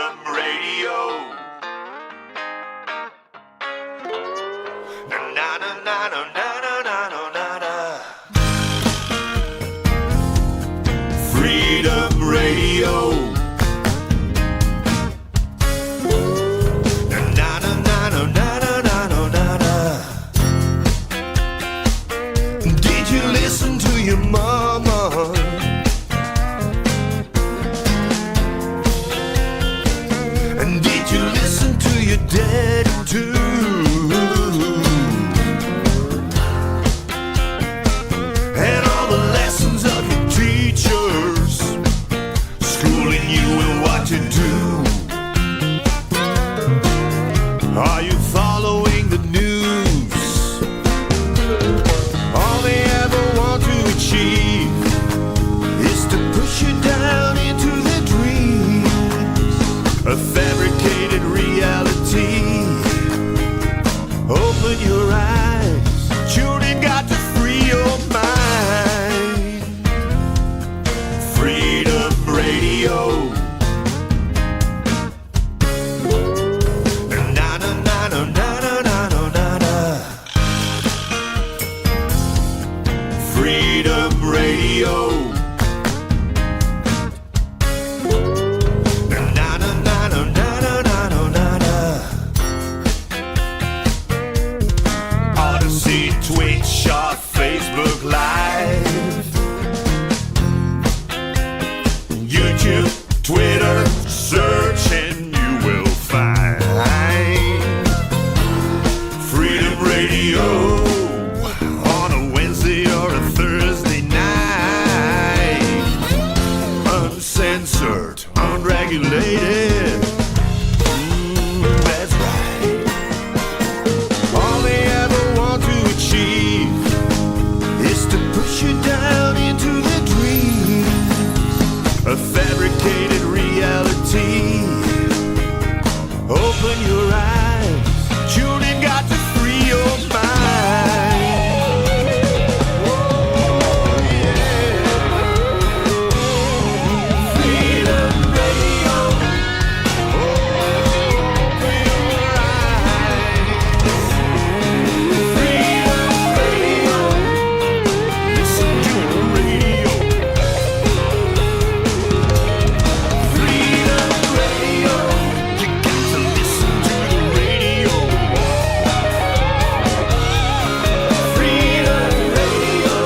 Freedom Radio. Na na na na na na na na na. Freedom Radio. Na na na na na na na na na. Did you listen to your mama? And did you listen to your daddy too? And all the lessons of your teachers, schooling you in what to do. Are you following the news? All they ever want to achieve is to push you down into their dreams, a fabricated reality. Open your eyes, children got to free your mind. Freedom Radio. Na na na na na na na na na. Freedom Radio. Na na na na na na na na na na. Odyssey, Twitch, or Facebook Live, YouTube, Twitter, search and you will find Freedom Radio on a Wednesday or a Thursday night. Uncensored, unregulated. That's right. All they ever want to achieve is to push you down into their dreams, a fabricated reality. Open your eyes, children got to free your mind. Oh, yeah. Freedom Radio. Open your eyes. Freedom Radio. Listen to the radio. Freedom Radio. You got to listen to the radio. Freedom Radio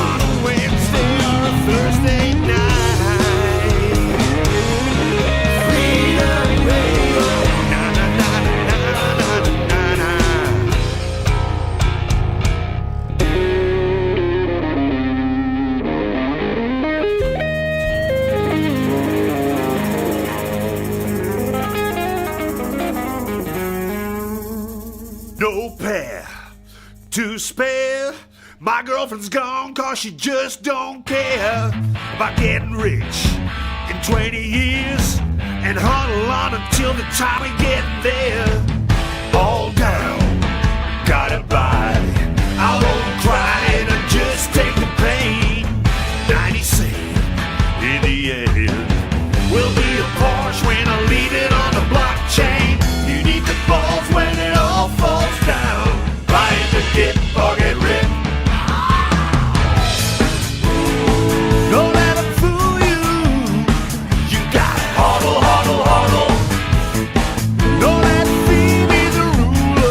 on a Wednesday or a Thursday night. Freedom Radio. Na na na na na na na. No pair to spare. My girlfriend's gone cause she just don't care about getting rich in 20 years and huddle on until the time we get there. All down, gotta buy. I won't cry and I just take the pain. 90 cents in the end will be a Porsche when I leave it on the blockchain. You need the balls when it all falls down. Buy the dip or get ripped. Don't let them fool you. You gotta hodl, hodl, hodl. Don't let fear be the ruler.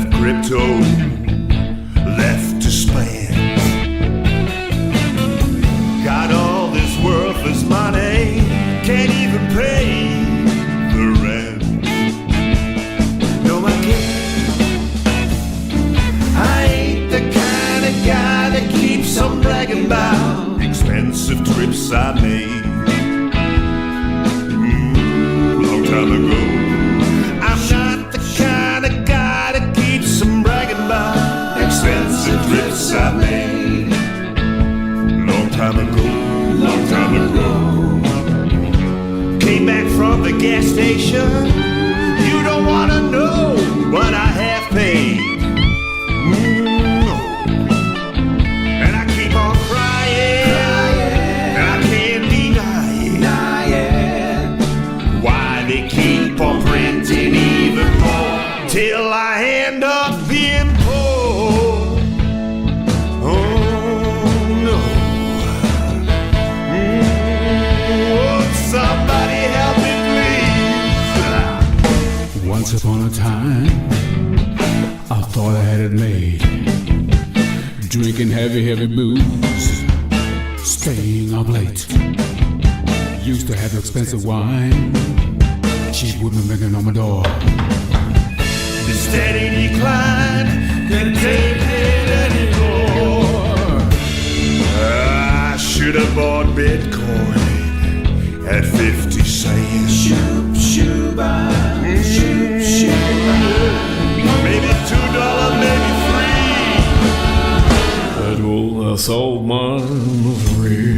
have crypto left to spend. Got all this worthless money, can't even pay the rent. No, I can't. I ain't the kind of guy that keeps on bragging about expensive trips I made. Long time ago. I'm not the kind of guy that keeps on bragging about expensive trips I made. Long time ago. Long time ago. Came back from the gas station. You don't wanna know what I have paid. No. And I keep on crying, and I can't deny it. Why they keep on printing even more till I end up being poor. Oh no. Somebody help me, please. Once upon a time, I thought I had it made. Drinking heavy booze, staying up late. Used to have expensive wine, cheap women banging on my door. The steady decline can't take it anymore. I should have bought Bitcoin at 50 cents. Shoop, shoop, shoop, shoop. Maybe $2, maybe $3. That will solve my misery.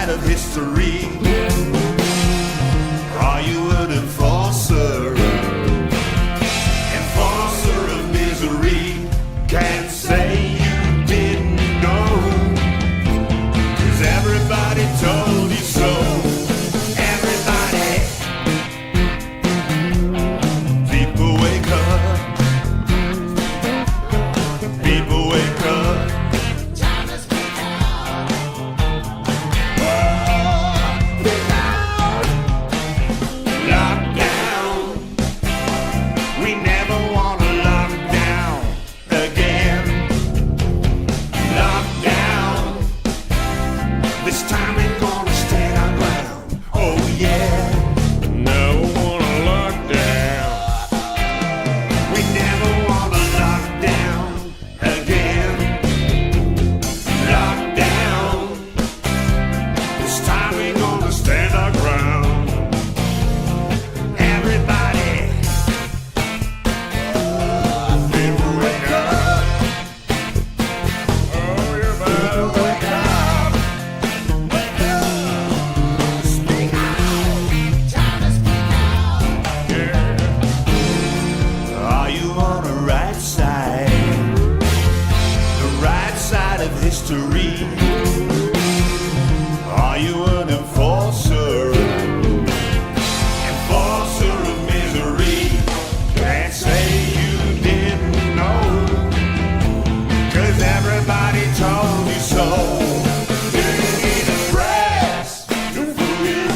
side of history? Are you an enforcer? Enforcer of misery. Can't say you didn't know, 'cause everybody told you so. Everybody. People wake up. People wake up. Are you an enforcer? Enforcer of misery. Can't say you didn't know, 'cause everybody told you so. Do you need a press to fool you?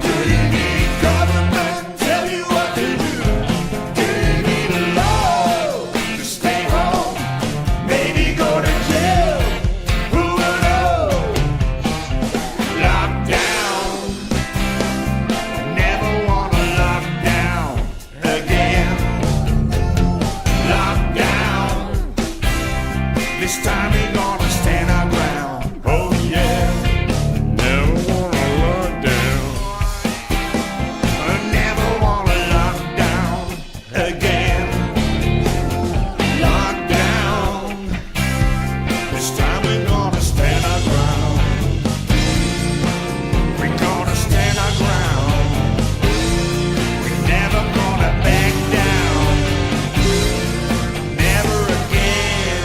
Do you need government to tell you what to do? Do you need a law to stay home? Maybe go to jail. This time we're gonna stand our ground. Oh yeah, never wanna lock down. Never wanna lock down again. Lock down. This time we're gonna stand our ground. We're gonna stand our ground. We're never gonna back down. Never again.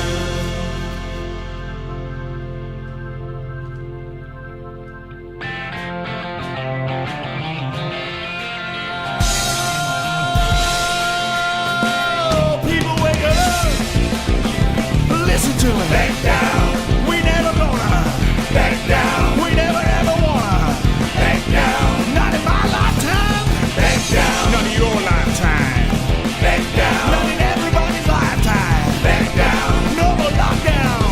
Listen to me. Back down. We never gonna back down. We never ever wanna back down. Not in my lifetime. Back down. Not in your lifetime. Back down. Not in everybody's lifetime. Back down. No more lockdown.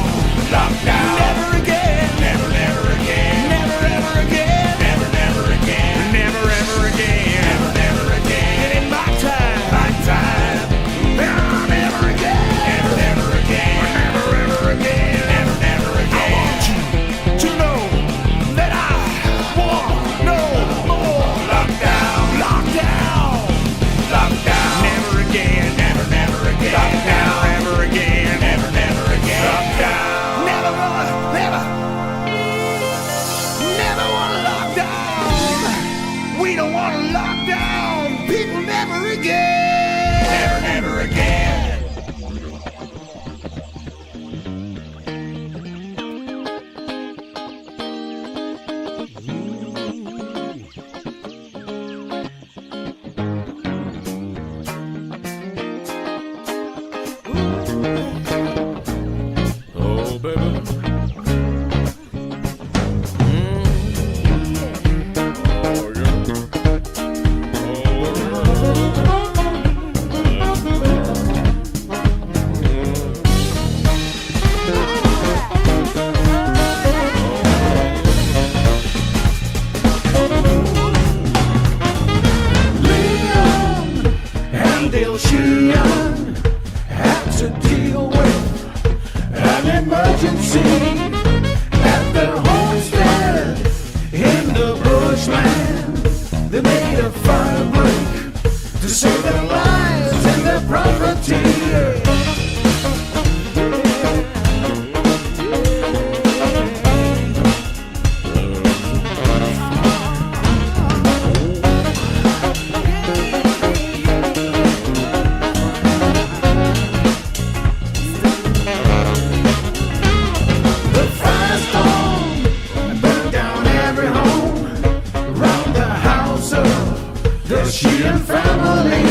Lockdown. Never again. Never, never again. Never, ever again. Never, never again. Never, ever again. Never, never again. In my time. My time. Never again. Never, never again. Never, ever again. Never, never again. I want you to know that I want no more lockdown. Lockdown. Lockdown. Never again. Never, never again. Lockdown. Never again. Never, never again. Lockdown. Never gonna, never. Never wanna lock down. We don't wanna lock down. People never again. Never, never again. Oh, baby. Sheehan had to deal with an emergency at their homestead in the bushland. They made a fire break to save their lives and their property. every home, around the house of the Sheehan family.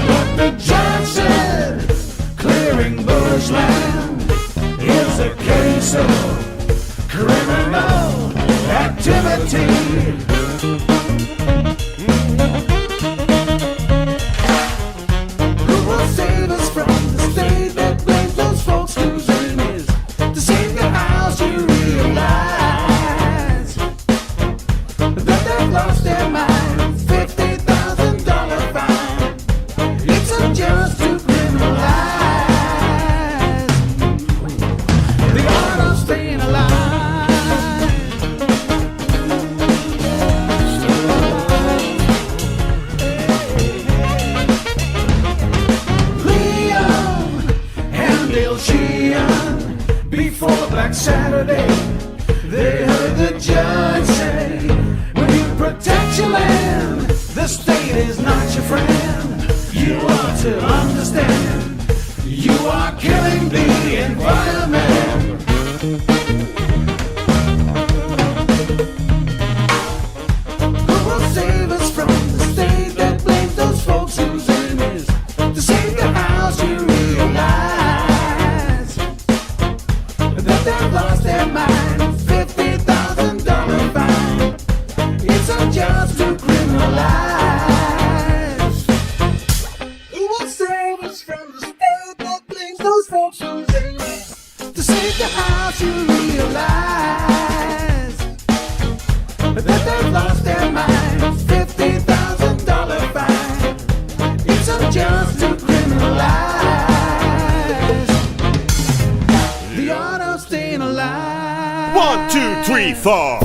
But the judge said clearing bushland is a case of criminal activity. Who will save us from the state that blames those folks whose aim is to save the house? You realize that they've lost their mind. $50,000 fine. It's unjust to criminalize the art of staying alive. Before Black Saturday, they heard the judge say, when you protect your land, the state is not your friend. You ought to understand, you are killing the environment. Who will save us from the state that blames those folks whose aim is to save the house? You realize that they've lost their mind. $50,000 fine. It's unjust to criminalize. Who will save us from the state that blames those folks whose aim is to save the house? You realize that they've lost their mind. $50,000 fine. It's unjust to criminalize the art of staying alive. 1, 2, 3, 4.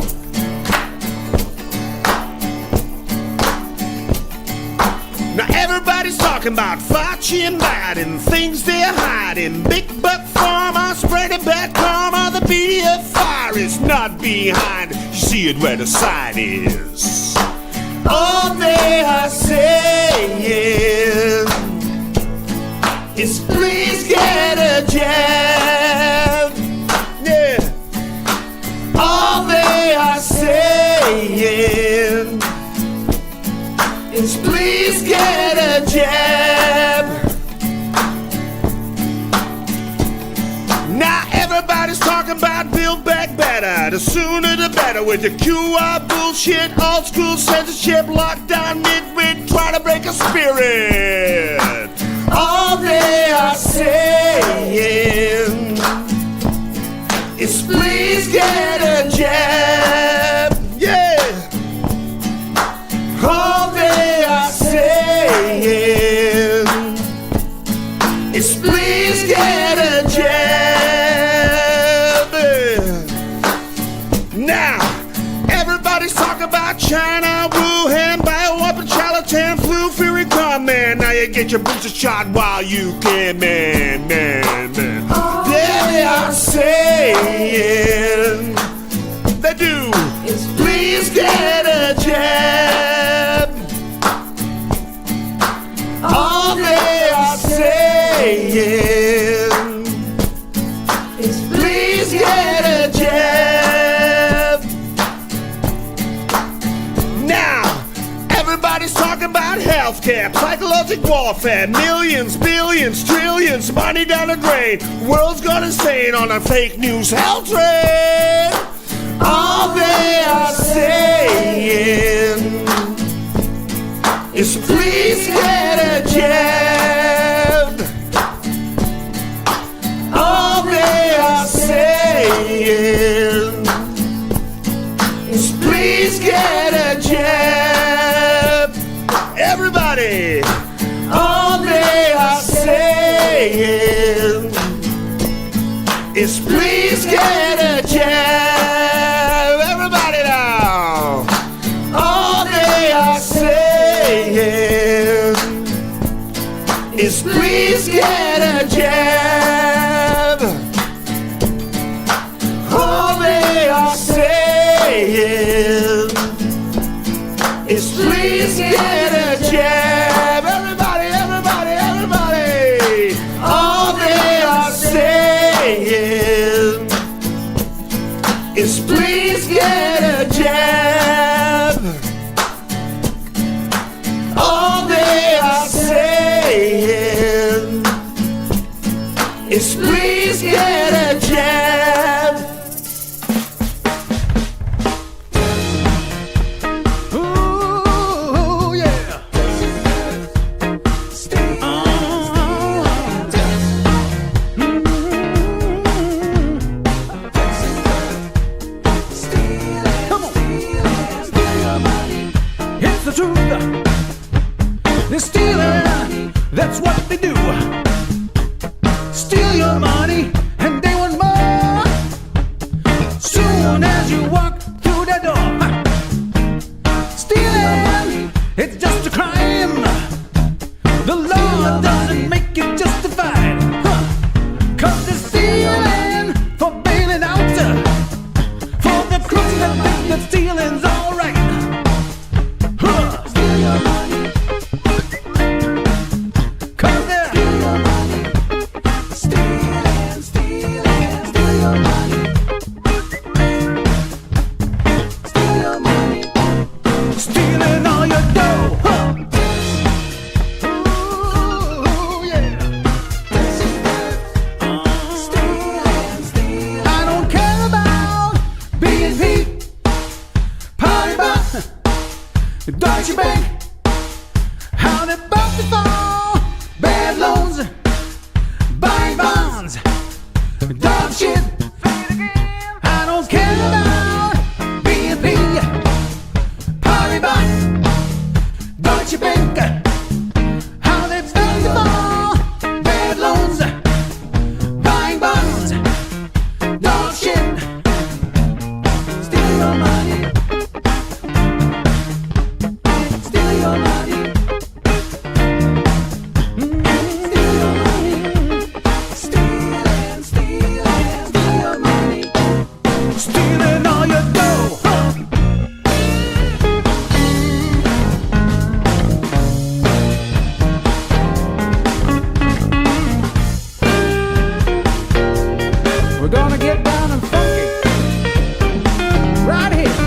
Now everybody's talking about Fauci and Biden, things they're hiding. Big buck pharma spreading bad karma. The media fire is not behind. You see it where the sign is. All they are saying is please get a jab. Yeah. All they are saying is please get a jab. Now everybody's talking about build back better. The sooner the better with the QR bullshit, old school censorship, lockdown midwit, try to break a spirit. All they are saying is please get a jab. Yeah. All they are saying is please get a jab. Now, everybody's talking about China, Wuhan, bioweapon, charlatan, flu, fury, man. Now you get your booster shot while you can, man. They are saying they do. Please get a jab. All they are saying is please get a jab. Now, everybody's talking about healthcare, psychological warfare, millions, billions, trillions, money down the drain. World's gonna insane on a fake news health train. All they are saying is please get a jab. All they are saying is please get a jab. Everybody, all they are saying is please get a jab. Everybody now. All they are saying is please get a jab. All they are saying is please get a jab. Everybody, everybody, everybody. All they are saying Deutsche Bank, how they both to fall. Bad loans, buying bonds, dog shit. I don't care about B&B, Paribas, Deutsche Bank, how they both to fall. Bad loans, buying bonds, dog shit. Steal your money. Steal your money. Steal your money. Stealing, stealing, steal your money. Stealing all your dough. We're gonna get down and funky right here.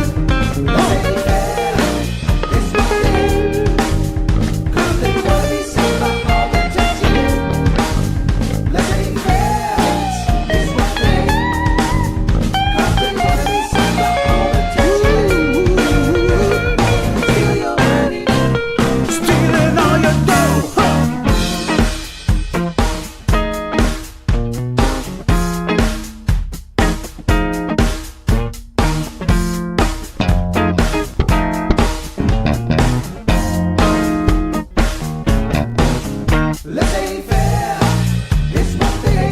It's my day. 'Cause they wanna be saved by all the touching. Let's say yes, it's my day. 'Cause they wanna be saved by all the touching. Steal your money. Stealing all your dough. Laissez-faire, it's what they.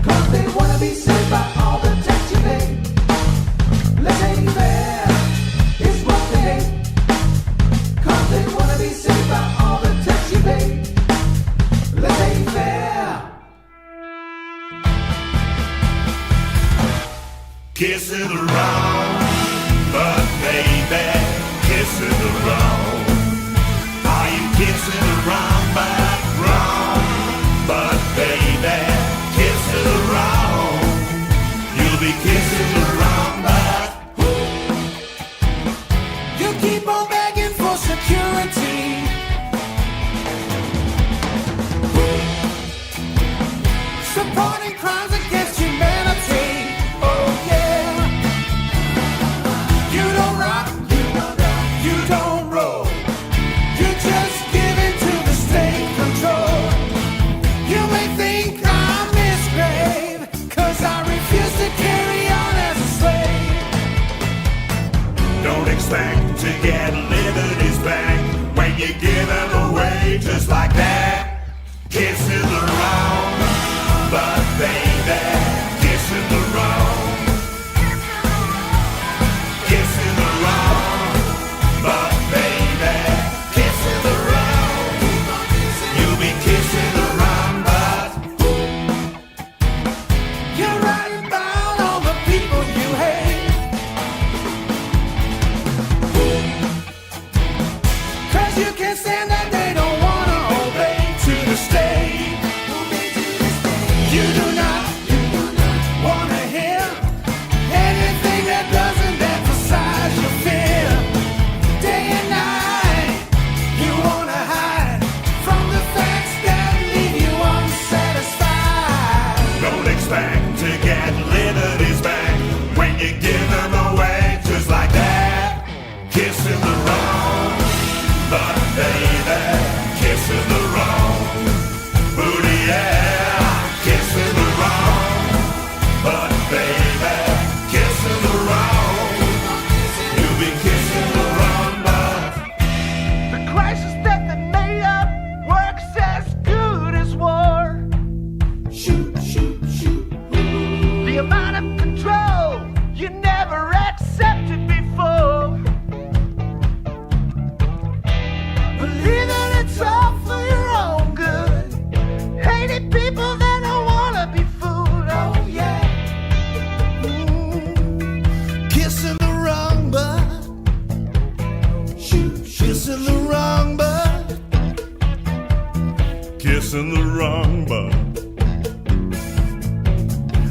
'Cause they wanna be saved by all the tax you pay. Laissez-faire, it's what they. 'Cause they wanna be saved by all the tax you pay. Laissez-faire. Kissing around, but baby, kissing around. Are you kissing around back round? But baby, kissing around. You'll be kissing around back. You keep on begging for security. Supporting crimes against humanity. Oh yeah. You don't rock, you don't roll. You just give in to the state control. You may think I'm misbehaved, 'cause I refuse to carry on as a slave. Don't expect to get liberties back when you give them away just like that. Kissing around, but baby, kissing around. Kissing around, but baby, kissing around. You'll be kissing around, but You're writing about all the people you hate. 'Cause you can't stand that they don't wanna obey to the state. You do not wanna hear anything that doesn't emphasize your fear. Day and night, you wanna hide from the facts that leave you unsatisfied. don't expect to get liberties back when you give them away just like that. Kissing around, but baby, kissing around. Booty, yeah, kissing around, but baby, kissing around. You'll be kissing around, but The crisis that they made up works as good as war. Shoot, shoot, shoot. The amount of control you never accepted before. Believe that it's all for your own good. Hated people that don't wanna be fooled. Oh yeah. Kissing the wrong bud. Shoot, kissing the wrong bud. kissing the wrong bud.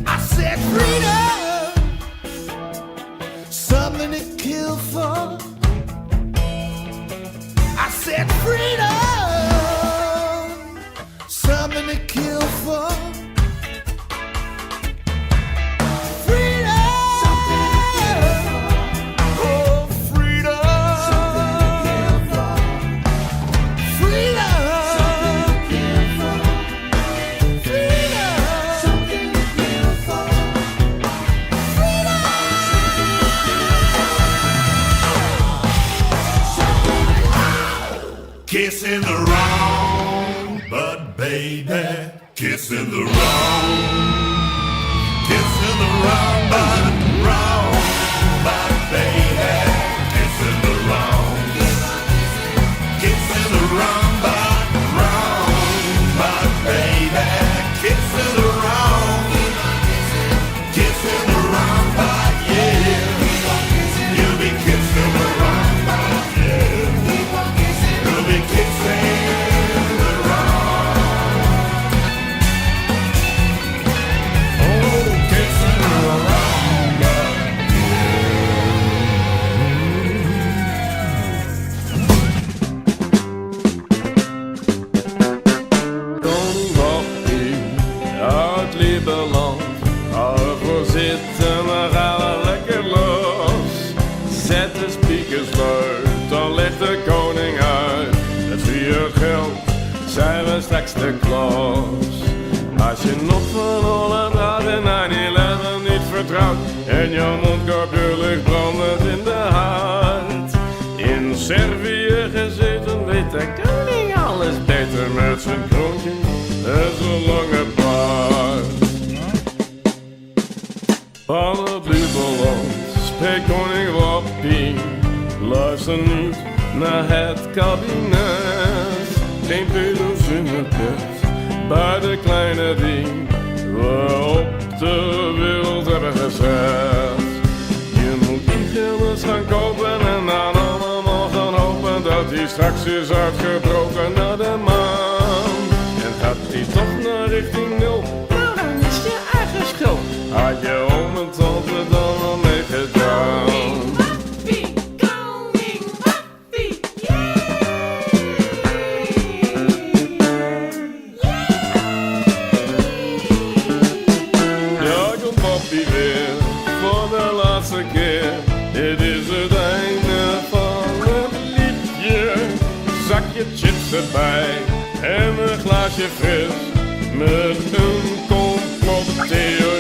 I said freedom, something to kill for. I said freedom, something to kill for. Freedom, oh freedom, kissing the wrong, but baby, kissing the wrong, kissing the wrong, but baby, kissing the wrong, kissing the wrong, but baby, kissing the wrong, kissing the wrong, but yeah, you'll be kissing the wrong, but yeah, you'll be kissing the wrong, oh, kissing the wrong, but uit Lieberland. Hou ervoor zitten, dan gaan we lekker los. Zet de speakers luid, dan legt de koning uit. Met vier geld zijn we straks de klos. Als je nog van Holland houdt en 9/11 niet vertrouwt en je mondkapje ligt brandend in de haard. In Servië gezeten weet de koning alles beter met zijn kroontje en zijn lange baard. Van het Lieberland spreekt koning Wappie, luister niet naar het kabinet. Geen pedo's in het bed, bij de kleine die we op de wereld hebben gezet. Je moet e-gillers gaan kopen en dan allemaal gaan hopen dat die straks is uitgebroken naar de maan. En gaat die toch naar richting nul, nou dan is je eigen schuld. Had je oom en tante dan al meegedaan? Wappie, koning Wappie, Ja, komt Wappie weer voor de laatste keer. Dit is het einde van het liedje. Zakje chips erbij en een glaasje fris met een complottheorietje.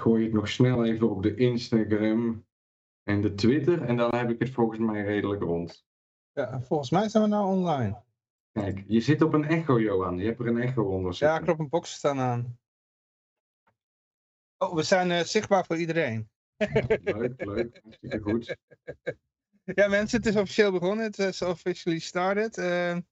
gooi het nog snel even op de Instagram en de Twitter. En dan heb ik het volgens mij redelijk rond. Ja, volgens mij zijn we nou online. Kijk, je zit op een echo, Johan. Je hebt er een echo onder Ja, zitten. klopt, een box staan aan. Oh, we zijn zichtbaar voor iedereen. Leuk, leuk. Hartstikke goed. Ja, mensen, het is officieel begonnen. Het is officially started. Zullen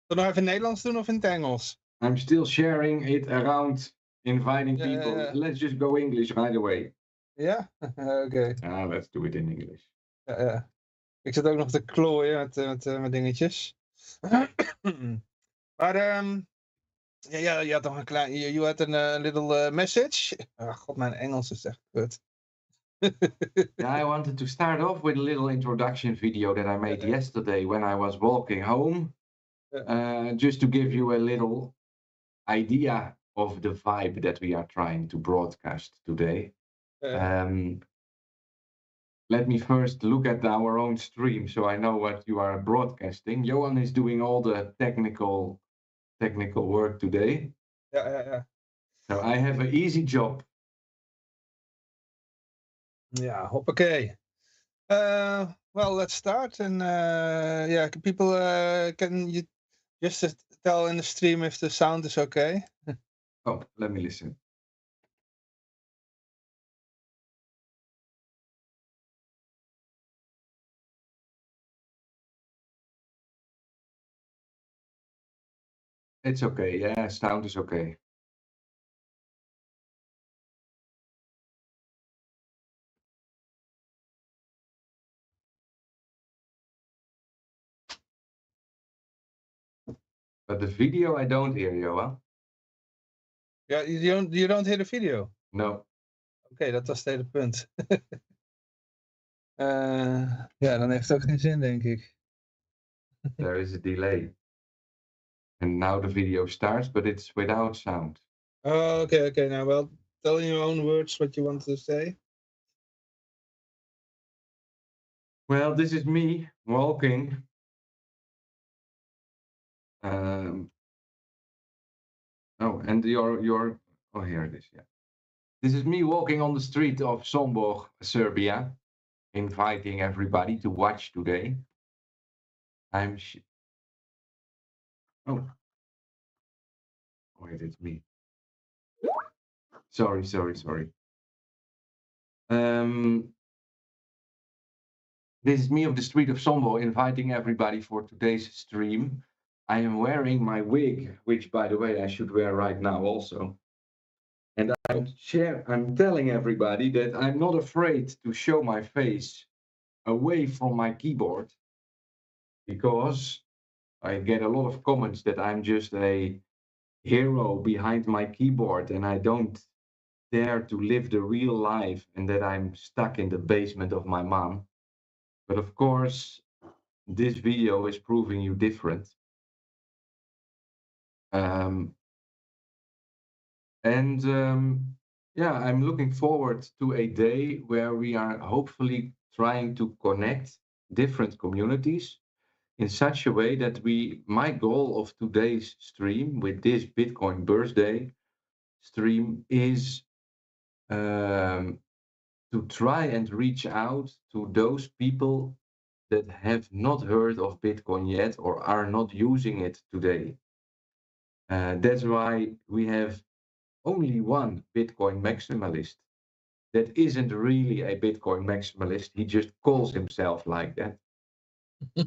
we nog even in het Nederlands doen of in het Engels? I'm still sharing it around, inviting people. Ja. Let's just go English right away. Ja? Oké. Let's do it in English. Ja. Ik zit ook nog te klooien met dingetjes. Maar, ja, je had nog een klein... You had een little message. Oh, god, mijn Engels is echt kut. I wanted to start off with a little introduction video that I made yesterday when I was walking home. Just to give you a little idea of the vibe that we are trying to broadcast today. Let me first look at our own stream so I know what you are broadcasting. Johan is doing all the technical work today. Ja. So I have an easy job. Ja, hoppakee. Well, let's start. And people, can you just tell in the stream if the sound is okay? Oh, let me listen. It's okay. Yeah, sound is okay. But the video I don't hear, Johan. Ja, you don't hear the video? No. Oké, dat was het hele punt. Ja, dan heeft het ook geen zin, denk ik. There is a delay. And now the video starts, but it's without sound. Oh, okay. Now, well, tell in your own words what you want to say. Well, this is me walking. And your oh, here it is. Yeah, this is me walking on the street of Sombor, Serbia, inviting everybody to watch today. Wait, it's me. Sorry. This is me of the street of Sombor inviting everybody for today's stream. I am wearing my wig, which, by the way, I should wear right now also. And I'm telling everybody that I'm not afraid to show my face away from my keyboard, because I get a lot of comments that I'm just a hero behind my keyboard and I don't dare to live the real life and that I'm stuck in the basement of my mom. But of course, this video is proving you different. I'm looking forward to a day where we are hopefully trying to connect different communities in such a way that my goal of today's stream with this Bitcoin birthday stream is to try and reach out to those people that have not heard of Bitcoin yet or are not using it today. That's why we have only one Bitcoin maximalist that isn't really a Bitcoin maximalist. He just calls himself like that.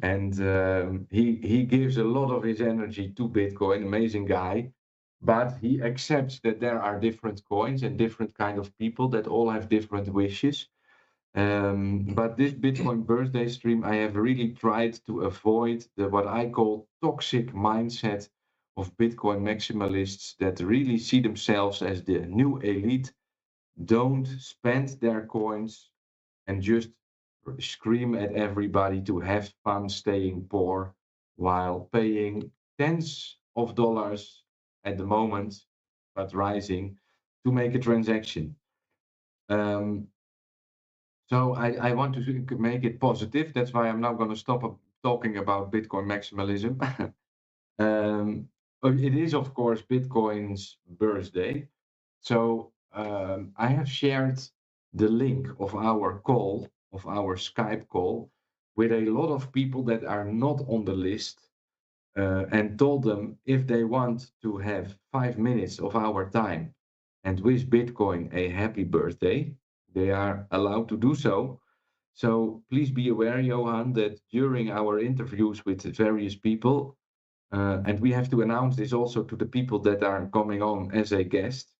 And he gives a lot of his energy to Bitcoin, amazing guy. But he accepts that there are different coins and different kind of people that all have different wishes. But this Bitcoin birthday stream, I have really tried to avoid what I call toxic mindset of Bitcoin maximalists that really see themselves as the new elite, don't spend their coins and just scream at everybody to have fun staying poor while paying tens of dollars at the moment, but rising, to make a transaction. So I want to make it positive. That's why I'm now going to stop talking about Bitcoin maximalism. It is, of course, Bitcoin's birthday. So I have shared the link of our call, of our Skype call, with a lot of people that are not on the list, and told them if they want to have 5 minutes of our time and wish Bitcoin a happy birthday, they are allowed to do so. So please be aware, Johan, that during our interviews with various people, and we have to announce this also to the people that are coming on as a guest.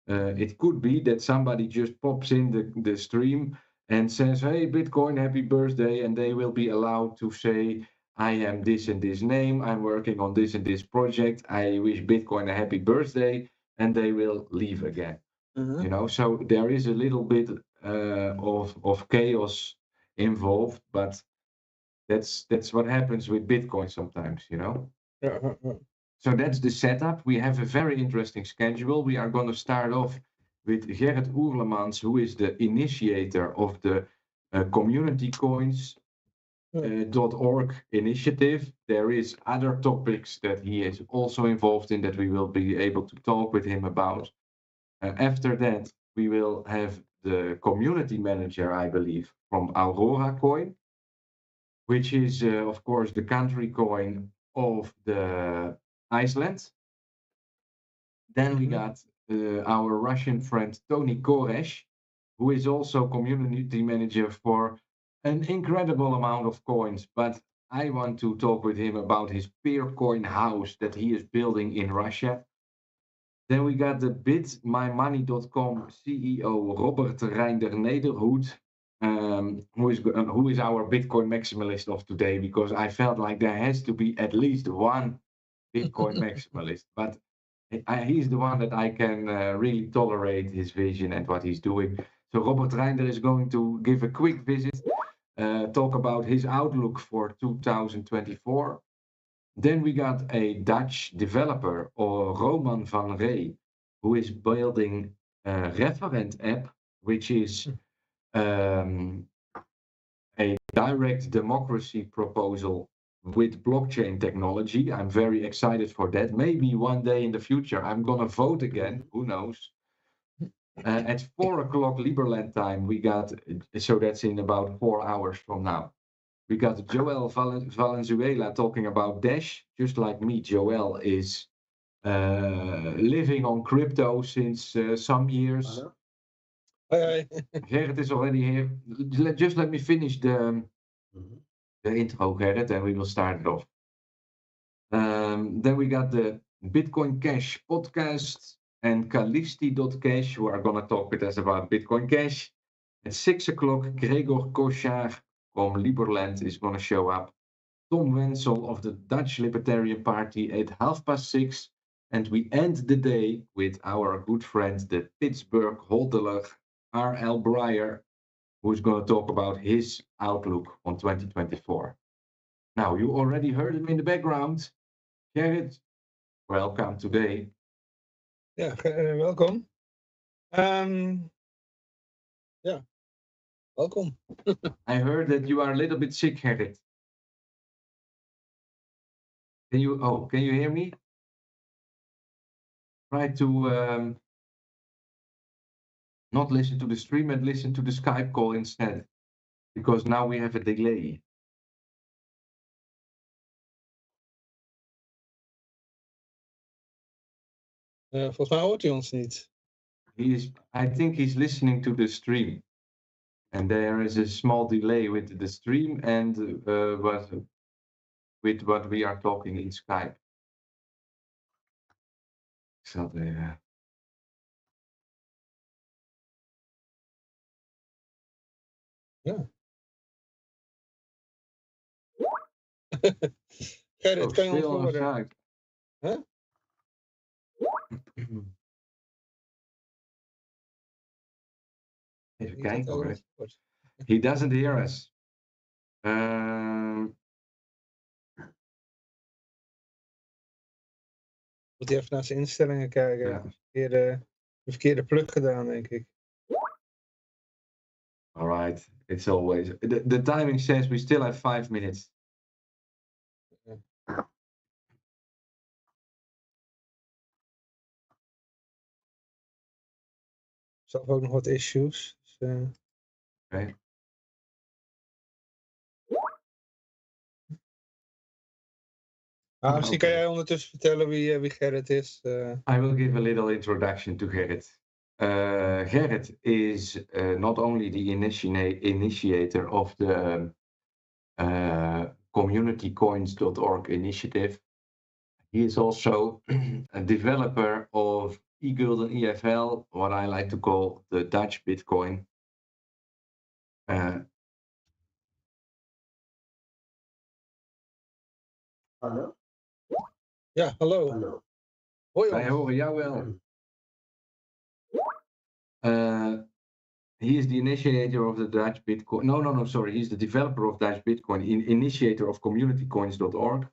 It could be that somebody just pops in the stream and says, "Hey, Bitcoin, happy birthday," and they will be allowed to say, "I am this and this name, I'm working on this and this project, I wish Bitcoin a happy birthday," and they will leave again. Mhm. You know, so there is a little bit of chaos involved, but that's what happens with Bitcoin sometimes, you know. Ja. So that's the setup. We have a very interesting schedule. We are going to start off with Gerrit Oerlemans, who is the initiator of the Community Coins .org initiative. There is other topics that he is also involved in that we will be able to talk with him about. After that, we will have the community manager, I believe, from Aurora Coin, which is, of course, the country coin of the Iceland. Then we got our Russian friend Tony Koresh, who is also community manager for an incredible amount of coins. But I want to talk with him about his Peercoin house that he is building in Russia. Then we got the bitmymoney.com CEO Robert Reinder Nederhoed, who is our Bitcoin maximalist of today, because I felt like there has to be at least one Bitcoin maximalist. But he's the one that I can really tolerate his vision and what he's doing. So Robert Reinder is going to give a quick visit, talk about his outlook for 2024. Then we got a Dutch developer, or Roman van Rey, who is building a referent app, which is a direct democracy proposal with blockchain technology. I'm very excited for that. Maybe one day in the future I'm gonna vote again. Who knows? At 4 o'clock Liberland time, we got, so that's in about 4 hours from now. We got Joel Valenzuela talking about Dash. Just like me, Joel is living on crypto since some years. Hoi. Gerrit is already here. Just let me finish the intro, Gerrit, and we will start it off. Then we got the Bitcoin Cash podcast and Callisti.cash, who are going to talk with us about Bitcoin Cash. At 6 o'clock, Gregor Koshar from Liberland is going to show up. Tom Wenzel of the Dutch Libertarian Party at 6:30. And we end the day with our good friend, the Pittsburgh hodler, R.L. Breyer, who's going to talk about his outlook on 2024. Now, you already heard him in the background. Gerrit, welcome today. Ja, welkom. Ja, welkom. I heard that you are a little bit sick, Gerrit. Can you hear me? Try to not listen to the stream and listen to the Skype call instead, because now we have a delay. Volgens mij hoort hij ons niet. I think he's listening to the stream, and there is a small delay with the stream and with what we are talking in Skype. Ik zal het even. Ja. Gerrit, kan je ons Stil en horen? zaak. Huh? Even Niet kijken dat hij hoor. ons hoort. He doesn't hear us. Moet hij even naar zijn instellingen kijken. Ja. De verkeerde plug gedaan, denk ik. All right, it's always the timing says we still have 5 minutes. Zelf ook nog wat issues. Dus, Okay. misschien kan jij ondertussen vertellen wie Gerrit is. I will give a little introduction to Gerrit. Gerrit is not only the initiator of the communitycoins.org initiative, he is also a developer of e-gulden EFL, what I like to call the Dutch Bitcoin. Hallo? Ja, hallo. Hallo. Hoi Wij ons. horen jou wel. He is the initiator of the Dutch Bitcoin. No, sorry. He's the developer of Dutch Bitcoin, initiator of communitycoins.org.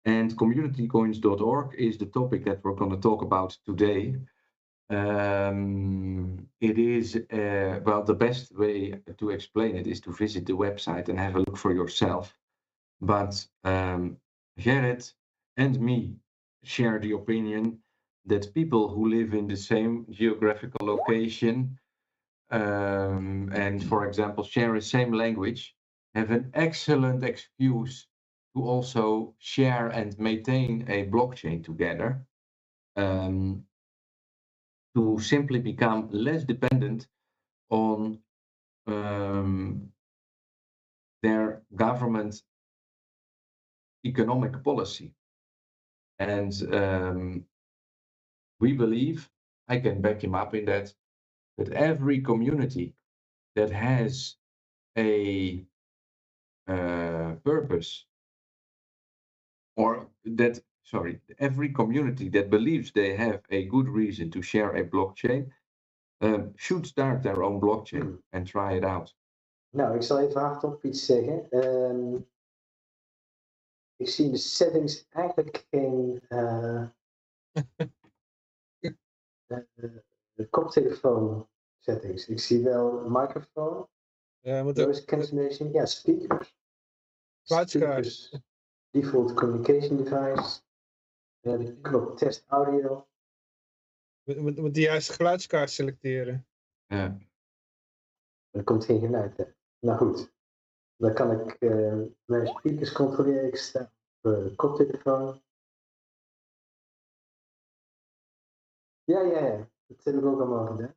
And communitycoins.org is the topic that we're going to talk about today. It is, well, the best way to explain it is to visit the website and have a look for yourself. But Gerrit and me share the opinion that people who live in the same geographical location and, for example, share the same language have an excellent excuse to also share and maintain a blockchain together, to simply become less dependent on their government economic policy. And we believe, I can back him up in that every community that has a purpose, or that, sorry, every community that believes they have a good reason to share a blockchain, should start their own blockchain and try it out. Nou, ik zal even hardop iets zeggen. Ik zie in de settings eigenlijk geen koptelefoon settings. Ik zie wel microfoon, noise cancellation, ja, speakers. Geluidskaart. Default communication device. De knop test audio. Moet de juiste geluidskaart selecteren. Ja. Er komt geen geluid, hè. Nou goed. Dan kan ik mijn speakers controleren. Ik sta op koptelefoon. Ja. Dat heb ik ook allemaal gedaan.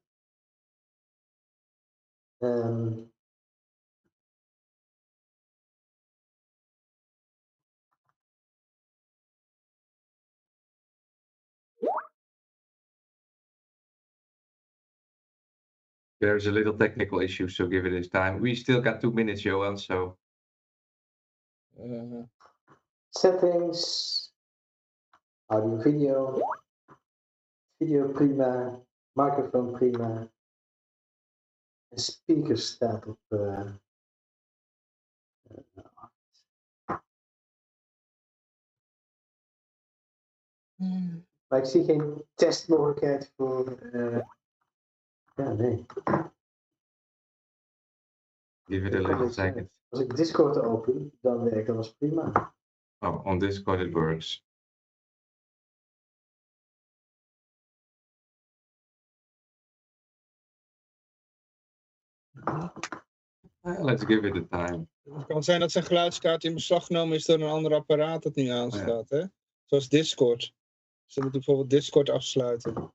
There's a little technical issue, so give it his time. We still got 2 minutes, Johan, so. Settings. Audio, video. Video prima. Microfoon prima. En speakers staat op. Maar ik zie geen testmogelijkheid voor. Ja, nee. Give it a little second. Als ik Discord open, dan werkt alles prima. Oh, on Discord it works. Let's give it a time. Het kan zijn dat zijn geluidskaart in beslag genomen is door een ander apparaat dat niet aanstaat. Hè? Zoals Discord. Dus dan moet je bijvoorbeeld Discord afsluiten.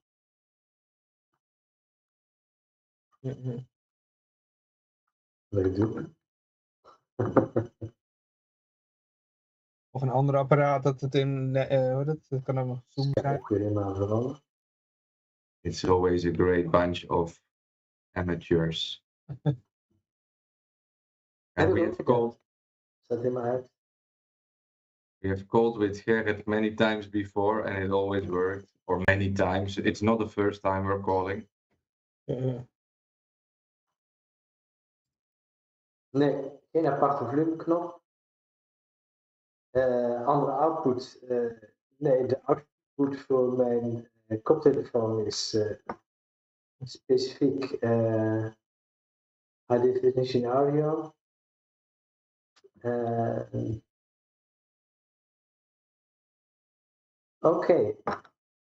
Wat ik doe. Of een ander apparaat dat het in... dat kan ook nog Zoom zijn. Ik wil helemaal veranderen. It's always a great bunch of amateurs. And we have called. Staat helemaal uit. We have called with Gerrit many times before and it always worked. Or many times. It's not the first time we're calling. Nee, geen aparte volumeknop. Andere output. Nee, de output voor mijn koptelefoon is specifiek high definition audio.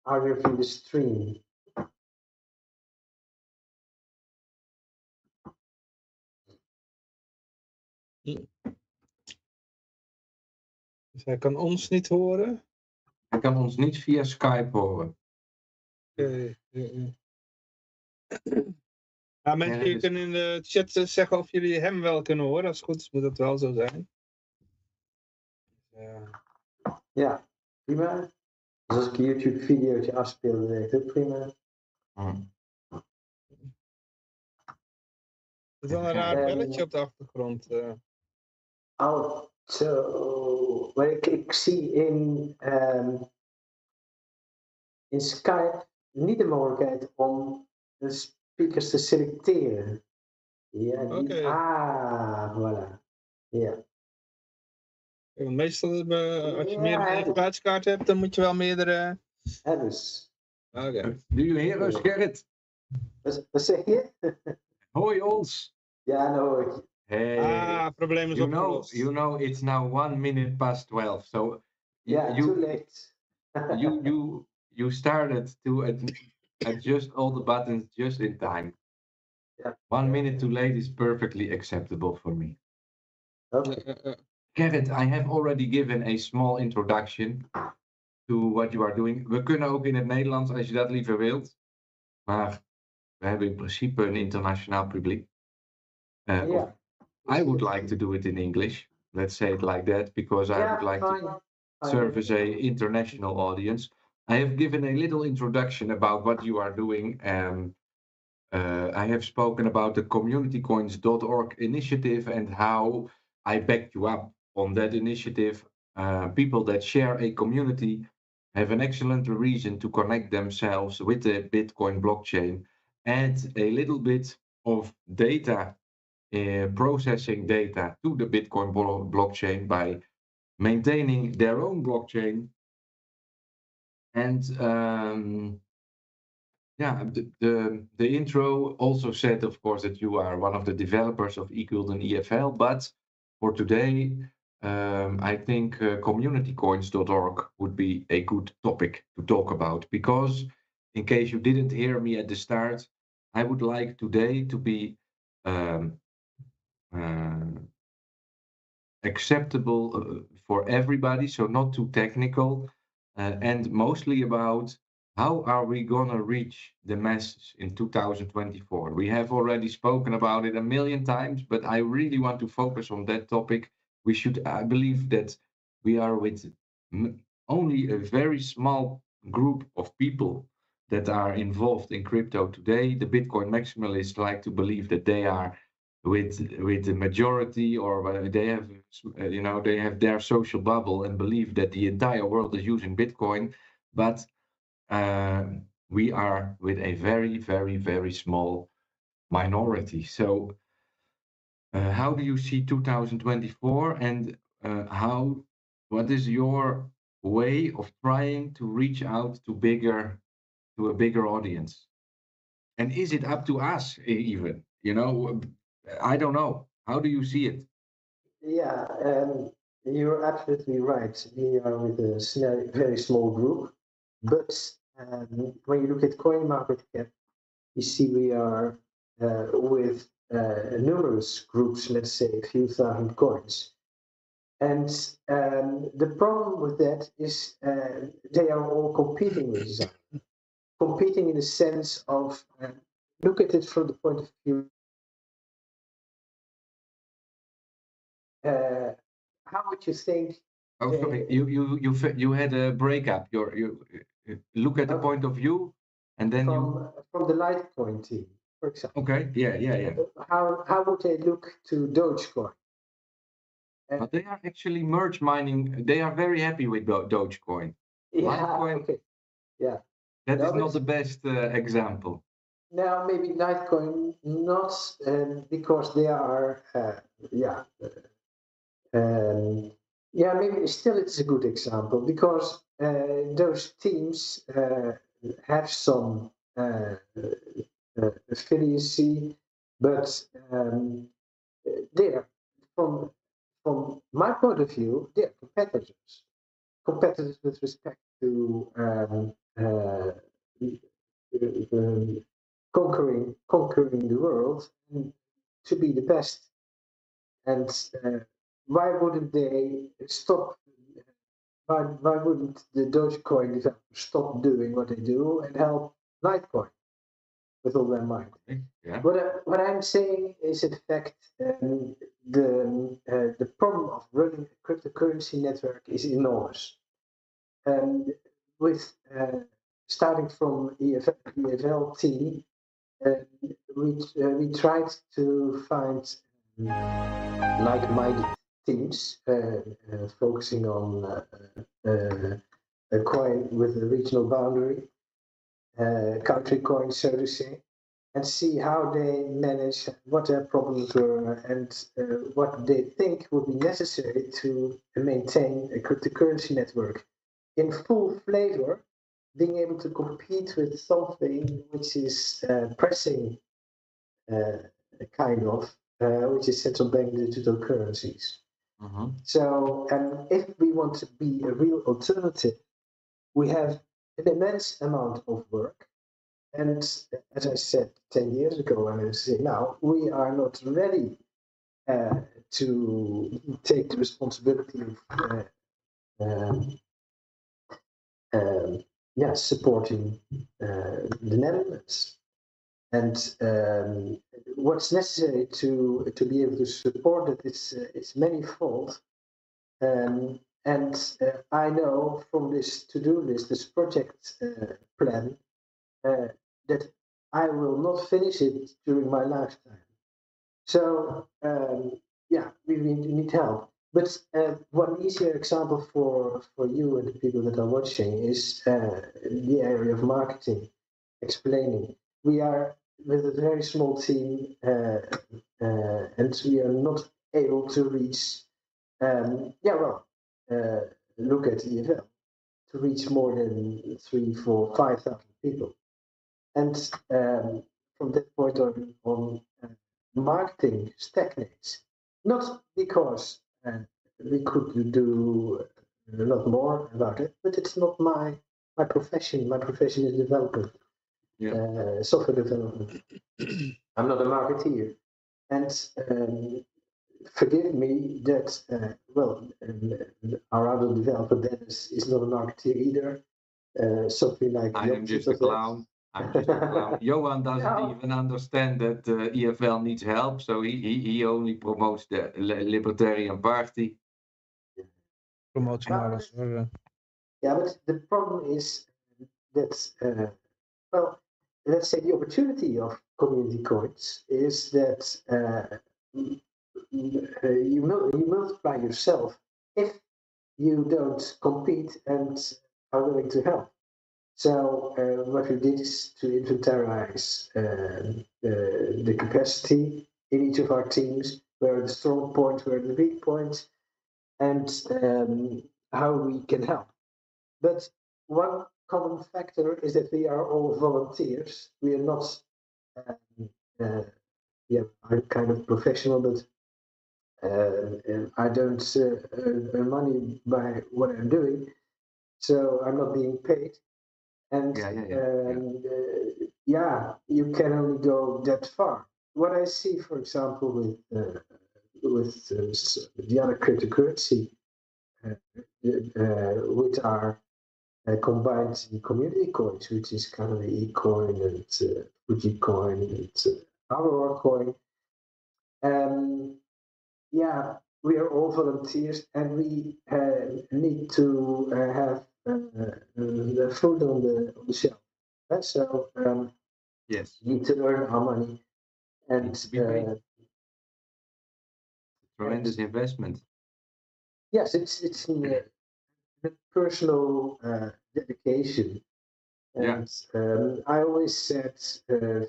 Audio via de stream. Dus hij kan ons niet horen. Hij kan ons niet via Skype horen. Oké. Ja, mensen, Ja, jullie dus- kunnen in de chat zeggen of jullie hem wel kunnen horen. Als het goed is, moet dat wel zo zijn. Ja. Ja, prima. Dus als ik een YouTube-videootje afspeel, dan werkt het prima. Hm. Er is wel een raar En- belletje op de achtergrond. Oh, zo. Maar ik zie in Skype niet de mogelijkheid om de speakers te selecteren. Ja, die... Oké. Ah, voilà. Ja. Want meestal, als je Ja, meerdere ja. informatiekaarten hebt, dan moet je wel meerdere... En dus. Oké. Do you hear us, Gerrit? Wat zeg je? Hoor je ons? Ja, nou hoor ik je. Hey. Probleem is opgelost. You know, it's now 1 minute past 12. So Ja, too late. you started to adjust all the buttons just in time. Yeah. 1 minute too late is perfectly acceptable for me. Okay. Gerrit, I have already given a small introduction to what you are doing. We kunnen ook in het Nederlands als je dat liever wilt. Maar we hebben in principe een internationaal publiek. Yeah. I would like to do it in English. Let's say it like that, because I would like to service a international audience. I have given a little introduction about what you are doing. I have spoken about the communitycoins.org initiative and how I backed you up on that initiative. People that share a community have an excellent reason to connect themselves with the Bitcoin blockchain. Add a little bit of data, processing data to the Bitcoin blockchain by maintaining their own blockchain. And the intro also said, of course, that you are one of the developers of eGulden EFL, but for today, I think communitycoins.org would be a good topic to talk about, because in case you didn't hear me at the start, I would like today to be acceptable for everybody, so not too technical, and mostly about how are we gonna reach the masses in 2024. We have already spoken about it a million times, but I really want to focus on that topic. We should, I believe that we are with only a very small group of people that are involved in crypto today. The Bitcoin maximalists like to believe that they are with the majority, or they have they have their social bubble and believe that the entire world is using Bitcoin, but we are with a very, very, very small minority. So how do you see 2024, and what is your way of trying to reach out to a bigger audience? And is it up to us even? I don't know. How do you see it? Yeah, you're absolutely right. We are with a very small group, but when you look at coin market cap, you see we are with numerous groups, let's say a few thousand coins. And the problem with that is they are all competing with each other. Competing in the sense of, look at it from the point of view, how would you think? Oh, sorry, you had a breakup. You look at the point of view, and then from the Litecoin team, for example. Okay, yeah. How would they look to Dogecoin? But they are actually merge mining. They are very happy with Dogecoin. Yeah, Litecoin, okay. Yeah. that is not the best example. Now maybe Litecoin not because they are maybe still it's a good example because those teams have some affiliacy, but they're from my point of view they're competitors with respect to conquering the world and to be the best And why wouldn't they stop? Why wouldn't the Dogecoin developers stop doing what they do and help Litecoin with all their might? Yeah. What I'm saying is, in fact, the problem of running a cryptocurrency network is enormous. With starting from EFL team, we tried to find like-minded teams focusing on a coin with a regional boundary, country coin, so to say, and see how they manage, what their problems were, and what they think would be necessary to maintain a cryptocurrency network in full flavor, being able to compete with something which is pressing, kind of, which is central bank digital currencies. So, if we want to be a real alternative, we have an immense amount of work. And as I said 10 years ago, and I say now, we are not ready to take the responsibility of supporting the Netherlands. And what's necessary to be able to support it is manifold. And I know from this to-do list, this project plan, that I will not finish it during my lifetime. So we need help. But one easier example for you and the people that are watching is the area of marketing, explaining. We are with a very small team, and we are not able to reach. Look at EFL, to reach more than 3, 4, 5,000 people. And from that point on, marketing stagnates. Not because we could do a lot more about it, but it's not my profession. My profession is development, software development. I'm not a marketeer. And forgive me that, our other developer, Dennis, is not a marketeer either. Something like I am just a clown. I'm just a clown. Johan doesn't even understand that EFL needs help, so he only promotes the Libertarian Party. Promoting alles. Yeah, but the problem is that, let's say the opportunity of community coins is that you multiply yourself if you don't compete and are willing to help. So what we did is to inventarize the capacity in each of our teams, where are the strong points, where are the weak points, and how we can help. But one common factor is that we are all volunteers. We are not, I'm kind of professional, but I don't earn money by what I'm doing, so I'm not being paid. And you can only go that far. What I see, for example, with the other cryptocurrency, which are combined in community coins, which is kind of the eCoin and Fuji coin and Aurora coin. We are all volunteers, and we need to have the food on the shelf. Right? So yes, we need to earn our money, and tremendous investment. Yes, it's a personal dedication. And I always said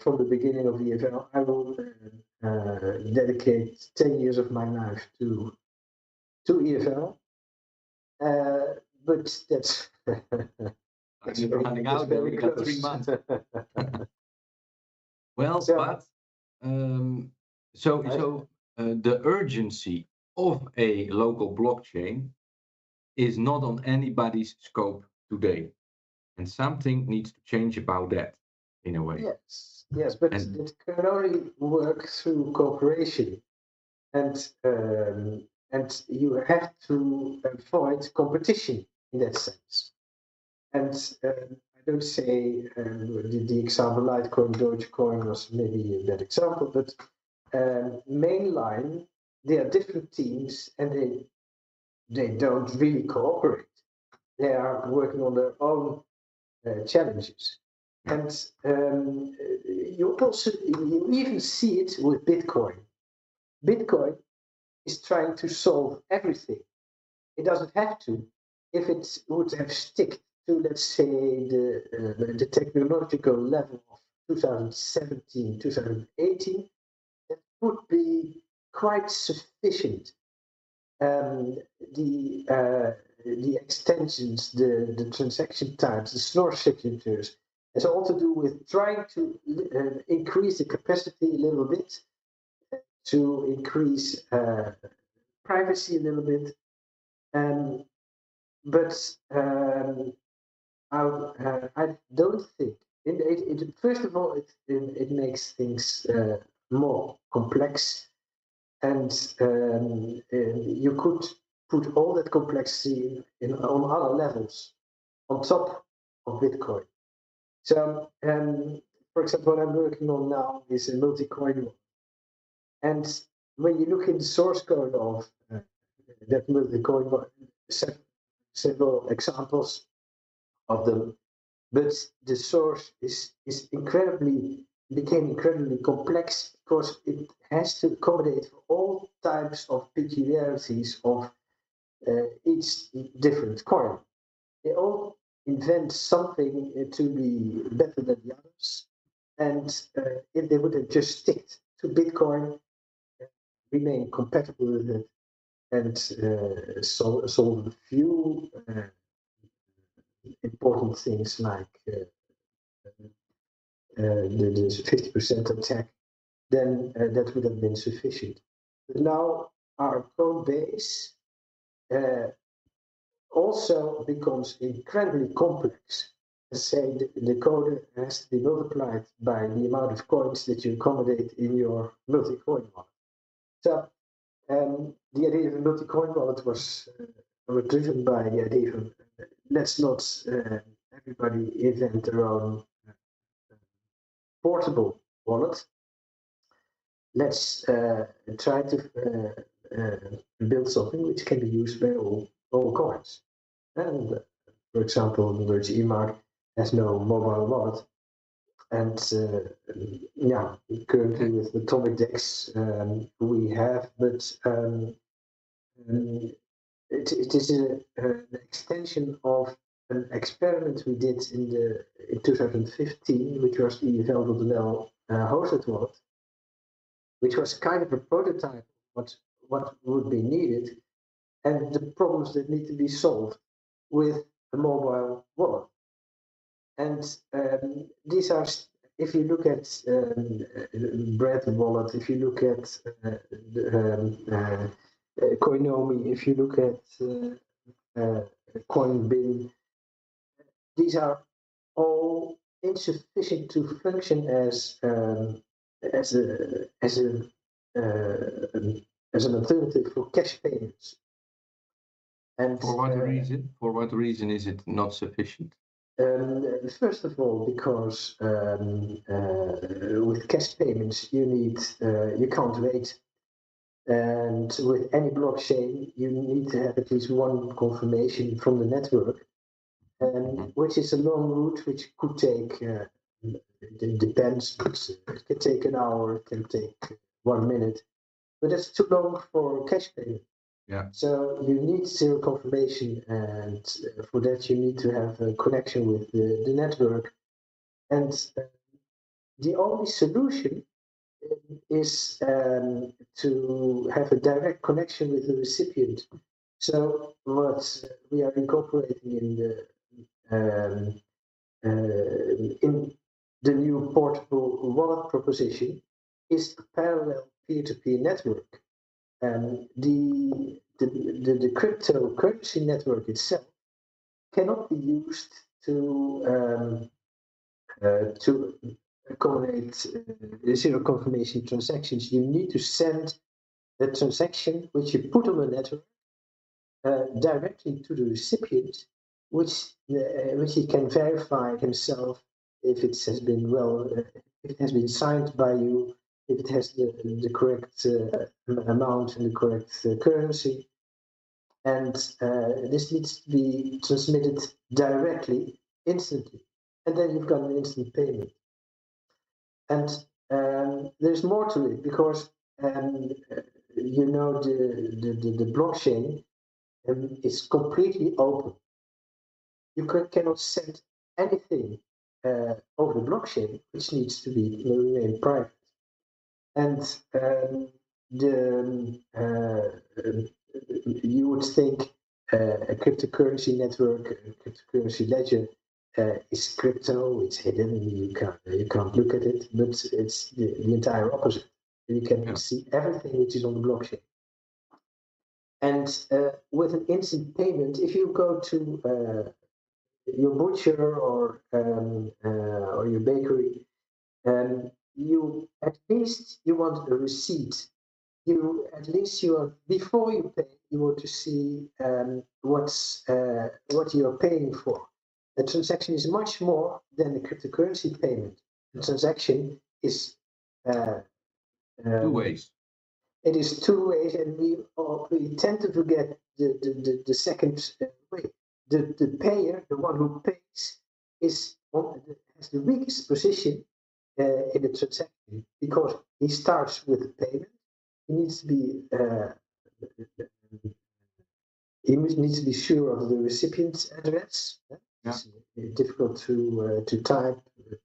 from the beginning of the event, I will dedicate 10 years of my life to EFL. But that's running out. We got 3 months. Well, but the urgency of a local blockchain is not on anybody's scope today, and something needs to change about that, in a way. Yes, but it can only work through cooperation. and you have to avoid competition in that sense. And I don't say the example Litecoin, Dogecoin was maybe a bad example, but mainline, they are different teams and they don't really cooperate. They are working on their own challenges. And you even see it with Bitcoin. Bitcoin is trying to solve everything. It doesn't have to. If it would have stick to, let's say, the technological level of 2017, 2018, that would be quite sufficient. The extensions, the transaction times, the store signatures, it's all to do with trying to increase the capacity a little bit, to increase privacy a little bit. But I don't think. First of all, it makes things more complex, and you could put all that complexity on other levels on top of Bitcoin. So, for example, what I'm working on now is a multi-coin one. And when you look in the source code of that multi-coin one, several examples of them, but the source became incredibly complex because it has to accommodate for all types of peculiarities of each different coin. They all invent something to be better than the others, and if they would have just stick to Bitcoin, remain compatible with it, and solve a few important things like the 50% attack, then that would have been sufficient. But now our code base also becomes incredibly complex. Let's say the code has to be multiplied by the amount of coins that you accommodate in your multi-coin wallet. So the idea of a multi-coin wallet was driven by the idea of let's not everybody invent their own portable wallet. Let's try to build something which can be used by all coins. And for example, the Virgin Mark has no mobile wallet, and currently with Atomic Dex we have, but it is an extension of an experiment we did in 2015, which was the Vel.nl hosted wallet, which was kind of a prototype of what would be needed and the problems that need to be solved with a mobile wallet. And these are, if you look at Bread Wallet, if you look at Coinomi, if you look at Coinbin, these are all insufficient to function as an alternative for cash payments. And For what reason? For what reason is it not sufficient? First of all, because with cash payments you can't wait, and with any blockchain you need to have at least one confirmation from the network, which is a long route, which could take. It depends, but it can take an hour, it can take 1 minute, but that's too long for cash payment. Yeah. So you need zero confirmation, and for that you need to have a connection with the network. And the only solution is to have a direct connection with the recipient. So what we are incorporating in the new portable wallet proposition is a parallel peer-to-peer network. The cryptocurrency network itself cannot be used to accommodate zero confirmation transactions. You need to send a transaction which you put on the network directly to the recipient, which he can verify himself if it has been if it has been signed by you, if it has the correct amount and the correct currency, and this needs to be transmitted directly, instantly, and then you've got an instant payment. And there's more to it because you know the blockchain is completely open. You cannot send anything over the blockchain, which needs to be remain private. And you would think a cryptocurrency network, a cryptocurrency ledger is crypto, it's hidden, you can't look at it, but it's the entire opposite. You can see everything which is on the blockchain. And with an instant payment, if you go to your butcher or your bakery, you at least you want a receipt. Before you pay, you want to see what you're paying for. A transaction is much more than a cryptocurrency payment. A transaction is 2 ways. It is 2 ways, and we tend to forget the second way. The payer, the one who pays, has the weakest position in the transaction because he starts with the payment. He needs to be sure of the recipient's address. It's difficult to type.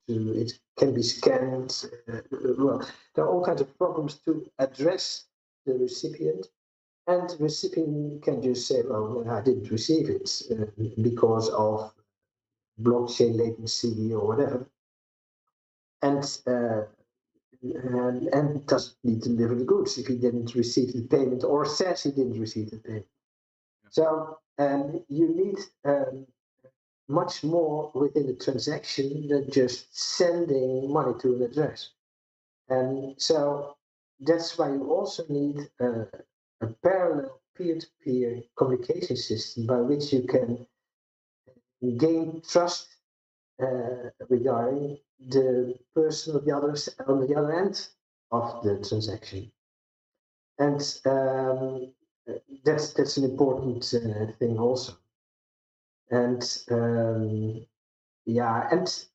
It can be scanned. Well, there are all kinds of problems to address the recipient, and the recipient can just say, "Well, I didn't receive it because of blockchain latency or whatever," and doesn't need to deliver the goods if he didn't receive the payment or says he didn't receive the payment. So you need much more within the transaction than just sending money to an address. And so that's why you also need a parallel peer-to-peer communication system by which you can gain trust regarding the person on the other end of the transaction. And that's an important thing also. And and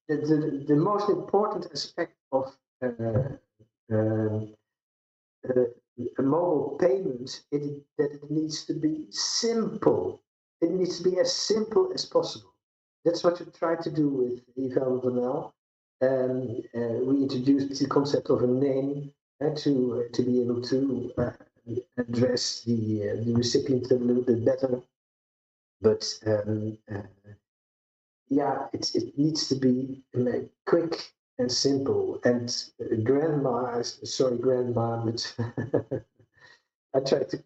the most important aspect of a mobile payment is that it needs to be simple. It needs to be as simple as possible. That's what we try to do with Yvan Vanel. We introduced the concept of a name to be able to address the recipient a little bit better. But it needs to be quick and simple. And grandma, but I try to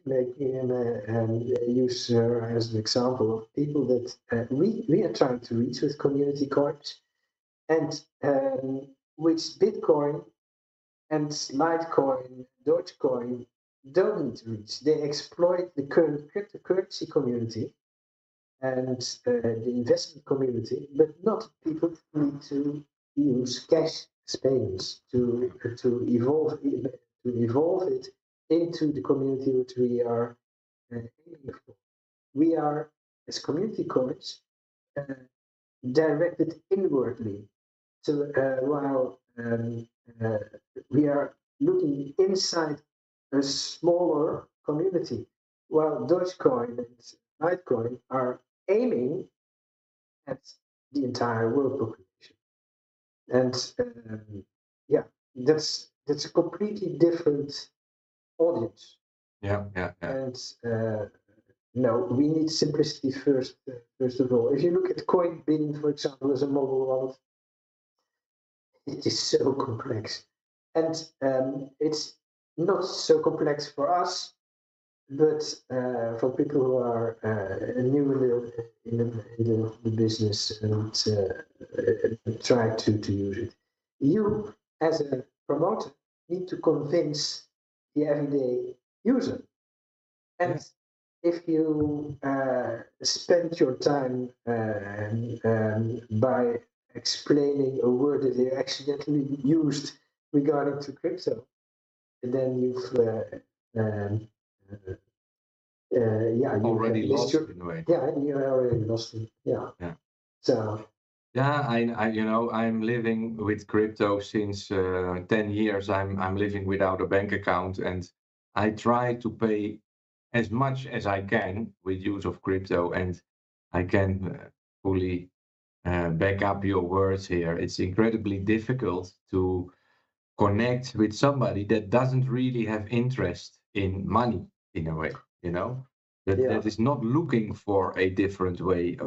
use her as an example of people that we are trying to reach with community coins, and which Bitcoin and Litecoin, Dogecoin don't need to reach. They exploit the current cryptocurrency community and the investment community, but not people who need to use cash as payments to evolve it into the community which we are aiming for. We are, as community coins, directed inwardly. So while we are looking inside a smaller community, while Dogecoin and Litecoin are aiming at the entire world population. And that's a completely different audience. And no, we need simplicity first of all. If you look at Coinbin, for example, as a mobile wallet, it is so complex. And it's not so complex for us, but for people who are new in the business and try to use it. You, as a promoter, need to convince the everyday user. And if you spend your time by explaining a word that you accidentally used regarding to crypto, and then you've you Already have missed lost your, in a way. yeah, you already lost it. Yeah. Yeah. So Yeah, I'm living with crypto since 10 years. I'm living without a bank account, and I try to pay as much as I can with use of crypto, and I can fully back up your words here. It's incredibly difficult to connect with somebody that doesn't really have interest in money in a way, that is not looking for a different way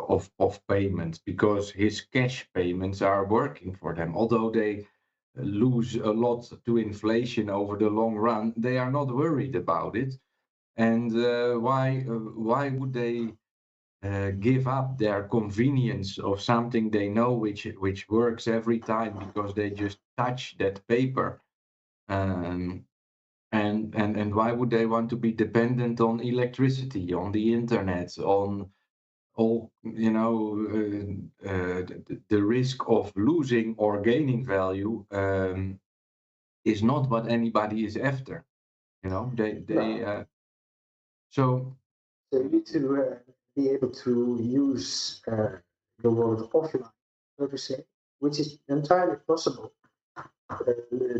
of payment because his cash payments are working for them. Although they lose a lot to inflation over the long run, they are not worried about it. And why would they give up their convenience of something they know which works every time because they just touch that paper? And why would they want to be dependent on electricity, on the internet, on all, the risk of losing or gaining value is not what anybody is after. So So you need to be able to use the word offline, so to say, which is entirely possible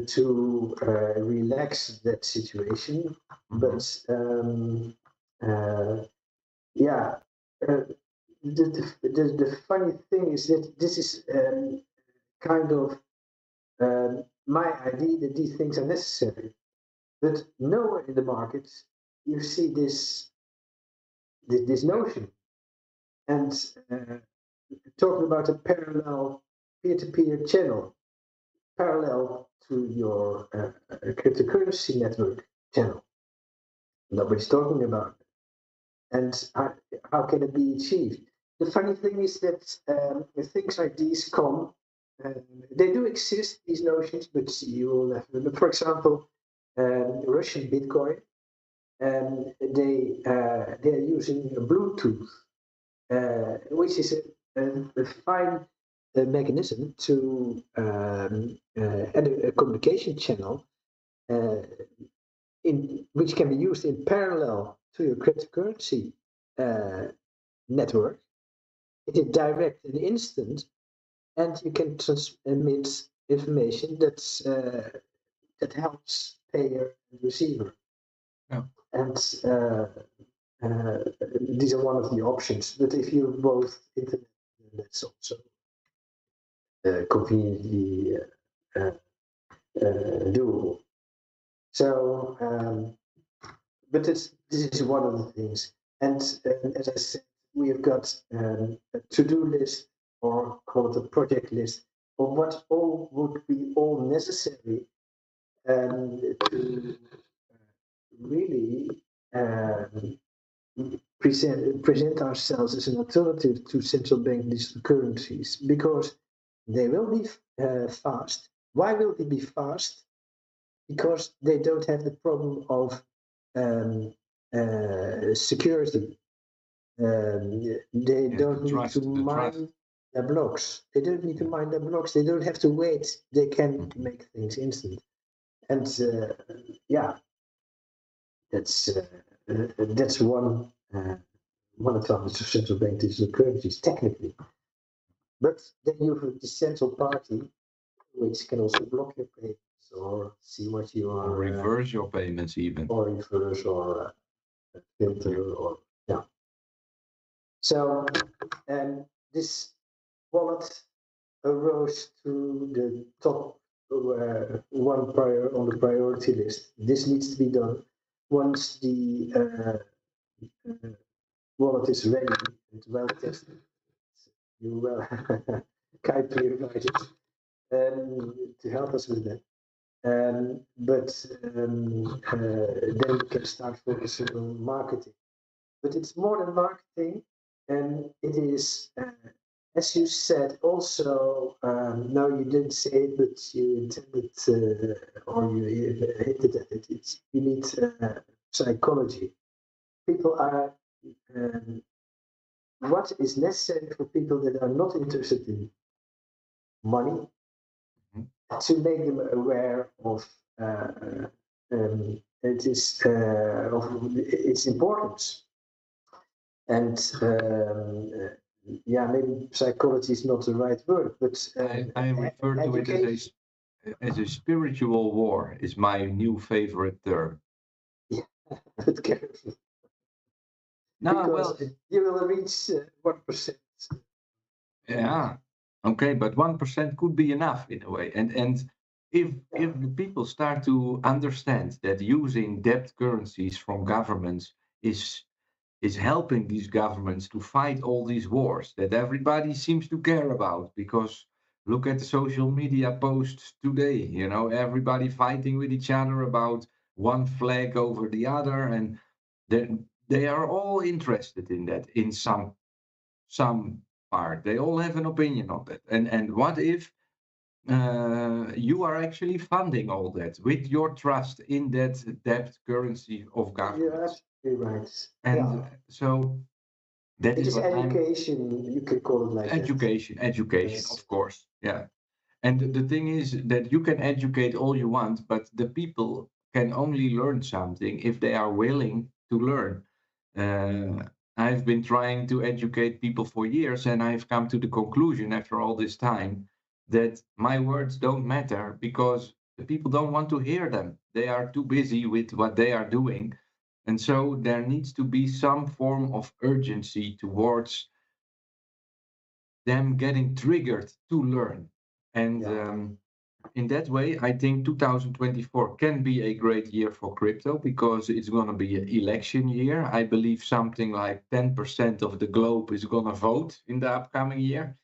to relax that situation. But yeah, the funny thing is that this is kind of my idea that these things are necessary. But nowhere in the market you see this notion. And talking about a parallel peer-to-peer channel, parallel to your cryptocurrency network channel. Nobody's talking about it. And how can it be achieved? The funny thing is that things like these come, they do exist, these notions, but you will never. For example, Russian Bitcoin, they're using Bluetooth, which is a fine mechanism to and a communication channel which can be used in parallel to your cryptocurrency network. It is direct and instant, and you can transmit information that helps payer and receiver. Yeah. And these are one of the options. But if you both internet, that's also conveniently doable. So, but this is one of the things. And as I said, we have got a to-do list, or call it a project list, of what all would be all necessary to really present ourselves as an alternative to central bank digital currencies, because they will be fast. Why will they be fast? Because they don't have the problem of security. They don't need to mine their blocks. They don't need to mine their blocks. They don't have to wait. They can make things instant. And that's one advantage of central bank digital currencies technically. But then you have the central party, which can also block your payments or see what you are. Or reverse your payments even. Or reverse or filter or yeah. So this wallet arose to the top on the priority list. This needs to be done once the wallet is ready and well tested. You will kindly invited to help us with that. But then we can start focusing on marketing. But it's more than marketing, and it is, as you said, also. No, you didn't say it, but you intended or you hinted at it. You need psychology. People are. What is necessary for people that are not interested in money to make them aware of of its importance. And maybe psychology is not the right word, but I refer to it as a spiritual war is my new favorite term. But careful, No, because well, you will reach 1%. yeah, okay, but 1% could be enough in a way. And if the people start to understand that using debt currencies from governments is helping these governments to fight all these wars that everybody seems to care about, because look at the social media posts today, everybody fighting with each other about one flag over the other, and they are all interested in that in some part. They all have an opinion on that. And what if you are actually funding all that with your trust in that debt currency of You're governments? absolutely right. And so that It is is what I'm education, you can call it like that. education, Yes. of course. Yeah. And the thing is that you can educate all you want, but the people can only learn something if they are willing to learn. I've been trying to educate people for years, and I've come to the conclusion after all this time that my words don't matter because the people don't want to hear them. They are too busy with what they are doing. And so there needs to be some form of urgency towards them getting triggered to learn. And Yeah. in that way, I think 2024 can be a great year for crypto because it's going to be an election year. I believe something like 10% of the globe is going to vote in the upcoming year.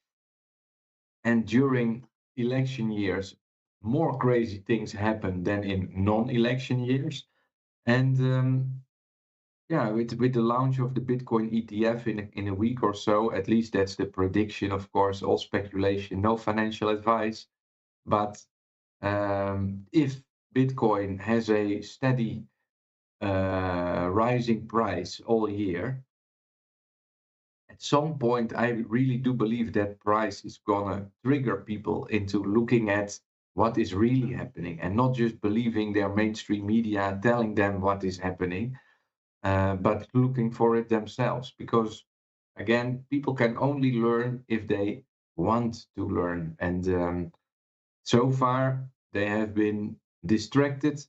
And during election years, more crazy things happen than in non-election years. And with the launch of the Bitcoin ETF in a week or so, at least that's the prediction, of course, all speculation, no financial advice. But if Bitcoin has a steady rising price all year, at some point, I really do believe that price is gonna trigger people into looking at what is really happening and not just believing their mainstream media telling them what is happening, but looking for it themselves. Because again, people can only learn if they want to learn. And so far, they have been distracted,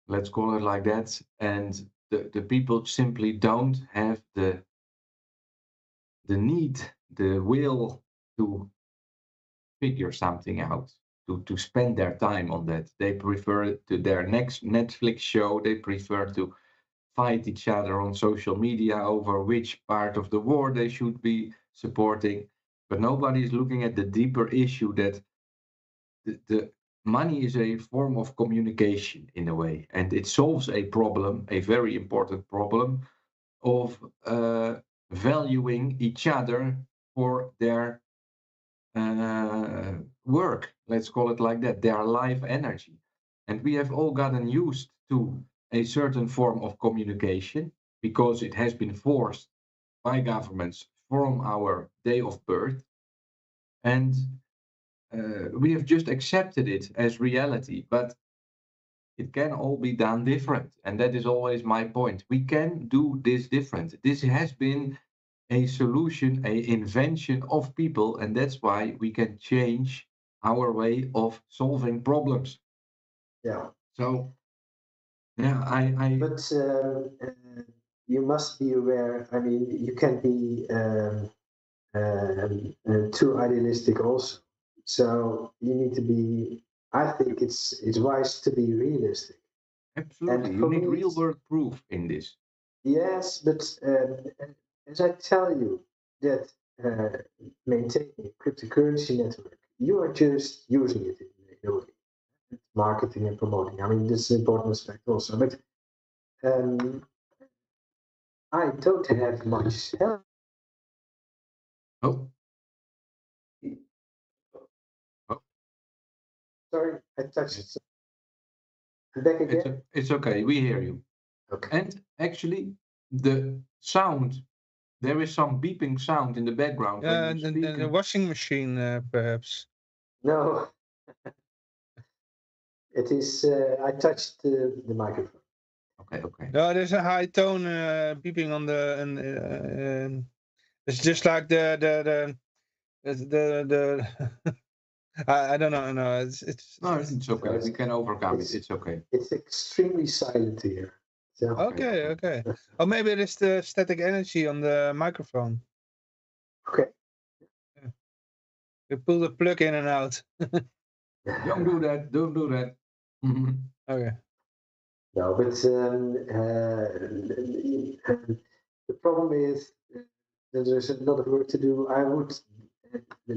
let's call it like that, and the people simply don't have the need, the will to figure something out, to spend their time on that. They prefer to their next Netflix show, they prefer to fight each other on social media over which part of the war they should be supporting. But nobody is looking at the deeper issue that the money is a form of communication in a way, and it solves a problem, a very important problem of valuing each other for their work, let's call it like that, their life energy. And we have all gotten used to a certain form of communication because it has been forced by governments from our day of birth. And we have just accepted it as reality, but it can all be done different. And that is always my point. We can do this different. This has been a solution, a invention of people, and that's why we can change our way of solving problems. Yeah. So, yeah, I But you must be aware. I mean, you can be too idealistic also. So you need to be. I think it's wise to be realistic. absolutely, And you for need me, real world proof in this. yes, but as I tell you that maintaining a cryptocurrency network, you are just using it in a way, marketing and promoting. I mean, this is an important aspect also. But um, I don't have much help. Oh, oh, Sorry, I yes. touched. Back again? It's okay. We hear you. Okay. And actually, the sound, there is some beeping sound in the background when you And speak. the washing machine, perhaps. No, it is. I touched the microphone. Okay. No, there's a high tone beeping on the, and it's just like the I don't know. No, it's No, it's okay. Yes. We can overcome it. It's- It's okay. It's extremely silent here. So okay. Or maybe it is the static energy on the microphone. okay. You pull the plug in and out. Don't do that. Don't do that. Okay. No, but the problem is that there's a lot of work to do. I would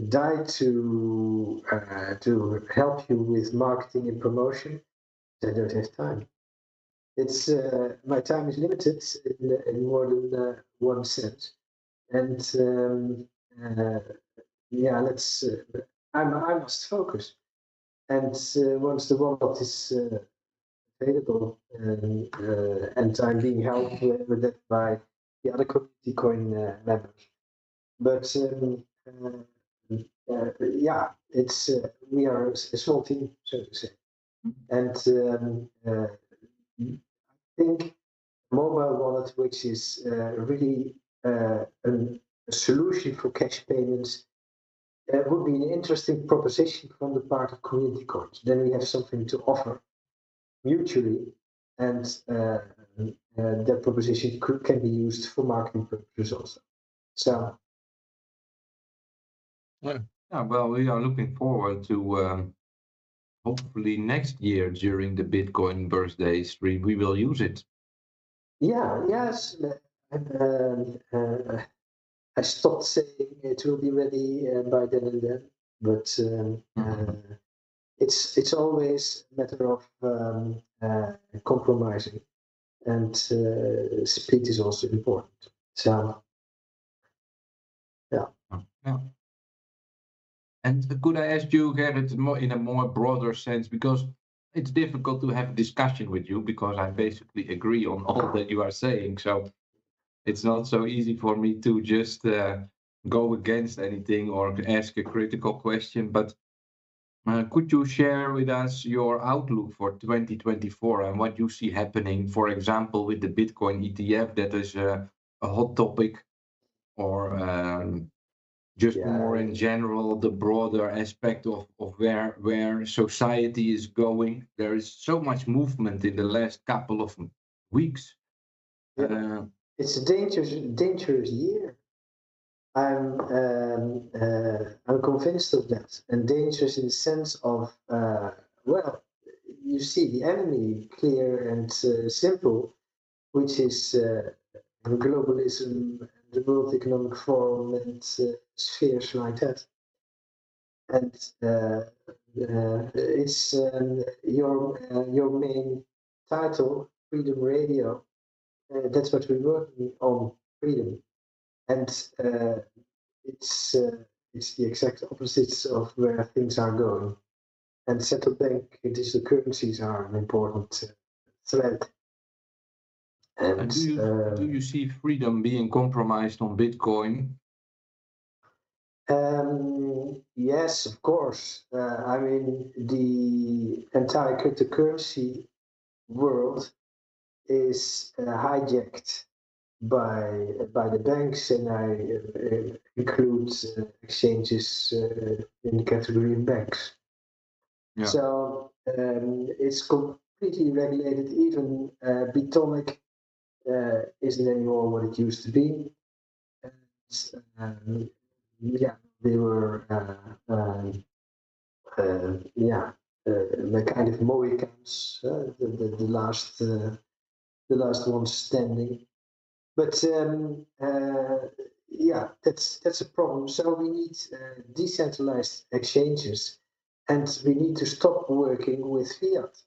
die to help you with marketing and promotion. I don't have time. It's my time is limited in more than one sense, and yeah, let's. I must focus, and once the wallet is available, and I'm being helped with that by the other community coin members. But yeah, it's we are a small team, so to say, and I think mobile wallet, which is really a solution for cash payments, would be an interesting proposition from the part of community coins. Then we have something to offer mutually, and that proposition can be used for marketing purposes also. So Yeah, well, we are looking forward to hopefully next year during the Bitcoin birthday stream, we will use it. yeah, yes, I stopped saying it will be ready by then and then, but it's always a matter of compromising, and speed is also important. So Yeah. And could I ask you, Gerrit, in a more broader sense, because it's difficult to have a discussion with you because I basically agree on all that you are saying. So it's not so easy for me to just go against anything or ask a critical question. But could you share with us your outlook for 2024 and what you see happening, for example, with the Bitcoin ETF that is a hot topic, or just more in general, the broader aspect of where society is going? There is so much movement in the last couple of weeks. it's a dangerous year. I'm convinced of that, and dangerous in the sense of well, you see the enemy clear and simple, which is globalism, the World Economic Forum, and spheres like that. And it's your main title, Freedom Radio. That's what we're working on, freedom, and it's the exact opposites of where things are going. And central bank digital currencies are an important thread. And do you see freedom being compromised on Bitcoin? Yes, of course. I mean, the entire cryptocurrency world is hijacked by the banks, and I include exchanges in the category of banks. Yeah. So it's completely regulated. Even Bitonic isn't anymore what it used to be. And, yeah, they were the kind of Mohicans, the last ones standing. But yeah, that's a problem. So we need decentralized exchanges, and we need to stop working with fiat.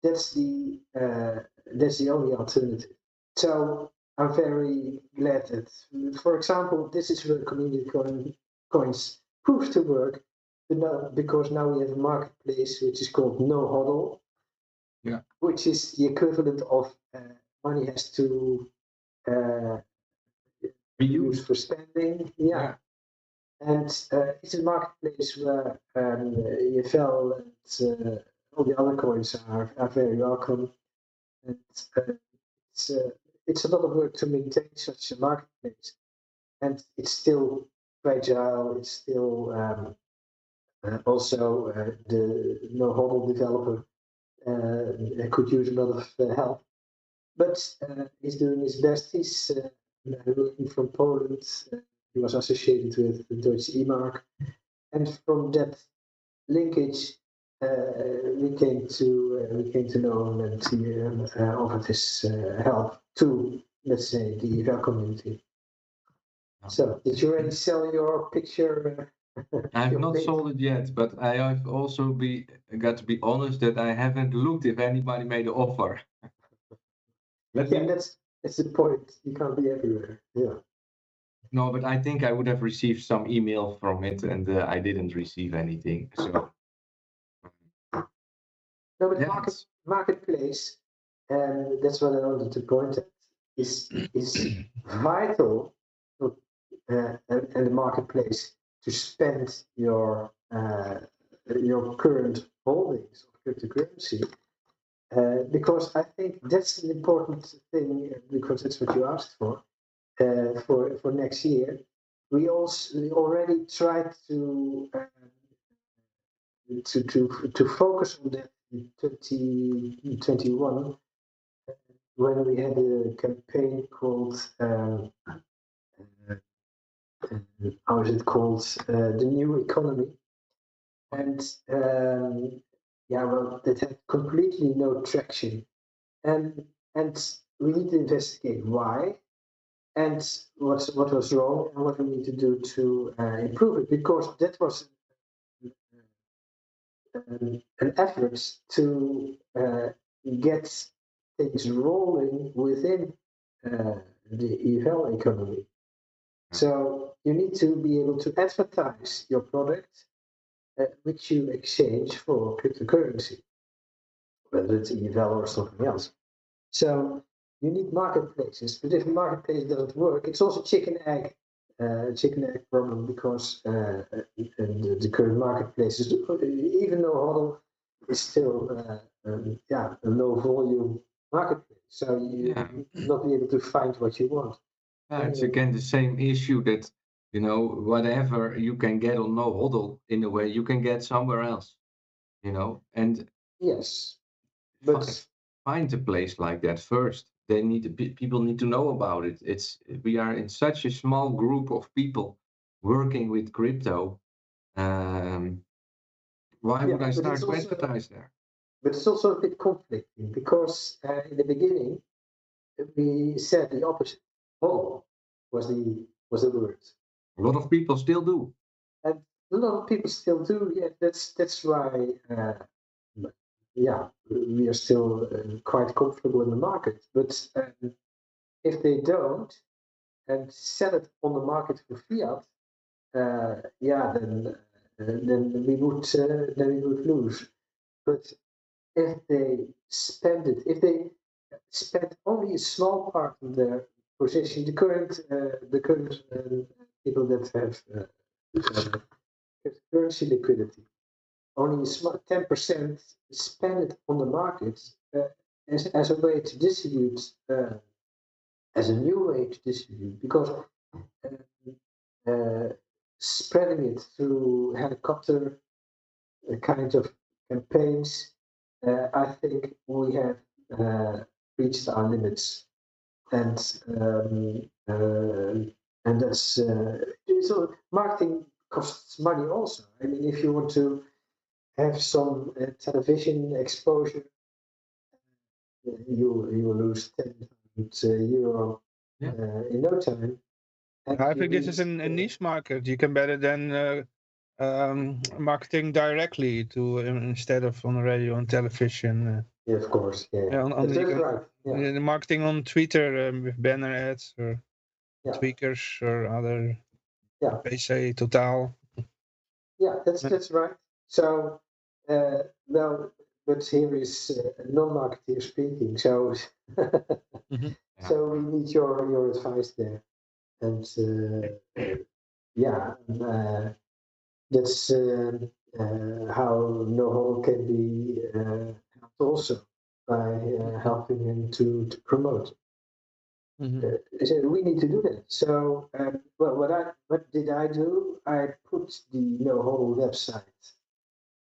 That's the only alternative. So I'm very glad that, for example, this is where community coins prove to work, because now we have a marketplace which is called No Hodl, Yeah. which is the equivalent of money has to be used for spending. Yeah. And it's a marketplace where EFL and all the other coins are very welcome. And it's a lot of work to maintain such a marketplace. And it's still fragile, it's still also the no hodl developer could use a lot of help. But he's doing his best. He's working from Poland. He was associated with the Deutsche E-Mark. And from that linkage, we came to know him, and he offered his help to, let's say, the EFL community. So, did you already sell your picture? I have your not paint? sold it yet, but I have also got to be honest that I haven't looked if anybody made an offer. Yeah, that's the point. You can't be everywhere. Yeah. No, but I think I would have received some email from it, and I didn't receive anything. So No, but yeah, marketplace, and that's what I wanted to point at, is vital to, and the marketplace to spend your current holdings of cryptocurrency. Because I think that's an important thing, because that's what you asked for next year. We already tried to focus on that in 2021 when we had a campaign called how is it called, the new economy, and yeah, well, that had completely no traction, and we need to investigate why and what was wrong and what we need to do to improve it, because that was an effort to get things rolling within the EVL economy. So you need to be able to advertise your product, which you exchange for cryptocurrency, whether it's EVL or something else. So you need marketplaces, but if a marketplace doesn't work, it's also chicken egg problem, because the current marketplaces, even though HODL is still a low volume marketplace, so you not be able to find what you want. it's again the same issue that, you know, whatever you can get on no hodl, in a way you can get somewhere else, you know, and yes, but find a place like that first. They people need to know about it. We are in such a small group of people working with crypto. Why would I start to advertise there? But it's also a bit conflicting, because in the beginning we said the opposite. HODL was the word. A lot of people still do. And a lot of people still do. Yeah, that's why. We are still quite comfortable in the market. But if they don't and sell it on the market for fiat, then we would lose. But if they spend only a small part of their position, the current people that have currency liquidity, only a small 10% spend it on the market as a way to distribute, as a new way to distribute, because spreading it through helicopter kind of campaigns, I think we have reached our limits, and that's so marketing costs money also. I mean, if you want to have some television exposure, you will lose €10,000 in no time. And I think this is a niche market. You can better than marketing directly to instead of on the radio and television. Yeah, of course. Yeah, on that's right. Yeah. The marketing on Twitter with banner ads or tweakers or other. Yeah. PC Totaal. Yeah, that's right. So, well, but here is a non-marketeer speaking, so Mhm. so we need your advice there. And yeah, that's how know can be helped also by helping him to promote. Mhm. So we need to do that. So, well, what did I do? I put the No Hodl website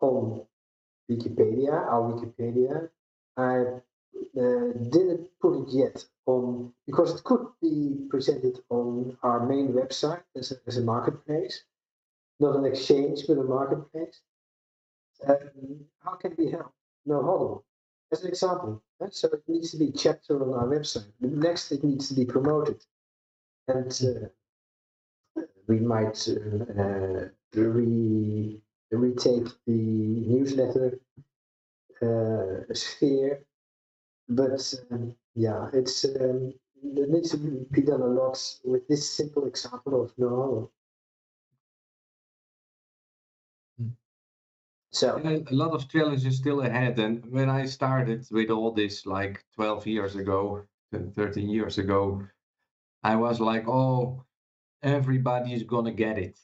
on Wikipedia, our Wikipedia. I didn't put it yet on because it could be presented on our main website as a marketplace, not an exchange but a marketplace. How can we help? No Hodl, as an example. So it needs to be a chapter on our website. Next, it needs to be promoted, and we might retake the newsletter sphere, but yeah, there needs to be done a lot with this simple example of no. So And a lot of challenges still ahead. And when I started with all this, like 12 years ago, 13 years ago, I was like, oh, everybody's gonna get it,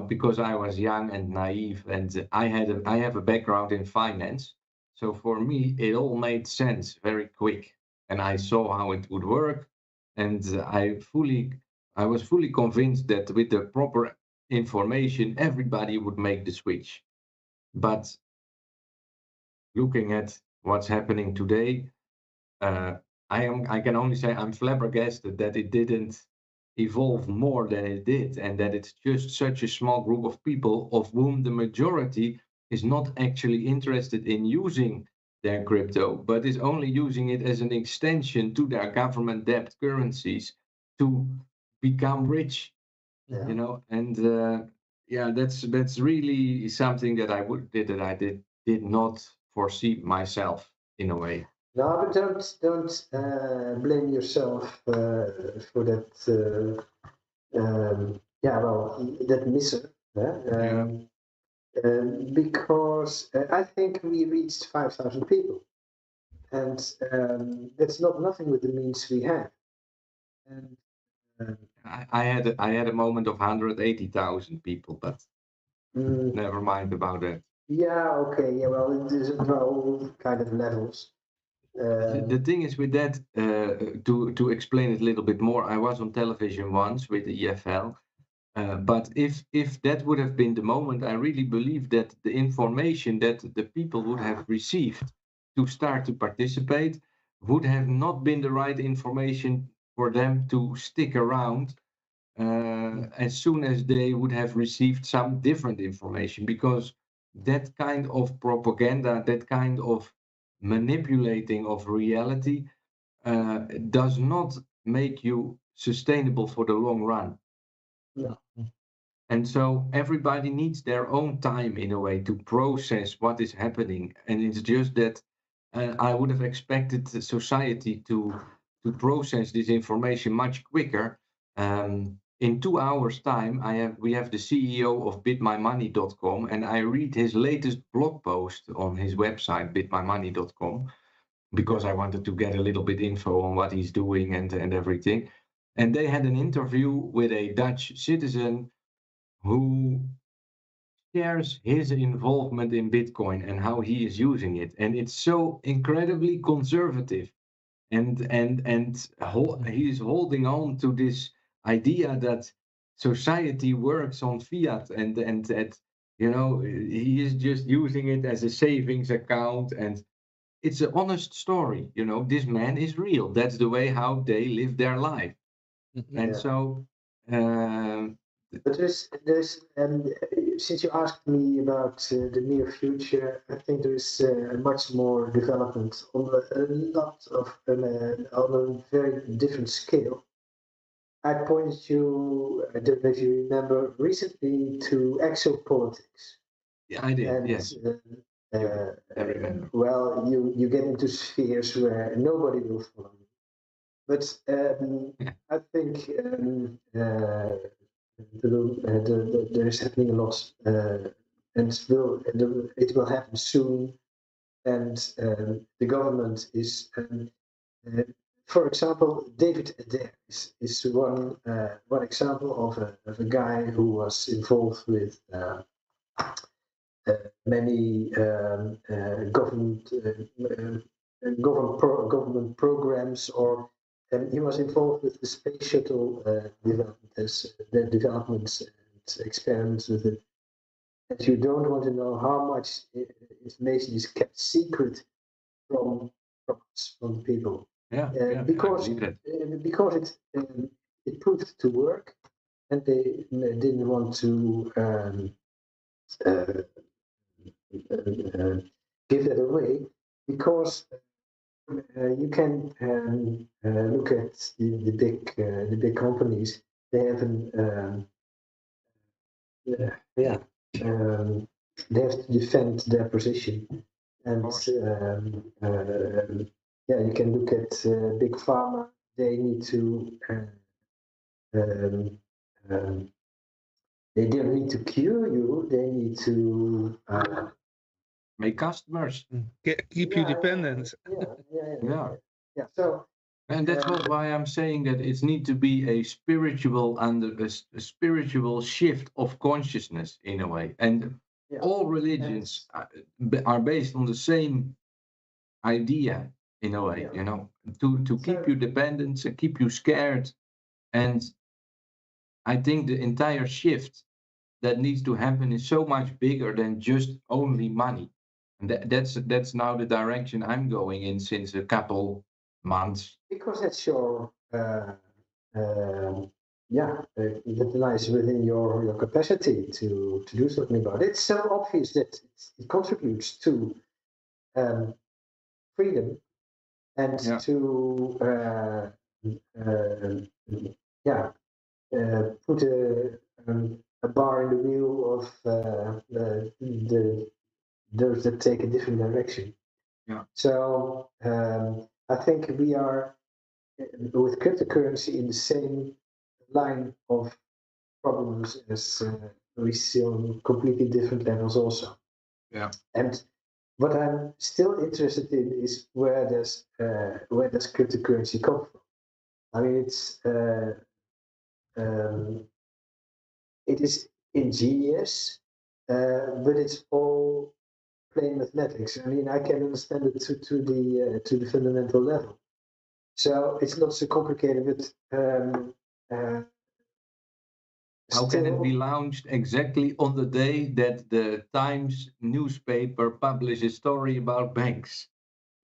because I was young and naive, and I have a background in finance. So for me, it all made sense very quick, and I saw how it would work, and I was fully convinced that with the proper information, everybody would make the switch. But looking at what's happening today, uh, I can only say I'm flabbergasted that it didn't evolve more than it did, and that it's just such a small group of people of whom the majority is not actually interested in using their crypto, but is only using it as an extension to their government debt currencies to become rich. yeah. And yeah, that's really something that I did not foresee myself in a way. No, but don't blame yourself for that. Yeah, well, that misser. Yeah. Because I think we reached 5,000 people, and that's not nothing with the means we have. And um, I had a moment of 180,000 people, but mm, never mind about that. yeah, okay, yeah, well, it is all kind of levels. The thing is with that, to explain it a little bit more, I was on television once with the EFL, but if that would have been the moment, I really believe that the information that the people would have received to start to participate would have not been the right information for them to stick around as soon as they would have received some different information, because that kind of propaganda, that kind of manipulating of reality, does not make you sustainable for the long run. Yeah. And so everybody needs their own time in a way to process what is happening. And it's just that I would have expected the society to process this information much quicker. In 2 hours' time, we have the CEO of bitmymoney.com, and I read his latest blog post on his website, bitmymoney.com, because I wanted to get a little bit info on what he's doing and everything. And they had an interview with a Dutch citizen who shares his involvement in Bitcoin and how he is using it. And it's so incredibly conservative. He is holding on to this idea that society works on fiat, and that he is just using it as a savings account. And it's an honest story. This man is real. That's the way how they live their life. And Yeah. so um, But since you asked me about the near future, I think there's much more development on a lot of on a very different scale. I pointed you, I don't know if you remember, recently to exopolitics. yeah, I did. And Yes, I remember. well, you get into spheres where nobody will follow you. But I think there is happening a lot, and it will happen soon. and the government is, for example, David Adair is one example of a guy who was involved with many government programs, or he was involved with the space shuttle the developments and experiments with it. And you don't want to know how much information is kept secret from the people. Because it proved to work, and they didn't want to give that away, because you can look at the big companies. They have they have to defend their position, and you can look at big pharma. They need to they don't need to cure you. They need to Make customers. Keep you dependent. Yeah. So, And that's why I'm saying that it needs to be a spiritual a spiritual shift of consciousness in a way. And all religions are based on the same idea in a way, you know, to keep you dependent and keep you scared. And I think the entire shift that needs to happen is so much bigger than just only money. And that's now the direction I'm going in since a couple months. because that's your that lies within your capacity to do something about it. It's so obvious that it contributes to freedom and to put a bar in the wheel of those that take a different direction. Yeah. So I think we are with cryptocurrency in the same line of problems as we see on completely different levels also. Yeah. And what I'm still interested in is where does cryptocurrency come from? I mean, it is ingenious, but it's all plain mathematics. I mean, I can understand it to the fundamental level. So it's not so complicated, but how can it be launched exactly on the day that the Times newspaper published a story about banks?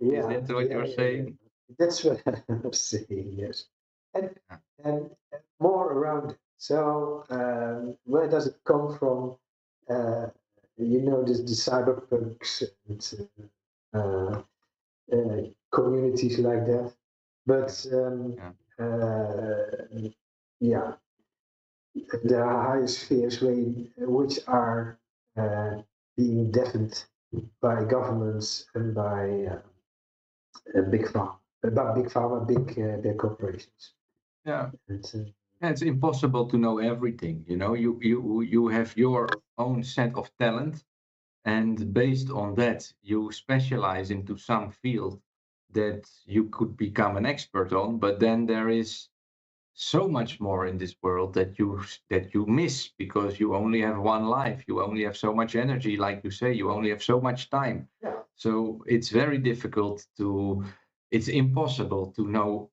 Is that what you're saying? That's what I'm saying, yes. And more around it. So where does it come from? The cyberpunks and communities like that. But there are higher spheres which are being deafened by governments and by big pharma, big corporations. Yeah. It's impossible to know everything. You know, you have your own set of talent, and based on that, you specialize into some field that you could become an expert on. But then there is so much more in this world that you miss, because you only have one life. You only have so much energy, like you say. You only have so much time. Yeah. So it's very difficult it's impossible to know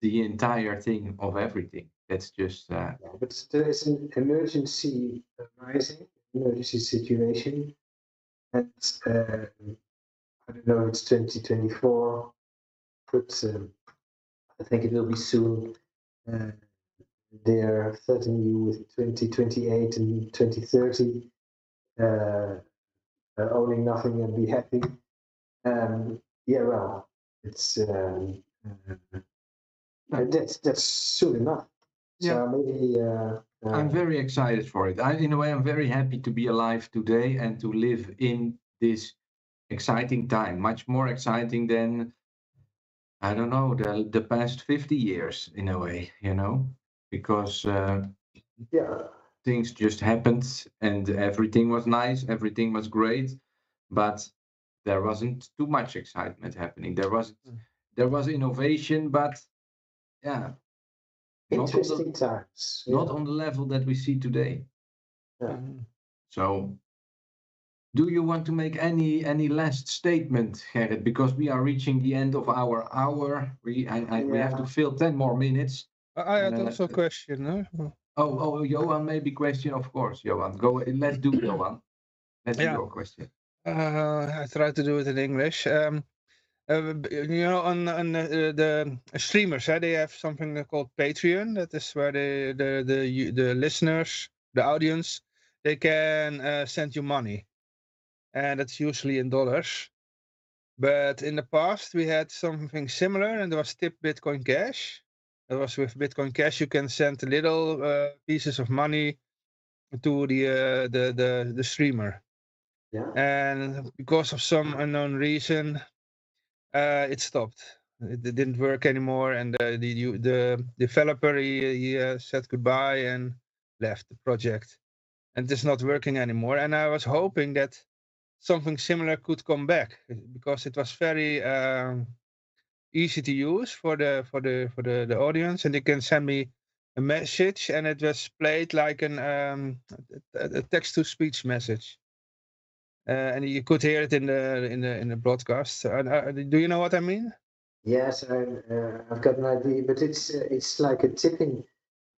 the entire thing of everything. That's just. But there is an emergency arising, emergency situation, and I don't know if it's 2024, but I think it will be soon. They are threatening you with 2028 and 2030, owning nothing and be happy. It's that's soon enough. Yeah. So maybe I'm very excited for it. In a way, I'm very happy to be alive today and to live in this exciting time. Much more exciting than, I don't know, the past 50 years in a way, you know, because things just happened and everything was nice, everything was great, but there wasn't too much excitement happening. There was innovation, but yeah, Interesting times. not on the level that we see today. Yeah. So, do you want to make any last statement, Gerrit? Because we are reaching the end of our hour. We have to fill 10 more minutes. I had also a question. Huh? Oh, Johan, maybe question, of course, Johan. Go. Let's do Johan. Let's do your question. I try to do it in English. You know, on the streamers, they have something called Patreon. That is where the listeners, the audience, they can send you money, and that's usually in dollars. But in the past, we had something similar, and there was Tip Bitcoin Cash. It was with Bitcoin Cash, you can send little pieces of money to the streamer. Yeah. And because of some unknown reason, it stopped. It didn't work anymore, and the developer he said goodbye and left the project, and it's not working anymore. And I was hoping that something similar could come back, because it was very easy to use for the audience, and they can send me a message, and it was played like a text-to-speech message. And you could hear it in the broadcast. Do you know what I mean? Yes, I've got an idea, but it's like a tipping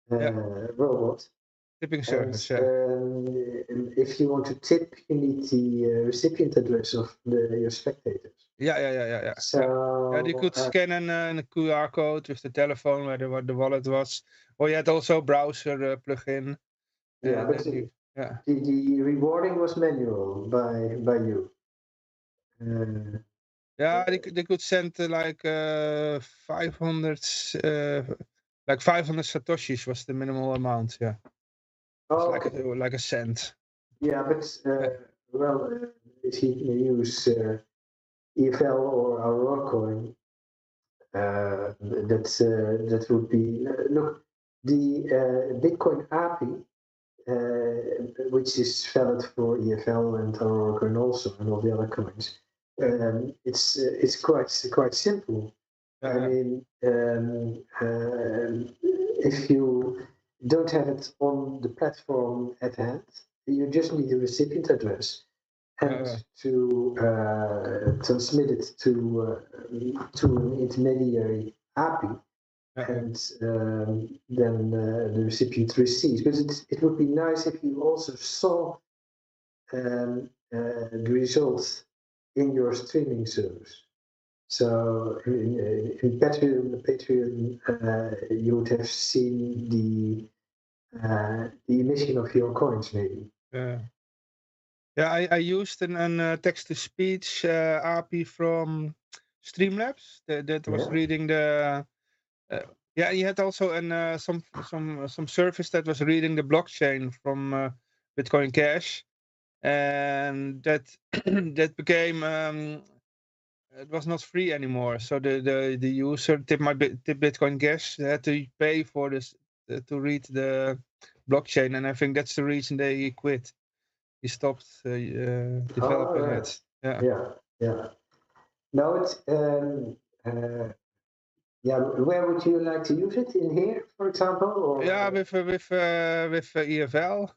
robot. Tipping service. And if you want to tip, you need the recipient address of your spectators. Yeah. So You could scan a QR code with the telephone where the wallet was, or you had also browser plugin. Yeah, but the rewarding was manual by you. Yeah, they could send like 500 like 500 satoshis was the minimal amount. Yeah, it's like a cent. Yeah, but if you use EFL or Aurora coin, that would be look, the Bitcoin API, which is valid for EFL and Aurora coin also, and all the other coins. It's quite simple. I mean, if you don't have it on the platform at hand, you just need a recipient address and to transmit it to an intermediary API, and then the recipient receives. But it would be nice if you also saw the results in your streaming service. So in Patreon, you would have seen the emission of your coins, maybe. Yeah, I used an text-to-speech API from Streamlabs that was reading the. You had also some service that was reading the blockchain from Bitcoin Cash, and that that became it was not free anymore. So the user tip Bitcoin Cash had to pay for this to read the blockchain, and I think that's the reason they quit. He stopped developing it. Yeah. Now it's where would you like to use it? In here, for example? Or? Yeah, with EFL,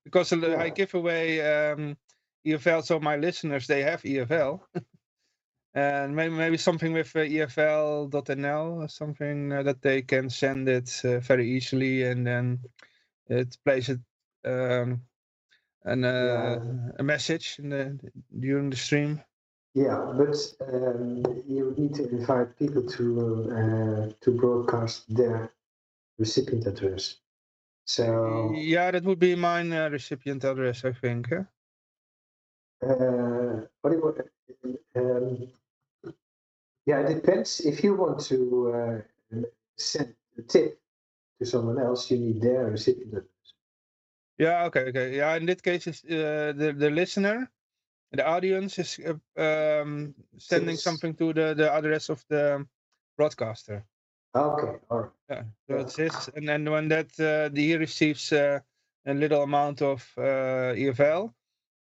because I give away EFL, so my listeners, they have EFL. And maybe something with EFL.nl, something that they can send it very easily, and then it plays it a message during the stream. Yeah, but you would need to invite people to broadcast their recipient address. So yeah, that would be my recipient address, I think. Yeah, it depends. If you want to send a tip to someone else, you need their recipient address. Yeah, okay. Yeah, in that case, it's the listener, the audience is sending something to the address of the broadcaster. Okay, all right. Yeah, so it's his, and then when that he receives a little amount of EFL,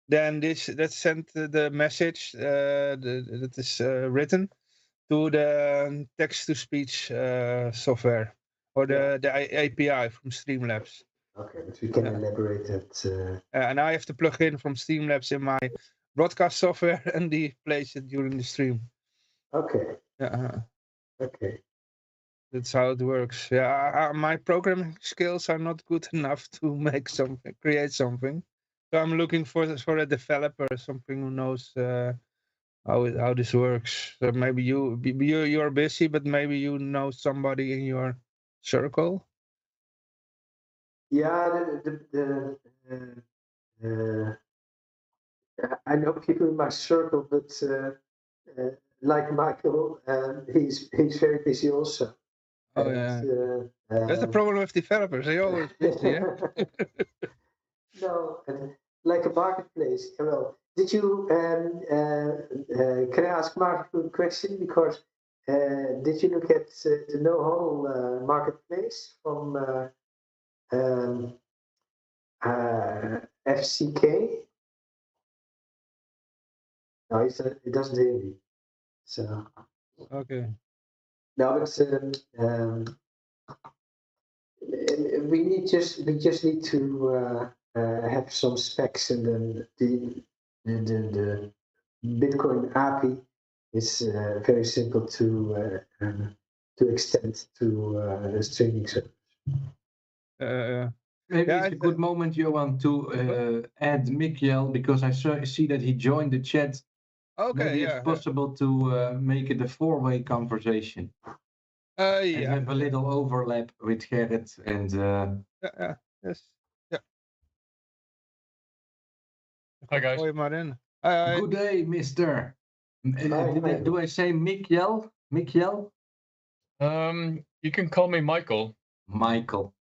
then that sent the message that is written to the text-to-speech software or the API from Streamlabs. Okay, but we can elaborate that. And I have to plug in from Streamlabs in my broadcast software and he plays it during the stream. Okay. Okay. That's how it works. Yeah, my programming skills are not good enough to make something, create something. So I'm looking for a developer, something who knows how this works. So maybe you're busy, but maybe you know somebody in your circle. Yeah, I know people in my circle, but like Michael, he's very busy also. Oh yeah, that's the problem with developers. They're always busy. Yeah? No, like a marketplace. Well, did you? Can I ask Mark a question? Because did you look at the No Hole marketplace from FCK? No, it doesn't hear me. So Okay. no, but we just need to have some specs, and then the Bitcoin API is very simple to extend to the streaming service. Maybe it's a good moment, Johan, to add Mikhail, because I see that he joined the chat. Okay, Maybe it's possible to make it a four-way conversation. And have a little overlap with Gerrit and. Yes. Yeah. Hi guys. Good day, Mister. Do I say Mikhail? Mikhail? You can call me Michael. Michael.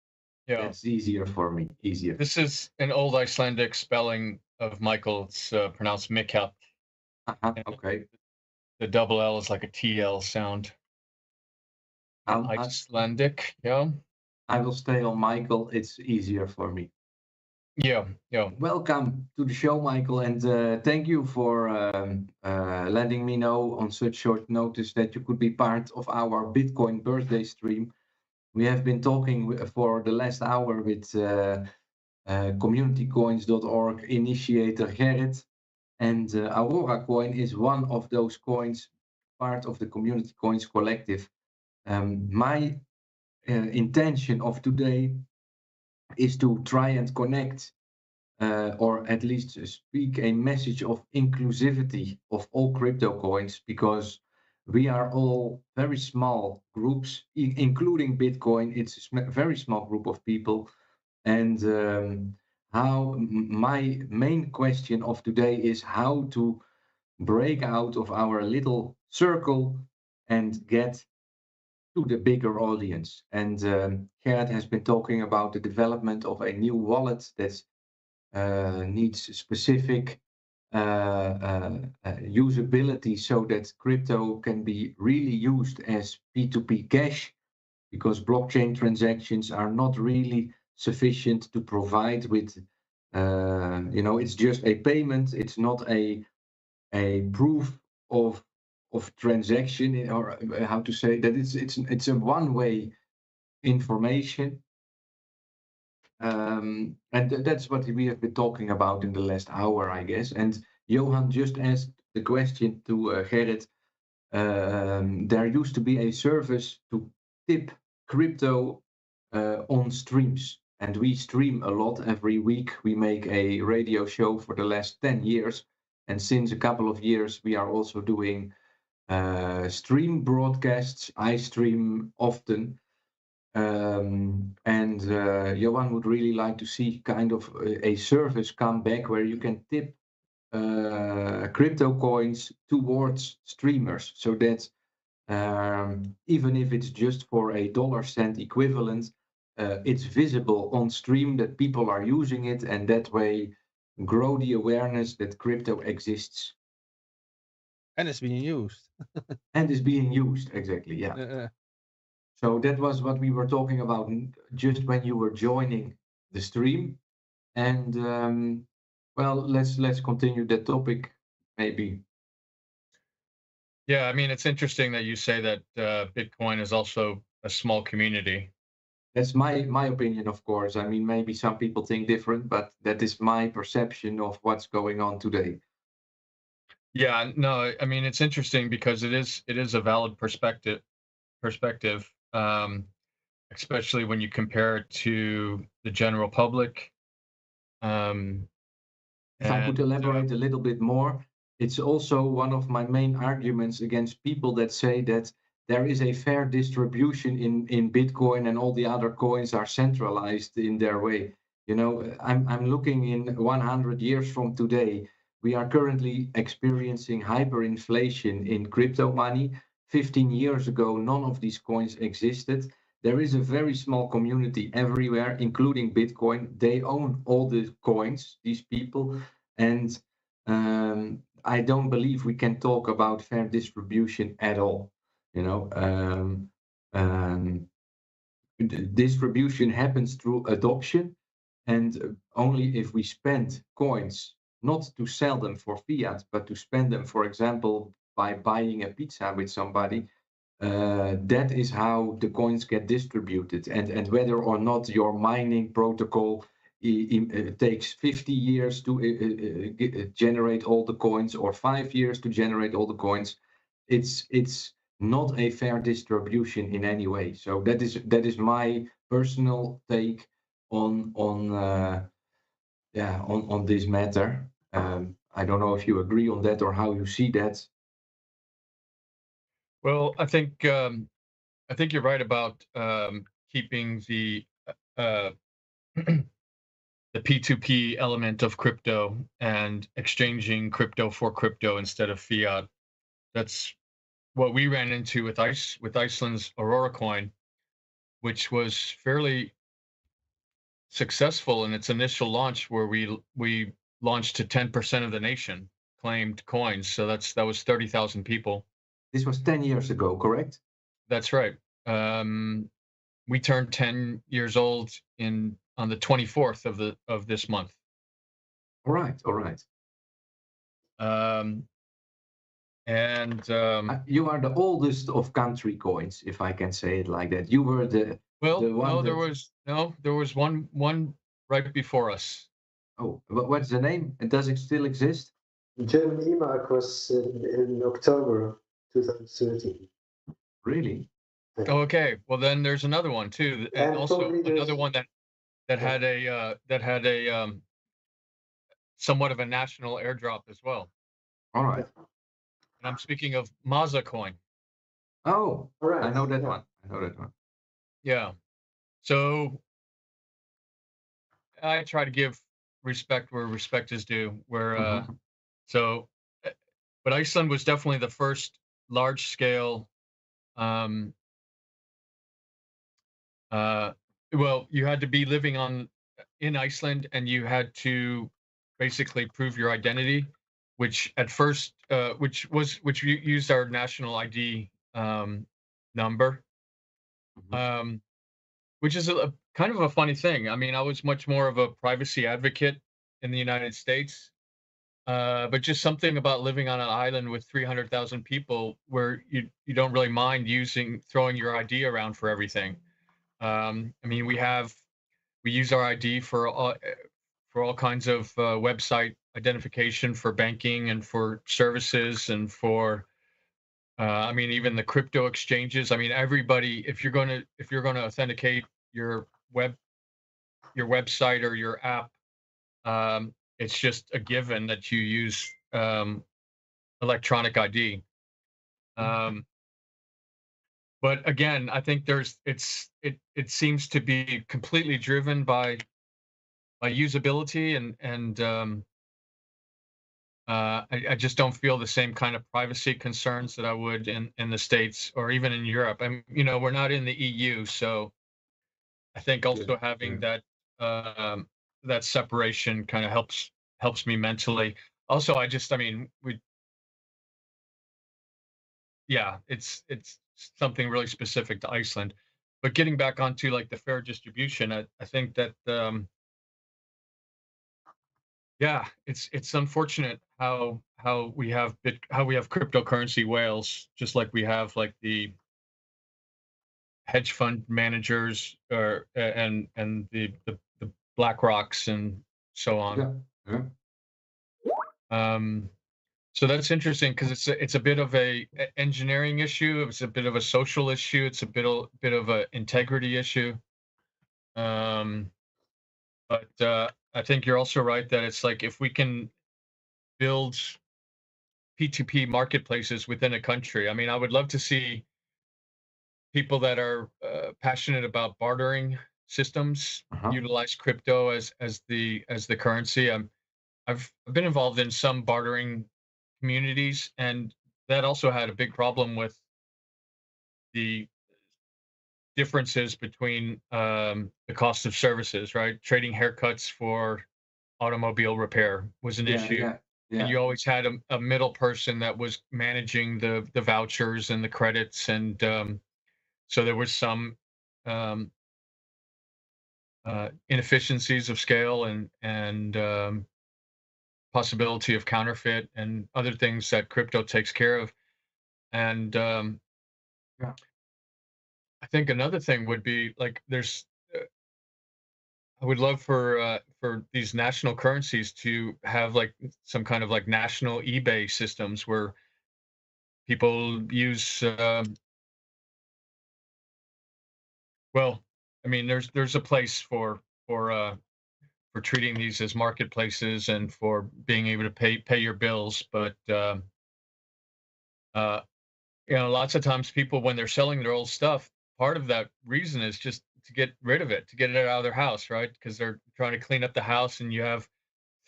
Yeah. That's easier for me. Easier. This is an old Icelandic spelling of Michael. It's pronounced Mikkel. Okay. The double L is like a TL sound. Icelandic, yeah. I will stay on Michael. It's easier for me. Yeah. Welcome to the show, Michael, and thank you for letting me know on such short notice that you could be part of our Bitcoin birthday stream. We have been talking for the last hour with communitycoins.org initiator Gerrit, and Aurora Coin is one of those coins, part of the Community Coins Collective. My intention of today is to try and connect or at least speak a message of inclusivity of all crypto coins, because we are all very small groups, including Bitcoin. It's a very small group of people. And how my main question of today is how to break out of our little circle and get to the bigger audience. And Gerrit has been talking about the development of a new wallet that needs specific usability so that crypto can be really used as P2P cash, because blockchain transactions are not really sufficient to provide with, it's just a payment. It's not a proof of transaction, or how to say that it's a one-way information. And that's what we have been talking about in the last hour, I guess. And Johan just asked the question to Gerrit. There used to be a service to tip crypto on streams, and we stream a lot every week. We make a radio show for the last 10 years, and since a couple of years we are also doing stream broadcasts. I stream often. And Johan would really like to see kind of a service come back where you can tip crypto coins towards streamers, so that even if it's just for a $0.01 equivalent, it's visible on stream that people are using it, and that way grow the awareness that crypto exists. And it's being used. And is being used, exactly, yeah. So that was what we were talking about just when you were joining the stream. And Well, let's continue that topic, maybe. Yeah, I mean, it's interesting that you say that Bitcoin is also a small community. That's my opinion, of course. I mean, maybe some people think different, but that is my perception of what's going on today. Yeah, no, I mean, it's interesting because it is a valid perspective, especially when you compare it to the general public. Um, If I could and elaborate a little bit more, it's also one of my main arguments against people that say that there is a fair distribution in Bitcoin and all the other coins are centralized in their way. You know, I'm looking in 100 years from today. We are currently experiencing hyperinflation in crypto money. 15 years ago, none of these coins existed. There is a very small community everywhere, including Bitcoin. They own all the coins, these people. And I don't believe we can talk about fair distribution at all. You know, distribution happens through adoption, and only if we spend coins not to sell them for fiat, but to spend them, for example, by buying a pizza with somebody, that is how the coins get distributed. And whether or not your mining protocol takes 50 years to generate all the coins or 5 years to generate all the coins, it's not a fair distribution in any way. So that is my personal take on this matter. I don't know if you agree on that or how you see that. well, I think you're right about keeping uh, the P2P element of crypto and exchanging crypto for crypto instead of fiat. That's what we ran into with Iceland's Aurora coin, which was fairly successful in its initial launch, where we launched to 10% of the nation claimed coins. So that was 30,000 people. This was 10 years ago, correct? That's right. We turned 10 years old on the 24th of this month. All right, all right. You are the oldest of country coins, if I can say it like that. You were the one no, that... there was one right before us. Oh, what's the name? And does it still exist? German EMAG was in October 2013. Really? Oh, okay. Well, then there's another one too, and And also probably there's- another one that had a somewhat of a national airdrop as well. All right. And I'm speaking of Maza coin. Oh, All right. I know that yeah. one. I know that one. Yeah. So I try to give respect where respect is due. So, but Iceland was definitely the first large scale. Well, you had to be living in Iceland, and you had to basically prove your identity, which at first, which used our national ID number, which is a kind of a funny thing. I mean, I was much more of a privacy advocate in the United States, but just something about living on an island with 300,000 people, where you don't really mind throwing your ID around for everything. I mean, we use our ID for all kinds of website identification, for banking and for services, and for I mean, even the crypto exchanges. I mean, everybody, if you're going to authenticate your website or your app, it's just a given that you use electronic ID. But again, I think it seems to be completely driven by usability, and I just don't feel the same kind of privacy concerns that I would in the States or even in Europe. We're not in the EU, so I think also having that separation kind of helps me mentally. Also, it's something really specific to Iceland. But getting back onto like the fair distribution, I think that yeah, it's unfortunate how we have cryptocurrency whales, just like we have like the hedge fund managers or and the Black Rocks and so on. Yeah, yeah, Um, so that's interesting because it's a bit of engineering issue. It's a bit of a social issue. It's a bit of a integrity issue. Um, but I think you're also right that it's like if we can build P2P marketplaces within a country. I mean, I would love to see people that are passionate about bartering systems uh-huh. utilize crypto as the currency. I've been involved in some bartering communities, and that also had a big problem with the differences between the cost of services. Right, trading haircuts for automobile repair was an Yeah, issue. yeah, And yeah, you always had a middle person that was managing the vouchers and the credits, and so there was some um, inefficiencies of scale and possibility of counterfeit and other things that crypto takes care of. And yeah. I think another thing would be like I would love for these national currencies to have like some kind of like national eBay systems where people use well, I mean, there's a place for treating these as marketplaces and for being able to pay your bills, but uh, lots of times people when they're selling their old stuff, part of that reason is just to get rid of it, to get it out of their house, right? Because they're trying to clean up the house, and you have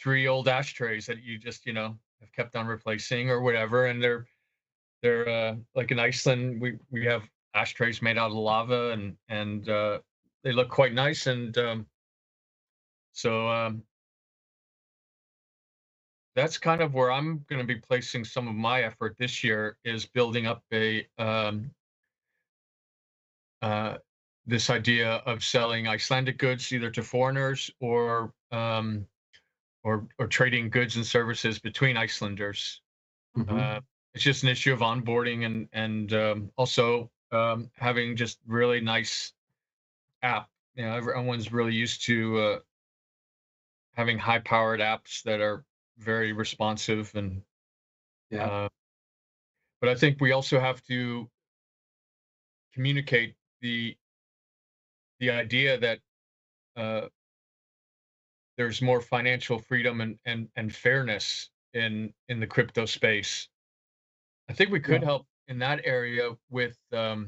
three old ashtrays that you just have kept on replacing or whatever, and they're like in Iceland, we have ashtrays made out of lava, and they look quite nice, and so that's kind of where I'm going to be placing some of my effort this year is building up a uh, this idea of selling Icelandic goods either to foreigners or trading goods and services between Icelanders. Mm-hmm. It's just an issue of onboarding and also having just really nice app. Everyone's really used to having high-powered apps that are very responsive and Yeah, uh, but I think we also have to communicate the idea that uh, there's more financial freedom and fairness in the crypto space. I think we could yeah, help in that area with I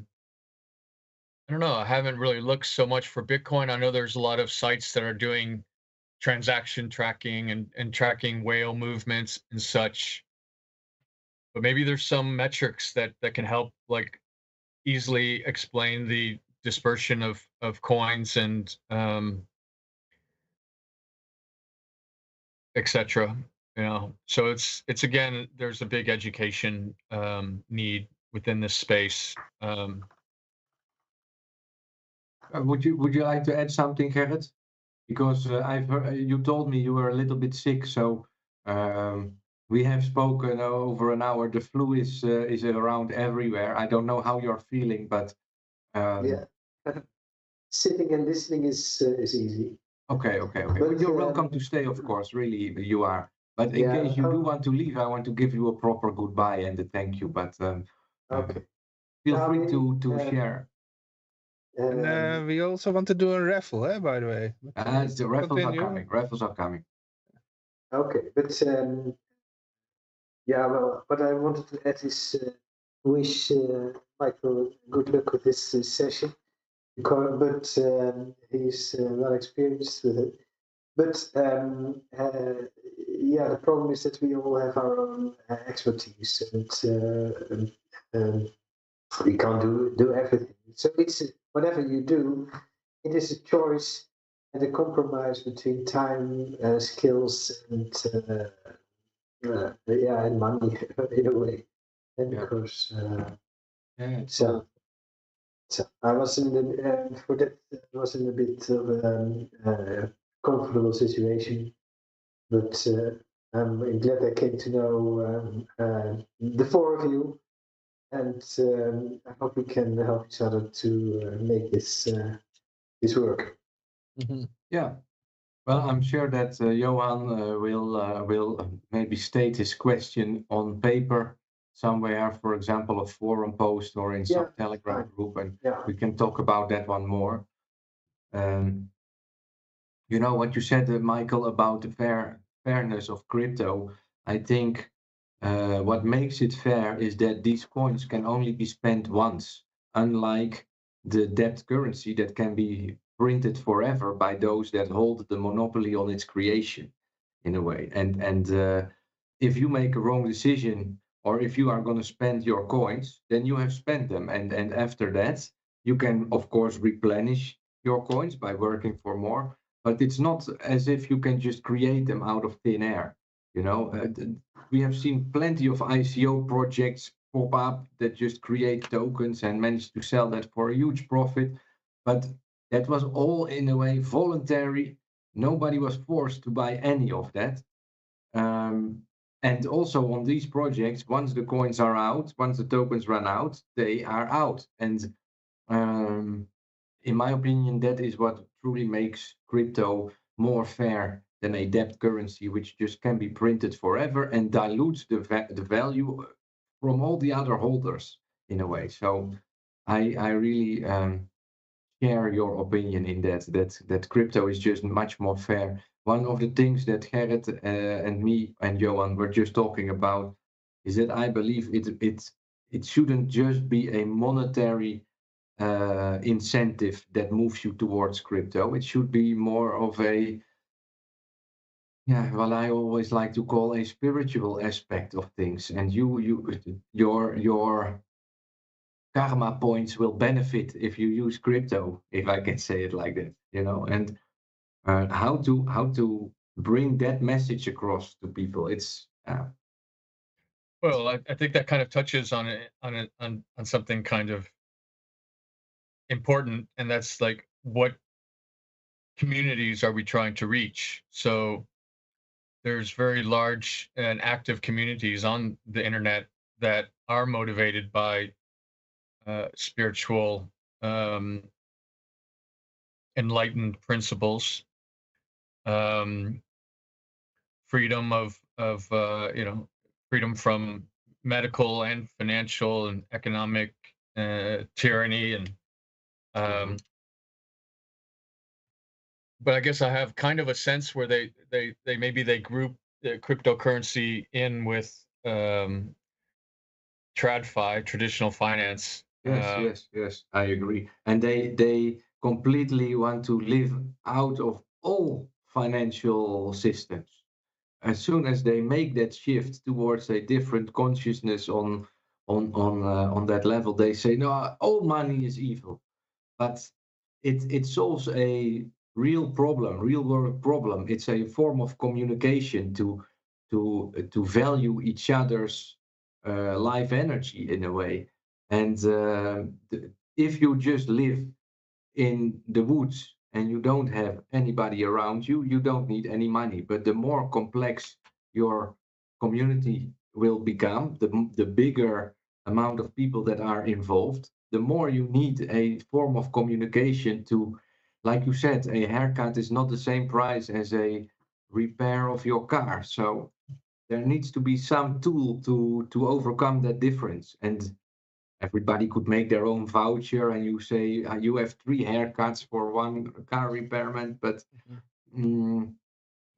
don't know. I haven't really looked so much for Bitcoin. I know there's a lot of sites that are doing transaction tracking and tracking whale movements and such. But maybe there's some metrics that can help like easily explain the dispersion of coins and etc. So it's again there's a big education need within this space. would you like to add something, Gerrit? Because I've heard you told me you were a little bit sick, so um, we have spoken over an hour. The flu is around everywhere. I don't know how you're feeling, but Yeah. Sitting and listening is easy. okay, okay, okay. But But you're welcome to stay, of course. Really, you are. But in yeah, case you do want to leave, I want to give you a proper goodbye and a thank you. But okay. feel I free mean, to share. And we also want to do a raffle, by the way. The raffles are Continue. coming. Raffles are coming. okay, but yeah, well, what I wanted to add is wish Michael good luck with this session, but he's well experienced with it. But yeah, the problem is that we all have our own expertise, and we can't do everything. So it's whatever you do, it is a choice and a compromise between time, skills, and yeah, and money in a way. And Yeah. because Yeah, it's so I was in the for that I was in a bit of a comfortable situation But I'm glad I came to know the four of you, and I hope we can help each other to make this work. Yeah. Well, I'm sure that Johan will maybe state his question on paper somewhere, for example, a forum post or in some Telegram fine. group, and Yeah. we can talk about that one more. You know what you said, Michael, about the fairness of crypto. I think what makes it fair is that these coins can only be spent once, unlike the debt currency that can be printed forever by those that hold the monopoly on its creation, in a way. And if you make a wrong decision, or if you are going to spend your coins, then you have spent them, and after that, you can of course replenish your coins by working for more. But it's not as if you can just create them out of thin air. You know, we have seen plenty of ICO projects pop up that just create tokens and manage to sell that for a huge profit. But that was all in a way voluntary. Nobody was forced to buy any of that. And also on these projects, once the coins are out, once the tokens run out, they are out. And in my opinion, that is what truly makes crypto more fair than a debt currency, which just can be printed forever and dilutes the value from all the other holders in a way. So I really share your opinion in that crypto is just much more fair. One of the things that Gerrit and me and Johan were just talking about is that I believe it shouldn't just be a monetary incentive that moves you towards crypto. It should be more of a, yeah, what I always like to call a spiritual aspect of things. And your karma points will benefit if you use crypto, if I can say it like that, you know. And how to bring that message across to people? It's Well, I think that kind of touches on something kind of important, and that's like, what communities are we trying to reach? So there's very large and active communities on the internet that are motivated by spiritual, um, enlightened principles, um, freedom of freedom from medical and financial and economic tyranny, and but I guess I have kind of a sense where they maybe they group the cryptocurrency in with TradFi, traditional finance. Yes, I agree. And they completely want to live out of all financial systems. As soon as they make that shift towards a different consciousness on that level, they say, no, all money is evil. But it solves a real world problem. It's a form of communication to value each other's life energy in a way. And if you just live in the woods and you don't have anybody around you, you don't need any money. But the more complex your community will become, the bigger amount of people that are involved, the more you need a form of communication to, like you said, a haircut is not the same price as a repair of your car. So there needs to be some tool to overcome that difference. And everybody could make their own voucher, and you say you have 3 haircuts for 1 car repairman. But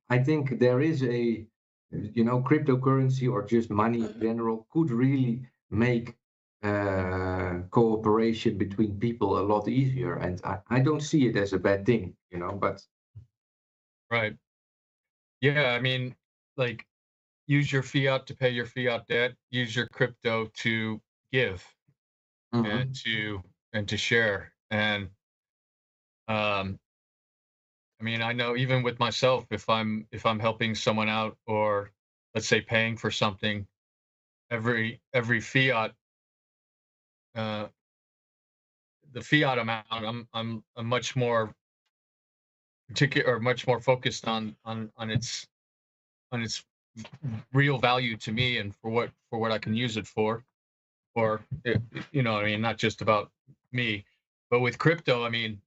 I think there is a, you know, cryptocurrency or just money in general could really make cooperation between people a lot easier. And I don't see it as a bad thing, you know. But Right. Yeah, I mean, like, use your fiat to pay your fiat debt, use your crypto to give and to share. And I mean, I know even with myself, if I'm helping someone out, or let's say paying for something, every fiat, uh the fiat amount, I'm much more particular, or much more focused on its its real value to me and for what I can use it for, or you know, I mean, not just about me, but with crypto, I mean,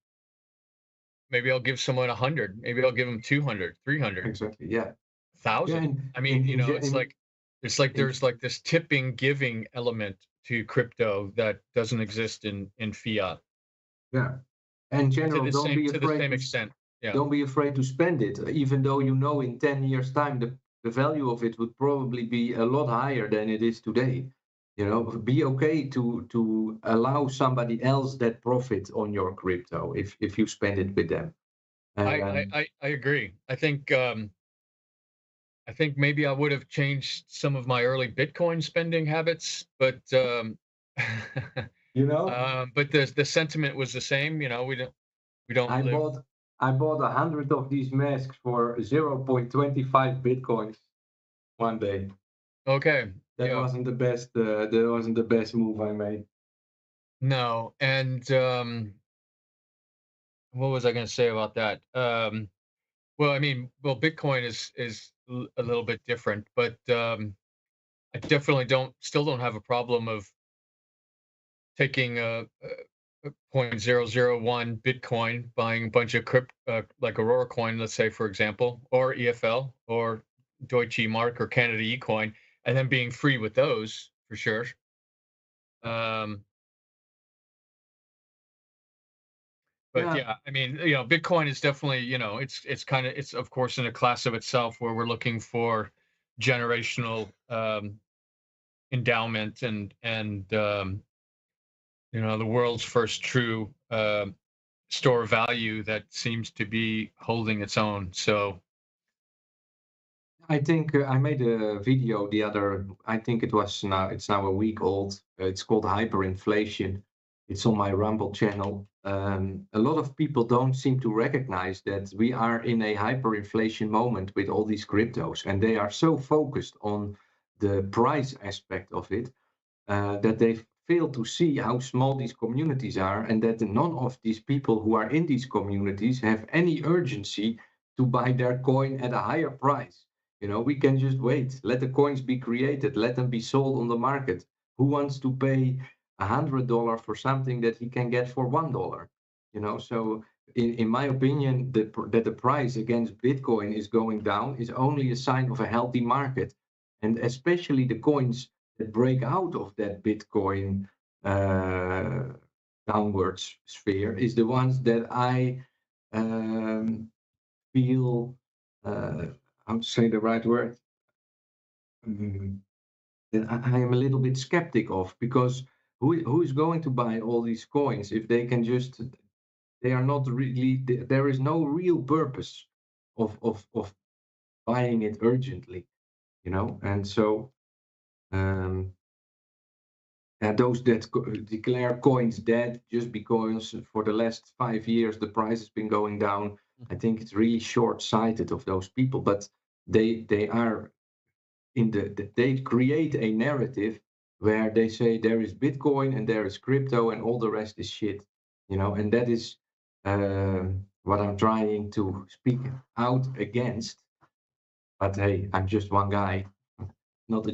maybe I'll give someone 100, maybe I'll give them 200, 300, Exactly. Yeah. 1,000. And I mean, you know, it's like in there's like this tipping giving element to crypto that doesn't exist in fiat yeah. And general, to the same extent. Yeah. don't be afraid to spend it, even though you know in 10 years' time the value of it would probably be a lot higher than it is today. You know, be okay to allow somebody else that profit on your crypto if you spend it with them. I agree. I think maybe I would have changed some of my early Bitcoin spending habits, but You know, but the sentiment was the same. You know, we don't I live. bought 100 of these masks for 0.25 bitcoins one day. Okay, That yeah, wasn't the best. That wasn't the best move I made. no, and what was I going to say about that? Well, I mean, well, Bitcoin is a little bit different, but I definitely still don't have a problem of taking a 0.001 Bitcoin, buying a bunch of like Aurora coin, let's say, for example, or EFL or Deutsche Mark or Canada eCoin, and then being free with those for sure. Um, but Yeah, yeah, I mean, you know, Bitcoin is definitely, you know, it's of course in a class of itself where we're looking for generational endowment and you know, the world's first true store value that seems to be holding its own. So I think I made a video the other. I think it's now a week old. It's called hyperinflation. It's on my Rumble channel. A lot of people don't seem to recognize that we are in a hyperinflation moment with all these cryptos, and they are so focused on the price aspect of it that they fail to see how small these communities are, and that none of these people who are in these communities have any urgency to buy their coin at a higher price. You know, we can just wait. Let the coins be created. Let them be sold on the market. Who wants to pay $100 for something that he can get for $1? You know, so in my opinion, that the price against Bitcoin is going down is only a sign of a healthy market, and especially the coins that break out of that Bitcoin downwards sphere is the ones that I feel. I'm saying the right word. That I am a little bit skeptic of, because who is going to buy all these coins if they can just, they are not really, there is no real purpose of buying it urgently, you know. And so those that declare coins dead just because for the last 5 years the price has been going down, I think it's really short-sighted of those people. But they are they create a narrative where they say there is Bitcoin and there is crypto and all the rest is shit, you know. And that is what I'm trying to speak out against. But hey, I'm just one guy, not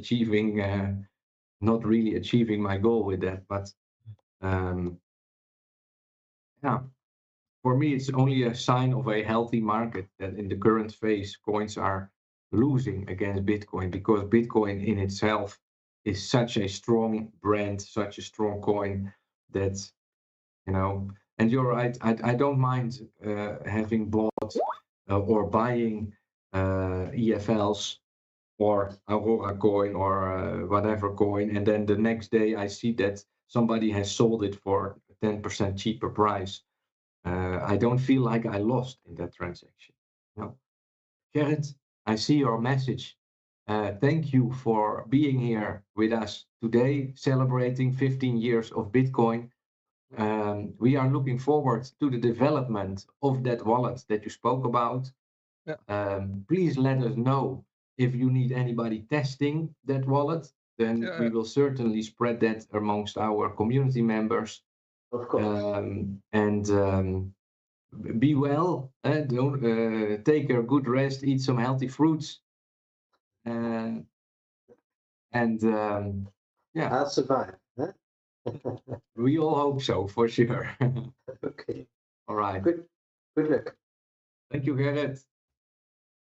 not really achieving my goal with that. But yeah, for me, it's only a sign of a healthy market that in the current phase, coins are losing against Bitcoin, because Bitcoin in itself is such a strong brand, such a strong coin that, you know. And you're right, I don't mind having bought or buying EFLs or Aurora coin or whatever coin, and then the next day I see that somebody has sold it for a 10% cheaper price. I don't feel like I lost in that transaction. No. Gerrit, I see your message. Thank you for being here with us today, celebrating 15 years of Bitcoin. We are looking forward to the development of that wallet that you spoke about. Yeah. Please let us know if you need anybody testing that wallet. Then Yeah, we will certainly spread that amongst our community members. Of course. And be well, don't take a good rest, eat some healthy fruits, And yeah, I'll survive. Huh? we all hope so, for sure. Okay. All right. Good luck. Thank you, Gerrit.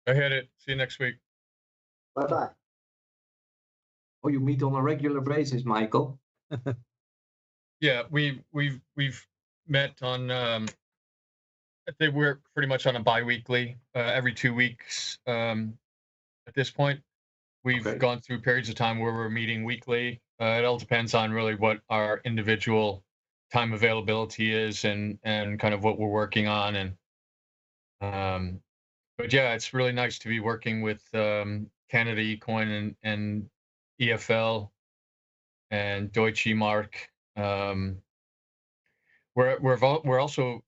I hit it. See you next week. Bye bye. Oh, you meet on a regular basis, Michael? Yeah, we've met on. I think we're pretty much on a bi-weekly, every 2 weeks. At this point, we've Okay. gone through periods of time where we're meeting weekly. It all depends on really what our individual time availability is and kind of what we're working on. And but yeah, it's really nice to be working with Canada eCoin and EFL and Deutsche Mark. We're also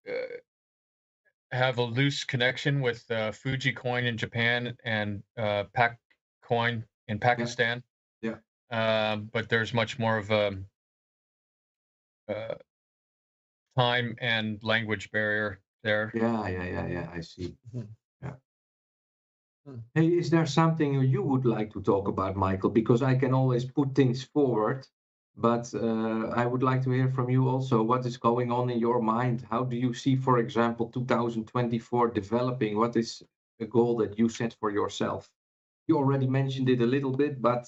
have a loose connection with Fuji Coin in Japan and Pak Coin in Pakistan. Yeah. But there's much more of a time and language barrier there. Yeah. I see. Mhm. Yeah. Hmm. Hey, is there something you would like to talk about, Michael? Because I can always put things forward, but I would like to hear from you also. What is going on in your mind? How do you see, for example, 2024 developing? What is a goal that you set for yourself? You already mentioned it a little bit, but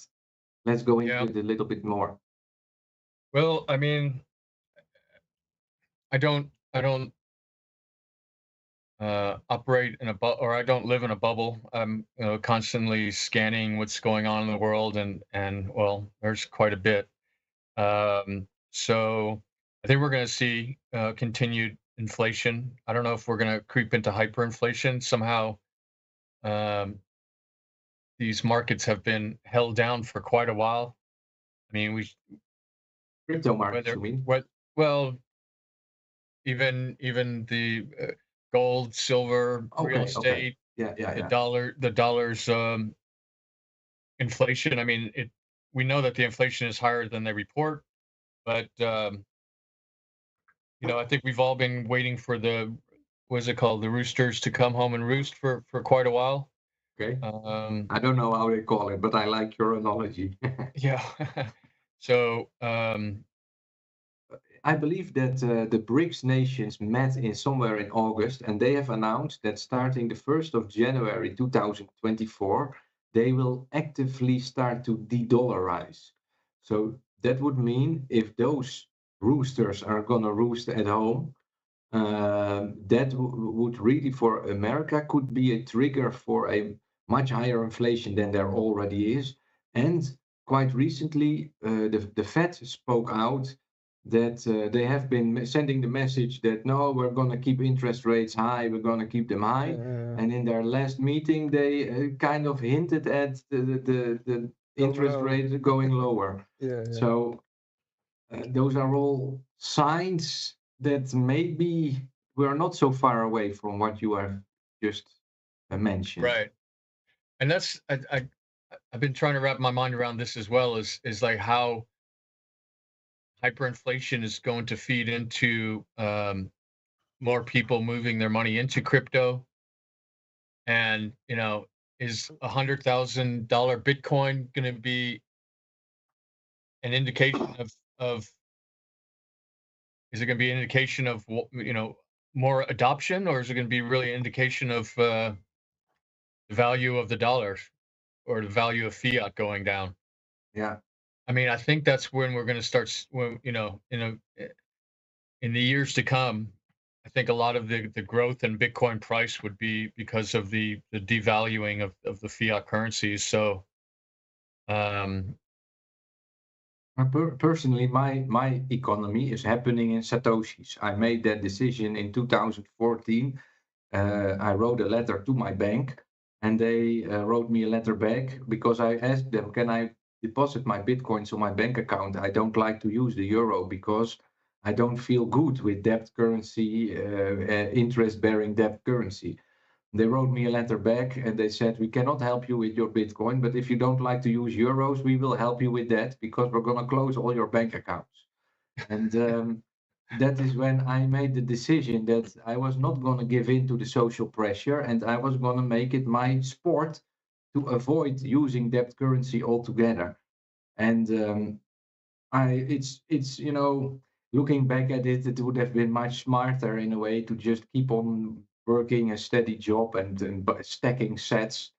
let's go into Yeah. it a little bit more. Well, I mean, I don't operate in a or I don't live in a bubble. I'm constantly scanning what's going on in the world, and well, there's quite a bit. So I think we're going to see continued inflation. I don't know if we're going to creep into hyperinflation somehow. Um, these markets have been held down for quite a while. I mean, Crypto markets, whether you mean? what well, even the gold, silver, real Okay. estate, Yeah. the dollar's inflation. I mean, we know that the inflation is higher than they report, but I think we've all been waiting for what is it called, the roosters to come home and roost for quite a while. Okay. Um, I don't know how they call it, but I like your analogy. yeah. So I believe that the BRICS nations met in somewhere in August, and they have announced that starting the 1st of January 2024, they will actively start to de-dollarize. So that would mean if those roosters are gonna roost at home, that would really, for America, could be a trigger for a much higher inflation than there already is. And quite recently, the Fed spoke out that they have been sending the message that no, we're going to keep interest rates high, we're going to keep them high. And in their last meeting, they kind of hinted at the interest low. rate going lower. Yeah. So those are all signs that maybe we're not so far away from what you have just mentioned. right, and that's I've been trying to wrap my mind around this as well. Is like how hyperinflation is going to feed into more people moving their money into crypto, and is $100,000 Bitcoin going to be an indication of is it going to be an indication of more adoption, or is it going to be really an indication of the value of the dollar or the value of fiat going down? Yeah. I mean, I think that's when we're going to start when in the years to come. I think a lot of the growth in Bitcoin price would be because of the devaluing of the fiat currencies. So Personally, my economy is happening in Satoshis. I made that decision in 2014. I wrote a letter to my bank, and they wrote me a letter back because I asked them, can I deposit my Bitcoins on my bank account? I don't like to use the euro because I don't feel good with debt currency, interest-bearing debt currency. They wrote me a letter back and they said, we cannot help you with your Bitcoin, but if you don't like to use euros, we will help you with that because we're going to close all your bank accounts. And that is when I made the decision that I was not going to give in to the social pressure, and I was going to make it my sport to avoid using debt currency altogether. And it's looking back at it, it would have been much smarter in a way to just keep on working a steady job and stacking sets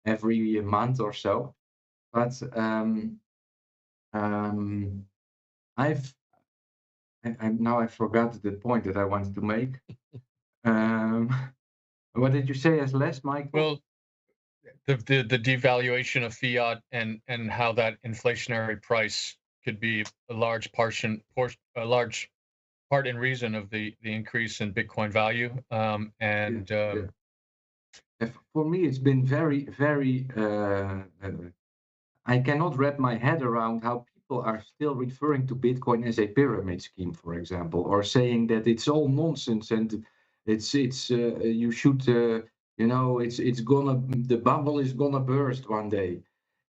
every month or so. But I forgot the point that I wanted to make. What did you say as last, Mike? Well, the devaluation of fiat and how that inflationary price could be a large part and reason of the increase in Bitcoin value. For me, it's been very, very. I cannot wrap my head around how people are still referring to Bitcoin as a pyramid scheme, for example, or saying that it's all nonsense and it's you should it's gonna the bubble is gonna burst one day.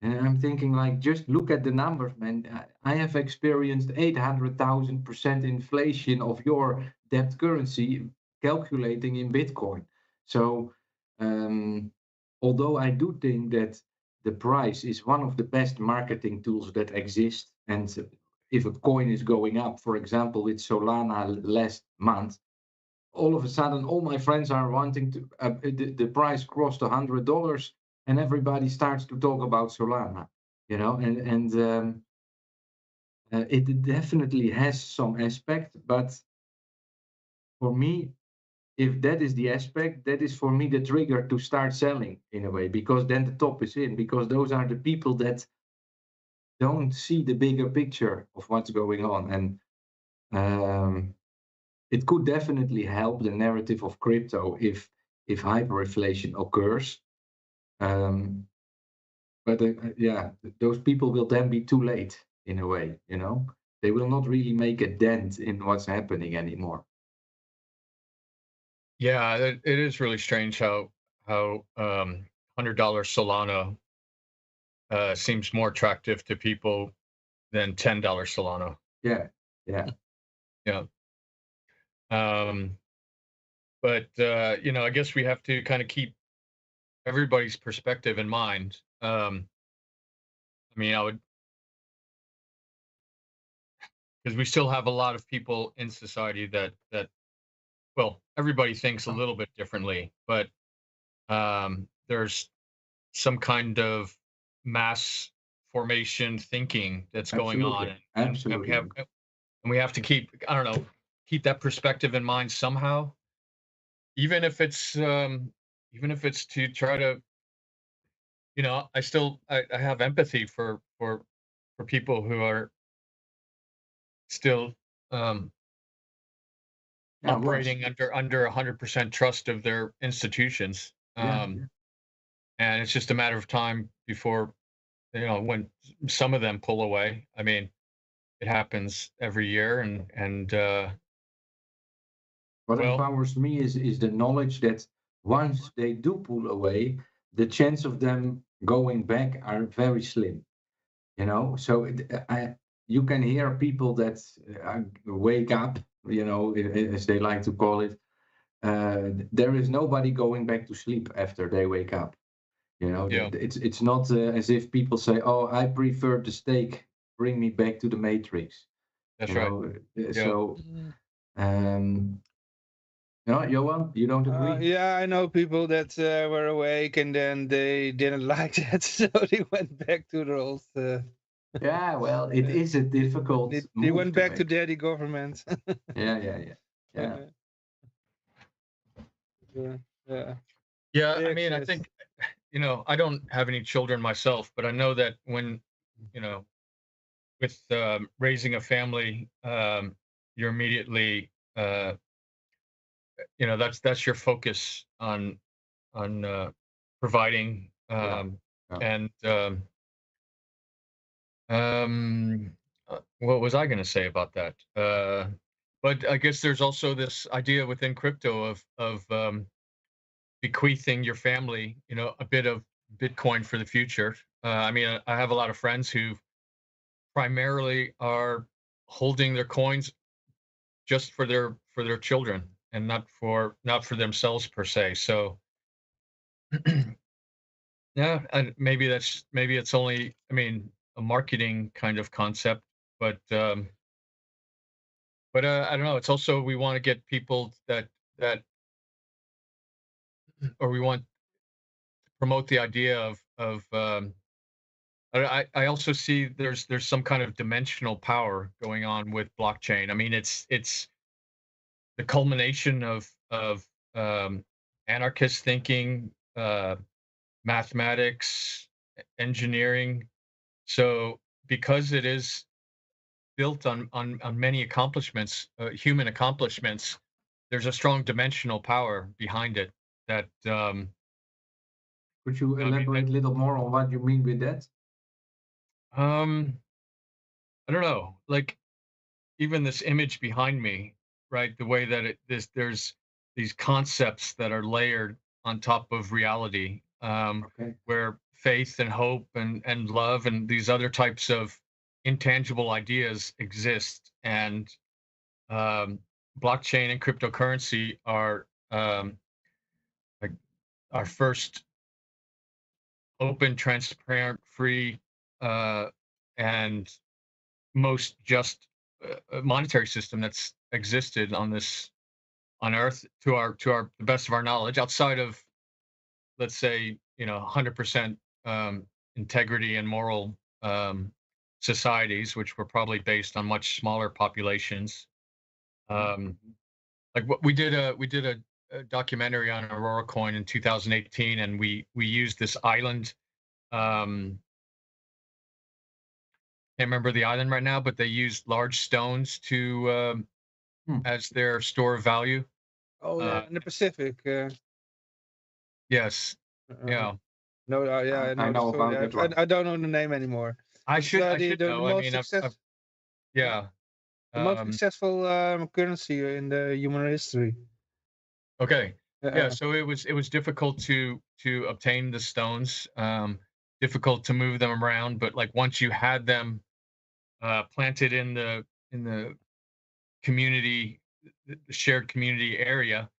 And I'm thinking, like, just look at the numbers, man. I have experienced 800,000% inflation of your debt currency calculating in Bitcoin. So, although I do think that the price is one of the best marketing tools that exist, and if a coin is going up, for example, with Solana last month, all of a sudden, all my friends are wanting to, the price crossed $100, and everybody starts to talk about Solana, and it definitely has some aspect, but for me, if that is the aspect, that is for me the trigger to start selling in a way, because then the top is in, because those are the people that don't see the bigger picture of what's going on. And it could definitely help the narrative of crypto if hyperinflation occurs. But those people will then be too late in a way, They will not really make a dent in what's happening anymore. Yeah, it is really strange how $100 Solana seems more attractive to people than $10 Solana. Yeah. Yeah. But I guess we have to kind of keep everybody's perspective in mind. I would, because we still have a lot of people in society that well, everybody thinks a little bit differently, but there's some kind of mass formation thinking that's going on, and we have to keep, I don't know, keep that perspective in mind somehow, even if it's to try to, I have empathy for people who are still operating under 100% trust of their institutions. And it's just a matter of time before, when some of them pull away. I mean, it happens every year, and what empowers me is the knowledge that once they do pull away, the chance of them going back are very slim. So you can hear people that wake up, as they like to call it. There is nobody going back to sleep after they wake up. It's not as if people say, "Oh, I prefer the steak. Bring me back to the Matrix." That's right. So, Johan, you don't agree? Yeah, I know people that were awake and then they didn't like that, so they went back to their old. Yeah, well, it is a difficult. They went back to daddy government. Yeah. Yeah, I mean, I think, I don't have any children myself, but I know that when, with raising a family, you're immediately, that's your focus on providing, and what was I going to say about that? But I guess there's also this idea within crypto of bequeathing your family, a bit of Bitcoin for the future. I mean, I have a lot of friends who primarily are holding their coins just for their children and not for themselves per se. So Yeah, and maybe it's only, I mean, a marketing kind of concept, but I don't know. It's also we want to get people that or we want to promote the idea of. I also see there's some kind of dimensional power going on with blockchain. I mean, it's the culmination of anarchist thinking, mathematics, engineering. So because it is built on many accomplishments, human accomplishments, there's a strong dimensional power behind it that Could you I mean, elaborate a little more on what you mean with that? um I don't know, like even this image behind me, right? The way that there's these concepts that are layered on top of reality, Okay. where faith and hope and love and these other types of intangible ideas exist, and um, blockchain and cryptocurrency are like our first open, transparent, free, uh, and most just monetary system that's existed on Earth to the best of our knowledge, outside of, let's say, 100% integrity and moral societies, which were probably based on much smaller populations. Um, like what we did a documentary on Aurora Coin in 2018, and we used this island. Can't remember the island right now, but they used large stones to Hmm. as their store of value. Oh Uh, yeah, in the Pacific. yes, Uh, yeah. no, yeah, I I know the know story. about that one. I don't know the name anymore. It's I should the know. I most mean, yeah. the most Um, successful currency in the human history. okay. Yeah. Uh, So it was difficult to obtain the stones. Difficult to move them around, but like once you had them planted in the community, the shared community area,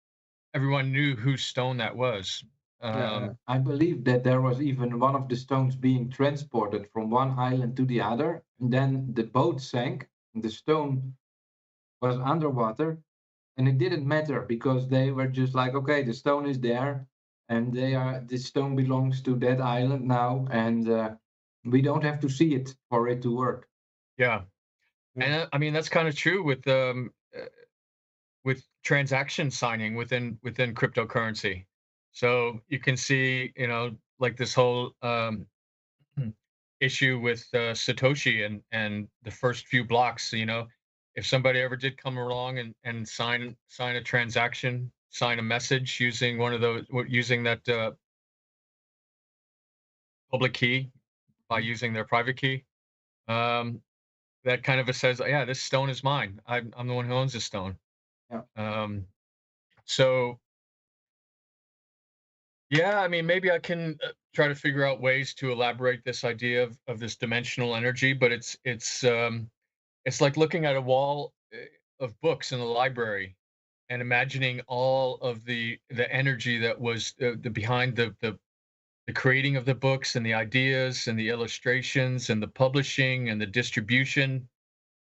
everyone knew whose stone that was. yeah, I believe that there was even one of the stones being transported from one island to the other, and then the boat sank, and the stone was underwater, and it didn't matter because they were just like, okay, the stone is there, and the stone belongs to that island now, and we don't have to see it for it to work. Yeah, yeah, and I mean that's kind of true with transaction signing within cryptocurrency. So you can see, like this whole issue with Satoshi and the first few blocks. If somebody ever did come along and sign a transaction, sign a message using using that public key by using their private key, um, that kind of says, yeah, this stone is mine. I'm the one who owns this stone. Yeah. So yeah, I mean, maybe I can try to figure out ways to elaborate this idea of this dimensional energy, but it's like looking at a wall of books in the library and imagining all of the energy that was behind the creating of the books and the ideas and the illustrations and the publishing and the distribution.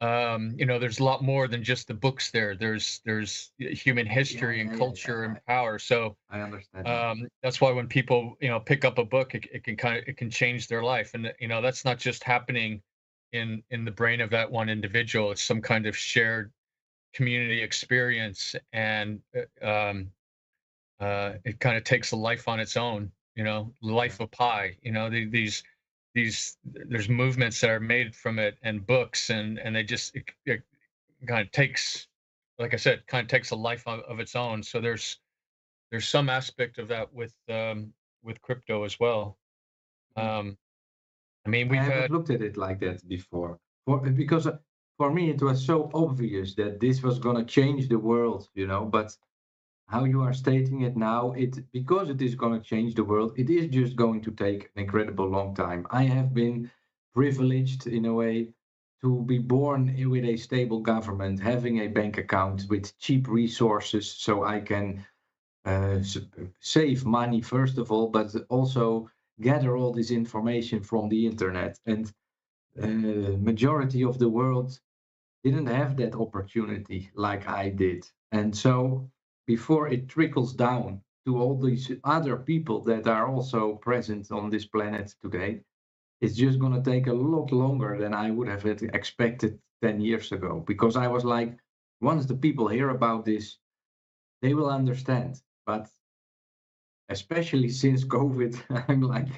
There's a lot more than just the books there. There's human history and culture and power. So I understand. That. that's why when people pick up a book, it can change their life, and that's not just happening in the brain of that one individual. It's some kind of shared community experience, and it kind of takes a life on its own. Life of Pi. These there's movements that are made from it, and books, and they just it kind of takes, like I said, kind of takes a life of its own. So there's some aspect of that with crypto as well. Um, I mean, I we've haven't had looked at it like that before. Because for me it was so obvious that this was gonna change the world, But how you are stating it now, because it is gonna change the world, it is just going to take an incredible long time. I have been privileged in a way to be born with a stable government, having a bank account with cheap resources, so I can uh, s- save money first of all, but also gather all this information from the internet, and majority of the world didn't have that opportunity like I did. And so before it trickles down to all these other people that are also present on this planet today, it's just going to take a lot longer than I would have expected 10 years ago. Because I was like, once the people hear about this, they will understand. But especially since COVID, I'm like,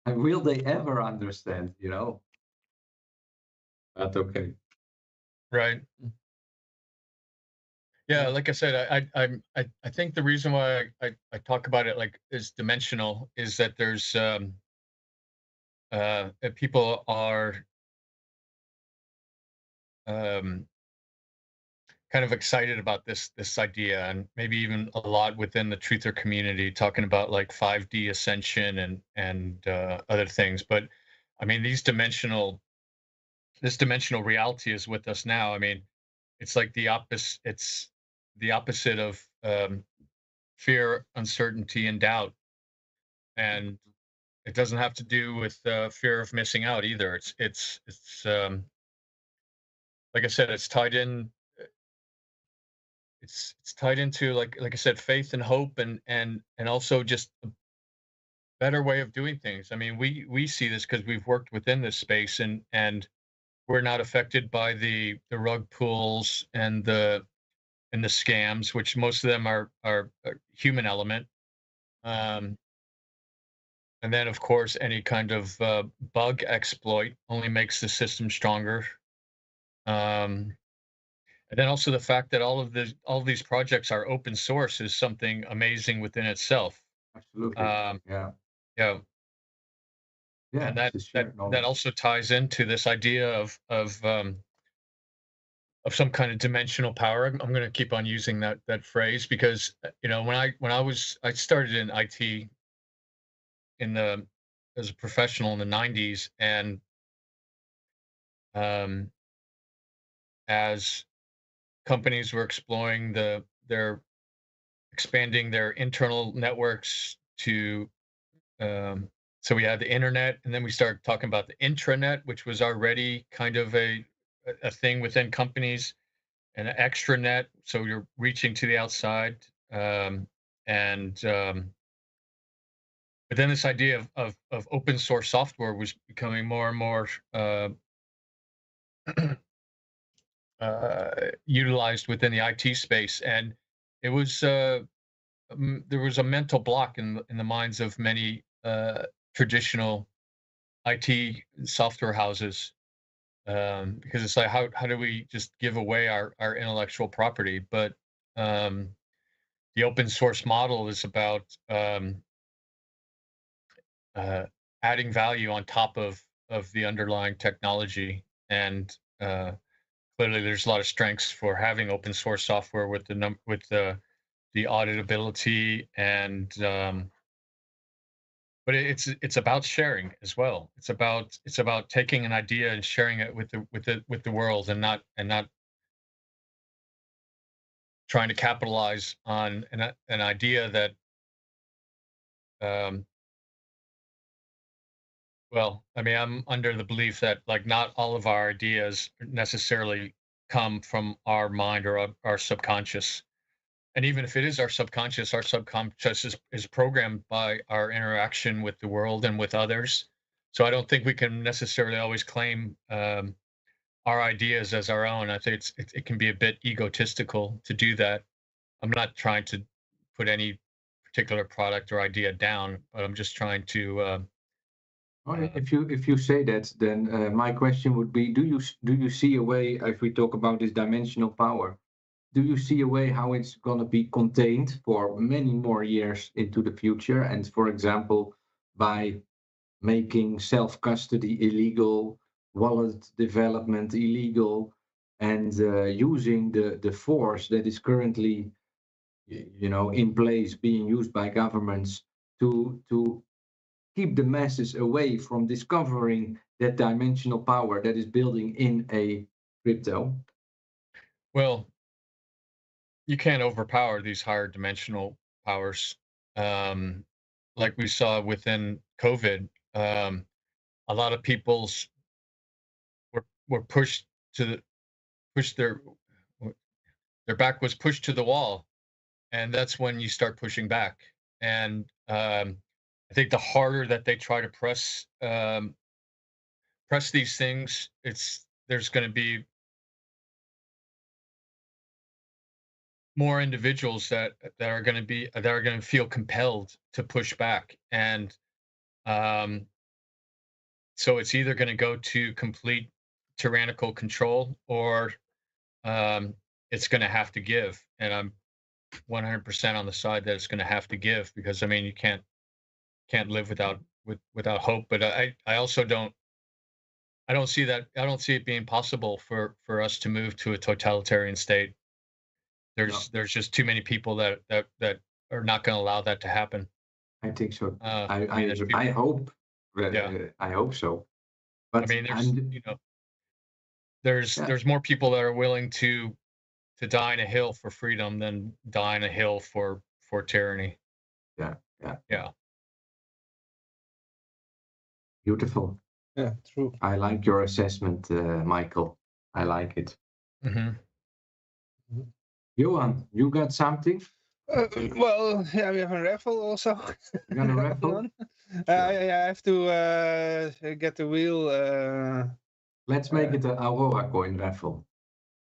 will they ever understand, you know? But okay. Right. Yeah, like I said, I think the reason why I talk about it like is dimensional is that there's that people are um kind of excited about this idea, and maybe even a lot within the truther community talking about like 5D ascension and other things. But I mean, this dimensional reality is with us now. I mean, it's like it's the opposite of fear, uncertainty, and doubt. And it doesn't have to do with fear of missing out either. It's like I said, it's tied in. It's tied into like I said, faith and hope, and also just a better way of doing things. I mean, we see this because we've worked within this space, and we're not affected by the rug pulls and the scams, which most of them are a human element. Um, and then, of course, any kind of bug exploit only makes the system stronger. Um, and then also the fact that all of these projects are open source is something amazing within itself. Absolutely. Um, Yeah. yeah, Yeah. and It's a shared that knowledge. also ties into this idea of some kind of dimensional power. I'm going to keep on using that phrase because you know I started in IT in the as a professional in the 90s, and um, as companies were exploring their expanding their internal networks to so we had the internet, and then we started talking about the intranet, which was already kind of a thing within companies, and an extranet, so you're reaching to the outside. um, and But then this idea of open source software was becoming more and more utilized within the IT space, and it was there was a mental block in the minds of many traditional IT software houses, because it's like how do we just give away our intellectual property? But um, the open source model is about uh, adding value on top of the underlying technology, and clearly there's a lot of strengths for having open source software with with the auditability, and but it's about sharing as well. It's about taking an idea and sharing it with the world, and not trying to capitalize on an idea that um, well, I mean, I'm under the belief that like not all of our ideas necessarily come from our mind or our subconscious. And even if it is our subconscious is programmed by our interaction with the world and with others. So I don't think we can necessarily always claim our ideas as our own. I think it can be a bit egotistical to do that. I'm not trying to put any particular product or idea down, but I'm just trying to Well, if you say that, then my question would be: do you see a way, if we talk about this dimensional power, do you see a way how it's going to be contained for many more years into the future? And for example, by making self-custody illegal, wallet development illegal, and using the force that is currently, in place, being used by governments to keep the masses away from discovering that dimensional power that is building in a crypto. well, you can't overpower these higher dimensional powers. Um, like we saw within COVID, a lot of people's were pushed to the push their back was pushed to the wall, and that's when you start pushing back. And I think the harder that they try to press these things, there's going to be more individuals that are going to feel compelled to push back, and um, so it's either going to go to complete tyrannical control, or um, it's going to have to give. And I'm 100% on the side that it's going to have to give, because I mean you can't live without hope. But I also don't see that. I don't see it being possible for us to move to a totalitarian state. No, There's just too many people that are not going to allow that to happen. I think so. I mean, there's I people. hope. Yeah. I hope so. I But mean, I'm. Yeah. there's more people that are willing to die on a hill for freedom than die on a hill for tyranny. Yeah. Yeah. Yeah. Yeah. Beautiful. True. I like your assessment, Michael. I like it. Hmm. Johan, you got something? Well, yeah, we have a raffle also. You got a going raffle? on. Yeah, I have to get the wheel. Let's make it an Aurora coin raffle.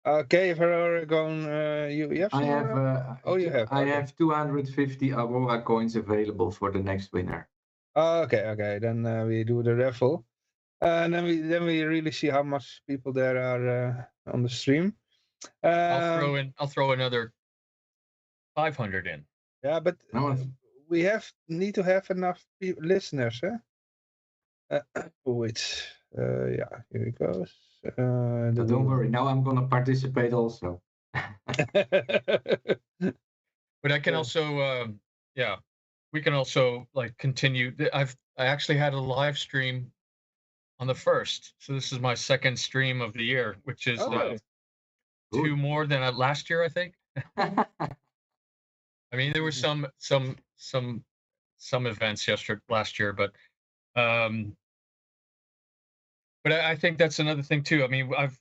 Okay, if Aurora going, you have I some have. Aurora? Oh, you have. I Okay. have 250 Aurora coins available for the next winner. Oh, okay. Then we do the raffle, and then we really see how much people there are on the stream. I'll throw another 500 in. Yeah, but No, we need to have enough listeners, huh? Wait. Yeah, here it goes. but don't worry. Now I'm gonna participate also. But I can Yeah. also, yeah, we can also like continue. I actually had a live stream on the 1st, so this is my second stream of the year, which is Oh, two more than last year, I think. I mean, there were some events last year, but I think that's another thing too. I mean, I've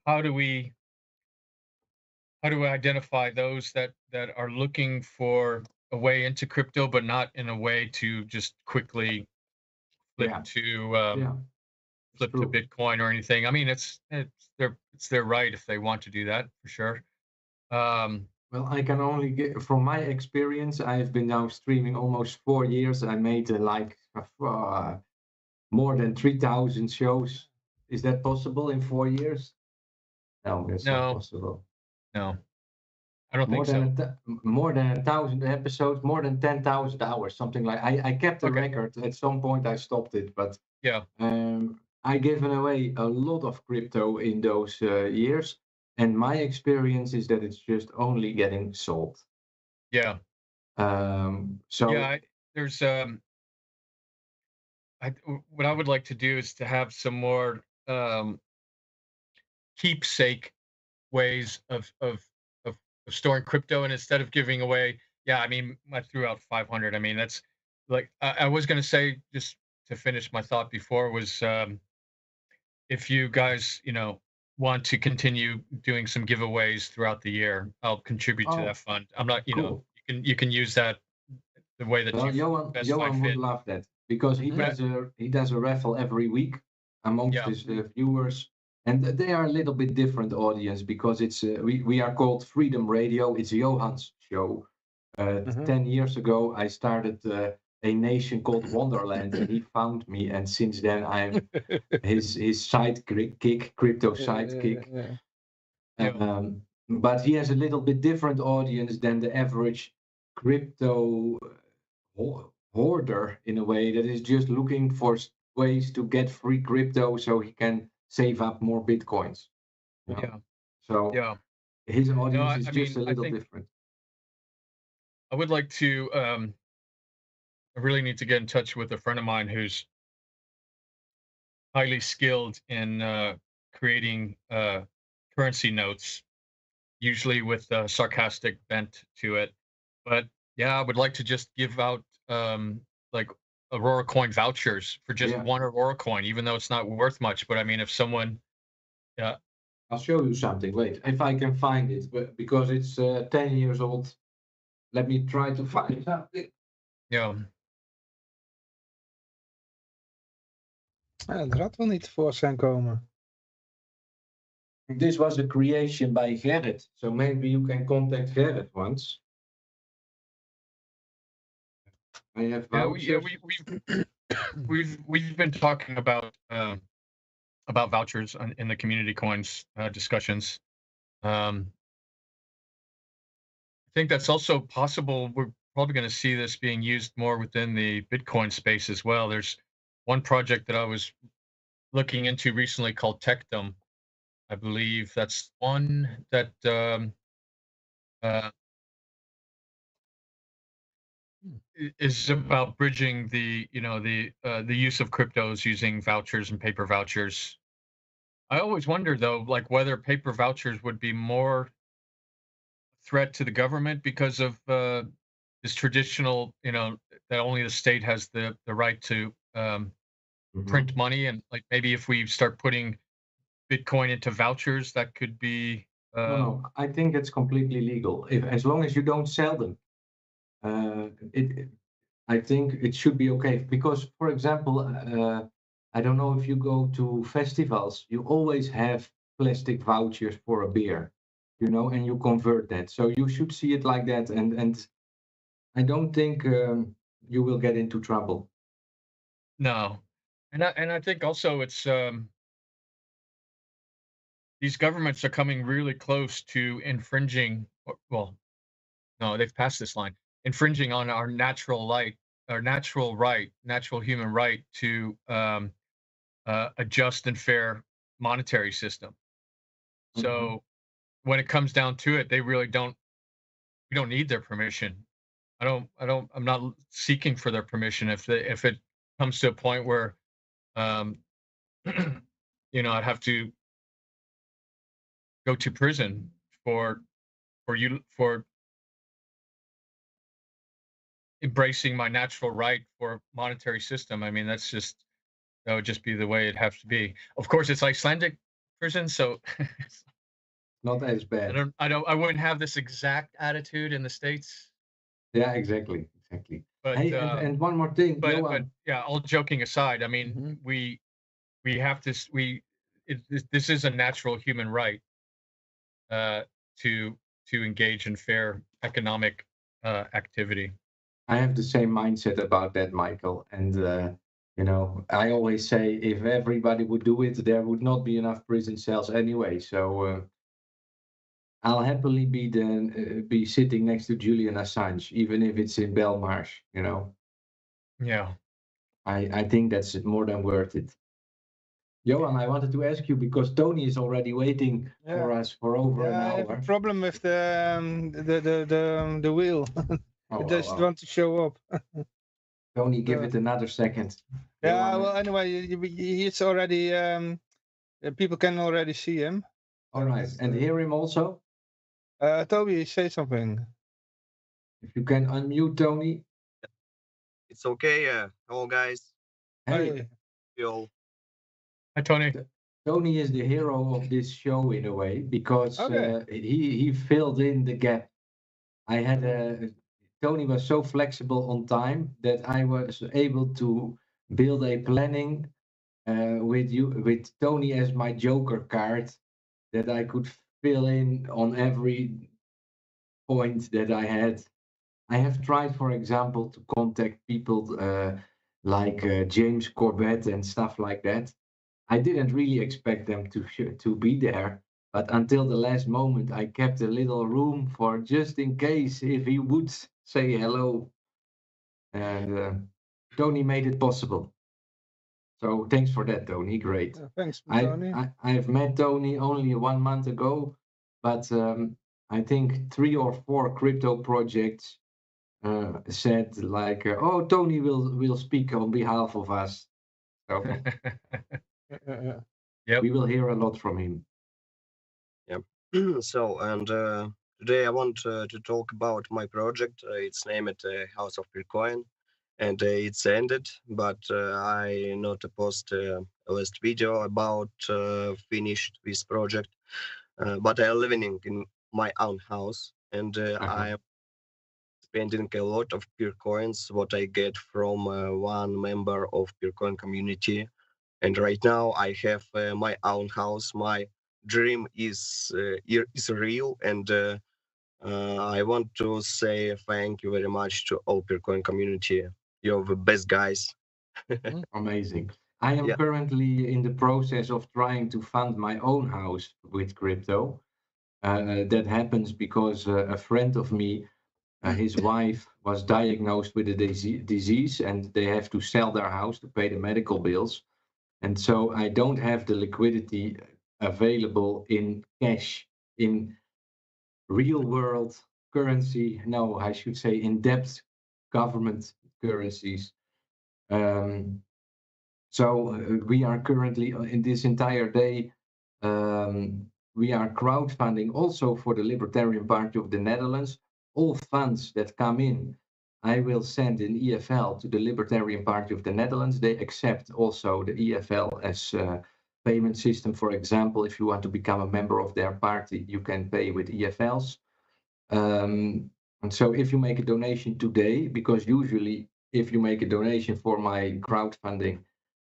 how do we identify those that are looking for a way into crypto, but not in a way to just quickly flip Yeah. to Yeah. flip to true. Bitcoin or anything. I mean, it's their right if they want to do that, for sure. Well, I can only get from my experience. I have been now streaming almost 4 years. I made more than 3,000 shows. Is that possible in 4 years? No, that's not No. possible. No, I don't More think so. than more than 1,000 episodes, more than 10,000 hours, something like. I kept the Okay. record. At some point, I stopped it, but Yeah. I given away a lot of crypto in those years, and my experience is that it's just only getting sold. Yeah. So Yeah. There's what I would like to do is to have some more keepsake ways of storing crypto, and instead of giving away, yeah, I mean, I threw out 500. I mean, that's like I was going to say, just to finish my thought before, was if you guys want to continue doing some giveaways throughout the year, I'll contribute to Oh, that fund. I'm not, cool. you can use that the way that Well, you best Johan find would fit. love that because he Mhm. does a raffle every week amongst Yeah. his viewers, and they are a little bit different audience because it's we are called Freedom Radio. It's Johan's show. 10 years ago, I started a nation called Wonderland, and he found me, and since then I'm his sidekick, crypto sidekick. Yeah. But he has a little bit different audience than the average crypto hoarder, in a way, that is just looking for ways to get free crypto so he can save up more bitcoins. you know? Yeah. So Yeah. his No, audience is I just mean, a I little think different. I would like to. I really need to get in touch with a friend of mine who's highly skilled in creating currency notes, usually with a sarcastic bent to it. But yeah, I would like to just give out like Aurora coin vouchers for just Yeah. one Aurora coin, even though it's not worth much. But I mean, if someone, yeah, I'll show you something. Wait, if I can find it, but because it's 10 years old. Let me try to find something. yeah, Ja, het rad wil niet tevoorschijn komen. This was a creation by Gerrit, so maybe you can contact Gerrit once. I have vouchers. we've been talking about vouchers in the community coins discussions. I think that's also possible. We're probably going to see this being used more within the Bitcoin space as well. There's one project that I was looking into recently called Tectum. I believe that's one that is about bridging the use of cryptos using vouchers and paper vouchers. I always wonder though, like whether paper vouchers would be more threat to the government because of this traditional, that only the state has the right to print money, and like maybe if we start putting Bitcoin into vouchers, that could be. No, I think it's completely legal. As long as you don't sell them, I think it should be okay. Because, for example, I don't know if you go to festivals, you always have plastic vouchers for a beer, and you convert that. So you should see it like that, and I don't think you will get into trouble. No, and I think also it's these governments are coming really close to infringing. Well, no, they've passed this line, infringing on our natural human right to a just and fair monetary system. So when it comes down to it, they really don't. We don't need their permission. I'm not seeking for their permission. If it comes to a point where, I'd have to go to prison for embracing my natural right for a monetary system. I mean, that would just be the way it has to be. Of course, it's Icelandic prison, so Not as bad. I wouldn't have this exact attitude in the States. Yeah, exactly. But Hey, and one more thing, but Johan. yeah, all joking aside, I mean, we have to this is a natural human right to engage in fair economic activity. I have the same mindset about that, Michael. And I always say if everybody would do it, there would not be enough prison cells anyway. So I'll happily be sitting next to Julian Assange, even if it's in Belmarsh. Yeah. I think that's more than worth it. Johan, I wanted to ask you because Tony is already waiting for us for over an I hour. have a problem with the wheel. It doesn't want to show up. Tony, give it another second. Yeah, Johan, well, anyway, he's already. People can already see him. all right, and hear him also. Toby, say something. If you can unmute Tony. It's okay. Hello, guys. Hey, Feel Hi, Tony. Tony is the hero of this show in a way because Okay. he filled in the gap. Tony was so flexible on time that I was able to build a planning with Tony as my joker card that I could fill in on every point that I had. I have tried, for example, to contact people like James Corbett and stuff like that. I didn't really expect them to be there, but until the last moment, I kept a little room for just in case if he would say hello. And Tony made it possible. So thanks for that, Tony. Great. Thanks, Tony. I've met Tony only 1 month ago, but I think 3 or 4 crypto projects said like, "Oh, Tony will speak on behalf of us." So Yep. we will hear a lot from him. so, and today I want to talk about my project. It's named House of Bitcoin. and it's ended. But I not post a last video about finished this project. But I'm living in my own house, and I am spending a lot of peer coins what I get from one member of peer coin community. And right now I have my own house. My dream is real, and I want to say thank you very much to all peer coin community. You're the best guys. Amazing. I am Yeah. currently in the process of trying to fund my own house with crypto. That happens because a friend of me, his wife was diagnosed with a disease, and they have to sell their house to pay the medical bills. And so I don't have the liquidity available in cash, in real world currency. No, I should say in debt government currencies. So we are currently in this entire day, we are crowdfunding also for the Libertarian Party of the Netherlands. All funds that come in, I will send in EFL to the Libertarian Party of the Netherlands. They accept also the EFL as a payment system. For example, if you want to become a member of their party, you can pay with EFLs. And so if you make a donation today, because usually if you make a donation for my crowdfunding,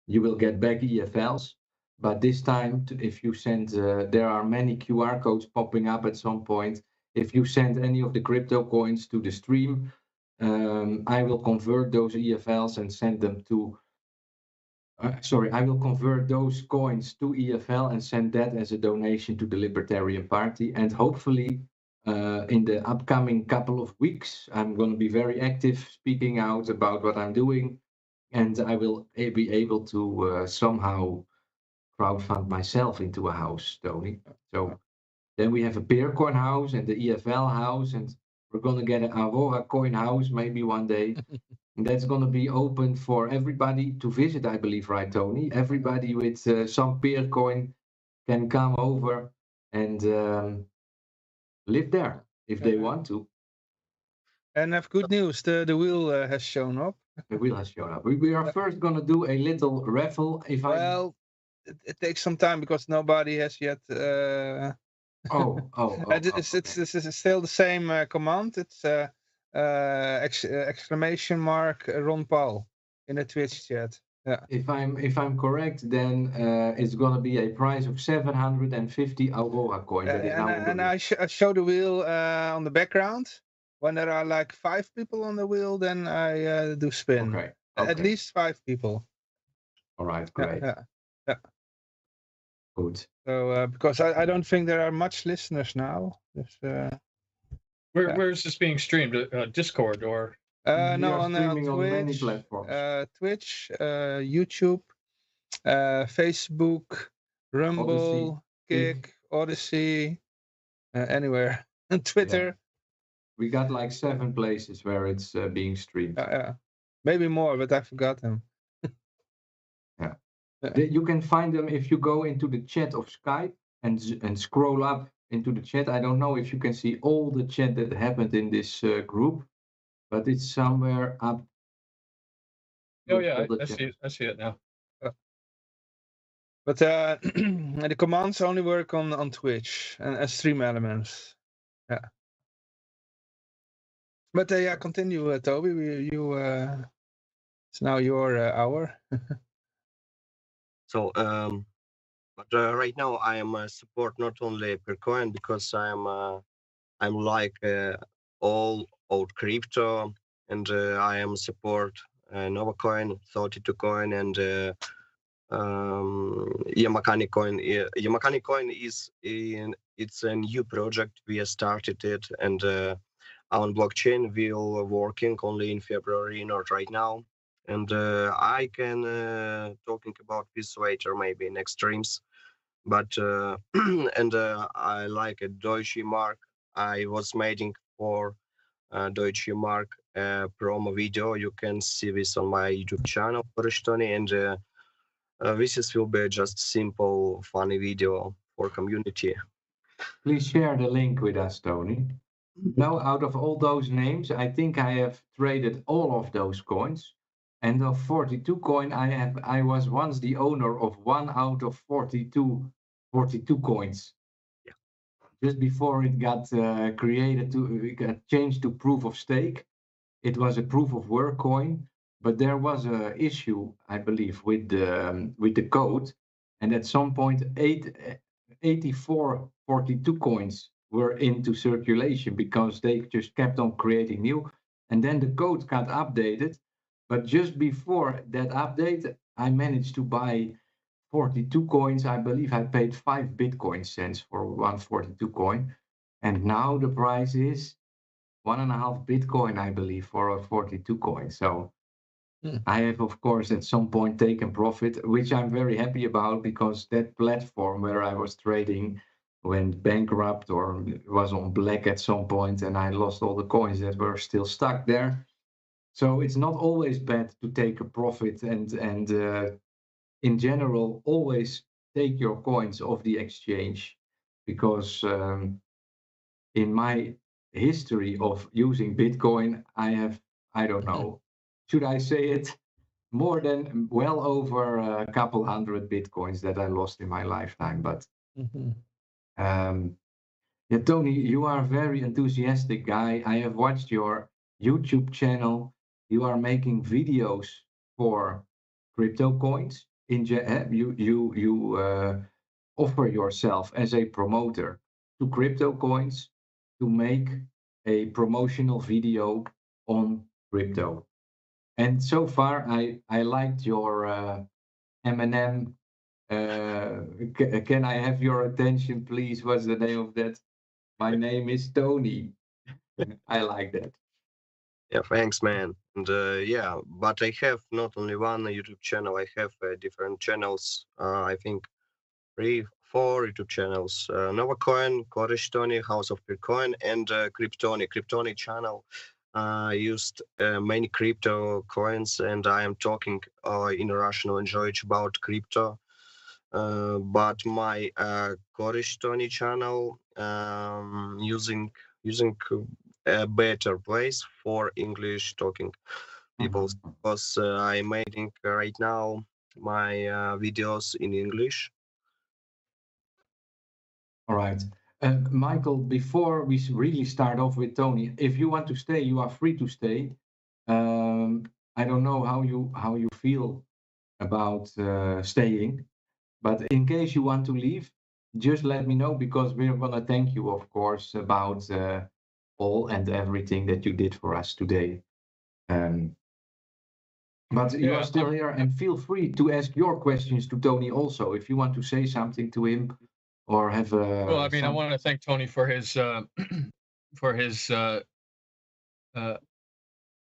you will get back EFLs. But this time, if you send, there are many QR codes popping up at some point. If you send any of the crypto coins to the stream, I will convert those EFLs and send them to, I will convert those coins to EFL and send that as a donation to the Libertarian Party. And hopefully, in the upcoming couple of weeks, I'm going to be very active speaking out about what I'm doing. And I will be able to somehow crowdfund myself into a house, Tony. So then we have a Peercoin house and the EFL house, and we're going to get an Aurora coin house maybe one day. And that's going to be open for everybody to visit, I believe, right, Tony? Everybody with some Peercoin can come over and live there if they want to. And I have good news. The wheel has shown up. The wheel has shown up. We are first going to do a little raffle. Well, it takes some time because nobody has yet. It's still the same command. It's exclamation mark Ron Paul in the Twitch chat. Yeah. If I'm correct, then it's going to be a price of 750 Aurora coins. I show the wheel on the background. When there are like 5 people on the wheel, then I do spin. Okay. At least 5 people. All right, great. Yeah. Good. So because I don't think there are much listeners now. Just, where is this being streamed? Discord or? No, on streaming Twitch, on many platforms. Twitch, YouTube, Facebook, Rumble, Kick, Odyssey, anywhere, and Twitter. Yeah. We got like 7 places where it's being streamed. Maybe more, but I forgot them. Yeah. You can find them if you go into the chat of Skype and scroll up into the chat. I don't know if you can see all the chat that happened in this group, but it's somewhere up. Oh yeah, I see it now. But the commands only work on Twitch and Stream Elements. Yeah. But continue, Toby. It's now your hour. So, but right now I am support not only Percoin because I'm like all old crypto, and I am support Novacoin, 32 coin, and Yamakani coin. Yamakani coin it's a new project. We started it, and on blockchain we'll working only in February, not right now. And I can talking about this later, maybe next streams. But and I like a Deutsche Mark. I was making for Deutsche Mark promo video. You can see this on my YouTube channel, Tony, and this will be just simple, funny video for community. Please share the link with us, Tony. Now, out of all those names, I think I have traded all of those coins. And of 42 coin, I was once the owner of 1 out of 42 coins. Yeah. Just before it got it got changed to proof of stake. It was a proof of work coin, but there was a issue, I believe, with the code, and at some point 84 42 coins were into circulation because they just kept on creating new, and then the code got updated. But just before that update, I managed to buy 42 coins. I believe I paid 5 Bitcoin cents for 142 coin, and now the price is 1.5 Bitcoin, I believe, for a 42 coin. So I have, of course, at some point taken profit, which I'm very happy about because that platform where I was trading went bankrupt or was on black at some point, and I lost all the coins that were still stuck there. So it's not always bad to take a profit, and in general, always take your coins off the exchange, because in my history of using Bitcoin, I have, I don't know, should I say it? More than well over a couple hundred Bitcoins that I lost in my lifetime. But yeah, Tony, you are a very enthusiastic guy. I have watched your YouTube channel. You are making videos for crypto coins. You offer yourself as a promoter to crypto coins to make a promotional video on crypto. And so far, I liked your Eminem. Can I have your attention, please? What's the name of that? My name is Tony. I like that. Yeah, thanks, man. And yeah, but I have not only one YouTube channel. I have different channels. I think 3, 4 YouTube channels. Novacoin, Korish Tony, House of Bitcoin, and Kryptoni. Kryptoni channel used many crypto coins, and I am talking in Russian language about crypto. But my Korish Tony channel using a better place for English talking people, because I'm making right now my videos in English. All right. Michael, before we really start off with Tony, if you want to stay, you are free to stay. I don't know how you feel about staying, but in case you want to leave, just let me know, because we're gonna thank you, of course, about all and everything that you did for us today. But you are still here, and feel free to ask your questions to Tony also if you want to say something to him or have a. Well, I mean, I want to thank Tony for his for his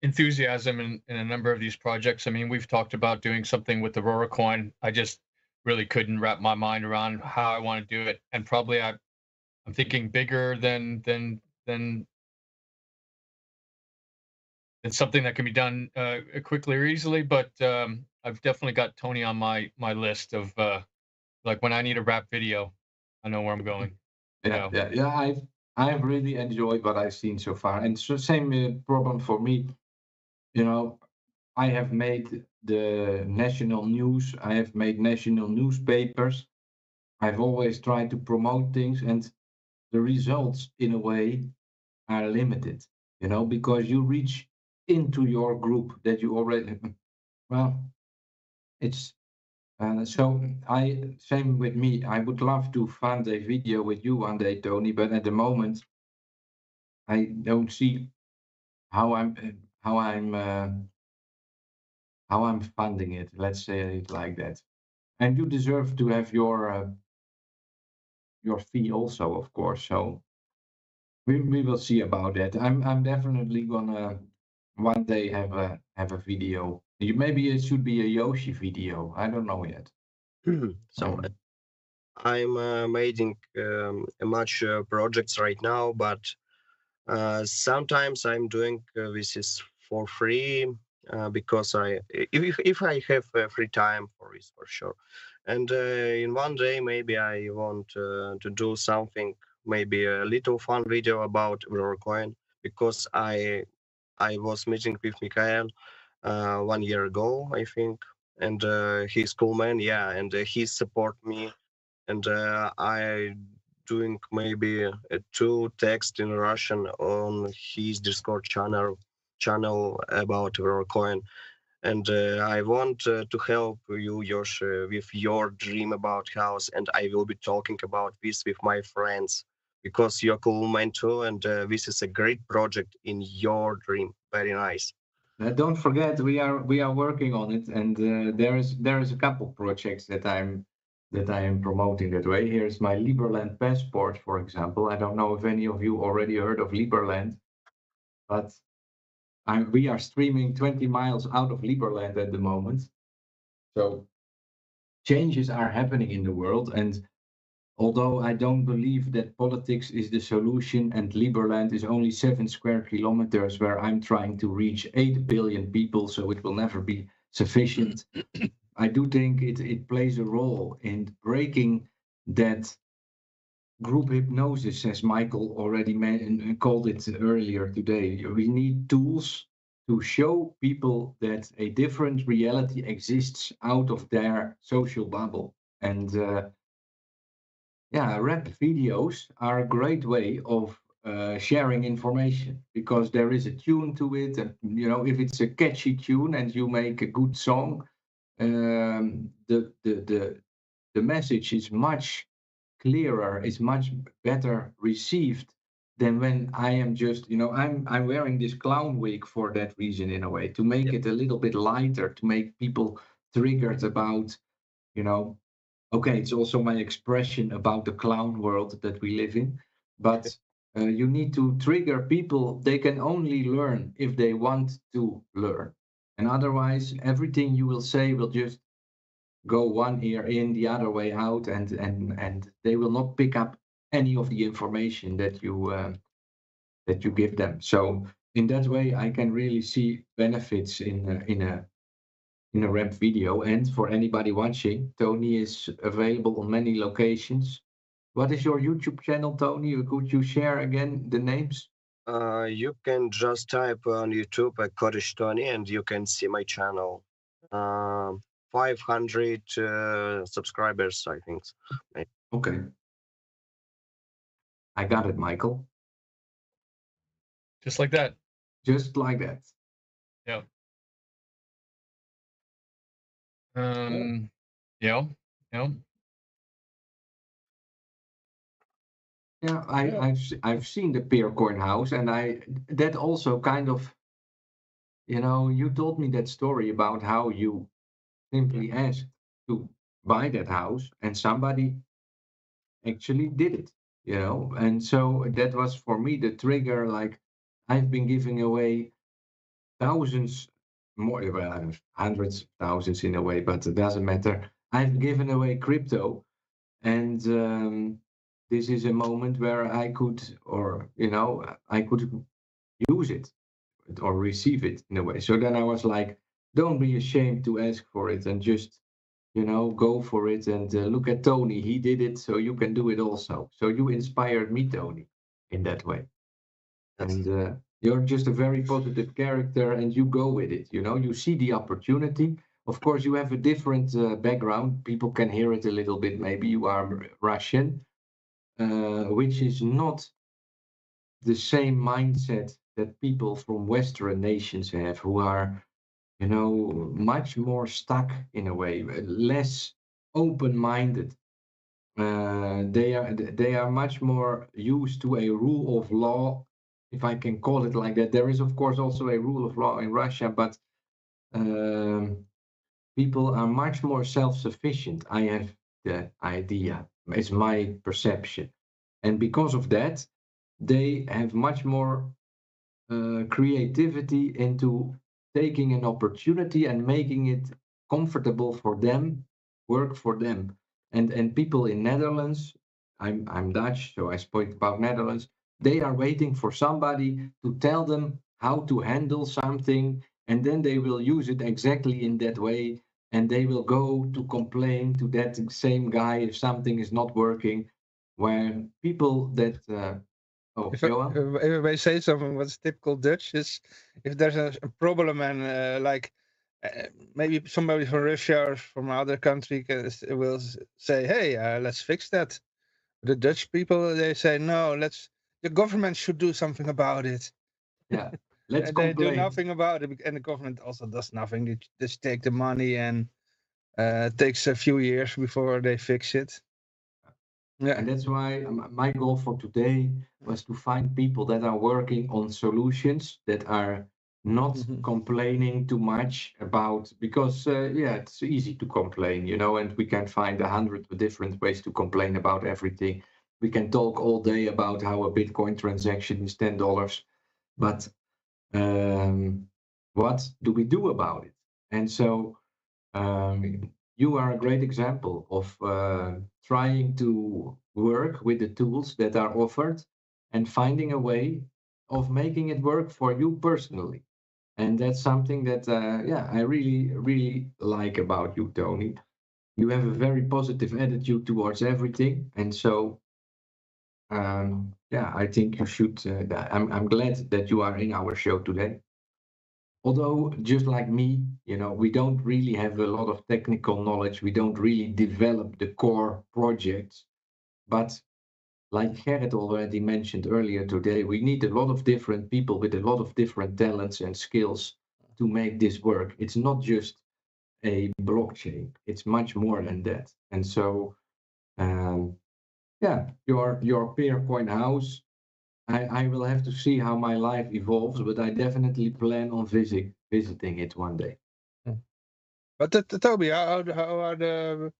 enthusiasm in a number of these projects. I mean, we've talked about doing something with the Rora coin. I just really couldn't wrap my mind around how I want to do it, and probably I'm thinking bigger than something that can be done quickly or easily. But I've definitely got Tony on my list of like when I need a rap video, I know where I'm going. Yeah. I've really enjoyed what I've seen so far, and so same problem for me. You know, I have made the national news. I have made national newspapers. I've always tried to promote things, and the results, in a way, are limited. You know, because you reach into your group that you already. Well, it's so same with me. I would love to fund a video with you one day, Tony, but at the moment, I don't see how I'm funding it. Let's say it like that. And you deserve to have your fee also, of course. So we will see about that. I'm definitely gonna one day have a video. Maybe it should be a Yoshi video. I don't know yet. So I'm making much projects right now, but sometimes I'm doing this is for free because if I have free time for this, for sure. And in one day maybe I want to do something, maybe a little fun video about Coin, because I was meeting with Mikhail 1 year ago, I think. And he's cool man, yeah, and he support me, and I doing maybe 2 texts in Russian on his Discord channel about Vercoin. And I want to help you, Josh, with your dream about house, and I will be talking about this with my friends because you're cool man too, and this is a great project in your dream. Very nice. Don't forget, we are working on it, and there is a couple projects that I am promoting that way. Here's my Liberland passport, for example. I don't know if any of you already heard of Liberland, but we are streaming 20 miles out of Liberland at the moment. So changes are happening in the world, and although I don't believe that politics is the solution and Liberland is only 7 square kilometers where I'm trying to reach 8 billion people, so it will never be sufficient. I do think it plays a role in breaking that group hypnosis, as Michael already called it earlier today. We need tools to show people that a different reality exists out of their social bubble. And yeah, rap videos are a great way of sharing information because there is a tune to it. And, if it's a catchy tune and you make a good song, the message is much clearer, is much better received than when I am just, I'm wearing this clown wig for that reason in a way, to make it a little bit lighter, to make people triggered about, okay, it's also my expression about the clown world that we live in, but you need to trigger people. They can only learn if they want to learn. And otherwise, everything you will say will just go one ear in, the other way out, and they will not pick up any of the information that you give them. So in that way, I can really see benefits in a rap video. And for anybody watching, Tony is available on many locations. What is your YouTube channel, Tony? Could you share again the names? You can just type on YouTube Kurdish Tony and you can see my channel. 500 subscribers, I think. Okay. I got it, Michael. Just like that. Just like that. Yeah. Yeah. Yeah. Yeah, I've seen the Peercoin house, and that also kind of, you told me that story about how you simply asked to buy that house, and somebody actually did it, and so that was for me the trigger. Like, I've been giving away thousands more, well, hundreds of thousands in a way, but it doesn't matter. I've given away crypto, and this is a moment where I could, or I could use it or receive it in a way. So then I was like, don't be ashamed to ask for it, and just go for it. And look at Tony, he did it, so you can do it also. So you inspired me, Tony, in that way. And you're just a very positive character, and you go with it. You see the opportunity. Of course, you have a different background. People can hear it a little bit. Maybe you are Russian, which is not the same mindset that people from Western nations have, who are, much more stuck in a way, less open-minded. They are much more used to a rule of law, if I can call it like that. There is, of course, also a rule of law in Russia, but people are much more self-sufficient. I have the idea, it's my perception. And because of that, they have much more creativity into taking an opportunity and making it comfortable for them, work for them. And people in Netherlands, I'm Dutch, so I spoke about Netherlands. They are waiting for somebody to tell them how to handle something, and then they will use it exactly in that way, and they will go to complain to that same guy if something is not working. Where people that Oh, If Johan? if I say something, what's typical Dutch is if there's a problem and like maybe somebody from Russia or from another country will say, "Hey, let's fix that." The Dutch people they say, "No, the government should do something about it." Yeah. Let's And they do complain. nothing about it, and the government also does nothing. They just take the money and it takes a few years before they fix it. Yeah. And that's why my goal for today was to find people that are working on solutions that are not complaining too much about, because yeah, it's easy to complain, and we can find 100 different ways to complain about everything. We can talk all day about how a Bitcoin transaction is $10, but what do we do about it? And so you are a great example of trying to work with the tools that are offered and finding a way of making it work for you personally. And that's something that, yeah, I really, really like about you, Tony. You have a very positive attitude towards everything. And so, yeah, I think you should. I'm glad that you are in our show today. Although, just like me, we don't really have a lot of technical knowledge. We don't really develop the core projects. But like Gerrit already mentioned earlier today, we need a lot of different people with a lot of different talents and skills to make this work. It's not just a blockchain. It's much more than that. And so, yeah, your Peercoin house, I will have to see how my life evolves, but I definitely plan on visiting it one day. But Toby, how are the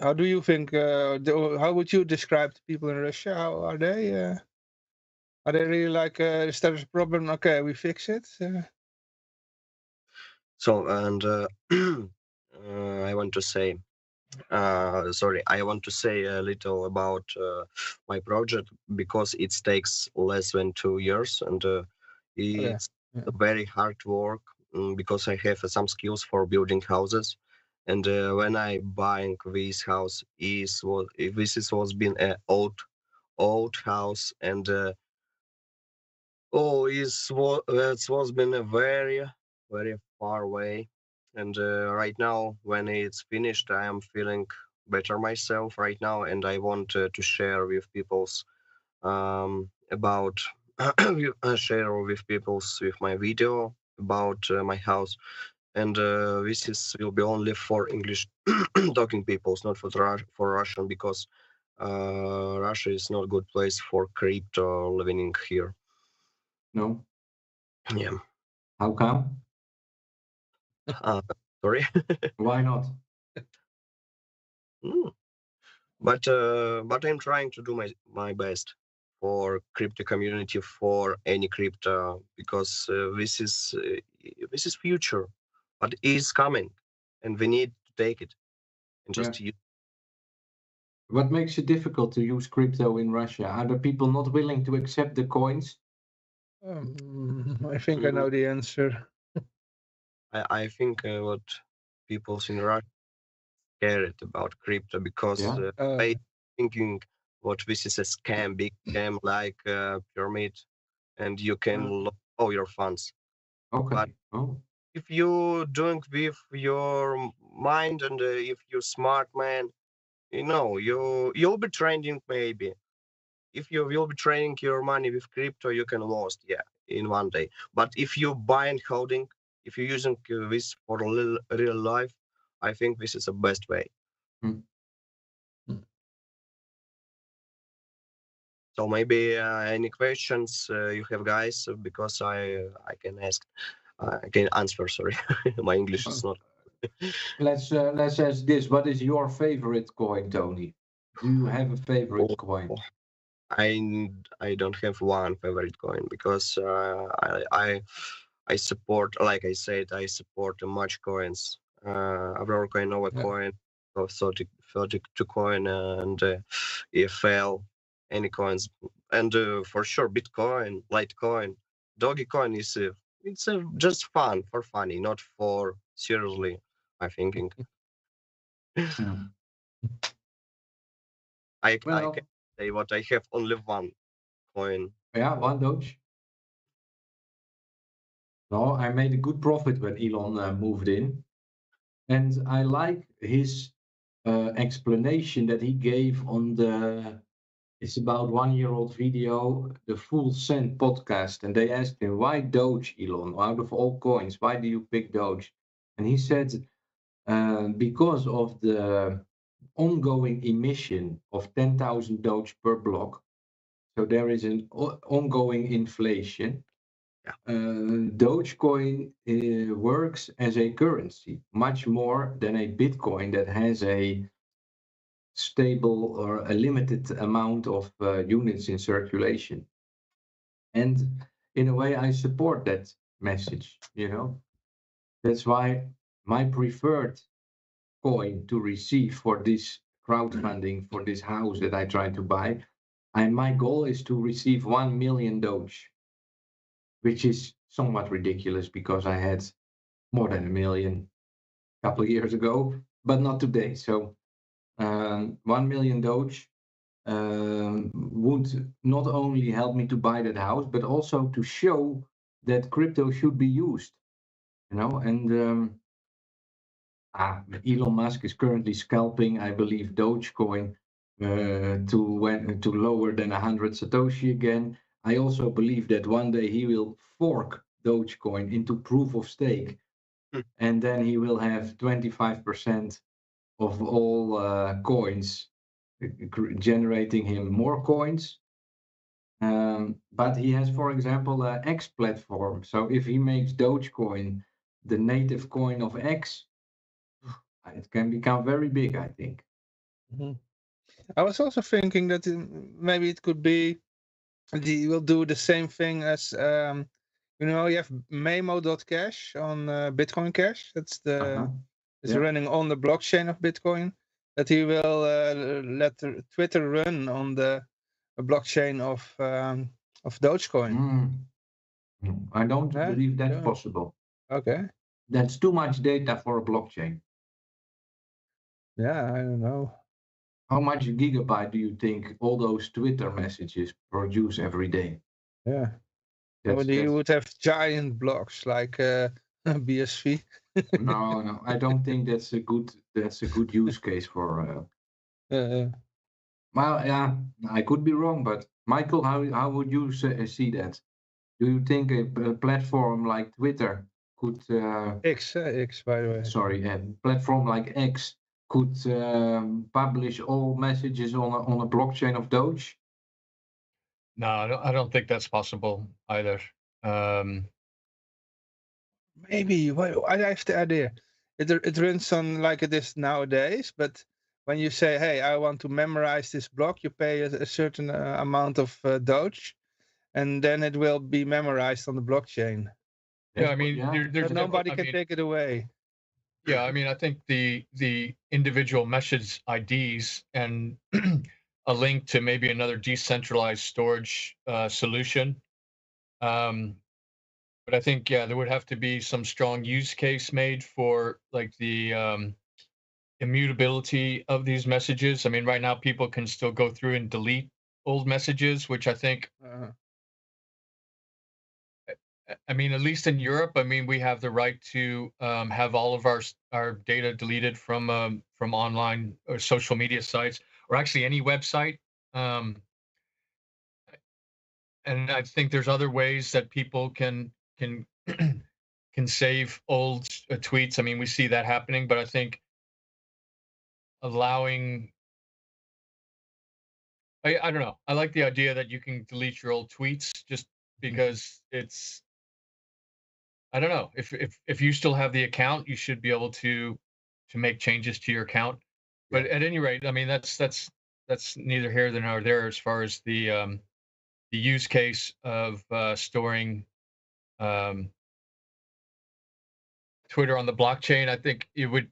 how do you think how would you describe the people in Russia? How are they? Are they really like is there a problem? Okay, we fix it. So, and I want to say, I want to say a little about my project because it takes less than 2 years, and Okay. it's Yeah. very hard work because I have some skills for building houses. And when I buying this house, was been an old house, and it was been a very far away. And right now, when it's finished, I am feeling better myself right now, and I want to share with people's about share with people's with my video about my house. And this is will be only for English talking peoples, not for Russian, because Russia is not a good place for crypto living here. No? Yeah. How come? Sorry. Why not? But I'm trying to do my best for crypto community, for any crypto, because this is future, but it is coming, and we need to take it and just use. What makes it difficult to use crypto in Russia? Are the people not willing to accept the coins? I think I know the answer. I think what people in Russia scared about crypto because they thinking what this is a scam, big scam like pyramid, and you can lose all your funds. Okay. But if you doing with your mind, and if you're smart man, you'll be trending maybe. If you will be trading your money with crypto, you can lose, yeah, in one day. But if you buy and holding, if you're using this for real life, I think this is the best way. So maybe any questions you have, guys, because I can ask, I can answer. Sorry, my English is not. Let's ask this. What is your favorite coin, Tony? Do you have a favorite coin? I don't have one favorite coin because I support, like I said, I support much coins. Aurora coin, Nova coin, 32 coin, and EFL, any coins, and for sure Bitcoin, Litecoin, Dogecoin is it's just fun for funny, not for seriously. I thinking. I can say what I have only one coin. Yeah, 1 Doge. No, I made a good profit when Elon moved in. And I like his explanation that he gave on it's about 1-year-old video, the Full Send podcast. And they asked him, why Doge, Elon? Out of all coins, why do you pick Doge? And he said, because of the ongoing emission of 10,000 Doge per block. So there is an ongoing inflation. Dogecoin works as a currency much more than a Bitcoin that has a stable or a limited amount of units in circulation. And in a way, I support that message, you know. That's why my preferred coin to receive for this crowdfunding for this house that I try to buy, my goal is to receive 1 million Doge, which is somewhat ridiculous because I had more than 1 million a couple of years ago, but not today. So 1 million Doge would not only help me to buy that house, but also to show that crypto should be used, you know. And Elon Musk is currently scalping, I believe, Dogecoin to lower than 100 Satoshi again. I also believe that one day he will fork Dogecoin into proof of stake, and then he will have 25% of all coins, generating him more coins. But he has, for example, an X platform. So if he makes Dogecoin the native coin of X, it can become very big, I think. I was also thinking that maybe it could be he will do the same thing as you know, you have memo.cash on Bitcoin Cash. That's it's running on the blockchain of Bitcoin. That he will let Twitter run on the blockchain of Dogecoin. I don't believe that's possible. Okay. That's too much data for a blockchain. Yeah, I don't know. How much gigabyte do you think all those Twitter messages produce every day? Yeah. You would have giant blocks like BSV. No, I don't think that's a good use case for. Well, yeah, I could be wrong, but Michael, how would you see that? Do you think a platform like Twitter could X by the way. Sorry, a platform like X could publish all messages on a blockchain of Doge? No, I don't think that's possible either. Maybe. I have the idea. It runs on like it is nowadays, but when you say, hey, I want to memorize this block, you pay a certain amount of Doge, and then it will be memorized on the blockchain. Yeah, I mean, there's nobody can take it away. Yeah, I mean, I think the individual message IDs and a link to maybe another decentralized storage solution. But I think, yeah, there would have to be some strong use case made for like the immutability of these messages. I mean, right now people can still go through and delete old messages, which I think, I mean, at least in Europe, I mean, we have the right to have all of our data deleted from online or social media sites, or actually any website. And I think there's other ways that people can can save old tweets. I mean, we see that happening, but I think allowing, I don't know. I like the idea that you can delete your old tweets just because it's, I don't know, if you still have the account, you should be able to make changes to your account. But at any rate, I mean, that's neither here nor there as far as the use case of storing Twitter on the blockchain. I think it would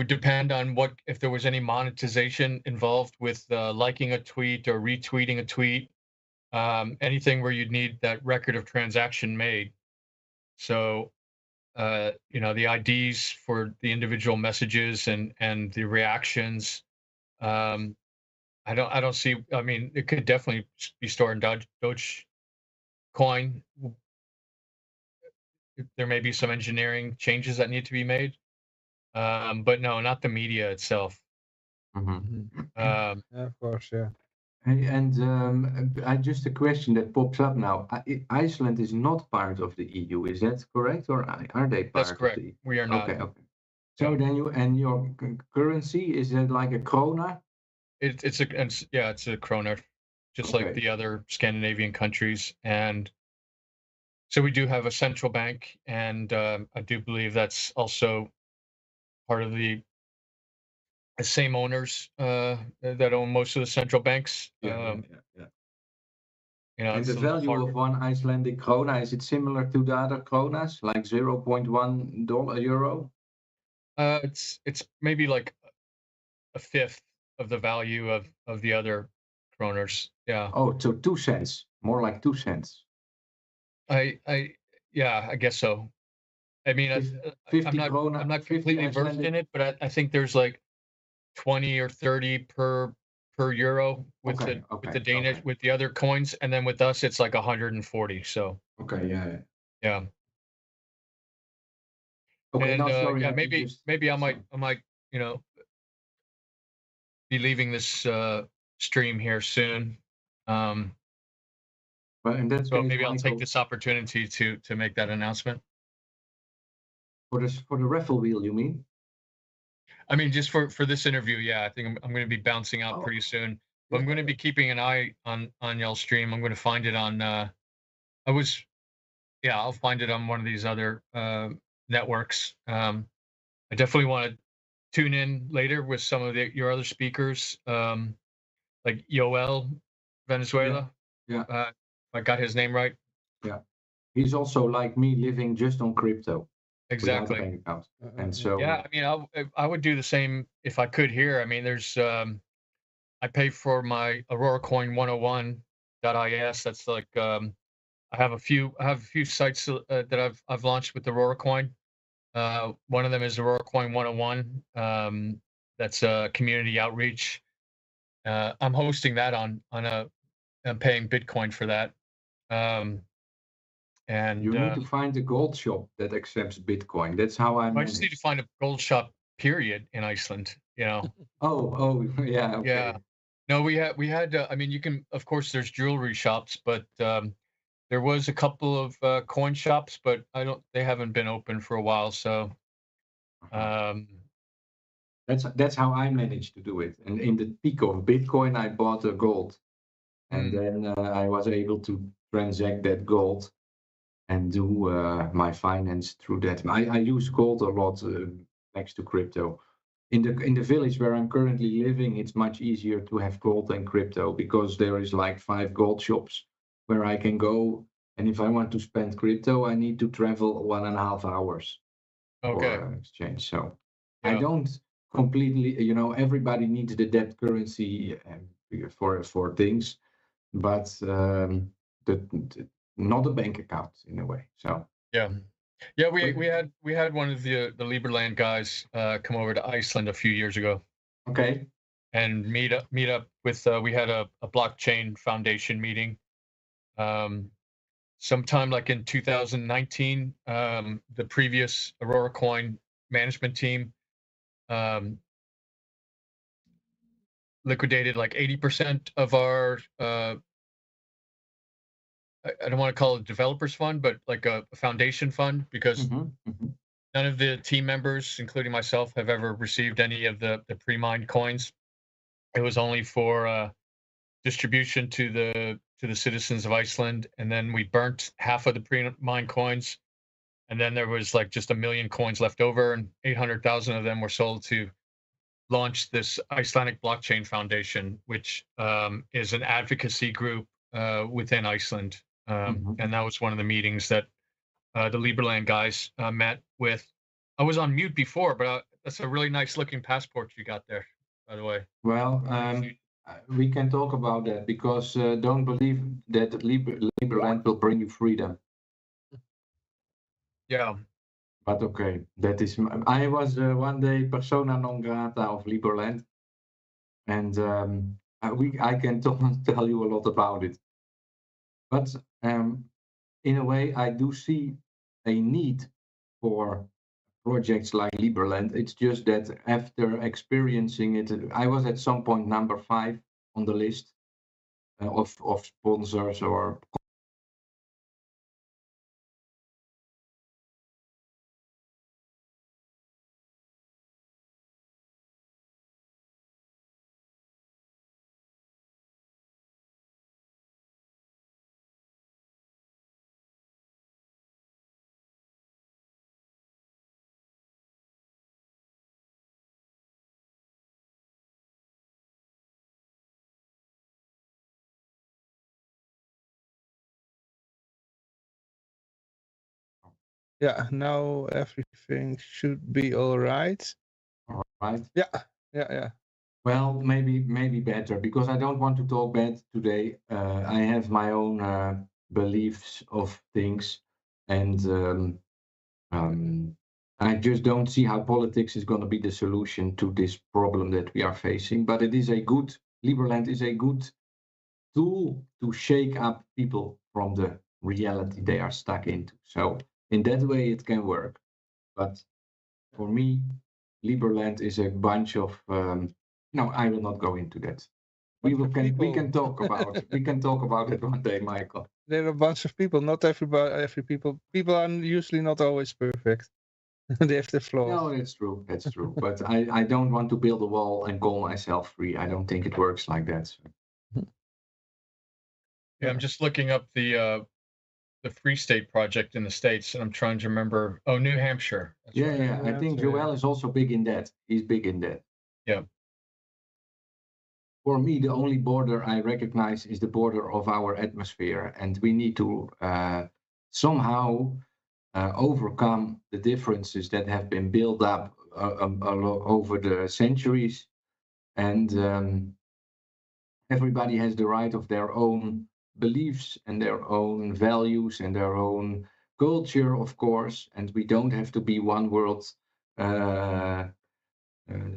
depend on if there was any monetization involved with liking a tweet or retweeting a tweet, anything where you'd need that record of transaction made. So, you know, the IDs for the individual messages and the reactions. I I don't see. I mean, it could definitely be stored in Doge coin. There may be some engineering changes that need to be made, but no, not the media itself. Mhm. Um, Yeah, of course, yeah. Hey, and I just a question that pops up now. Iceland is not part of the EU, is that correct, or are they that's part of correct. the EU? We are not. Okay, okay. So Yeah. then your currency, is that like a krona? It's a kroner, just like Okay. the other Scandinavian countries, and so we do have a central bank, and I do believe that's also part of the same owners that own most of the central banks. Yeah. And It's the a little value harder. of one Icelandic krona, is it similar to the other kronas, like $0.1 euro? It's maybe like a fifth of the value of the other kroners. Yeah. Oh, so 2 cents, more like 2 cents. I yeah, I guess so. I mean, Fif- I'm 50 not krona, 50 completely versed Icelandic. in it, but I think there's like 20 or 30 per euro with Okay, the Danish okay. with the other coins, and then with us it's like 140. So Okay, yeah. yeah, Okay, and no, sorry, yeah, I just maybe sorry. I might you know be leaving this stream here soon. Um, Well, in that so case, maybe I'll take Michael, this opportunity to make that announcement. for the raffle wheel, you mean? I mean, just for this interview, yeah, I think I'm going to be bouncing out Oh, pretty soon. But yeah, I'm going to be keeping an eye on y'all's stream. I'm going to find it on. I was yeah, I'll find it on one of these other networks. I definitely want to tune in later with some of your other speakers, like Yoel yeah, Venezuela. yeah, If I got his name right. yeah. He's also like me, living just on crypto without a Exactly. bank account. And Yeah, so, I mean, I would do the same if I could here. I mean, there's I pay for my Aurora Coin 101.is. That's like I have a few sites that I've launched with Aurora Coin. One of them is Aurora Coin 101. That's community outreach. I'm hosting that I'm paying Bitcoin for that. Um, you and need to find a gold shop that accepts Bitcoin. That's how I I just need to managed. find a gold shop period in Iceland, you know. Oh, yeah, Yeah. okay. No, we had I mean, you can, of course, there's jewelry shops, but there was a couple of coin shops, but they haven't been open for a while, so Uh-huh. um That's how I managed to do it. And in the peak of Bitcoin, I bought a gold, and mm, then I was able to transact that gold and do my finance through that. I use gold a lot next to crypto. In the village where I'm currently living, it's much easier to have gold than crypto because there is like 5 gold shops where I can go. And if I want to spend crypto, I need to travel 1.5 hours for okay. exchange. So I Yeah. don't completely, everybody needs the debt currency for things, but not a bank account in a way. So Yeah. Yeah, but we had one of the Liberland guys come over to Iceland a few years ago okay. and meet up with we had a blockchain foundation meeting. Um sometime like in 2019, the previous Aurora Coin management team um liquidated like 80% of our I don't want to call it a developers fund, but like a foundation fund because Hmm. none of the team members, including myself, have ever received any of the pre-mined coins. It was only for distribution to the citizens of Iceland, and then we burnt half of the pre-mined coins, and then there was like just 1 million coins left over, and 800,000 of them were sold to launch this Icelandic Blockchain Foundation, which is an advocacy group within Iceland. Hmm. And that was one of the meetings that the Liberland guys met with. I was on mute before, but that's a really nice looking passport you got there, by the way. Well, we can talk about that because don't believe that Liberland will bring you freedom. Yeah. But okay, that is. I was one day persona non grata of Liberland, and I can tell you a lot about it. But in a way, I do see a need for projects like Liberland. It's just that after experiencing it, I was at some point number 5 on the list of sponsors or. Yeah, now everything should be all right. All right. Yeah. Well, maybe better because I don't want to talk bad today. I have my own beliefs of things, and I just don't see how politics is going to be the solution to this problem that we are facing. But it is Liberland is a good tool to shake up people from the reality they are stuck into. So in that way, it can work. But for me, Liberland is a bunch of no, I will not go into that. We can talk about it one day, Michael. There are a bunch of people. Not everybody. People are usually not always perfect. They have their flaws. No, that's true. That's true. But I don't want to build a wall and call myself free. I don't think it works like that. So. Yeah, I'm just looking up the Free State project in the States, and I'm trying to remember. Oh, New Hampshire. That's right. Yeah. I think Joel is also big in that. He's big in that. Yeah. For me, the only border I recognize is the border of our atmosphere, and we need to somehow overcome the differences that have been built up over the centuries. And everybody has the right of their own beliefs and their own values and their own culture, of course. And we don't have to be one world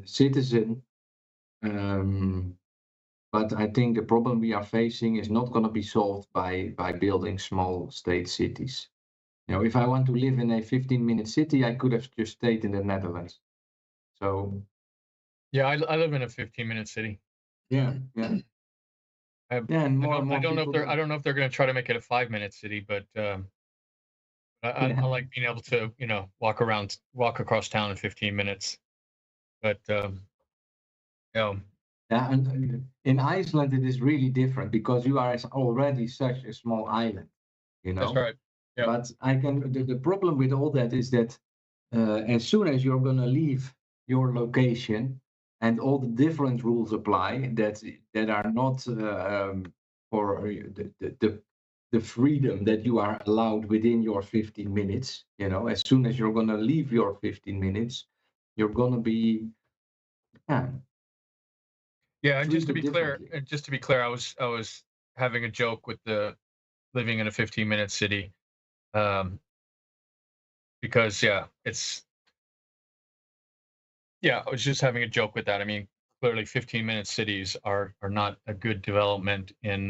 citizen. But I think the problem we are facing is not going to be solved by building small state cities. You know, if I want to live in a 15-minute city, I could have just stayed in the Netherlands. So. Yeah, I live in a 15-minute city. Yeah. And more I don't know if they're going to try to make it a 5-minute city, but I like being able to, walk across town in 15 minutes. But Yeah, and in Iceland it is really different because you are already such a small island, That's right. Yeah. But the problem with all that is that as soon as you're going to leave your location and all the different rules apply that are not for the freedom that you are allowed within your 15 minutes, as soon as you're going to leave your 15 minutes, you're going to be. Yeah, and just to be clear, I was having a joke with the living in a 15-minute city, because I was just having a joke with that. I mean, clearly 15-minute cities are not a good development in.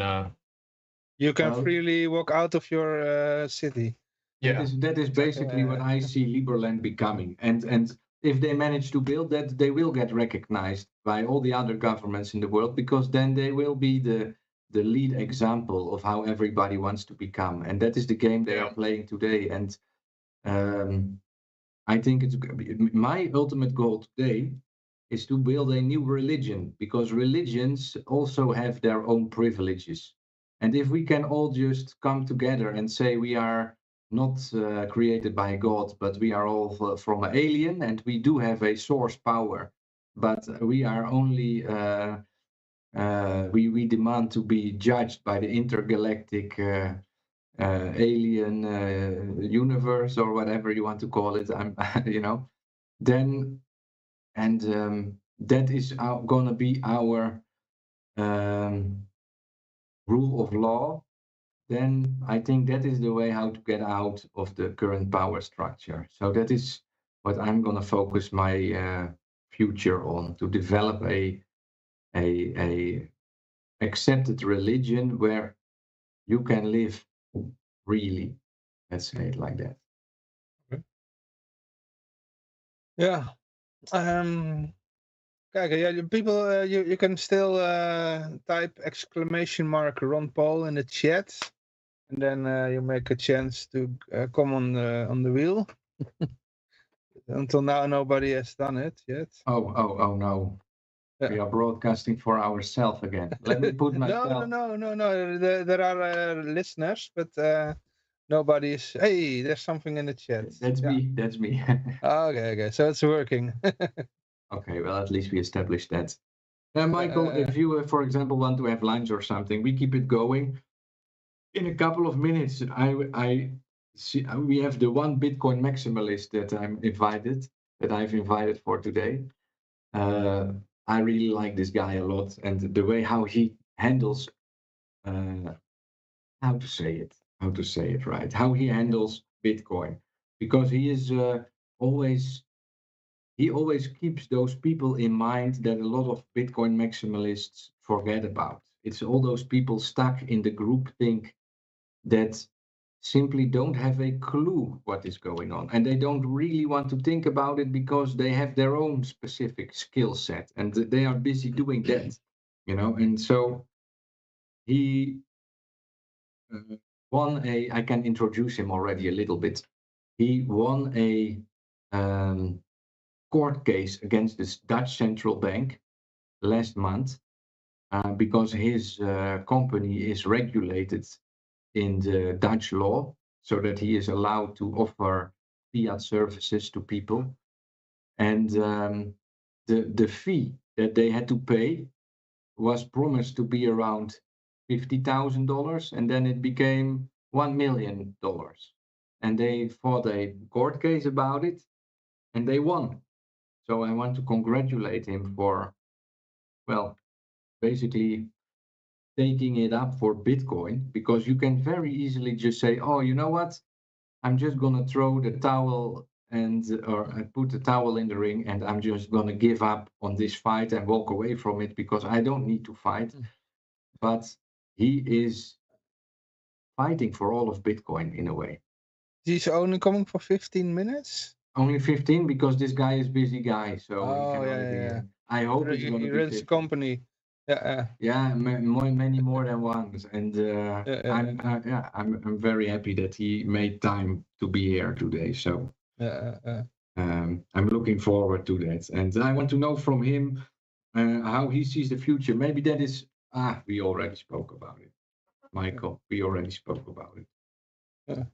You can freely walk out of your city. Yeah, that is basically what I see Liberland becoming, and if they manage to build that, they will get recognized by all the other governments in the world because then they will be the lead example of how everybody wants to become, and that is the game they are playing today. And I think it's my ultimate goal today is to build a new religion because religions also have their own privileges, and if we can all just come together and say we are not created by God, but we are all from an alien, and we do have a source power, but we are only we demand to be judged by the intergalactic alien universe or whatever you want to call it. Then that is gonna be our rule of law. Then I think that is the way how to get out of the current power structure. So that is what I'm going to focus my future on, to develop a accepted religion where you can live freely. Let's say it like that. Yeah. Kijk, people, you can still type ! Ron Paul in the chat, and then you make a chance to come on the wheel. Until now, nobody has done it yet. Oh no. Yeah. We are broadcasting for ourselves again. Let me put myself. No. There are listeners, but nobody is. Hey, there's something in the chat. That's me. That's me. Okay. So it's working. Okay, well, at least we established that. Michael, if you, for example, want to have lunch or something, we keep it going. In a couple of minutes, I see we have the one Bitcoin maximalist that I've invited for today. I really like this guy a lot, and the way how he handles, how to say it right, how he handles Bitcoin, because he is always keeps those people in mind that a lot of Bitcoin maximalists forget about. It's all those people stuck in the groupthink that simply don't have a clue what is going on, and they don't really want to think about it because they have their own specific skill set and they are busy doing that, and so he won I can introduce him already a little bit. He won a court case against the Dutch central bank last month because his company is regulated in the Dutch law, so that he is allowed to offer fiat services to people. And the fee that they had to pay was promised to be around $50,000, and then it became $1 million. And they fought a court case about it, and they won. So I want to congratulate him for, well, basically taking it up for Bitcoin, because you can very easily just say, oh, you know what? I'm just going to throw the towel or I put the towel in the ring, and I'm just going to give up on this fight and walk away from it because I don't need to fight. But he is fighting for all of Bitcoin in a way. He's only coming for 15 minutes? Only 15 because this guy is busy guy. So he can only be. I hope he's going to be. He runs a company. Yeah, many more than once, and I'm very happy that he made time to be here today. So I'm looking forward to that, and I want to know from him how he sees the future. Maybe that is we already spoke about it, Michael. We already spoke about it.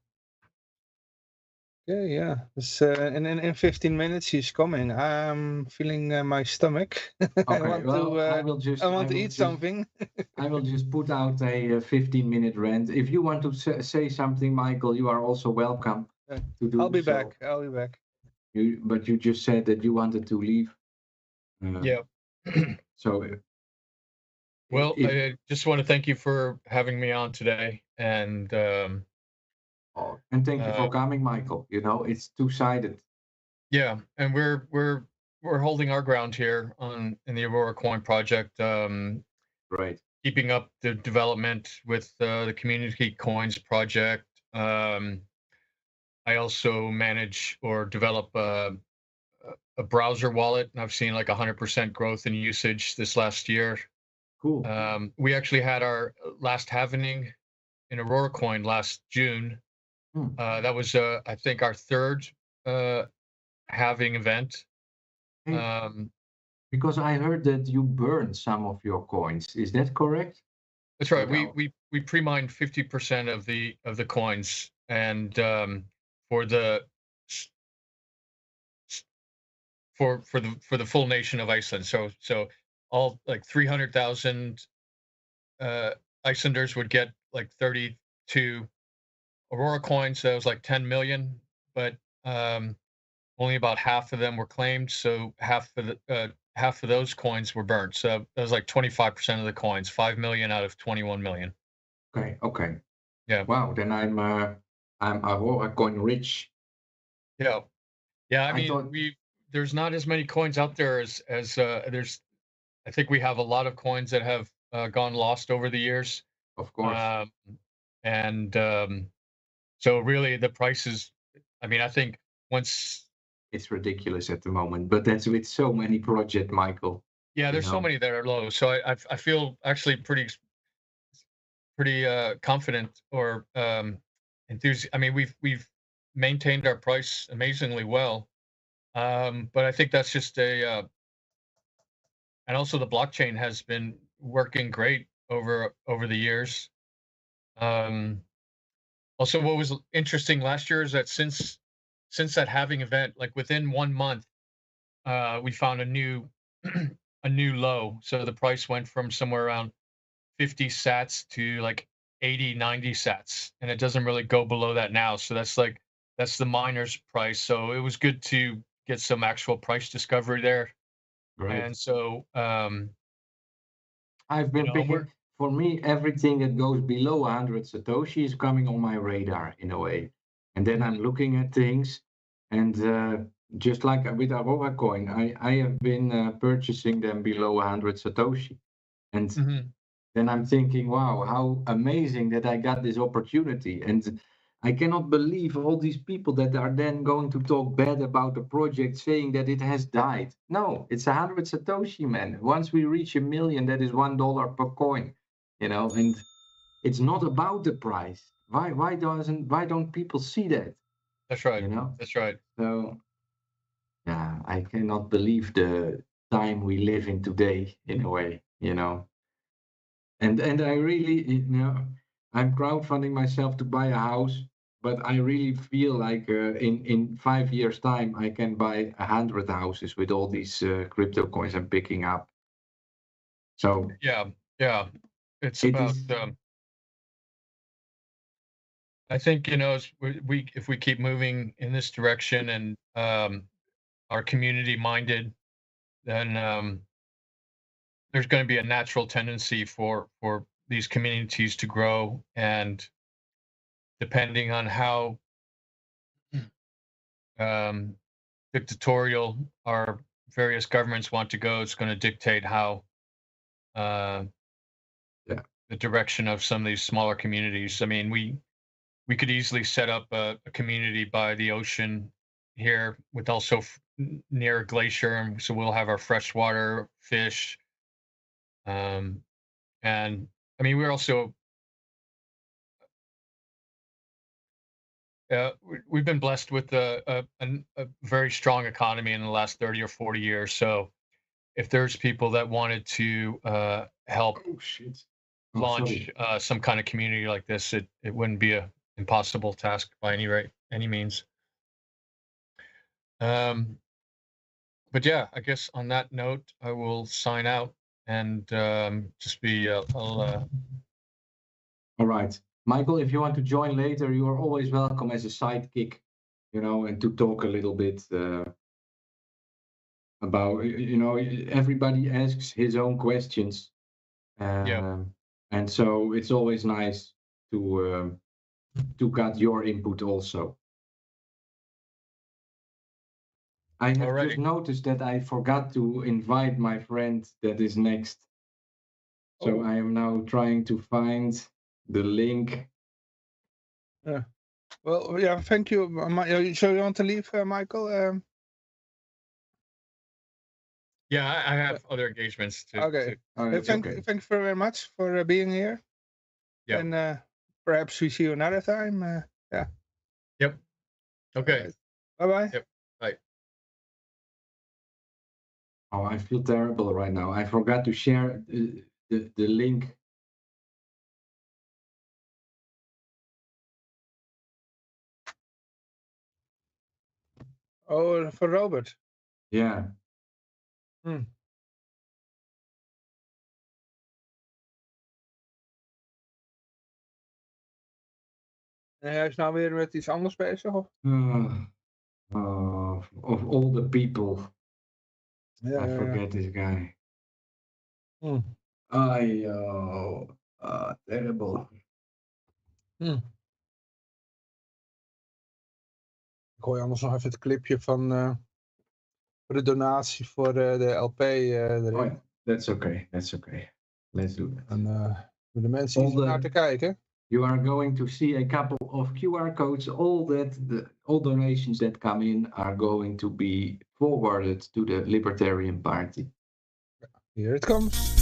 Okay, yeah. In 15 minutes he's coming. I'm feeling my stomach. Okay, I want to eat something. I will just put out a 15-minute rant. If you want to say something, Michael, you are also welcome to do. I'll be back. But you just said that you wanted to leave. Yeah. So. Well, I just want to thank you for having me on today, and thank you for coming, Michael. It's two-sided. Yeah, and we're holding our ground here in the Aurora Coin project. Right. Keeping up the development with the Community Coins project. I also manage or develop a browser wallet, and I've seen like 100% growth in usage this last year. Cool. We actually had our last halvening in Aurora Coin last June. That was, I think, our third halving event. Because I heard that you burned some of your coins. Is that correct? That's right. We pre-mined 50% of the coins, and for the full nation of Iceland. So all like 300,000 Icelanders would get like 32 Aurora coins. So that was like 10 million, but only about half of them were claimed. So half of those coins were burnt. So that was like 25% of the coins, 5 million out of 21 million. Okay. Yeah. Wow. Then I'm Aurora coin rich. Yeah. I mean, there's not as many coins out there as there's. I think we have a lot of coins that have gone lost over the years. Of course. So really the prices, I mean, I think once, It's ridiculous at the moment, but that's with so many projects, Michael. yeah, You there's so know, many that are low. So I feel actually pretty confident or I mean, we've maintained our price amazingly well. But I think that's just and also the blockchain has been working great over the years. Um, Also, what was interesting last year is that since that halving event, like within 1 month, we found a new a new low. So the price went from somewhere around 50 sats to like 80, 90 sats, and it doesn't really go below that now. So that's the miner's price. So it was good to get some actual price discovery there. right? And so I've been we're picking, for me, everything that goes below 100 Satoshi is coming on my radar in a way. And then I'm looking at things, and just like with Aurora coin, I have been purchasing them below 100 Satoshi. And Mhm. then I'm thinking, wow, how amazing that I got this opportunity. And I cannot believe all these people that are then going to talk bad about the project, saying that it has died. No, it's 100 Satoshi, man. Once we reach 1 million, that is $1 per coin, and it's not about the price. Why don't people see that? That's right. You know? That's right. So yeah, I cannot believe the time we live in today in a way. And I really, I'm crowdfunding myself to buy a house, but I really feel like in 5 years' time I can buy 100 houses with all these crypto coins I'm picking up. So Yeah, yeah. It's it about is, I think, we if we keep moving in this direction and are community minded, then there's going to be a natural tendency for these communities to grow, and depending on how um, dictatorial our various governments want to go, it's going to dictate how uh, yeah, the direction of some of these smaller communities. I mean, we could easily set up a community by the ocean here with also near a glacier, and so we'll have our freshwater fish. Um, and I mean, we're also we've been blessed with a very strong economy in the last 30 or 40 years. So if there's people that wanted to help oh shit. Oh, launch sorry. some kind of community like this, it wouldn't be a impossible task by any means. Um, but yeah, I guess on that note, I will sign out and just be. I'll. All right. Michael, if you want to join later, you are always welcome as a sidekick, and to talk a little bit about, everybody asks his own questions. Yeah. And so it's always nice to get your input also. I have Alrighty. just noticed that I forgot to invite my friend that is next. So I am now trying to find the link. Well, yeah, thank you. So you want to leave, Michael? Yeah, I have other engagements to. Okay. Oh, it's Thank okay. you very much for being here. Yeah. And perhaps we see you another time. Yeah. Yep. Okay. Bye bye. Yep. Bye. Oh, I feel terrible right now. I forgot to share the link. Oh, for Robert. Yeah. En hij is nou weer met iets anders bezig, of? Of all the people, Ja, I forget this guy. Terrible. Ik gooi anders nog even het clipje van voor de donatie voor de LP erin. Oh yeah, that's okay. That's okay. Let's do that. En voor de mensen die All the- naar te kijken. You are going to see a couple of QR codes. All donations that come in are going to be forwarded to the Libertarian Party. Here it comes.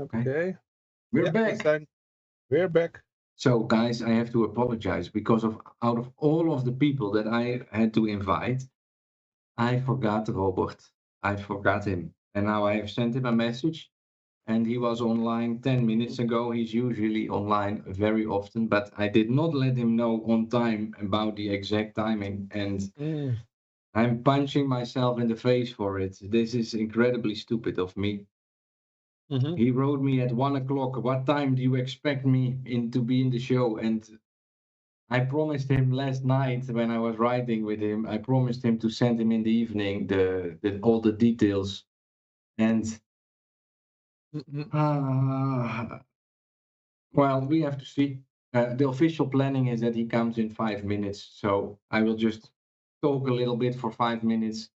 Okay. We're Ja, back. we zijn weer back. So, guys, I have to apologize because out of all of the people that I had to invite, I forgot Robert. I forgot him. And now I have sent him a message, and he was online 10 minutes ago. He's usually online very often, but I did not let him know on time about the exact timing. And I'm punching myself in the face for it. This is incredibly stupid of me. He wrote me at 1 o'clock, what time do you expect me to be in the show? And I promised him last night when I was writing with him, I promised him to send him in the evening all the details. And well, we have to see. The official planning is that he comes in 5 minutes. So I will just talk a little bit for 5 minutes.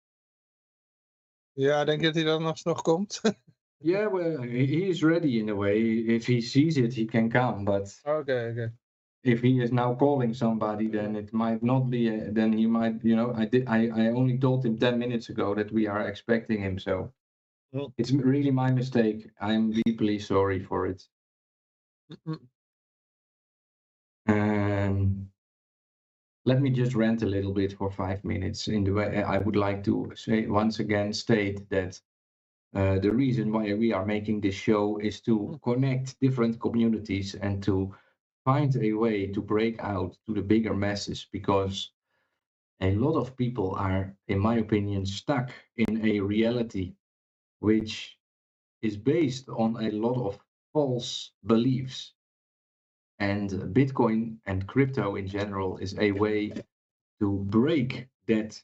Ja, denk je dat hij dan nog komt? Yeah, well, he is ready in a way. If he sees it, he can come. But Okay. if he is now calling somebody, then it might not be. Then he might, I only told him 10 minutes ago that we are expecting him. So it's really my mistake. I'm deeply sorry for it. Let me just rant a little bit for 5 minutes. In the way, I would like to say once again, state that the reason why we are making this show is to connect different communities and to find a way to break out to the bigger masses, because a lot of people are, in my opinion, stuck in a reality which is based on a lot of false beliefs. And Bitcoin and crypto in general is a way to break that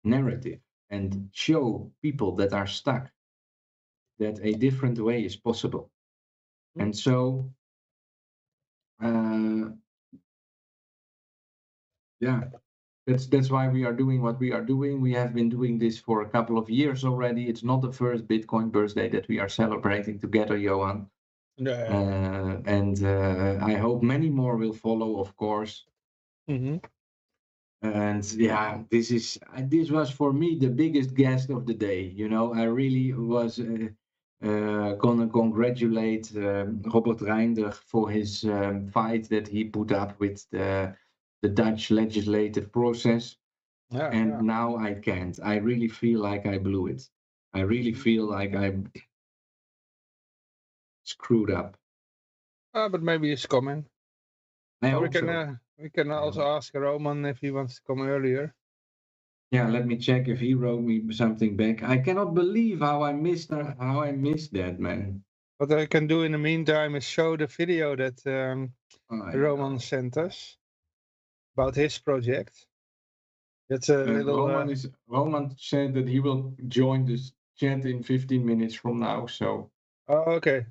narrative and show people that are stuck that a different way is possible. And so, yeah, that's why we are doing what we are doing. We have been doing this for a couple of years already. It's not the first Bitcoin birthday that we are celebrating together, Johan. And I hope many more will follow, of course. And yeah, this was for me the biggest guest of the day. You know, I really was gonna congratulate Robert Reinder for his fight that he put up with the Dutch legislative process. And now I can't. I really feel like I blew it. I really feel like I screwed up. But maybe it's coming. I Or hope so. we can also ask Roman if he wants to come earlier. Yeah, let me check if he wrote me something back. I cannot believe how I missed that, man. What I can do in the meantime is show the video that Roman sent us about his project. That's a little. Roman said that he will join this chat in 15 minutes from now. So. Oh, okay.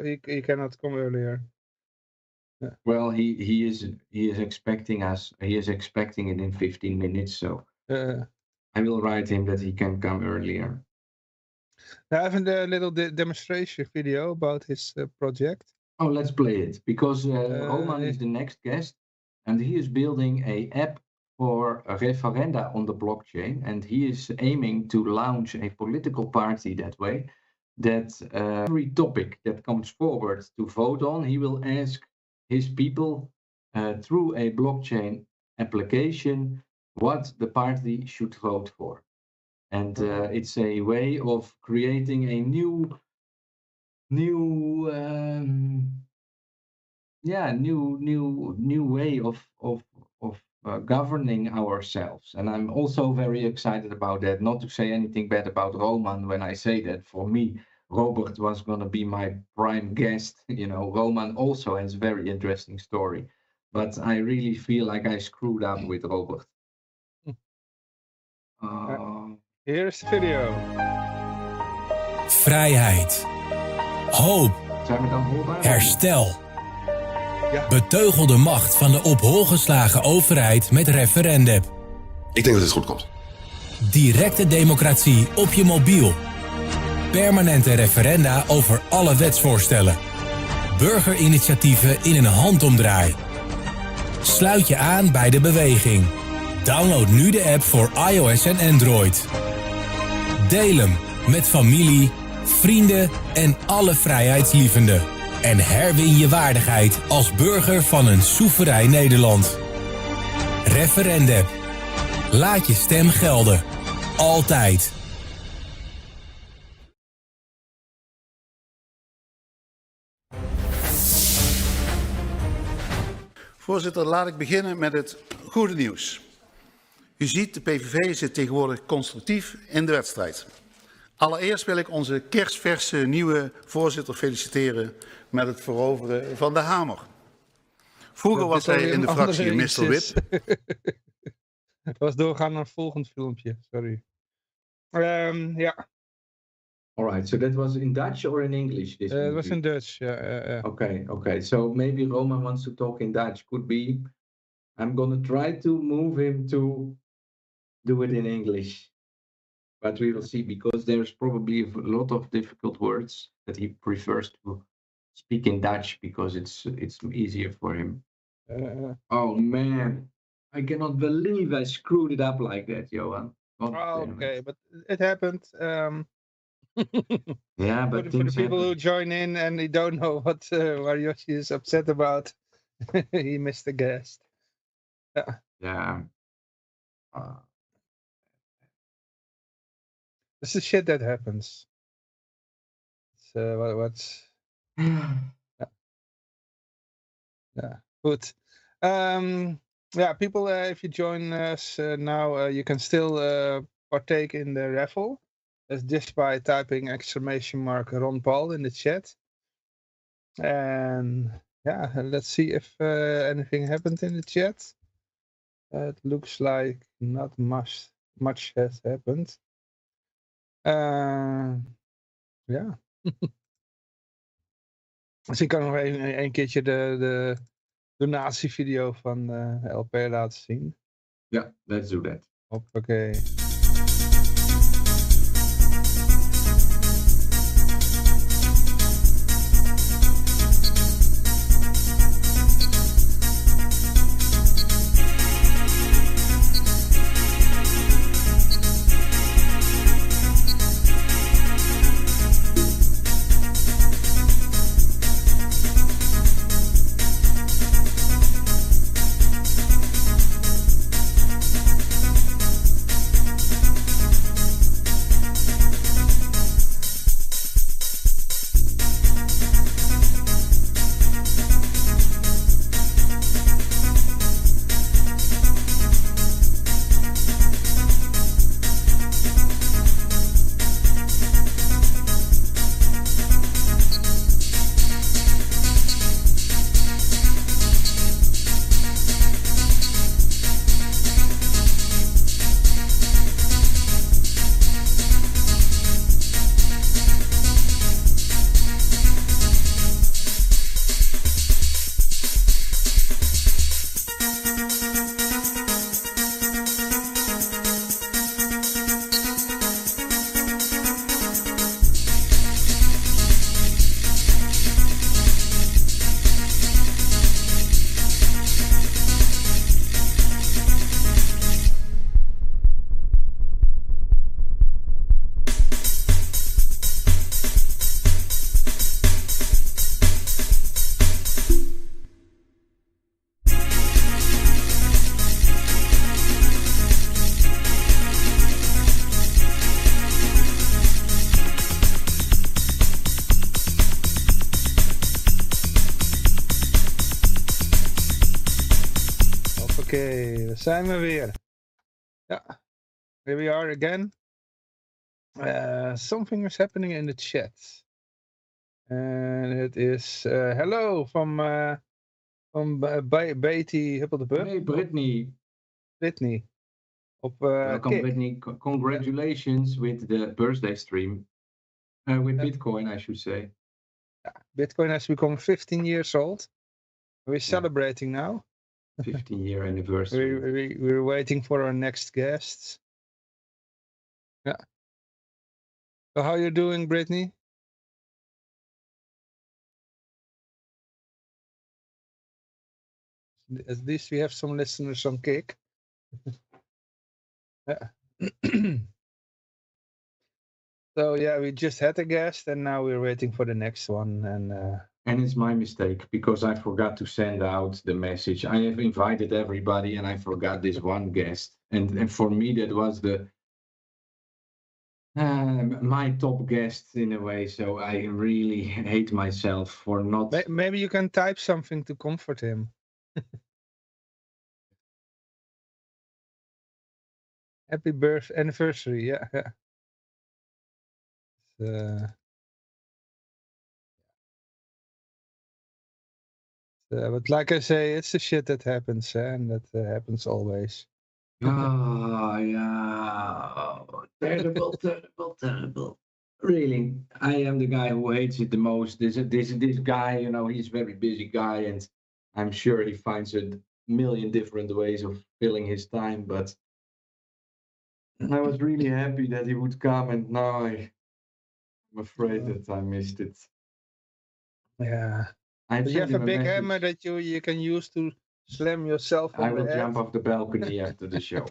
He cannot come earlier. Yeah. Well, he is expecting us. He is expecting it in 15 minutes. So. I will write him that he can come earlier. I have a little demonstration video about his project. Oh, let's play it because Roman is the next guest, and he is building an app for referenda on the blockchain, and he is aiming to launch a political party that way. That every topic that comes forward to vote on, he will ask his people through a blockchain application what the party should vote for. And it's a way of creating a new way of governing ourselves. And I'm also very excited about that. Not to say anything bad about Roman when I say that. For me, Robert was going to be my prime guest. You know, Roman also has a very interesting story. But I really feel like I screwed up with Robert. Here's the video. Vrijheid. Hoop. Herstel. Beteugel de macht van de op hol geslagen overheid met referendum. Ik denk dat het goed komt. Directe democratie op je mobiel. Permanente referenda over alle wetsvoorstellen. Burgerinitiatieven in een handomdraai. Sluit je aan bij de beweging. Download nu de app voor iOS en Android. Deel hem met familie, vrienden en alle vrijheidslievenden. En herwin je waardigheid als burger van een soeverein Nederland. Referendum. Laat je stem gelden. Altijd. Voorzitter, laat ik beginnen met het goede nieuws. U ziet, de PVV zit tegenwoordig constructief in de wedstrijd. Allereerst wil ik onze kersverse nieuwe voorzitter feliciteren met het veroveren van de hamer. Vroeger was hij in de fractie Mr. Wip. Het was doorgaan naar het volgend filmpje, sorry. Ja. Alright, so that was in Dutch or in English? It was in Dutch, yeah. Okay. So maybe Roman wants to talk in Dutch. Could be. I'm gonna try to move him to do it in English. But we will see, because there's probably a lot of difficult words that he prefers to speak in Dutch because it's easier for him. Oh man, I cannot believe I screwed it up like that, Johan. Okay, but it happened. Yeah, but for the people who join in and they don't know what Yoshi is upset about, he missed the guest. Yeah. This is shit that happens. So what's yeah, good. Yeah, people, if you join us now, you can still partake in the raffle. That's just by typing ! Ron Paul in the chat. And yeah, let's see if anything happened in the chat. It looks like not much has happened. Ja. Dus ik kan nog een keertje de donatievideo van LP laten zien. Yeah, let's do that. Hoppakee. Oké, daar zijn we weer. Ja, here we are again. Something is happening in the chat. And it is hello from Beatty Huppeldepup. Hey, Brittany. Brittany. Welcome, Kik. Brittany. Congratulations with the birthday stream. With Bitcoin, I should say. Bitcoin has become 15 years old. We're celebrating now. 15-year anniversary. We're waiting for our next guests. Yeah. So how you doing, Brittany? At least we have some listeners on Kik. Yeah. So yeah, we just had a guest and now we're waiting for the next one. And it's my mistake because I forgot to send out the message. I have invited everybody and I forgot this one guest. And for me, that was my top guest in a way. So I really hate myself for not... Maybe you can type something to comfort him. Happy birthday anniversary, yeah. But like I say, it's the shit that happens, and that happens always. Oh, yeah. Terrible, terrible, terrible. Really, I am the guy who hates it the most. This guy, you know, he's a very busy guy, and I'm sure he finds a million different ways of filling his time, but I was really happy that he would come, and now I'm afraid that I missed it. Yeah. But you have a big hammer that you can use to slam yourself on I will the head. jump off the balcony after the show.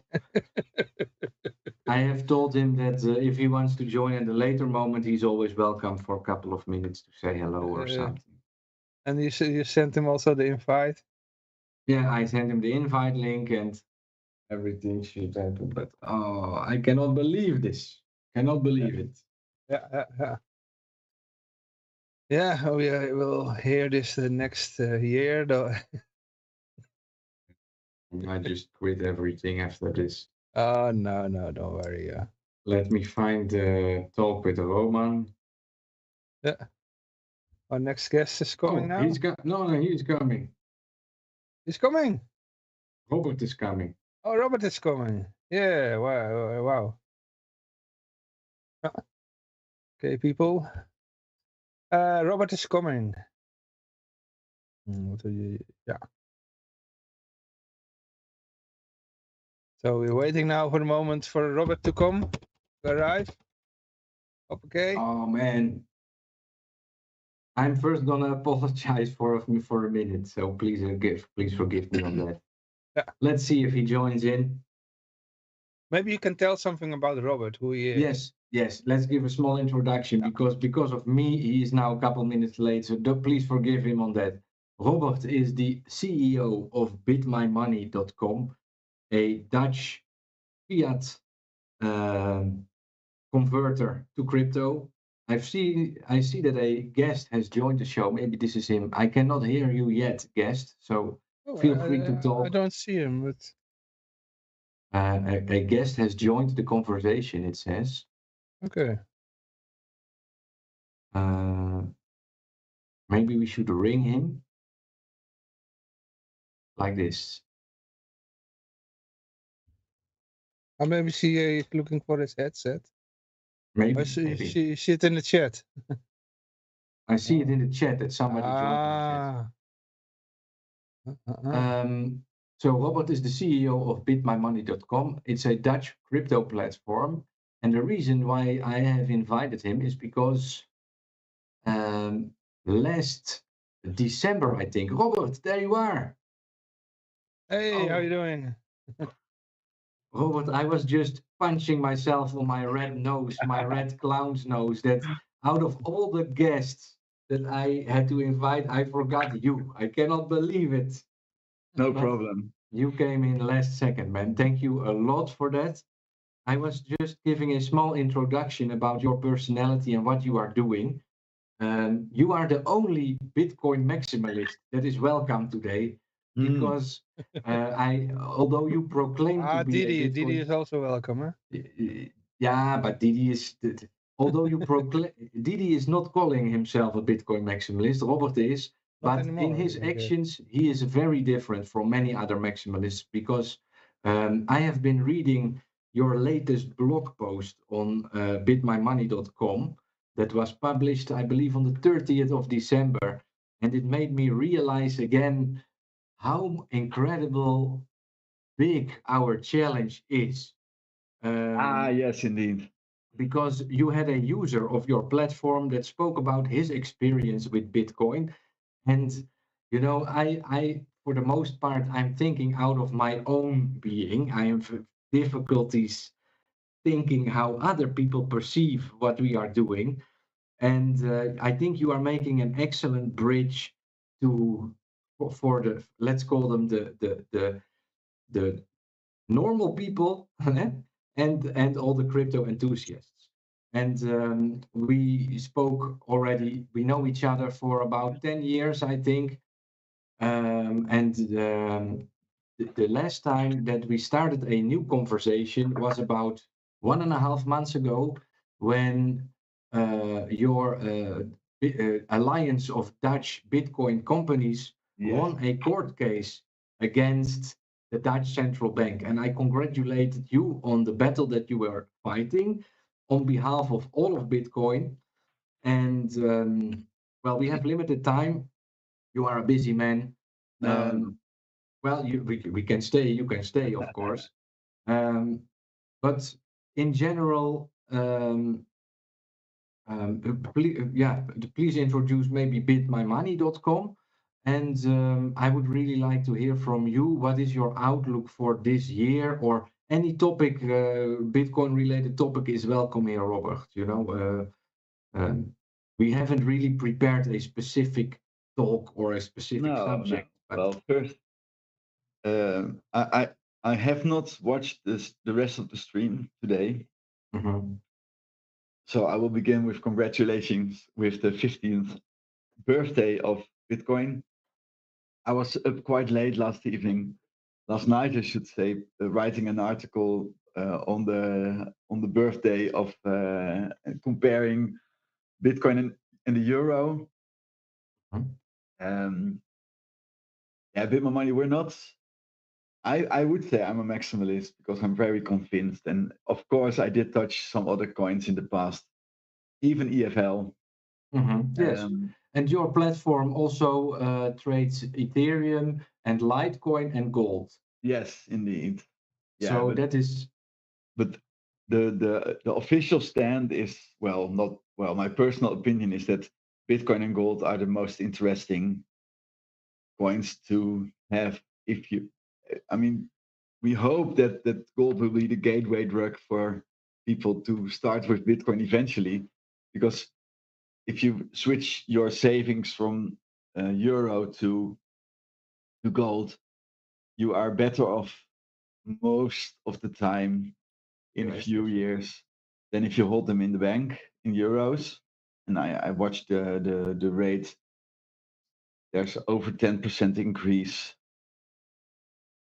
I have told him that if he wants to join at a later moment, he's always welcome for a couple of minutes to say hello or something. And you sent him also the invite? Yeah, I sent him the invite link and everything should happen. But oh, I cannot believe this. Cannot believe it. Yeah. Yeah, we will hear this next year, though. I just quit everything after this. Oh, no, don't worry. Let me find the talk with Roman. Yeah. Our next guest is coming now. He's coming. He's coming. Robert is coming. Oh, Robert is coming. Yeah, wow. Okay, people. Robert is coming. Yeah. So we're waiting now for the moment for Robert to come, to arrive. Okay. Oh man. I'm first gonna apologize for a minute, so please forgive me on that. Yeah. Let's see if he joins in. Maybe you can tell something about Robert, who he is. Yes. Let's give a small introduction because of me, he is now a couple minutes late. So please forgive him on that. Robert is the CEO of bitmymoney.com, a Dutch fiat converter to crypto. I see that a guest has joined the show. Maybe this is him. I cannot hear you yet, guest. So feel free to talk. I don't see him, but a guest has joined the conversation, it says. okay. Maybe we should ring him like this. Or maybe she is looking for his headset. Maybe. I see it in the chat. I see it in the chat that somebody joined Ah. the chat. So Robert is the CEO of bitmymoney.com. It's a Dutch crypto platform. And the reason why I have invited him is because last December, I think. Robert, there you are. Hey, how you doing? Robert, I was just punching myself on my red nose, my red clown's nose, that out of all the guests that I had to invite, I forgot you. I cannot believe it. No problem. You came in last second, man. Thank you a lot for that. I was just giving a small introduction about your personality and what you are doing. You are the only Bitcoin maximalist that is welcome today, because although you proclaim to be Didi is also welcome, huh? Yeah, but Didi is although you proclaim Didi is not calling himself a Bitcoin maximalist. Robert is, but in his actions he is very different from many other maximalists, because I have been reading your latest blog post on bitmymoney.com that was published, I believe, on the 30th of December, and it made me realize again how incredible big our challenge is. Yes, indeed. Because you had a user of your platform that spoke about his experience with Bitcoin, and I for the most part, I'm thinking out of my own being. I have difficulties thinking how other people perceive what we are doing. And I think you are making an excellent bridge for the, let's call them the normal people and all the crypto enthusiasts. And we spoke already. We know each other for about 10 years, I think. The last time that we started a new conversation was about 1.5 months ago, when your alliance of Dutch Bitcoin companies won a court case against the Dutch central bank. And I congratulated you on the battle that you were fighting on behalf of all of Bitcoin. And well, we have limited time. You are a busy man. Well, we can stay. You can stay, of course. But in general, please introduce maybe bitmymoney.com. And I would really like to hear from you. What is your outlook for this year, or any topic, Bitcoin related topic is welcome here, Robert. We haven't really prepared a specific talk or a specific subject. Well, first, I have not watched the rest of the stream today. So I will begin with congratulations with the 15th birthday of Bitcoin. I was up quite late last evening last night, I should say, writing an article on the birthday of comparing Bitcoin and the euro. Yeah, a bit more money. We're not. I would say I'm a maximalist because I'm very convinced, and of course, I did touch some other coins in the past, even EFL. Yes. And your platform also trades Ethereum and Litecoin and gold. Yes, indeed. Yeah, So that is. But the official stand is not my personal opinion is that Bitcoin and gold are the most interesting coins to have. If you, I mean, we hope that gold will be the gateway drug for people to start with Bitcoin eventually, because if you switch your savings from euro to gold, you are better off most of the time in a few years than if you hold them in the bank in euros. And I watched the rate. There's over 10% increase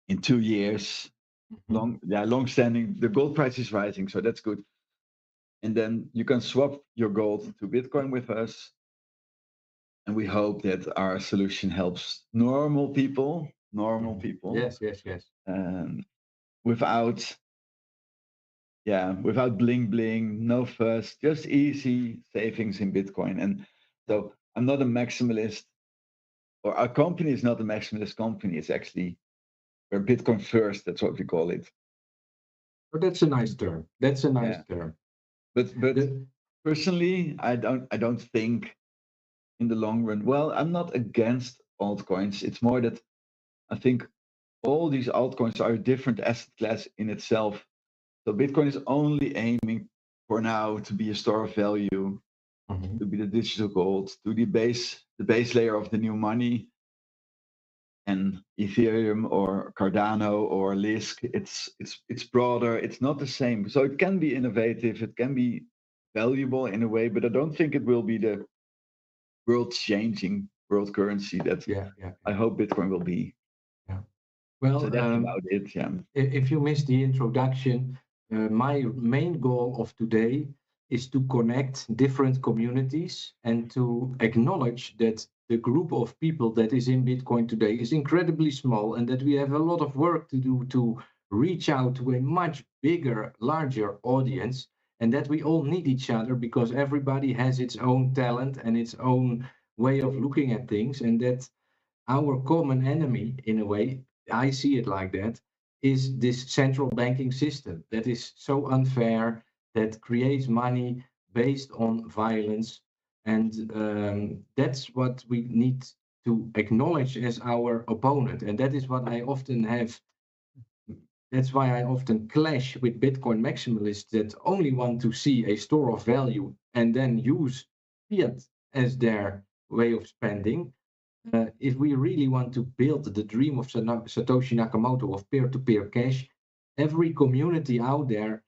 in 2 years. Long standing. The gold price is rising, so that's good. And then you can swap your gold to Bitcoin with us. And we hope that our solution helps normal people. Yes. Without bling bling, no fuss, just easy savings in Bitcoin. And so I'm not a maximalist, or our company is not a maximalist company. It's actually, we're Bitcoin first. That's what we call it. Oh, that's a nice term. Term. But personally, I don't think in the long run. Well, I'm not against altcoins. It's more that I think all these altcoins are a different asset class in itself. So Bitcoin is only aiming for now to be a store of value, to be the digital gold, to the base layer of the new money. And Ethereum or Cardano or Lisk, it's broader. It's not the same. So it can be innovative. It can be valuable in a way, but I don't think it will be the world-changing world currency that I hope Bitcoin will be. Well, so that's about it. Yeah. If you missed the introduction, my main goal of today is to connect different communities and to acknowledge that the group of people that is in Bitcoin today is incredibly small, and that we have a lot of work to do to reach out to a much bigger, larger audience, and that we all need each other because everybody has its own talent and its own way of looking at things, and that our common enemy, in a way, I see it like that, is this central banking system that is so unfair, that creates money based on violence. And that's what we need to acknowledge as our opponent. And that is what I often have. That's why I often clash with Bitcoin maximalists that only want to see a store of value and then use fiat as their way of spending. If we really want to build the dream of Satoshi Nakamoto of peer-to-peer cash, every community out there,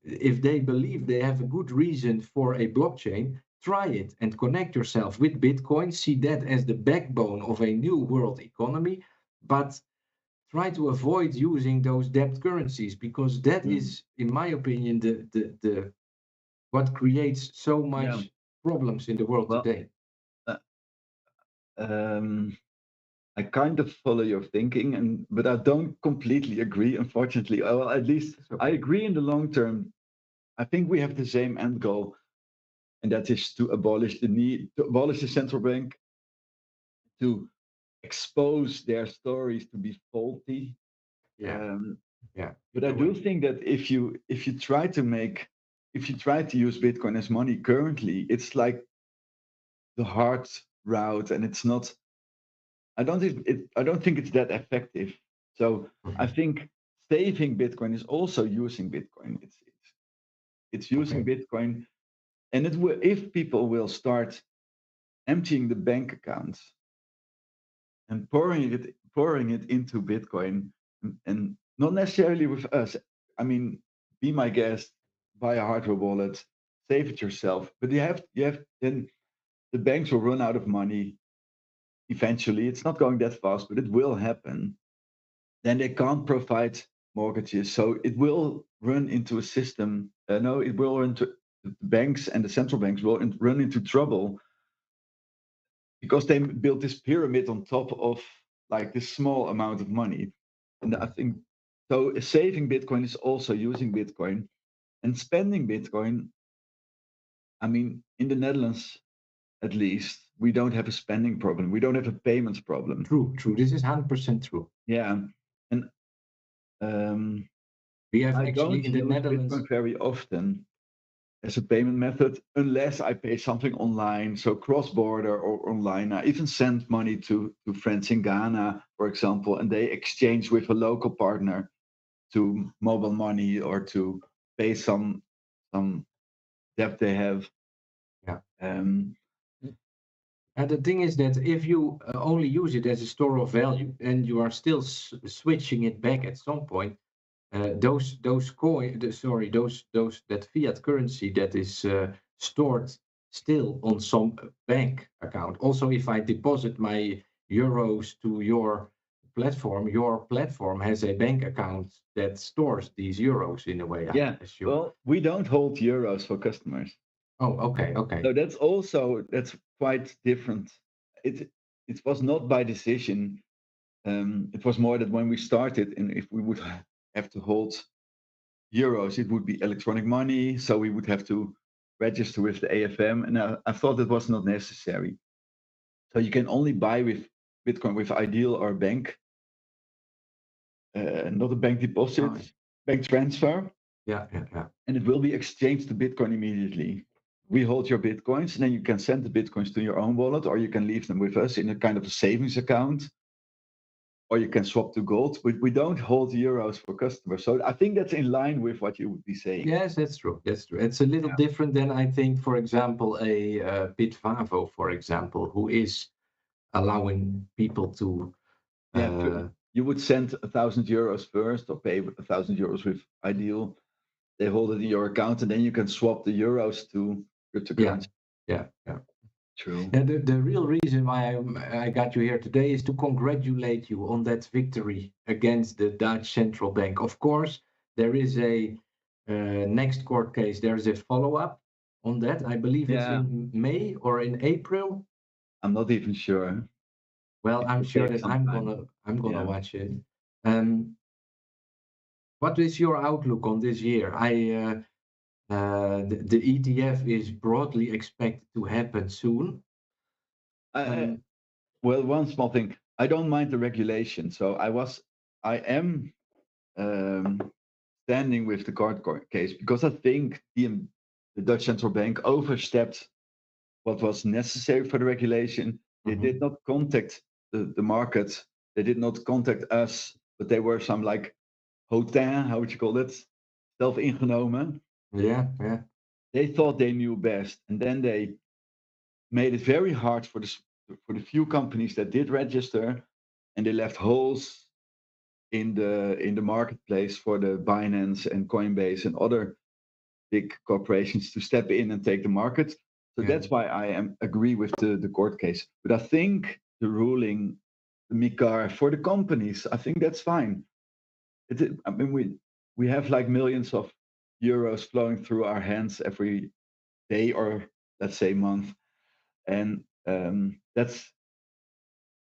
if they believe they have a good reason for a blockchain, try it and connect yourself with Bitcoin. See that as the backbone of a new world economy, but try to avoid using those debt currencies, because that is, in my opinion, the what creates so much problems in the world today. I kind of follow your thinking, but I don't completely agree, unfortunately. Well, at least I agree in the long term. I think we have the same end goal, and that is to abolish the central bank, to expose their stories to be faulty. But I do think that if you try to use Bitcoin as money currently, it's like the hard route, and it's not. I don't think it's that effective. So I think saving Bitcoin is also using Bitcoin. It's using Bitcoin, and it will, if people will start emptying the bank accounts and pouring it into Bitcoin, and not necessarily with us. I mean, be my guest, buy a hardware wallet, save it yourself. But you have then the banks will run out of money. Eventually, it's not going that fast, but it will happen. then they can't provide mortgages. So it will run into a system. No, it will run to the banks, and the central banks will run into trouble because they built this pyramid on top of like this small amount of money. And I think so. Saving Bitcoin is also using Bitcoin, and spending Bitcoin. I mean, in the Netherlands, at least, we don't have a spending problem. We don't have a payments problem. True. This is 100% true. Yeah, and We have I actually don't in the use Netherlands. Bitcoin very often as a payment method unless I pay something online, so cross-border or online. I even send money to friends in Ghana, for example, and they exchange with a local partner to mobile money or to pay some debt they have. Yeah. Um, And the thing is that if you only use it as a store of value and you are still switching it back at some point, those that fiat currency that is stored still on some bank account. Also, if I deposit my euros to your platform has a bank account that stores these euros in a way. I yeah, assume. well, we don't hold euros for customers. Oh, okay. So that's quite different. It was not by decision. It was more that when we started, and if we would have to hold euros, it would be electronic money. So we would have to register with the AFM, and I thought that was not necessary. So you can only buy with Bitcoin with Ideal or bank, not a bank deposit, bank transfer. Yeah. And it will be exchanged to Bitcoin immediately. We hold your Bitcoins, and then you can send the Bitcoins to your own wallet, or you can leave them with us in a kind of a savings account, or you can swap to gold. But we don't hold euros for customers. So I think that's in line with what you would be saying. Yes, that's true. It's a little different than, I think, for example, a Bitvavo, for example, who is allowing people to. You would send 1,000 euros first, or pay 1,000 euros with Ideal. They hold it in your account, and then you can swap the euros to cryptocurrency. Yeah. True. Yeah, the real reason why I got you here today is to congratulate you on that victory against the Dutch Central Bank. Of course, there is a next court case. There's a follow-up on that. I believe it's in May or in April. I'm not even sure. Well, I'm sure that I'm gonna watch it. What is your outlook on this year? The ETF is broadly expected to happen soon. Well, one small thing. I don't mind the regulation. So I am standing with the court case because I think the Dutch Central Bank overstepped what was necessary for the regulation. They did not contact the market. They did not contact us, but they were some like hautain, how would you call it? Zelfingenomen. Yeah. They thought they knew best, and then they made it very hard for the few companies that did register, and they left holes in the marketplace for the Binance and Coinbase and other big corporations to step in and take the market. So that's why I agree with the court case. But I think the ruling, the MICAR for the companies, I think that's fine. I mean, we have like millions of euros flowing through our hands every day, or let's say month, and that's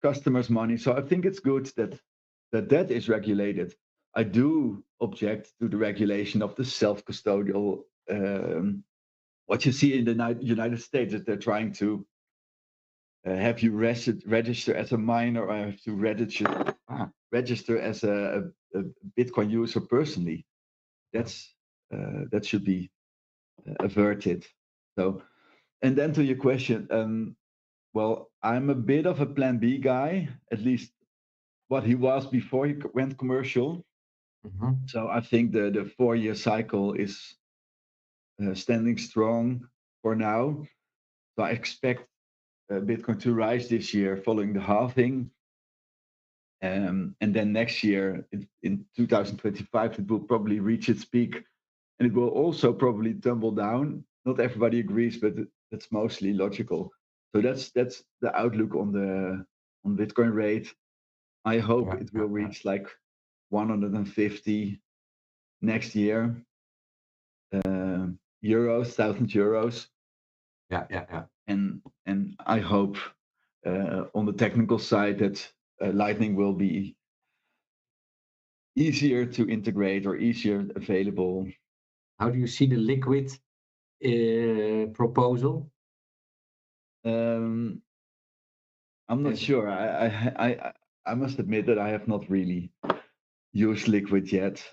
customers' money. So I think it's good that is regulated. I do object to the regulation of the self-custodial. What you see in the United States is they're trying to have you register as a minor, or have to register as a Bitcoin user personally. That should be averted. So, and then to your question, well, I'm a bit of a Plan B guy, at least what he was before he went commercial. So I think the 4-year cycle is standing strong for now. So I expect Bitcoin to rise this year following the halving. And then next year, in 2025, it will probably reach its peak. And it will also probably tumble down. Not everybody agrees, but that's mostly logical. So that's the outlook on Bitcoin rate. I hope it will reach like 150 next year. Euros, 1,000 euros. Yeah. And I hope on the technical side that Lightning will be easier to integrate or easier available. How do you see the liquid proposal? I'm not sure. I must admit that I have not really used Liquid yet.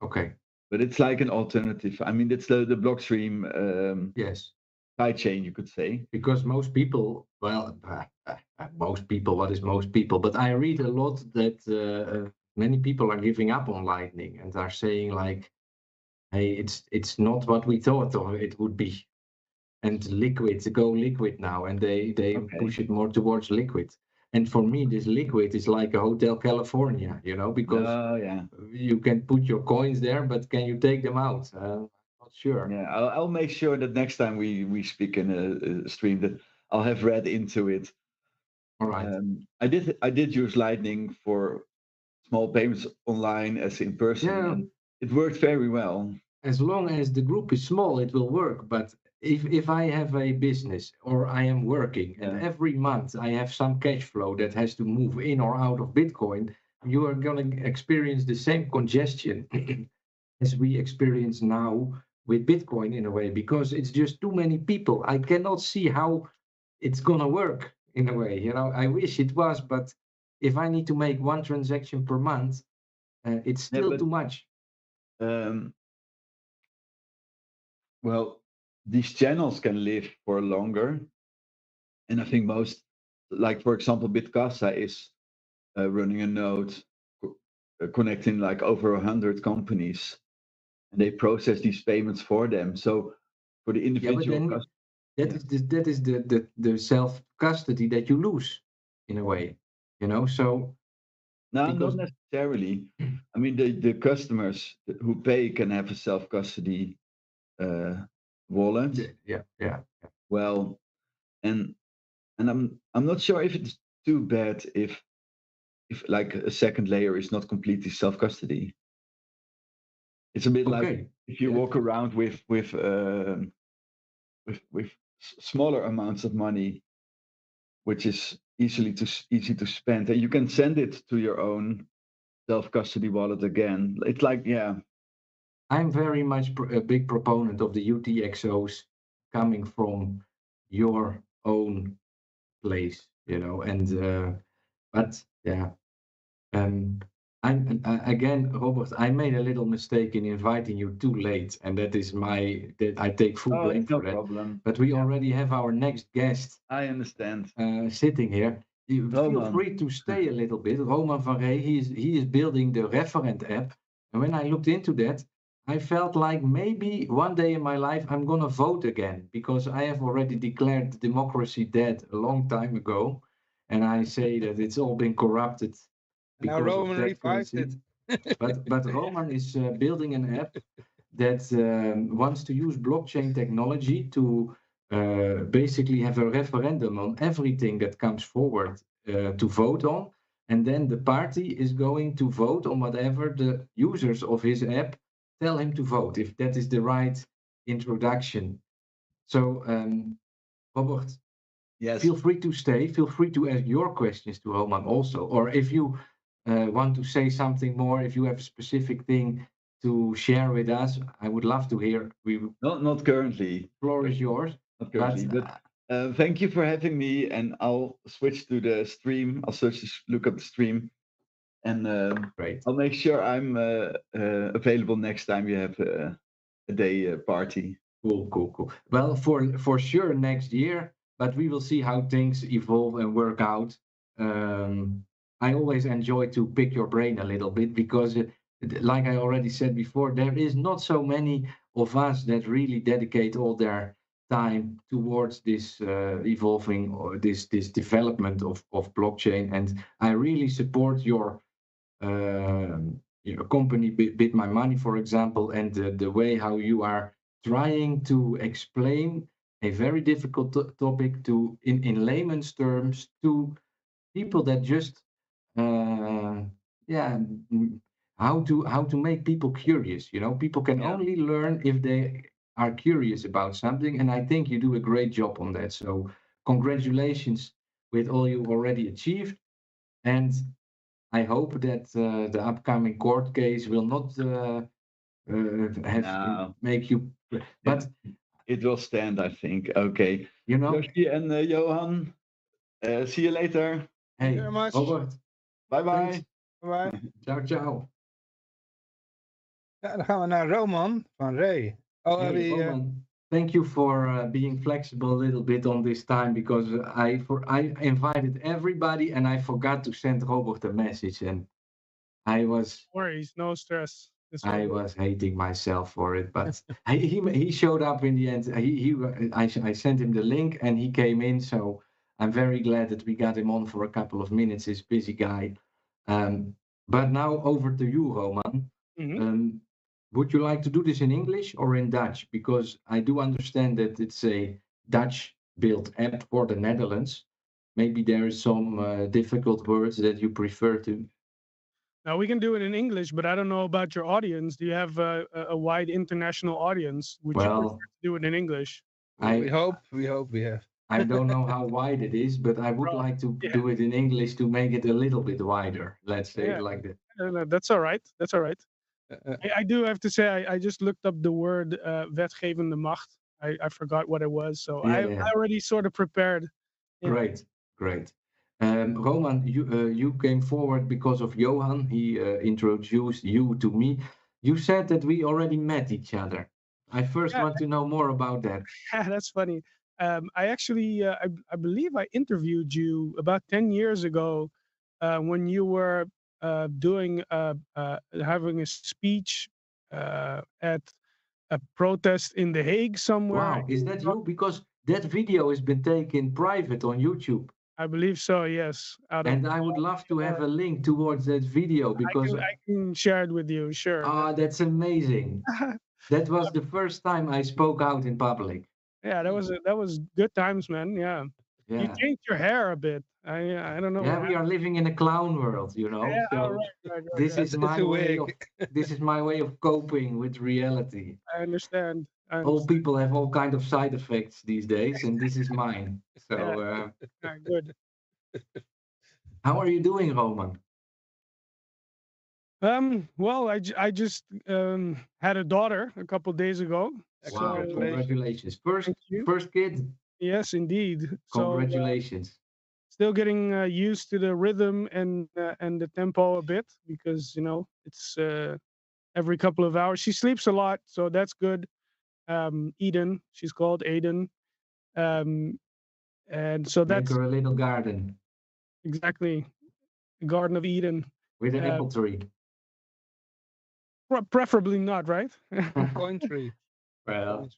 Okay. But it's like an alternative. I mean, it's the Blockstream Yes. sidechain, you could say. Because most people, well, most people, what is most people? But I read a lot that many people are giving up on Lightning and are saying like, hey, it's not what we thought or it would be. And Liquid, go Liquid now, and they push it more towards Liquid. And for me, this Liquid is like a Hotel California, because you can put your coins there, but can you take them out? Not sure. Yeah, I'll make sure that next time we speak in a stream that I'll have read into it. All right. I did use Lightning for small payments online as in person, and it worked very well. As long as the group is small, it will work. But if I have a business or I am working and every month I have some cash flow that has to move in or out of Bitcoin, you are going to experience the same congestion as we experience now with Bitcoin in a way, because it's just too many people. I cannot see how it's going to work in a way. I wish it was, but if I need to make one transaction per month, it's still too much. Well, these channels can live for longer. And I think most, like for example, Bitcasa is running a node connecting like over 100 companies, and they process these payments for them. So for the individual that is the self custody that you lose in a way, so no, not necessarily. I mean, the customers who pay can have a self custody wallet. Yeah. Well, and I'm not sure if it's too bad if like a second layer is not completely self custody. It's a bit like if you walk around with smaller amounts of money, which is easy to spend, and you can send it to your own self custody wallet again. It's like I'm very much a big proponent of the UTXOs coming from your own place, and but yeah. I'm again, Robert. I made a little mistake in inviting you too late, and that I take full blame for that. Problem. But we already have our next guest. I understand. Sitting here. You feel free to stay a little bit. Roman van Rij, he is building the Referent app, and when I looked into that, I felt like maybe one day in my life I'm gonna vote again, because I have already declared democracy dead a long time ago, and I say that it's all been corrupted. Now Roman revived it. but Roman is building an app that wants to use blockchain technology to basically have a referendum on everything that comes forward to vote on, and then the party is going to vote on whatever the users of his app tell him to vote, if that is the right introduction. So Robert, yes, feel free to stay, feel free to ask your questions to Roman also, or if you want to say something more, if you have a specific thing to share with us, I would love to hear. Not currently. The floor is yours. Not currently, but thank you for having me, and I'll switch to the stream. I'll look up the stream, and great. I'll make sure I'm available next time you have a day party. Cool. Well, for sure next year, but we will see how things evolve and work out. I always enjoy to pick your brain a little bit, because like I already said before, there is not so many of us that really dedicate all their time towards this evolving or this development of blockchain. And I really support your company Bit My Money, for example, and the way how you are trying to explain a very difficult topic in layman's terms to people that just how to make people curious. You know, people can only learn if they are curious about something, and I think you do a great job on that. So congratulations with all you already achieved, and I hope that the upcoming court case will not No, make you. But it will stand, I think. Okay. you know, Yoshi and Johan, see you later. Thank you hey, very much. Robert, Bye thanks. bye. Bye. Ciao, ciao. Ja, dan gaan we naar Roman van Ray. Oh, Hey, Roman, thank you for being flexible a little bit on this time because I invited everybody and I forgot to send Robert a message and I was worries, no stress. I was hating myself for it, but he showed up in the end. I sent him the link and he came in, so I'm very glad that we got him on for a couple of minutes. He's a busy guy. But now over to you, Roman. Would you like to do this in English or in Dutch? Because I do understand that it's a Dutch-built app for the Netherlands. Maybe there is some difficult words that you prefer to. Now we can do it in English, but I don't know about your audience. Do you have a wide international audience? Would you prefer to do it in English? We hope we have. I don't know how wide it is, but I would like to do it in English to make it a little bit wider. Let's say it like that. No, that's all right. That's all right. I do have to say, I just looked up the word wetgevende macht. I forgot what it was, so I already sort of prepared. Great. Roman, you came forward because of Johan. He introduced you to me. You said that we already met each other. I first want to know more about that. That's funny. I actually, I believe I interviewed you about 10 years ago when you were having a speech at a protest in The Hague somewhere. Wow, is that you? Because that video has been taken private on YouTube. I believe so, yes. And I would love to have a link towards that video because I can share it with you, sure. Oh, that's amazing. That was the first time I spoke out in public. Yeah, that was good times, man. Yeah. You changed your hair a bit. I don't know. Yeah, we are living in a clown world, you know. Yeah, so right. this is my way of this is my way of coping with reality. I understand. All people have all kind of side effects these days, and this is mine. So good. How are you doing, Roman? Well, I just had a daughter a couple days ago. Wow, So, congratulations. First kid. Yes, indeed. Congratulations. So, still getting used to the rhythm and the tempo a bit because it's every couple of hours. She sleeps a lot, so that's good. Eden, she's called Aiden, and so that's make her a little garden. Exactly, the Garden of Eden with an apple tree. Preferably not, right? Coin tree. Well,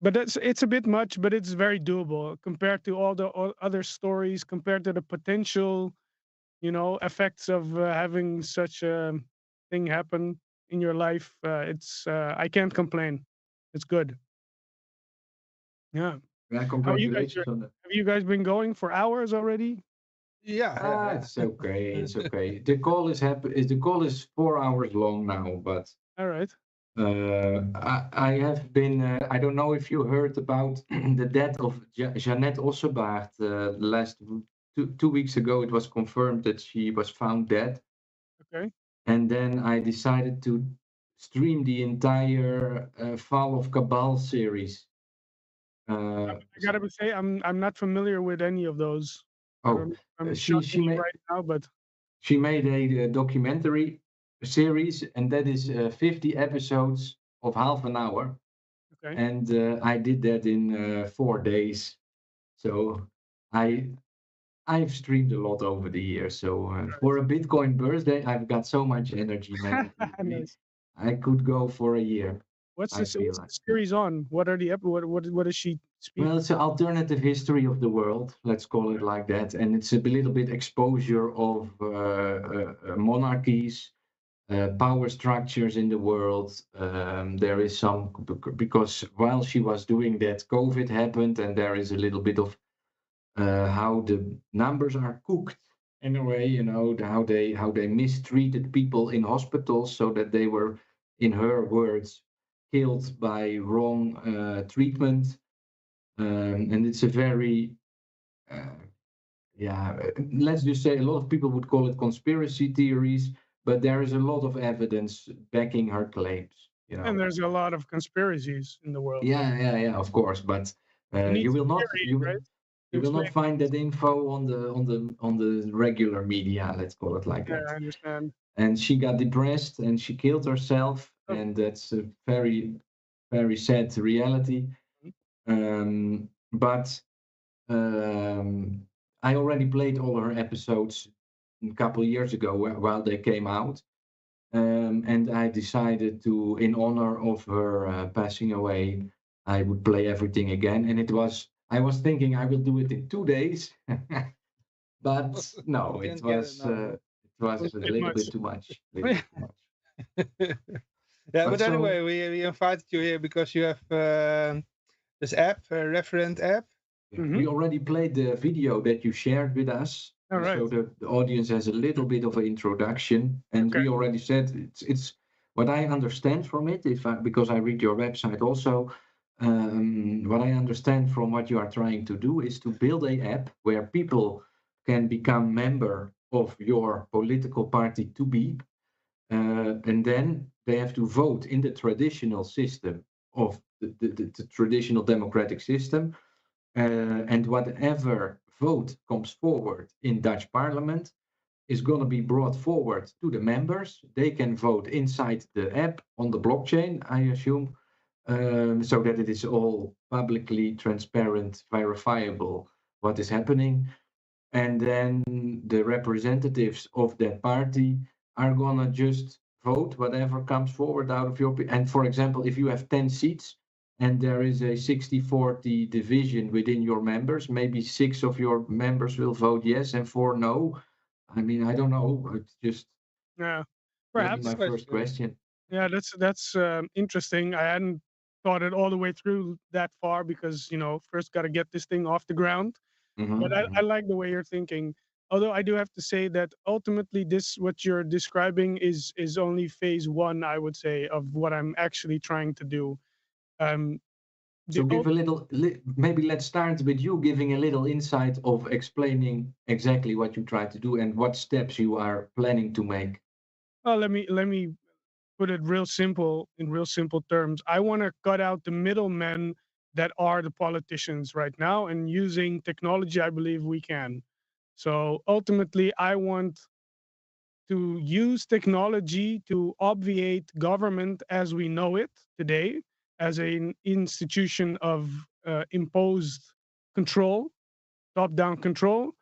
but it's a bit much, but it's very doable compared to all the other stories, compared to the potential, effects of having such a thing happen in your life. It's I can't complain. It's good. Yeah. Congratulations on that. Have you guys been going for hours already? Yeah. It's okay. It's okay. The call is 4 hours long now, but all right. I have been. I don't know if you heard about the death of Jeannette Ossebaard. Last 2 weeks ago, it was confirmed that she was found dead. Okay. And then I decided to stream the entire Fall of Cabal series. I gotta say, I'm not familiar with any of those. Oh, I'm she made right now, but she made a documentary series, and that is 50 episodes of half an hour. Okay. And I did that in 4 days. So I've streamed a lot over the years. So for a Bitcoin birthday, I've got so much energy, man. Nice. I could go for a year. What's the series on? What are the what is she speaking? Well, it's an alternative history of the world. Let's call it like that, and it's a little bit exposure of monarchies, power structures in the world. There is some because while she was doing that, COVID happened, and there is a little bit of how the numbers are cooked in a way, how they mistreated people in hospitals so that they were, in her words, killed by wrong treatment. And it's a very, let's just say a lot of people would call it conspiracy theories, but there is a lot of evidence backing her claims. And there's a lot of conspiracies in the world. Yeah, of course, but need you will some not theory, you will right? you will not Explain. find that info on the regular media, let's call it like Yeah, that. I understand. And she got depressed and she killed herself, Oh. and that's a very, very sad reality. But I already played all her episodes a couple years ago while they came out. And I decided to, in honor of her passing away, I would play everything again. And I was thinking I will do it in 2 days, but no, You it can't get it now. was a Too little much. bit too much. Little bit too much. Yeah, But but so- anyway, we invited you here because you have this app, a referent app. We already played the video that you shared with us. All right. So the audience has a little bit of an introduction, and we already said it's what I understand from it. Because I read your website also, what I understand from what you are trying to do is to build a app where people can become member of your political party to be, and then they have to vote in the traditional system of the traditional democratic system. And whatever vote comes forward in Dutch parliament is going to be brought forward to the members. They can vote inside the app on the blockchain, I assume, so that it is all publicly transparent, verifiable what is happening. And then the representatives of that party are going to just vote whatever comes forward out of your. And for example, if you have 10 seats, and there is a 60-40 division within your members, maybe 6 of your members will vote yes and 4 no. I mean, I don't know. It's just Yeah, maybe perhaps. my first question. Yeah, that's interesting. I hadn't thought it all the way through that far because first got to get this thing off the ground. But I like the way you're thinking. Although I do have to say that ultimately, what you're describing is only phase one, I would say, of what I'm actually trying to do. So give a little, maybe let's start with you giving a little insight of explaining exactly what you try to do and what steps you are planning to make. Well, let me put it real simple in real simple terms. I want to cut out the middlemen that are the politicians right now, and using technology, I believe we can. So ultimately, I want to use technology to obviate government as we know it today, as an institution of imposed control, top down control.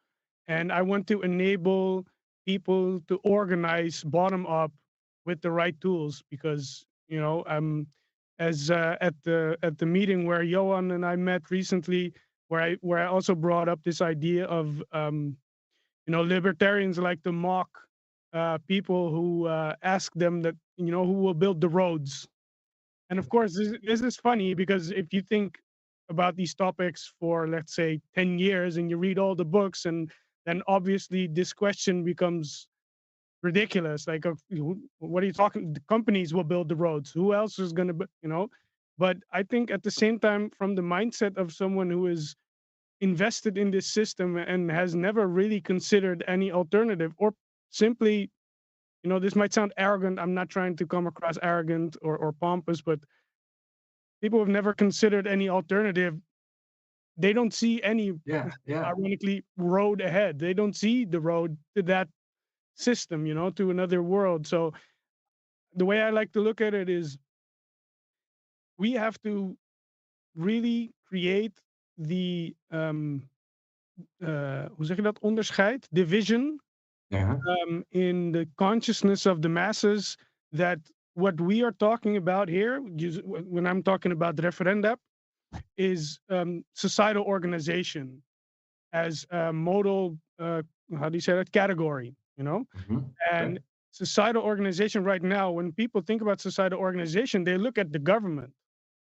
And I want to enable people to organize bottom up with the right tools because, as at the meeting where Johan and I met recently, where I also brought up this idea of libertarians like to mock people who ask them that who will build the roads. And of course, this is funny because if you think about these topics for, let's say, 10 years and you read all the books, and then obviously this question becomes ridiculous. Like, what are you talking? The companies will build the roads. Who else is going to, But I think at the same time, from the mindset of someone who is invested in this system and has never really considered any alternative, or simply, this might sound arrogant. I'm not trying to come across arrogant or pompous, but people have never considered any alternative. They don't see any, ironically, road ahead. They don't see the road to that system, to another world. So the way I like to look at it is we have to really create the hoe zeg je dat? Onderscheid, division, in the consciousness of the masses, that what we are talking about here, when I'm talking about the referenda, is societal organization as a modal, how do you say that, category, and societal organization right now, when people think about societal organization, they look at the government.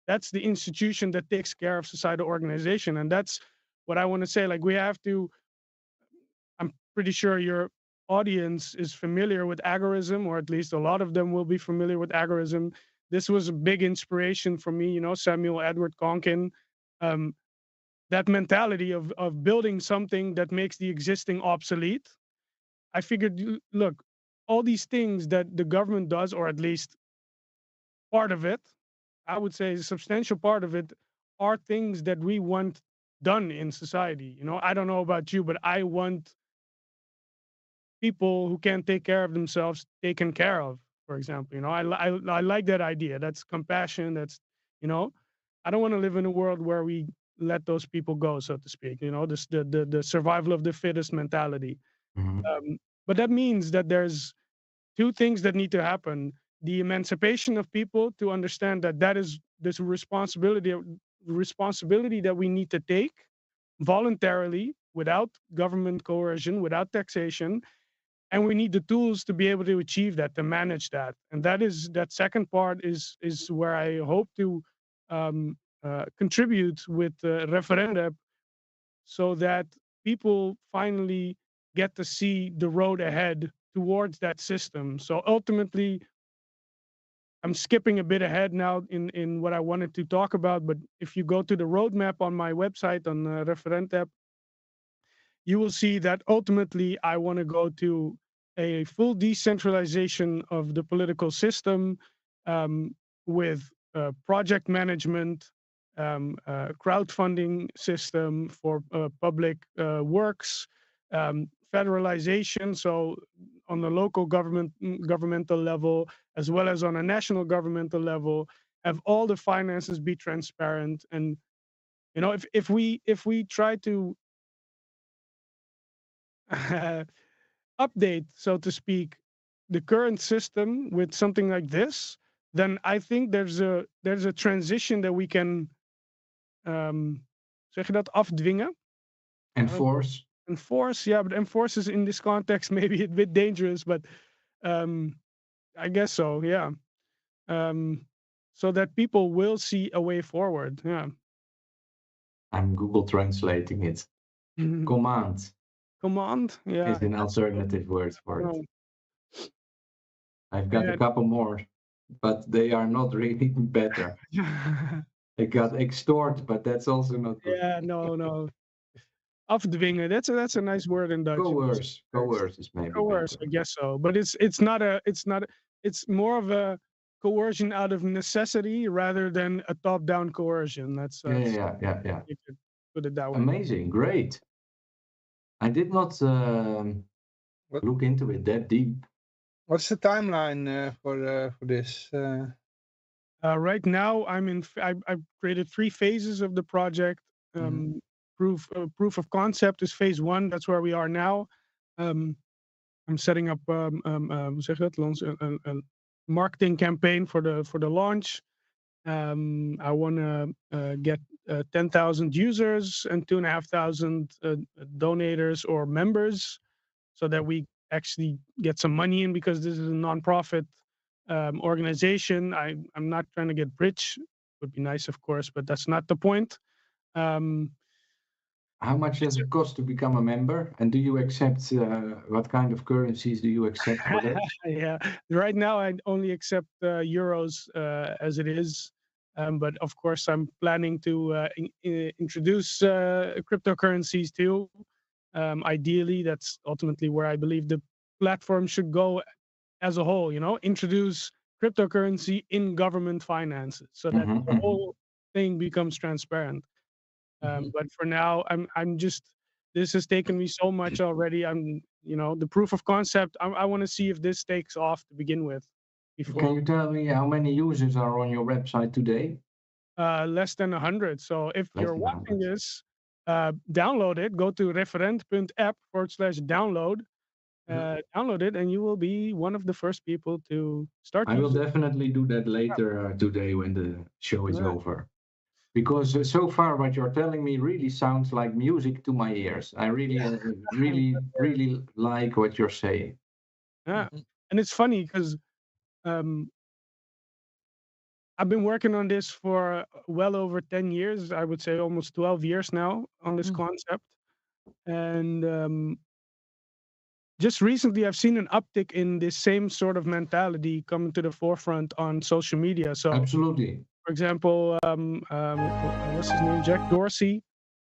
That's the institution that takes care of societal organization. And that's what I want to say. Like, we have to, I'm pretty sure your audience is familiar with agorism, or at least a lot of them will be familiar with agorism. This was a big inspiration for me, Samuel Edward Konkin. Um, that mentality of building something that makes the existing obsolete. I figured, look, all these things that the government does, or at least part of it, I would say a substantial part of it, are things that we want done in society. I don't know about you, but I want people who can't take care of themselves taken care of, for example. I like that idea. That's compassion. You know, I don't want to live in a world where we let those people go, so to speak. This the survival of the fittest mentality. Mhm. But that means that there's two things that need to happen: the emancipation of people to understand that that is this responsibility that we need to take voluntarily, without government coercion, without taxation, and we need the tools to be able to achieve that, to manage that. And that second part is where I hope to contribute with referenda, so that people finally get to see the road ahead towards that system. So ultimately, I'm skipping a bit ahead now in what I wanted to talk about, but if you go to the roadmap on my website on Referenda, you will see that ultimately I want to go to a full decentralization of the political system, with project management, crowdfunding system for public works, federalization. So on the local governmental level, as well as on a national governmental level, have all the finances be transparent. And if we try to update, so to speak, the current system with something like this, then I think there's a transition that we can, zeg je dat, afdwingen? Enforce. Enforce, yeah, but enforce is in this context maybe a bit dangerous, but I guess so, yeah. So that people will see a way forward, yeah. I'm Google translating it. Command Command, yeah. is an alternative word for it. No. I've got a Yeah. couple more, but they are not really better. I got extort, but that's also not good. Yeah, no. Afdwingen, that's a nice word in Dutch. Coerce is maybe Coerce, better. I guess so. But it's more of a coercion out of necessity rather than a top-down coercion. That's Yeah. you could put it that way. Amazing, great. I did not look into it that deep. What's the timeline for this? Right now, I've created 3 phases of the project. Proof of concept is phase 1. That's where we are now. I'm setting up hoe zeg je dat? Een marketing campaign for the launch. I want to get 10,000 users and 2,500 donators or members, so that we actually get some money in, because this is a nonprofit organization. I'm not trying to get rich. Would be nice, of course, but that's not the point. How much does it cost to become a member? And do you accept, what kind of currencies do you accept for that? Yeah, right now I only accept euros as it is. But of course, I'm planning to introduce cryptocurrencies too. Ideally, that's ultimately where I believe the platform should go as a whole. Introduce cryptocurrency in government finances, so that the whole thing becomes transparent. But for now, I'm just, this has taken me so much already. The proof of concept. I want to see if this takes off to begin with. Can you tell me how many users are on your website today? Less than 100. So if Less you're than watching 100. this, download it. Go to referent.app/download. Download it, and you will be one of the first people to start. I will using definitely do that later today when the show is Right. over. Because so far what you're telling me really sounds like music to my ears. I really like what you're saying. Yeah, and it's funny because I've been working on this for well over 10 years. I would say almost 12 years now on this concept. And just recently I've seen an uptick in this same sort of mentality coming to the forefront on social media. So, Absolutely. for example, what's his name? Jack Dorsey.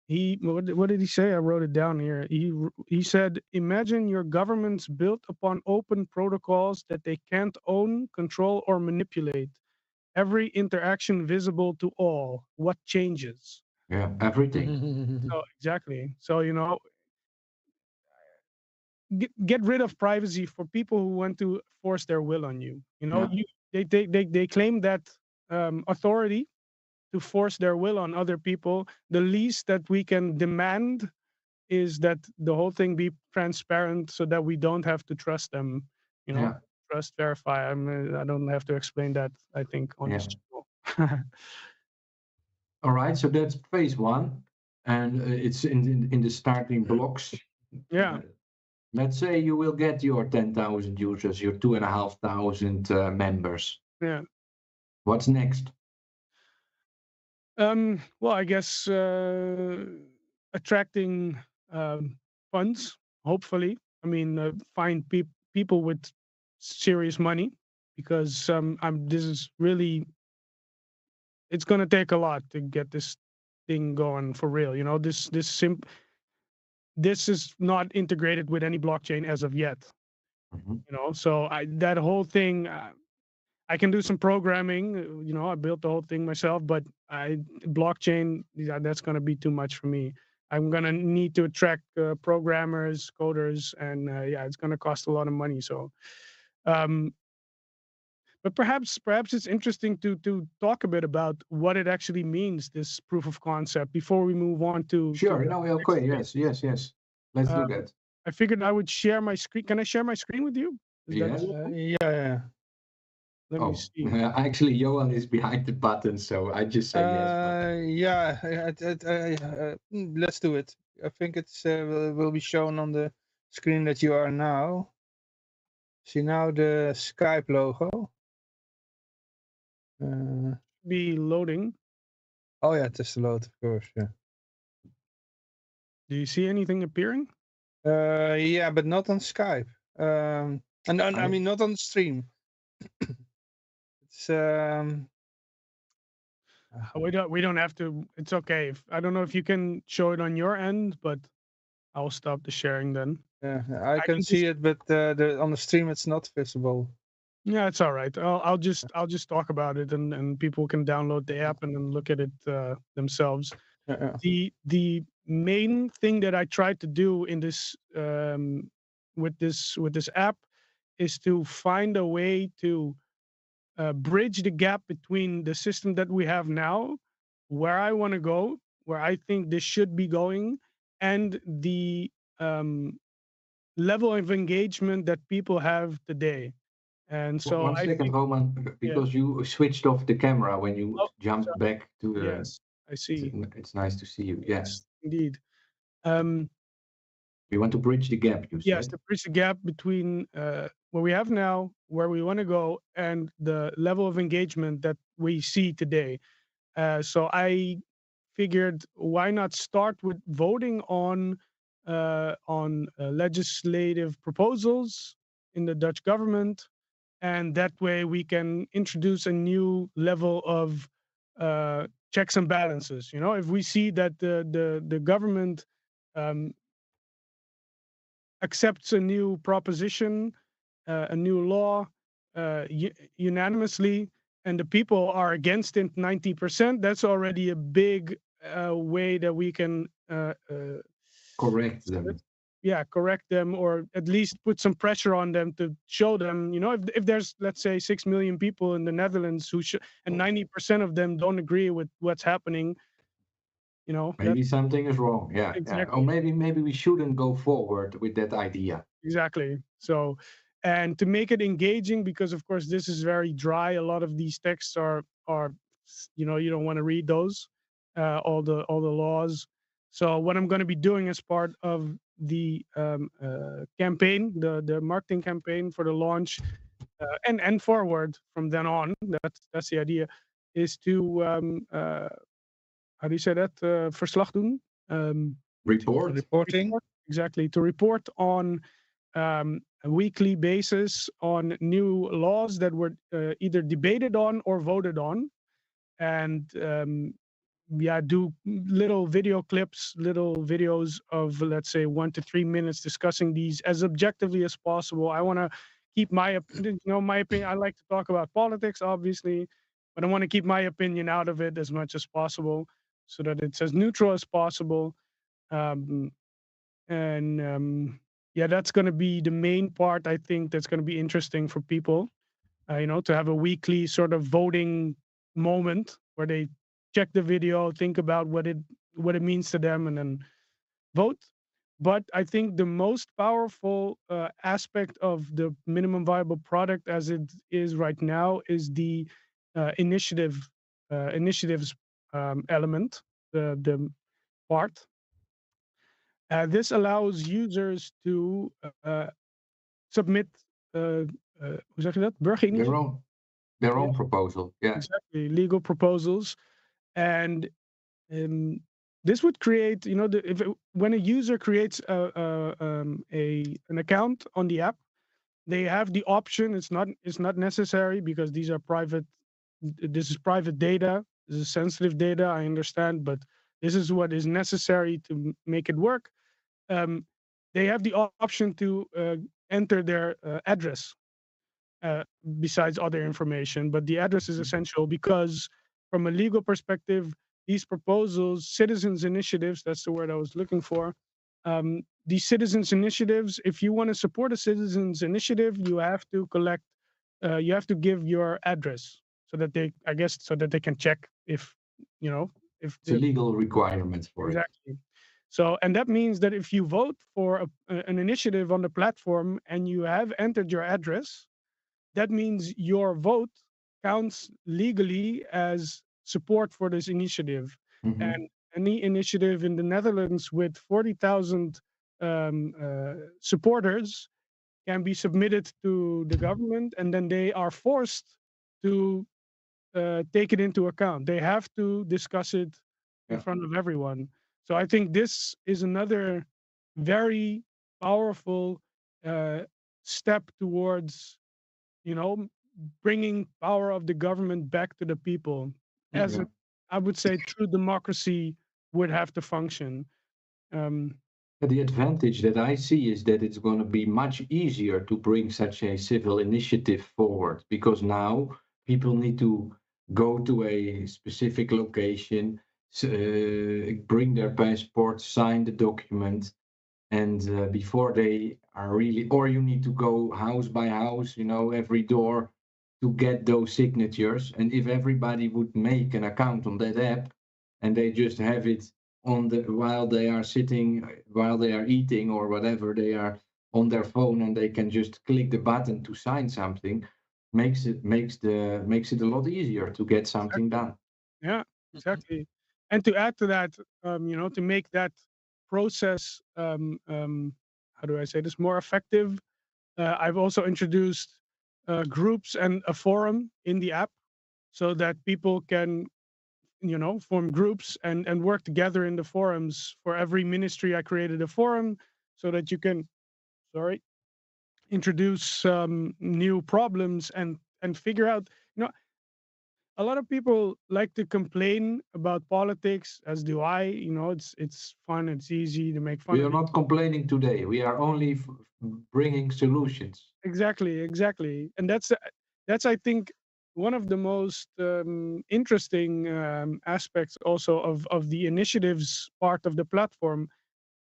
What did he say? I wrote it down here. He said, "Imagine your government's built upon open protocols that they can't own, control, or manipulate. Every interaction visible to all. What changes?" Yeah, everything. So exactly. So get rid of privacy for people who want to force their will on you. Yeah. They claim that authority to force their will on other people. The least that we can demand is that the whole thing be transparent, so that we don't have to trust them. Yeah. Trust, verify. I don't have to explain that. I think on Yeah. this channel. All right, so that's phase one, and it's in the starting blocks. Yeah. Let's say you will get your 10,000 users, your 2,500 members. Yeah. What's next? Well, I guess attracting funds. Hopefully, I mean, find people with serious money, because this is really, it's going to take a lot to get this thing going for real. This is not integrated with any blockchain as of yet. So that whole thing, I can do some programming. I built the whole thing myself, but blockchain, that's going to be too much for me. I'm going to need to attract programmers, coders, and it's going to cost a lot of money. So, but perhaps it's interesting to talk a bit about what it actually means, this proof of concept, before we move on to. Sure. No. Okay. Yes. Let's do that. I figured I would share my screen. Can I share my screen with you? Yes. Yeah. Let me see. Actually, Johan is behind the button, so I just say yes. Let's do it. I think it's will be shown on the screen that you are now. See now the Skype logo. Be loading. Oh yeah, it is the load, of course. Yeah. Do you see anything appearing? Yeah, but not on Skype. I mean, not on the stream. It's we don't have to. It's okay. I don't know if you can show it on your end, but I'll stop the sharing then. Yeah, I can see it, but on the stream it's not visible. Yeah, it's all right. I'll just talk about it, and people can download the app and then look at it themselves. The main thing that I tried to do in this with this app is to find a way to bridge the gap between the system that we have now, where I want to go, where I think this should be going, and the level of engagement that people have today. And so One second, Roman, because you switched off the camera when you jumped back to the. Yes, I see. It's nice to see you. Yes, indeed. We want to bridge the gap. You Yes, said. to bridge the gap between what we have now, where we want to go, and the level of engagement that we see today. So I figured, why not start with voting on legislative proposals in the Dutch government, and that way we can introduce a new level of checks and balances. If we see that the government accepts a new proposition, a new law, unanimously, and the people are against it 90%, that's already a big way that we can correct them. Yeah, correct them, or at least put some pressure on them to show them, if there's, let's say, 6 million people in the Netherlands and 90% of them don't agree with what's happening, maybe something is wrong. Yeah, exactly. Or maybe we shouldn't go forward with that idea. Exactly. So, and to make it engaging, because of course this is very dry. A lot of these texts are you don't want to read those, all the laws. So what I'm going to be doing as part of the campaign, the marketing campaign for the launch, and forward from then on, that's the idea, is to how do you say that? Verslag doen. Reporting. Exactly, to report on a weekly basis on new laws that were either debated on or voted on, and yeah, do little video clips, little videos of, let's say, 1 to 3 minutes discussing these as objectively as possible. I want to keep my opinion, my opinion. I like to talk about politics, obviously, but I want to keep my opinion out of it as much as possible so that it's as neutral as possible. Um, and yeah, that's going to be the main part. I think that's going to be interesting for people, to have a weekly sort of voting moment where they check the video, think about what it means to them, and then vote. But I think the most powerful aspect of the minimum viable product as it is right now is the initiatives element, the part. This allows users to submit, hoe zeg je dat? Burgerinitiatieven? Their own proposal. Yeah. Exactly, legal proposals. And this would create, when a user creates an account on the app, they have the option. It's not necessary because these are private. This is private data. This is sensitive data. I understand, but this is what is necessary to make it work. They have the option to enter their address besides other information, but the address is essential because from a legal perspective, these proposals, citizens initiatives, that's the word I was looking for. These citizens initiatives, if you want to support a citizens initiative, you have to you have to give your address so that they can check if It's a legal requirement for it. exactly. So, and that means that if you vote for an initiative on the platform and you have entered your address, that means your vote counts legally as support for this initiative. And any initiative in the Netherlands with 40,000 supporters can be submitted to the government, and then they are forced to take it into account. They have to discuss it in front of everyone. So I think this is another very powerful step towards, bringing power of the government back to the people. As I would say, true democracy would have to function. The advantage that I see is that it's going to be much easier to bring such a civil initiative forward, because now people need to go to a specific location, bring their passport, sign the document, and before they are really, or you need to go house by house, every door to get those signatures. And if everybody would make an account on that app and they just have it while they are sitting, while they are eating or whatever, they are on their phone and they can just click the button to sign something, makes it a lot easier to get something done. Yeah, exactly. And to add to that, to make that process, how do I say this, more effective, I've also introduced groups and a forum in the app so that people can, form groups and work together in the forums. For every ministry, I created a forum so that you can, introduce new problems and figure out, a lot of people like to complain about politics, as do I. It's fun, it's easy to make fun We of are it. not complaining today. We are only bringing solutions. Exactly. And that's I think one of the most interesting aspects also of the initiatives part of the platform,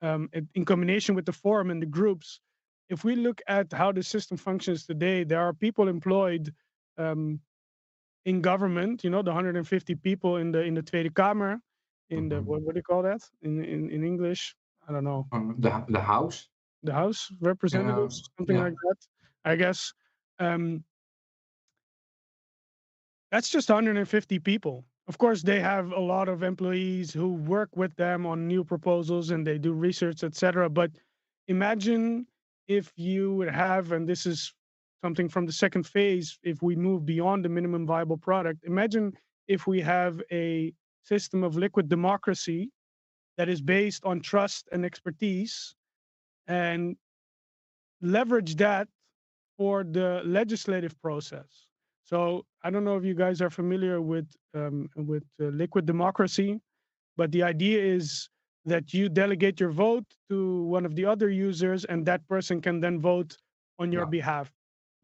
in combination with the forum and the groups. If we look at how the system functions today, there are people employed in government, the 150 people in the Tweede Kamer, in the what do you call that in English? I don't know. The House. The House representatives, something like that, I guess. That's just 150 people. Of course, they have a lot of employees who work with them on new proposals and they do research, etc. But imagine if you would have, and this is something from the second phase, if we move beyond the minimum viable product, imagine if we have a system of liquid democracy that is based on trust and expertise, and leverage that for the legislative process. So I don't know if you guys are familiar with liquid democracy, but the idea is that you delegate your vote to one of the other users, and that person can then vote on your Yeah. behalf.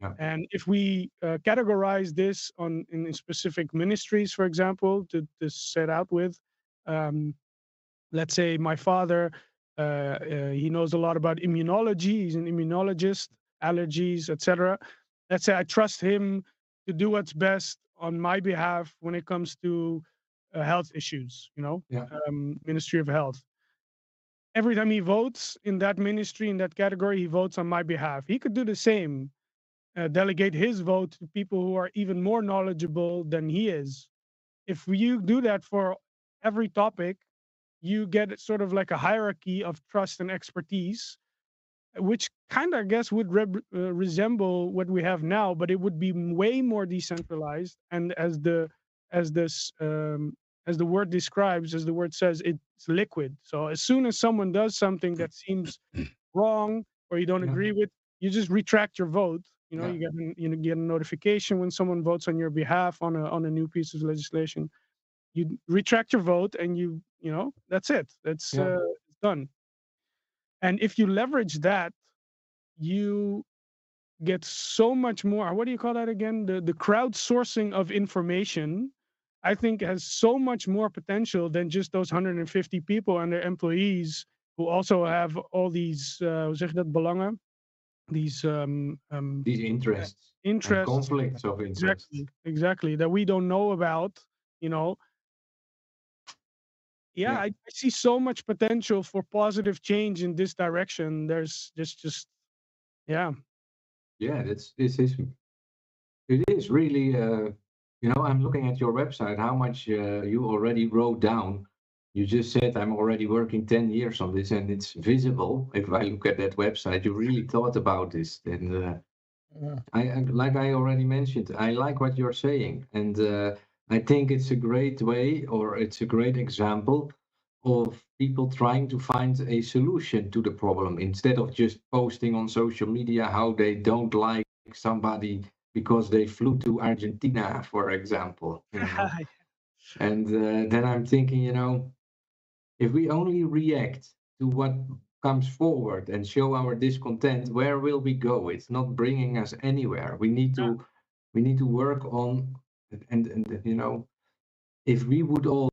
Yeah. And if we categorize this in specific ministries, for example, to set out with, um, let's say my father, he knows a lot about immunology. He's an immunologist, allergies, etc. Let's say I trust him to do what's best on my behalf when it comes to health issues. Yeah. Ministry of Health. Every time he votes in that ministry, in that category, he votes on my behalf. He could do the same, delegate his vote to people who are even more knowledgeable than he is. If you do that for every topic, you get sort of like a hierarchy of trust and expertise, which kind of, I guess, would resemble what we have now, but it would be way more decentralized. And as this as the word describes, as the word says, it's liquid. So as soon as someone does something that seems wrong or you don't Yeah. agree with, you just retract your vote. Yeah. You get a notification when someone votes on your behalf on a new piece of legislation. You retract your vote, and that's it. That's Yeah. it's done. And if you leverage that, you get so much more. What do you call that again? The crowdsourcing of information, I think, has so much more potential than just those 150 people and their employees who also have all these hoe zeg je dat, belangen, these These interests and interests. conflicts of interest. Exactly, that we don't know about. Yeah, Yeah. I see so much potential for positive change in this direction. There's just yeah. Yeah, it is really, I'm looking at your website, how much you already wrote down. You just said, I'm already working 10 years on this, and it's visible. If I look at that website, you really thought about this. And like I already mentioned, I like what you're saying. And I think it's a great way, or it's a great example of people trying to find a solution to the problem instead of just posting on social media how they don't like somebody because they flew to Argentina, for example. And then I'm thinking, if we only react to what comes forward and show our discontent, where will we go? It's not bringing us anywhere. We need to work on, and if we would all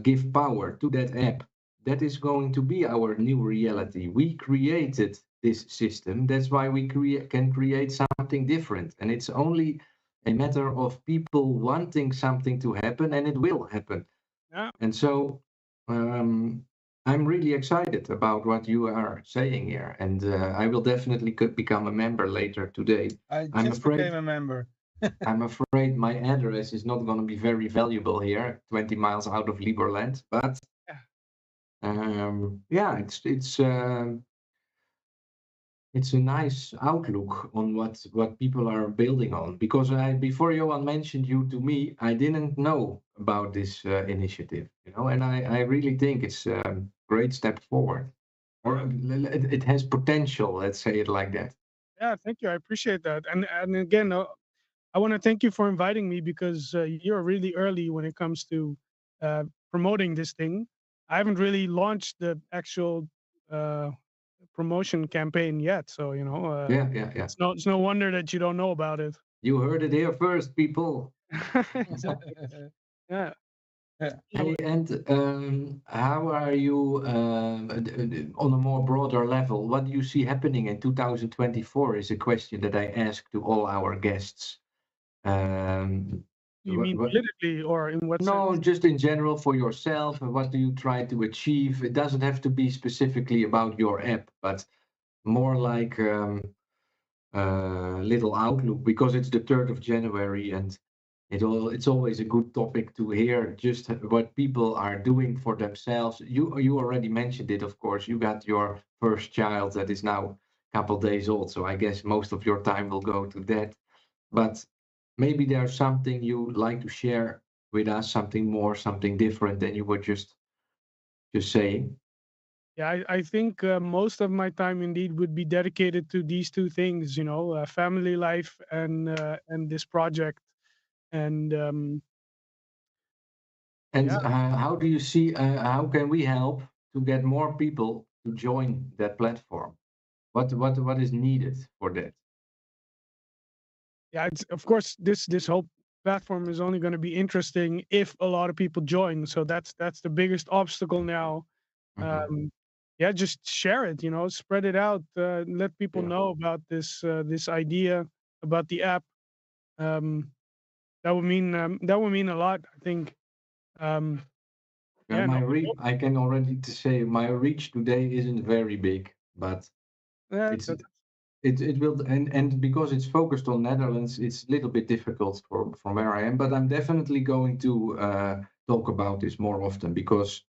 give power to that app, that is going to be our new reality. We created this system. That's why we can create something different. And it's only a matter of people wanting something to happen, and it will happen. Yeah. And so I'm really excited about what you are saying here. And I will definitely could become a member later today. I just became a member. I'm afraid my address is not going to be very valuable here, 20 miles out of Liberland. But yeah, it's a nice outlook on what people are building on. Because before Johan mentioned you to me, I didn't know about this initiative, and I really think it's a great step forward, or it has potential. Let's say it like that. Yeah, thank you. I appreciate that. And again, I want to thank you for inviting me, because you're really early when it comes to promoting this thing. I haven't really launched the actual promotion campaign yet, so Yeah. it's no wonder that you don't know about it. You heard it here first, people. Exactly. Yeah. Hey, and how are you on a more broader level? What do you see happening in 2024 is a question that I ask to all our guests. You mean politically, or in what No, sense? just in general for yourself. And what do you try to achieve? It doesn't have to be specifically about your app, but more like little outlook, because it's the 3rd of January, and it's always a good topic to hear just what people are doing for themselves. You already mentioned it, of course. You got your first child that is now a couple days old, so I guess most of your time will go to that. But maybe there's something you like to share with us, something more, something different than you were just saying. Yeah, I think most of my time indeed would be dedicated to these two things, family life and this project. And And yeah, how do you see, how can we help to get more people to join that platform? What is needed for that? yeah, it's, of course this whole platform is only going to be interesting if a lot of people join. So that's the biggest obstacle now. Mhm. Um, yeah, just share it, spread it out, let people Yeah. know about this idea, about the app. Um, that would mean a lot, I think. Um, Yeah, yeah, no, I can already to say my reach today isn't very big, but yeah, it's it will, and because it's focused on Netherlands, it's a little bit difficult from where I am. But I'm definitely going to talk about this more often because,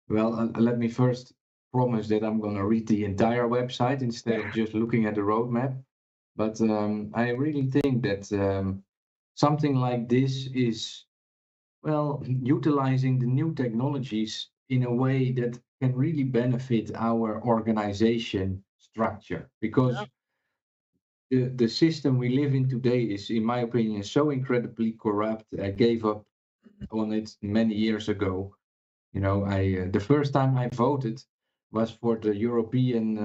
well, let me first promise that I'm going to read the entire website instead of just looking at the roadmap. But I really think that something like this is, well, utilizing the new technologies in a way that can really benefit our organization structure. Because the system we live in today is, in my opinion, so incredibly corrupt. I gave up on it many years ago. The first time I voted was for the European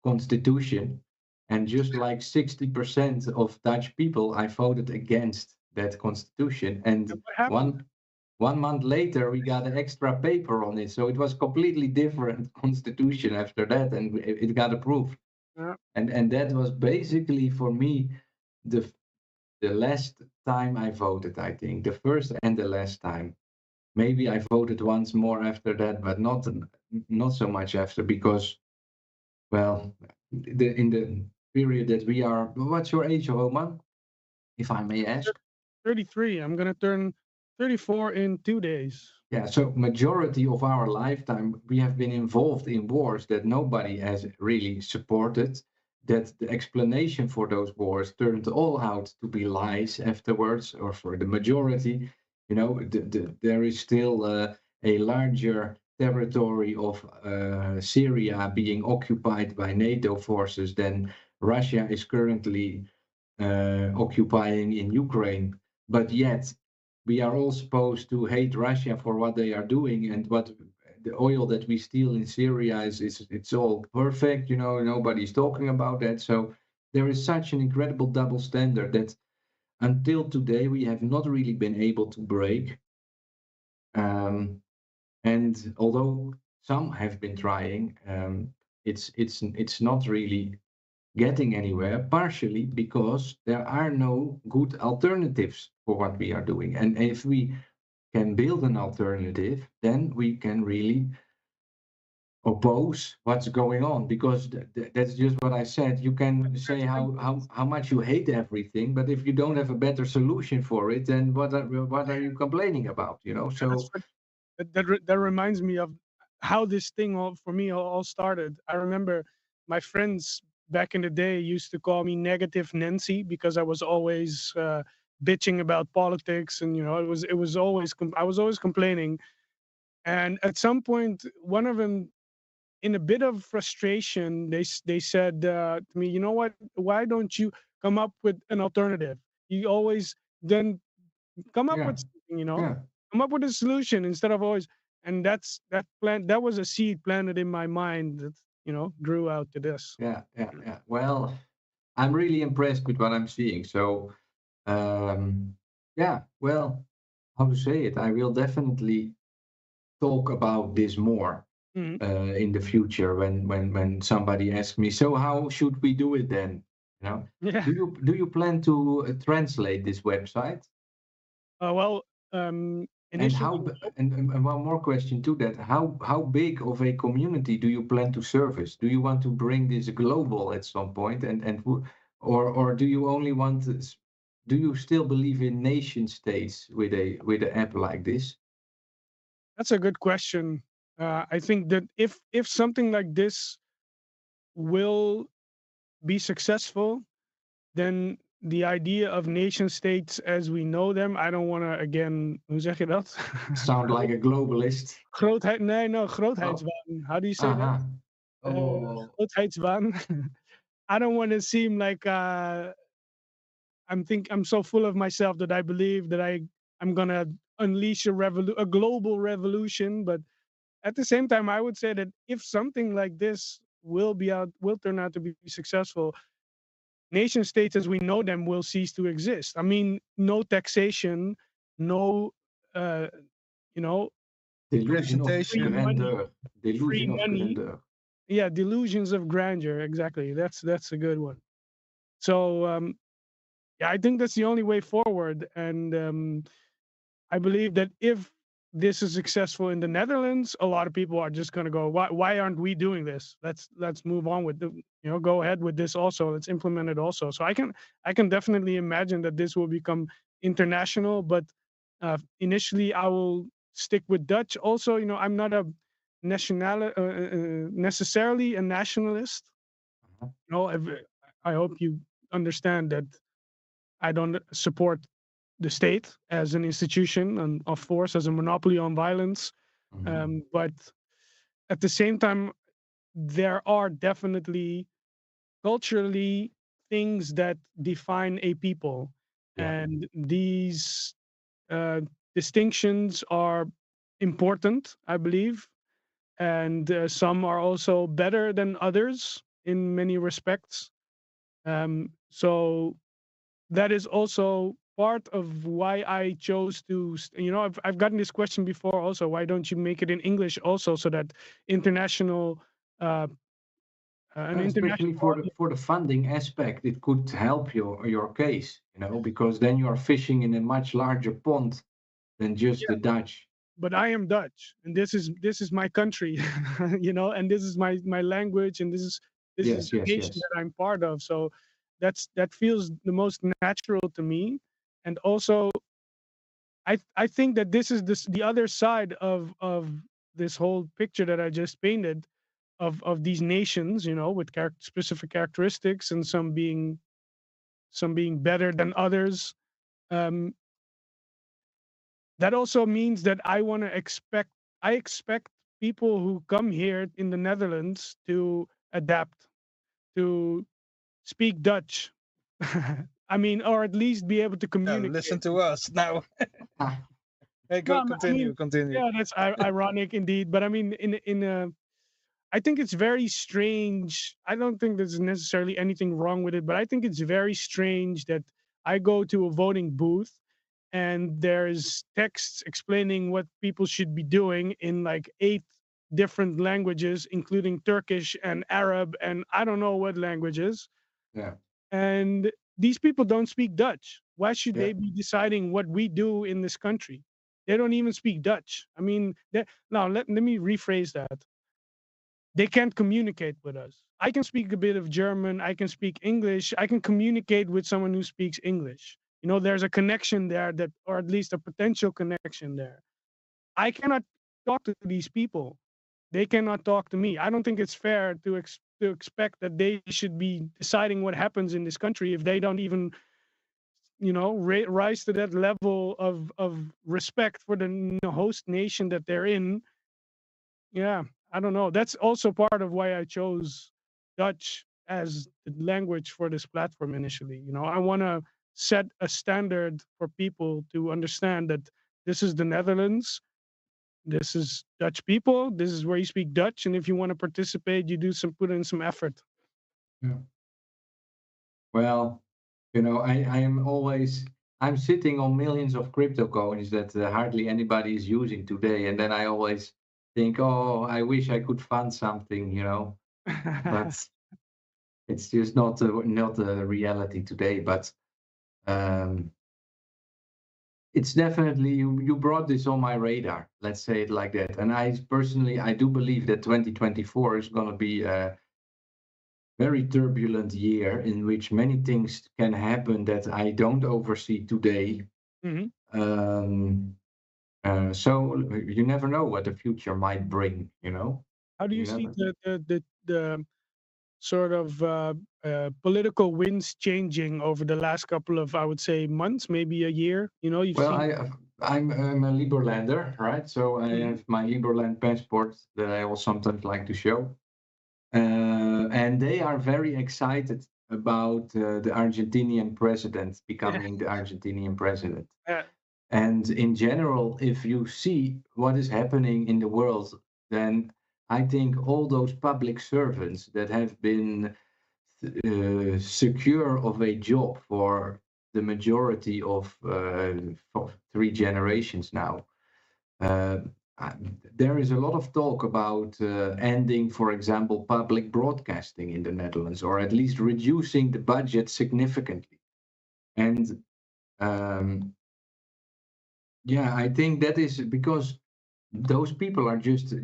Constitution, and just like 60% of Dutch people, I voted against that constitution. And what happened? one month later, we got an extra paper on it, so it was completely different constitution after that, and it got approved. Yeah. And that was basically for me the the last time I voted. I think the first and the last time. Maybe I voted once more after that, but not so much after because, well, in the period that we are. What's your age, Roman, if I may ask? 33. I'm gonna turn 34 in 2 days. Yeah, so majority of our lifetime we have been involved in wars that nobody has really supported. That the explanation for those wars turned all out to be lies afterwards, or for the majority. There is still a larger territory of Syria being occupied by NATO forces than Russia is currently occupying in Ukraine. But yet, we are all supposed to hate Russia for what they are doing, and what the oil that we steal in Syria is it's all perfect. Nobody's talking about that. So there is such an incredible double standard that until today we have not really been able to break. And although some have been trying, it's not really getting anywhere, partially because there are no good alternatives for what we are doing. And if we can build an alternative, then we can really oppose what's going on. Because that's just what I said. You can say how much you hate everything, but if you don't have a better solution for it, then what are you complaining about? Yeah, So that reminds me of how this thing all for me all started. I remember my friends back in the day used to call me Negative Nancy because I was always bitching about politics, and it was always I was always complaining. And at some point, one of them, in a bit of frustration, they said to me, "You know what? Why don't you come up with an alternative? You always then come up yeah, with something, yeah. come up with a solution instead of always." And that was a seed planted in my mind that grew out to this. Yeah. Well, I'm really impressed with what I'm seeing. So, yeah, well, how to say it? I will definitely talk about this more Mhm. in the future when somebody asks me. So, how should we do it then? Yeah. Do you plan to translate this website? Well, And initially, and one more question to that. How big of a community do you plan to service? Do you want to bring this global at some point, or do you only want do you still believe in nation states with an app like this? that's a good question. I think that if something like this will be successful, then the idea of nation states as we know them, I don't want to again, hoe zeg je dat? Sound like a globalist. Grootheid, nee, no, grootheidswaan. How do you say that? Uh-huh. Oh. Grootheidswaan. I don't want to seem like I'm so full of myself that I believe that I'm gonna unleash a global revolution. But at the same time, I would say that if something like this will turn out to be successful, nation states as we know them will cease to exist. I mean, no taxation, no, uh, you know, Delusion of Representation. grandeur. free Delusion of money. grandeur. Yeah, delusions of grandeur. Exactly. That's a good one. So yeah, I think that's the only way forward. And I believe that if this is successful in the Netherlands, a lot of people are just going to go, why aren't we doing this? Let's move on with go ahead with this also. Let's implement it also. So I can definitely imagine that this will become international, but initially I will stick with Dutch. Also, I'm not a necessarily a nationalist. I hope you understand that I don't support the state as an institution and of force as a monopoly on violence. But at the same time, there are definitely culturally things that define a people. Yeah. And these distinctions are important, I believe. And some are also better than others in many respects. So that is also part of why I chose to, I've gotten this question before also. Why don't you make it in English also, so that international, an Especially international. for the funding aspect, it could help your case, because then you are fishing in a much larger pond than just the Dutch. But I am Dutch, and this is my country, and this is my language, and this is Yes, the yes, nation yes. that I'm part of. So that feels the most natural to me. And also, I think that this is the other side of this whole picture that I just painted of these nations, with specific characteristics, and some being better than others. Um, that also means that I expect people who come here in the Netherlands to adapt, to speak Dutch. I mean, or at least be able to Yeah, communicate. listen to us now. Hey, No, continue. yeah, that's ironic indeed. But I mean, I think it's very strange. I don't think there's necessarily anything wrong with it, but I think it's very strange that I go to a voting booth and there's texts explaining what people should be doing in like 8 different languages, including Turkish and Arab and I don't know what languages. Yeah. And these people don't speak Dutch. Why should Yeah. they be deciding what we do in this country? They don't even speak Dutch. I mean, now let me rephrase that. They can't communicate with us. I can speak a bit of German. I can speak English. I can communicate with someone who speaks English. There's a connection there or at least a potential connection there. I cannot talk to these people. They cannot talk to me. I don't think it's fair to expect that they should be deciding what happens in this country if they don't even, rise to that level of respect for the host nation that they're in. Yeah, I don't know. That's also part of why I chose Dutch as the language for this platform initially. I want to set a standard for people to understand that this is the Netherlands, this is Dutch people, this is where you speak Dutch, and if you want to participate, you put in some effort. Yeah. Well, I'm sitting on millions of crypto coins that hardly anybody is using today, and then I always think, oh, I wish I could fund something, but it's just not a reality today. But it's definitely you brought this on my radar. Let's say it like that. And I do believe that 2024 is going to be a very turbulent year in which many things can happen that I don't oversee today. Mhm. So you never know what the future might bring. How do you see the sort of political winds changing over the last couple of, I would say, months, maybe a year. You know, you've Well, seen. I'm a Liberlander, right? So I Mhm. have my Liberland passport that I will sometimes like to show. And they are very excited about the Argentinian president becoming the Argentinian president. Yeah. And in general, if you see what is happening in the world, then I think all those public servants that have been secure of a job for the majority of for 3 generations now. Uh, I- there is a lot of talk about ending, for example, public broadcasting in the Netherlands, or at least reducing the budget significantly. And um, yeah, I think that is because those people are just,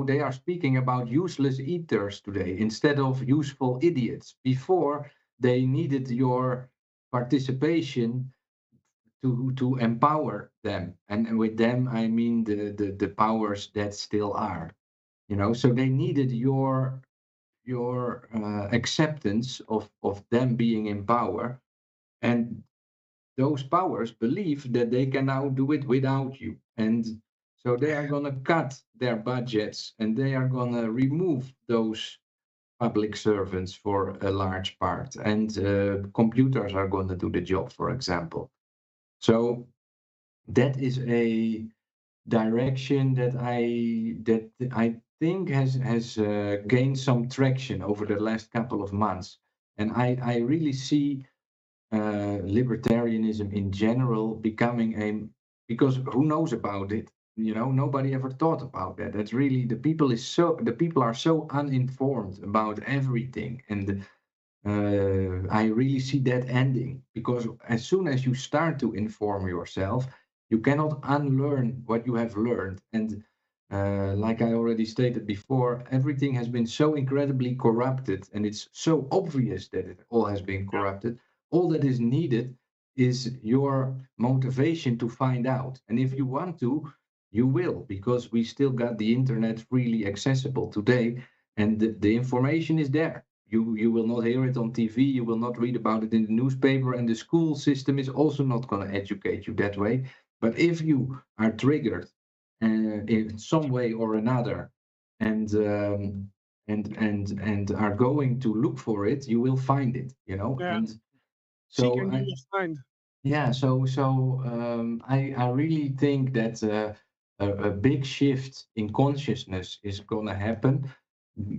they are speaking about useless eaters today instead of useful idiots. Before, they needed your participation to empower them. And with them, I mean the powers that still are. So they needed your acceptance of them being in power. And those powers believe that they can now do it without you. And so they are going to cut their budgets and they are going to remove those public servants for a large part. And computers are going to do the job, for example. So that is a direction that I think has gained some traction over the last couple of months. And I really see libertarianism in general becoming because who knows about it? Nobody ever thought about that. That's really the people are so uninformed about everything, and I really see that ending because as soon as you start to inform yourself, you cannot unlearn what you have learned. And like I already stated before, everything has been so incredibly corrupted, and it's so obvious that it all has been corrupted. All that is needed is your motivation to find out. And if you want to, you will, because we still got the internet freely accessible today, and the information is there. You will not hear it on TV, you will not read about it in the newspaper, and the school system is also not going to educate you that way. But if you are triggered in some way or another, and are going to look for it, you will find it. Yeah. And Seek so and you will find. yeah, I really think that a big shift in consciousness is going to happen.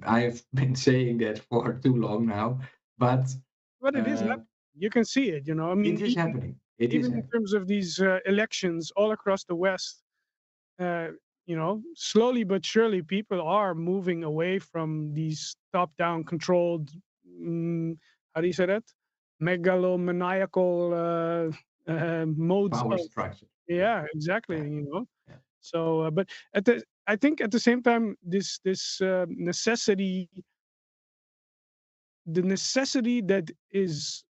I've been saying that for too long now, but But it is uh, happening. You can see it. I mean, it is happening. It is even in happening. terms of these elections all across the West, uh, slowly but surely people are moving away from these top-down controlled, how do you say that? Megalomaniacal modes Power of, structure. yeah, exactly. Yeah. Yeah. So, but I think at the same time, this necessity, the necessity that is,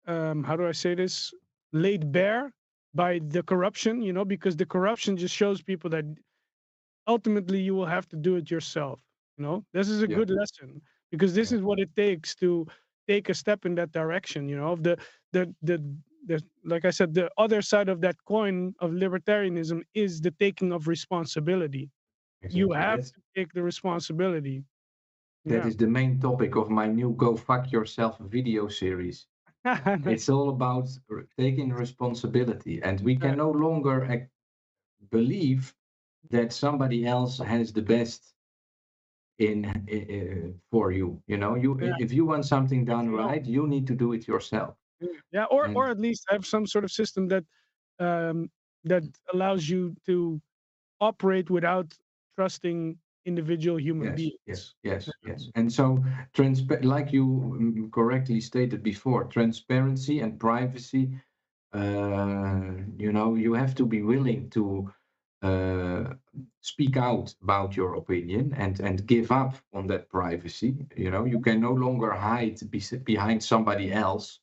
how do I say this, laid bare by the corruption, because the corruption just shows people that ultimately you will have to do it yourself. This is a Yeah. good lesson because this Yeah. is what it takes to take a step in that direction. The like I said, the other side of that coin of libertarianism is the taking of responsibility. You Exactly. have to take the responsibility. That Yeah. is the main topic of my new Go Fuck Yourself video series. It's all about taking responsibility, and we can no longer believe that somebody else has the best for you. Yeah. If you want something done No. right, you need to do it yourself. Yeah, or And at least have some sort of system um, that allows you to operate without trusting individual human yes, yes, beings. yes, yes. And so, like you correctly stated before, transparency and privacy. You have to be willing to speak out about your opinion and give up on that privacy. You can no longer hide behind somebody else.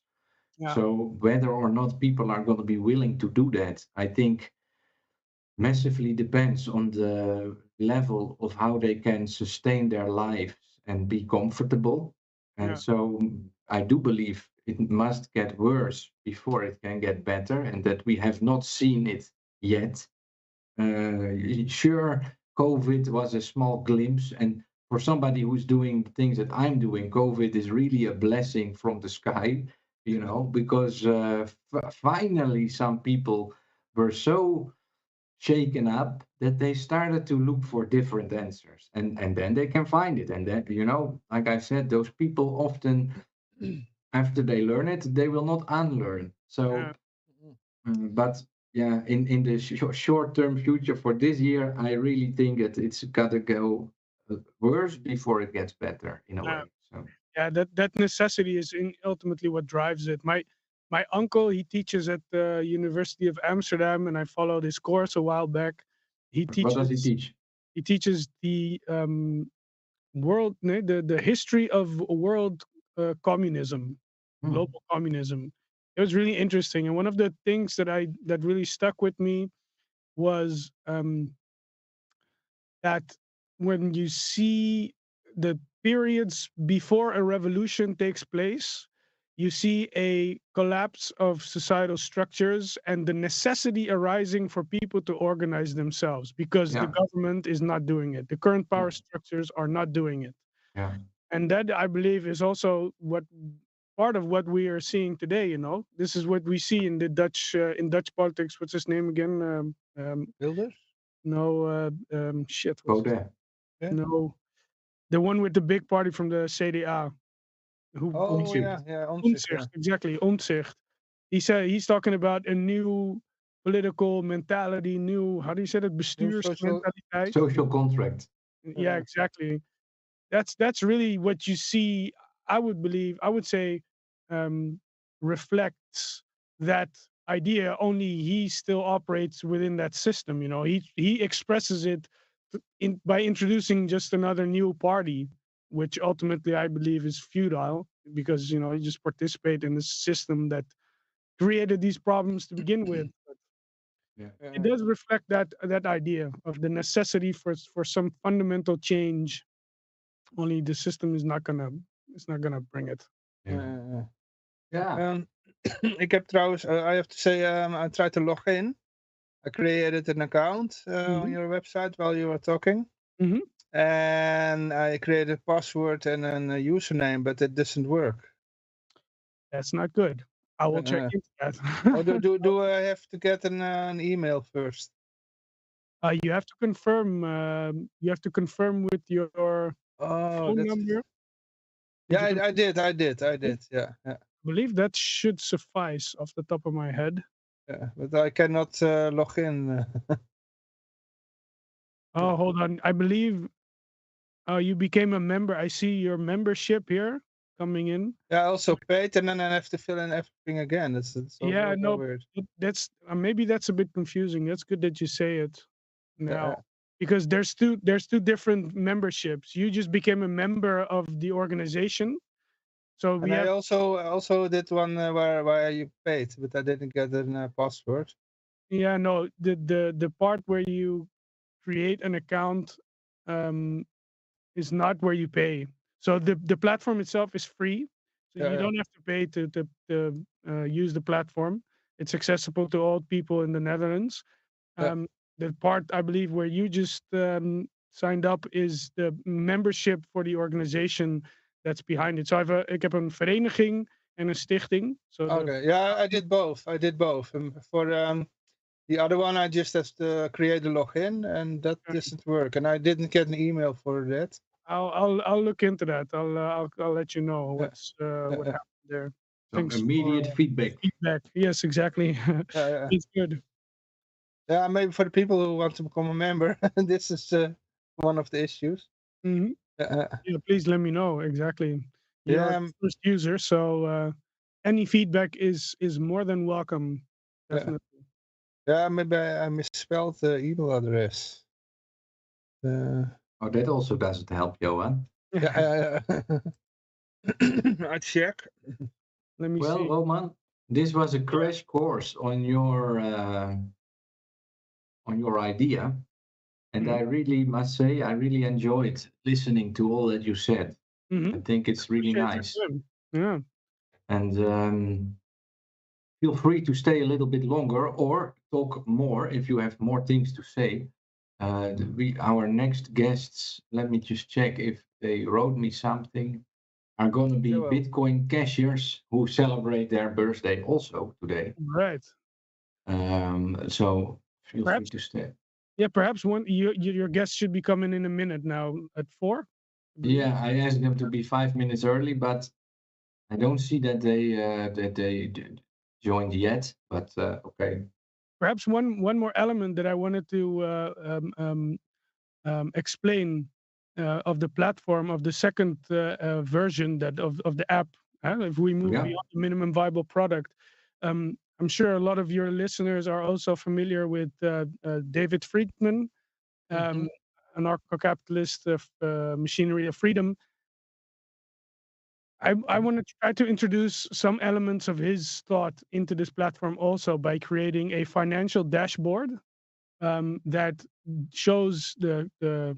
Yeah. So whether or not people are going to be willing to do that, I think massively depends on the level of how they can sustain their lives and be comfortable. And Yeah. so I do believe it must get worse before it can get better, and that we have not seen it yet. Sure, COVID was a small glimpse, and for somebody who's doing things that I'm doing, COVID is really a blessing from the sky, because finally some people were so shaken up that they started to look for different answers, and then they can find it, and then like I said, those people often after they learn it, they will not unlearn. So but yeah, in the short-term future for this year, I really think that it's gotta go worse before it gets better in a Yeah. way. So Yeah, that necessity is ultimately what drives it. My uncle, he teaches at the University of Amsterdam, and I followed his course a while back. He what does he teaches teach? he teaches the world the history of world communism, global communism. It was really interesting, and one of the things that really stuck with me was that when you see the periods before a revolution takes place, you see a collapse of societal structures and the necessity arising for people to organize themselves because the Yeah, government is not doing it. The current power structures are not doing it. yeah. And that, I believe, is also what part of what we are seeing today. This is what we see in the Dutch politics. What's his name again? Wilders? No, shit. Go What's his, there. Yeah. no, the one with the big party from the CDA. Who Oh Omtzigt. yeah, Omtzigt, yeah. Omtzigt, exactly. Omtzigt. He's talking about a new political mentality, new, how do you say that? New social. Bestuursmentaliteit. Social contract. Yeah, exactly. That's really what you see. I would say, um, reflects that idea. Only he still operates within that system. He expresses it by introducing just another new party, which ultimately I believe is futile because you just participate in the system that created these problems to begin with. But it does reflect that idea of the necessity for some fundamental change. Only the system is not gonna bring it. Yeah. Yeah. Ik heb trouwens, I have to say, I tried to log in. I created an account on your website while you were talking. And I created a password and a username, but it doesn't work. That's not good. I will check into that. Oh, do I have to get an email first? You have to confirm. You have to confirm with your phone number. Yeah, I did. Yeah. I believe that should suffice off the top of my head. Yeah, but I cannot log in. Oh, hold on. I believe you became a member. I see your membership here coming in. Yeah, I also paid, and then I have to fill in everything again. That's Yeah, no, weird. that's maybe that's a bit confusing. That's good that you say it now, because there's two different memberships. You just became a member of the organization, so we And have. I also did one where you paid, but I didn't get a password. Yeah, no, the part where you create an account is not where you pay. So the platform itself is free, so you don't have to pay to use the platform. It's accessible to all people in the Netherlands. The part I believe where you just signed up is the membership for the organization that's behind it. So ik heb een vereniging en een stichting. So Okay, yeah, I did both. For the other one, I just have to create a login, and that doesn't work. And I didn't get an email for that. I'll look into that. I'll let you know what happened there. Thanks immediate for feedback. Yes, exactly. It's good. Yeah, maybe for the people who want to become a member, this is one of the issues. Yeah, please let me know. Exactly. You're Yeah, the first user, so any feedback is more than welcome. Definitely. Yeah, maybe I misspelled the email address. Oh, that also doesn't help, Johan. Yeah. I check. Let me Well, see. Roman, this was a crash course on your idea, and I really must say I really enjoyed listening to all that you said. I think it's really Appreciate nice. your time. Yeah. And feel free to stay a little bit longer or talk more if you have more things to say. Our next guests, let me just check if they wrote me something, are going to be Bitcoin cashiers who celebrate their birthday also today. Right. So feel Perhaps, free to stay. yeah, perhaps your guest should be coming in a minute now at 4. Yeah, I asked them to be 5 minutes early, but I don't see that they joined yet. But okay. Perhaps one more element that I wanted to explain of the platform of the second version that of the app. If we move beyond the minimum viable product, I'm sure a lot of your listeners are also familiar with David Friedman, anarcho-capitalist of Machinery of Freedom. I want to try to introduce some elements of his thought into this platform also by creating a financial dashboard that shows the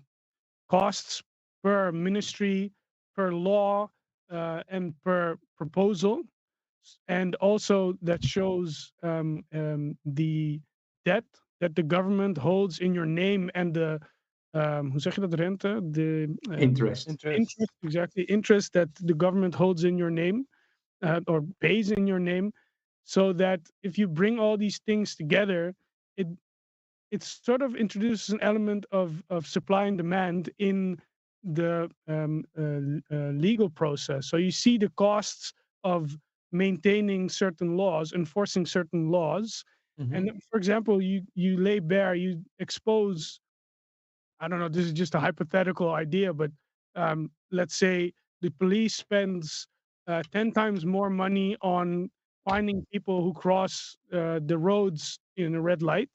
costs per ministry, per law, and per proposal, and also that shows the debt that the government holds in your name and the hoe zeg je dat, rente? Interest. Interest, exactly. Interest that the government holds in your name or pays in your name, so that if you bring all these things together, it sort of introduces an element of supply and demand in the legal process. So you see the costs of maintaining certain laws, enforcing certain laws, and for example, you lay bare, you expose. I don't know. This is just a hypothetical idea, but let's say the police spends 10 times more money on finding people who cross the roads in a red light,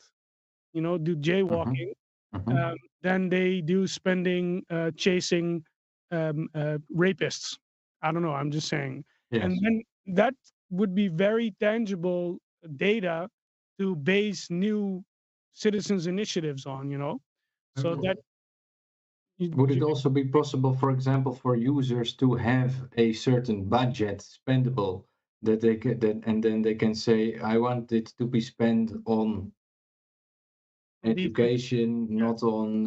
do jaywalking, than they do spending chasing rapists. I don't know. I'm just saying. Yes. And then that would be very tangible data to base new citizens initiatives on, so that would it also be possible, for example, for users to have a certain budget spendable that they can, and then they can say, I want it to be spent on education, not on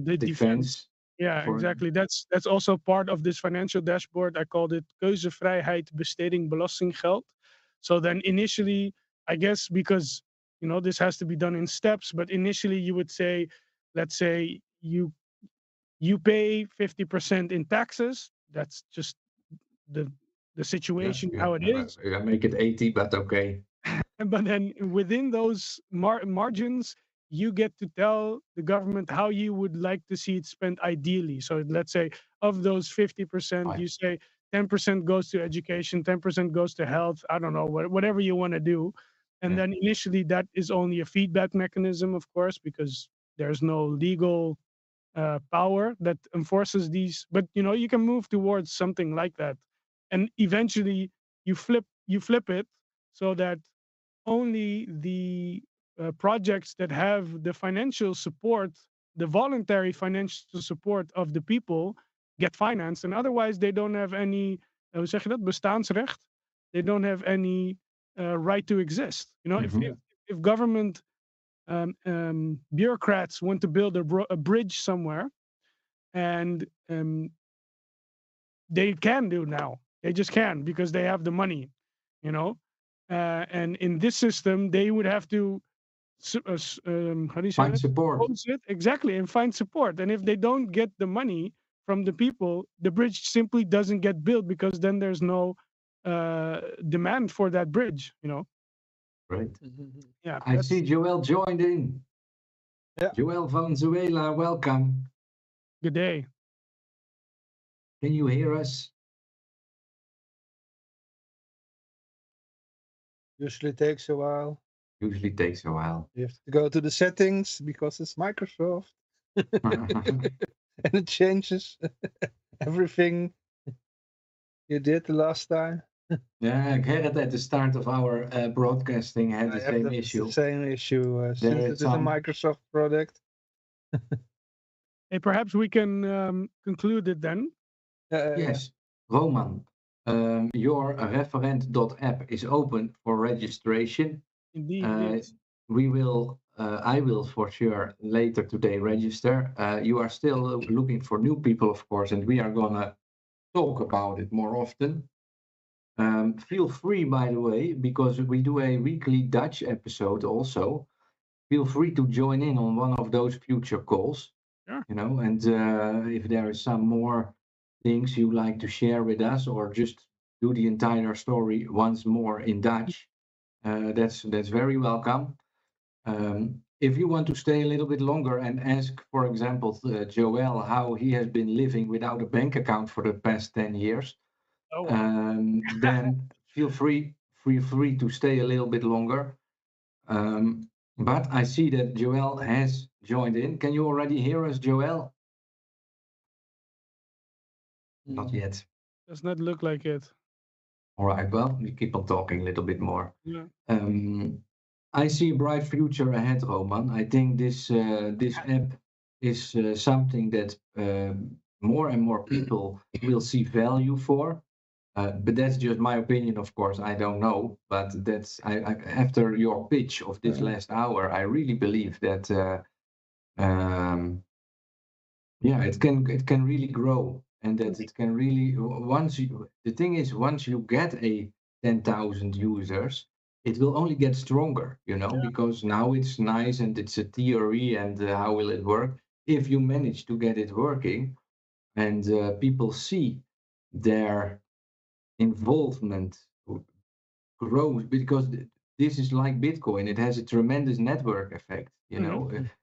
the defense. Yeah, exactly. That's also part of this financial dashboard. I called it keuze, vrijheid, besteding, belastinggeld. So then initially, I guess because this has to be done in steps, but initially you would say, let's say you pay 50% in taxes. That's just the situation how it is. I make it 80, but okay. But then within those margins, you get to tell the government how you would like to see it spent ideally. So let's say of those 50%, you say 10% goes to education, 10% goes to health. I don't know, whatever you want to do. And then initially that is only a feedback mechanism, of course, because there's no legal power that enforces these. But you can move towards something like that. And eventually you flip it so that only the projects that have the financial support, the voluntary financial support of the people, get financed, and otherwise they don't have any, hoe zeg je dat, bestaansrecht. They don't have any right to exist. If government bureaucrats want to build a bridge somewhere, and they can do now, they just can because they have the money, and in this system they would have to how do you say find support. Exactly, and find support. And if they don't get the money from the people, the bridge simply doesn't get built because then there's no demand for that bridge. Right. Yeah. I see Joel joined in. Yeah. Joel Venezuela, welcome. Good day. Can you hear us? Usually takes a while. Usually takes a while. You have to go to the settings because it's Microsoft. And it changes everything you did the last time. Yeah, Gerrit at the start of our broadcasting had the same issue. The same issue. Since it is a Microsoft product. Hey, perhaps we can conclude it then. Yes, Roman, your referent.app is open for registration. Indeed, yes. I will for sure later today register. You are still looking for new people, of course, and we are gonna talk about it more often. Feel free, by the way, because we do a weekly Dutch episode also. Feel free to join in on one of those future calls. Sure. You know, and if there is some more things you like to share with us, or just do the entire story once more in Dutch, that's very welcome. If you want to stay a little bit longer and ask, for example, Joel how he has been living without a bank account for the past 10 years, Oh, wow. then feel free to stay a little bit longer. But I see that Joel has joined in. Can you already hear us, Joel? Not yet. Does not look like it. All right. Well, we keep on talking a little bit more. Yeah. I see a bright future ahead, Roman. I think this app is something that more and more people will see value for. But that's just my opinion, of course. I don't know, but after your pitch of this last hour, I really believe that it can really grow, and that it can really the thing is, once you get a 10,000 users, it will only get stronger, because now it's nice and it's a theory, and how will it work? If you manage to get it working, and people see their involvement grows, because this is like Bitcoin. It has a tremendous network effect.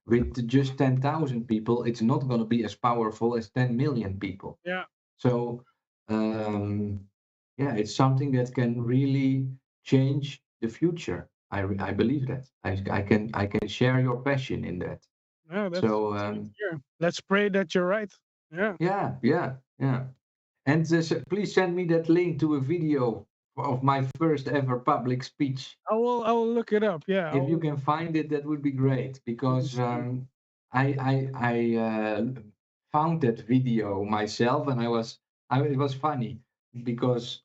With just 10,000 people, it's not going to be as powerful as 10 million people. Yeah. So, it's something that can really change the future. I believe that. I can share your passion in that. Yeah, that's So, good to hear. Let's pray that you're right. Yeah. Yeah. And please send me that link to a video of my first ever public speech. I will look it up. Yeah. If you can find it, that would be great, because I found that video myself, and it was funny, because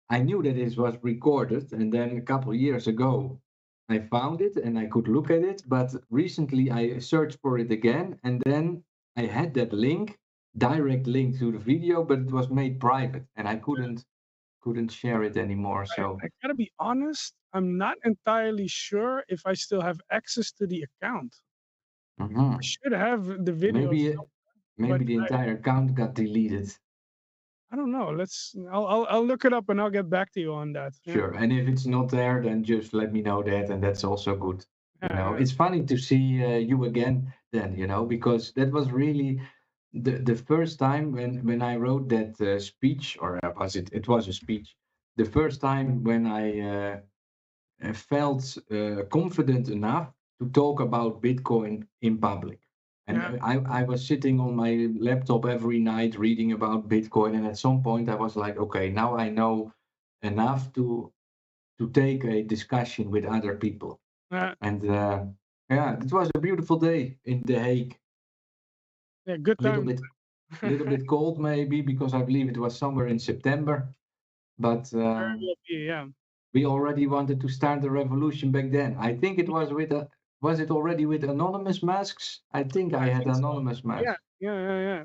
I knew that it was recorded, and then a couple of years ago I found it and I could look at it, but recently I searched for it again, and then I had that direct link to the video, but it was made private, and I couldn't share it anymore. So I gotta be honest, I'm not entirely sure if I still have access to the account. I should have the video. maybe the entire account got deleted. I don't know. I'll look it up and I'll get back to you on that. Sure. And if it's not there, then just let me know that, and that's also good. Yeah. It's funny to see you again then, because that was really the first time when I wrote that speech, or it was a speech, the first time when I felt confident enough to talk about Bitcoin in public. And I was sitting on my laptop every night reading about Bitcoin, and at some point I was like, okay, now I know enough to take a discussion with other people. And it was a beautiful day in The Hague. Yeah, good time. A little bit cold maybe, because I believe it was somewhere in September. But we already wanted to start the revolution back then. I think it was was it already with anonymous masks? I think I had anonymous masks. Yeah.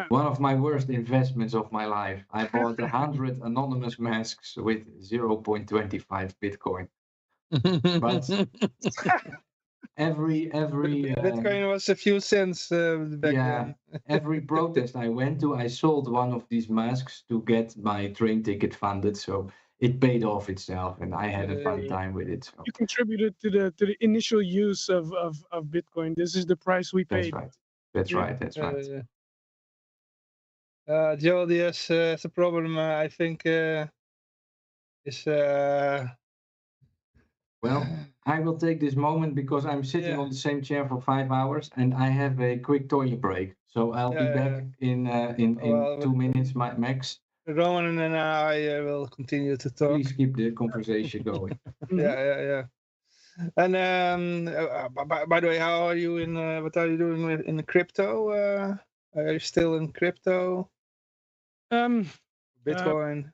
One of my worst investments of my life. I bought 100 anonymous masks with 0.25 Bitcoin. But every Bitcoin was a few cents back then. Every protest I went to, I sold one of these masks to get my train ticket funded. So it paid off itself, and I had a fun time with it. So. You contributed to the initial use of Bitcoin. This is the price we paid. That's right. Jody has a problem. I think is. Well, I will take this moment because I'm sitting on the same chair for 5 hours, and I have a quick toilet break. So I'll be back in 2 minutes max. Roman and I will continue to talk. Please keep the conversation going. Yeah. And by the way, how are you what are you doing in crypto? Are you still in crypto? Um, Bitcoin.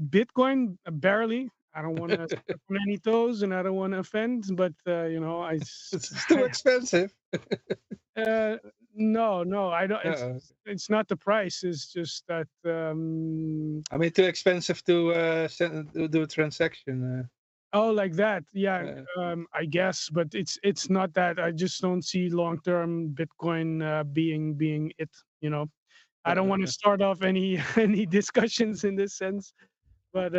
Bitcoin, barely. I don't want to step on any toes, and I don't want to offend, but It's too expensive. no, I don't. Uh, It's not the price. It's just that. I mean, too expensive to do a transaction. Oh, like that. Yeah. Uh, I guess, but it's not that. I just don't see long term Bitcoin being it. You know, I don't want to start off any any discussions in this sense, but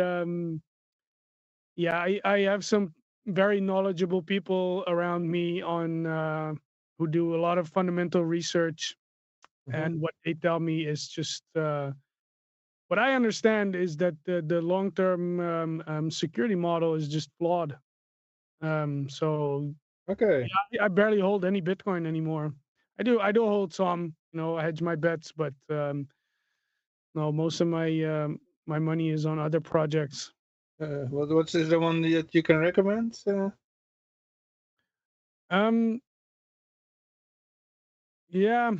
yeah, I have some very knowledgeable people around me on who do a lot of fundamental research, and what they tell me is just what I understand is that the long term security model is just flawed. So okay. yeah, I barely hold any Bitcoin anymore. I do hold some, I hedge my bets, but no, most of my money is on other projects. What's the one that you can recommend? Um, yeah,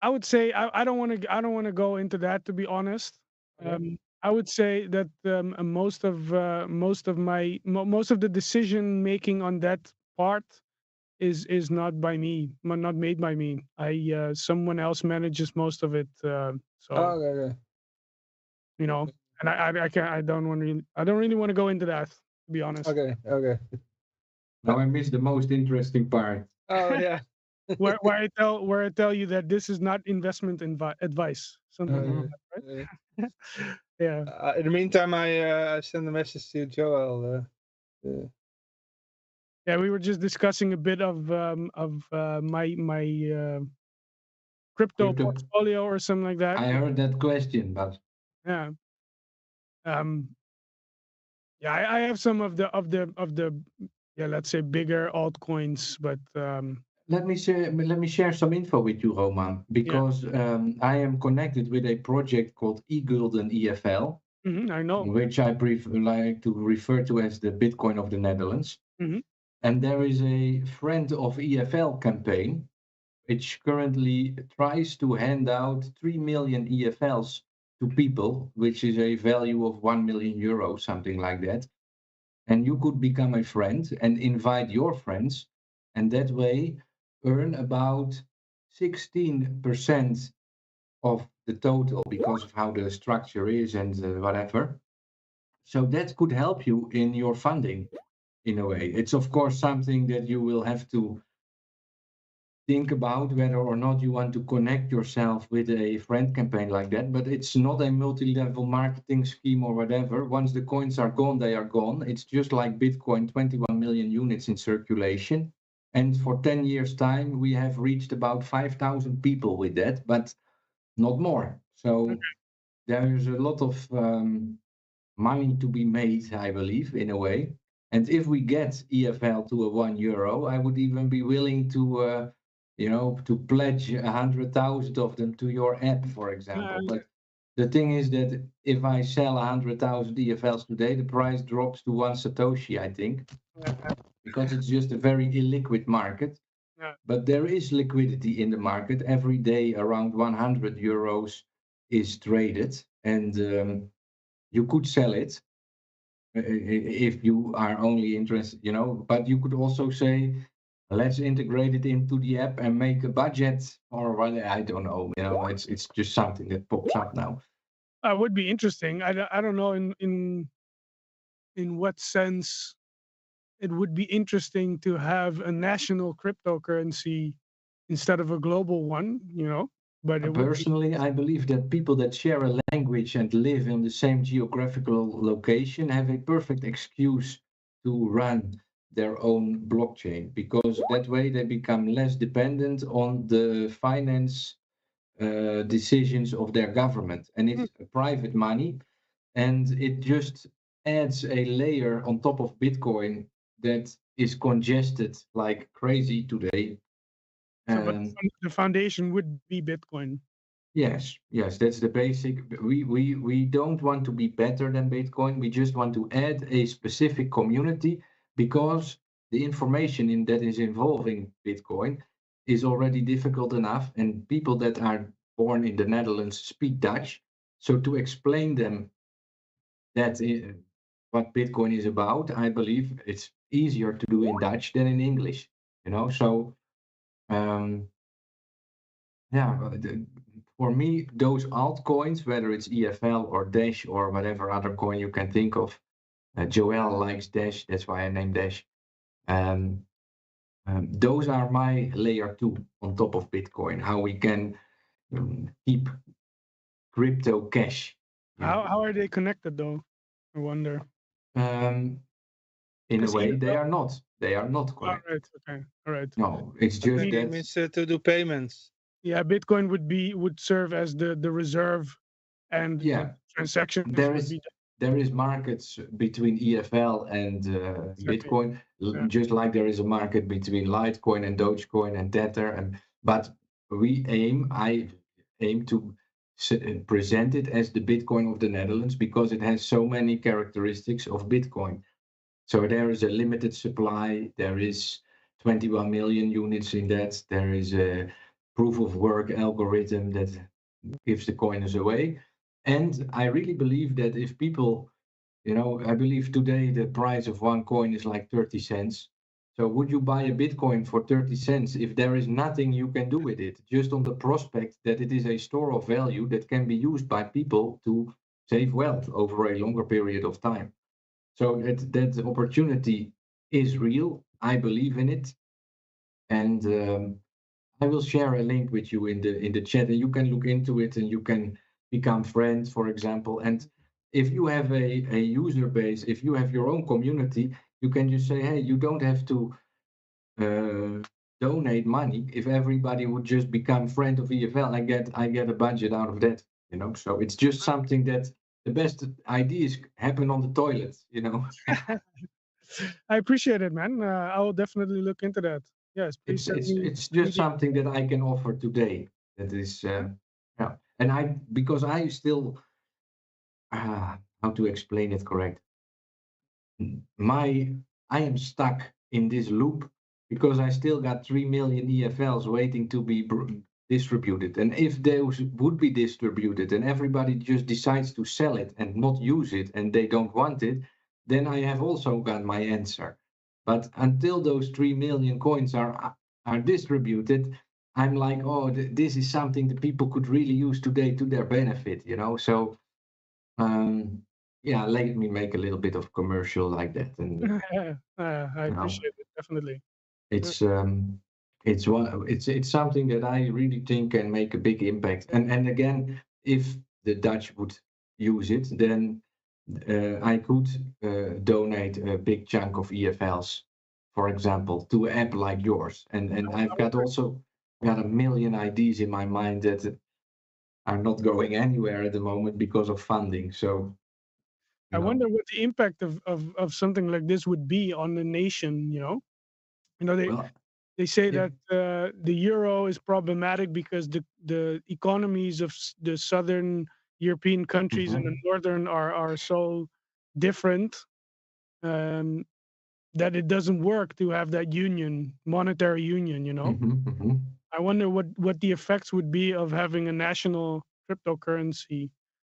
I would say I don't want to go into that, to be honest. I would say that most of the decision making on that part is not by me, not made by me. I Someone else manages most of it. So Okay. you know, and I can't. I don't really want to go into that, to be honest. Okay. Now I missed the most interesting part. Oh yeah. where I tell you that this is not investment advice. Something like that, right? Yeah. In the meantime, I send a message to Joel. Yeah, we were just discussing a bit of my crypto Crypto. portfolio or something like that. I heard that question, but Yeah. Yeah, I have some of the yeah, let's say bigger altcoins, but let me share some info with you, Roman, because I am connected with a project called eGulden EFL, I know. which I like to refer to as the Bitcoin of the Netherlands. And there is a friend of EFL campaign, which currently tries to hand out 3 million EFLs to people, which is a value of 1 million euros, something like that. And you could become a friend and invite your friends, and that way earn about 16% of the total because of how the structure is and whatever. So that could help you in your funding in a way. It's of course something that you will have to think about whether or not you want to connect yourself with a friend campaign like that, but it's not a multi-level marketing scheme or whatever. Once the coins are gone, they are gone. It's just like Bitcoin, 21 million units in circulation. And for 10 years time, we have reached about 5,000 people with that, but not more. So there is a lot of money to be made, I believe, in a way. And if we get EFL to a €1, I would even be willing to to pledge 100,000 of them to your app, for example. But the thing is that if I sell 100,000 EFLs today, the price drops to 1 Satoshi, I think, because it's just a very illiquid market. But there is liquidity in the market. Every day around €100 is traded, and you could sell it if you are only interested, but you could also say, let's integrate it into the app and make a budget or what, I don't know, it's just something that pops up now. would be interesting. I don't know in what sense it would be interesting to have a national cryptocurrency instead of a global one, but Personally, I believe that people that share a language and live in the same geographical location have a perfect excuse to run their own blockchain, because that way they become less dependent on the finance decisions of their government. And it's private money, and it just adds a layer on top of Bitcoin that is congested like crazy today. So the foundation would be Bitcoin. Yes, that's the basic. We don't want to be better than Bitcoin. We just want to add a specific community, because the information that is involving Bitcoin is already difficult enough, and people that are born in the Netherlands speak Dutch. So to explain them that what Bitcoin is about, I believe it's easier to do in Dutch than in English. So for me, those altcoins, whether it's EFL or Dash or whatever other coin you can think of, Joel likes Dash, that's why I named Dash. Those are my layer 2 on top of Bitcoin, how we can keep crypto cash. How are they connected though? I wonder. In a way, they are not. They are not All connected. right. Okay. All right. No, it's just It that. means to do payments. Yeah, Bitcoin would serve as the reserve, and Yeah, the transactions there would is be there is markets between EFL and Bitcoin, Yeah. just like there is a market between Litecoin and Dogecoin and Tether. But I aim to present it as the Bitcoin of the Netherlands because it has so many characteristics of Bitcoin. So there is a limited supply. There is 21 million units in that. There is a proof of work algorithm that gives the coins away. And I really believe that if people, I believe today the price of one coin is like 30 cents. So would you buy a Bitcoin for 30 cents if there is nothing you can do with it, just on the prospect that it is a store of value that can be used by people to save wealth over a longer period of time? So that opportunity is real. I believe in it. And I will share a link with you in the chat, and you can look into it and you can become friends, for example. And if you have a user base, if you have your own community, you can just say, hey, you don't have to donate money. If everybody would just become friend of EFL, I get a budget out of that. So it's just something that the best ideas happen on the toilet. I appreciate it, man. I will definitely look into that. Yes, please send me. It's just something that I can offer today. That is, yeah. And because I still, how to explain it correct? I am stuck in this loop because I still got 3 million EFLs waiting to be distributed. And if those would be distributed and everybody just decides to sell it and not use it and they don't want it, then I have also got my answer. But until those 3 million coins are distributed, I'm like, oh, this is something that people could really use today to their benefit, So, yeah, let me make a little bit of commercial like that, and I appreciate it definitely. it's something that I really think can make a big impact. And again, if the Dutch would use it, then I could donate a big chunk of EFLs, for example, to an app like yours. And I've got a million ideas in my mind that are not going anywhere at the moment because of funding. So I wonder what the impact of something like this would be on the nation. They say that the euro is problematic because the economies of the southern European countries and the northern are so different, that it doesn't work to have that monetary union. I wonder what the effects would be of having a national cryptocurrency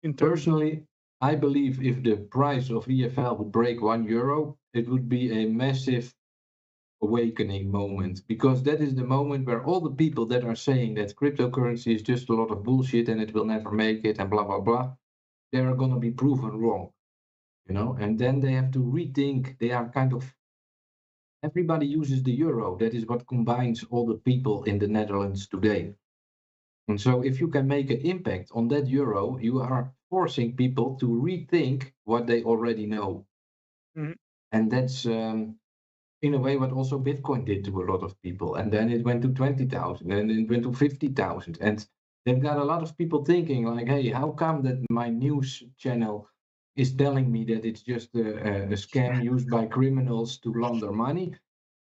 in terms. Personally, I believe if the price of EFL would break €1, it would be a massive awakening moment, because that is the moment where all the people that are saying that cryptocurrency is just a lot of bullshit and it will never make it and blah blah blah, they are going to be proven wrong, and then they have to rethink. They are everybody uses the euro. That is what combines all the people in the Netherlands today. And so if you can make an impact on that euro, you are forcing people to rethink what they already know. Mhm. And that's in a way what also Bitcoin did to a lot of people. And then it went to 20,000 and it went to 50,000. And they've got a lot of people thinking like, hey, how come that my news channel is telling me that it's just a scam used by criminals to launder money,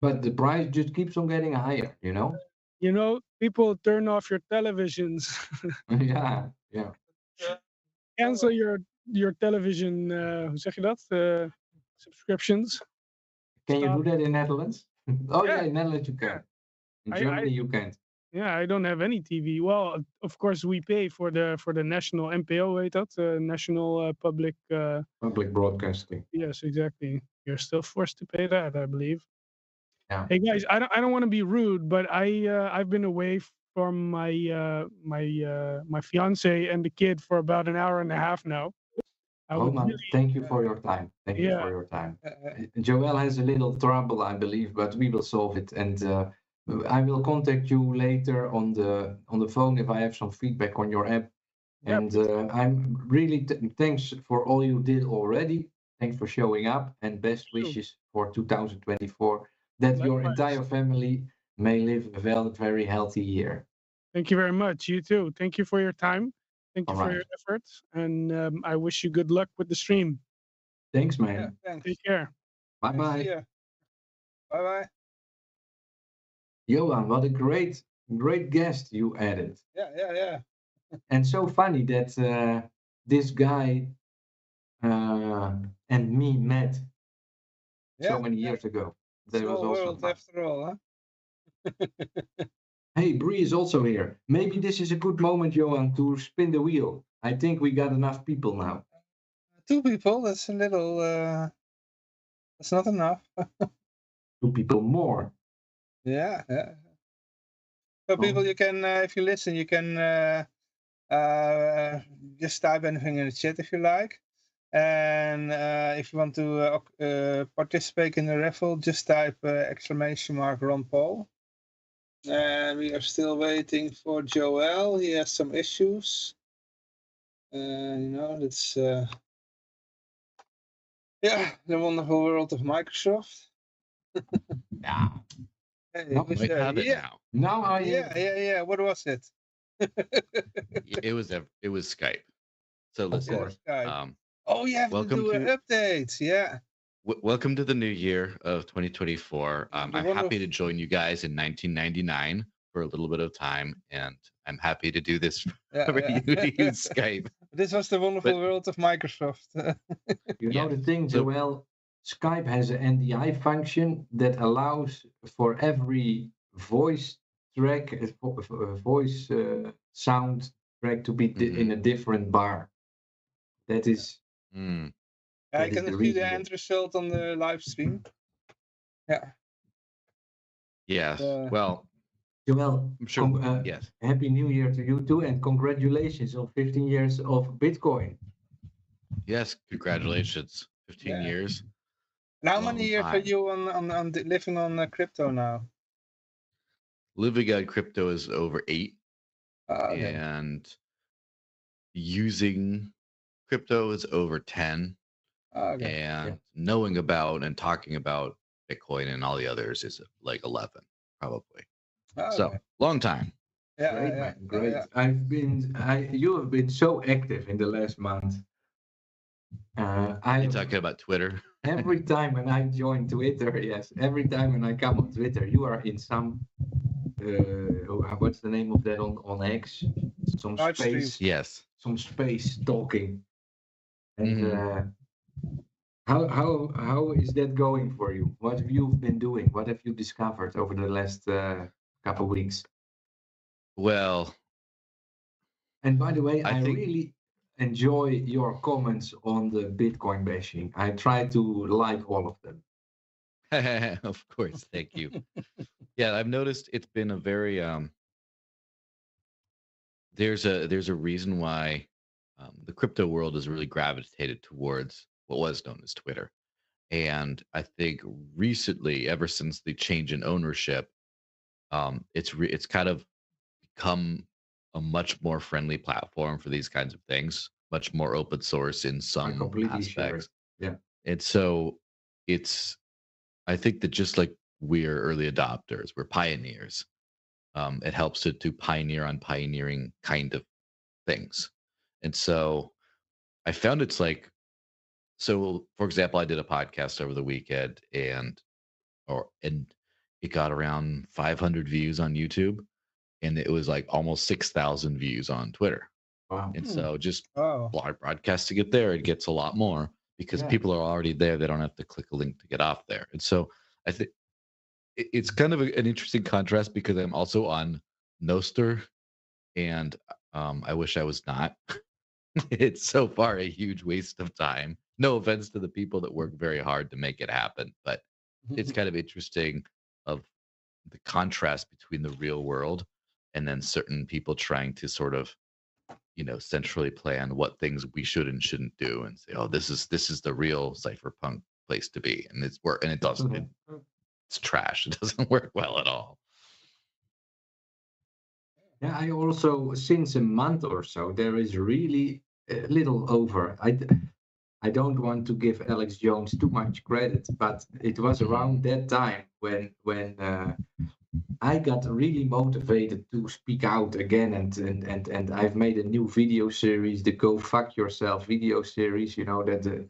but the price just keeps on getting higher, People turn off your televisions. Yeah. Cancel your television, hoe zeg je dat? Subscriptions. Can you Stop. do that in Netherlands? Oh yeah, Yeah. in Netherlands you can. In I- Germany you can't. Yeah, I don't have any TV. Well, of course we pay for the national NPO, heet dat, national public. Public broadcasting. Yes, exactly. You're still forced to pay that, I believe. Yeah. Hey guys, I don't want to be rude, but I've been away from my fiance and the kid for about an hour and a half now. I would Roman, really, thank you for your time. Thank you for yeah, your time. Joel has a little trouble, I believe, but we will solve it. And I will contact you later on the phone if I have some feedback on your app. yeah, And I'm really thanks for all you did already. Thanks for showing up, and best sure. wishes for 2024 that your Likewise. entire family may live a very healthy year. Thank you very much. You too. Thank you for your time. Thank you All for right. your efforts, and I wish you good luck with the stream. Thanks, Yeah, man. thanks. Take care. Bye See bye. ya. Bye bye. Johan, what a great guest you added. Yeah. And so funny that this guy and me met so many years ago. That was Small also world fun. after all, huh? Hey, Bree is also here. Maybe this is a good moment, Johan, to spin the wheel. I think we got enough people now. 2 people, that's a little, that's not enough. 2 people more. Yeah. So people, you can, if you listen, you can just type anything in the chat if you like. And if you want to participate in the raffle, just type ! Ron Paul. And we are still waiting for Joel. He has some issues. It's the wonderful world of Microsoft. Yeah. Hey, No, who's we there? have it Yeah. Now I Yeah. What was it? It was Skype. So listen, course. Skype. Oh, you have to welcome do an to update. Yeah. welcome to the new year of 2024. I'm happy to join you guys in 1999 for a little bit of time, and I'm happy to do this for you to use Skype. This was the wonderful But- world of Microsoft. You know the thing, So- Joel, Skype has an NDI function that allows for every voice track, voice sound track to be in a different bar. That is. Mm. I that is can the see reason the that- end result on the live stream. Yeah. Yes. Uh, Well, Joel, I'm sure. Yes. Happy New Year to you too, and congratulations on 15 years of Bitcoin. Yes. Congratulations. 15 Yeah. years. And how Long many years are time. you on living on crypto now? Living on crypto is over 8, Okay. and using crypto is over 10. Okay. And knowing about and talking about Bitcoin and all the others is like 11, probably. So Okay. long time. Yeah. Great, yeah, man, yeah, great. yeah. You have been so active in the last month. You talking about Twitter? Every time when I join Twitter, yes, every time when I come on Twitter, you are in some, what's the name of that on X? Some Live stream. space, Yes. some space talking. And Mhm. how is that going for you? What have you been doing? What have you discovered over the last couple weeks? Well, And by the way, I I think- really enjoy your comments on the Bitcoin bashing. I try to like all of them. of course, thank you. Yeah, I've noticed it's been a very there's a reason why the crypto world has really gravitated towards what was known as Twitter. And I think recently, ever since the change in ownership, it's kind of become a much more friendly platform for these kinds of things, much more open source in I some completely share aspects. it. Yeah. And so I think that just like we're early adopters, we're pioneers. It helps to pioneer on pioneering kind of things. And so I found it's like, so for example, I did a podcast over the weekend and it got around 500 views on YouTube, and it was like almost 6,000 views on Twitter. Wow. And so just Oh. broadcasting it there, it gets a lot more because Yeah. people are already there. They don't have to click a link to get off there. And so I think it's kind of an interesting contrast because I'm also on Noster, and I wish I was not. It's so far a huge waste of time. No offense to the people that work very hard to make it happen, but it's kind of interesting of the contrast between the real world and then certain people trying to sort of, centrally plan what things we should and shouldn't do and say, oh, this is the real cypherpunk place to be, and it's work, and it doesn't. It's trash. It doesn't work well at all. Yeah, I also, since a month or so, there is really a little over. I don't want to give Alex Jones too much credit, but it was around that time when I got really motivated to speak out again, and I've made a new video series, the Go Fuck Yourself video series. That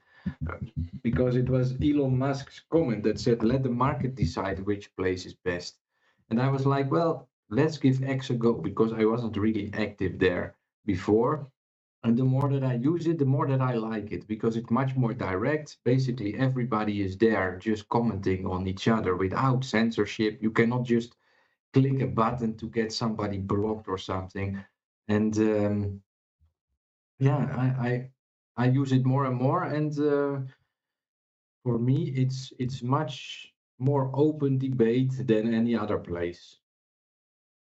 because it was Elon Musk's comment that said, "Let the market decide which place is best," and I was like, well, let's give X a go, because I wasn't really active there before. And the more that I use it, the more that I like it, because it's much more direct. Basically, everybody is there just commenting on each other without censorship. You cannot just click a button to get somebody blocked or something. And yeah, I use it more and more. And for me, it's much more open debate than any other place.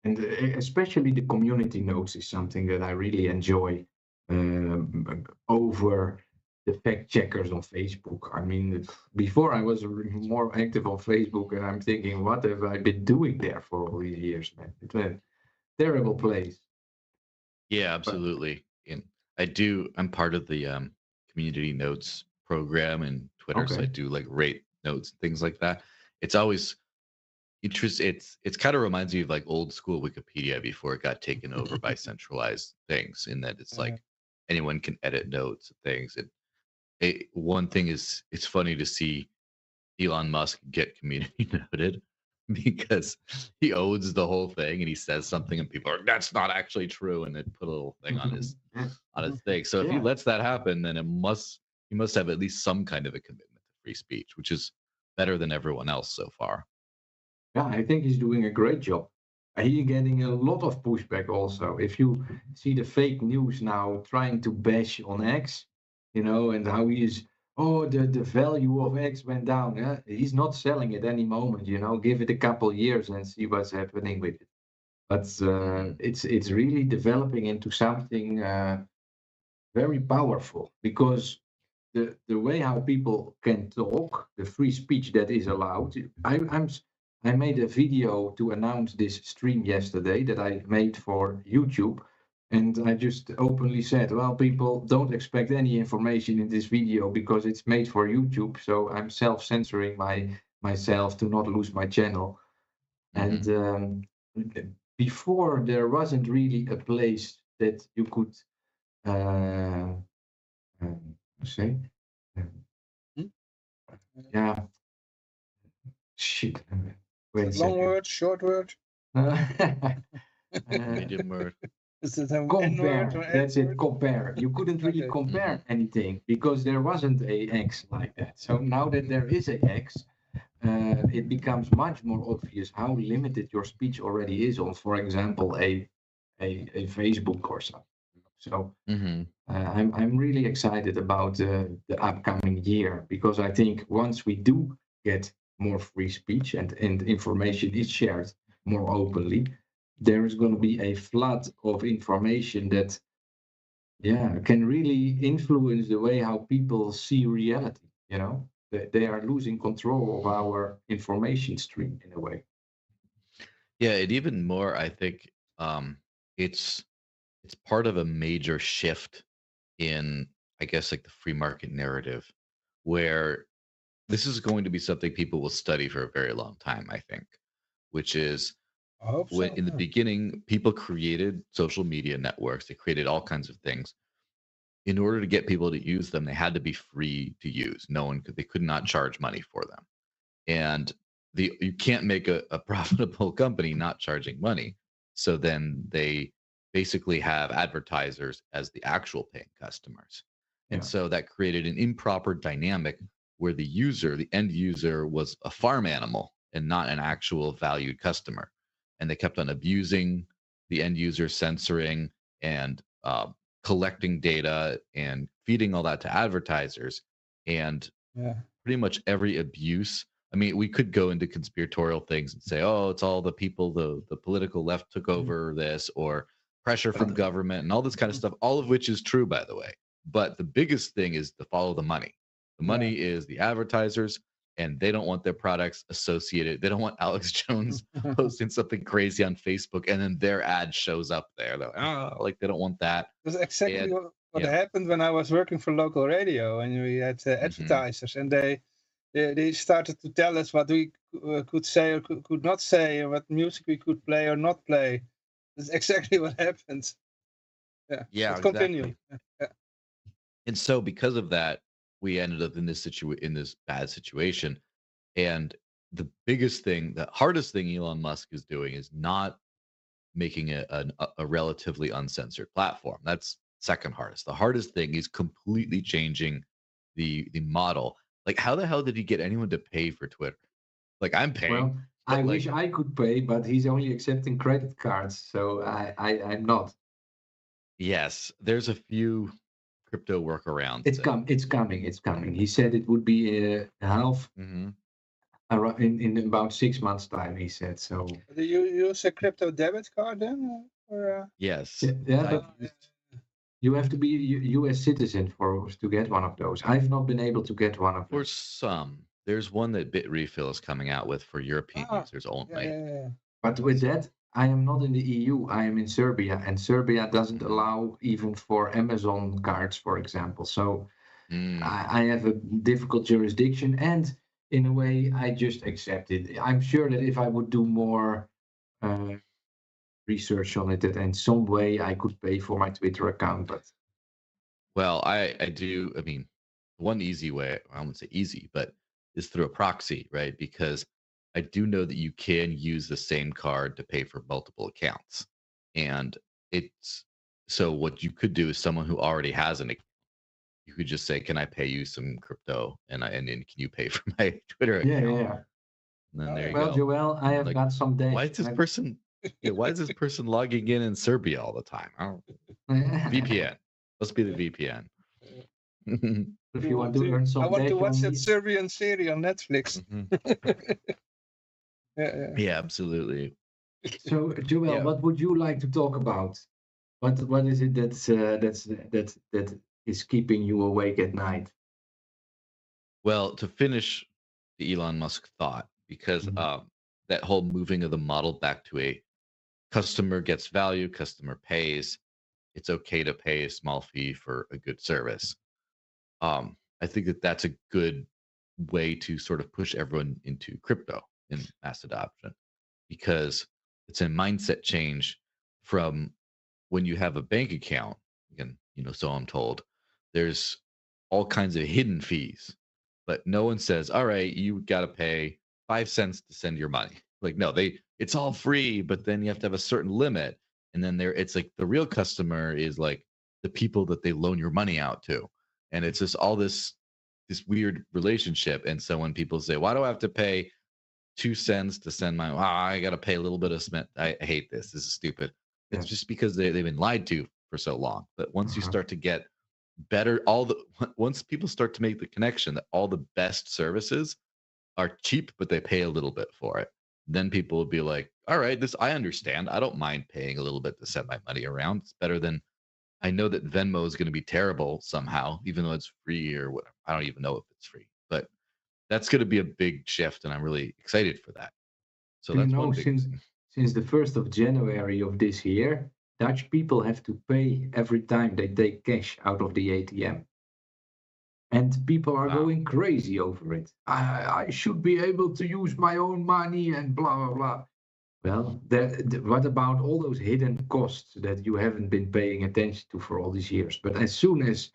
And especially the community notes is something that I really enjoy over the fact checkers on Facebook. I mean, before I was more active on Facebook, and I'm thinking, what have I been doing there for all these years, man? It's a terrible place. Yeah, absolutely. And I'm part of the community notes program and Twitter, so I Okay. do like rate notes and things like that. It's always interesting. It's kind of reminds me of like old school Wikipedia before it got taken over by centralized things, in that it's like anyone can edit notes and things. One thing is, it's funny to see Elon Musk get community noted because he owns the whole thing and he says something and people are like, that's not actually true, and then put a little thing on his thing. So if he Yeah. lets that happen, then he must have at least some kind of a commitment to free speech, which is better than everyone else so far. Yeah, I think he's doing a great job. He's getting a lot of pushback also. If you see the fake news now trying to bash on X, and how he is, oh, the value of X went down. Yeah? He's not selling it any moment, give it a couple years and see what's happening with it. But it's really developing into something very powerful, because the way how people can talk, the free speech that is allowed. I made a video to announce this stream yesterday that I made for YouTube, and I just openly said, well, people, don't expect any information in this video because it's made for YouTube, so I'm self-censoring myself to not lose my channel. And before, there wasn't really a place that you could say, yeah, shit. Wait a Long second. word, short word? Medium word. Is it an Compare. N-word or That's it. N-word? Compare. You couldn't really Okay. compare anything because there wasn't a X like that. So now that there is a X, it becomes much more obvious how limited your speech already is on, for example, a Facebook or something. So I'm really excited about the upcoming year, because I think once we do get more free speech and information is shared more openly, there is going to be a flood of information that can really influence the way how people see reality. They are losing control of our information stream in a way. Yeah, and even more, I think it's part of a major shift in, I guess, like the free market narrative, where this is going to be something people will study for a very long time, I think, which is I hope so. when in the beginning, people created social media networks, they created all kinds of things. In order to get people to use them, they had to be free to use. They could not charge money for them. And you can't make a profitable company not charging money. So then they basically have advertisers as the actual paying customers. And so that created an improper dynamic where the end user was a farm animal and not an actual valued customer. And they kept on abusing the end user censoring and collecting data and feeding all that to advertisers, and Yeah. pretty much every abuse. I mean, we could go into conspiratorial things and say, oh, it's all the people, the political left took over this, or pressure from government and all this kind of stuff, all of which is true, by the way. But the biggest thing is to follow the money. The money is the advertisers, and they don't want their products associated. They don't want Alex Jones posting something crazy on Facebook and then their ad shows up there. They're like, they don't want that. That's exactly And what happened when I was working for local radio, and we had advertisers, and they started to tell us what we could say or could not say, or what music we could play or not play. That's exactly what happened. Yeah, Let's continue. exactly. Yeah. And so because of that, we ended up in this bad situation. And the biggest thing, the hardest thing Elon Musk is doing is not making it a relatively uncensored platform. That's second hardest. The hardest thing is completely changing the model. Like, how the hell did he get anyone to pay for Twitter? Like, I'm paying. Well, I wish I could pay, but he's only accepting credit cards, so I'm not. Yes, there's a few crypto workarounds. It's coming. He said it would be half in about 6 months' time. He said so. Do you use a crypto debit card then? Or, Yes. Yeah, but you have to be a U.S. citizen to get one of those. I've not been able to get one of For those. some, there's one that BitRefill is coming out with for European users only. But with that, I am not in the EU. I am in Serbia, and Serbia doesn't allow even for Amazon cards, for example. So I have a difficult jurisdiction, and in a way, I just accept it. I'm sure that if I would do more research on it, that in some way I could pay for my Twitter account. But Well, I do. I mean, one easy way, I wouldn't say easy, but is through a proxy, right? Because I do know that you can use the same card to pay for multiple accounts. And it's so what you could do is someone who already has an account, you could just say, can I pay you some crypto? And then can you pay for my Twitter account? yeah. And then there you Well, go. Joel, I have Like, got some days. Why is this person why is this person logging in Serbia all the time? I don't VPN. Must be the VPN. If you want to earn some I want to days, watch you'll that need- Serbian series on Netflix. Yeah, absolutely. So, Joel, what would you like to talk about? What is it that is keeping you awake at night? Well, to finish the Elon Musk thought, because that whole moving of the model back to a customer gets value, customer pays, it's okay to pay a small fee for a good service. I think that that's a good way to sort of push everyone into crypto in mass adoption, because it's a mindset change from when you have a bank account. Again, so I'm told there's all kinds of hidden fees, but no one says, all right, you got to pay 5 cents to send your money. Like, no, it's all free, but then you have to have a certain limit. And then it's like the real customer is like the people that they loan your money out to. And it's just all this weird relationship. And so when people say, why do I have to pay 2 cents to send my, I got to pay a little bit of cement. I hate this. This is stupid. It's just because they've been lied to for so long. But once you start to get better, once people start to make the connection that all the best services are cheap, but they pay a little bit for it, then people will be like, all right, I understand. I don't mind paying a little bit to send my money around. It's better than, I know that Venmo is going to be terrible somehow, even though it's free or whatever. I don't even know if it's free, but that's going to be a big shift, and I'm really excited for that. So that's one big thing. Since the 1st of January of this year, Dutch people have to pay every time they take cash out of the ATM. And people are going crazy over it. I should be able to use my own money and blah, blah, blah. Well, what about all those hidden costs that you haven't been paying attention to for all these years? But as soon as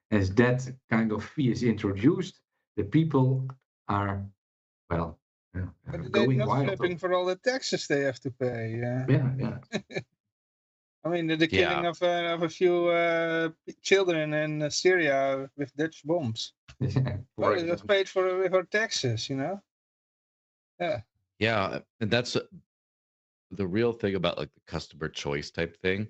that kind of fee is introduced, the people are, well, But they're going not wild. flipping for all the taxes they have to pay. Yeah. I mean, the killing of a few children in Syria with Dutch bombs. Well, it was paid for with our taxes, Yeah. Yeah, and that's the real thing about like the customer choice type thing,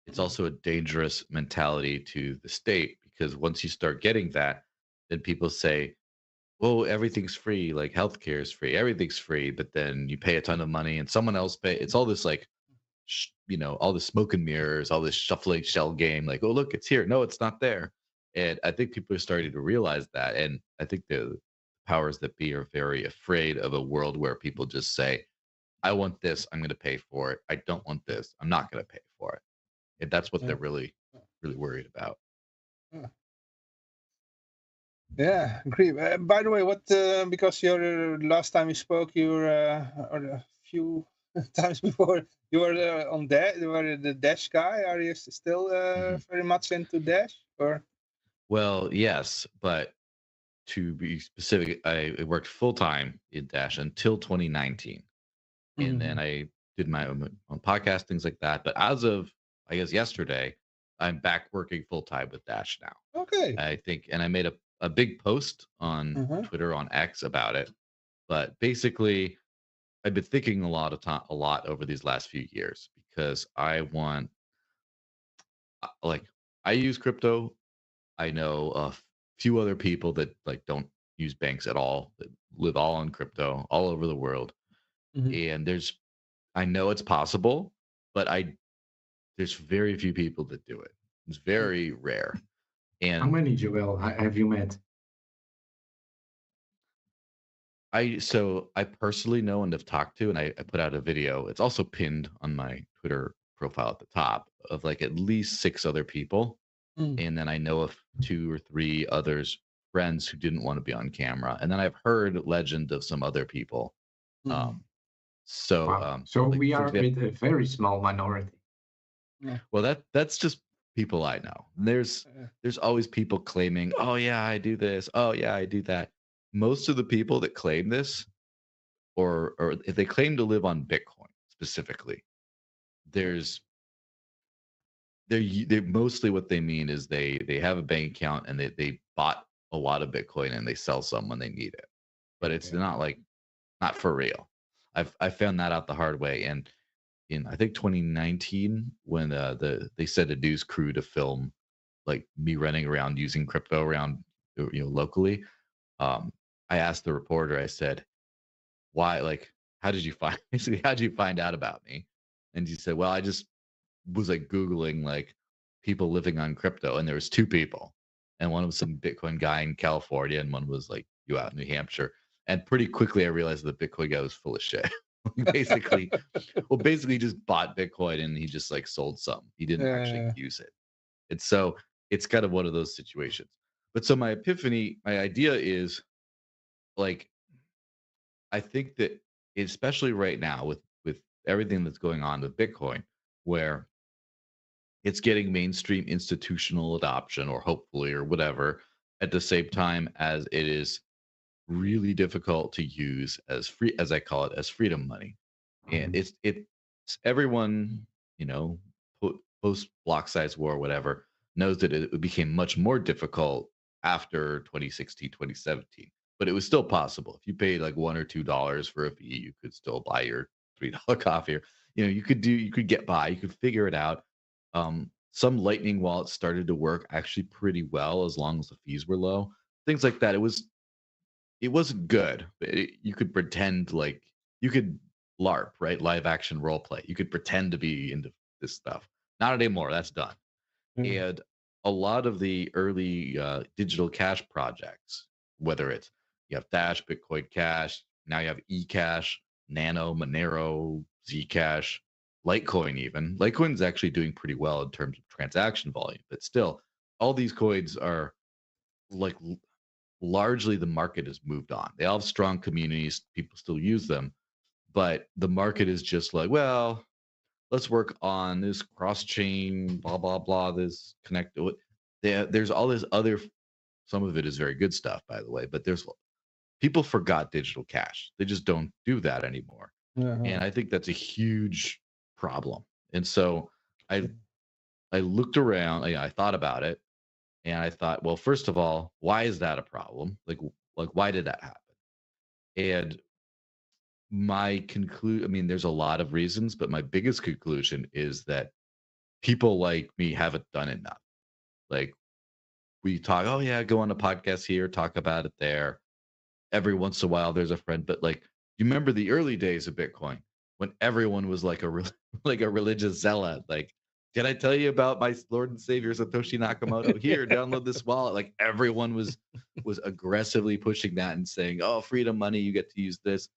it's also a dangerous mentality to the state because once you start getting that, then people say, "Oh, everything's free, like healthcare is free, everything's free," but then you pay a ton of money and someone else pay. It's all this like, all the smoke and mirrors, all this shuffling shell game. Like, oh look, it's here. No, it's not there. And I think people are starting to realize that. And I think the powers that be are very afraid of a world where people just say, I want this, I'm going to pay for it. I don't want this, I'm not going to pay for it. And that's what Yeah. they're really, really worried about. Yeah, agree. By the way, what because your last time you spoke, you were or a few times before, you were on Dash. You were the Dash guy. Are you still very much into Dash? Or Well, yes, but to be specific, I worked full time in Dash until 2019. And then I did my own podcast, things like that. But as of, I guess, yesterday, I'm back working full time with Dash now. Okay. I think, and I made a big post on Twitter on X about it. But basically, I've been thinking a lot over these last few years because I want, like, I use crypto. I know a few other people that like don't use banks at all, that live all on crypto all over the world. And I know it's possible, but there's very few people that do it. It's very rare. How And many, Joel, have you met? I personally know and have talked to, and I put out a video. It's also pinned on my Twitter profile at the top of like at least 6 other people. And then I know of 2 or 3 others, friends who didn't want to be on camera. And then I've heard legend of some other people. So, Wow. So like, we for are example, with a very small minority. well, that's just people I know. There's always people claiming, "Oh yeah, I do this. Oh yeah, I do that." Most of the people that claim this, or if they claim to live on Bitcoin specifically, there's they mostly what they mean is they have a bank account and they bought a lot of Bitcoin and they sell some when they need it. But it's not for real. I found that out the hard way. And in I think 2019 when they sent a news crew to film like me running around using crypto around locally. I asked the reporter, I said, why, like, how did you find basically how did you find out about me? And she said, well, I just was like Googling like people living on crypto, and there was 2 people. And one was some Bitcoin guy in California, and one was like you out in New Hampshire. And pretty quickly I realized the Bitcoin guy was full of shit. basically basically just bought Bitcoin and he just like sold some. He didn't actually use it. And so it's kind of one of those situations. But so my idea is like, I think that especially right now with everything that's going on with Bitcoin, where it's getting mainstream institutional adoption or hopefully or whatever, at the same time as it is really difficult to use as free, as I call it, as freedom money. And it's everyone, post block size war, whatever, knows that it became much more difficult after 2016, 2017. But it was still possible. If you paid like $1 or $2 for a fee, you could still buy your $3 coffee. Or, you could get by, you could figure it out. Some Lightning wallets started to work actually pretty well as long as the fees were low. Things like that. It wasn't good, but you could pretend like you could LARP, right? Live action role play. You could pretend to be into this stuff. Not anymore. That's done. And a lot of the early digital cash projects, whether it's you have Dash, Bitcoin Cash, now you have eCash, Nano, Monero, Zcash, Litecoin even. Litecoin is actually doing pretty well in terms of transaction volume, but still, all these coins are like largely the market has moved on. They all have strong communities. People still use them, but the market is just like, well, let's work on this cross chain, blah, blah, blah, this connect. There's all this other, some of it is very good stuff, by the way, but people forgot digital cash. They just don't do that anymore. And I think that's a huge problem. And so I looked around, I thought about it, and I thought, well, first of all, why is that a problem? Like why did that happen? And my conclude, I mean, there's a lot of reasons, but my biggest conclusion is that people like me haven't done enough. Like we talk, oh yeah, go on a podcast here, talk about it there. Every once in a while, there's a friend, but like you remember the early days of Bitcoin when everyone was like like a religious zealot. Like, did I tell you about my Lord and Savior Satoshi Nakamoto? Here, download this wallet. Like everyone was aggressively pushing that and saying, oh, freedom money, you get to use this.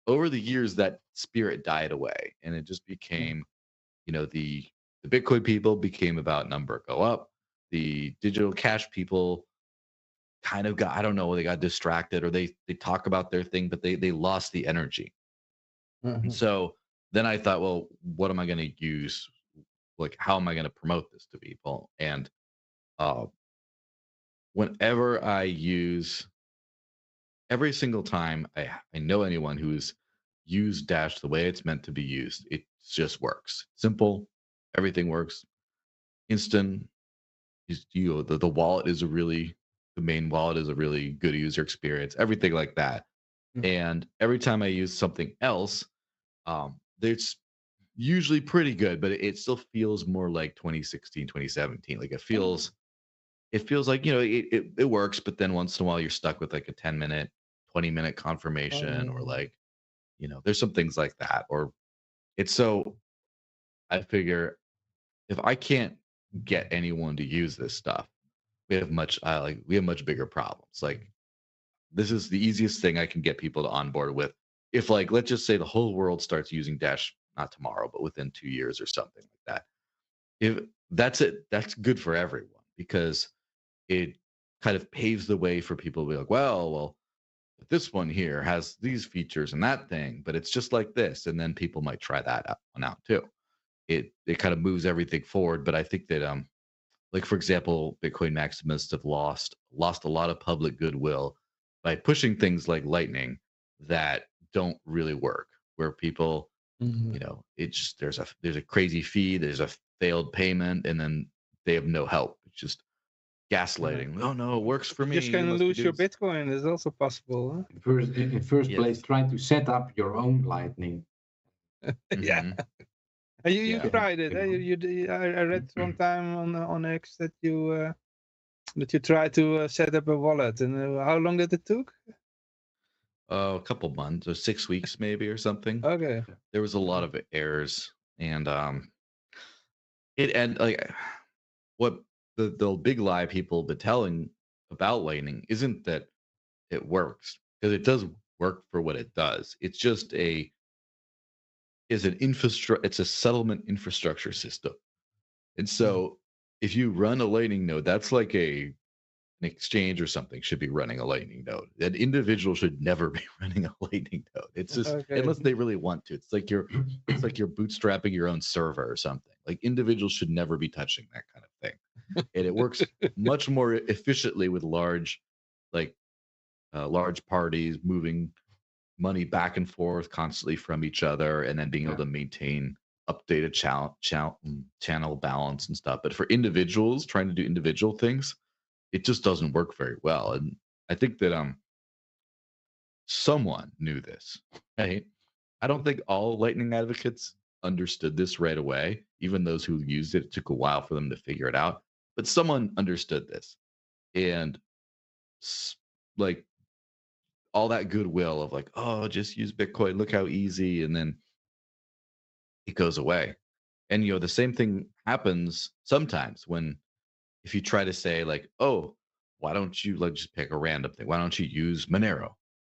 Over the years, that spirit died away, and it just became, the Bitcoin people became about number go up. The digital cash people kind of got, I don't know, they got distracted, or they talk about their thing, but they lost the energy. And so then I thought, well, what am I going to use? Like, how am I going to promote this to people? And whenever I use, every single time I know anyone who's used Dash the way it's meant to be used, it just works. Simple, everything works. Instant. The wallet is the main wallet is a really good user experience. Everything like that. And every time I use something else, it's usually pretty good, but it still feels more like 2016, 2017. Like it feels like, it works, but then once in a while you're stuck with like a 10-minute, 20-minute confirmation, or like, there's some things like that. Or it's so, I figure if I can't get anyone to use this stuff, we have much bigger problems. Like this is the easiest thing I can get people to onboard with. If like, let's just say the whole world starts using Dash, not tomorrow, but within 2 years or something like that. If that's it, that's good for everyone, because it kind of paves the way for people to be like, well, this one here has these features and that thing, but it's just like this. And then people might try that one out too. It kind of moves everything forward. But I think that like for example, Bitcoin maximalists have lost a lot of public goodwill by pushing things like Lightning that don't really work, where people, it's just there's a crazy fee, there's a failed payment, and then they have no help. It's just gaslighting. Oh no, it works for me. You're just gonna lose your Bitcoin. That's also possible. Huh? In first place, try to set up your own Lightning. Yeah. You tried it. I read one time on X that you tried to set up a wallet, and how long did it took? A couple months or 6 weeks maybe or something. Okay. There was a lot of errors, and like what the big lie people have been telling about Lightning isn't that it works, because it does work for what it does. It's just an infrastructure. It's a settlement infrastructure system, and so if you run a Lightning node, that's like an exchange or something should be running a Lightning node. An individual should never be running a Lightning node. It's just unless they really want to. It's like you're bootstrapping your own server or something. Like individuals should never be touching that kind of thing. And it works much more efficiently with large parties moving money back and forth constantly from each other, and then being able to maintain updated channel balance and stuff. But for individuals trying to do individual things, it just doesn't work very well. And I think that someone knew this, right? I don't think all Lightning advocates understood this right away. Even those who used it, it took a while for them to figure it out. But someone understood this, and like all that goodwill of like, oh, just use Bitcoin, look how easy, and then it goes away. And the same thing happens sometimes when if you try to say like, oh, why don't you just pick a random thing? Why don't you use Monero?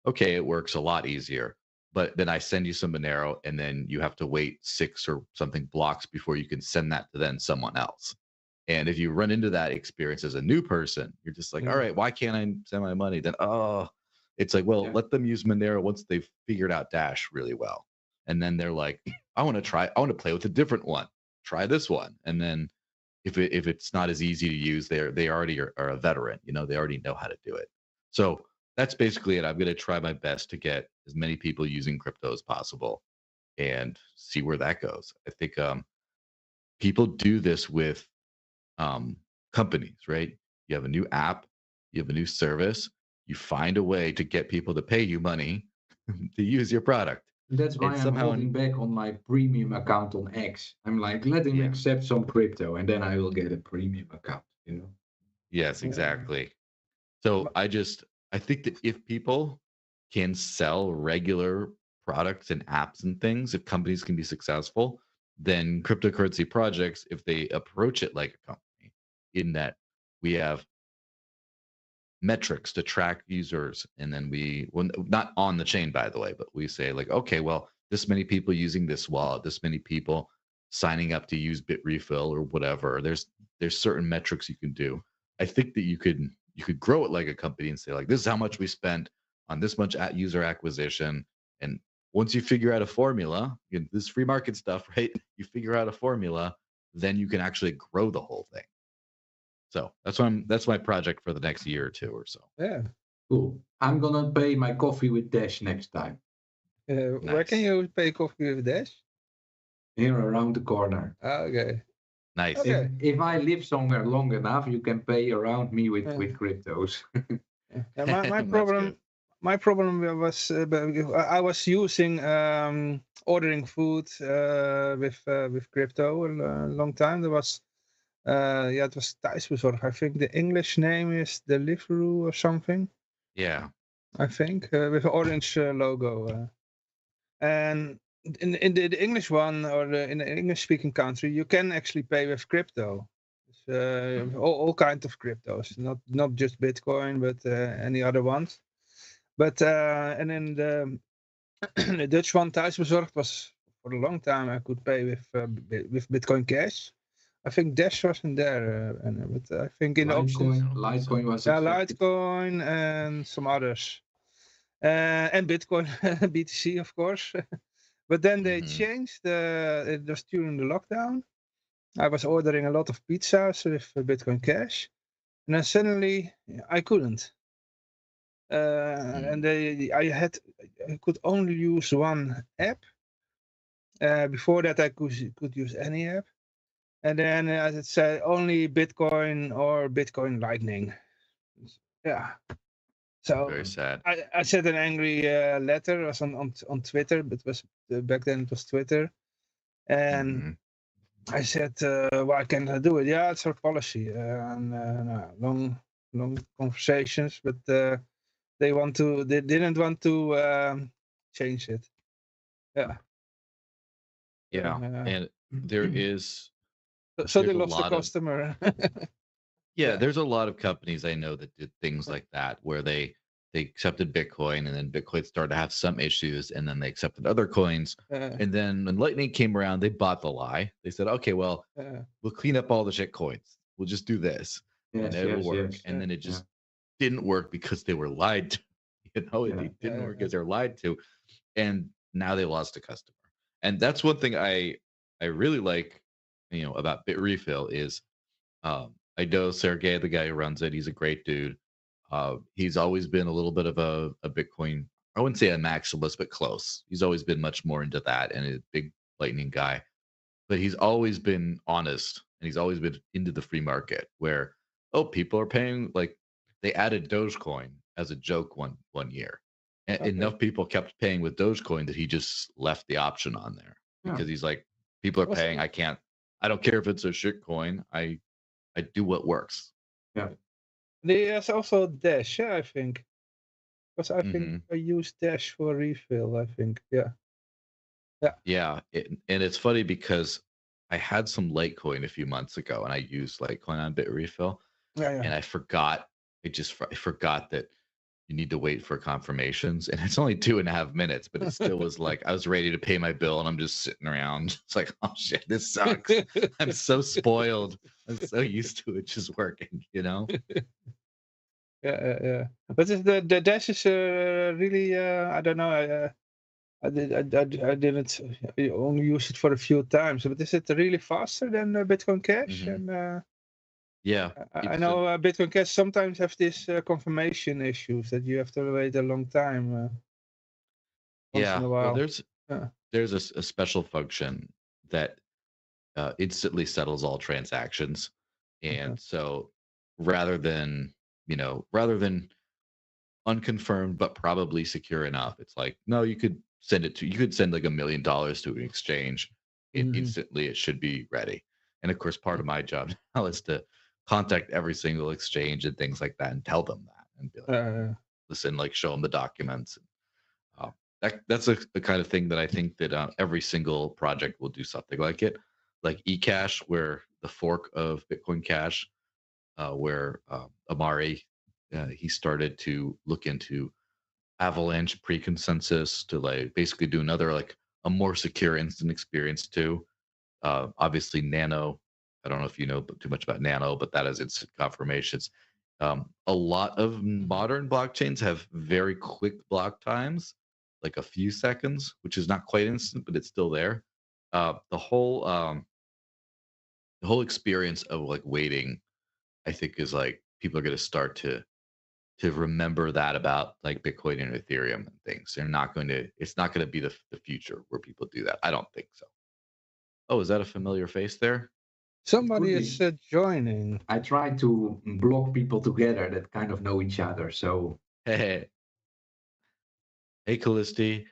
Okay, it works a lot easier. But then I send you some Monero, and then you have to wait 6 or something blocks before you can send that to then someone else. And if you run into that experience as a new person, you're just like, all right, why can't I send my money? Then, it's like, well, let them use Monero once they've figured out Dash really well. And then they're like, I want to play with a different one. Try this one. And then if it's not as easy to use, they already are a veteran. They already know how to do it. So that's basically it. I'm going to try my best to get as many people using crypto as possible and see where that goes. I think people do this with companies, right? You have a new app, you have a new service, you find a way to get people to pay you money to use your product. That's why And I'm somehow, holding back on my premium account on X. I'm like, let him yeah, accept some crypto, and then I will get a premium account. yes, Yeah. exactly. So I think that if people can sell regular products and apps and things, if companies can be successful, then cryptocurrency projects, if they approach it like a company, in that we have metrics to track users, and then not on the chain, by the way, but we say like, okay, well, this many people using this wallet, this many people signing up to use Bitrefill or whatever. There's certain metrics you can do. I think that you could grow it like a company and say like, this is how much we spent on this much user acquisition, and once you figure out a formula, this free market stuff, right? You figure out a formula, then you can actually grow the whole thing. So that's my project for the next year or two or so. Yeah. Cool. I'm gonna pay my coffee with Dash next time. Where can you pay coffee with Dash? Here around the corner. Okay. Nice. Okay. If I live somewhere long enough, you can pay around me with cryptos. Yeah, my problem was I was using ordering food with crypto a long time. There was it was thuisbezorgd. I think the English name is Deliveroo or something. Yeah. I think with an orange logo. And in the English one, or in the English speaking country, you can actually pay with crypto. All kinds of cryptos, not just Bitcoin, but any other ones. But and in the Dutch one, thuisbezorgd, was for a long time I could pay with Bitcoin Cash. I think Dash wasn't there, but I think in the options, Litecoin was Litecoin and some others, and Bitcoin, BTC, of course. But then they changed. It was during the lockdown. I was ordering a lot of pizzas with Bitcoin Cash, and then suddenly I couldn't. And I could only use one app. Before that, I could use any app, and then it said only Bitcoin or Bitcoin Lightning. Yeah. So Very sad. I sent an angry letter. It was on Twitter, but it was back then it was Twitter, and I said, "Why can't I do it?" Yeah, it's our policy. Long conversations, but they didn't want to change it. Yeah. Yeah, and there is. So they there's a lost a lot of- customer. Yeah, there's a lot of companies I know that did things like that, where they accepted Bitcoin, and then Bitcoin started to have some issues, and then they accepted other coins, and then when Lightning came around, they bought the lie. They said, okay, well, we'll clean up all the shit coins. We'll just do this, and it'll work. And then it just didn't work because they were lied to. It didn't work because they're lied to, and now they lost a customer. And that's one thing I really like, about Bitrefill is, I know Sergey, the guy who runs it. He's a great dude. He's always been a little bit of a Bitcoin, I wouldn't say a maximalist, but close. He's always been much more into that, and a big Lightning guy. But he's always been honest, and he's always been into the free market, where people are paying, like, they added Dogecoin as a joke one year. And enough people kept paying with Dogecoin that he just left the option on there, because he's like, people are paying. I don't care if it's a shit coin. I do what works. Yeah. There's also Dash, I think. Because I think I use Dash for refill, I think. Yeah. Yeah. And it's funny because I had some Litecoin a few months ago, and I used Litecoin on Bitrefill. And I forgot. I forgot that you need to wait for confirmations, and it's only 2.5 minutes, but it still was like I was ready to pay my bill, and I'm just sitting around. It's like, oh shit, this sucks. I'm so spoiled. I'm so used to it just working, Yeah. But the Dash is really I don't know. I didn't only use it for a few times, but is it really faster than Bitcoin Cash? And yeah, I know Bitcoin Cash sometimes have this confirmation issues that you have to wait a long time. Once in a while. Well, there's a special function that instantly settles all transactions, and so rather than unconfirmed but probably secure enough, it's like, no, you could send it to. You could send like $1 million to an exchange, and Mhm. instantly it should be ready. And of course, part of my job now is to contact every single exchange and things like that, and tell them that, and be like, listen, like show them the documents. That's the kind of thing that I think that every single project will do something like it, like eCash, where the fork of Bitcoin Cash, where Amari he started to look into Avalanche pre-consensus to like basically do another like a more secure instant experience too. Obviously, Nano. I don't know if you know too much about Nano, but that is instant confirmations. A lot of modern blockchains have very quick block times, like a few seconds, which is not quite instant, but it's still there. The whole experience of like waiting, I think, is like people are going to start to remember that about like Bitcoin and Ethereum and things. They're not going to. It's not going to be the future where people do that. I don't think so. Oh, is that a familiar face there? Somebody Could is be. joining. I try to block people together that kind of know each other. So Hey, hey, Callisti.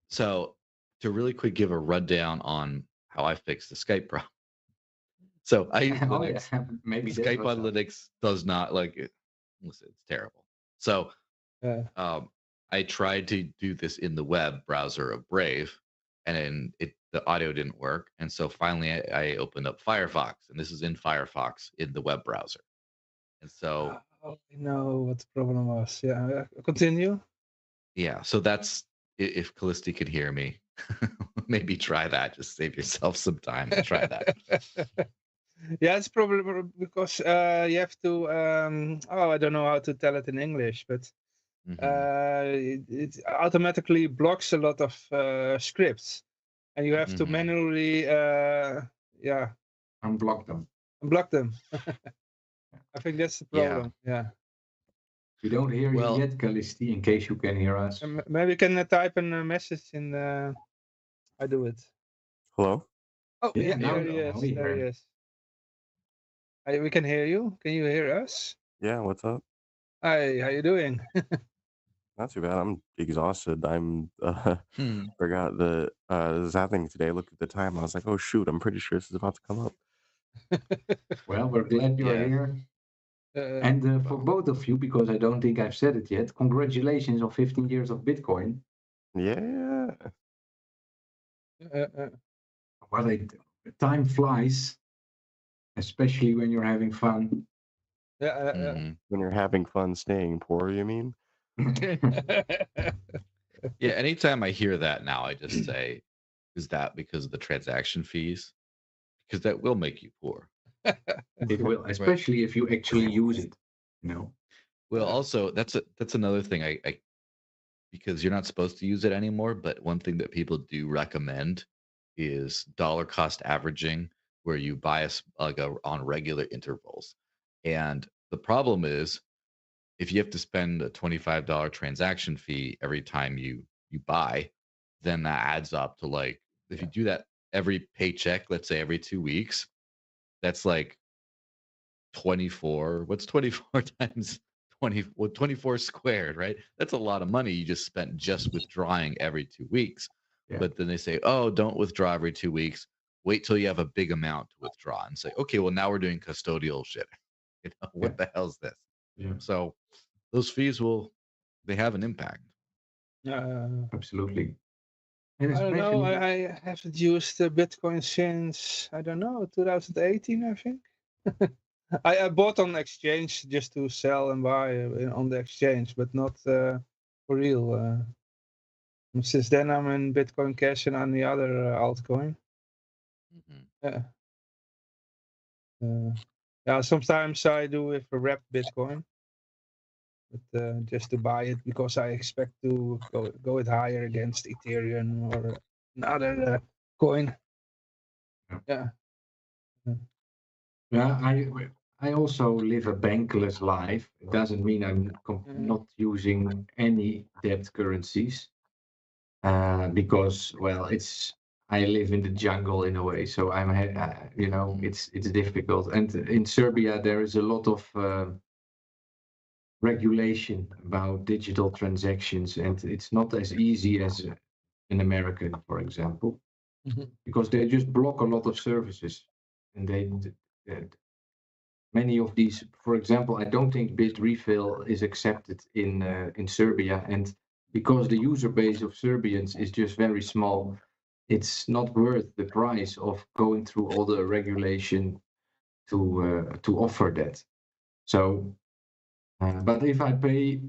So to really quick give a rundown on how I fixed the Skype problem. So I use oh yeah, Linux. maybe that Skype was on Linux does not like it. Listen, it's terrible. So I tried to do this in the web browser of Brave, and then the audio didn't work. And so finally I opened up Firefox, and this is in Firefox in the web browser. And so I know what the problem was. Yeah, continue. yeah, so that's if Callisti can hear me, maybe try that. Just save yourself some time and try that. Yeah, it's probably because you have to. I don't know how to tell it in English, but it automatically blocks a lot of scripts, and you have to manually, unblock them. Unblock them. I think that's the problem. Yeah. We don't hear you yet, Callisti, in case you can hear us. Maybe you can type in a message in. I do it. Hello? Oh, Yeah, yeah, now there he now is. we There he hear. is. We can hear you. Can you hear us? Yeah, what's up? Hi, how you doing? Not too bad. I'm exhausted. I'm forgot that this is happening today. I looked at the time. I was like, oh shoot, I'm pretty sure this is about to come up. Well, we're glad you're here. And for both of you, because I don't think I've said it yet, congratulations on 15 years of Bitcoin. Yeah. Well, time flies, especially when you're having fun. Yeah. When you're having fun staying poor, you mean? Yeah, anytime I hear that now, I just say, is that because of the transaction fees? Because that will make you poor. It will, especially if you actually use it. No. Well, also that's another thing I because you're not supposed to use it anymore, but one thing that people do recommend is dollar cost averaging, where you buy on regular intervals. And the problem is if you have to spend a $25 transaction fee every time you buy, then that adds up to like, if you do that every paycheck, let's say every 2 weeks, that's like 24. What's 24 times 20? Well, 24 squared, right? That's a lot of money you just spent just withdrawing every 2 weeks. Yeah. But then they say, oh, don't withdraw every 2 weeks. Wait till you have a big amount to withdraw, and say, okay, well, now we're doing custodial shit. What the hell's this? Yeah. So those fees they have an impact. Absolutely. I And don't know. especially, I haven't used Bitcoin since, I don't know, 2018, I think. I bought on exchange just to sell and buy on the exchange, but not for real. Since then, I'm in Bitcoin Cash and on the other altcoin. Yeah. Yeah. Sometimes I do with a wrapped Bitcoin, but just to buy it because I expect to go it higher against Ethereum or another coin. Yeah. yeah, I also live a bankless life. It doesn't mean I'm not using any debt currencies, because well, I live in the jungle in a way, so it's difficult. And in Serbia, there is a lot of regulation about digital transactions, and it's not as easy as in America, for example, because they just block a lot of services, and many of these, for example, I don't think bit refill is accepted in Serbia, and because the user base of Serbians is just very small, it's not worth the price of going through all the regulation to offer that. So, but if I pay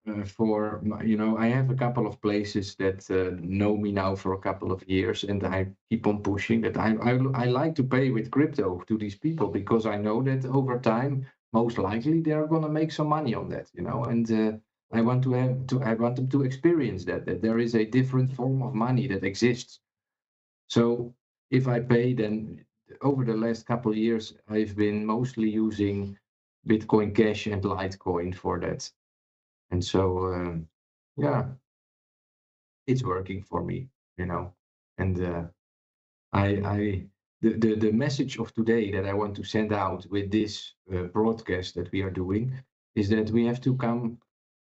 I have a couple of places that know me now for a couple of years, and I keep on pushing that I like to pay with crypto to these people because I know that over time, most likely they're gonna make some money on that, and I want them to experience that there is a different form of money that exists. So if I pay, then over the last couple of years, I've been mostly using Bitcoin Cash and Litecoin for that. And so, yeah, it's working for me, And the message of today that I want to send out with this broadcast that we are doing is that we have to come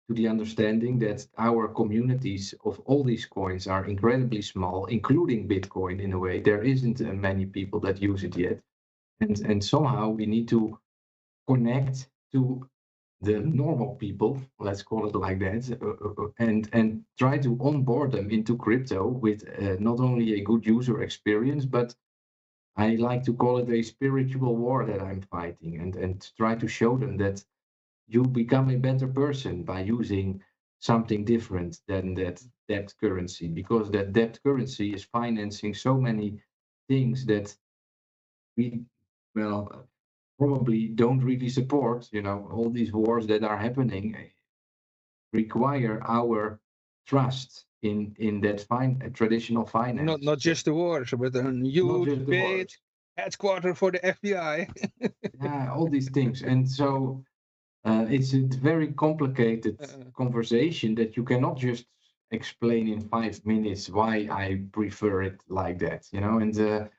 to the understanding that our communities of all these coins are incredibly small, including Bitcoin in a way. There isn't many people that use it yet. And somehow we need to connect to the normal people, let's call it like that, and try to onboard them into crypto with not only a good user experience, but I like to call it a spiritual war that I'm fighting, and try to show them that you become a better person by using something different than that debt currency, because that debt currency is financing so many things that we, well, probably don't really support. All these wars that are happening require our trust in that traditional finance. Not just the wars, but a Not huge just the big wars. headquarter for the FBI. Yeah, all these things. And so it's a very complicated conversation that you cannot just explain in 5 minutes why I prefer it like that, and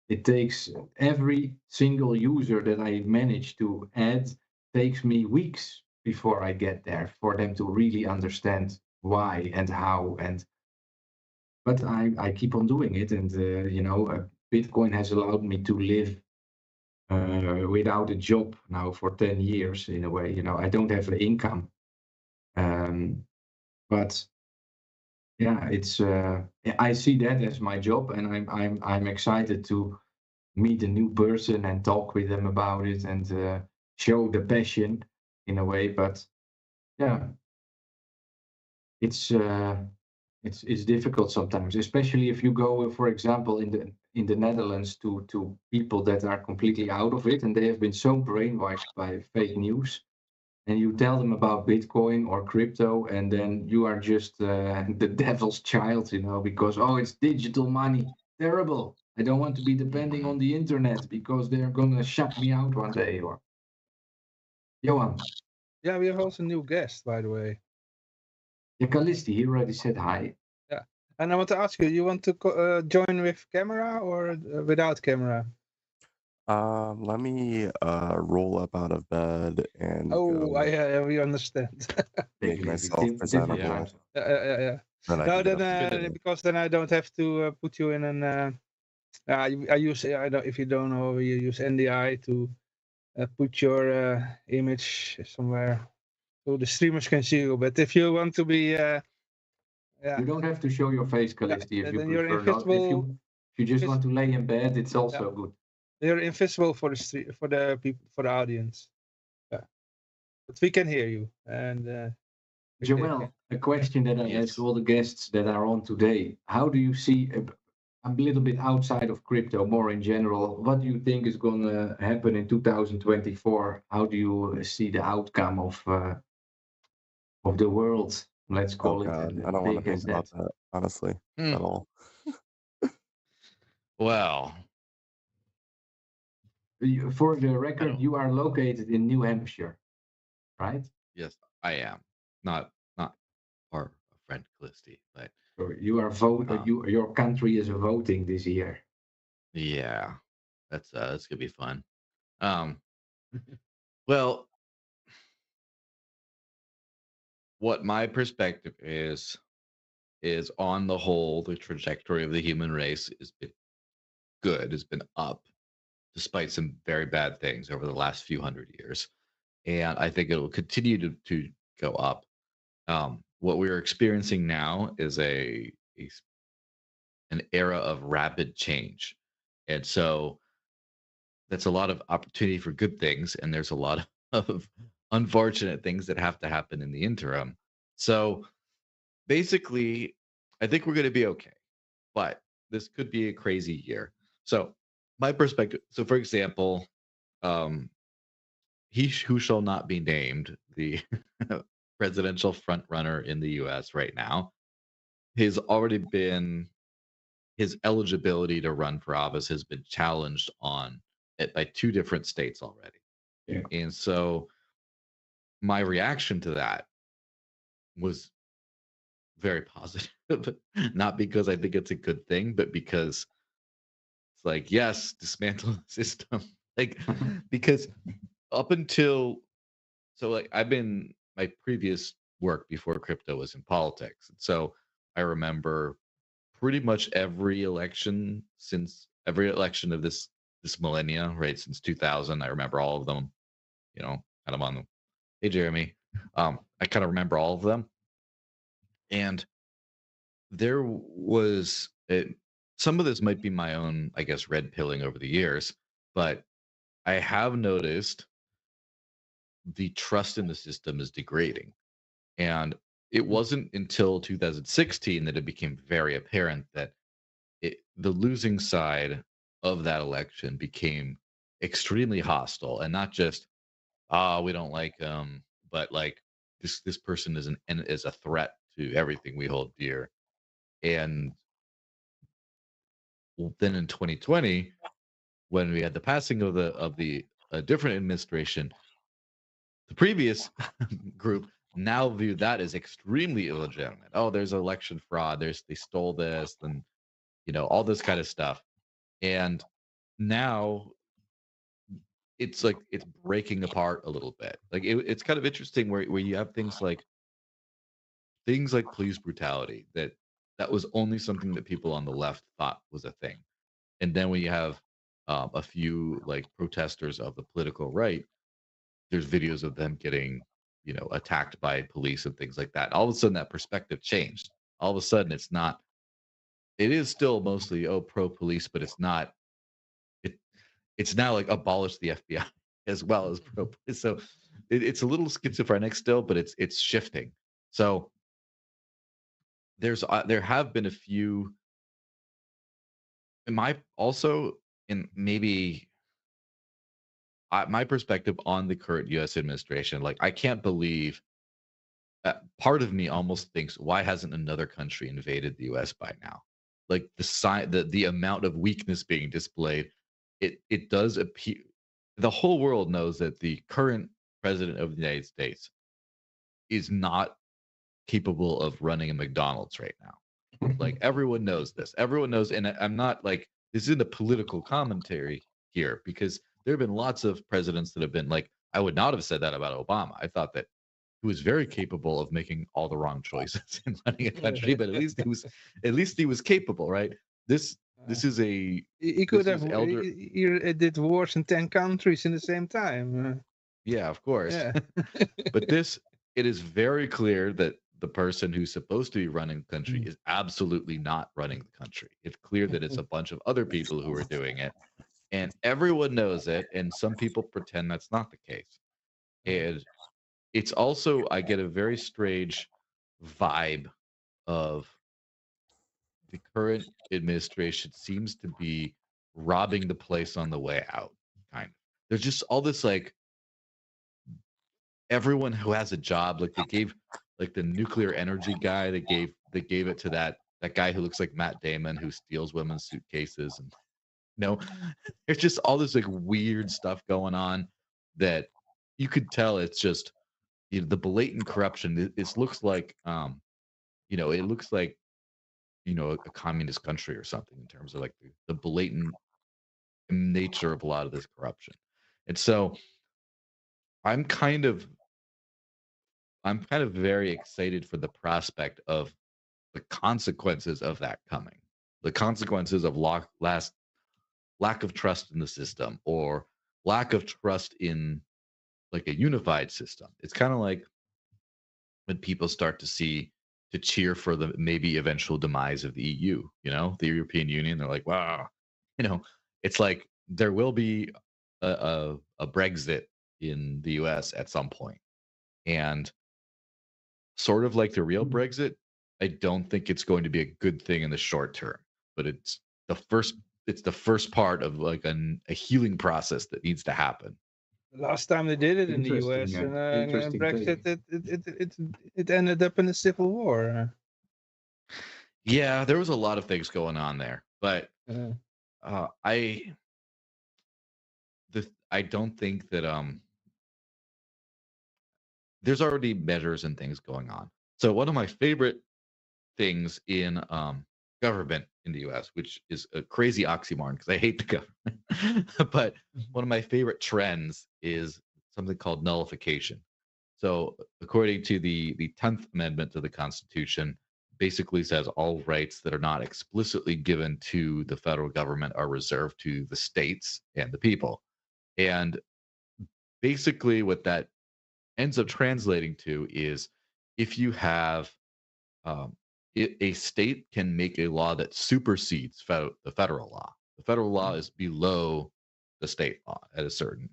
it takes every single user that I manage to add takes me weeks before I get there for them to really understand why and how. But I keep on doing it, and Bitcoin has allowed me to live without a job now for 10 years in a way. I don't have an income, but yeah, it's I see that as my job, and I'm excited to meet a new person and talk with them about it, and show the passion in a way. But yeah, it's it's difficult sometimes, especially if you go, for example, in the Netherlands to people that are completely out of it, and they have been so brainwashed by fake news, and you tell them about Bitcoin or crypto, and then you are just the devil's child, because it's digital money, terrible. I don't want to be depending on the internet because they're gonna shut me out one day. Or Johan, Yeah, we have also a new guest, by the way. yeah, Kalisti, he already said hi. Yeah, and I want to ask you, you want to join with camera or without camera? Let me roll up out of bed and Oh, go we understand. make myself presentable. Yeah. Then I No, can get up to then because then I don't have to put you in an. I use I don't if you don't know you use NDI to put your image somewhere so the streamers can see you. But if you want to be You don't have to show your face, Kalisti, if you then you're prefer not. If you just want to lay in bed, it's also good. You're invisible for the people, for the audience. Yeah, but we can hear you. And Joel, a question that I ask all the guests that are on today: how do you see? I'm a little bit outside of crypto, more in general. What do you think is going to happen in 2024? How do you see the outcome of the world? Let's call it. God, I don't want to think about that, honestly, at all. Well, for the record, you are located in New Hampshire, right? Yes, I am. Not our friend Callisti, but so you are your country is voting this year. Yeah, that's gonna be fun. Well, what my perspective is on the whole, the trajectory of the human race has been good, has been up, despite some very bad things over the last few hundred years. And I think it will continue to go up. What we're experiencing now is an era of rapid change. And so that's a lot of opportunity for good things, and there's a lot of unfortunate things that have to happen in the interim. So basically, I think we're going to be okay, but this could be a crazy year. So my perspective. So for example, um, who shall not be named, the presidential front runner in the U.S. right now, has already been his eligibility to run for office has been challenged on it by two different states already. Yeah. And so my reaction to that was very positive. Not because I think it's a good thing, but because it's like, yes, dismantle the system. Like, because up until like I've been my previous work before crypto was in politics. And so I remember pretty much every election of this millennia, right? Since 2000, I remember all of them, kind of on the, hey Jeremy. I kind of remember all of them. And there was some of this might be my own, I guess, red pilling over the years, but I have noticed the trust in the system is degrading. And it wasn't until 2016 that it became very apparent that the losing side of that election became extremely hostile, and not just we don't like him, but like this person is a threat to everything we hold dear. And then in 2020, when we had the passing of the different administration, the previous group now view that as extremely illegitimate. Oh, there's election fraud. They stole this, and all this kind of stuff. And now it's like it's breaking apart a little bit. Like it's kind of interesting where you have things like police brutality that was only something that people on the left thought was a thing. And then when you have a few like protesters of the political right, there's videos of them getting attacked by police and things like that. All of a sudden that perspective changed. All of a sudden it is still mostly pro police, but it's not. It's now like abolish the FBI as well as pro police. So it's a little schizophrenic still, but it's shifting. So there have been a few. Maybe my perspective on the current U.S. administration, like I can't believe. Part of me almost thinks, why hasn't another country invaded the U.S. by now? Like the amount of weakness being displayed, it does appear. The whole world knows that the current president of the United States is not capable of running a McDonald's right now. Like everyone knows this. Everyone knows, and I'm not like this isn't a political commentary here, because there have been lots of presidents that have been like, I would not have said that about Obama. I thought that he was very capable of making all the wrong choices in running a country, but at least he was capable, right? This is a He could this have is elder. he did wars in 10 countries in the same time. Yeah, of course. Yeah. But it is very clear that the person who's supposed to be running the country is absolutely not running the country. It's clear that it's a bunch of other people who are doing it, and everyone knows it, and some people pretend that's not the case. And it's also, I get a very strange vibe of the current administration seems to be robbing the place on the way out, kind of. There's just all this like everyone who has a job, like they gave like the nuclear energy guy, they gave it to that guy who looks like Matt Damon, who steals women's suitcases. And there's just all this like weird stuff going on that you could tell it's just the blatant corruption. It looks like it looks like a communist country or something in terms of like the blatant nature of a lot of this corruption. And so I'm kind of I'm kind of very excited for the prospect of the consequences of that coming. The consequences of lack of trust in the system, or lack of trust in like a unified system. It's kind of like when people start to cheer for the maybe eventual demise of the EU, the European Union. They're like, wow, you know, it's like there will be a Brexit in the US at some point. And sort of like the real Brexit, I don't think it's going to be a good thing in the short term, but it's the first part of like a healing process that needs to happen. Last time they did it in the US, Interesting, and interesting Brexit, take. it ended up in a civil war. Yeah, there was a lot of things going on there, but Uh, I don't think that there's already measures and things going on. So one of my favorite things in government in the US, which is a crazy oxymoron because I hate the government, but one of my favorite trends is something called nullification. So according to the 10th Amendment to the Constitution, basically says all rights that are not explicitly given to the federal government are reserved to the states and the people. And basically what that ends up translating to is if you have a state can make a law that supersedes the federal law. The federal law is below the state law at a certain,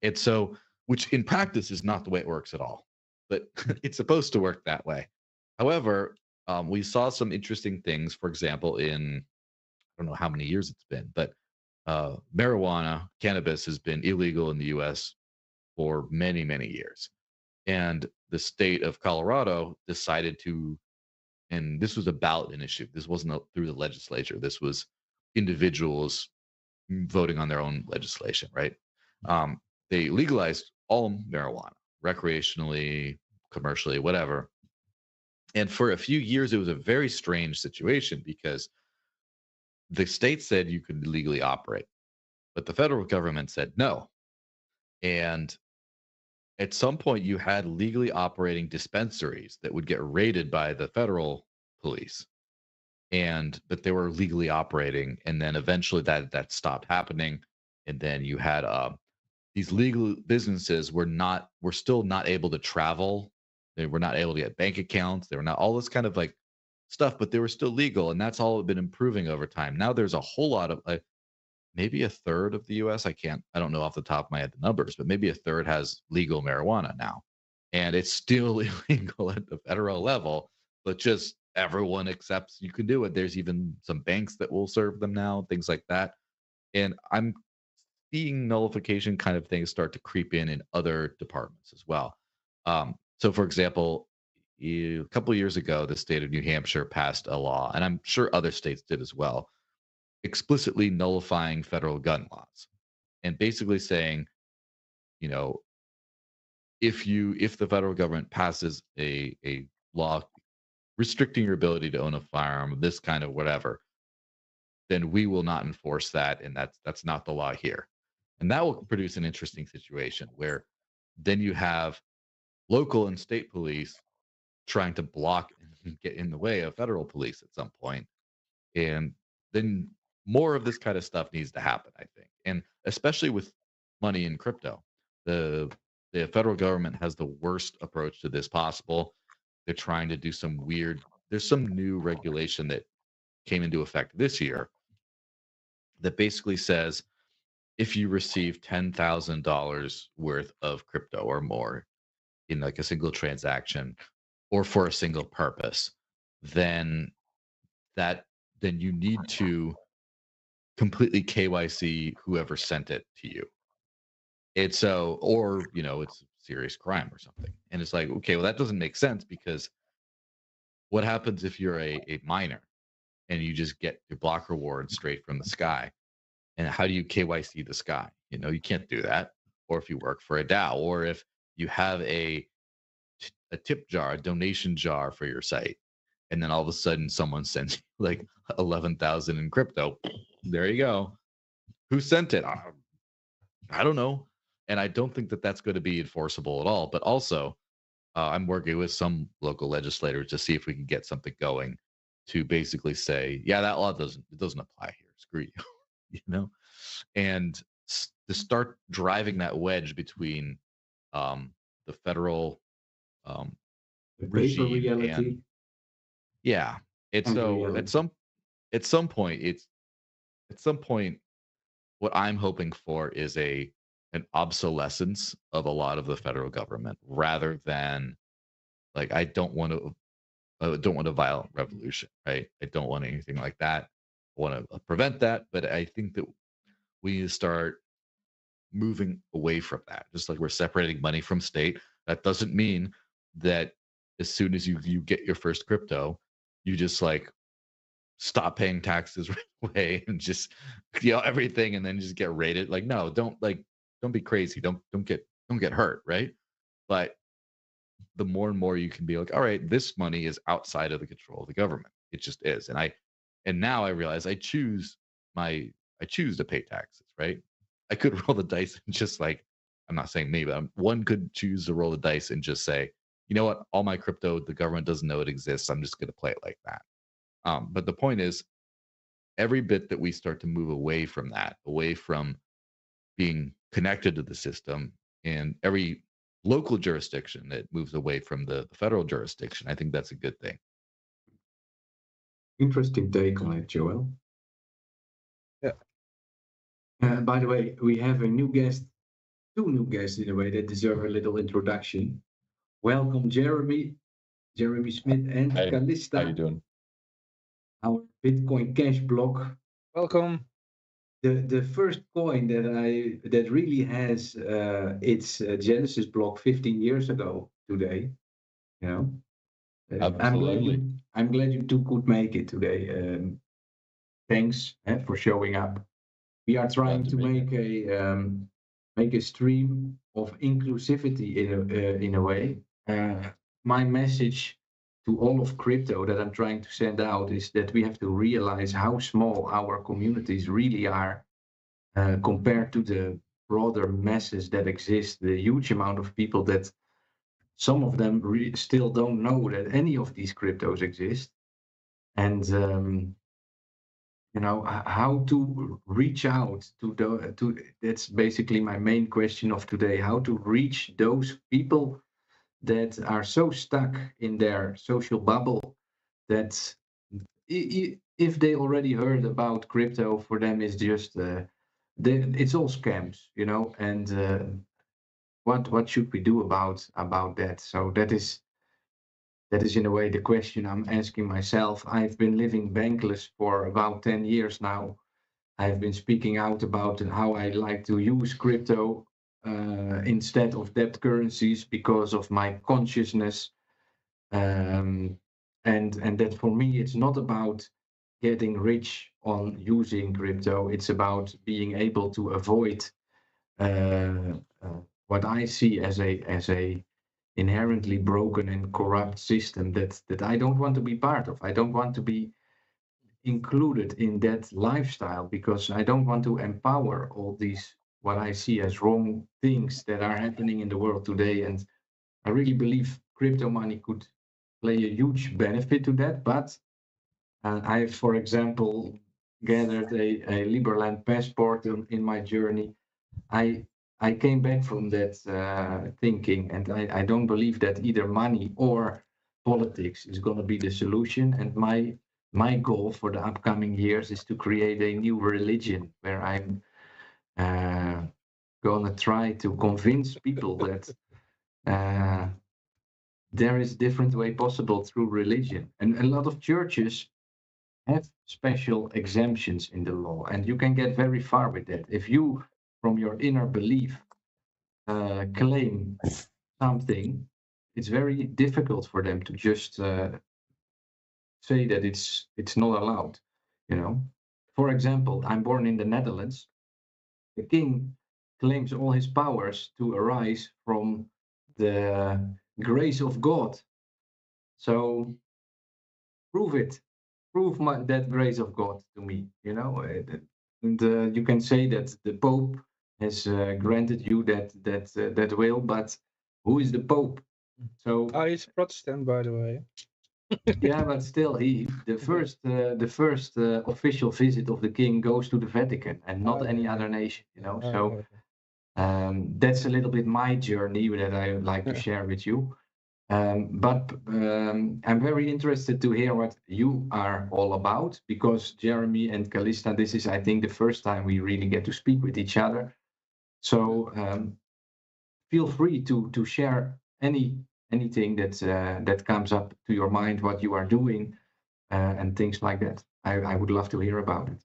and so, which in practice is not the way it works at all, but it's supposed to work that way. However, we saw some interesting things, for example, in I don't know how many years it's been, but marijuana, cannabis has been illegal in the US for many, many years. And the state of Colorado decided to, and this was a ballot initiative. This wasn't through the legislature. This was individuals voting on their own legislation, right? They legalized all marijuana, recreationally, commercially, whatever. And for a few years, it was a very strange situation because the state said you could legally operate, but the federal government said no. And at some point, you had legally operating dispensaries that would get raided by the federal police, but they were legally operating, and then eventually that stopped happening, and then you had these legal businesses were still not able to travel. They were not able to get bank accounts. They were not all this kind of like stuff, but they were still legal, and that's all been improving over time. Now there's a whole lot of maybe a third of the US. I don't know off the top of my head the numbers, but maybe a third has legal marijuana now. And it's still illegal at the federal level, but just everyone accepts you can do it. There's even some banks that will serve them now, things like that. And I'm seeing nullification kind of things start to creep in other departments as well. So, for example, a couple of years ago, the state of New Hampshire passed a law, and I'm sure other states did as well, explicitly nullifying federal gun laws and basically saying, if the federal government passes a law restricting your ability to own a firearm, this kind of whatever, then we will not enforce that, and that's not the law here. And that will produce an interesting situation where then you have local and state police trying to block and get in the way of federal police at some point. And then more of this kind of stuff needs to happen, I think. And especially with money in crypto. The federal government has the worst approach to this possible. They're trying to do there's some new regulation that came into effect this year that basically says if you receive $10,000 worth of crypto or more in like a single transaction or for a single purpose, then you need to completely KYC whoever sent it to you. It's it's a serious crime or something. And it's like, okay, well, that doesn't make sense because what happens if you're a minor and you just get your block reward straight from the sky? And how do you KYC the sky? You can't do that. Or if you work for a DAO, or if you have a tip jar, a donation jar for your site, and then all of a sudden someone sends you like 11,000 in crypto. There you go. Who sent it? I don't know. And I don't think that that's going to be enforceable at all. But also, I'm working with some local legislators to see if we can get something going to basically say, yeah, that law doesn't apply here. Screw you, you know, and to start driving that wedge between the federal The paper regime reality and yeah, it's and so reality. at some point at some point what I'm hoping for is an obsolescence of a lot of the federal government rather than like I don't want a violent revolution, right? I don't want anything like that. I want to prevent that, but I think that we need to start moving away from that. Just like we're separating money from state, that doesn't mean that as soon as you get your first crypto, you just like stop paying taxes right away and just everything and then just get rated. Like no, don't be crazy. Don't get hurt, right? But the more and more you can be like, all right, this money is outside of the control of the government. It just is. And now I realize I choose to pay taxes, right? I could roll the dice and just like, I'm not saying me, but one could choose to roll the dice and just say, you know what, all my crypto, the government doesn't know it exists. I'm just going to play it like that. But the point is, every bit that we start to move away from that, away from being connected to the system, and every local jurisdiction that moves away from the federal jurisdiction, I think that's a good thing. Interesting take on it, Joel. Yeah. By the way, we have a new guest, two new guests in a way that deserve a little introduction. Welcome, Jeremy Smith and Hey, Calista. how you doing? Our Bitcoin Cash block. Welcome. The first coin that really has its Genesis block 15 years ago today. You know, Absolutely. I'm glad you two could make it today. Thanks for showing up. We are trying Glad to be make a stream of inclusivity in a way. My message to all of crypto that I'm trying to send out is that we have to realize how small our communities really are compared to the broader masses that exist, the huge amount of people that some of them still don't know that any of these cryptos exist. And how to reach out to that's basically my main question of today, how to reach those people that are so stuck in their social bubble that if they already heard about crypto, for them is just it's all scams, and what should we do about that? So that is in a way the question I'm asking myself. I've been living bankless for about 10 years now. I've been speaking out about how I like to use crypto instead of debt currencies because of my consciousness. And that for me, it's not about getting rich on using crypto. It's about being able to avoid what I see as a inherently broken and corrupt system that I don't want to be part of. I don't want to be included in that lifestyle because I don't want to empower all these what I see as wrong things that are happening in the world today. And I really believe crypto money could play a huge benefit to that. But I, for example, gathered a Liberland passport in my journey. I came back from that thinking, and I don't believe that either money or politics is going to be the solution. And my goal for the upcoming years is to create a new religion where I'm going to try to convince people that there is a different way possible through religion. And a lot of churches have special exemptions in the law, and you can get very far with that. If you, from your inner belief, claim something, it's very difficult for them to just say that it's not allowed. For example, I'm born in the Netherlands. The king claims all his powers to arise from the grace of God. So prove it. Prove that grace of God to me. And you can say that the Pope has granted you that will, but who is the Pope? So he's Protestant, by the way. yeah, but still, the first official visit of the king goes to the Vatican and not any other nation. So that's a little bit my journey that I would like to share with you. But I'm very interested to hear what you are all about, because Jeremy and Calista, this is, I think, the first time we really get to speak with each other. So feel free to share anything that comes up to your mind, what you are doing, and things like that. I would love to hear about it.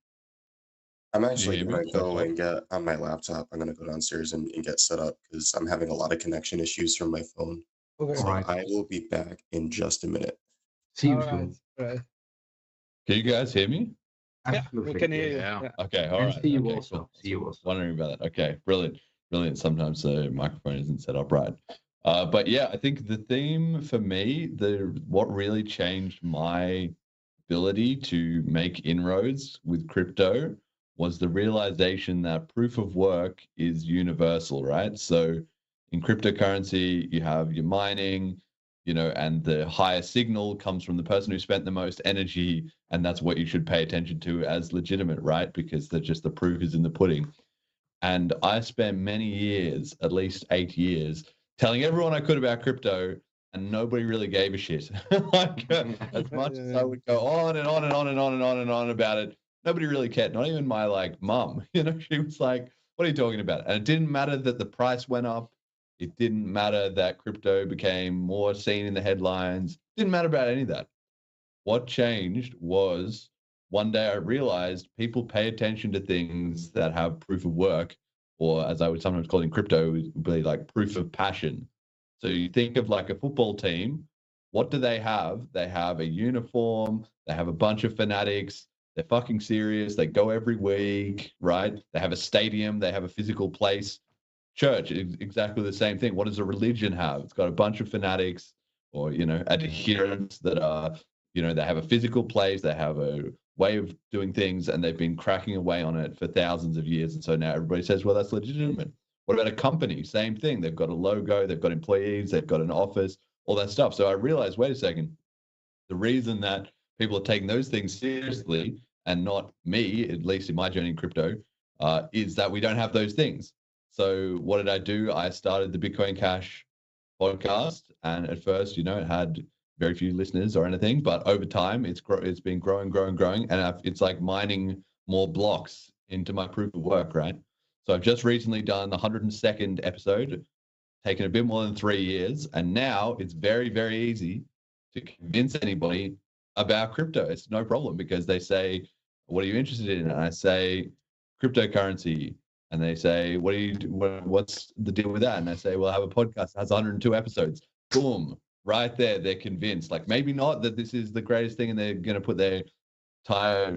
I'm actually going to go and get on my laptop. I'm going to go downstairs and get set up because I'm having a lot of connection issues from my phone. Okay. So Alright. I will be back in just a minute. See you Alright, soon. right. Can you guys hear me? Yeah, Absolutely. we can hear you. Yeah. Yeah. Okay. All And right. see you Okay, also. cool. See you also. Wondering about that. Okay. Brilliant. Sometimes the microphone isn't set up right. But yeah, I think the theme for me, what really changed my ability to make inroads with crypto was the realization that proof of work is universal, right? So in cryptocurrency, you have your mining, and the highest signal comes from the person who spent the most energy, and that's what you should pay attention to as legitimate, right? Because the proof is in the pudding. And I spent many years, at least 8 years, telling everyone I could about crypto, and nobody really gave a shit. As much as I would go on and on and on and on and on and on about it, nobody really cared. Not even my mum. She was like, "What are you talking about?" And it didn't matter that the price went up. It didn't matter that crypto became more seen in the headlines. It didn't matter about any of that. What changed was one day I realized people pay attention to things that have proof of work, or as I would sometimes call it in crypto, it would be like proof of passion. So you think of like a football team, what do they have? They have a uniform, they have a bunch of fanatics, they're fucking serious, they go every week, right? They have a stadium, they have a physical place. Church, exactly the same thing. What does a religion have? It's got a bunch of fanatics or, adherents that are, they have a physical place, they have a way of doing things, and they've been cracking away on it for thousands of years. And so now everybody says, well, that's legitimate. What about a company? Same thing. They've got a logo, they've got employees, they've got an office, all that stuff. So I realized, wait a second, the reason that people are taking those things seriously and not me, at least in my journey in crypto, is that we don't have those things. So what did I do? I started the Bitcoin Cash podcast, and at first, it had very few listeners or anything, but over time, it's been growing, and it's like mining more blocks into my proof of work, right? So I've just recently done the 102nd episode, taken a bit more than 3 years, and now it's very, very easy to convince anybody about crypto. It's no problem because they say, "What are you interested in?" And I say, "Cryptocurrency." And they say, what's the deal with that? And I say, well, I have a podcast that has 102 episodes. Boom, right there, they're convinced. Like, maybe not that this is the greatest thing and they're going to put their entire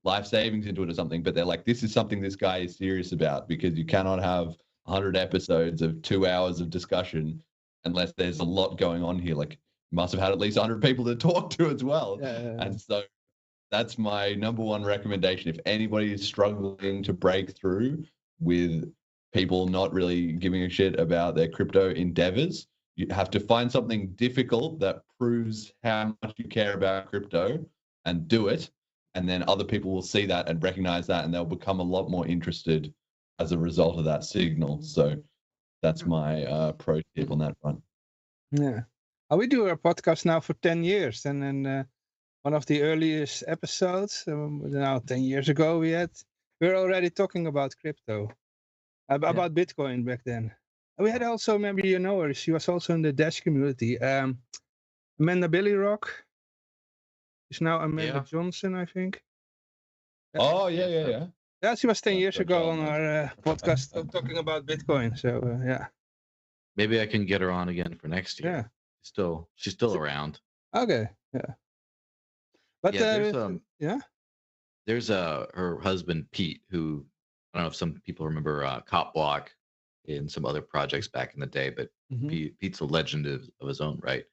life savings into it or something, but they're like, this is something this guy is serious about, because you cannot have 100 episodes of 2 hours of discussion unless there's a lot going on here. Like, you must have had at least 100 people to talk to as well. Yeah. And so that's my number one recommendation. If anybody is struggling to break through with people not really giving a shit about their crypto endeavors, you have to find something difficult that proves how much you care about crypto and do it. And then other people will see that and recognize that, and they'll become a lot more interested as a result of that signal. So that's my pro tip on that front. Yeah. We do our podcast now for 10 years. And then one of the earliest episodes, now 10 years ago, we were already talking about crypto, about Bitcoin back then. And we had also, maybe you know her, she was also in the Dash community. Amanda Billy Rock. She's now Amanda Johnson, I think. Oh, yeah. Yeah, she was 10 years ago on our podcast talking about Bitcoin. So, yeah. Maybe I can get her on again for next year. Yeah. She's still around. Okay, yeah. But there's her husband Pete, who I don't know if some people remember Cop Block and some other projects back in the day, but Pete's a legend of his own right.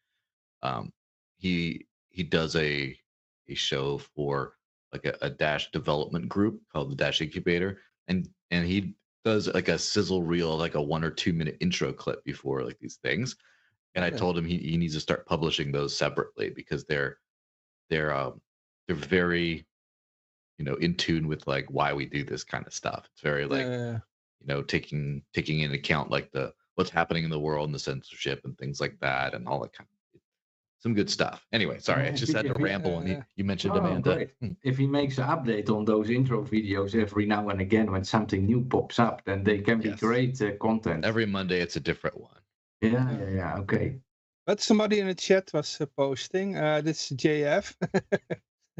He does a show for like a Dash development group called the Dash Incubator, and he does like a sizzle reel, like a 1 or 2 minute intro clip before like these things. And I told him he needs to start publishing those separately because they're very, in tune with like why we do this kind of stuff. It's very like, taking into account like what's happening in the world and the censorship and things like that and all that kind of some good stuff. Anyway, sorry, I just had to ramble. And you mentioned Amanda. Great. If he makes an update on those intro videos every now and again when something new pops up, then they can be great content. Every Monday, it's a different one. Yeah. Okay. But somebody in the chat was posting. This is JF.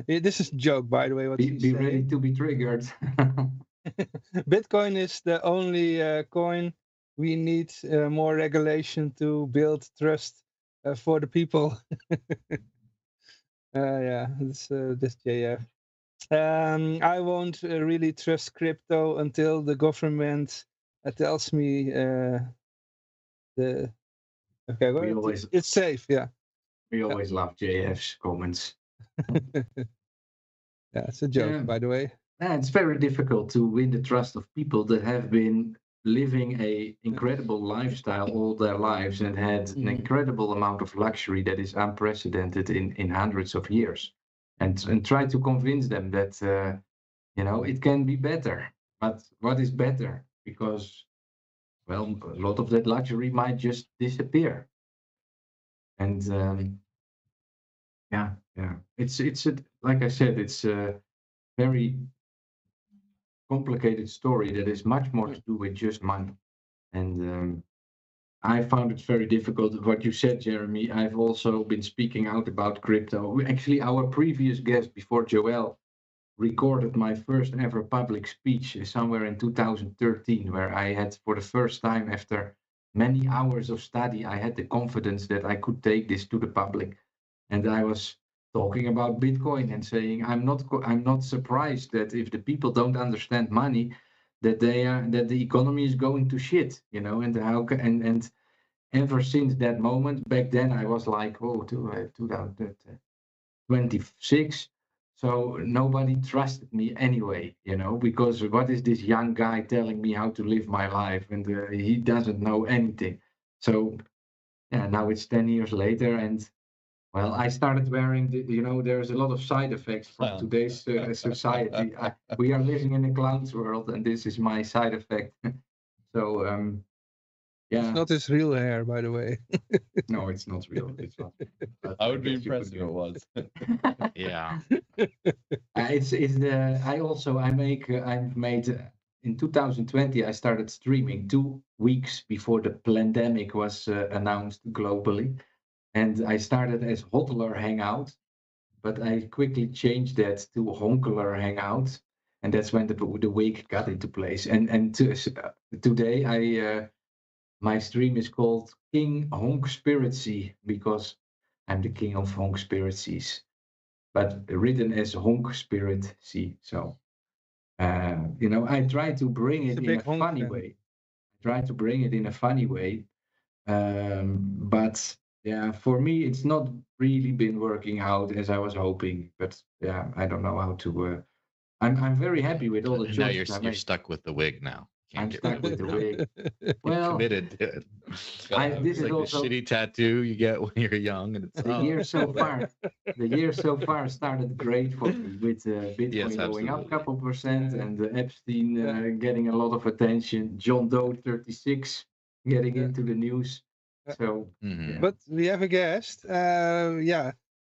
This is a joke, by the way. What Be ready to be triggered. Bitcoin is the only coin. We need more regulation to build trust for the people. This JF. I won't really trust crypto until the government tells me it's safe. Yeah. We always love JF's comments. It's a joke, by the way. It's very difficult to win the trust of people that have been living a incredible lifestyle all their lives and had an incredible amount of luxury that is unprecedented in hundreds of years, and try to convince them that it can be better. But what is better? Because a lot of that luxury might just disappear. And it's like I said, it's a very complicated story that is much more to do with just money. And I found it very difficult. What you said, Jeremy, I've also been speaking out about crypto. Actually, our previous guest before Joel recorded my first ever public speech somewhere in 2013, where I had, for the first time after many hours of study, I had the confidence that I could take this to the public. And I was talking about Bitcoin and saying I'm not surprised that if the people don't understand money, that the economy is going to shit, and ever since that moment, back then I was like, 2026, so nobody trusted me anyway, because what is this young guy telling me how to live my life, and he doesn't know anything. So now it's 10 years later, and I started wearing there's a lot of side effects from today's society. We are living in a clown's world, and this is my side effect. So, It's not his real hair, by the way. No, it's not real. It's not. I would be impressed if it was. Yeah. I've made in 2020. I started streaming 2 weeks before the pandemic was announced globally. And I started as Hotler Hangout, but I quickly changed that to Honkeler Hangout, and that's when the wig got into place. And today my stream is called King Honkspiracy because I'm the king of Honkspiracies, but written as Honkspiracy. So I try to bring it in a funny way. But for me, it's not really been working out as I was hoping. But I don't know how to. I'm very happy with all the choices. Now you're stuck with the wig now. I'm stuck with the wig. Well, committed to it. This is like also the shitty tattoo you get when you're young, and it's the year so far started great for me with Bitcoin going up a couple percent, and Epstein getting a lot of attention. John Doe 36 getting into the news. So, but we have a guest. But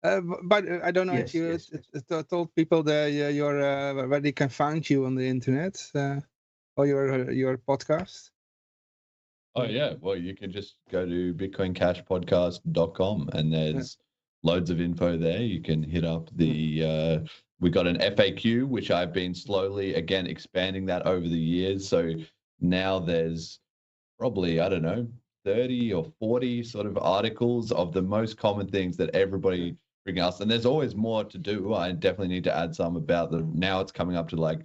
I don't know if you told people that where they can find you on the internet or your podcast. Oh yeah, well you can just go to bitcoincashpodcast.com and there's loads of info there. You can hit up the we got an FAQ which I've been slowly again expanding that over the years. So now there's probably 30 or 40 sort of articles of the most common things that everybody bring us, and there's always more to do. I definitely need to add some about now it's coming up to like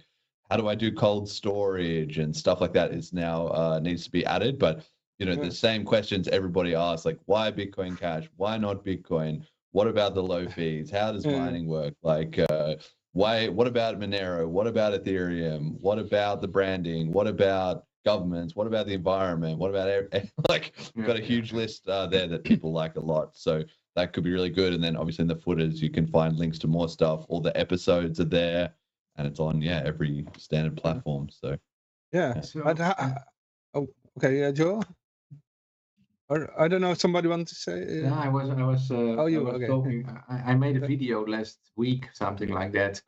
how do I do cold storage and stuff like that is now needs to be added. But the same questions everybody asks, like why Bitcoin Cash, why not Bitcoin, what about the low fees, how does mining work, like what about Monero, what about Ethereum, what about the branding, what about governments? What about the environment? What about like we've got a huge list there that people like a lot. So that could be really good. And then obviously in the footers, you can find links to more stuff. All the episodes are there, and it's on every standard platform. So Yeah. So, Oh, okay, Joel. Or I don't know. Somebody want to say? yeah, I was Oh, I you was okay? talking. I made a video last week, something like that,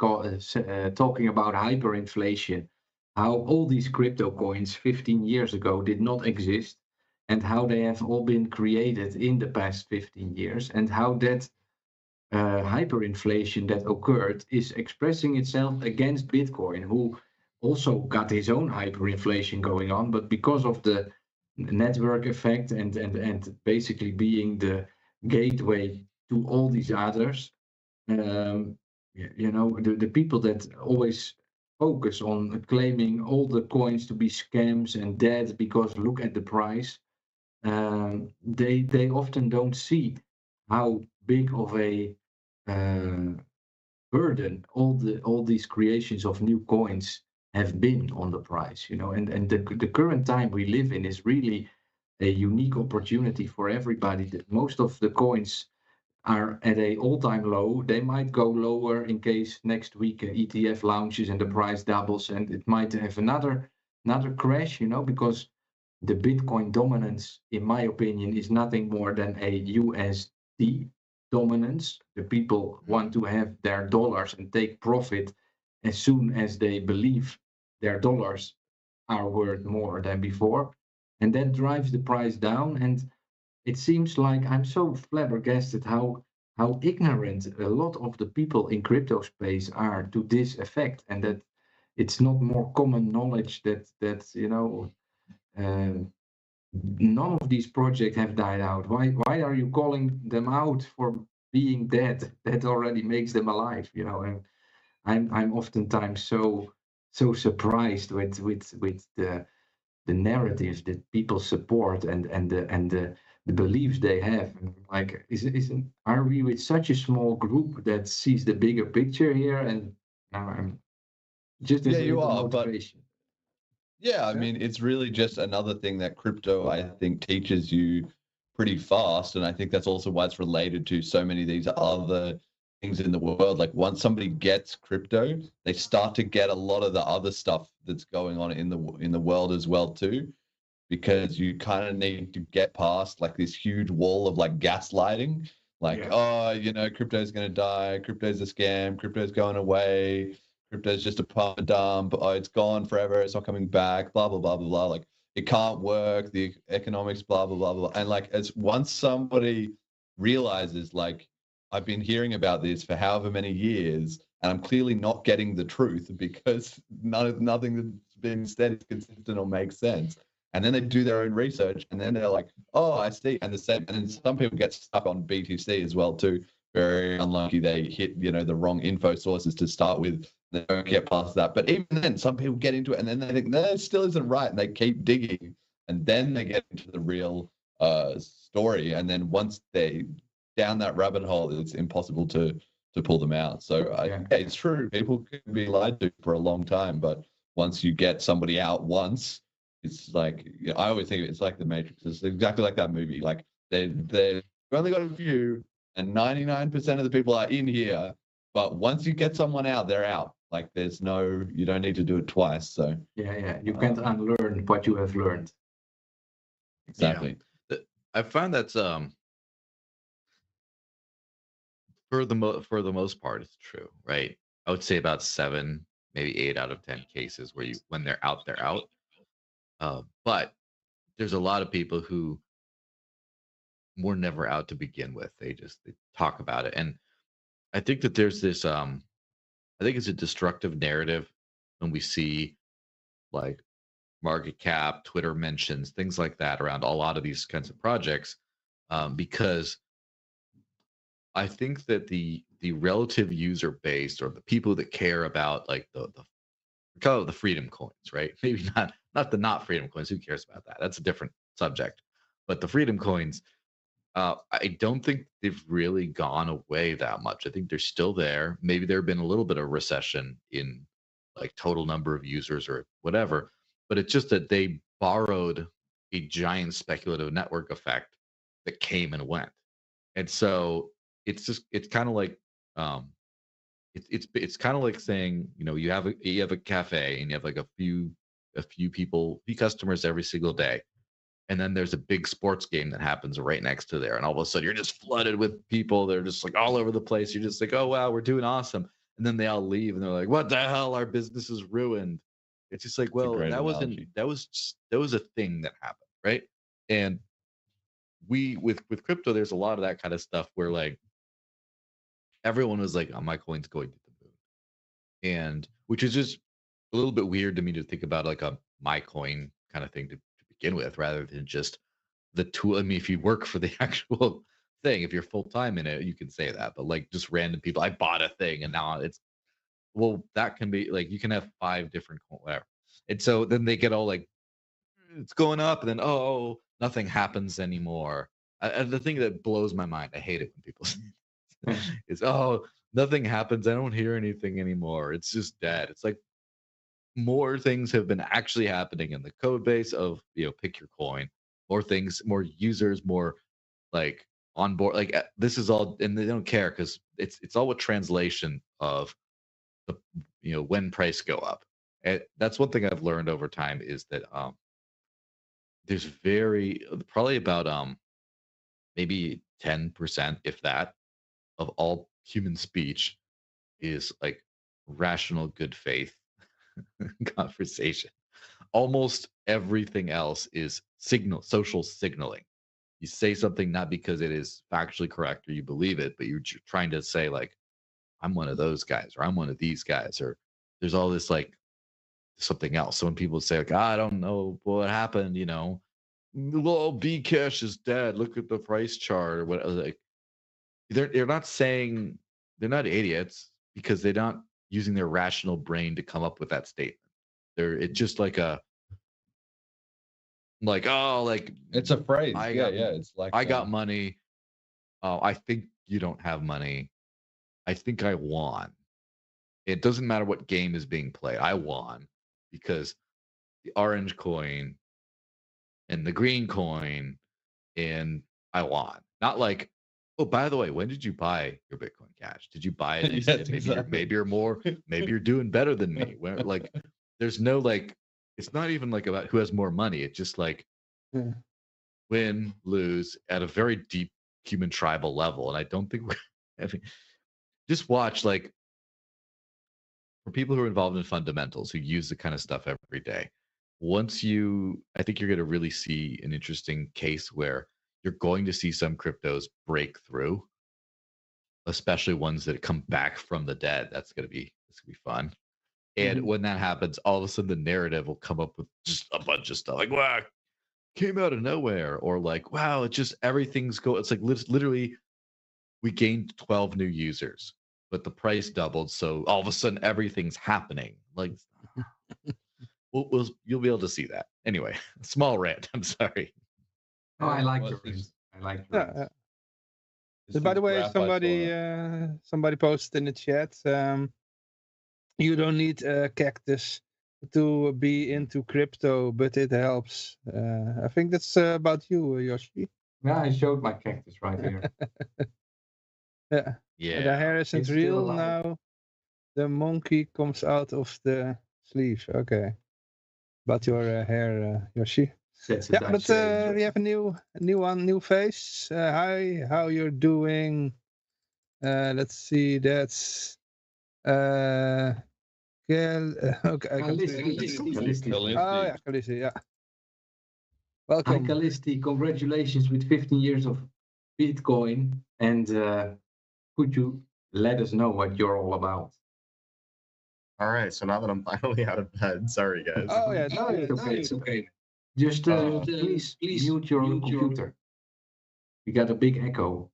talking about hyperinflation, how all these crypto coins 15 years ago did not exist, and how they have all been created in the past 15 years, and how that hyperinflation that occurred is expressing itself against Bitcoin, who also got his own hyperinflation going on, but because of the network effect and basically being the gateway to all these others, the people that always focus on claiming all the coins to be scams and dead because look at the price, they often don't see how big of a burden all these creations of new coins have been on the price, and the current time we live in is really a unique opportunity for everybody. That most of the coins are at a all-time low. They might go lower in case next week ETF launches and the price doubles, and it might have another crash, because the Bitcoin dominance, in my opinion, is nothing more than a USD dominance. The people want to have their dollars and take profit as soon as they believe their dollars are worth more than before. And that drives the price down. And it seems like I'm so flabbergasted how ignorant a lot of the people in crypto space are to this effect, and that it's not more common knowledge that uh, none of these projects have died out. Why are you calling them out for being dead? That already makes them alive, and I'm oftentimes so surprised with the narratives that people support and the beliefs they have. Like, are we with such a small group that sees the bigger picture here? And I'm just as a you little are, but motivation. yeah, I mean, it's really just another thing that crypto, I think, teaches you pretty fast. And I think that's also why it's related to so many of these other things in the world. Like once somebody gets crypto, they start to get a lot of the other stuff that's going on in the world as well too, because you kind of need to get past like this huge wall of like gaslighting. Like, oh, crypto's going to die. Crypto's a scam. Crypto's going away. Crypto's just a pump and dump. Oh, it's gone forever. It's not coming back. Blah, blah, blah, blah, blah. Like, it can't work. The economics, blah, blah, blah, blah. And like, as once somebody realizes, like, I've been hearing about this for however many years, and I'm clearly not getting the truth because nothing that's been said is consistent or makes sense. And then they do their own research, and then they're like, "Oh, I see." And then some people get stuck on BTC as well too. Very unlucky they hit the wrong info sources to start with. They don't get past that. But even then, some people get into it, and then they think, "No, it still isn't right," and they keep digging, and then they get into the real story. And then once they down that rabbit hole, it's impossible to pull them out. So yeah, it's true. People can be lied to for a long time, but once you get somebody out once, it's like, I always think it's like the Matrix. It's exactly like that movie. Like they've only got a few, and 99% of the people are in here. But once you get someone out, they're out. Like you don't need to do it twice. So yeah, you can't unlearn what you have learned. Exactly. Yeah. I found that's for the most part, it's true, right? I would say about 7, maybe 8 out of 10 cases where when they're out, they're out. But there's a lot of people who were never out to begin with. They talk about it. And I think that there's this, I think it's a destructive narrative when we see like market cap, Twitter mentions, things like that around a lot of these kinds of projects, because I think that the relative user base, or the people that care about like the call it the freedom coins, right? Maybe not the not freedom coins. Who cares about that? That's a different subject. But the freedom coins, I don't think they've really gone away that much. I think they're still there. Maybe there have been a little bit of recession in like total number of users or whatever, but it's just that they borrowed a giant speculative network effect that came and went. And so it's kind of like it's kind of like saying, you have a cafe and you have like a few customers every single day, and then there's a big sports game that happens right next to there, and all of a sudden you're just flooded with people. They're just like all over the place. You're just like, oh wow, we're doing awesome, and then they all leave and they're like, what the hell, our business is ruined. It's just like, well, that was a thing that happened, right? And with crypto, there's a lot of that kind of stuff where like everyone was like, oh, my coin's going to the moon, and which is just a little bit weird to me to think about like a my coin kind of thing to begin with, rather than just the tool. I mean, if you work for the actual thing, if you're full time in it, you can say that, but like just random people, I bought a thing and now it's, well, that can be like, you can have 5 different whatever. And so then they get all like, it's going up, and then, oh, nothing happens anymore. And the thing that blows my mind, I hate it when people say is, oh, nothing happens. I don't hear anything anymore. It's just dead. It's like more things have been actually happening in the code base of, pick your coin, more things, more users, more like on board. Like this is all, and they don't care because it's all with translation of the, when price go up. And that's one thing I've learned over time is that there's probably about maybe 10%, if that, of all human speech is like rational good faith conversation. Almost everything else is social signaling. You say something not because it is factually correct or you believe it, but you're trying to say like, I'm one of those guys, or I'm one of these guys, or there's all this like something else. So when people say like, I don't know what happened, well, Bcash is dead, look at the price chart, or what, like they're not saying, they're not idiots because they're not using their rational brain to come up with that statement. It's just like oh, like it's a phrase. It's like I got money. I think you don't have money. I think I won. It doesn't matter what game is being played. I won because the orange coin and the green coin, and I won. Not like, oh, by the way, when did you buy your Bitcoin Cash? Did you buy it? Yes, maybe you're more, maybe you're doing better than me. Where like, there's no like, it's not even like about who has more money. It's just like win, lose at a very deep human tribal level. And I don't think just watch like for people who are involved in fundamentals, who use the kind of stuff every day. I think you're going to really see an interesting case where you're going to see some cryptos break through, especially ones that come back from the dead. It's going to be fun. And when that happens, all of a sudden the narrative will come up with just a bunch of stuff like, wow, came out of nowhere, or like, wow, it's just everything's it's like literally we gained 12 new users, but the price doubled, so all of a sudden everything's happening. Like you'll be able to see that. Anyway, small rant. I'm sorry. Oh, I like your rant. So by the way, somebody posted in the chat, you don't need a cactus to be into crypto, but it helps. I think that's about you, Yoshi. Yeah, I showed my cactus right here. Yeah. The hair isn't It's real still alive. now. The monkey comes out of the sleeve. Okay. About your hair, Yoshi. That's a Yeah, Dutch but saying. we have a new face. Hi, how you're doing? Let's see. That's okay. Kalisti. Oh yeah, Kalisti. Yeah. Hi, Welcome. Kalisti. Congratulations with 15 years of Bitcoin. And could you let us know what you're all about? All right, so now that I'm finally out of bed, sorry guys. Oh yeah, No, it's okay. Just please mute your computer. You got a big echo.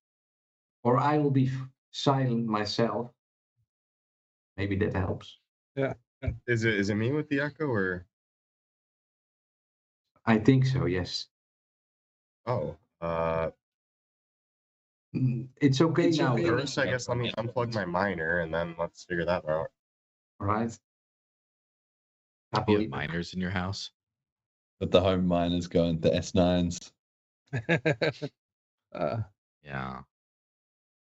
Or I will be silent myself. Maybe that helps. Yeah. Is it me with the echo or? I think so, yes. Oh, It's okay now. first I guess let me unplug my miner and then let's figure that out. All right. Do you have miners in your house? But the home miners going the S9s. Yeah.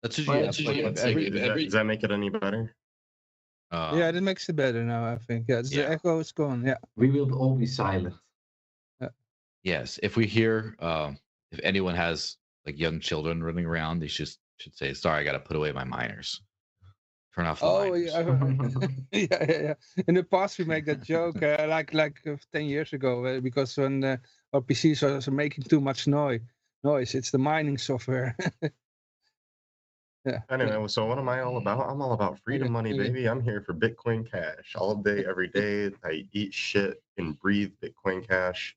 That's Well, usually does that make it any better? Yeah, that makes it better now, I think. Yeah, the echo is gone. Yeah. We will all be silent. Yes, if we hear if anyone has like young children running around, they should say, "Sorry, I got to put away my minors. Turn off the minors." Yeah. In the past, we make that joke like 10 years ago because when our PCs are making too much noise, it's the mining software. Yeah. Anyway, so what am I all about? I'm all about freedom money, baby. I'm here for Bitcoin Cash all day, every day. I eat shit and breathe Bitcoin Cash.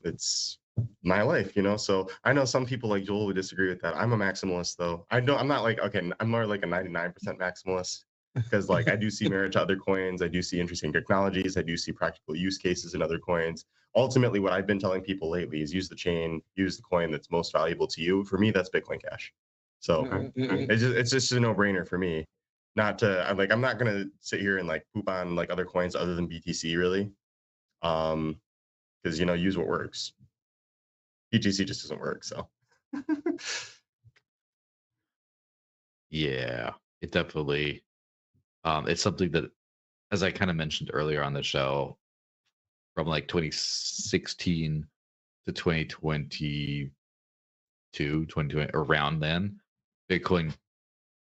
It's my life, you know. So I know some people like Joel would disagree with that. I'm a maximalist, though. I'm not like, okay, I'm more like a 99% maximalist because like I do see merit to other coins. I do see interesting technologies. I do see practical use cases in other coins. Ultimately, what I've been telling people lately is use the chain, use the coin that's most valuable to you. For me, that's Bitcoin Cash. So it's just a no-brainer for me. I'm not gonna sit here and like poop on like other coins other than BTC, really. Because use what works. BTC just doesn't work. So Yeah, it definitely it's something that, as I kind of mentioned earlier on the show, from like 2016 to 2022, 2020, around then, Bitcoin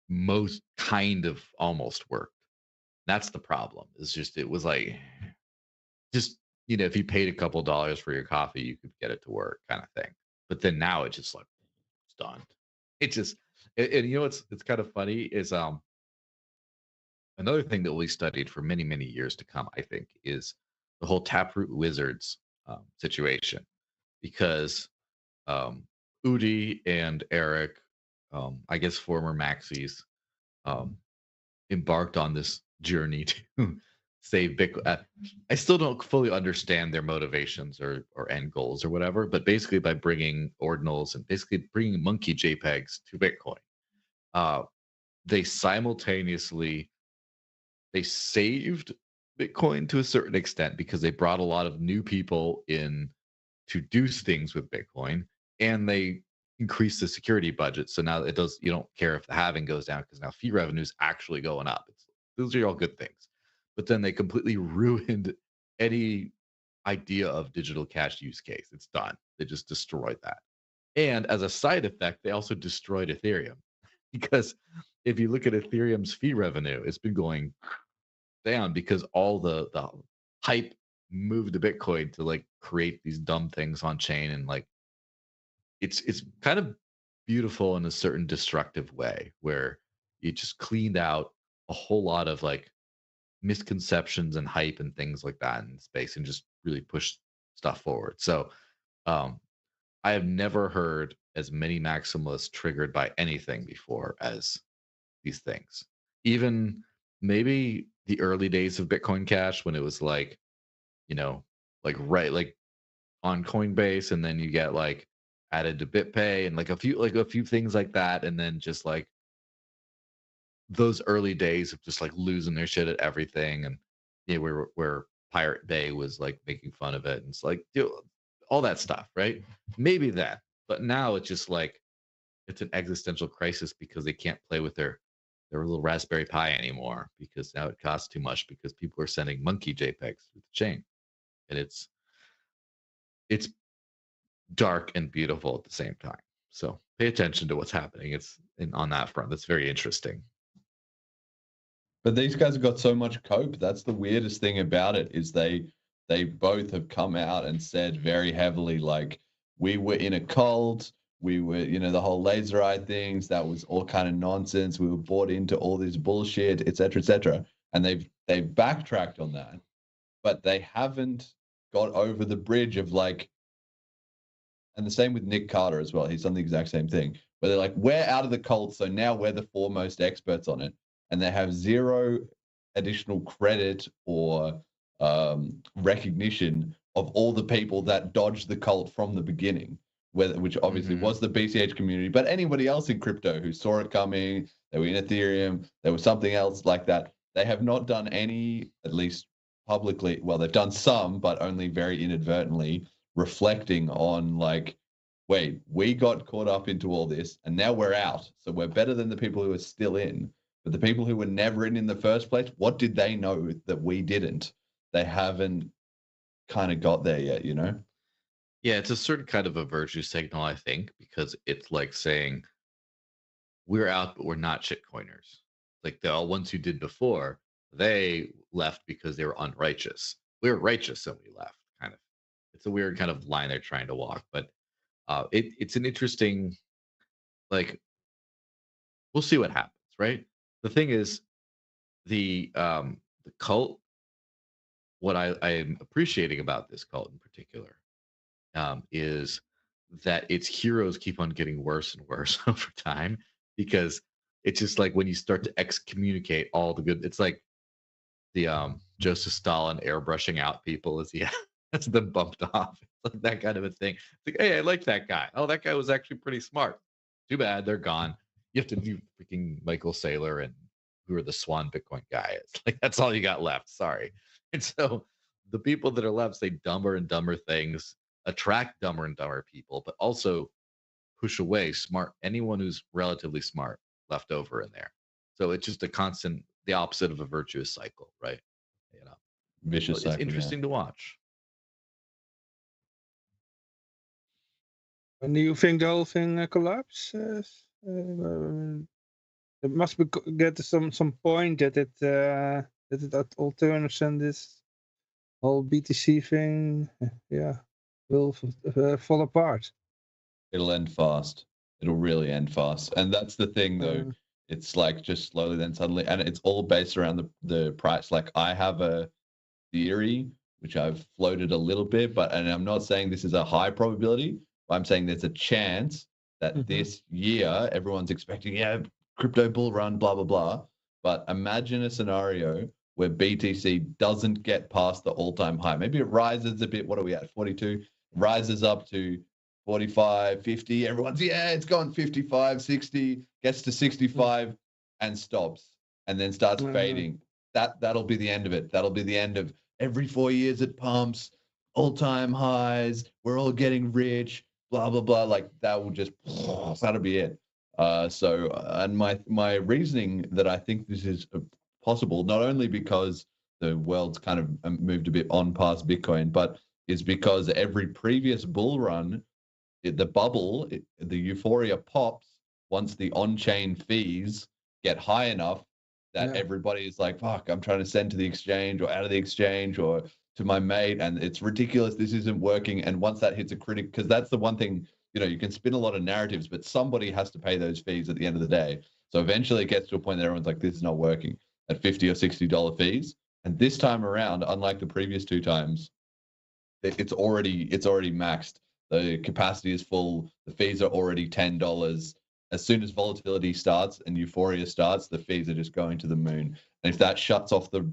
most kind of almost worked. That's the problem. It's just it was like if you paid a couple dollars for your coffee, you could get it to work, kind of thing. But then now it's just like it's done. It just and it's kind of funny is another thing that we studied for many, many years to come, I think, is the whole Taproot Wizards situation. Because Udi and Eric, I guess former Maxis, embarked on this journey to save Bitcoin. I still don't fully understand their motivations or end goals or whatever, but basically by bringing ordinals and basically bringing monkey JPEGs to Bitcoin, they simultaneously saved Bitcoin to a certain extent because they brought a lot of new people in to do things with Bitcoin, and they increased the security budget. So now you don't care if the halving goes down because now fee revenue is actually going up. Those are all good things. But then they completely ruined any idea of digital cash use case. It's done. They just destroyed that. And as a side effect, they also destroyed Ethereum because if you look at Ethereum's fee revenue, it's been going down because all the hype moved to Bitcoin to like create these dumb things on chain, and like it's kind of beautiful in a certain destructive way where you just cleaned out a whole lot of like misconceptions and hype and things like that in space and just really pushed stuff forward. So I have never heard as many maximalists triggered by anything before as these things. Even maybe the early days of Bitcoin Cash when it was like, like on Coinbase, and then you get like added to BitPay and like a few things like that, and then just like those early days of just like losing their shit at everything, and where Pirate Bay was like making fun of it, and it's like all that stuff, right? Maybe that, but now it's just like it's an existential crisis because they can't play with their little Raspberry Pi anymore because now it costs too much because people are sending monkey JPEGs through the chain, and it's dark and beautiful at the same time. So pay attention to what's happening. On that front. That's very interesting. But these guys have got so much cope. That's the weirdest thing about it is they both have come out and said very heavily, like, we were in a cult. We were, the whole laser eye things. That was all kind of nonsense. We were bought into all this bullshit, et cetera, et cetera. And they've backtracked on that, but they haven't got over the bridge of like, and the same with Nick Carter as well. He's done the exact same thing where they're like, we're out of the cult. So now we're the foremost experts on it. And they have zero additional credit or recognition of all the people that dodged the cult from the beginning, which obviously was the BCH community, but anybody else in crypto who saw it coming, they were in Ethereum, there was something else like that. They have not done any, at least publicly, well, they've done some, but only very inadvertently, reflecting on like, wait, we got caught up into all this and now we're out. So we're better than the people who are still in. But the people who were never in the first place, what did they know that we didn't? They haven't kind of got there yet, you know? Yeah, it's a certain kind of a virtue signal, I think, because it's like saying we're out, but we're not shitcoiners. Like the ones who did before, they left because they were unrighteous. We were righteous and we left, kind of. It's a weird kind of line they're trying to walk, but it's an interesting, like, we'll see what happens, right? The thing is, the cult, what I'm appreciating about this cult in particular, is that its heroes keep on getting worse and worse over time, because it's just like when you start to excommunicate all the good, it's like the Joseph Stalin airbrushing out people as he has them bumped off. It's like that kind of a thing. It's like, hey, I like that guy. Oh, that guy was actually pretty smart. Too bad they're gone. You have to do freaking Michael Saylor and who are the Swan Bitcoin guy. It's like that's all you got left. Sorry. And so the people that are left say dumber and dumber things, attract dumber and dumber people, but also push away anyone who's relatively smart left over in there. So it's just a constant, the opposite of a virtuous cycle, right? You know, vicious cycle. It's interesting to watch. And do you think the whole thing collapses? It must get to some point that it all turns and this whole BTC thing, will fall apart. It'll end fast. It'll really end fast. And that's the thing, though. It's like just slowly, then suddenly, and it's all based around the price. Like I have a theory which I've floated a little bit, and I'm not saying this is a high probability. But I'm saying there's a chance that this year everyone's expecting, crypto bull run, blah blah blah. But imagine a scenario where BTC doesn't get past the all-time high. Maybe it rises a bit. What are we at? 42. Rises up to 45, 50. Everyone's, it's gone 55, 60, gets to 65 and stops and then starts fading. That'll be the end of it. That'll be the end of every 4 years it pumps, all-time highs. We're all getting rich, blah, blah, blah. Like that will just, that'll be it. And my reasoning that I think this is possible, not only because the world's kind of moved a bit on past Bitcoin, but is because every previous bull run, the bubble, the euphoria pops once the on-chain fees get high enough that everybody is like, fuck, I'm trying to send to the exchange or out of the exchange or to my mate, and it's ridiculous, this isn't working. And once that hits a critic, because that's the one thing, you can spin a lot of narratives, but somebody has to pay those fees at the end of the day. So eventually it gets to a point that everyone's like, this is not working, at $50 or $60 fees. And this time around, unlike the previous two times, it's already maxed. The capacity is full. The fees are already $10. As soon as volatility starts and euphoria starts, the fees are just going to the moon. And if that shuts off the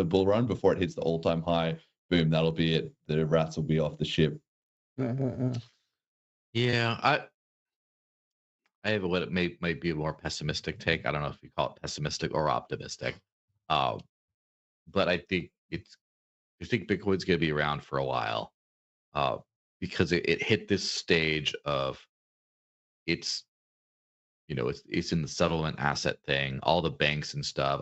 bull run before it hits the all-time high, boom, that'll be it. The rats will be off the ship. Yeah, I have what it might be a more pessimistic take. I don't know if you call it pessimistic or optimistic, but I think Bitcoin's going to be around for a while, because it hit this stage of it's in the settlement asset thing, all the banks and stuff,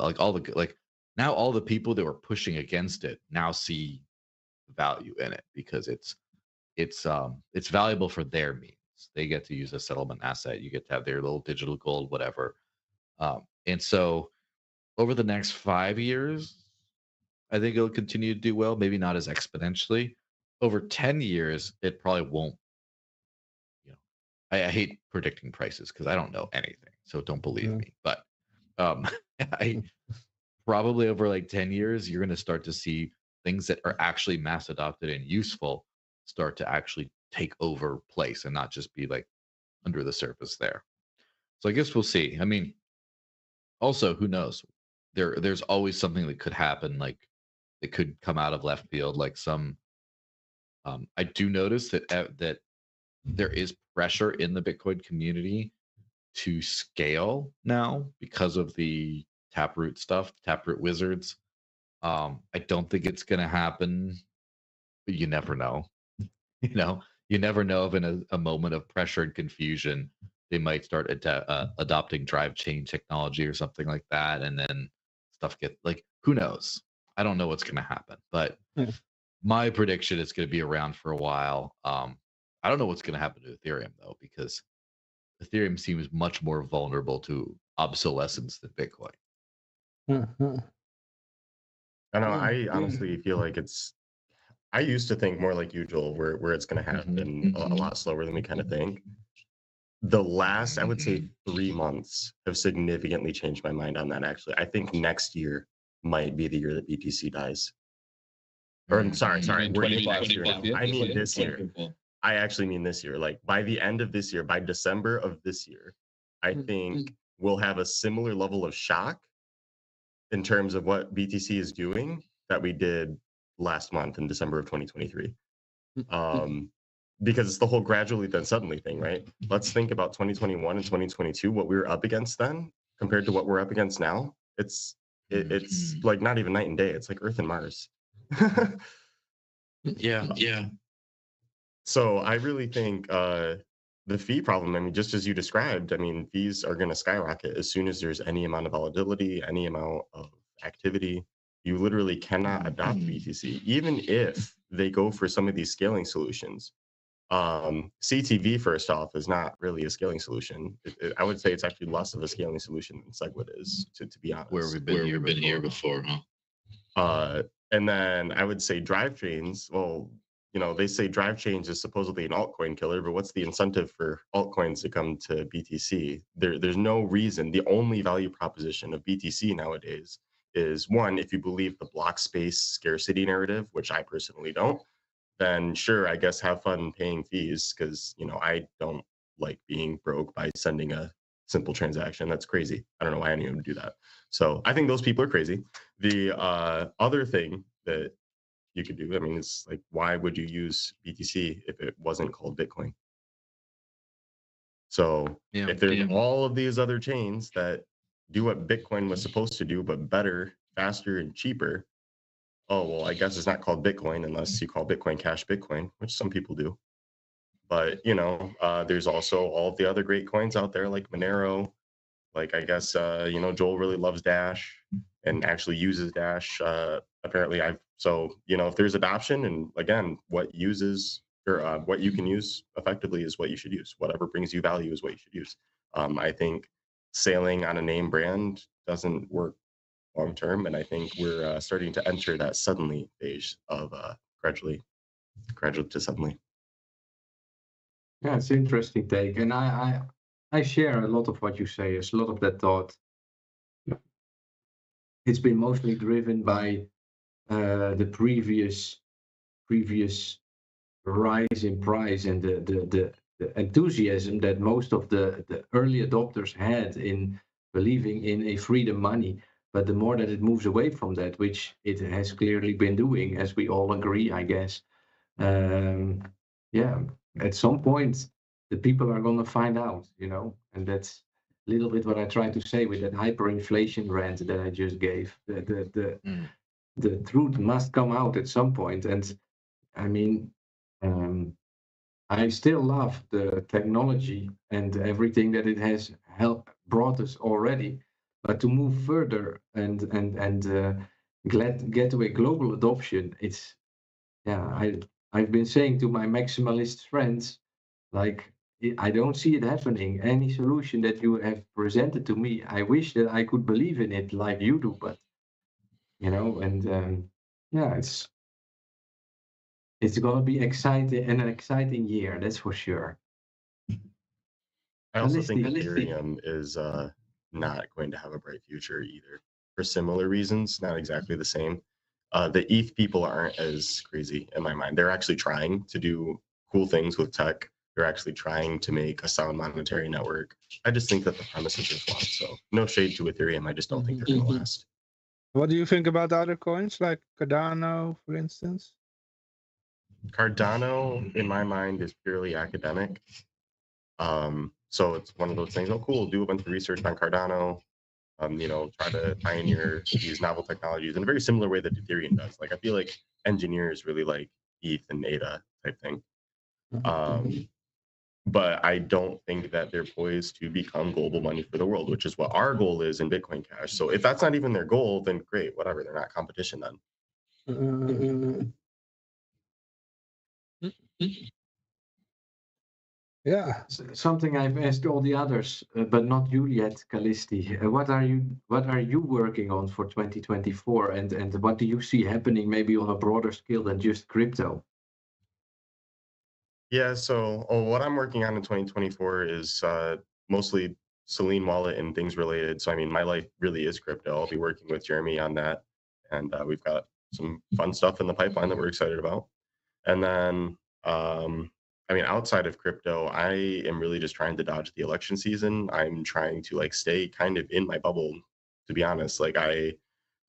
now all the people that were pushing against it now see value in it because it's valuable for their means. They get to use a settlement asset. You get to have their little digital gold, whatever. And so over the next 5 years, I think it'll continue to do well, maybe not as exponentially. Over 10 years, it probably won't. I hate predicting prices because I don't know anything, so don't believe me. But I probably over like 10 years, you're going to start to see things that are actually mass adopted and useful start to actually take over place and not just be like under the surface there. So I guess we'll see. I mean, also, who knows? There's always something that could happen, like it could come out of left field, like some. I do notice that there is pressure in the Bitcoin community to scale now because of the Taproot stuff, Taproot wizards. I don't think it's going to happen, but you never know. You never know if in a moment of pressure and confusion, they might start adopting drive chain technology or something like that. And then stuff get like, who knows? I don't know what's going to happen, but my prediction is going to be around for a while. I don't know what's going to happen to Ethereum though, because Ethereum seems much more vulnerable to obsolescence than Bitcoin. I know. I honestly feel like I used to think more like you, Joel, where it's going to happen a lot slower than we kind of think. The last, I would say, 3 months have significantly changed my mind on that. Actually, I think next year might be the year that BTC dies. Or sorry, we're in next year. I mean this year. I actually mean this year. Like by the end of this year, by December of this year, I think we'll have a similar level of shock in terms of what BTC is doing that we did last month in December of 2023. Because it's the whole gradually then suddenly thing, right? Let's think about 2021 and 2022, what we were up against then compared to what we're up against now. It's like not even night and day. It's like Earth and Mars. Yeah. So I really think the fee problem, I mean, just as you described, I mean, fees are going to skyrocket as soon as there's any amount of volatility, any amount of activity. You literally cannot adopt BTC, even if they go for some of these scaling solutions. CTV, first off, is not really a scaling solution. I would say it's actually less of a scaling solution than SegWit is, to be honest. Where we've been here before, huh? And then I would say drive chains. Well, they say drive chains is supposedly an altcoin killer, but what's the incentive for altcoins to come to BTC? There's no reason. The only value proposition of BTC nowadays is one, if you believe the block space scarcity narrative, which I personally don't, then sure, I guess have fun paying fees because, I don't like being broke by sending a simple transaction. That's crazy. I don't know why anyone would do that. So I think those people are crazy. The other thing that you could do, I mean, it's like, why would you use BTC if it wasn't called Bitcoin? So if there's all of these other chains that do what Bitcoin was supposed to do, but better, faster, and cheaper, oh, well, I guess it's not called Bitcoin unless you call Bitcoin Cash Bitcoin, which some people do. But, there's also all of the other great coins out there like Monero. Like, I guess, Joel really loves Dash and actually uses Dash. Apparently, if there's adoption and, again, what you can use effectively is what you should use. Whatever brings you value is what you should use. I think sailing on a name brand doesn't work long term, and I think we're starting to enter that suddenly phase of gradually to suddenly. Yeah, it's an interesting take, and I share a lot of what you say. There's a lot of that thought. It's been mostly driven by the previous rise in price and the enthusiasm that most of the early adopters had in believing in a freedom money. But the more that it moves away from that, which it has clearly been doing, as we all agree, I guess, at some point, the people are going to find out, and that's a little bit what I tried to say with that hyperinflation rant that I just gave. The truth must come out at some point. And I mean, I still love the technology and everything that it has brought us already. But to move further and get to a global adoption, I've been saying to my maximalist friends, like, I don't see it happening. Any solution that you have presented to me, I wish that I could believe in it like you do, but it's gonna be an exciting year, that's for sure. I also think Ethereum is not going to have a bright future either, for similar reasons, not exactly the same. The ETH people aren't as crazy in my mind. They're actually trying to do cool things with tech. They're actually trying to make a sound monetary network. I just think that the premises are flawed. So no shade to Ethereum. I just don't think they're going to last. What do you think about other coins like Cardano, for instance? Cardano, in my mind, is purely academic. So it's one of those things. Oh, cool. Do a bunch of research on Cardano. try to pioneer these novel technologies in a very similar way that Ethereum does. Like I feel like engineers really like ETH and ADA type thing. But I don't think that they're poised to become global money for the world, which is what our goal is in Bitcoin Cash. So if that's not even their goal, then great, whatever. They're not competition then. Yeah. Something I've asked all the others, but not you yet, Callisti. What are you working on for 2024, and what do you see happening maybe on a broader scale than just crypto? Yeah, so what I'm working on in 2024 is mostly Selene wallet and things related. So I mean, my life really is crypto. I'll be working with Jeremy on that, and we've got some fun stuff in the pipeline that we're excited about. And then, I mean, outside of crypto, I am really just trying to dodge the election season. I'm trying to like stay kind of in my bubble, to be honest. Like the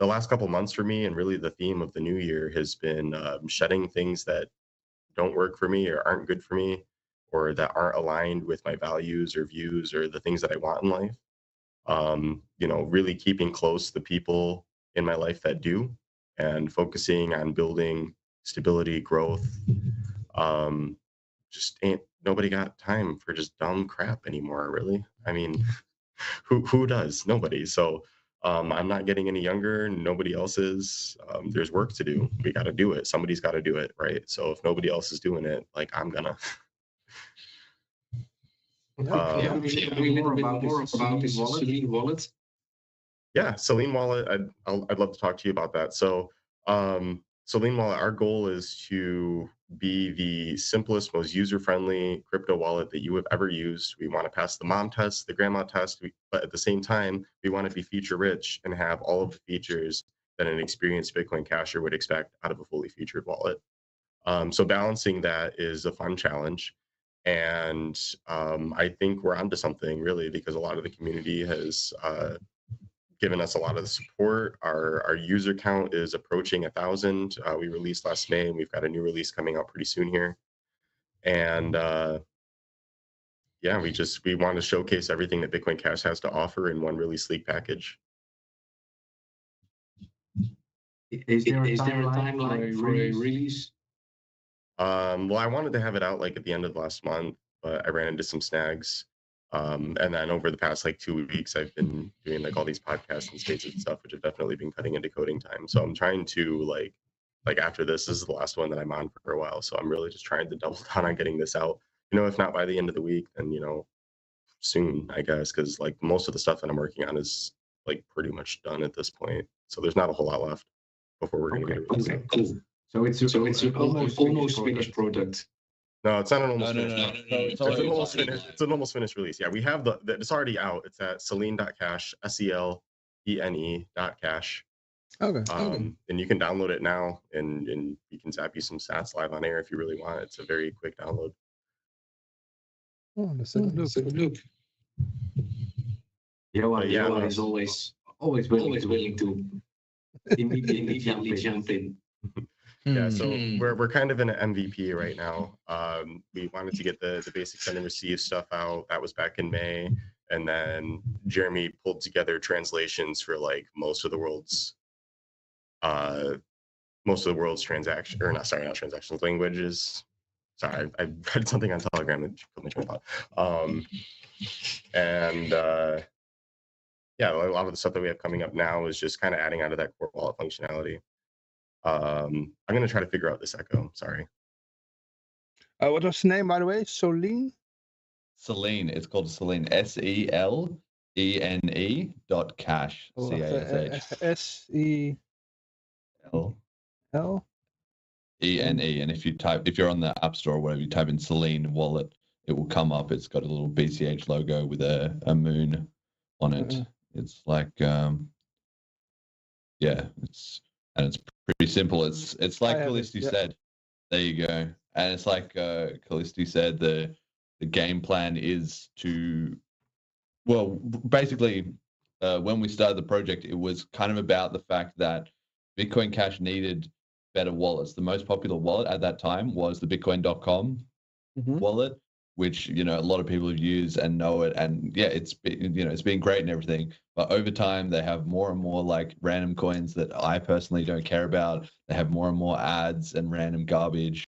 last couple months for me, and really the theme of the new year has been shedding things that don't work for me or aren't good for me, or that aren't aligned with my values or views or the things that I want in life. Really keeping close the people in my life that do, and focusing on building stability, growth. Just ain't nobody got time for just dumb crap anymore, really. I mean, who does? Nobody. So I'm not getting any younger. Nobody else is. There's work to do. We got to do it. Somebody's got to do it, right? So if nobody else is doing it, like I'm gonna. Tell me a little bit more about this Selene wallet. Yeah, Selene wallet. I'd love to talk to you about that. So Selene wallet, our goal is to be the simplest, most user-friendly crypto wallet that you have ever used. We want to pass the mom test, the grandma test, but at the same time, we want to be feature-rich and have all of the features that an experienced Bitcoin casher would expect out of a fully featured wallet. So balancing that is a fun challenge. And I think we're onto something, really, because a lot of the community has given us a lot of the support. Our user count is approaching 1,000. We released last May, and we've got a new release coming out pretty soon here. And yeah, we want to showcase everything that Bitcoin Cash has to offer in one really sleek package. Is there a timeline for a release? Well, I wanted to have it out like at the end of last month, but I ran into some snags. And then over the past like 2 weeks, I've been doing like all these podcasts and spaces and stuff, which have definitely been cutting into coding time. So I'm trying to like after this is the last one that I'm on for a while. So I'm really just trying to double down on getting this out. If not by the end of the week, then soon, I guess, because like most of the stuff that I'm working on is like pretty much done at this point. So there's not a whole lot left before we're gonna get it released. Okay, cool. So it's an almost finished product. No, it's not an almost finished. No. It's an almost finished. It's an almost finished release. Yeah, we have it's already out. It's at selene.cash, SELENE.cash. Okay. And you can download it now, and you can zap you some stats live on air if you really want. It's a very quick download. Oh, let's have a look. Johan is always willing to immediately jump in. Yeah, so we're kind of in an MVP right now. We wanted to get the basic send and receive stuff out. That was back in May, and then Jeremy pulled together translations for like most of the world's transaction, or not transactions, languages. Sorry, I read something on Telegram that killed my train of thought. Yeah, a lot of the stuff that we have coming up now is just kind of adding onto that core wallet functionality. I'm gonna try to figure out this echo. Sorry. What was the name, by the way? Selene? Selene. It's called Selene. SELENE.cash. CASH. SEL. ENE, and if you're on the App Store or whatever, you type in Selene wallet, it will come up. It's got a little BCH logo with a moon on it. It's like it's pretty simple. It's like Callisti said. There you go. And it's like Callisti said, the game plan is to, well, basically when we started the project, it was kind of about the fact that Bitcoin Cash needed better wallets. The most popular wallet at that time was the bitcoin.com wallet. which a lot of people have used and know it, and yeah, it's been great and everything. But over time, they have more and more like random coins that I personally don't care about. They have more and more ads and random garbage.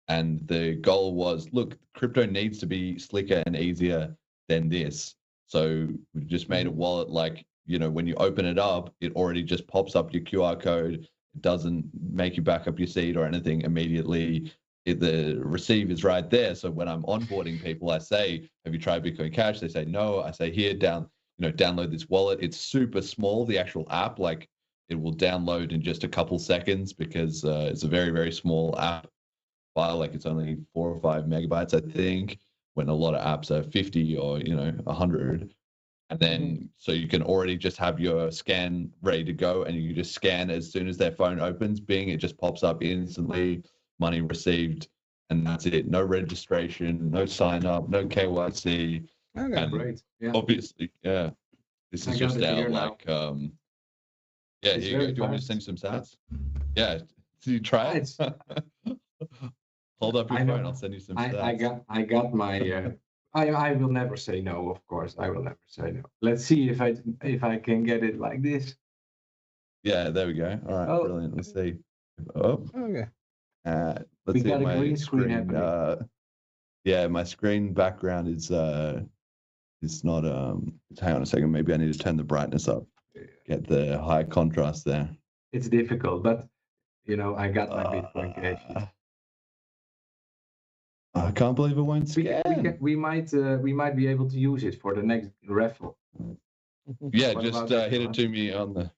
And the goal was, look, crypto needs to be slicker and easier than this. So we just made a wallet like, when you open it up, it already just pops up your QR code. It doesn't make you back up your seed or anything immediately. The receive is right there. So when I'm onboarding people, I say, have you tried Bitcoin Cash? They say no. I say, here, download this wallet. It's super small, the actual app, like it will download in just a couple seconds because it's a very, very small app file. Like it's only 4 or 5 megabytes, I think, when a lot of apps are 50 or 100. And then so you can already just have your scan ready to go, and you just scan as soon as their phone opens, bing, it just pops up instantly, money received, and that's it. No registration, no sign up, no KYC. Okay, and great. Yeah. Obviously, yeah. This I is got just it our here now. like yeah, It's here you go. very Do you want me to fast. send you some stats? Yeah. Do you try it? Hold up your I know. phone, I'll send you some stats. I got my. I will never say no. Of course, I will never say no. Let's see if I can get it like this. Yeah, there we go. All right, Oh. brilliant. Let's see. Oh, Okay. let's We see got if a my green screen happening. Yeah, my screen background is not hang on a second, maybe I need to turn the brightness up. Get the high contrast there. It's difficult, but I got my Bitcoin Cash. I can't believe it won't scan. We might be able to use it for the next raffle. Yeah, What just about that hit one? it to me on the.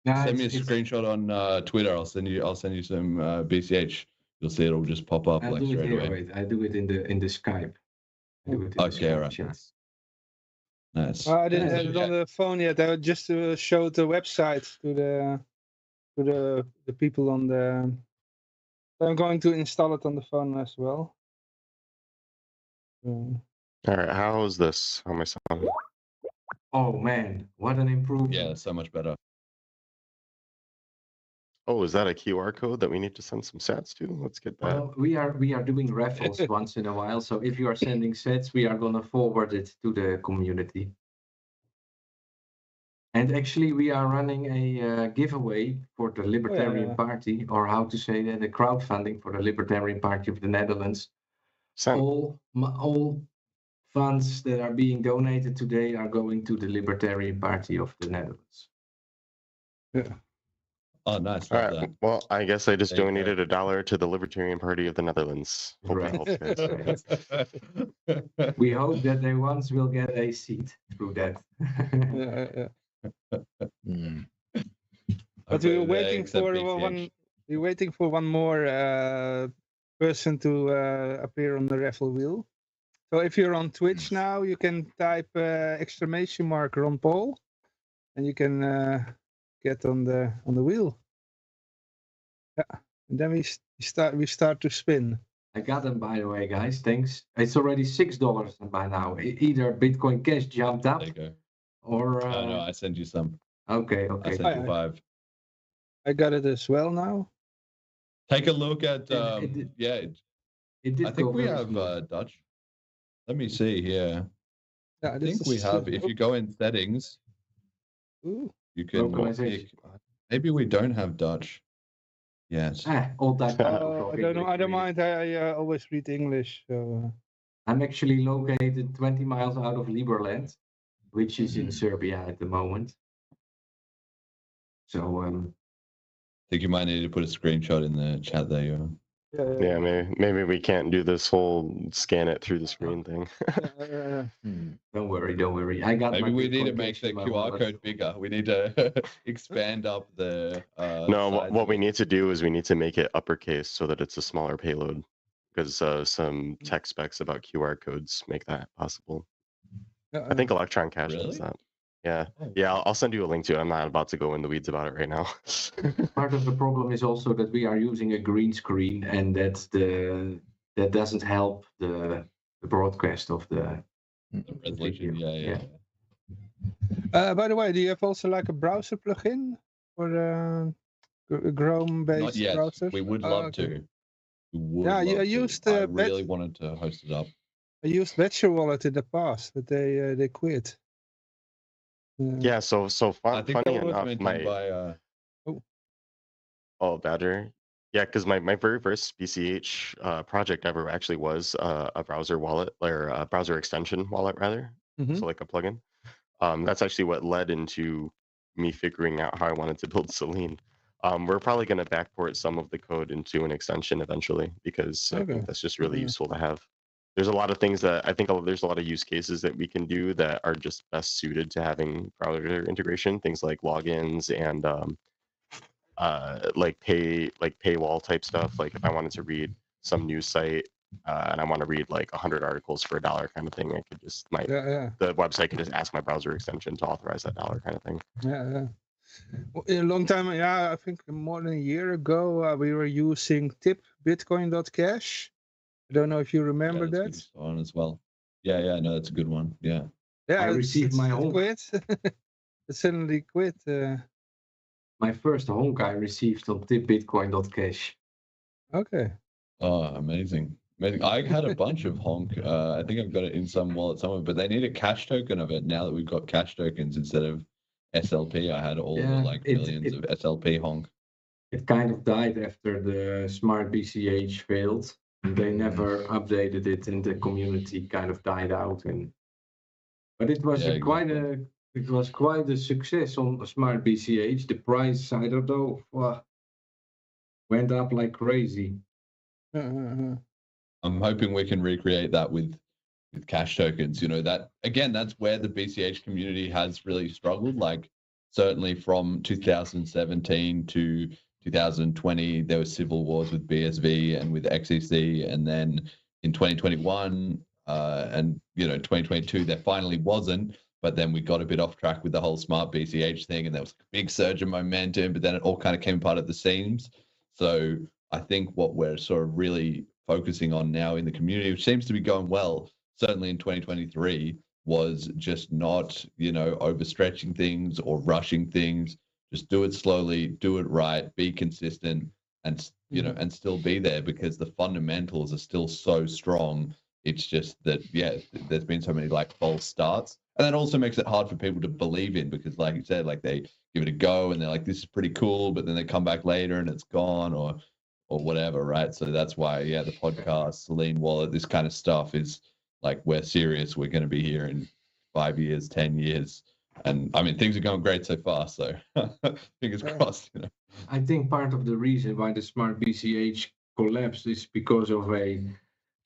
Nah, Send me a it's- screenshot on Twitter. I'll send you some BCH. You'll see it'll just pop up I'll like do it straight here. away. Wait, I do it in the Skype. I do it in the Okay, Skype all right. chat. Nice. I didn't Yeah. have it on the phone yet. I just showed the website to the people on the. So I'm going to install it on the phone as well. All right, how is this? How am I sounding? Oh man, what an improvement! Yeah, so much better. Oh, is that a QR code that we need to send some sats to? Let's get that. Well, we are doing raffles once in a while. So if you are sending sets, we are gonna forward it to the community. And actually, we are running a giveaway for the Libertarian Party, or how to say that, a crowdfunding for the Libertarian Party of the Netherlands. All funds that are being donated today are going to the Libertarian Party of the Netherlands. Yeah. Oh, nice. All Love right. that. Well, I guess I just There you go. donated $1 to the Libertarian Party of the Netherlands. Hope that helps, guys. We hope that they once will get a seat through that. But we were Okay, waiting accept for BCH. one. We're waiting for one more person to appear on the raffle wheel. So if you're on Twitch now, you can type exclamation mark Ron Paul, and you can get on the wheel. Yeah, and then we start to spin. I got them, by the way, guys. Thanks. It's already $6 by now. Either Bitcoin Cash jumped up, There you go. or No, I send you some. okay. I sent you 5. I got it as well now. Take a look at It did I go think we very have smooth. Dutch. Let me see here. Yeah, I this think we is, have. If you go in settings, Ooh. you can Localization. pick. Maybe we don't have Dutch. Yes. All time. I don't know. I don't mind. I always read English. So. I'm actually located 20 miles out of Liberland, which is in Serbia at the moment. So I think you might need to put a screenshot in the chat there. You. Yeah, maybe we can't do this whole scan it through the screen thing. Don't worry. I got. Maybe my we need to Bitcoin make Cash the in my QR wallet. code bigger. We need to expand up the. No, size what of we it. need to do is we need to make it uppercase so that it's a smaller payload, because some tech specs about QR codes make that possible. I think Electron Cash does Really? that. Yeah, Oh, yeah. I'll send you a link to it. I'm not about to go in the weeds about it right now. Part of the problem is also that we are using a green screen, and that doesn't help the broadcast of the resolution. Yeah. By the way, do you have also like a browser plugin for Chrome-based Not yet. browsers? We would Oh, love okay. to. We would Yeah, I love to. used I really wanted to host it up. I used Badger Wallet in the past, but they quit. Yeah, so I think funny that was enough, mentioned by Badger. Yeah, because my very first BCH project ever actually was a browser wallet, or a browser extension wallet rather. Mhm. So like a plugin. That's actually what led into me figuring out how I wanted to build Selene. We're probably going to backport some of the code into an extension eventually, because I Okay. think that's just really useful to have. There's a lot of things that I think there's a lot of use cases that we can do that are just best suited to having browser integration. Things like logins and like paywall type stuff. Like if I wanted to read some news site and I want to read like 100 articles for $1 kind of thing, I could just the website can just ask my browser extension to authorize that $1 kind of thing. Yeah. Well, a long time, yeah, I think more than a year ago, we were using tip.bitcoin.cash. I don't know if you remember that. on as well. Yeah, no, that's a good one. Yeah. Yeah, I received my it own. quit. It suddenly quit. My first honk I received on tipbitcoin.cash. Okay. Oh, amazing. I had a bunch of honk. I think I've got it in some wallet somewhere, but they need a cash token of it now that we've got cash tokens instead of SLP. I had all the millions of SLP honk. It kind of died after the smart BCH failed. And they never updated it, and the community kind of died out. But it was quite a success on smart BCH. The price, I don't know, went up like crazy. I'm hoping we can recreate that with cash tokens. You know, that again, that's where the BCH community has really struggled. Like certainly from 2017 to 2020, there were civil wars with BSV and with XEC, and then in 2021 and 2022, there finally wasn't. But then we got a bit off track with the whole smart BCH thing, and there was a big surge of momentum. But then it all kind of came apart at the seams. So I think what we're sort of really focusing on now in the community, which seems to be going well, certainly in 2023, was just not overstretching things or rushing things. Just do it slowly, do it right, be consistent, and and still be there, because the fundamentals are still so strong. It's just that there's been so many like false starts, and that also makes it hard for people to believe in, because like you said, like they give it a go and they're like, this is pretty cool, but then they come back later and it's gone or whatever, right? So that's why the podcast, Selene wallet, this kind of stuff is like, we're serious. We're going to be here in 5 years, 10 years. And I mean, things are going great so far, so fingers crossed. I think part of the reason why the smart BCH collapsed is because of a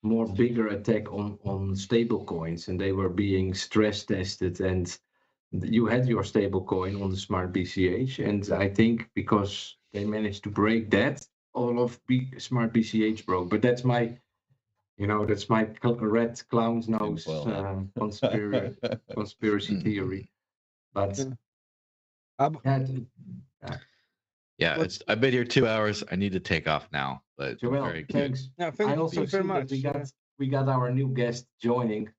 more bigger attack on stable coins, and they were being stress tested, and you had your stable coin on the smart BCH, and I think because they managed to break that, all of smart BCH broke. But that's my red clown's nose conspiracy theory. But I've been here 2 hours. I need to take off now, but Joel, very good. thanks. Yeah, I also very see much. that we got our new guest joining.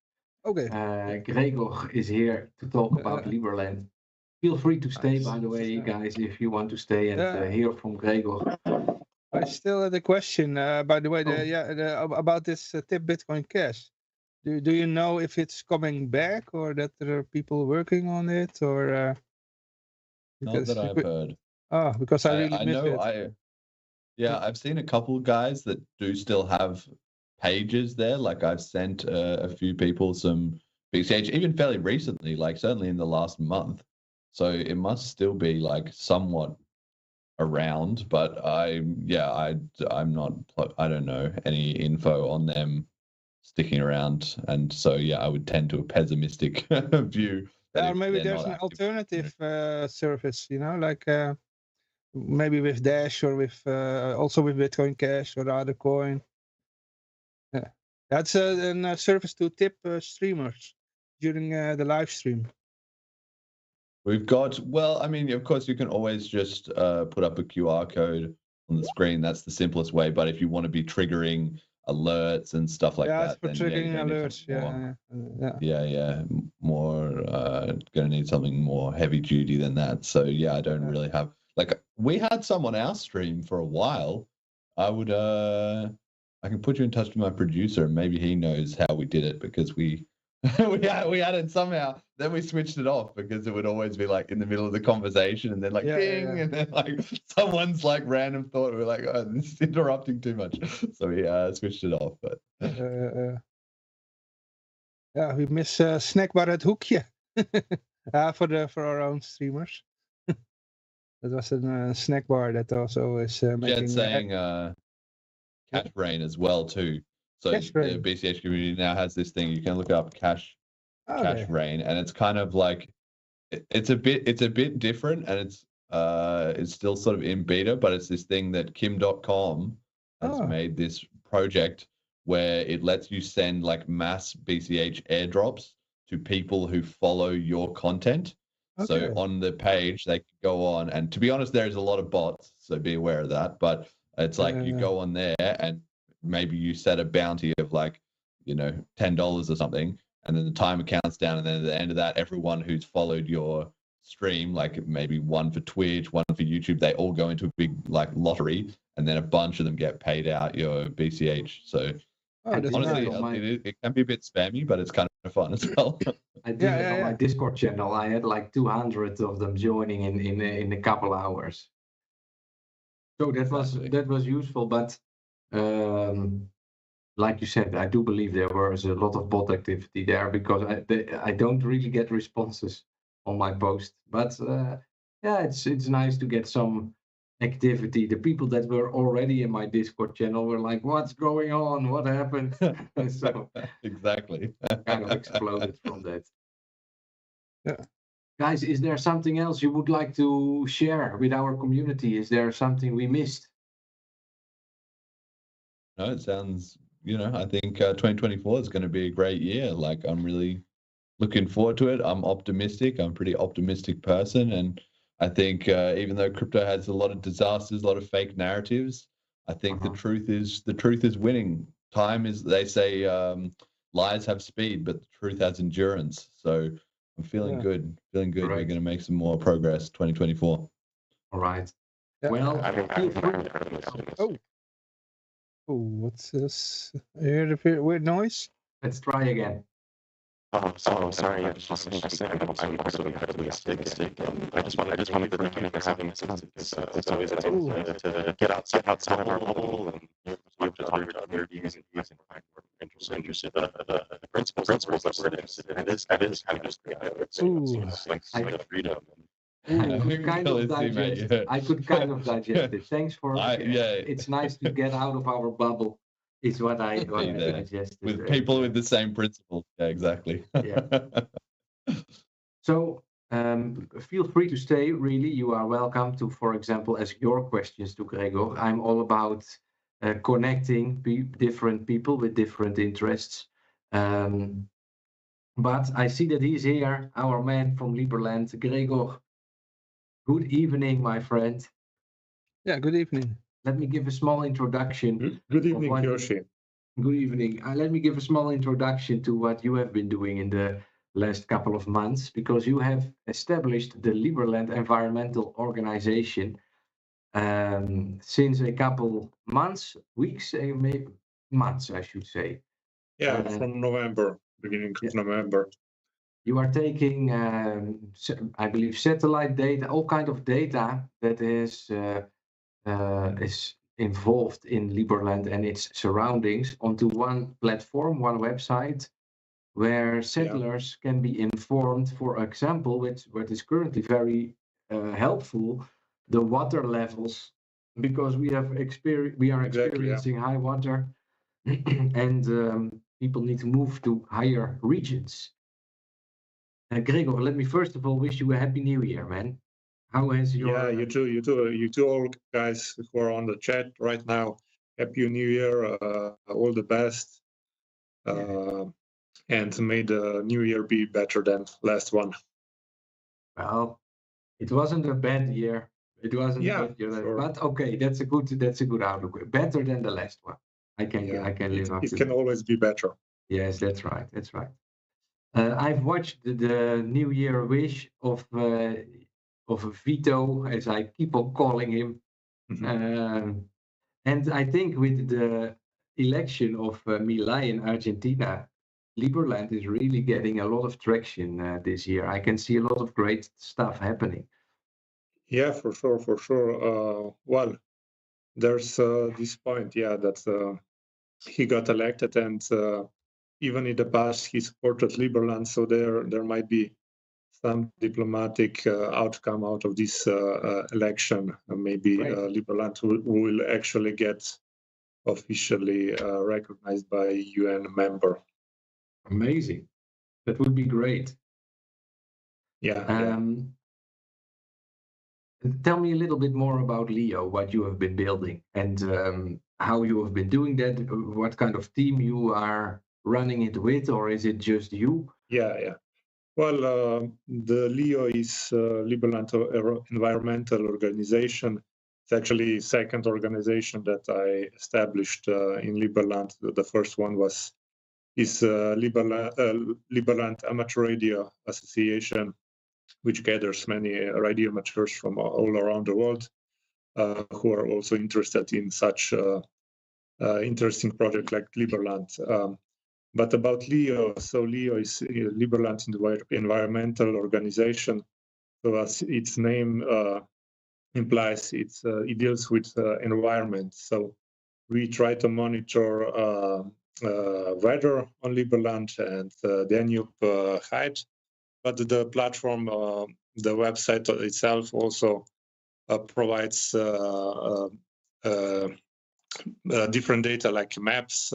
Okay. Gregor is here to talk about Liberland. Feel free to stay, by the way, guys, if you want to stay and hear from Gregor. I still had a question, by the way, about this tip Bitcoin Cash. Do you know if it's coming back, or that there are people working on it, or? Not that I've heard. Oh, because I really missed it. I've seen a couple of guys that do still have pages there. Like I've sent a few people some BCH, even fairly recently, like certainly in the last month. So it must still be like somewhat around, but I'm not, I don't know any info on them sticking around, and so I would tend to a pessimistic view. Or maybe there's an alternative service, like maybe with Dash, or with also with Bitcoin Cash or other coin. Yeah, that's a service to tip streamers during the live stream. We've got, of course, you can always just put up a QR code on the screen. That's the simplest way. But if you want to be triggering alerts and stuff like that, for triggering alerts. More going to need something more heavy duty than that. So I don't really have, like, we had some on our stream for a while. I would I can put you in touch with my producer, and maybe he knows how we did it because we we had it somehow. Then we switched it off because it would always be like in the middle of the conversation, and then like ding, and then like someone's like random thought. We're like, oh, this is interrupting too much, so we switched it off. But ja, we miss Snackbar het hoekje. For our own streamers. That was a snackbar that also is making... Jed's saying Cash Rain as well too. So the BCH community now has this thing. You can look up Cash Rain, and it's kind of like it's a bit different, and it's still sort of in beta, but it's this thing that Kim.com has made this project where it lets you send like mass BCH airdrops to people who follow your content. So on the page, they can go on, and to be honest, there's a lot of bots, so be aware of that. But it's like you go on there, and maybe you set a bounty of like, $10 or something, and then the timer counts down, and then at the end of that, everyone who's followed your stream, like maybe one for Twitch, one for YouTube, they all go into a big like lottery, and then a bunch of them get paid out your BCH. So honestly, it can be a bit spammy, but it's kind of fun as well. I did it on my Discord channel. I had like 200 of them joining in a couple hours. So that was useful, but like you said, I do believe there was a lot of bot activity there because I don't really get responses on my post. But it's nice to get some activity. The people that were already in my Discord channel were like, "What's going on? What happened?" So exactly, kind of exploded from that. Yeah. Guys, is there something else you would like to share with our community? Is there something we missed? No, it sounds, I think 2024 is going to be a great year. Like, I'm really looking forward to it. I'm optimistic. I'm a pretty optimistic person. And I think even though crypto has a lot of disasters, a lot of fake narratives, I think the truth is winning. Time is, they say, lies have speed, but the truth has endurance. So I'm feeling good. Feeling good. We're going to make some more progress 2024. All right. Yeah. Well, feel free. Oh, what's this? I heard a weird noise. Let's try again. Oh, sorry. I was just saying, I'm also incredibly optimistic. I just wanted to thank you for having us. It's always a to get outside of our bubble and talk to other views and find more interested the principles that we're interested in. It is kind of just it's like freedom. I could kind of digest it. Thanks for. It's nice to get out of our bubble. Is what I digest. With people with the same principles. Yeah, exactly. So feel free to stay. Really, you are welcome to, for example, ask your questions to Gregor. I'm all about connecting different people with different interests. But I see that he's here, our man from Liberland, Gregor. Good evening, my friend. Yeah, good evening. Let me give a small introduction. Good evening, Yoshi. Good evening. Let me give a small introduction to what you have been doing in the last couple of months, because you have established the Liberland Environmental Organization since a couple weeks, maybe months, I should say. Yeah, from November, beginning of November. You are taking, I believe, satellite data, all kind of data that is involved in Liberland and its surroundings onto one platform, one website, where settlers can be informed, for example, with what is currently very helpful, the water levels, because we are experiencing high water, and people need to move to higher regions. Gregor, let me first of all wish you a happy new year, man. How has your... Yeah, you too, all guys who are on the chat right now. Happy New Year, all the best. And may the new year be better than last one. Well, it wasn't a bad year. It wasn't a bad year, sure. But okay, that's a good outlook. Better than the last one. I can live up to that. It can always be better. Yes, that's right. That's right. I've watched the New Year wish of Vito, as I keep on calling him, and I think with the election of Milei in Argentina, Liberland is really getting a lot of traction this year. I can see a lot of great stuff happening. Yeah, for sure, for sure. Well, there's this point, yeah, that he got elected, and even in the past he supported Liberland, so there might be some diplomatic outcome out of this election. Maybe Liberland will actually get officially recognized by UN member. Amazing. That would be great. Yeah. Tell me a little bit more about Leo, what you have been building, and how you have been doing that. What kind of team you are running it with, or is it just you? Yeah. Well, the Leo is Liberland Environmental Organization. It's actually the second organization that I established in Liberland. The first one is Liberland Amateur Radio Association, which gathers many radio amateurs from all around the world who are also interested in such interesting project like Liberland. But about Leo, so Leo is Liberland Environmental Organization. So as its name implies, it deals with environment. So we try to monitor weather on Liberland and Danube height. But the platform, the website itself also provides different data like maps,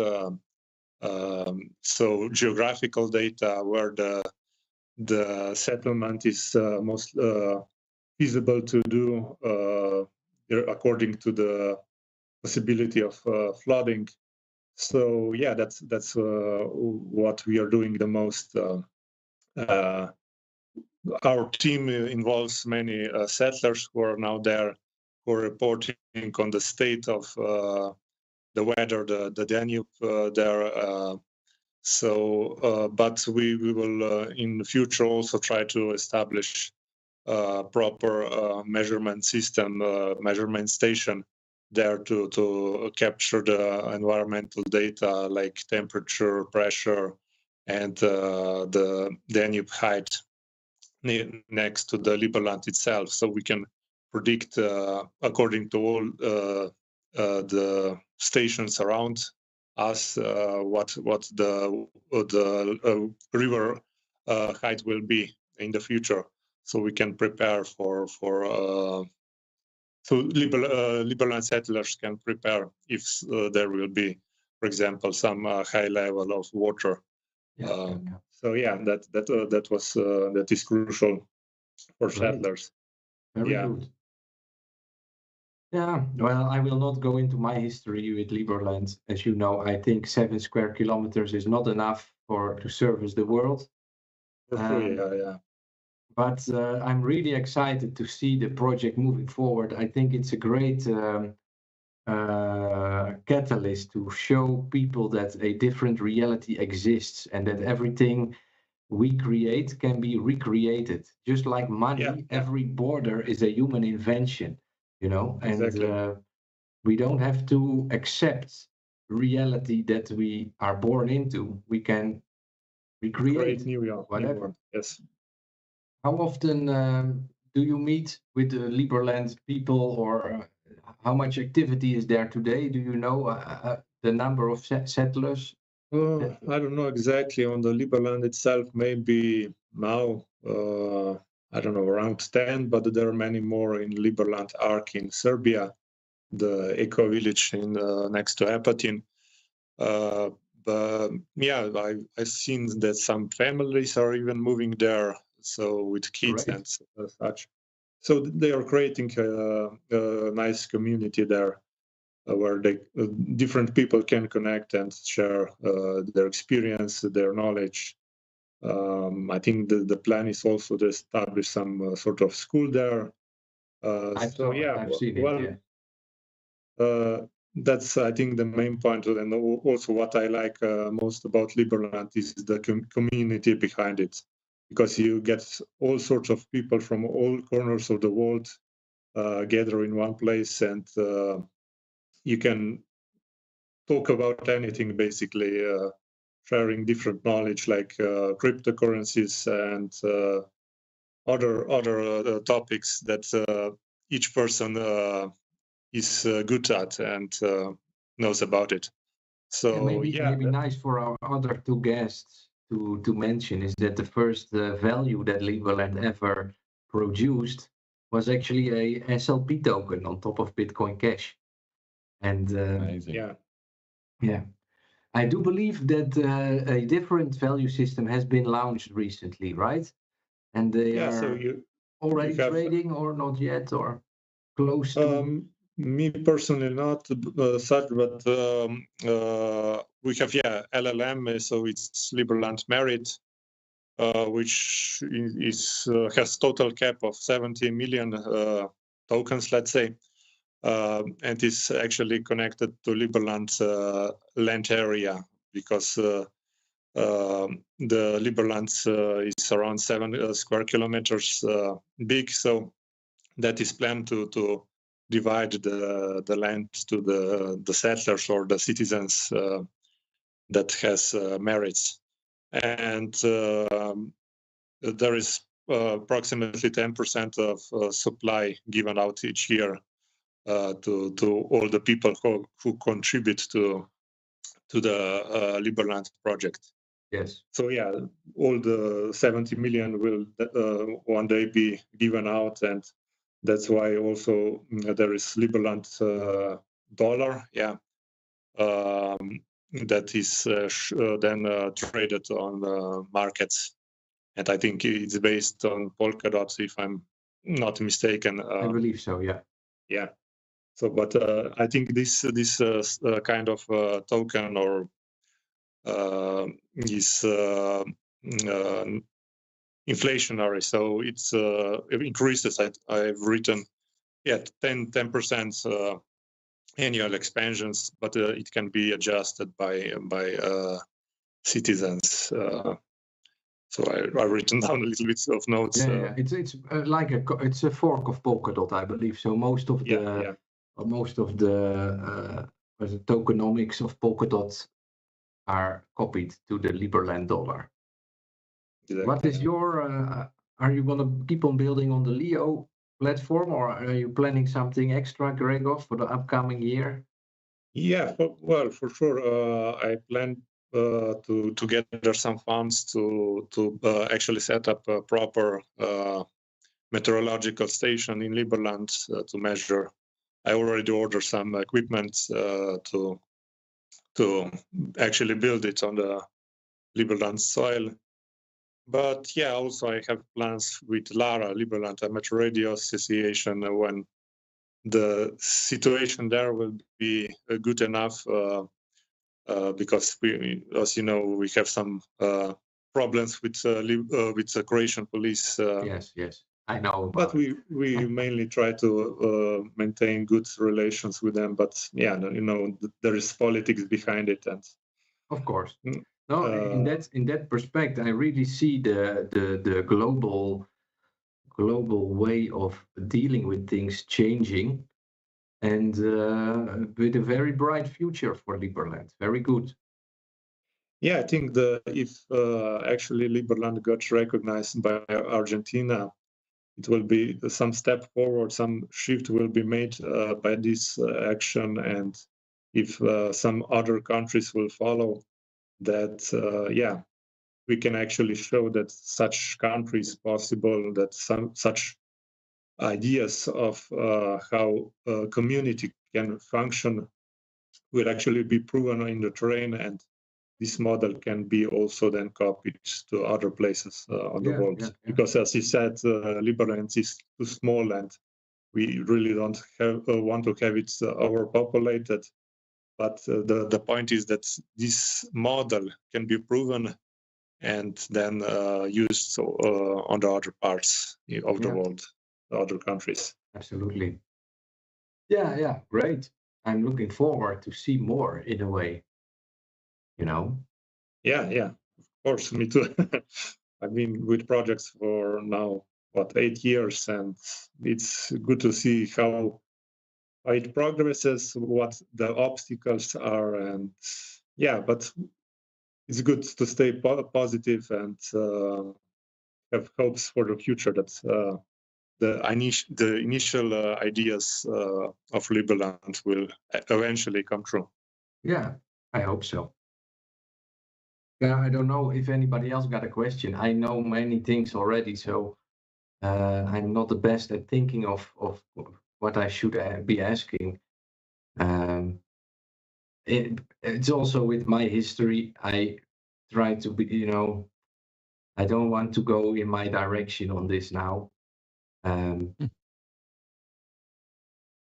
so geographical data where the settlement is most feasible to do according to the possibility of flooding. So yeah, that's what we are doing the most. Our team involves many settlers who are now there, who are reporting on the state of the weather, the Danube there. But we will in the future also try to establish proper measurement system, measurement station there to capture the environmental data like temperature, pressure, and the Danube height next to the Liberland itself, so we can predict according to all the stations around us what the river height will be in the future, so we can prepare for so Liberland settlers can prepare if there will be, for example, some high level of water. So yeah, that is crucial for settlers. Very good. Yeah, well, I will not go into my history with Liberland. As you know, I think 7 square kilometers is not enough to service the world. Yeah. But I'm really excited to see the project moving forward. I think it's a great catalyst to show people that a different reality exists and that everything we create can be recreated. Just like money, every border is a human invention, you know, and we don't have to accept reality that we are born into. We can recreate whatever. Yes. How often do you meet with the Liberland people, or how much activity is there today? Do you know the number of settlers? I don't know exactly on the Liberland itself. Maybe now, I don't know, around 10, but there are many more in Liberland Ark in Serbia, the eco village in next to Apatin. But yeah, I've seen that some families are even moving there, so with kids and such. So they are creating a nice community there where different people can connect and share their experience, their knowledge. I think the plan is also to establish some sort of school there. I've seen it. That's, I think, the main point, and also what I like most about Liberland is the community behind it, because you get all sorts of people from all corners of the world gather in one place, and you can talk about anything basically, sharing different knowledge like cryptocurrencies and other topics that each person is good at and knows about it. So maybe nice for our other two guests to mention is that the first value that Liberland ever produced was actually a SLP token on top of Bitcoin Cash. And yeah, I do believe that a different value system has been launched recently, right? And they are so you already have, trading or not yet or close to? Me personally not such, but we have LLM, so it's Liberland Merit, which has total cap of 70 million tokens, let's say, and is actually connected to Liberland land area because the Liberland is around 7 square kilometers big, so that is planned to divide the land to the settlers or the citizens that has merits. And there is approximately 10% of supply given out each year to all the people who contribute to the Liberland project. Yes. So yeah, all the 70 million will one day be given out, and that's why also there is Liberland dollar, that is then traded on markets, and I think it's based on Polkadot, if I'm not mistaken. I believe so. Yeah. Yeah. So, but I think this kind of token or is inflationary, so it increases. I've written 10% annual expansions, but it can be adjusted by citizens. So I've written down a little bit of notes. Yeah. It's like it's a fork of Polkadot, I believe. So most of the tokenomics of Polkadot are copied to the Liberland dollar. Exactly. What is your? Are you going to keep on building on the Leo platform, or are you planning something extra, Gregor, for the upcoming year? Yeah, well, for sure. I plan to gather some funds to actually set up a proper meteorological station in Liberland to measure. I already ordered some equipment to actually build it on the Liberland soil. But yeah, also I have plans with LARA, Liberland Amateur Radio Association, when the situation there will be good enough, because we, as you know, we have some problems with the Croatian police. Yes, I know. But we mainly try to maintain good relations with them. But yeah, there is politics behind it, and of course. No, in that perspective, I really see the global way of dealing with things changing, and with a very bright future for Liberland. Very good. Yeah, I think if actually Liberland got recognized by Argentina, it will be some step forward, some shift will be made by this action, and if some other countries will follow, that we can actually show that such countries possible, that such ideas of how a community can function will actually be proven in the terrain, and this model can be also then copied to other places on the world. Because as you said, Liberland is too small, and we really don't want to have it overpopulated. But the point is that this model can be proven and then used on the other parts of the world, the other countries. Absolutely. Yeah, great. I'm looking forward to see more in a way. Yeah, of course, me too. I've been with projects for now, 8 years, and it's good to see how it progresses, what the obstacles are, and yeah, but it's good to stay positive and have hopes for the future that the initial ideas of Liberland will eventually come true. Yeah, I hope so. Yeah, I don't know if anybody else got a question. I know many things already, so I'm not the best at thinking of what I should be asking. It's also with my history. I try to be, I don't want to go in my direction on this now.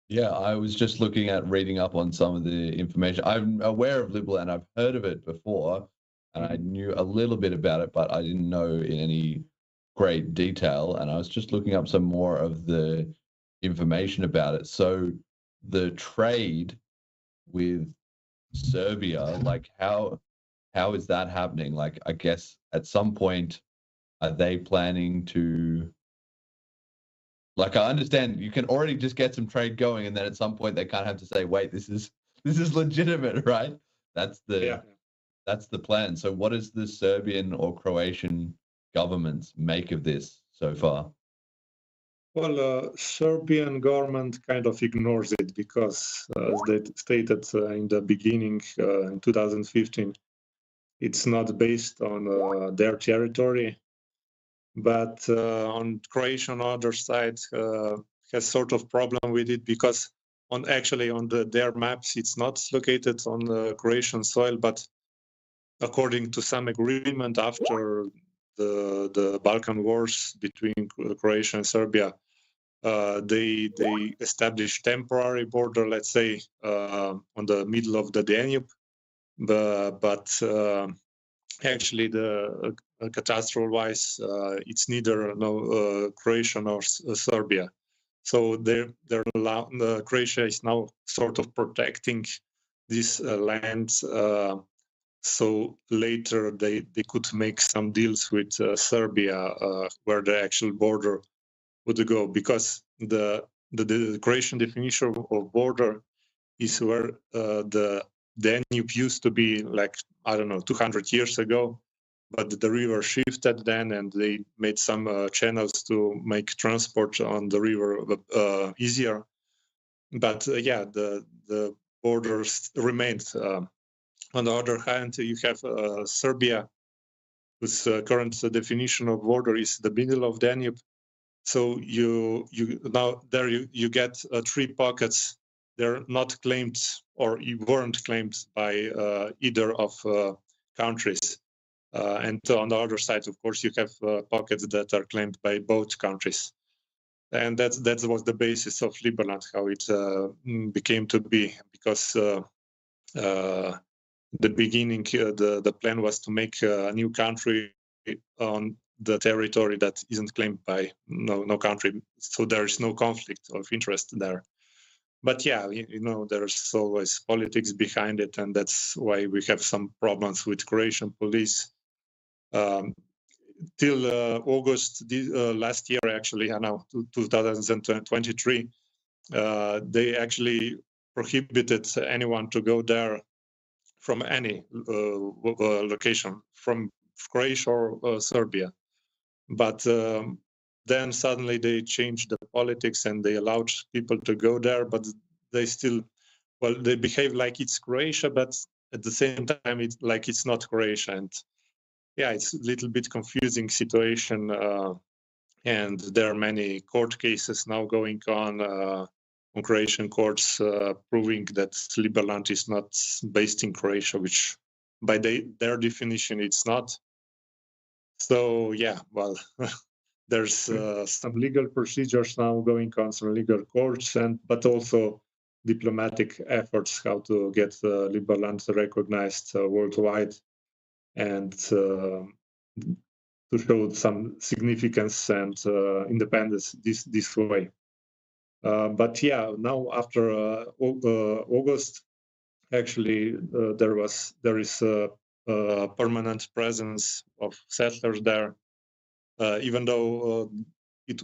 Yeah, I was just looking at reading up on some of the information. I'm aware of Liberland. I've heard of it before, and I knew a little bit about it, but I didn't know in any great detail. And I was just looking up some more of the information about it. So the trade with Serbia, like how is that happening? Like, I guess at some point, are they planning to? Like, I understand you can already just get some trade going, and then at some point they kind of have to say, "Wait, this is legitimate, right?" That's the plan. So, what does the Serbian or Croatian governments make of this so far? Well, Serbian government kind of ignores it because, as they stated in the beginning, in 2015, it's not based on their territory. But on Croatia, on the other side, has sort of problem with it because on their maps, it's not located on the Croatian soil, but according to some agreement after the Balkan Wars between Croatia and Serbia, they established temporary border, let's say, on the middle of the Danube, but actually the catastrophe-wise, it's neither Croatia nor Serbia. So Croatia is now sort of protecting this land. So later they could make some deals with Serbia where the actual border would go, because the Croatian definition of border is where the Danube used to be, like, I don't know, 200 years ago, but the river shifted then, and they made some channels to make transport on the river easier. But the borders remained. On the other hand, you have Serbia, whose current definition of border is the middle of Danube. So you get 3 pockets. They're not claimed, or weren't claimed by either of countries. And on the other side, of course, you have pockets that are claimed by both countries. And that was the basis of Liberland, how it became to be, because the beginning, the plan was to make a new country on the territory that isn't claimed by no country. So there is no conflict of interest there. But yeah, there's always politics behind it, and that's why we have some problems with Croatian police. Till August last year, actually, now 2023, they actually prohibited anyone to go there from any location, from Croatia or Serbia. But then suddenly they changed the politics and they allowed people to go there, but they still, they behave like it's Croatia, but at the same time, it's like it's not Croatia. And yeah, it's a little bit confusing situation. And there are many court cases now going on Croatian courts proving that Liberland is not based in Croatia, which by their definition it's not. So yeah, well, there's some legal procedures now going on, some legal courts, but also diplomatic efforts how to get Liberland recognized worldwide and to show some significance and independence this way. But yeah, now after August, actually there is a permanent presence of settlers there, even though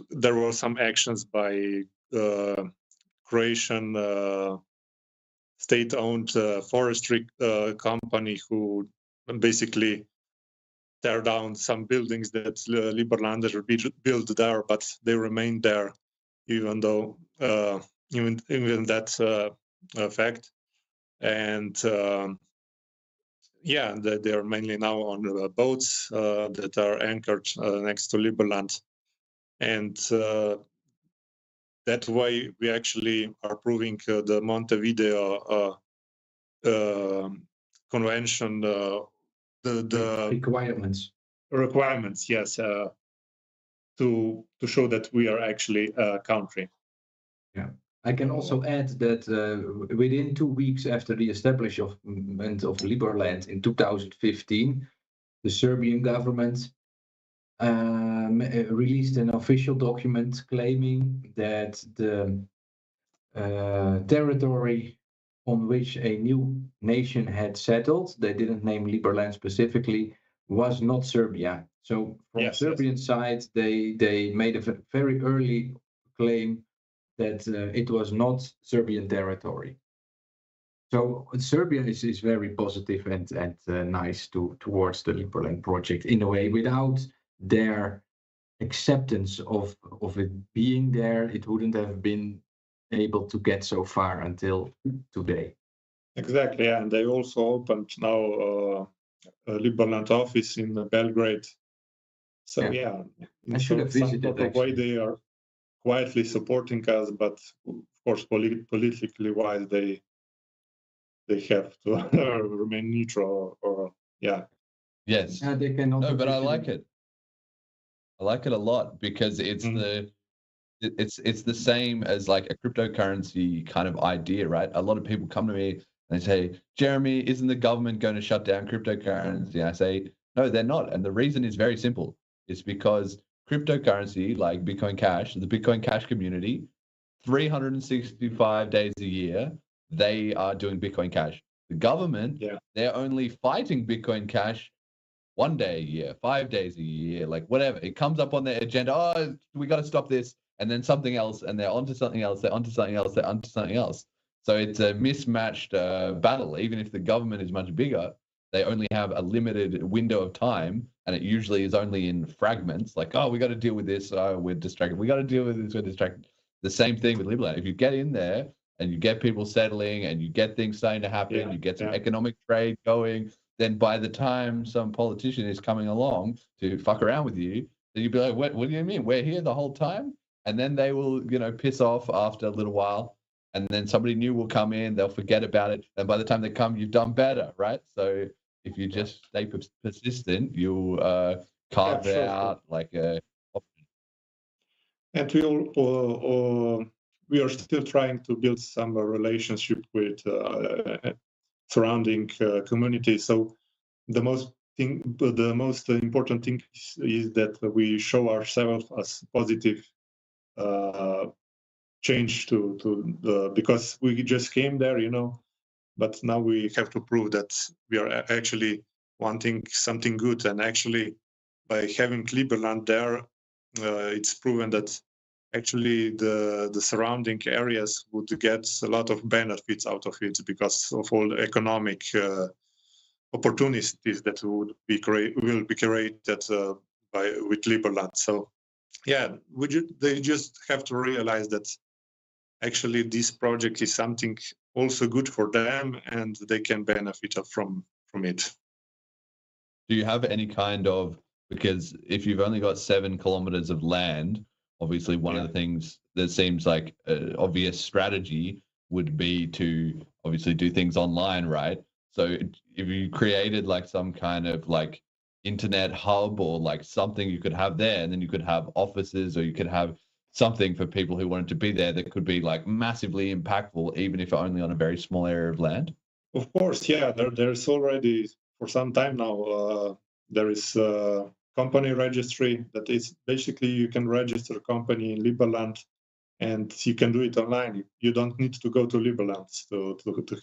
there were some actions by Croatian state-owned forestry company who basically tear down some buildings that Liberlanders built there, but they remain there, even though even that fact. And yeah, they are mainly now on boats that are anchored next to Liberland, and that way we actually are proving the Montevideo Convention, the requirements, yes, to show that we are actually a country. Yeah. I can also add that within 2 weeks after the establishment of Liberland in 2015, the Serbian government released an official document claiming that the territory on which a new nation had settled, they didn't name Liberland specifically, was not Serbia. So from the Serbian side, they made a very early claim that it was not Serbian territory. So Serbia is very positive and nice towards the Liberland project in a way. Without their acceptance of it being there, it wouldn't have been able to get so far until today. Exactly, yeah. And they also opened now a Liberland office in Belgrade. So yeah, I should have visited. Some way they are quietly supporting us, but of course, politically wise, they have to remain neutral. Or yeah. Yes. They cannot. No, but I like it. I like it a lot because it's it's the same as like a cryptocurrency kind of idea, right? A lot of people come to me and they say, Jeremy, isn't the government going to shut down cryptocurrency? And I say, no, they're not. And the reason is very simple. It's because cryptocurrency, like Bitcoin Cash, the Bitcoin Cash community, 365 days a year, they are doing Bitcoin Cash. The government, they're only fighting Bitcoin Cash 1 day a year, 5 days a year, like whatever. It comes up on their agenda. Oh, we got to stop this. And then something else, and they're onto something else, they're onto something else, they're onto something else. So it's a mismatched battle. Even if the government is much bigger, they only have a limited window of time, and it usually is only in fragments. Like, oh, we got to deal with this. Oh, we're distracted. We got to deal with this. We're distracted. The same thing with Liberland. If you get in there and you get people settling and you get things starting to happen, you get some economic trade going, then by the time some politician is coming along to fuck around with you, then you'd be like, what do you mean? We're here the whole time? And then they will, piss off after a little while. And then somebody new will come in, they'll forget about it. And by the time they come, you've done better, right? So if you just stay persistent, you'll carve out like a option. And we are still trying to build some relationship with surrounding communities. So the most important thing is that we show ourselves as positive change because we just came there, but now we have to prove that we are actually wanting something good. And actually, by having Liberland there, it's proven that actually the surrounding areas would get a lot of benefits out of it because of all the economic opportunities that will be created with Liberland. So yeah, they just have to realize that actually this project is something also good for them and they can benefit from it. Do you have any kind of, because if you've only got 7 kilometers of land, obviously one of the things that seems like an obvious strategy would be to obviously do things online, right? So if you created like some kind of like internet hub or like something you could have there, and then you could have offices or you could have something for people who wanted to be there that could be like massively impactful, even if only on a very small area of land? Of course, yeah. There's already for some time now, there is a company registry that is basically you can register a company in Liberland and you can do it online. You don't need to go to Liberland to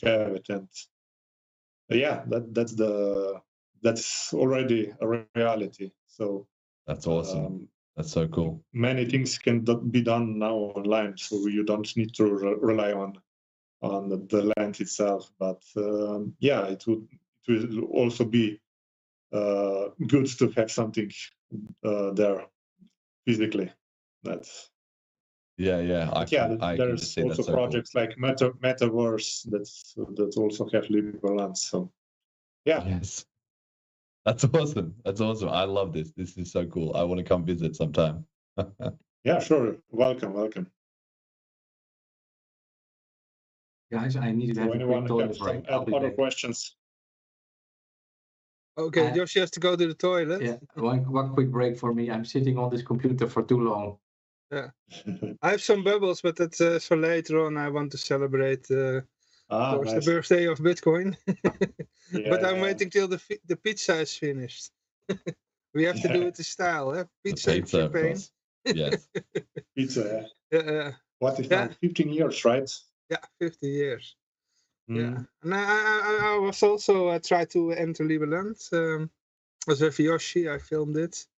have it. And yeah, that's already a reality. So that's awesome. That's so cool. Many things can be done now online, so you don't need to rely on the land itself. But yeah, it will also be good to have something there physically. That's I can there's just see also that's so cool. projects like metaverse that also have liberal lands. So yeah. Yes. That's awesome. That's awesome. I love this. This is so cool. I want to come visit sometime. Yeah, sure. Welcome. Guys, I need to have a quick Anyone toilet have break. some I'll be other back. questions? Okay, Joshi has to go to the toilet. Yeah, one quick break for me. I'm sitting on this computer for too long. Yeah. I have some bubbles, but that's for later on. I want to celebrate, of course, nice. the birthday of Bitcoin. But I'm Yeah. waiting till the pizza is finished. We have to do it in style, eh? Pizza and Pizza, of champagne. course. Yes. Pizza. Yeah. What is Yeah. now? 15 years, right? Yeah, 50 years. Yeah, Mm. and I was also tried to enter Liberland. Was with Yoshi. I filmed it,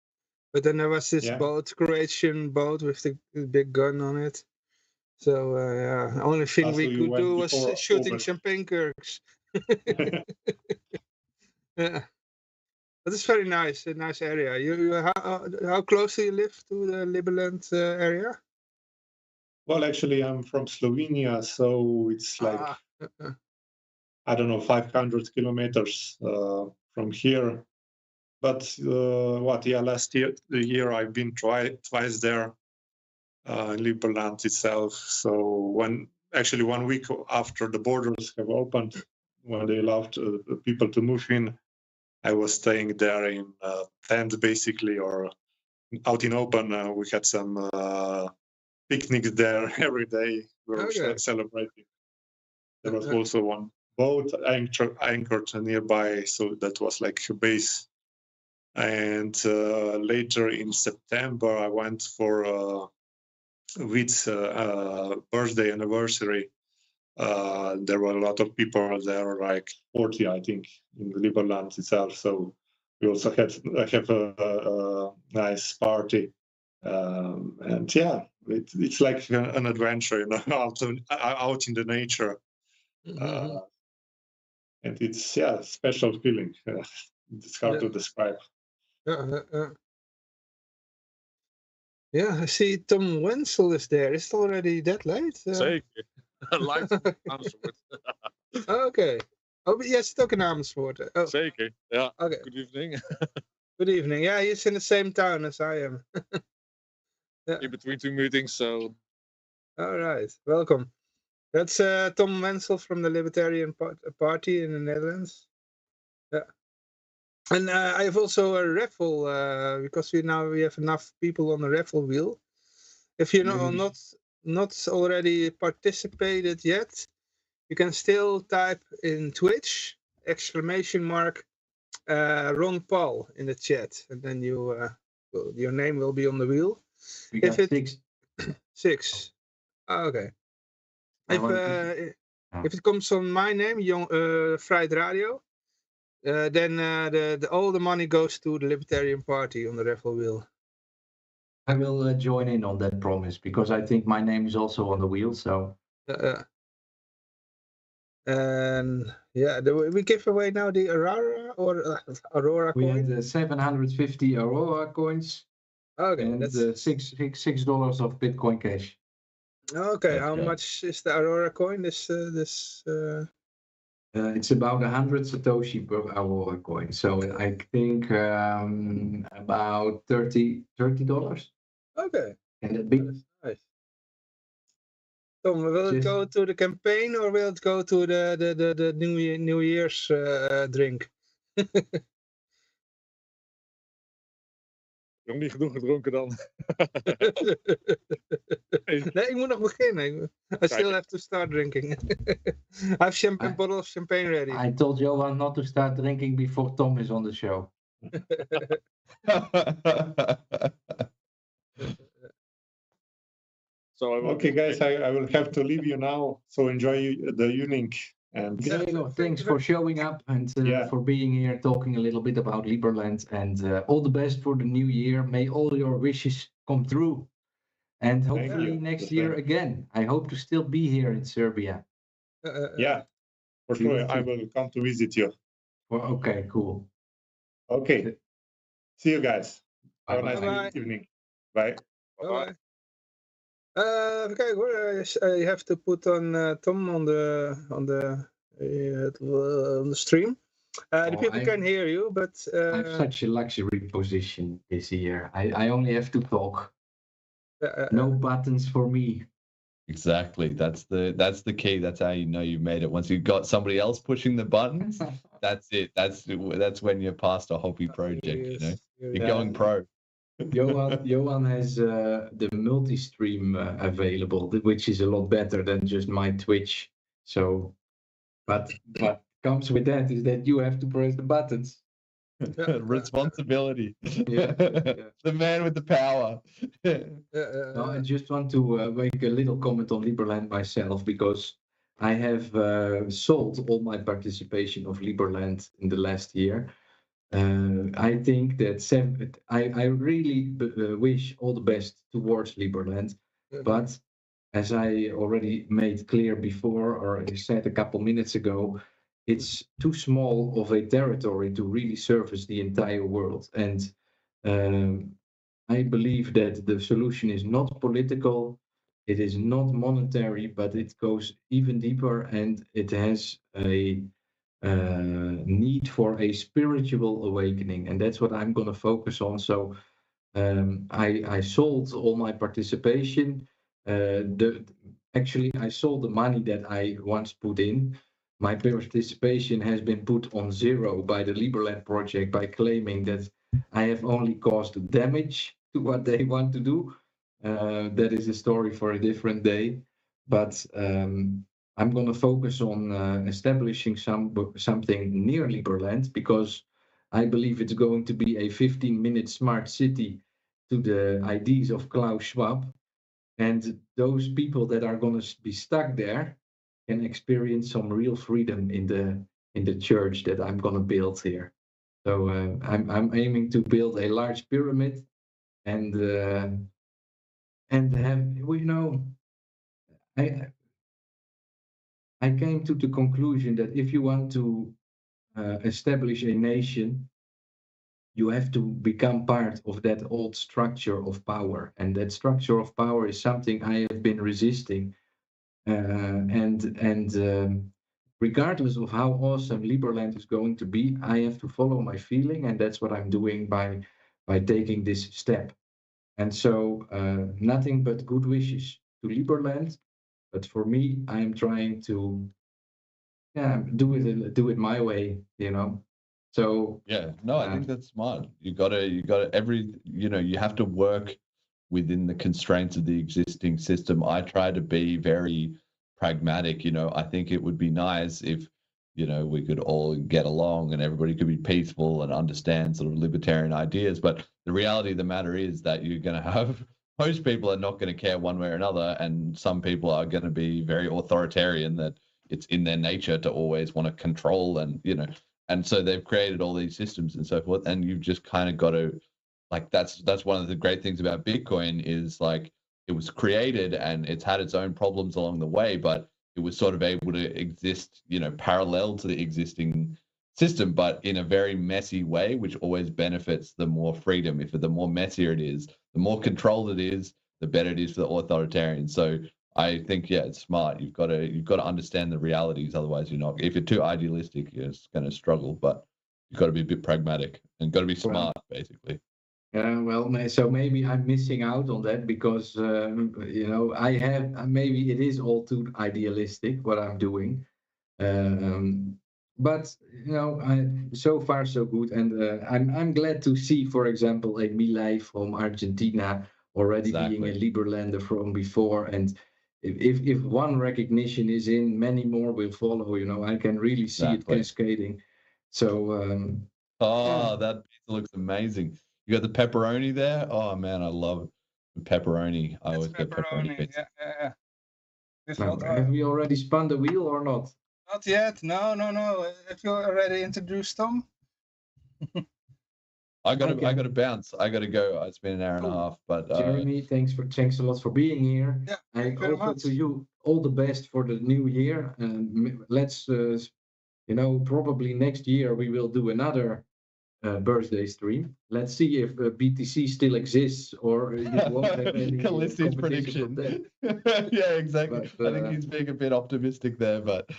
but then there was this Croatian boat with the big gun on it. So yeah, the only thing so we you could went do was before shooting Uber. champagne corks. Yeah, but it's very nice, a nice area. How close do you live to the Liberland area? Well, actually, I'm from Slovenia, so it's like I don't know, 500 kilometers from here. But last year I've been twice there in Liberland itself. So 1 week after the borders have opened, when they allowed people to move in, I was staying there in a tent basically, or out in open. We had some picnics there every day. We were celebrating. There was also one boat anchored nearby, so that was like a base. And later in September, I went for Witt's birthday anniversary. There were a lot of people there, like 40, I think, in the Liberland itself. So we also have a nice party. And yeah, it's like an adventure, out in the nature. And it's a special feeling. It's hard to describe. Yeah, I see Tom Wenzel is there. Is it already that late? Zeker. Live from Amersfoort. Okay. Oh, but yes, het ook in Amersfoort. Oh. Zeker. Yeah. Okay. Good evening. Good evening. Yeah, he's in the same town as I am. In between two meetings, so. All right. Welcome. That's Tom Wenzel from the Libertarian Party in the Netherlands. Yeah. And I have also a raffle because we have enough people on the raffle wheel. If you know not already participated yet, you can still type in Twitch ! Ron Paul in the chat, and then your name will be on the wheel. We got 6. 6. Oh, okay. If it comes on my name, Vrijheidradio, then all the money goes to the Libertarian Party on the raffle wheel. I will join in on that promise because I think my name is also on the wheel. So. And yeah, we give away now the Aurora we coin. had 750 Aurora coins. Okay, and that's $6 of Bitcoin cash. Okay, how much is the Aurora coin? It's about 100 Satoshi per Aurora coin. So I think about $30. Okay. And that big. Nice. Tom, will it go to the campaign or will it go to the New Year's drink? Nog niet genoeg gedronken dan. Nee, ik moet nog beginnen. I still have to start drinking. I have a bottle of champagne ready. I told Johan not to start drinking before Tom is on the show. Okay, guys, I will have to leave you now. So enjoy the evening. And Diego, Thanks for showing up and for being here, talking a little bit about Liberland. And all the best for the new year. May all your wishes come true. And hopefully next year again. I hope to still be here in Serbia. Yeah, for sure. I will come to visit you. Okay, cool. Okay. See you guys. Have a Bye-bye. nice evening. Bye. Bye-bye. Even kijken hoor. You have to put on Tom on the stream. The people can hear you, but I have such a luxury position this year. I only have to talk. No buttons for me. Exactly. That's the key. That's how you know you've made it. Once you've got somebody else pushing the buttons, that's it. That's when you're past a hobby project. You know, you're going pro. Johan has the multi-stream available, which is a lot better than just my Twitch. So, but what comes with that is that you have to press the buttons. Responsibility. The man with the power. No, I just want to make a little comment on Liberland myself, because I have sold all my participation of Liberland in the last year. I think that I really wish all the best towards Liberland, but as I already made clear before, or I said a couple minutes ago, it's too small of a territory to really service the entire world. And I believe that the solution is not political, it is not monetary, but it goes even deeper, and it has a need for a spiritual awakening, and that's what I'm going to focus on. So I sold all my participation. Actually, I sold the money that I once put in. My participation has been put on zero by the Liberland project by claiming that I have only caused damage to what they want to do. That is a story for a different day. But I'm going to focus on establishing something near Liberland, because I believe it's going to be a 15-minute smart city to the ideas of Klaus Schwab. And those people that are going to be stuck there can experience some real freedom in the church that I'm going to build here. So I'm aiming to build a large pyramid, and have, you know, I came to the conclusion that if you want to establish a nation, you have to become part of that old structure of power, and that structure of power is something I have been resisting. Regardless of how awesome Liberland is going to be, I have to follow my feeling, and that's what I'm doing by taking this step. And so, nothing but good wishes to Liberland. But for me, I'm trying to, do it my way, you know. So I think that's smart. You gotta you have to work within the constraints of the existing system. I try to be very pragmatic. I think it would be nice if we could all get along and everybody could be peaceful and understand sort of libertarian ideas. But the reality of the matter is that you're going to have most people are not going to care one way or another, and some people are going to be very authoritarian, that it's in their nature to always want to control, and so they've created all these systems and so forth, and you've just kind of got to, like, that's one of the great things about Bitcoin is, like, it was created and it's had its own problems along the way, but it was sort of able to exist, parallel to the existing system, but in a very messy way, which always benefits the more freedom. If the more messier it is, the more controlled it is, the better it is for the authoritarian. So I think, it's smart. You've got to understand the realities. Otherwise, you're not. If you're too idealistic, you're just going to struggle. But you've got to be a bit pragmatic and got to be smart, basically. So maybe I'm missing out on that because I have, maybe it is all too idealistic what I'm doing, but so far so good, and I'm glad to see, for example, a Milei from Argentina already being a Liberlander from before, and if one recognition is in, many more will follow. I can really see it cascading. So that pizza looks amazing. You got the pepperoni there. Oh man, I love pepperoni. I always get pepperoni pizza. Yeah. Have we already spun the wheel or not? Not yet. No. Have you already introduced Tom? I gotta bounce. I gotta go. It's been an hour and a half. But Jeremy, thanks a lot for being here. Yeah, I thank you very offer much. to you all the best for the new year. And let's, probably next year we will do another birthday stream. Let's see if BTC still exists or you won't have any Callisti's competition prediction. from that. Yeah, exactly. But, I think he's being a bit optimistic there, but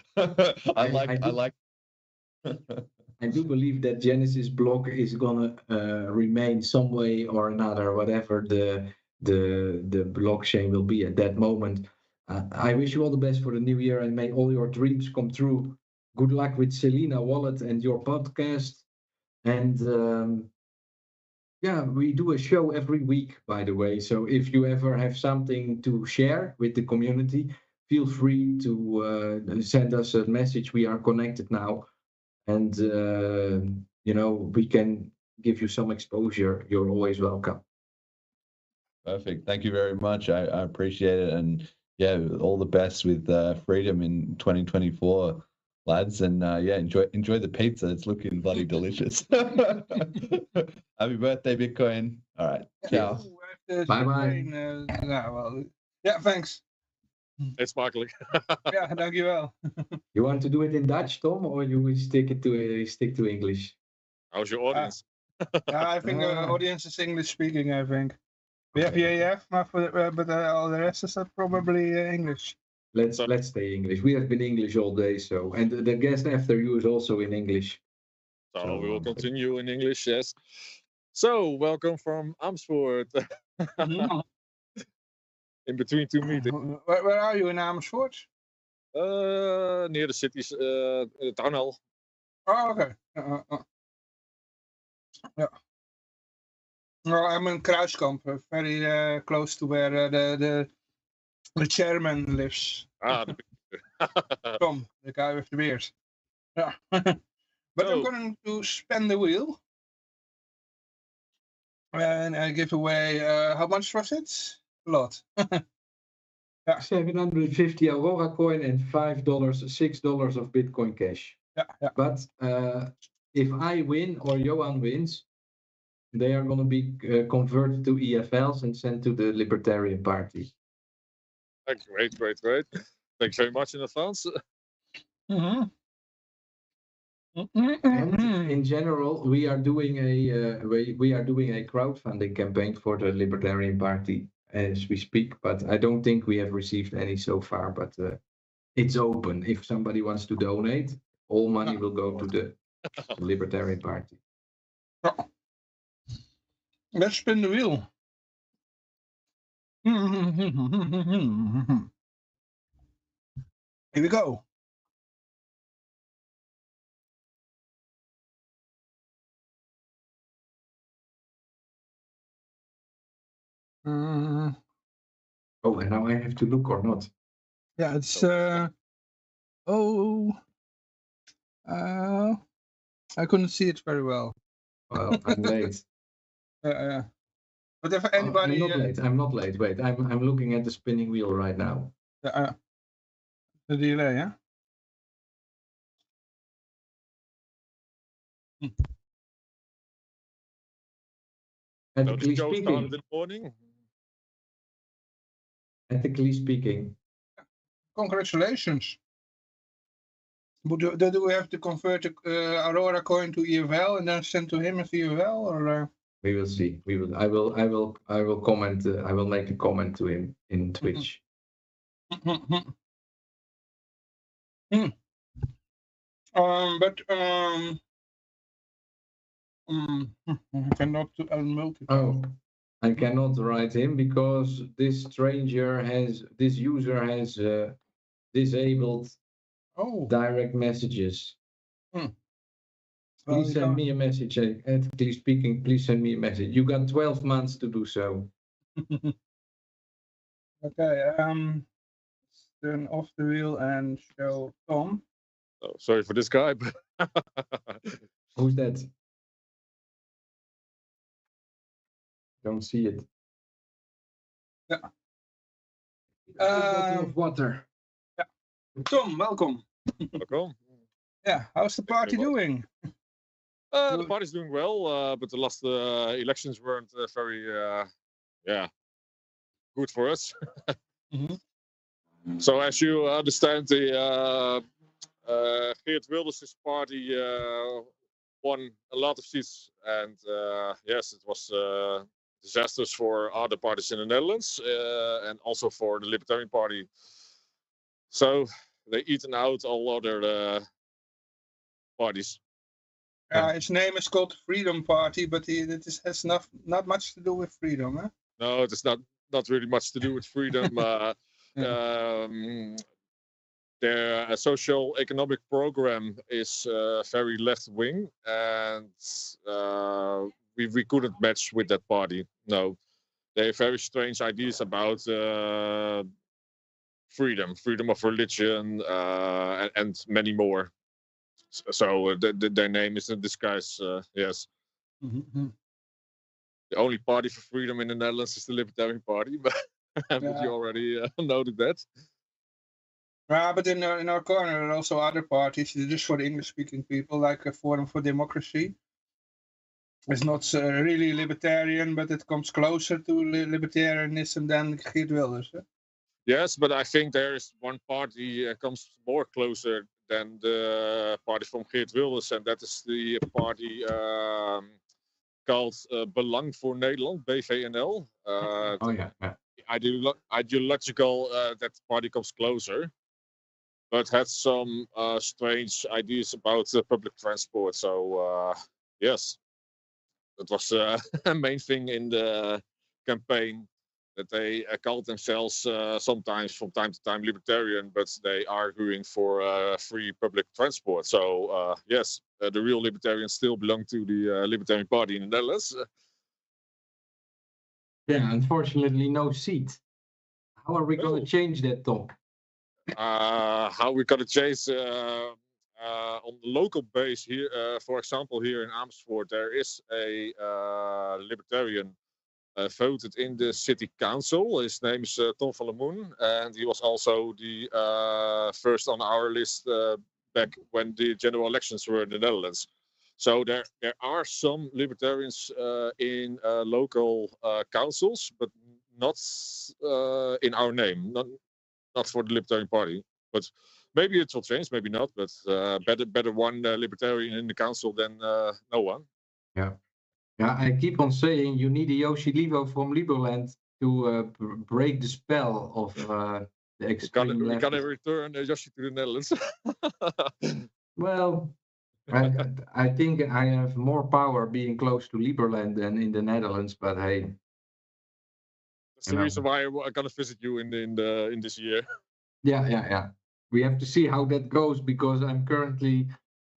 I like. I do believe that Genesis block is gonna remain some way or another, whatever the blockchain will be at that moment. I wish you all the best for the new year and may all your dreams come true. Good luck with Selena Wallet and your podcast. And we do a show every week, by the way. So if you ever have something to share with the community, feel free to send us a message. We are connected now. And, we can give you some exposure. You're always welcome. Perfect. Thank you very much. I appreciate it. And yeah, all the best with freedom in 2024, lads. And enjoy the pizza. It's looking bloody delicious. Happy birthday, Bitcoin. All right. Ciao. Bye-bye. Thanks. It's makkelijk. Ja, dankjewel. You want to do it in Dutch, Tom, or you will stick to English? How's your audience? I think the audience is English speaking. I think we have EAF, but all the rest is probably English. Let's stay English. We have been English all day, so and the guest after you is also in English. So we will continue in English. Yes. So welcome from Amersfoort. In between two meetings. Where are you in Amersfoort? Near the city's town hall. Oh, okay. Yeah. Well, I'm in Kruiskamp, very close to where the chairman lives. Tom, the guy with the beard. Yeah. But I'm going to spin the wheel. And I give away, how much was it? A lot. 750 Aurora coin and $6 of Bitcoin cash. Yeah. But if I win or Johan wins, they are going to be converted to EFLs and sent to the Libertarian Party. Great. Thanks very much in advance. And in general, we are doing a crowdfunding campaign for the Libertarian Party as we speak, but I don't think we have received any so far. But it's open. If somebody wants to donate, all money will go to the Libertarian Party. Let's spin the wheel. Here we go. Oh, and now I have to look or not? Yeah, it's I couldn't see it very well. Well, I'm late. But if anybody, I'm not late. Wait, I'm looking at the spinning wheel right now. The delay, yeah. Ethically show speaking. started in the morning. Ethically speaking. Congratulations. But do we have to convert the Aurora coin to EFL and then send to him as EFL, or? We will see. I will comment. I will make a comment to him in Twitch. I cannot unmute it. Oh, I cannot write him because this user has disabled direct messages. Please send me a message. Ethically speaking, please send me a message. You got 12 months to do so. Okay, turn off the wheel and show Tom. Oh, sorry for this guy. But Who's that? Don't see it. Yeah. Bottle of water. Yeah. Tom, welcome. Welcome. Yeah, how's the party doing? The party's doing well, but the last elections weren't very, good for us. So as you understand, the Geert Wilders' party won a lot of seats, and yes, it was disastrous for other parties in the Netherlands and also for the Libertarian Party. So they eaten out all other parties. His name is called the Freedom Party, but has not much to do with freedom, huh? No, it is not really much to do with freedom. Their social economic program is very left wing, and we couldn't match with that party. No, they have very strange ideas about freedom of religion, and many more. So their name is in disguise. Yes. The only party for freedom in the Netherlands is the Libertarian Party, but you already noted that. But in our corner there are also other parties, just for the English-speaking people, like Forum for Democracy. It's not really libertarian, but it comes closer to libertarianism than Geert Wilders. Huh? Yes, but I think there is one party comes more closer than the party from Geert Wilders, and that is the party called Belang voor Nederland, BVNL. Ideological, that party comes closer, but had some strange ideas about public transport. So yes, that was a main thing in the campaign, that they called themselves sometimes from time to time libertarian, but they are arguing for free public transport. So yes, the real libertarians still belong to the Libertarian Party in the Netherlands. Yeah, unfortunately, no seat. How are we going to change that, Tom? How we going to change on the local base here? For example, here in Amersfoort, there is a libertarian voted in the city council. His name is Tom van der Moen, and he was also the first on our list back when the general elections were in the Netherlands. So there are some libertarians in local councils, but not in our name, not for the Libertarian Party. But maybe it will change, maybe not. But better one libertarian in the council than no one. Yeah. Yeah, I keep on saying you need a Yoshi Livo from Liberland to break the spell of the extreme We left. gotta return Yoshi to the Netherlands. Well, I think I have more power being close to Liberland than in the Netherlands, but hey. That's the reason why I'm gonna visit you in this year. Yeah. We have to see how that goes, because I'm currently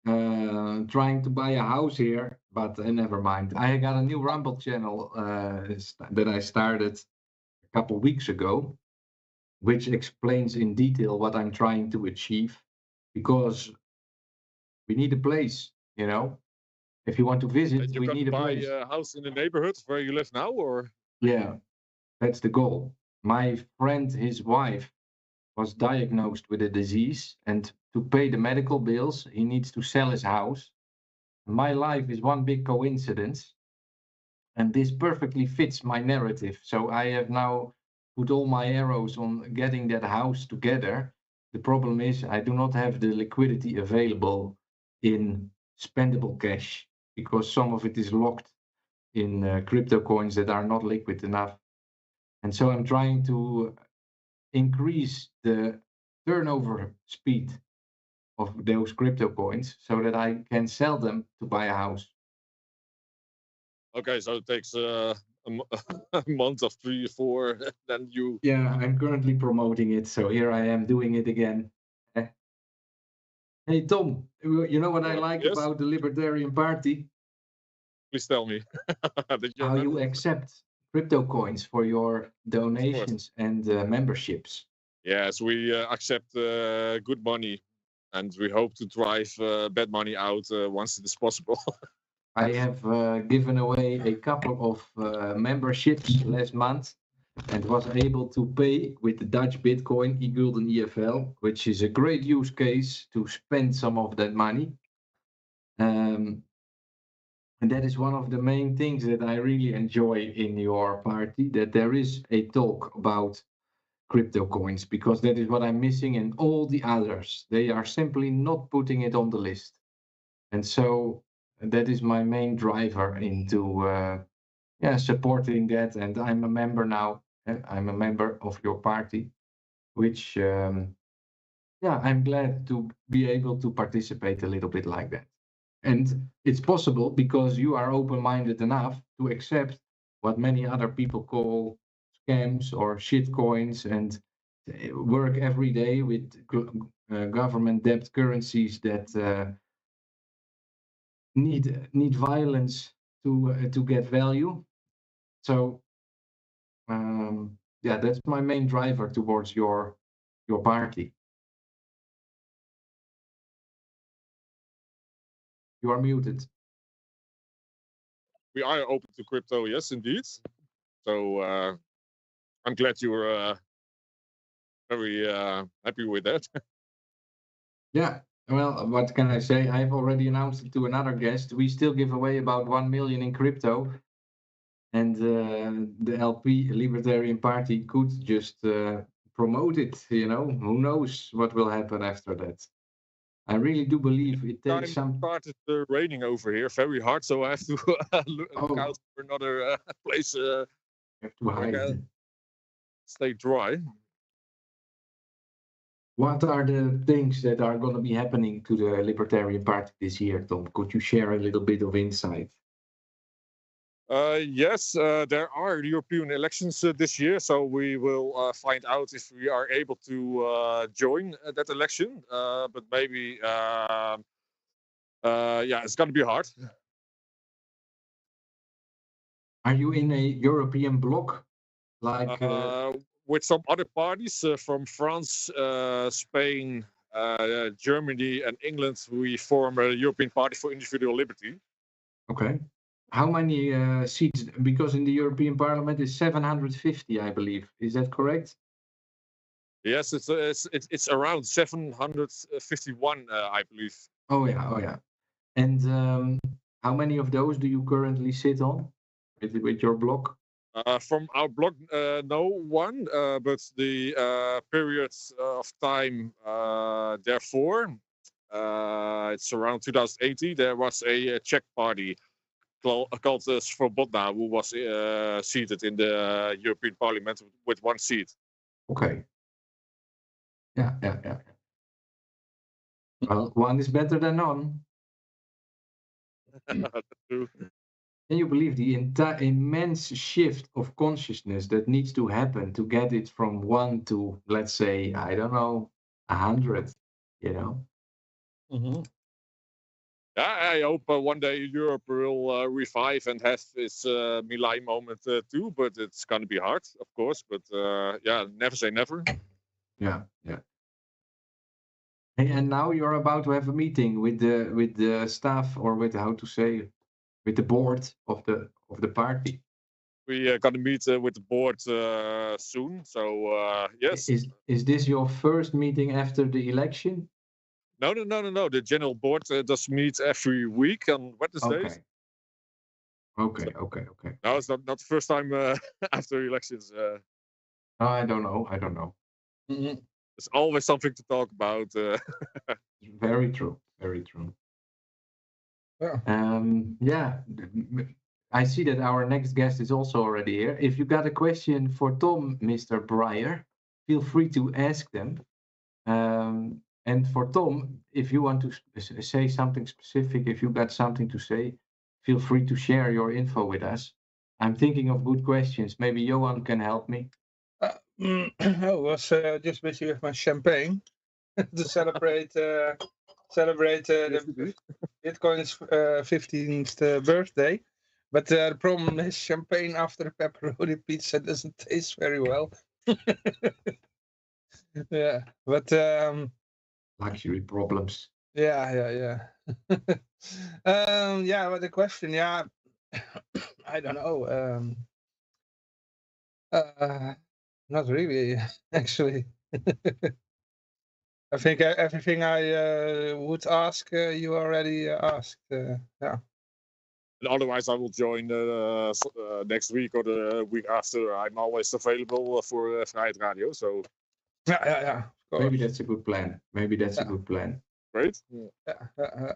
trying to buy a house here, but never mind. I got a new Rumble channel that I started a couple weeks ago, which explains in detail what I'm trying to achieve, because we need a place, you know. If you want to visit, we need a place. Buy a house in the neighborhood where you live now, or? Yeah, that's the goal. My friend, his wife, was diagnosed with a disease, and to pay the medical bills, he needs to sell his house. My life is one big coincidence, and this perfectly fits my narrative. So I have now put all my arrows on getting that house together. The problem is I do not have the liquidity available in spendable cash, because some of it is locked in crypto coins that are not liquid enough. And so I'm trying to increase the turnover speed of those crypto coins so that I can sell them to buy a house. Okay, so it takes a month of 3 or 4, then you. Yeah, I'm currently promoting it, so here I am doing it again. Hey Tom, you know what I like about the Libertarian Party? Please tell me. How you accept crypto coins for your donations and memberships. Yes, we accept good money, and we hope to drive bad money out once it is possible. I have given away a couple of memberships last month, and was able to pay with the Dutch Bitcoin, e-gulden EFL, which is a great use case to spend some of that money. And that is one of the main things that I really enjoy in your party, that there is a talk about crypto coins, because that is what I'm missing in all the others. They are simply not putting it on the list. And so that is my main driver into supporting that. And I'm a member now. I'm a member of your party, which, I'm glad to be able to participate a little bit like that. And it's possible because you are open-minded enough to accept what many other people call scams or shit coins, and work every day with government debt currencies that need violence to get value. So that's my main driver towards your party. You are muted. We are open to crypto, yes, indeed. So I'm glad you were very happy with that. Yeah, well, what can I say? I've already announced it to another guest. We still give away about 1 million in crypto. And the LP, Libertarian Party, could just promote it, Who knows what will happen after that? I really do believe it takes some... Started raining over here very hard, so I have to look out for another place. You have to hide. Stay dry. What are the things that are going to be happening to the Libertarian Party this year, Tom? Could you share a little bit of insight? Yes, there are European elections this year, so we will find out if we are able to join that election. But maybe, it's going to be hard. Are you in a European bloc? Like with some other parties from France, Spain, Germany, and England, we form a European Party for Individual Liberty. Okay. How many seats? Because in the European Parliament is 750, I believe. Is that correct? Yes, it's around 751, I believe. Oh yeah. And how many of those do you currently sit on with your bloc? From our bloc, no one, but the periods of time therefore, it's around 2018, there was a Czech party called Svobodna, who was seated in the European Parliament with 1 seat. Okay. Yeah. Well, 1 is better than none. That's true. Can you believe the immense shift of consciousness that needs to happen to get it from 1 to, let's say, I don't know, 100, Mm-hmm. Yeah, I hope one day Europe will revive and have its Milai moment too, but it's going to be hard, of course. But never say never. Yeah. Hey, and now you're about to have a meeting with the staff, or with the board of the party. We are going to meet with the board soon. So yes. Is this your first meeting after the election? No. The general board does meet every week on Wednesdays. Okay. No, it's not the first time after elections. I don't know. Mm-hmm. There's always something to talk about. Very true. Yeah. I see that our next guest is also already here. If you got a question for Tom, Mr. Breyer, feel free to ask them. And for Tom, if you want to say something specific, if you got something to say, feel free to share your info with us. I'm thinking of good questions. Maybe Johan can help me. I was just busy with my champagne to celebrate the Bitcoin's 15th birthday. But the problem is, champagne after a pepperoni pizza doesn't taste very well. Yeah, but luxury problems. Yeah. But the question, I don't know. Not really, actually. I think everything I would ask, you already asked. Yeah. And otherwise, I will join next week or the week after. I'm always available for Vrijheidradio. So Yeah. Of Maybe course. that's a good plan. Maybe that's a Yeah. good plan. great. Yeah.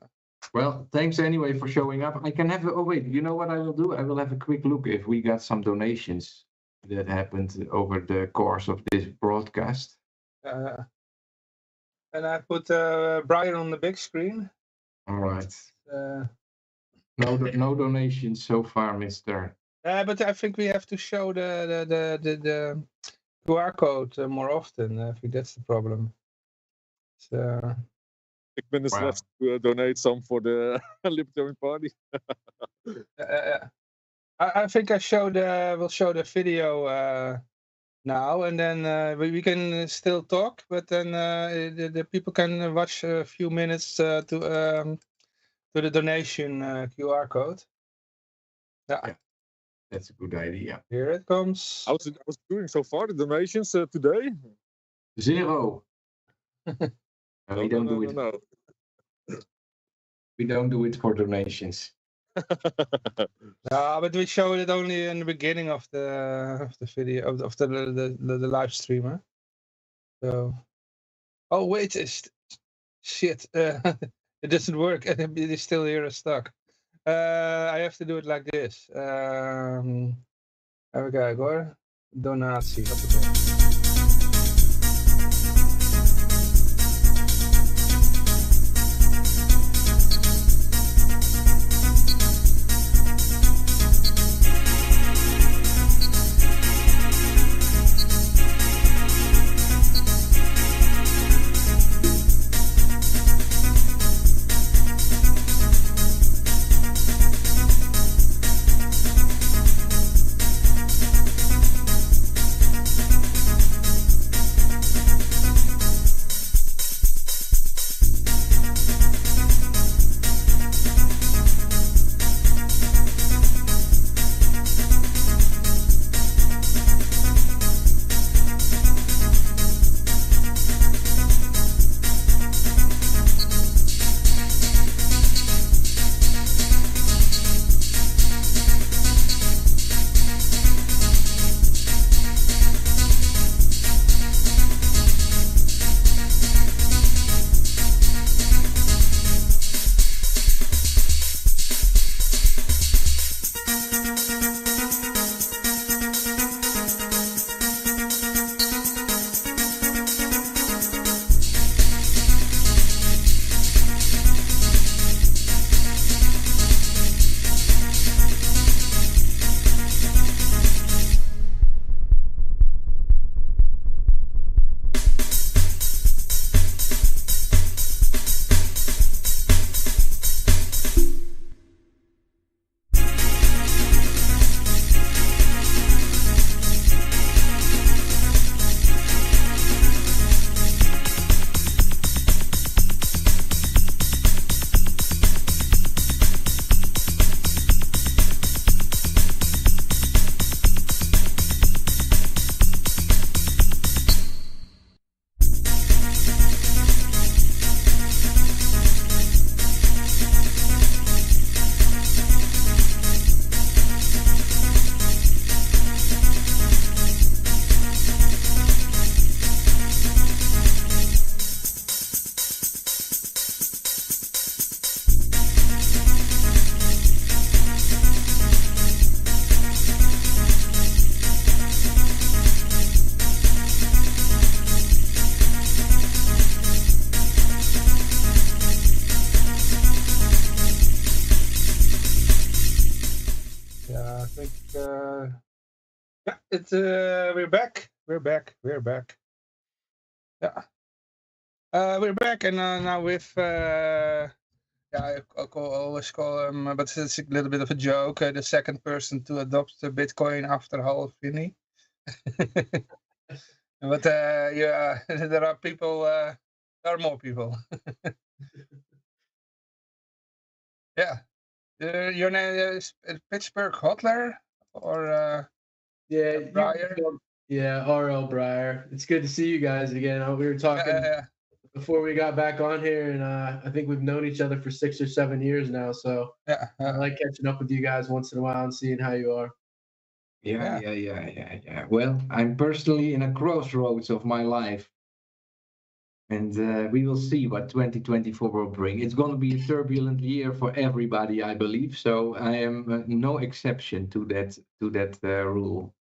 Well, thanks anyway for showing up. I can have oh wait, you know what I will do? I will have a quick look if we got some donations that happened over the course of this broadcast. And I put Brian on the big screen. All right. Uh, No donations so far, mister. but I think we have to show the QR code more often. I think that's the problem. So, Ik ben dus left to donate some for the Libertarian Party. I think I will show the video now, and then we can still talk, but then the people can watch a few minutes to the donation QR code. Yeah. That's a good idea. Here it comes. I was doing so far the donations today. 0. We don't do it. No. We don't do it for donations. But we showed it only in the beginning of the video of the live stream. Huh? So, oh wait, shit, it doesn't work. It is still here stuck. I have to do it like this. Even kijken hoor. Donatie. Hoppakee. We're back. Yeah. We're back, and now with I always call him, but it's a little bit of a joke. The second person to adopt Bitcoin after Hal Finney. But yeah, there are people. There are more people. Yeah. Your name is Pittsburgh Hotler, or Yeah, Vrije. yeah, RL Breyer. It's good to see you guys again. We were talking before we got back on here, and I think we've known each other for 6 or 7 years now. So I like catching up with you guys once in a while and seeing how you are. Yeah. Well, I'm personally in a crossroads of my life. And we will see what 2024 will bring. It's going to be a turbulent year for everybody, I believe. So I am no exception to that rule.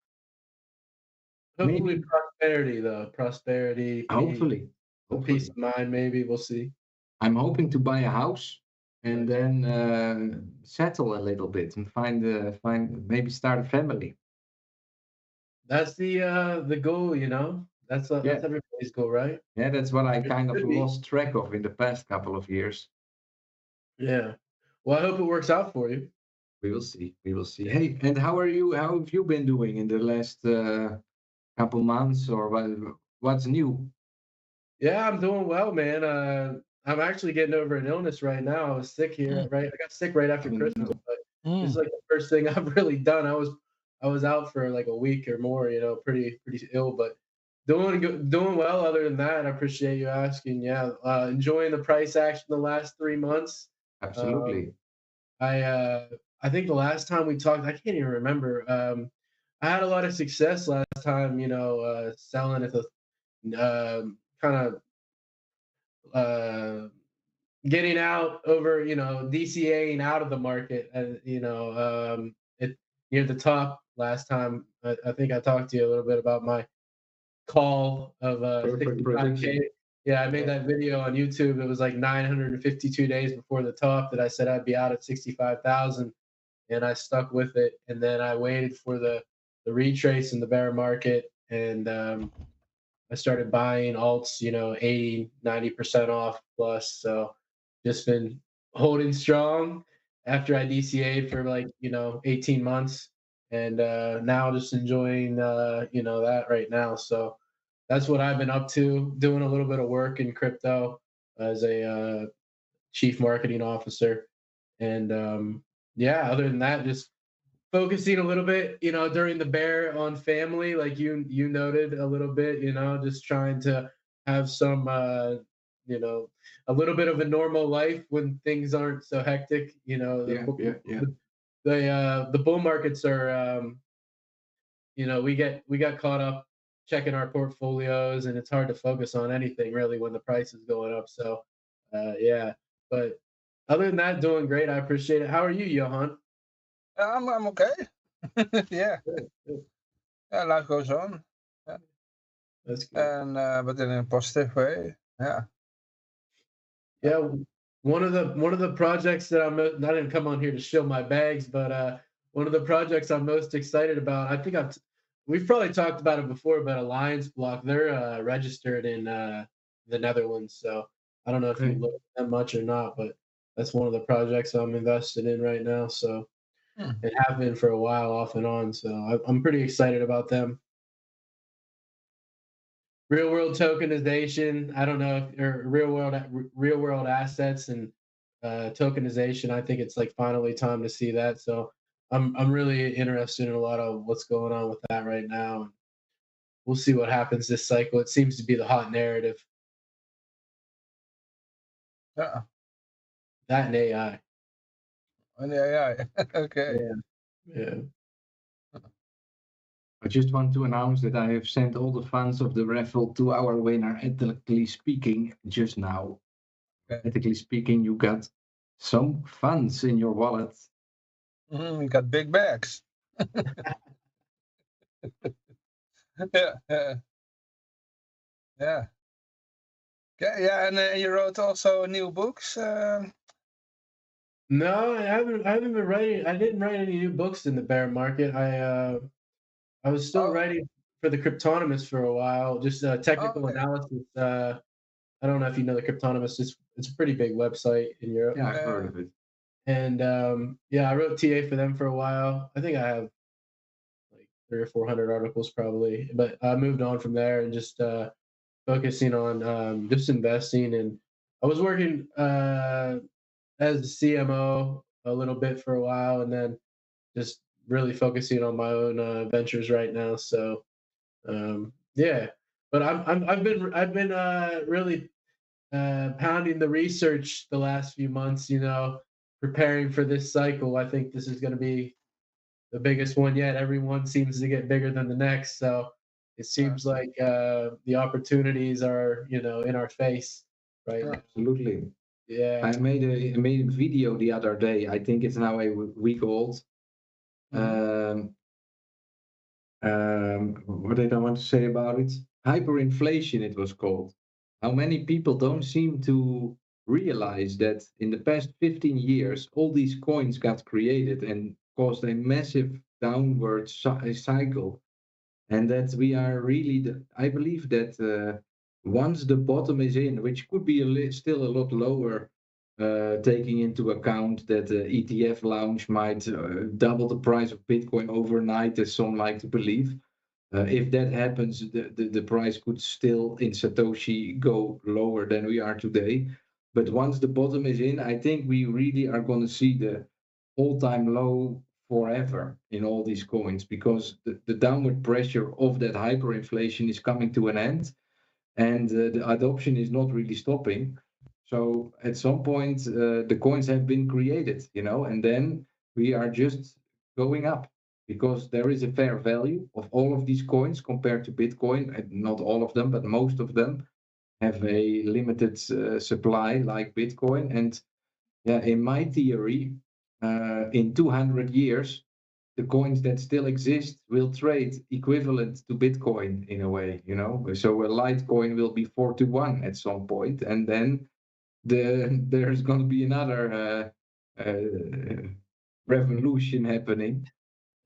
Hopefully Maybe. prosperity, though. Prosperity. Hopefully. Peace of mind, maybe. We'll see. I'm hoping to buy a house and then settle a little bit and find maybe start a family. That's the goal, you know. That's everybody's goal, right? Yeah, that's what I kind of Could be. lost track of in the past couple of years. Yeah. Well, I hope it works out for you. We will see. We will see. Hey, and how are you? How have you been doing in the last couple months, or what's new? Yeah, I'm doing well, man. I'm actually getting over an illness right now. I was sick here, right? I got sick right after Christmas, but this is like the first thing I've really done. I was out for like a week or more, you know, pretty ill, but doing well. Other than that, I appreciate you asking. Yeah, enjoying the price action the last 3 months. Absolutely. I think the last time we talked, I can't even remember. I had a lot of success last time, you know, selling at the kind of getting out over, you know, DCAing out of the market, you know, it near the top last time. I think I talked to you a little bit about my call of Perfect 65K. prediction. Yeah, I made that video on YouTube. It was like 952 days before the top that I said I'd be out at 65,000, and I stuck with it. And then I waited for the retrace in the bear market, and I started buying alts, you know, 80, 90% off plus. So just been holding strong after I DCA'd for like, you know, 18 months. And now just enjoying, you know, that right now. So that's what I've been up to, doing a little bit of work in crypto as a chief marketing officer. And yeah, other than that, just focusing a little bit, you know, during the bear on family, like you noted a little bit, you know, just trying to have some, you know, a little bit of a normal life when things aren't so hectic. You know, the bull markets are, you know, we got caught up checking our portfolios, and it's hard to focus on anything really when the price is going up. So, yeah, but other than that, doing great. I appreciate it. How are you, Johan? I'm okay. Yeah. Yeah, life goes on. Yeah. That's good. And but in a positive way. Yeah. Yeah, one of the projects that I didn't come on here to show my bags, but one of the projects I'm most excited about. I think we've probably talked about it before, but Alliance Block, they're registered in the Netherlands. So I don't know if you look at them much or not, but that's one of the projects I'm invested in right now. So it have been for a while, off and on. So I'm pretty excited about them. Real world tokenization. I don't know if or real world assets and tokenization. I think it's like finally time to see that. So I'm really interested in a lot of what's going on with that right now. We'll see what happens this cycle. It seems to be the hot narrative. Yeah. That and AI. And AI. Okay. Yeah. I just want to announce that I have sent all the funds of the raffle to our winner, ethically speaking, just now. Okay. Ethically speaking, you got some funds in your wallet. You got big bags. Yeah. Yeah. Okay, yeah, and you wrote also new books. No, I haven't been writing. I didn't write any new books in the bear market. I was still writing for the Cryptonomist for a while, just technical analysis. I don't know if you know the Cryptonomist. It's a pretty big website in Europe. Yeah, I've heard of it. And yeah, I wrote TA for them for a while. I think I have like 300 or 400 articles probably, but I moved on from there and just focusing on just investing. And I was working as a CMO a little bit for a while, and then just really focusing on my own ventures right now. So yeah, but I've been really pounding the research the last few months. Preparing for this cycle. I think this is going to be the biggest one yet. Everyone seems to get bigger than the next, so it seems like the opportunities are in our face right now. Absolutely. Yeah. I made a video the other day. I think it's now a week old. What did I want to say about it? Hyperinflation, it was called. How many people don't seem to realize that in the past 15 years, all these coins got created and caused a massive downward cycle. And that we are really, I believe that once the bottom is in, which could be still a lot lower, taking into account that the ETF launch might double the price of Bitcoin overnight, as some like to believe. If that happens, the price could still in Satoshi go lower than we are today. But once the bottom is in, I think we really are going to see the all-time low forever in all these coins, because the downward pressure of that hyperinflation is coming to an end, and the adoption is not really stopping. So at some point, the coins have been created, and then we are just going up, because there is a fair value of all of these coins compared to Bitcoin. And not all of them, but most of them have a limited supply like Bitcoin. And yeah, in my theory, in 200 years, the coins that still exist will trade equivalent to Bitcoin in a way, So a Litecoin will be 4-1 at some point, and then there's going to be another revolution happening.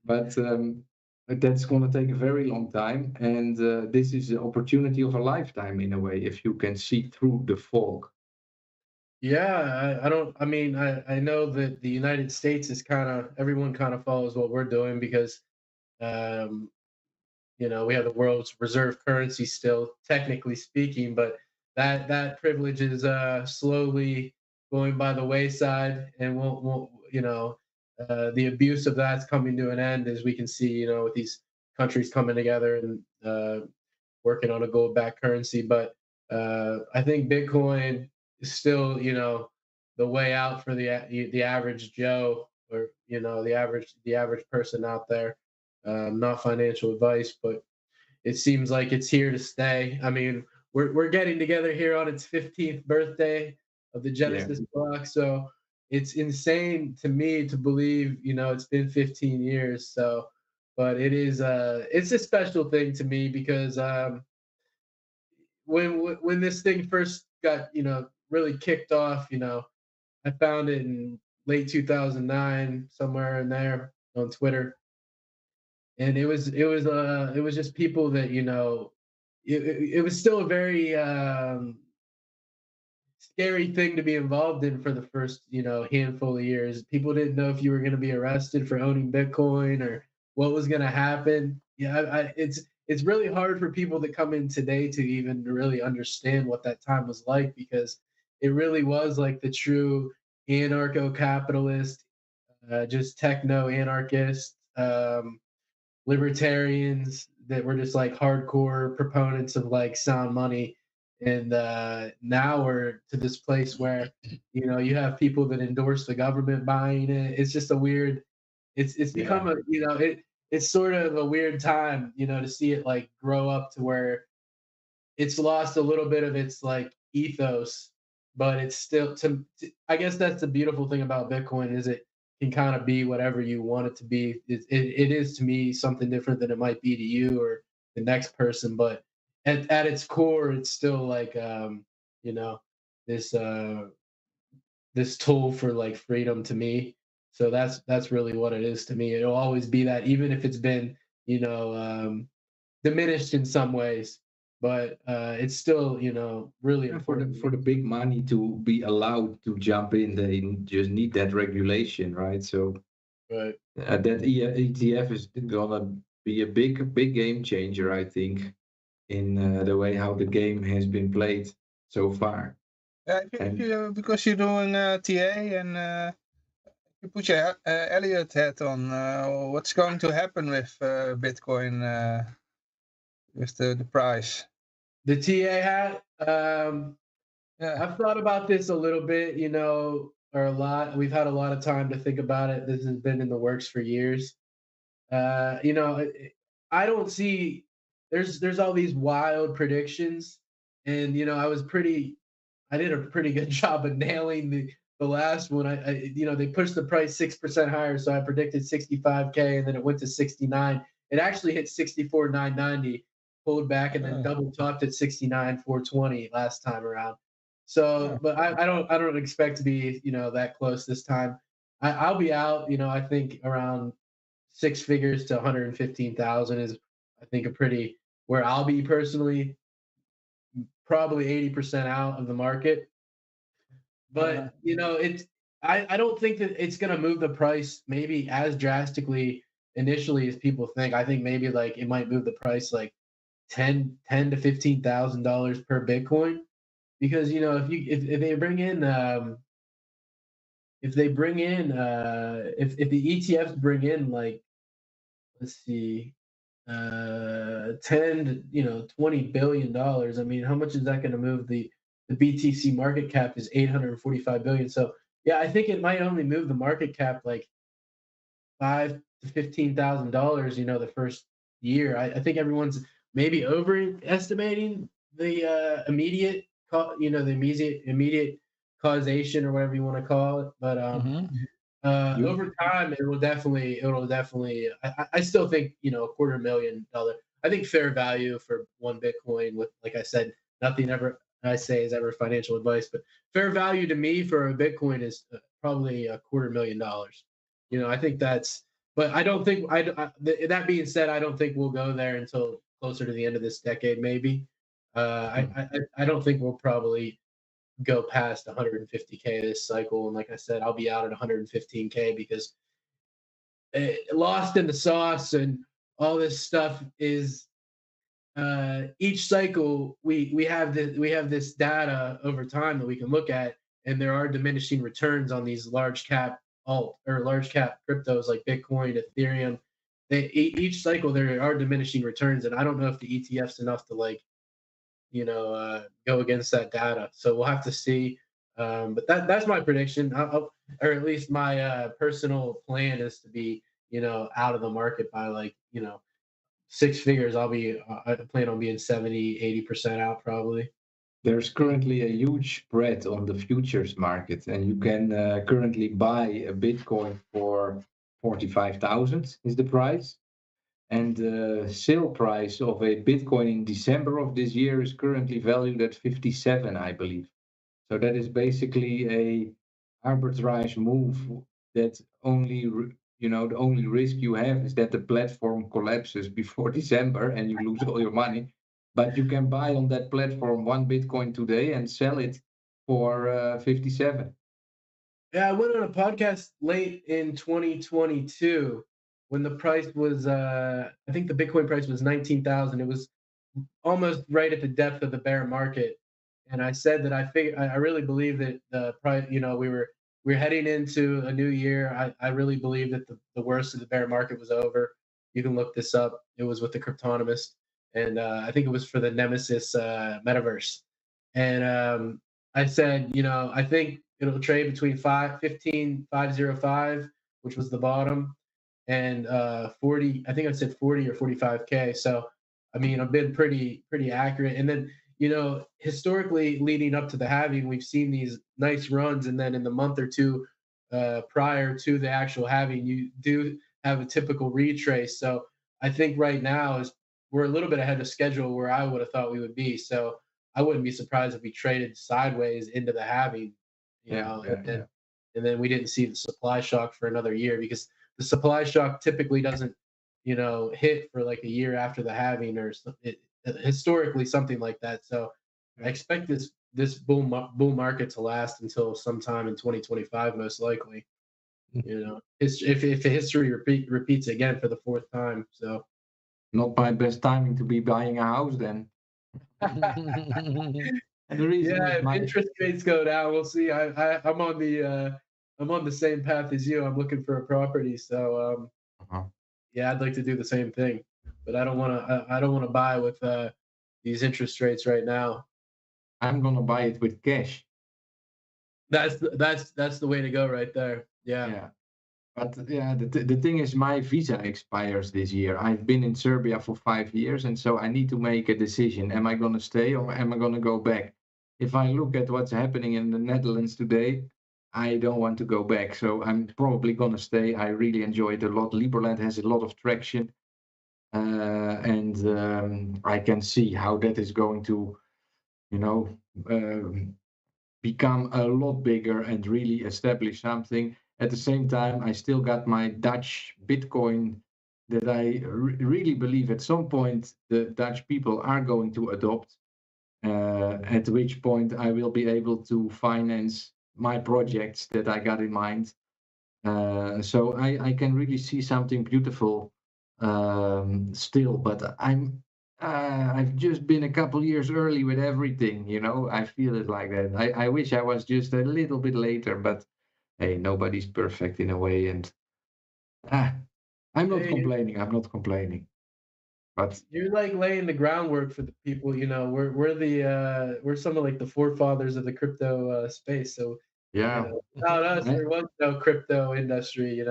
But that's going to take a very long time, and this is the opportunity of a lifetime in a way, if you can see through the fog. Yeah, I know that the United States is everyone kind of follows what we're doing because, we have the world's reserve currency still, technically speaking, but that privilege is slowly going by the wayside, and won't the abuse of that's coming to an end, as we can see, with these countries coming together and working on a gold-backed currency. But I think Bitcoin is still, the way out for the average Joe, or the average person out there. Not financial advice, but it seems like it's here to stay. I mean, we're getting together here on its 15th birthday of the Genesis block, so it's insane to me to believe, it's been 15 years. So, but it's a special thing to me because when this thing first got really kicked off, I found it in late 2009, somewhere in there on Twitter, and it was just people that it was still a very scary thing to be involved in for the first handful of years. People didn't know if you were going to be arrested for owning Bitcoin or what was going to happen. It's really hard for people that come in today to even really understand what that time was like, because it really was like the true anarcho-capitalist, just techno-anarchist, libertarians that were just like hardcore proponents of like sound money. And now we're to this place where you have people that endorse the government buying it. It's just a weird. It's become a it's sort of a weird time to see it like grow up to where it's lost a little bit of its like ethos, but it's still I guess that's the beautiful thing about Bitcoin, is it can kind of be whatever you want it to be. It is to me something different than it might be to you or the next person, but at its core, it's still like this tool for like freedom to me. So that's really what it is to me. It'll always be that, even if it's been diminished in some ways, but it's still really important for the big money to be allowed to jump in. They just need that regulation, right? So right. That ETF is gonna be a big game changer, I think, in the way how the game has been played so far. Because you're doing TA and you put your Elliot hat on. What's going to happen with Bitcoin, with the price? The TA hat. Yeah. I've thought about this a little bit, or a lot. We've had a lot of time to think about it. This has been in the works for years. I don't see. There's all these wild predictions, and I did a pretty good job of nailing the last one. They pushed the price 6% higher, so I predicted 65K, and then it went to 69. It actually hit 64,990, pulled back, and then double topped at 69,420 last time around. So, but I don't expect to be that close this time. I'll be out. I think around 6 figures to 115,000 is, I think, where I'll be personally, probably 80% out of the market. But I don't think that it's going to move the price maybe as drastically initially as people think. I think maybe like it might move the price like $10 to $15,000 per Bitcoin, because if they bring in if the ETFs bring in, like, let's see, 10 to $20 billion. I mean, how much is that going to move? The BTC market cap is 845 billion. So yeah, I think it might only move the market cap like $5,000 to $15,000. The first year. I think everyone's maybe overestimating the immediate causation, or whatever you want to call it. But over time, it'll definitely. I still think $250,000. I think fair value for one Bitcoin, with, like I said, nothing ever I say is ever financial advice, but fair value to me for a Bitcoin is probably $250,000. I think that's. But I don't think that being said, I don't think we'll go there until closer to the end of this decade, maybe. I don't think we'll probably go past 150K this cycle, and like I said, I'll be out at 115K, because lost in the sauce and all this stuff is each cycle we have this data over time that we can look at, and there are diminishing returns on these large cap cryptos like Bitcoin, Ethereum. Each cycle there are diminishing returns, and I don't know if the ETF's enough to go against that data. So we'll have to see. But that's my prediction, or at least my personal plan is to be out of the market by 6 figures. I plan on being 70-80% out probably. There's currently a huge spread on the futures market, and you can currently buy a Bitcoin for 45,000 is the price. And the sale price of a Bitcoin in December of this year is currently valued at 57, I believe. So that is basically a arbitrage move that the only risk you have is that the platform collapses before December and you lose all your money. But you can buy on that platform one Bitcoin today and sell it for 57. Yeah, I went on a podcast late in 2022 when the price was, I think the Bitcoin price was 19,000. It was almost right at the depth of the bear market. And I said that I really believe that the price, we're heading into a new year. I really believe that the worst of the bear market was over. You can look this up. It was with the Cryptonomist. And I think it was for the Nemesis metaverse. And I said, I think it'll trade between 15,505, which was the bottom, and 40. I think I said 40 or 45K. So, I mean, I've been pretty accurate. And then, historically leading up to the halving, we've seen these nice runs, and then in the month or two prior to the actual halving, you do have a typical retrace. So I think right now we're a little bit ahead of schedule where I would have thought we would be. So I wouldn't be surprised if we traded sideways into the halving, and then we didn't see the supply shock for another year, because the supply shock typically doesn't, hit for like a year after the halving, or historically something like that. So I expect this bull market to last until sometime in 2025, most likely. If history repeats again for the fourth time. So. Not my best timing to be buying a house then. And the reason if interest rates go down, we'll see. I'm on the I'm on the same path as you. I'm looking for a property, so yeah, I'd like to do the same thing, but I don't want to. I don't want to buy with these interest rates right now. I'm gonna buy it with cash. That's the way to go right there. Yeah. Yeah. But yeah, the thing is, my visa expires this year. I've been in Serbia for 5 years, and so I need to make a decision. Am I going to stay or am I going to go back? If I look at what's happening in the Netherlands today, I don't want to go back. So I'm probably going to stay. I really enjoy it a lot. Liberland has a lot of traction. And I can see how that is going to, become a lot bigger and really establish something. At the same time, I still got my Dutch Bitcoin that I really believe at some point the Dutch people are going to adopt, at which point I will be able to finance my projects that I got in mind. So I can really see something beautiful still, but I've just been a couple years early with everything, I feel it like that. I wish I was just a little bit later, but hey, nobody's perfect in a way, and I'm not complaining. I'm not complaining. But you're like laying the groundwork for the people. We're some of like the forefathers of the crypto space. So yeah, without us, there was no crypto industry.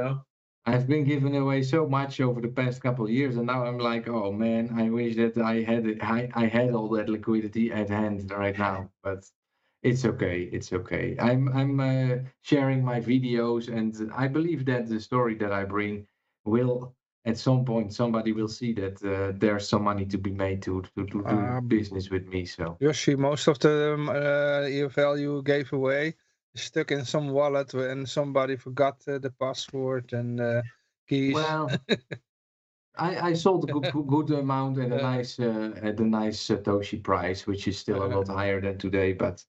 I've been giving away so much over the past couple of years, and now I'm like, oh man, I wish that I had it. I had all that liquidity at hand right now, but it's okay. It's okay. I'm sharing my videos, and I believe that the story that I bring will, at some point, somebody will see that there's some money to be made to do business with me. So Yoshi, most of the EFL you gave away is stuck in some wallet and somebody forgot the password and keys. Well, I sold a good amount at a nice Satoshi price, which is still a lot higher than today. But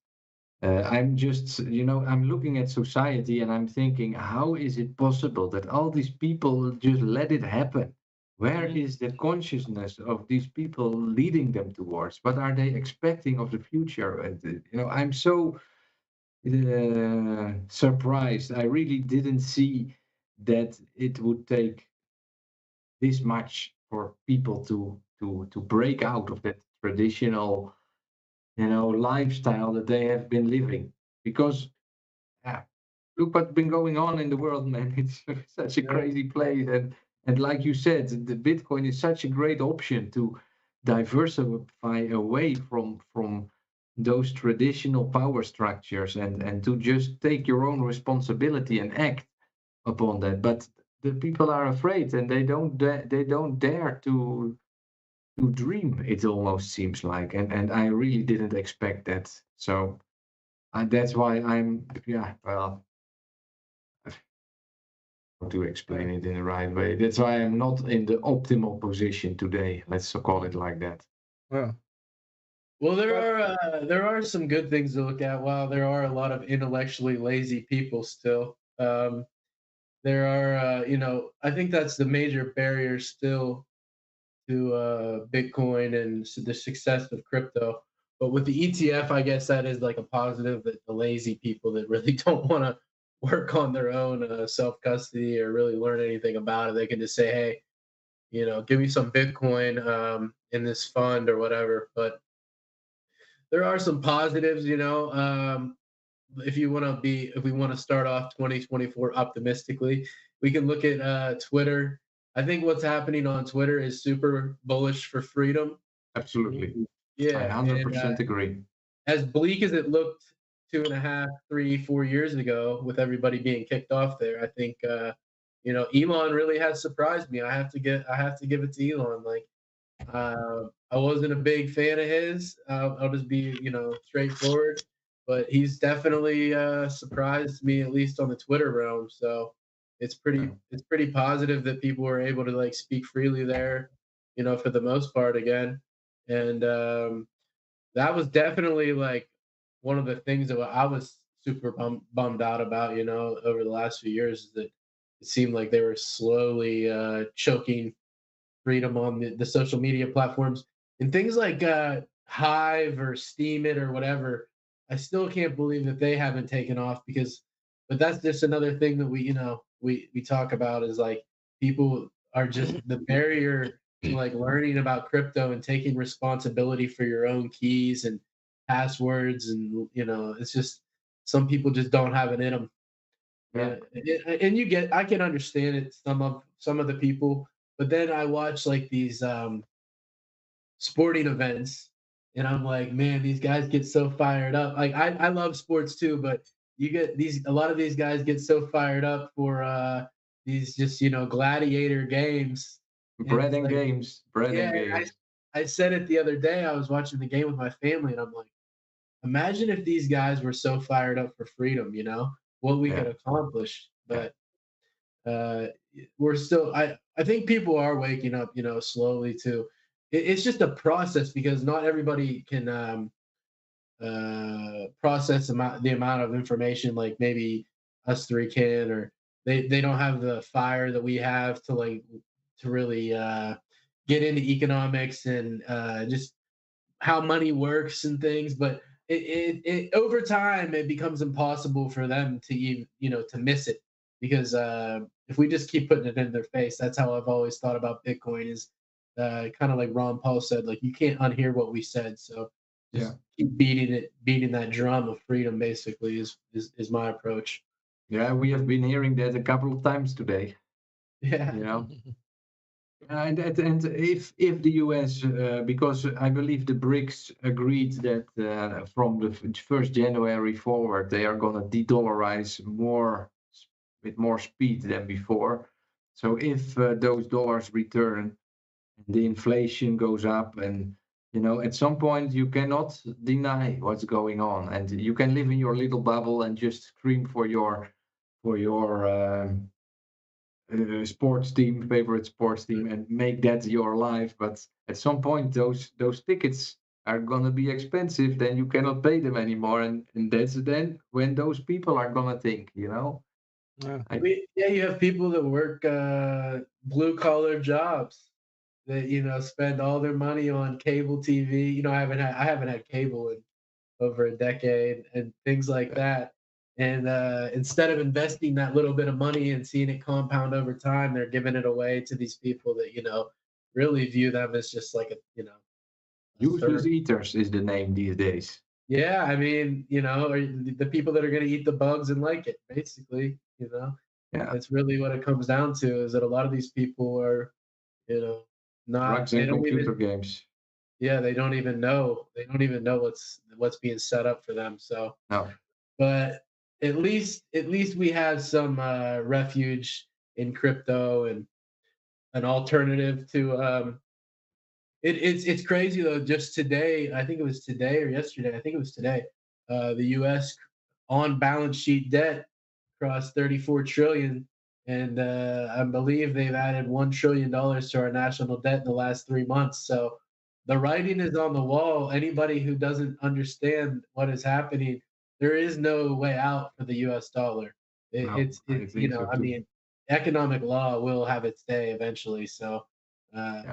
I'm just, I'm looking at society and I'm thinking, how is it possible that all these people just let it happen? Where is the consciousness of these people leading them towards? What are they expecting of the future? And, I'm so surprised. I really didn't see that it would take this much for people to break out of that traditional lifestyle that they have been living. Because look what's been going on in the world, man. It's such a crazy place, and like you said, the Bitcoin is such a great option to diversify away from those traditional power structures and to just take your own responsibility and act upon that. But the people are afraid and they don't dare to dream, it almost seems like, and I really didn't expect that. So that's why I'm how to explain it in the right way. That's why I'm not in the optimal position today. Let's call it like that. Well, there are some good things to look at. While there are a lot of intellectually lazy people still, there are, I think that's the major barrier still to Bitcoin and the success of crypto. But with the ETF, I guess that is like a positive, that the lazy people that really don't want to work on their own self-custody or really learn anything about it, they can just say, hey, give me some Bitcoin in this fund or whatever. But there are some positives, if we want to start off 2024 optimistically, we can look at Twitter. I think what's happening on Twitter is super bullish for freedom. Absolutely. Yeah. I 100% agree. As bleak as it looked 2.5, 3, 4 years ago with everybody being kicked off there, I think Elon really has surprised me. I have to give it to Elon. Like, I wasn't a big fan of his. I'll just be, straightforward. But he's definitely surprised me, at least on the Twitter realm. So it's pretty positive that people were able to like speak freely there, for the most part again. And that was definitely like one of the things that I was super bummed out about, over the last few years, is that it seemed like they were slowly choking freedom on the social media platforms and things like Hive or Steemit or whatever. I still can't believe that they haven't taken off, because but that's just another thing that we talk about is like people are just the barrier to like learning about crypto and taking responsibility for your own keys and passwords, and it's just some people just don't have it in them. Yeah. And I can understand it, some of the people, but then I watch like these sporting events, and I'm like, man, these guys get so fired up. Like I love sports too, but a lot of these guys get so fired up for these just gladiator games. Bread and games. I said it the other day. I was watching the game with my family, and I'm like, imagine if these guys were so fired up for freedom, what we could accomplish. But we're still, I think people are waking up, slowly too. It's just a process because not everybody can process the amount of information like maybe us three can, or they don't have the fire that we have to really get into economics and just how money works and things. But it over time it becomes impossible for them to even to miss it, because if we just keep putting it in their face, that's how I've always thought about Bitcoin, is kind of like Ron Paul said, like you can't unhear what we said. So just keep beating that drum of freedom, basically, is my approach. Yeah, we have been hearing that a couple of times today. Yeah. And if the US, because I believe the BRICS agreed that from the 1st January forward, they are going to de-dollarize with more speed than before. So if those dollars return, the inflation goes up, and at some point you cannot deny what's going on, and you can live in your little bubble and just scream for your favorite sports team, and make that your life. But at some point those tickets are going to be expensive, then you cannot pay them anymore, and that's then when those people are going to think, you have people that work blue collar jobs that spend all their money on cable TV. I haven't had cable in over a decade and things like that. And instead of investing that little bit of money and seeing it compound over time, they're giving it away to these people that really view them as just like a useless eaters is the name these days. Yeah, I mean, or the people that are going to eat the bugs and like it, basically. Yeah, that's really what it comes down to, is that a lot of these people are, not drugs and computer games. Yeah, they don't even know. They don't even know what's being set up for them. So no, but at least we have some refuge in crypto and an alternative to. It's crazy though. Just today, I think it was today or yesterday. I think it was today. The U.S. on balance sheet debt crossed 34 trillion, and I believe they've added $1 trillion to our national debt in the last 3 months. So the writing is on the wall. Anybody who doesn't understand what is happening, there is no way out for the U.S. dollar. It's I mean, economic law will have its day eventually. So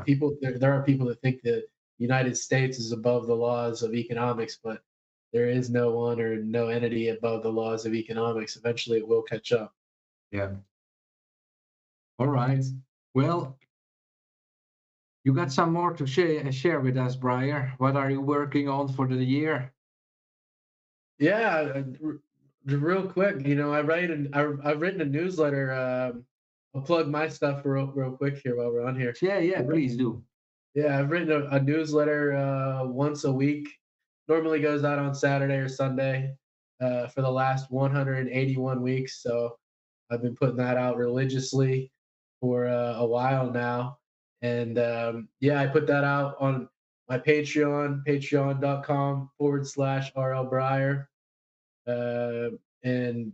people, there are people that think that the United States is above the laws of economics, but there is no one or no entity above the laws of economics. Eventually, it will catch up. Yeah. All right. Well, you got some more to share with us, Briar. What are you working on for the year? Yeah, real quick. I've written a newsletter. I'll plug my stuff real quick here while we're on here. Yeah, please do. Yeah, I've written a newsletter once a week. Normally goes out on Saturday or Sunday for the last 181 weeks. So I've been putting that out religiously for a while now. And I put that out on my Patreon, patreon.com/RL Briar. And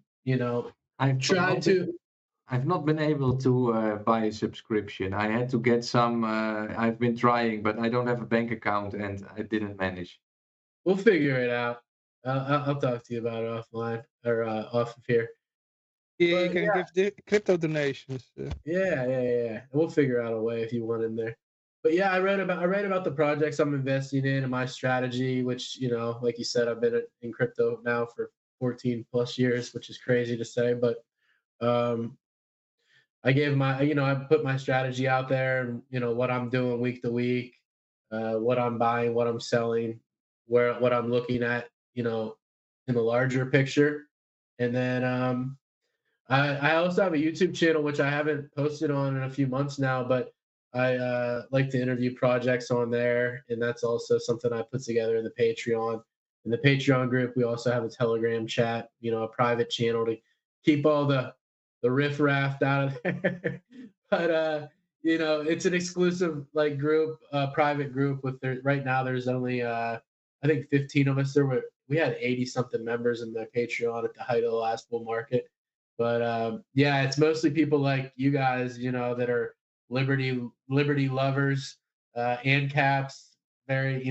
I've not been able to buy a subscription. I had to get some. I've been trying, but I don't have a bank account, and I didn't manage. We'll figure it out. I'll talk to you about it offline or off of here. Yeah, you can give the crypto donations. Yeah. We'll figure out a way if you want in there. But yeah, I read about the projects I'm investing in and my strategy, which like you said, I've been in crypto now for 14 plus years, which is crazy to say, but I gave my, I put my strategy out there and, what I'm doing week to week, what I'm buying, what I'm selling, what I'm looking at, in the larger picture. And then I also have a YouTube channel, which I haven't posted on in a few months now, but I like to interview projects on there. And that's also something I put together in the Patreon. In the Patreon group, we also have a Telegram chat, a private channel to keep all the riffraff out of there. But it's an exclusive group, private group with right now there's only I think 15 of us. We had 80 something members in the Patreon at the height of the last bull market. But yeah, it's mostly people like you guys, that are liberty lovers, and caps, very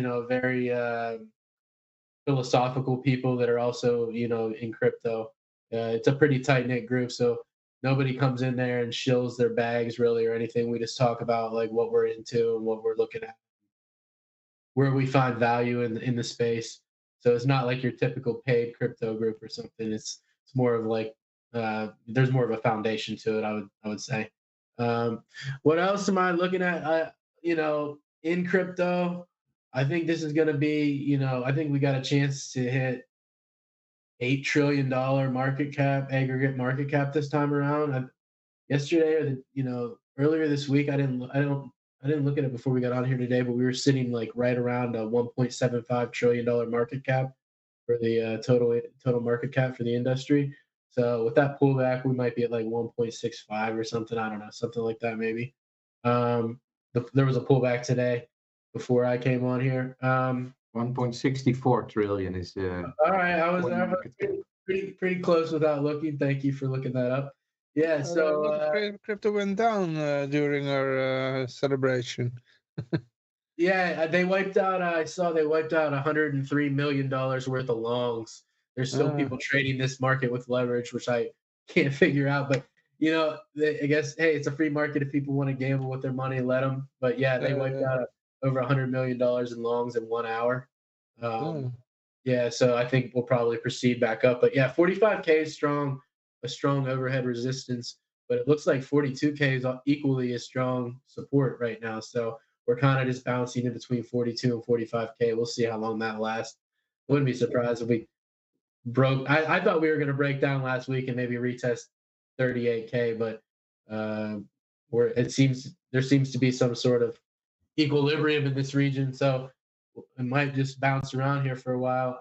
philosophical people that are also, in crypto. It's a pretty tight knit group, so nobody comes in there and shills their bags really or anything. We just talk about what we're into and what we're looking at, where we find value in the space. So it's not like your typical paid crypto group or something. It's more of there's more of a foundation to it. I would say. What else am I looking at? In crypto, I think this is going to be, I think we got a chance to hit $8 trillion market cap, aggregate market cap this time around. Yesterday, or earlier this week, I didn't look at it before we got on here today, but we were sitting right around a $1.75 trillion market cap for the total market cap for the industry. So with that pullback, we might be at 1.65 or something. I don't know, something like that maybe. There was a pullback today before I came on here. 1.64 trillion is. All right, I was pretty close without looking. Thank you for looking that up. Yeah, so crypto went down during our celebration. Yeah, they wiped out. I saw they wiped out $103 million worth of longs. There's still people trading this market with leverage, which I can't figure out. But I guess it's a free market if people want to gamble with their money, let them. But yeah, they wiped out over $100 million in longs in 1 hour. Yeah, so I think we'll probably proceed back up. But yeah, 45K is a strong overhead resistance. But it looks like 42K is equally a strong support right now. So we're kind of just bouncing in between 42 and 45K. We'll see how long that lasts. Wouldn't be surprised if we broke. I thought we were going to break down last week and maybe retest 38K, but there seems to be some sort of equilibrium in this region, so it might just bounce around here for a while.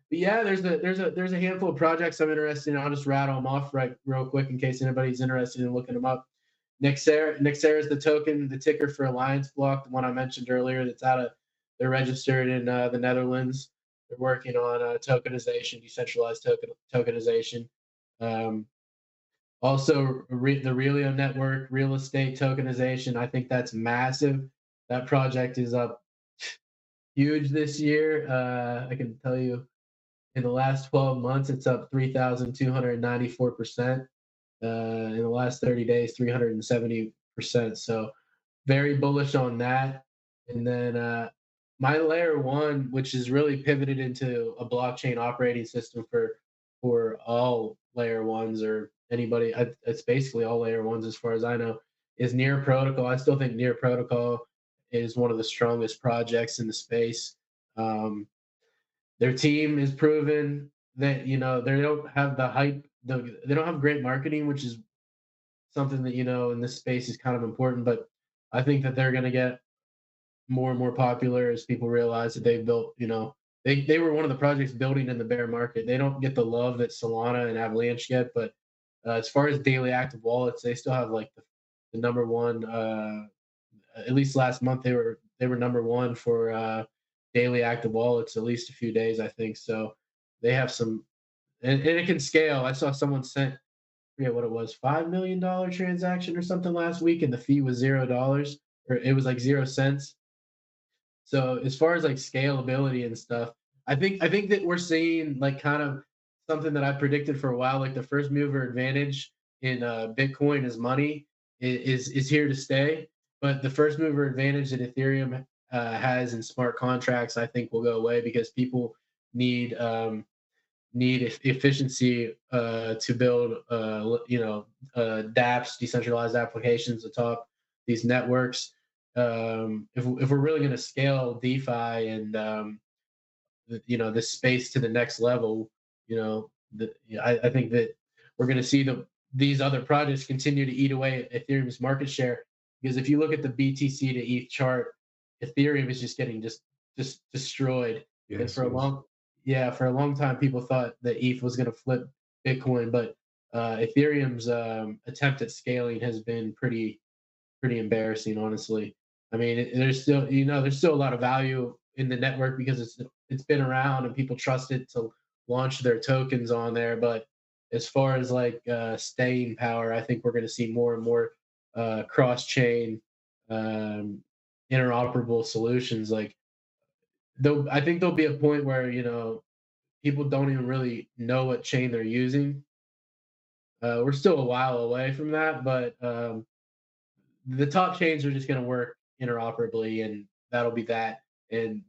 But yeah, there's a handful of projects I'm interested in. I'll just rattle them off real quick in case anybody's interested in looking them up. Nexera is the ticker for Alliance Block, the one I mentioned earlier. They're registered in the Netherlands. They're working on tokenization, decentralized tokenization. Also, the Relio network, real estate tokenization. I think that's massive. That project is up huge this year. I can tell you, in the last 12 months, it's up 3,294%. In the last 30 days, 370%. So very bullish on that. And then my layer one, which is really pivoted into a blockchain operating system for all layer ones or anybody. It's basically all layer ones as far as I know, is Near Protocol. I still think Near Protocol is one of the strongest projects in the space. Their team is proven that, they don't have the hype. They don't have great marketing, which is something that, in this space is kind of important. But I think that they're going to get more and more popular as people realize that they've built, they were one of the projects building in the bear market. They don't get the love that Solana and Avalanche get, but as far as daily active wallets, they still have the number one. At least last month, they were number one for daily active wallets, at least a few days, I think. So they have some, and it can scale. I saw someone sent, I forget what it was, $5 million transaction or something last week, and the fee was $0, or it was 0 cents. So as far as scalability and stuff, I think that we're seeing kind of something that I predicted for a while, the first mover advantage in Bitcoin as money is here to stay. But the first mover advantage that Ethereum has in smart contracts, I think, will go away because people need need efficiency to build dApps, decentralized applications atop these networks. If we're really going to scale DeFi and this space to the next level, I think that we're going to see these other projects continue to eat away at Ethereum's market share, because if you look at the BTC to ETH chart, Ethereum is just getting just destroyed. And for a long time, people thought that ETH was going to flip Bitcoin, but Ethereum's attempt at scaling has been pretty embarrassing, honestly. I mean, there's still a lot of value in the network because it's been around and people trust it to launch their tokens on there. But as far as like staying power, I think we're going to see more and more cross-chain interoperable solutions. Like, I think there'll be a point where people don't even really know what chain they're using. We're still a while away from that, but the top chains are just going to work interoperably, and that'll be that. And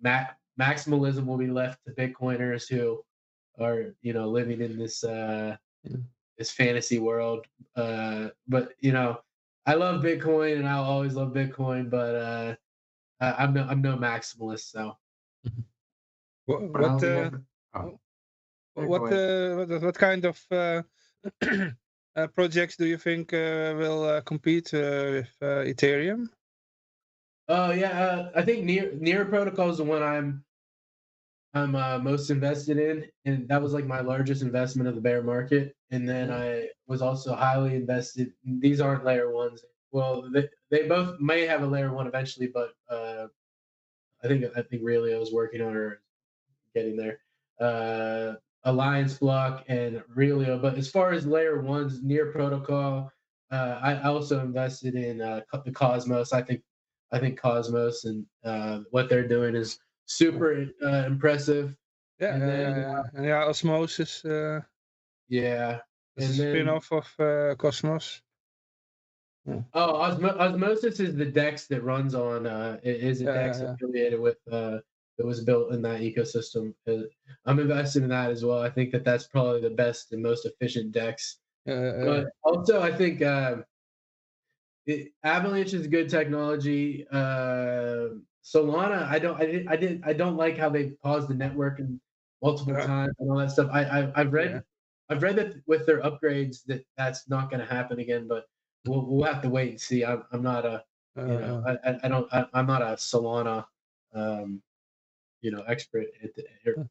maximalism will be left to Bitcoiners who are living in this this fantasy world. But I love Bitcoin, and I'll always love Bitcoin, but I'm no maximalist. So what kind of projects do you think will compete with Ethereum? I think Near Protocol is the one I'm most invested in, and that was like my largest investment of the bear market. And then I was also highly invested. These aren't layer ones. Well, they both may have a layer one eventually, but I think really I was working on or getting there. Alliance Block and Relio. But as far as layer ones, Near Protocol, I also invested in the Cosmos. I think Cosmos and what they're doing is super impressive. Osmosis. Yeah. It's a spin-off of Cosmos. Yeah. Oh, Osmosis is the DEX that runs on. Is a DEX affiliated with that was built in that ecosystem. I'm invested in that as well. I think that's probably the best and most efficient DEX. But also, I think Avalanche is good technology. Solana, I don't like how they paused the network and multiple times and all that stuff. I've read that with their upgrades that's not going to happen again, but we'll have to wait and see. I'm not a I'm not a Solana expert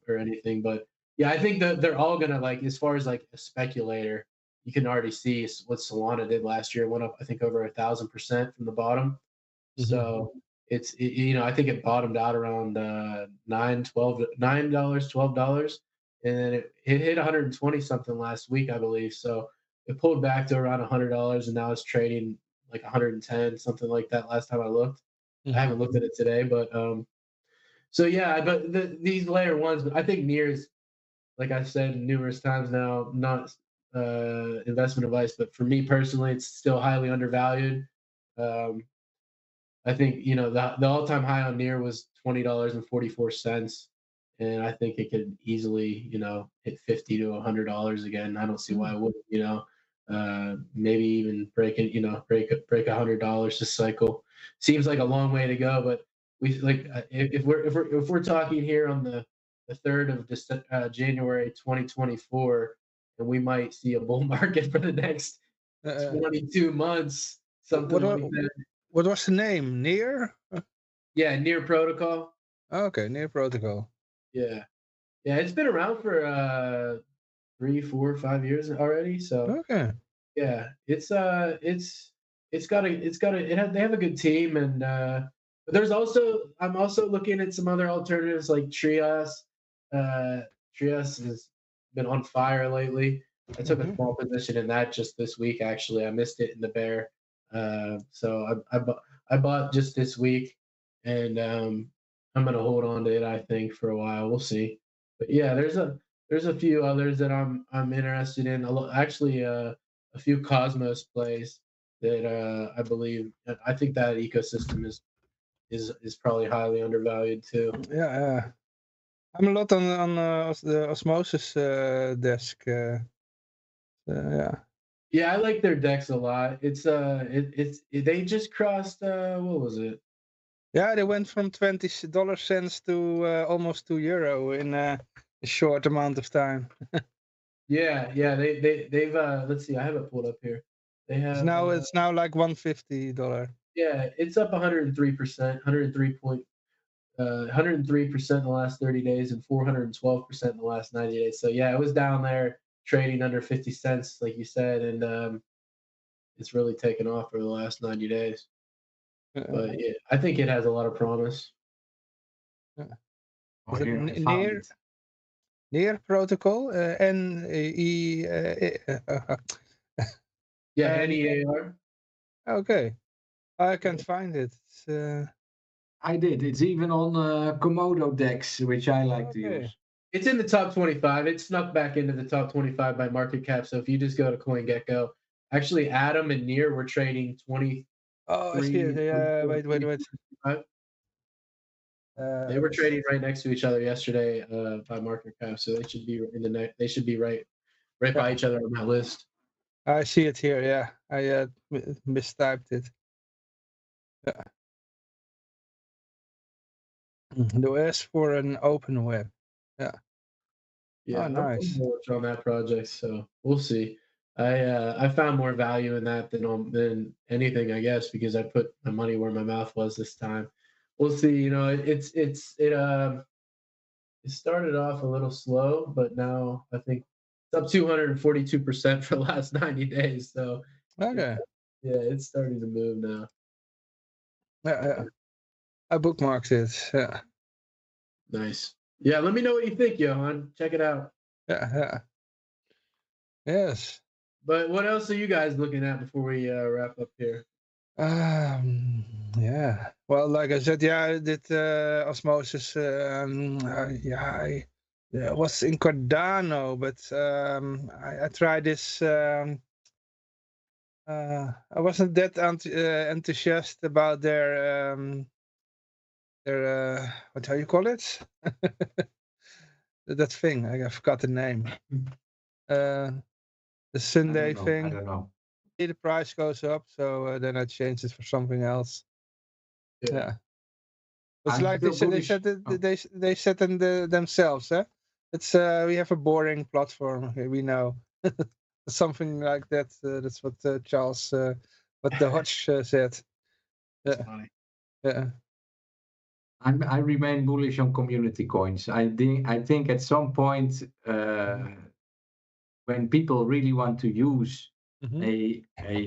or anything, but yeah, I think that they're all gonna, like, as far as like a speculator, you can already see what Solana did last year. It went up, I think, over 1,000% from the bottom. So I think it bottomed out around $12, and then it hit 120 something last week, I believe. So it pulled back to around $100, and now it's trading like 110, something like that. Last time I looked, I haven't looked at it today, but so yeah. But these layer ones, I think Near's, like I've said numerous times now, not investment advice, but for me personally, it's still highly undervalued. I think the all-time high on Near was $20.44, and I think it could easily hit $50 to $100 again. I don't see why it wouldn't. Maybe even break $100 this cycle. Seems like a long way to go, but if we're talking here on the 3rd of January 2024, and we might see a bull market for the next 22 months, something like that. What was the name? Near? Yeah, Near Protocol. Okay, Near Protocol. Yeah, it's been around for 3, 4, 5 years already. So okay. Yeah, they have a good team, and I'm also looking at some other alternatives like Trias. Trias has been on fire lately. I took a small position in that just this week. Actually, I missed it in the bear. So I bought just this week, and I'm gonna hold on to it, I think, for a while. We'll see. But yeah, there's a few others that I'm interested in. Actually, a few Cosmos plays that I think that ecosystem is probably highly undervalued too. Yeah. I'm a lot on the osmosis desk. Yeah. Yeah, I like their decks a lot. They just crossed what was it? Yeah, they went from $20 to almost €2 in a short amount of time. Yeah, they've let's see, I have it pulled up here. They have It's now like $150. yeah, it's up 103%, 103% in the last 30 days and 412% in the last 90 days. So yeah, it was down there trading under 50 cents, like you said, and it's really taken off over the last 90 days. But yeah, I think it has a lot of promise. Is it near protocol? Yeah, NEAR. Okay, I can't find it. I did. It's even on Komodo decks, which I like to use. It's in the top 25. It snuck back into the top 25 by market cap. So if you just go to CoinGecko, actually Adam and Near were trading 20. Oh, I see it. Wait. They were trading right next to each other yesterday by market cap, so they should be in the next. They should be right by each other on that list. I see it here. Yeah, I mistyped it. Yeah. The OS for an open web. Yeah. Yeah, Oh, nice. I'm bullish on that project, so we'll see. I found more value in that than anything, I guess, because I put my money where my mouth was this time. We'll see. You know, it started off a little slow, but now I think it's up 242% for the last 90 days. So okay, yeah, it's starting to move now. Yeah. I bookmarked it. Yeah. Nice. Yeah, let me know what you think, Johan. Check it out. Yeah. Yes. But what else are you guys looking at before we wrap up here? Yeah. Well, like I said, yeah, I did osmosis. I was in Cardano, but I tried this. I wasn't that enthusiastic about their what do you call it? That thing. I forgot the name. The Sunday thing. I don't know. The price goes up, so then I changed it for something else. Yeah. It's like they said they said in themselves, eh? It's we have a boring platform. We know something like that. That's what Charles, what the Hodge said. Yeah. Funny. Yeah. I remain bullish on community coins. I think at some point when people really want to use a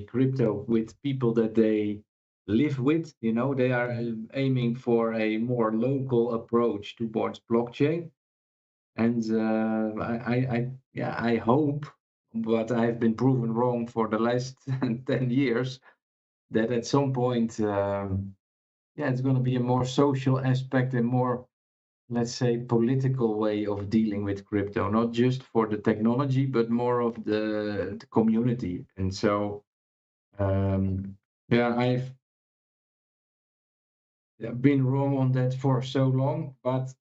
crypto with people that they live with, you know, they are aiming for a more local approach towards blockchain. And I hope, but I've been proven wrong for the last 10 years, that at some point, it's going to be a more social aspect and more, let's say, political way of dealing with crypto, not just for the technology, but more of the community. And so, I've been wrong on that for so long, but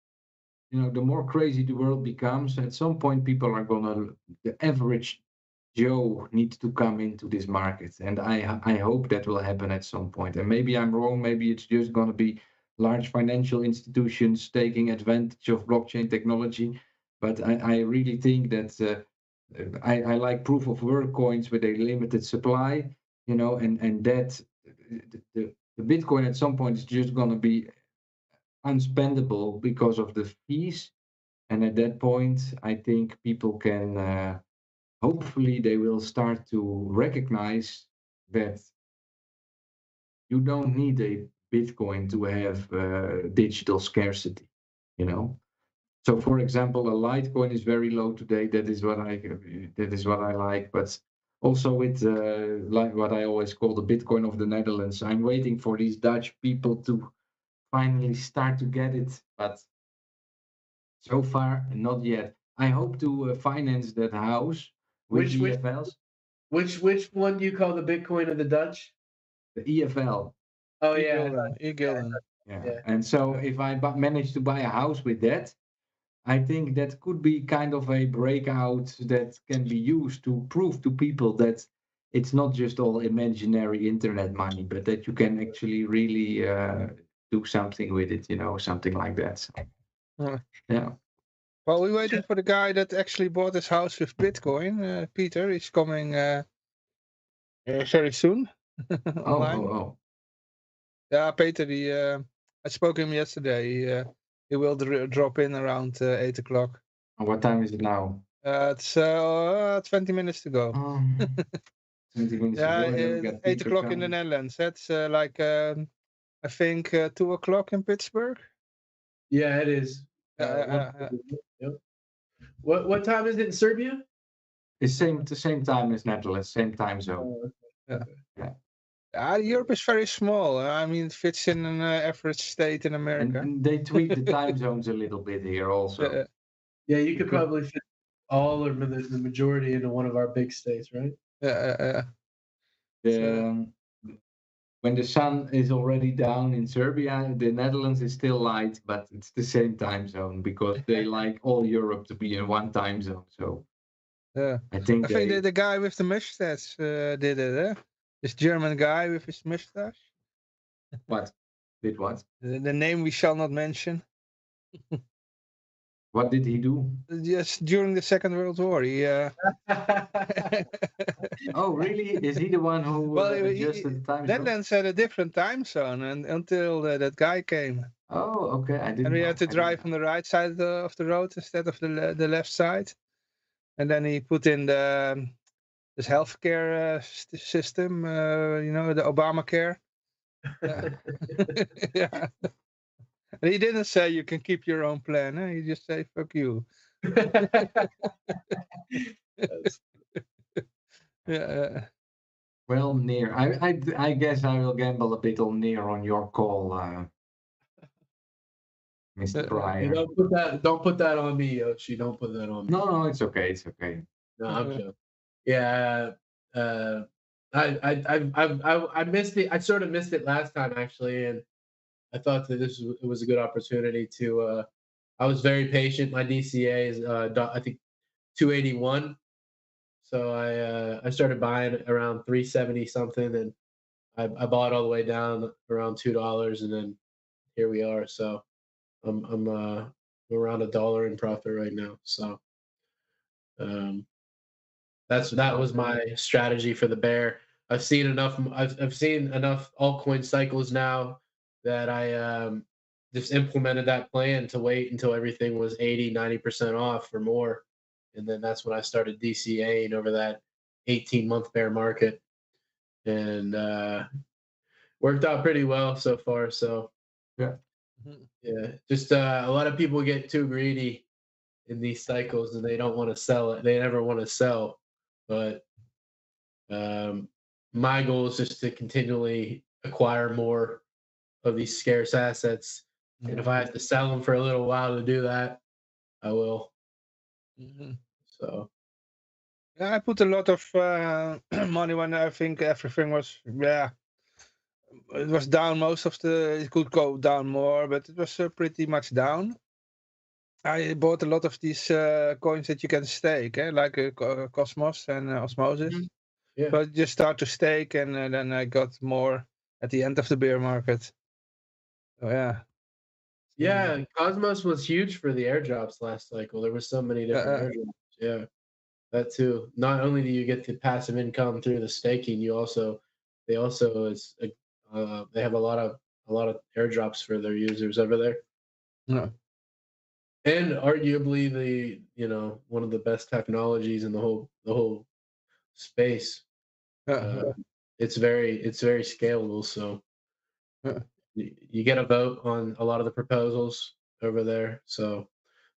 you know, the more crazy the world becomes, at some point people are the average Joe needs to come into this market. And I hope that will happen at some point. And maybe I'm wrong, maybe it's just going to be large financial institutions taking advantage of blockchain technology. But I really think that I like proof of work coins with a limited supply, you know, and that the Bitcoin at some point is just going to be unspendable because of the fees. And at that point, I think people can, hopefully they will start to recognize that you don't need a Bitcoin to have digital scarcity, you know. So for example, a Litecoin is very low today. That is what I like. But also with like what I always call the Bitcoin of the Netherlands, I'm waiting for these Dutch people to finally start to get it, but so far not yet. I hope to finance that house with EFLs. Which one do you call the Bitcoin of the Dutch? The EFL. Oh yeah, e-gulden. Yeah. And so if I manage to buy a house with that, I think that could be kind of a breakout that can be used to prove to people that it's not just all imaginary internet money, but that you can actually really do something with it, something like that. So, yeah. Well, we're waiting for the guy that actually bought his house with Bitcoin. Peter is coming very soon online. Oh. Yeah, Peter, I spoke to him yesterday. He will drop in around 8 o'clock. What time is it now? It's 20 minutes to go. 20 minutes Yeah, ago, and then we got 8 Peter o'clock in the coming. Netherlands. That's like, I think, 2 o'clock in Pittsburgh. Yeah, it is. Yep. What time is it in Serbia? It's the same time as Netherlands, same time zone. Europe is very small. I mean, it fits in an average state in America. And they tweak the time zones a little bit here also. Yeah, you could probably fit all or the majority into one of our big states, right? When the sun is already down in Serbia, the Netherlands is still light, but it's the same time zone because they like all Europe to be in one time zone. So I think the guy with the mustache did it, This German guy with his mustache. What? Did what? The name we shall not mention. What did he do? Yes, during the Second World War, he. Oh, really? Is he the one who adjusted the time zone? Netherlands had a different time zone until that guy came. Oh, okay. I didn't. And we had to drive on the right side of the road instead of the left side. And then he put in this healthcare system, the Obamacare. Yeah. And he didn't say you can keep your own plan. He just say fuck you. Yeah. Well, Near. I guess I will gamble a bit on Near on your call, Mr. Pryor. Don't put that on me, Yoshi. Don't put that on me. No, it's okay. It's okay. No, I'm joking. Yeah. I missed it. I sort of missed it last time actually, and I thought that it was a good opportunity to. I was very patient. My DCA is I think 281, so I started buying around 370 something, and I bought all the way down around $2, and then here we are. So I'm around $1 in profit right now. So that was my strategy for the bear. I've seen enough altcoin cycles now that I just implemented that plan to wait until everything was 80-90% off or more, and then that's when I started DCAing over that 18-month bear market, and worked out pretty well so far. So yeah, just a lot of people get too greedy in these cycles and they don't want to sell it. They never want to sell, but my goal is just to continually acquire more of these scarce assets, and if I have to sell them for a little while to do that, I will. So yeah, I put a lot of money when I think everything was it was down. Most of it could go down more, but it was pretty much down. I bought a lot of these coins that you can stake, like Cosmos and Osmosis. Yeah. But just start to stake, and then I got more at the end of the bear market. Oh yeah. Yeah, Cosmos was huge for the airdrops last cycle. There were so many different airdrops. Yeah, that too. Not only do you get the passive income through the staking, they have a lot of airdrops for their users over there. No. And arguably one of the best technologies in the whole space. It's very scalable. So you get a vote on a lot of the proposals over there. So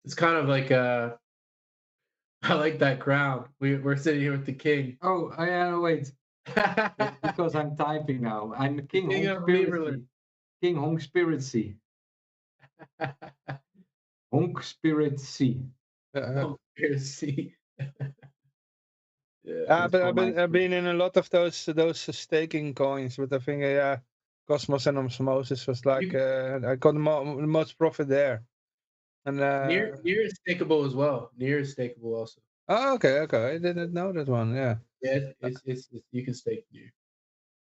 it's kind of like I like that crown. We're sitting here with the king. Oh, yeah, wait. Because I'm typing now. I'm King Hongspiracy. King Hongspiracy. Hongspiracy. Hongspiracy. But I've been in a lot of those staking coins, but I think Cosmos and Osmosis was like I got the most profit there. And Near is stakeable as well. Near is stakeable also. oh, okay. I didn't know that one. Yeah. Yeah, it's you can stake near.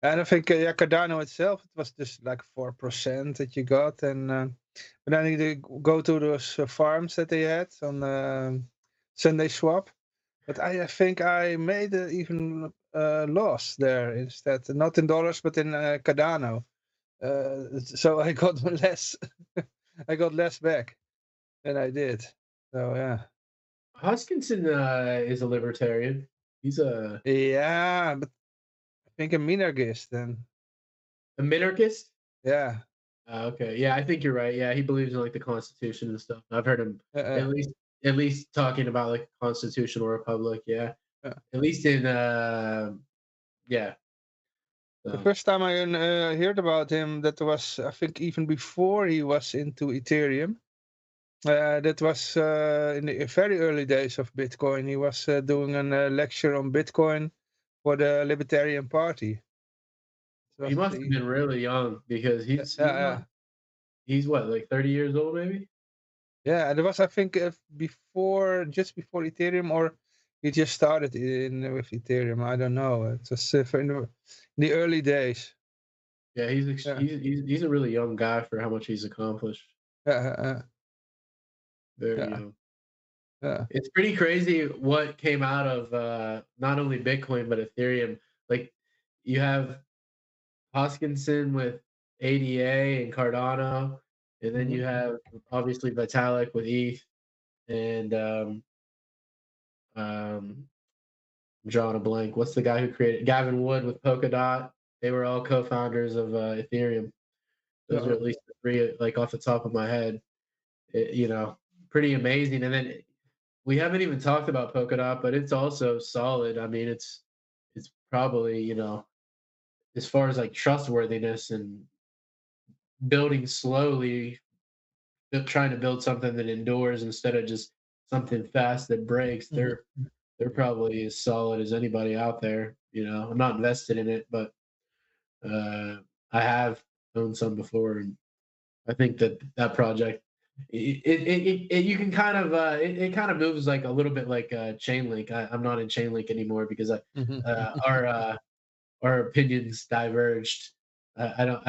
And I think yeah, Cardano itself, it was just like 4% that you got, and but then you go to those farms that they had on Sunday Swap. But I think I made even loss there instead, not in dollars but in Cardano. So I got less. I got less back than I did. So yeah. Hoskinson is a libertarian. He's a yeah, but I think a minarchist then. A minarchist? Yeah. Okay. Yeah, I think you're right. Yeah, he believes in like the Constitution and stuff. I've heard him at least talking about like a constitutional republic. Yeah. At least in yeah. The first time I heard about him, that was I think even before he was into Ethereum. That was in the very early days of Bitcoin. He was doing a lecture on Bitcoin for the Libertarian Party. He must have been really young because he's what, like 30 years old maybe? Yeah, and it was I think just before Ethereum, or he just started with Ethereum. I don't know. It was in the early days. Yeah, he's a really young guy for how much he's accomplished. Very young. Yeah. It's pretty crazy what came out of not only Bitcoin but Ethereum. Like you have Hoskinson with ADA and Cardano, and then you have obviously Vitalik with ETH, and I'm drawing a blank. What's the guy who created Gavin Wood with Polkadot? They were all co-founders of Ethereum. Those are at least the three, like off the top of my head. Pretty amazing. And then we haven't even talked about Polkadot, but it's also solid. I mean, it's probably, as far as like trustworthiness and building slowly, trying to build something that endures instead of just something fast that breaks. They're probably as solid as anybody out there. I'm not invested in it, but I have owned some before, and I think that project you can kind of it kind of moves like a little bit like Chainlink. I'm not in Chainlink anymore because our opinions diverged. They're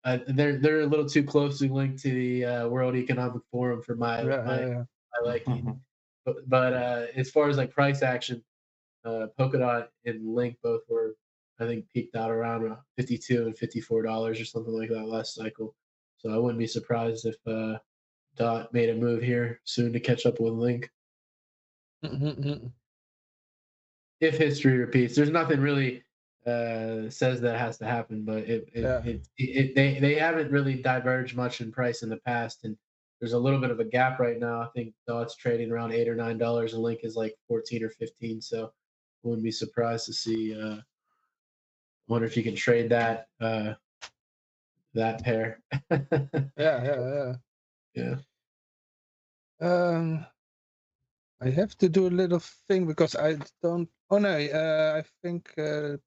a little too closely linked to the World Economic Forum for my liking. But as far as like price action, Polkadot and Link both were, I think, peaked out around $52 and $54 or something like that last cycle. So I wouldn't be surprised if Dot made a move here soon to catch up with Link. If history repeats, there's nothing really says that has to happen, but they haven't really diverged much in price in the past, and there's a little bit of a gap right now. I think Dot's trading around $8 or $9, and Link is like 14 or 15. So I wouldn't be surprised to see. Wonder if you can trade that pair. Yeah. I have to do a little thing because I don't. Oh no, I think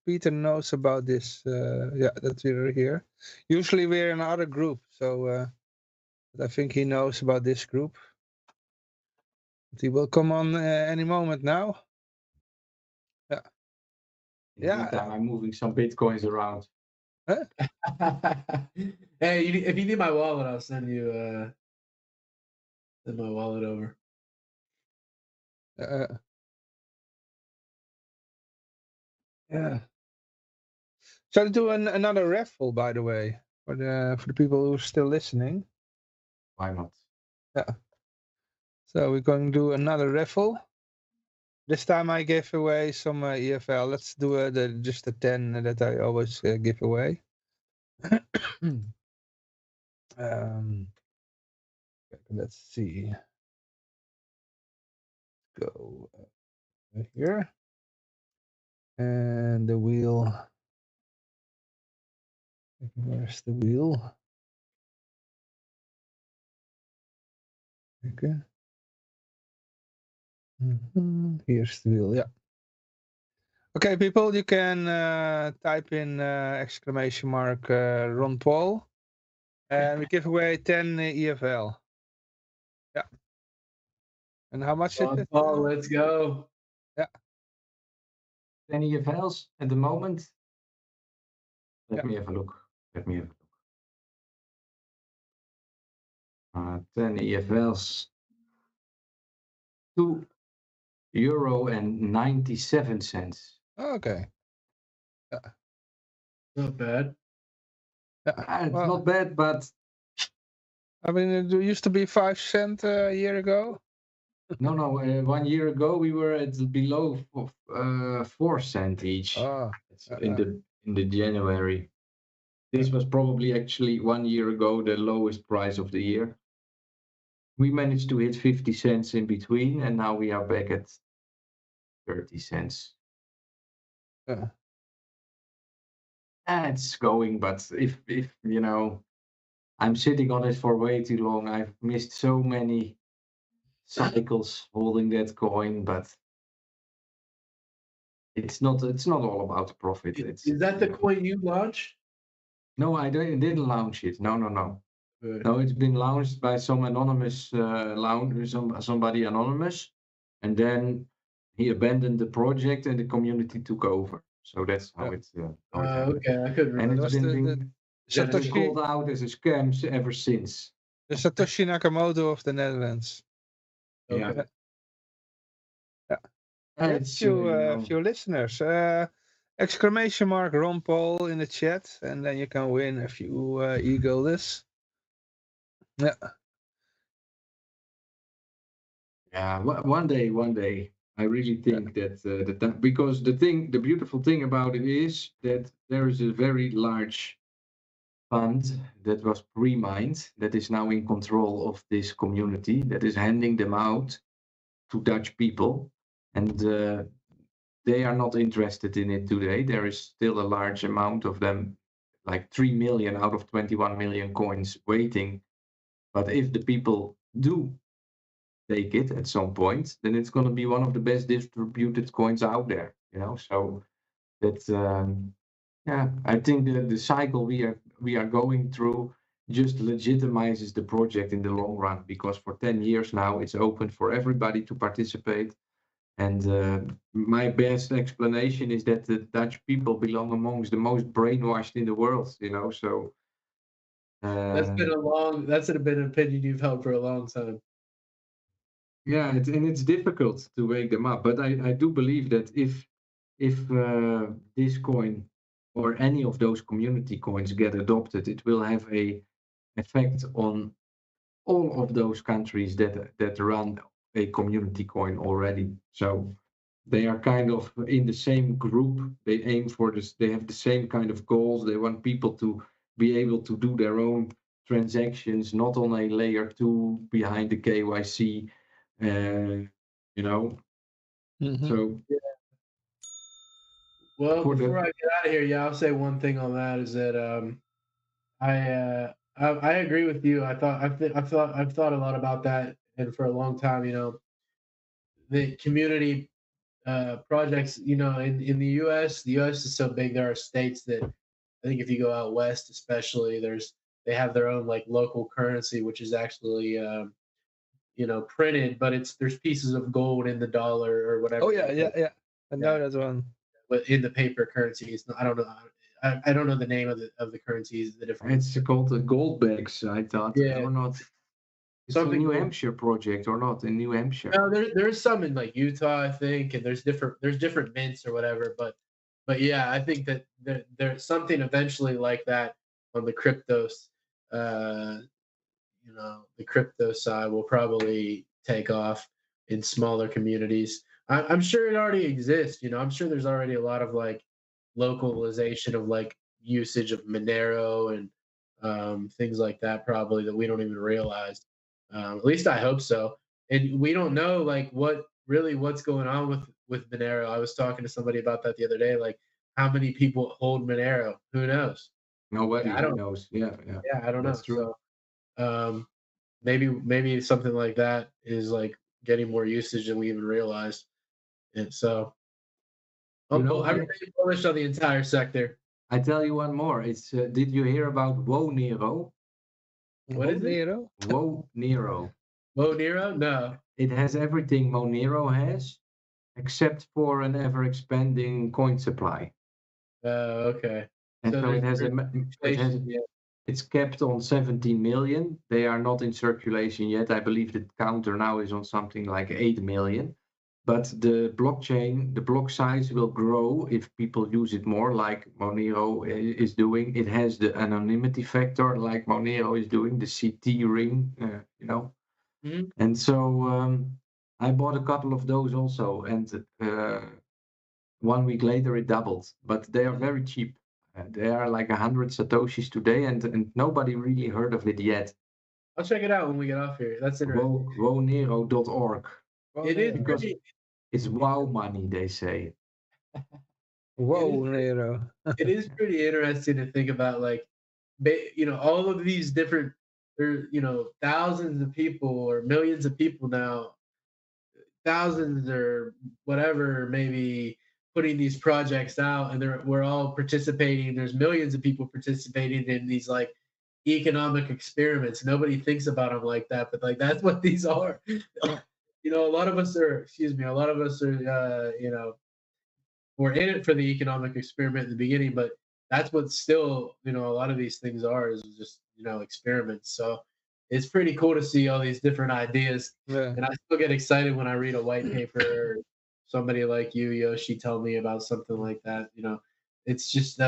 Peter knows about this. That we're here. Usually we're in another group, so I think he knows about this group. But he will come on any moment now. Yeah. I'm moving some bitcoins around. Huh? Hey, if you need my wallet, I'll send you send my wallet over. Yeah. Shall I do another raffle, by the way, for the people who are still listening? Why not? Yeah. So we're going to do another raffle. This time I gave away some EFL. Let's do just the 10 that I always give away. Let's see. Go here. And the wheel. Where's the wheel? Okay. Here's the wheel, yeah. Okay, people, you can type in exclamation mark Ron Paul. And we give away 10 EFL. And how much is it? Paul, let's go. Yeah. 10 EFLs at the moment. Let me have a look. 10 EFLs. €2.97. Okay. Yeah. Not bad. Yeah. It's not bad, but I mean, it used to be 5 cents a year ago. no. 1 year ago we were at below 4 cents each. In the January. This was probably actually 1 year ago the lowest price of the year. We managed to hit 50 cents in between, and now we are back at 30 cents. It's going, but if you know, I'm sitting on it for way too long. I've missed so many cycles holding that coin, but it's not all about the profit. Is that the coin you launched? No, I didn't launch it. No. Good. No, it's been launched by some anonymous somebody anonymous, and then he abandoned the project and the community took over. So that's how it's. Okay, I couldn't remember. And it's been called out as a scam ever since. The Satoshi Nakamoto of the Netherlands. Okay. A few listeners. Exclamation mark Ron Paul in the chat, and then you can win a few e-guilders. Yeah. Yeah, one day. I really think that because the beautiful thing about it is that there is a very large fund that was pre-mined that is now in control of this community that is handing them out to Dutch people, and they are not interested in it today. There is still a large amount of them, like 3 million out of 21 million coins waiting. But if the people do take it at some point, then it's going to be one of the best distributed coins out there, you know. So that I think the cycle we are going through just legitimizes the project in the long run, because for 10 years now it's open for everybody to participate. And my best explanation is that the Dutch people belong amongst the most brainwashed in the world, you know. So that's been an opinion you've held for a long time. Yeah, it's difficult to wake them up, but I do believe that if this coin or any of those community coins get adopted, it will have a effect on all of those countries that run a community coin already. So they are kind of in the same group. They aim for this. They have the same kind of goals. They want people to be able to do their own transactions, not on a layer 2 behind the KYC. You know. Mm-hmm. So. Well, before I get out of here, I'll say one thing on that is that I agree with you. I've thought a lot about that, and for a long time, you know, the community projects, you know, in the U.S. The U.S. is so big. There are states that I think if you go out west, especially, they have their own like local currency, which is actually you know, printed, but there's pieces of gold in the dollar or whatever. Oh yeah. I know that one. But in the paper currencies, I don't know. I don't know the name of the currencies. The different. It's called the gold bags. I thought. Yeah. Or not. It's a New Hampshire project or not in New Hampshire? No, there's some in like Utah, I think, and there's different mints or whatever. But yeah, I think that there's something eventually like that on the cryptos. You know, the crypto side will probably take off in smaller communities. I'm sure it already exists. You know, I'm sure there's already a lot of like localization of like usage of Monero and things like that, probably that we don't even realize. At least I hope so. And we don't know like what's going on with Monero. I was talking to somebody about that the other day. Like, how many people hold Monero? Who knows? Nobody knows. Yeah, I don't know. That's true. So maybe something like that is like getting more usage than we even realize. And so I'm pretty bullish on the entire sector. I tell you one more. It's did you hear about Wo Nero? What is it? Wo Nero. Wo Nero? No. it has everything Monero has, except for an ever-expanding coin supply. Okay. And So so it there's has inflation, yeah. it's capped on 17 million. They are not in circulation yet. I believe the counter now is on something like 8 million. But the blockchain, the block size will grow if people use it more, like Monero is doing. It has the anonymity factor, like Monero is doing, the CT ring, you know. Mhm. And so I bought a couple of those also, and 1 week later it doubled. But they are very cheap. They are like 100 satoshis today, and nobody really heard of it yet. I'll check it out when we get off here. That's interesting. Wonero.org. It is Because pretty. it's wow money, they say. Whoa, Nero. It is pretty interesting to think about, like, you know, all of these different, you know, thousands of people or millions of people now, thousands or whatever, maybe putting these projects out, and we're all participating. There's millions of people participating in these like economic experiments. Nobody thinks about them like that, but like that's what these are. You know, a lot of us are, a lot of us are, you know, we're in it for the economic experiment in the beginning, but that's what still, you know, a lot of these things are is just, you know, experiments. So it's pretty cool to see all these different ideas. Yeah. And I still get excited when I read a white paper or somebody like you, Yoshi, tell me about something like that. You know, it's just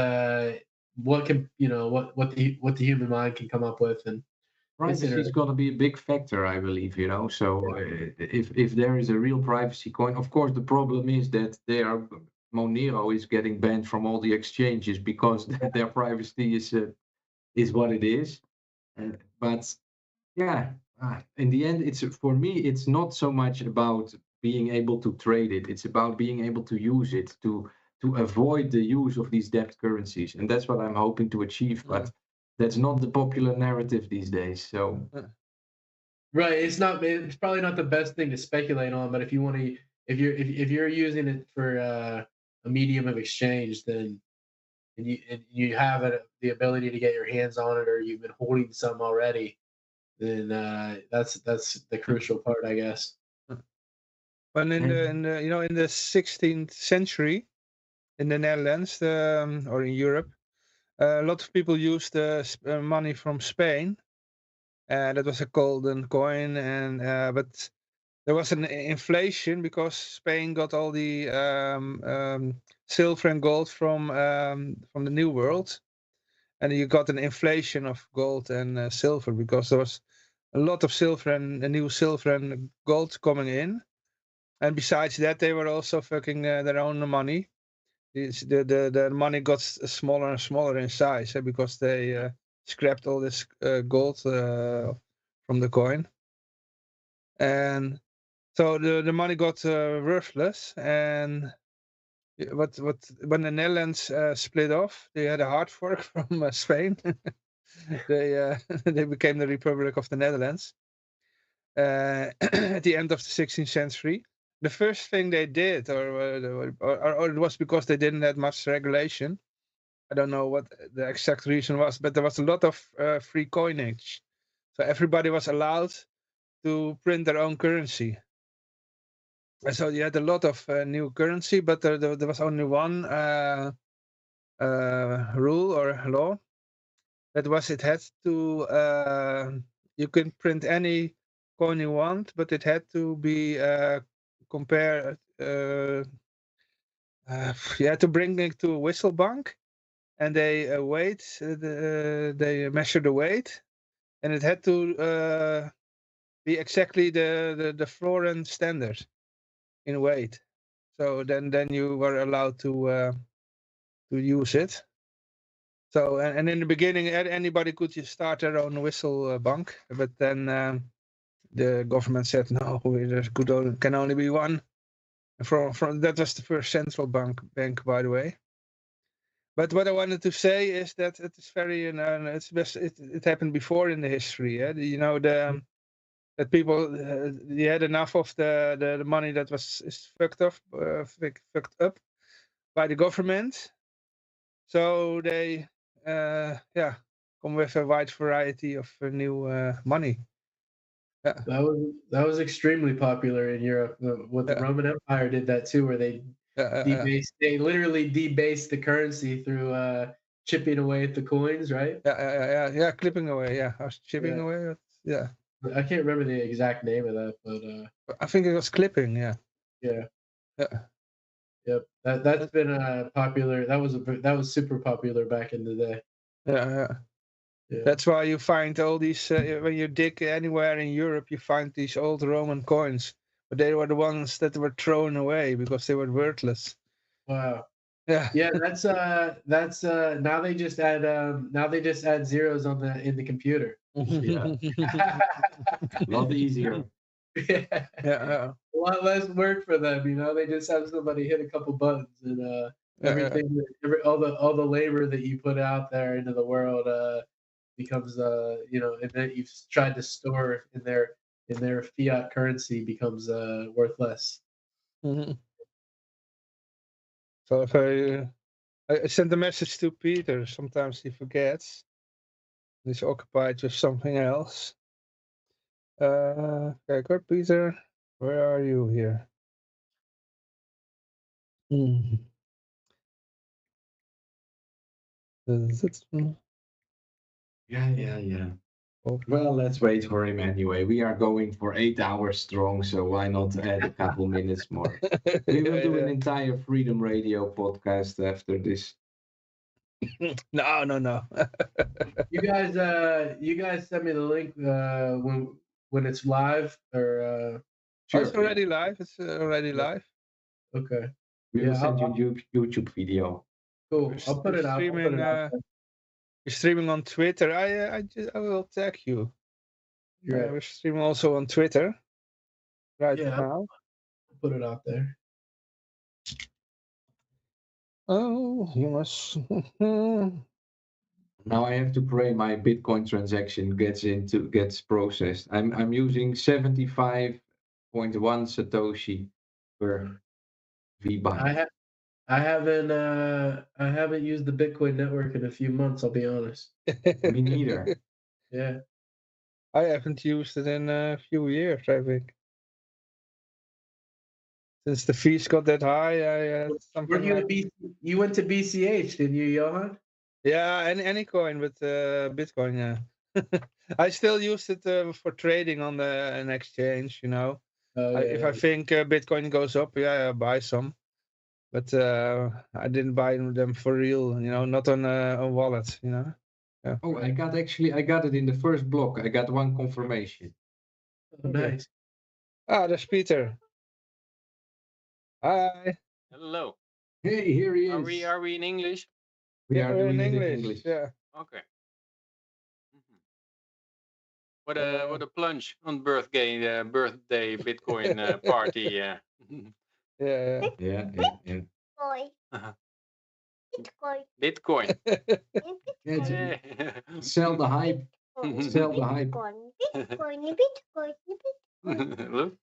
what can, you know, what the human mind can come up with. And Privacy is going to be a big factor, I believe, you know. So if there is a real privacy coin, of course, the problem is that Monero is getting banned from all the exchanges because their privacy is what it is. But yeah, in the end, it's for me, it's not so much about being able to trade it. It's about being able to use it to avoid the use of these debt currencies, and that's what I'm hoping to achieve. But that's not the popular narrative these days. So. Right, it's not. It's probably not the best thing to speculate on. But if you want to, if you're using it for a medium of exchange, then and you have the ability to get your hands on it, or you've been holding some already, then that's the crucial part, I guess. But in the you know, in the 16th century, in the Netherlands or in Europe, a lot of people used money from Spain. That was a golden coin, and but there was an inflation because Spain got all the silver and gold from the New World, and you got an inflation of gold and silver because there was a lot of silver and new silver and gold coming in, and besides that, they were also fucking their own money. The money got smaller and smaller in size because they scrapped all this gold from the coin, and so the money got worthless. And when the Netherlands split off, they had a hard fork from Spain. They became the Republic of the Netherlands at the end of the 16th century. The first thing they did, or it was because they didn't have much regulation. I don't know what the exact reason was, but there was a lot of free coinage. So everybody was allowed to print their own currency. And so you had a lot of new currency, but there was only one rule or law. That was it had to, you can print any coin you want, but it had to be compared, you had to bring it to a whistle bank, and they they measure the weight, and it had to be exactly the Florin standard in weight. So then you were allowed to use it. So and in the beginning, anybody could just start their own whistle bank, but then the government said no, there can only be one. From that was the first central bank, by the way. But what I wanted to say is that it is very, it happened before in the history. You know, that people they had enough of the money that is fucked up by the government, so they come with a wide variety of new money. Yeah. That was extremely popular in Europe. What the Roman Empire did that too, where they they literally debased the currency through chipping away at the coins, right? Yeah, clipping away. Yeah, I was chipping away. Yeah, I can't remember the exact name of that, but I think it was clipping. Yeah. yeah. Yeah. Yep. That's been popular. That was super popular back in the day. Yeah. That's why you find all these when you dig anywhere in Europe, you find these old Roman coins, but they were the ones that were thrown away because they were worthless. Wow. Yeah. Yeah, that's now they just add zeros on in the computer. Yeah. A lot easier. Yeah. A lot less work for them, you know. They just have somebody hit a couple buttons and everything all the labor that you put out there into the world becomes you know, and then you've tried to store in their fiat currency becomes worth less. Mm-hmm. So if I send a message to Peter, sometimes he forgets. He's occupied with something else. Okay, good, Peter. Where are you here? Yeah. Well, let's wait for him anyway. We are going for 8 hours strong, so why not add a couple minutes more? We will do an entire Freedom Radio podcast after this. No. You guys send me the link when it's live or Sure. It's already live. It's already live. Okay. We will send you YouTube video. Cool. I'll put it out. We're streaming on Twitter. I will tag you. We're streaming also on Twitter right now. I'll put it out there. Oh, you must. Now I have to pray my Bitcoin transaction gets processed. I'm using 75.1 Satoshi per VByte. I haven't used the Bitcoin network in a few months, I'll be honest. Me neither. Yeah. I haven't used it in a few years, I think. Since the fees got that high, you went to BCH, didn't you, Johan? Yeah, any coin with Bitcoin, yeah. I still use it for trading on an exchange, you know. If I think Bitcoin goes up, I buy some. But I didn't buy them for real, you know, not on a wallet, you know. Yeah. Oh, I got it in the first block. I got one confirmation. Oh, nice. There's Peter. Hi. Hello. Hey, here he is. Are we in English? We are doing in it in English. Yeah. Okay. What a plunge on birthday Bitcoin party. Yeah. Yeah. Bitcoin. Sell the hype. Sell the hype. Bitcoin. Look.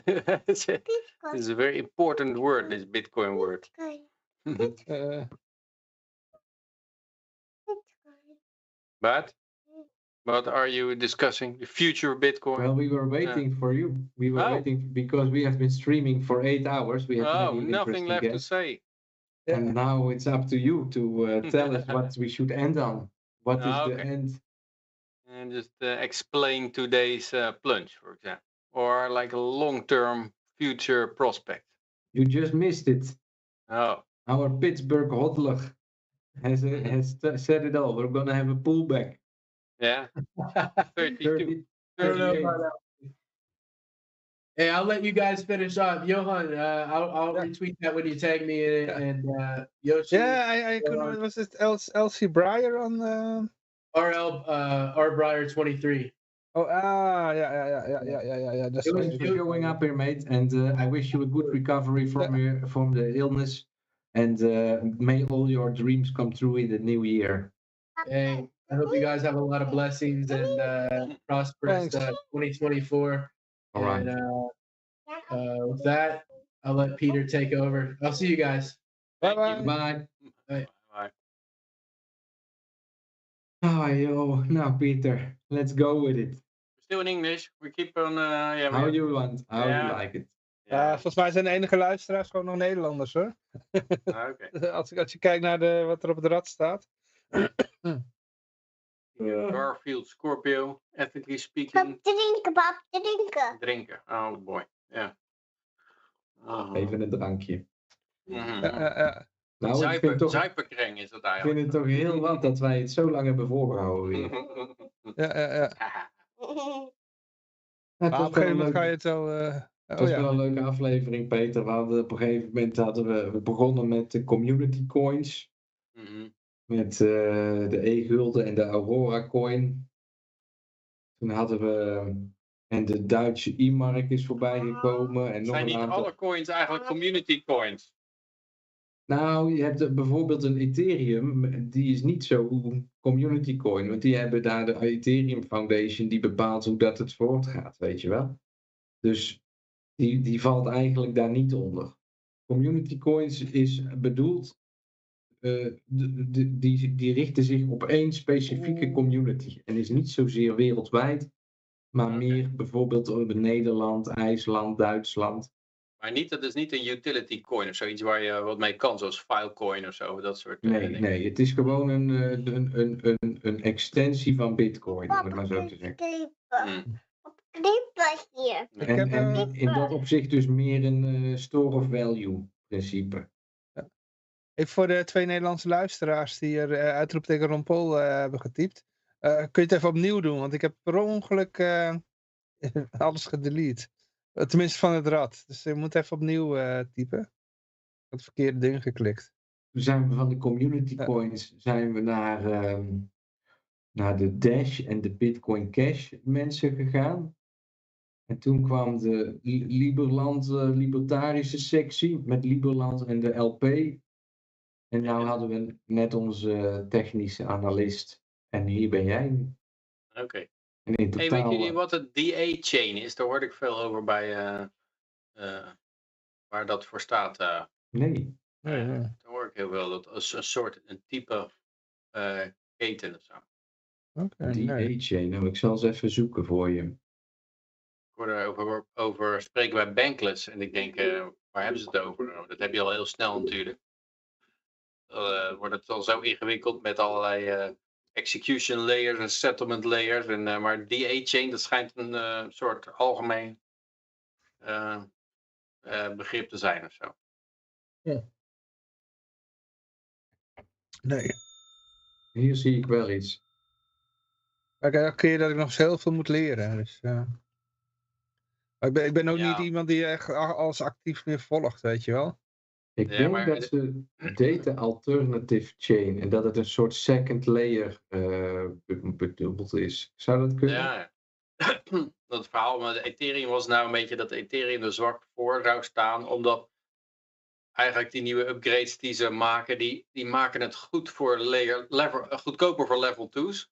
It's a very important word, this Bitcoin word. But are you discussing the future of Bitcoin? Well, we were waiting for you. We were waiting because we have been streaming for 8 hours. We have nothing left to say. And now it's up to you to tell us what we should end on. What is the end? And just explain today's plunge, for example, or like a long-term future prospect. You just missed it. Oh. Our Pittsburgh hodler has said it all. We're going to have a pullback. Yeah. 32. Hey, I'll let you guys finish off. Johan, I'll retweet that when you tag me in it. And Yoshi. Yeah, I couldn't. Was it Elsie Breyer on the R Breyer 23? Oh, yeah. That's it was going up here, mate. And I wish you a good recovery from the illness. And may all your dreams come true in the new year. Hey, I hope you guys have a lot of blessings and prosperous 2024. All right. And with that, I'll let Peter take over. I'll see you guys. Bye-bye. Bye. Bye. Nou, Peter, let's go with it. Still in English. We keep on... How you want, how you Yeah. like it. Ja, volgens mij zijn de enige luisteraars gewoon nog Nederlanders hoor. Oké. Als je kijkt naar wat er op het rad staat. Garfield, Scorpio, ethically speaking. Pap, drinken. Drinken. Oh boy. Ja. Even een drankje. Nou, ik vind toch, zuiperkreng is dat ik eigenlijk. vind het toch heel wat dat wij het zo lang hebben voorgehouden weer. Maar op een gegeven moment ga je het wel... Het was wel een leuke aflevering, Peter. We hadden op een gegeven moment we begonnen met de community coins. Met de e-gulden en de Aurora coin. Toen hadden we... En de Duitse e-mark is voorbij gekomen. En nog Zijn een niet aantal... alle coins eigenlijk community coins? Nou, je hebt bijvoorbeeld een Ethereum, die is niet zo community coin, want die hebben daar de Ethereum Foundation die bepaalt hoe dat het voortgaat, weet je wel. Dus die valt eigenlijk daar niet onder. Community coins is bedoeld, die richten zich op één specifieke community en is niet zozeer wereldwijd, maar meer bijvoorbeeld in Nederland, IJsland, Duitsland. Maar niet, dat is niet een utility coin of zoiets waar je wat mee kan, zoals Filecoin of zo, dat soort dingen. Nee, het is gewoon een extensie van Bitcoin, om het maar zo te zeggen. Knippen hier. En in dat opzicht dus meer een store of value principe. Even voor de 2 Nederlandse luisteraars die er uitroepteken Ron Paul hebben getypt. Kun je het even opnieuw doen, want ik heb per ongeluk alles gedelete. Tenminste van het rad. Dus je moet even opnieuw typen. Ik had het verkeerde ding geklikt. Toen zijn we van de community coins zijn we naar de Dash en de Bitcoin Cash mensen gegaan. En toen kwam de libertarische sectie met Liberland en de LP. En nu hadden we net onze technische analist. En hier ben jij nu. Oké. En in Hey, totaal... weet jullie wat het DA-chain is? Daar hoorde ik veel over bij waar dat voor staat. Nee. Daar hoor ik heel veel. Dat is een type keten of zo. DA-chain, nou ik zal eens even zoeken voor je. Ik hoorde over spreken bij Bankless. En ik denk, waar hebben ze het over? Nou, dat heb je al heel snel natuurlijk. Wordt het al zo ingewikkeld met allerlei execution layers en settlement layers. Maar DA-chain, dat schijnt een soort algemeen begrip te zijn of zo. Ja. Nee. Hier zie ik wel iets. Elke keer dat ik nog heel veel moet leren. Dus, maar ik ben ook niet iemand die echt alles actief meer volgt, weet je wel. Ik denk dat ze data alternative chain en dat het een soort second layer bedoeld is. Zou dat kunnen? Ja, dat verhaal met Ethereum was nou een beetje dat Ethereum er zwak voor zou staan, omdat eigenlijk die nieuwe upgrades die ze maken, die maken het goed voor goedkoper voor level 2's.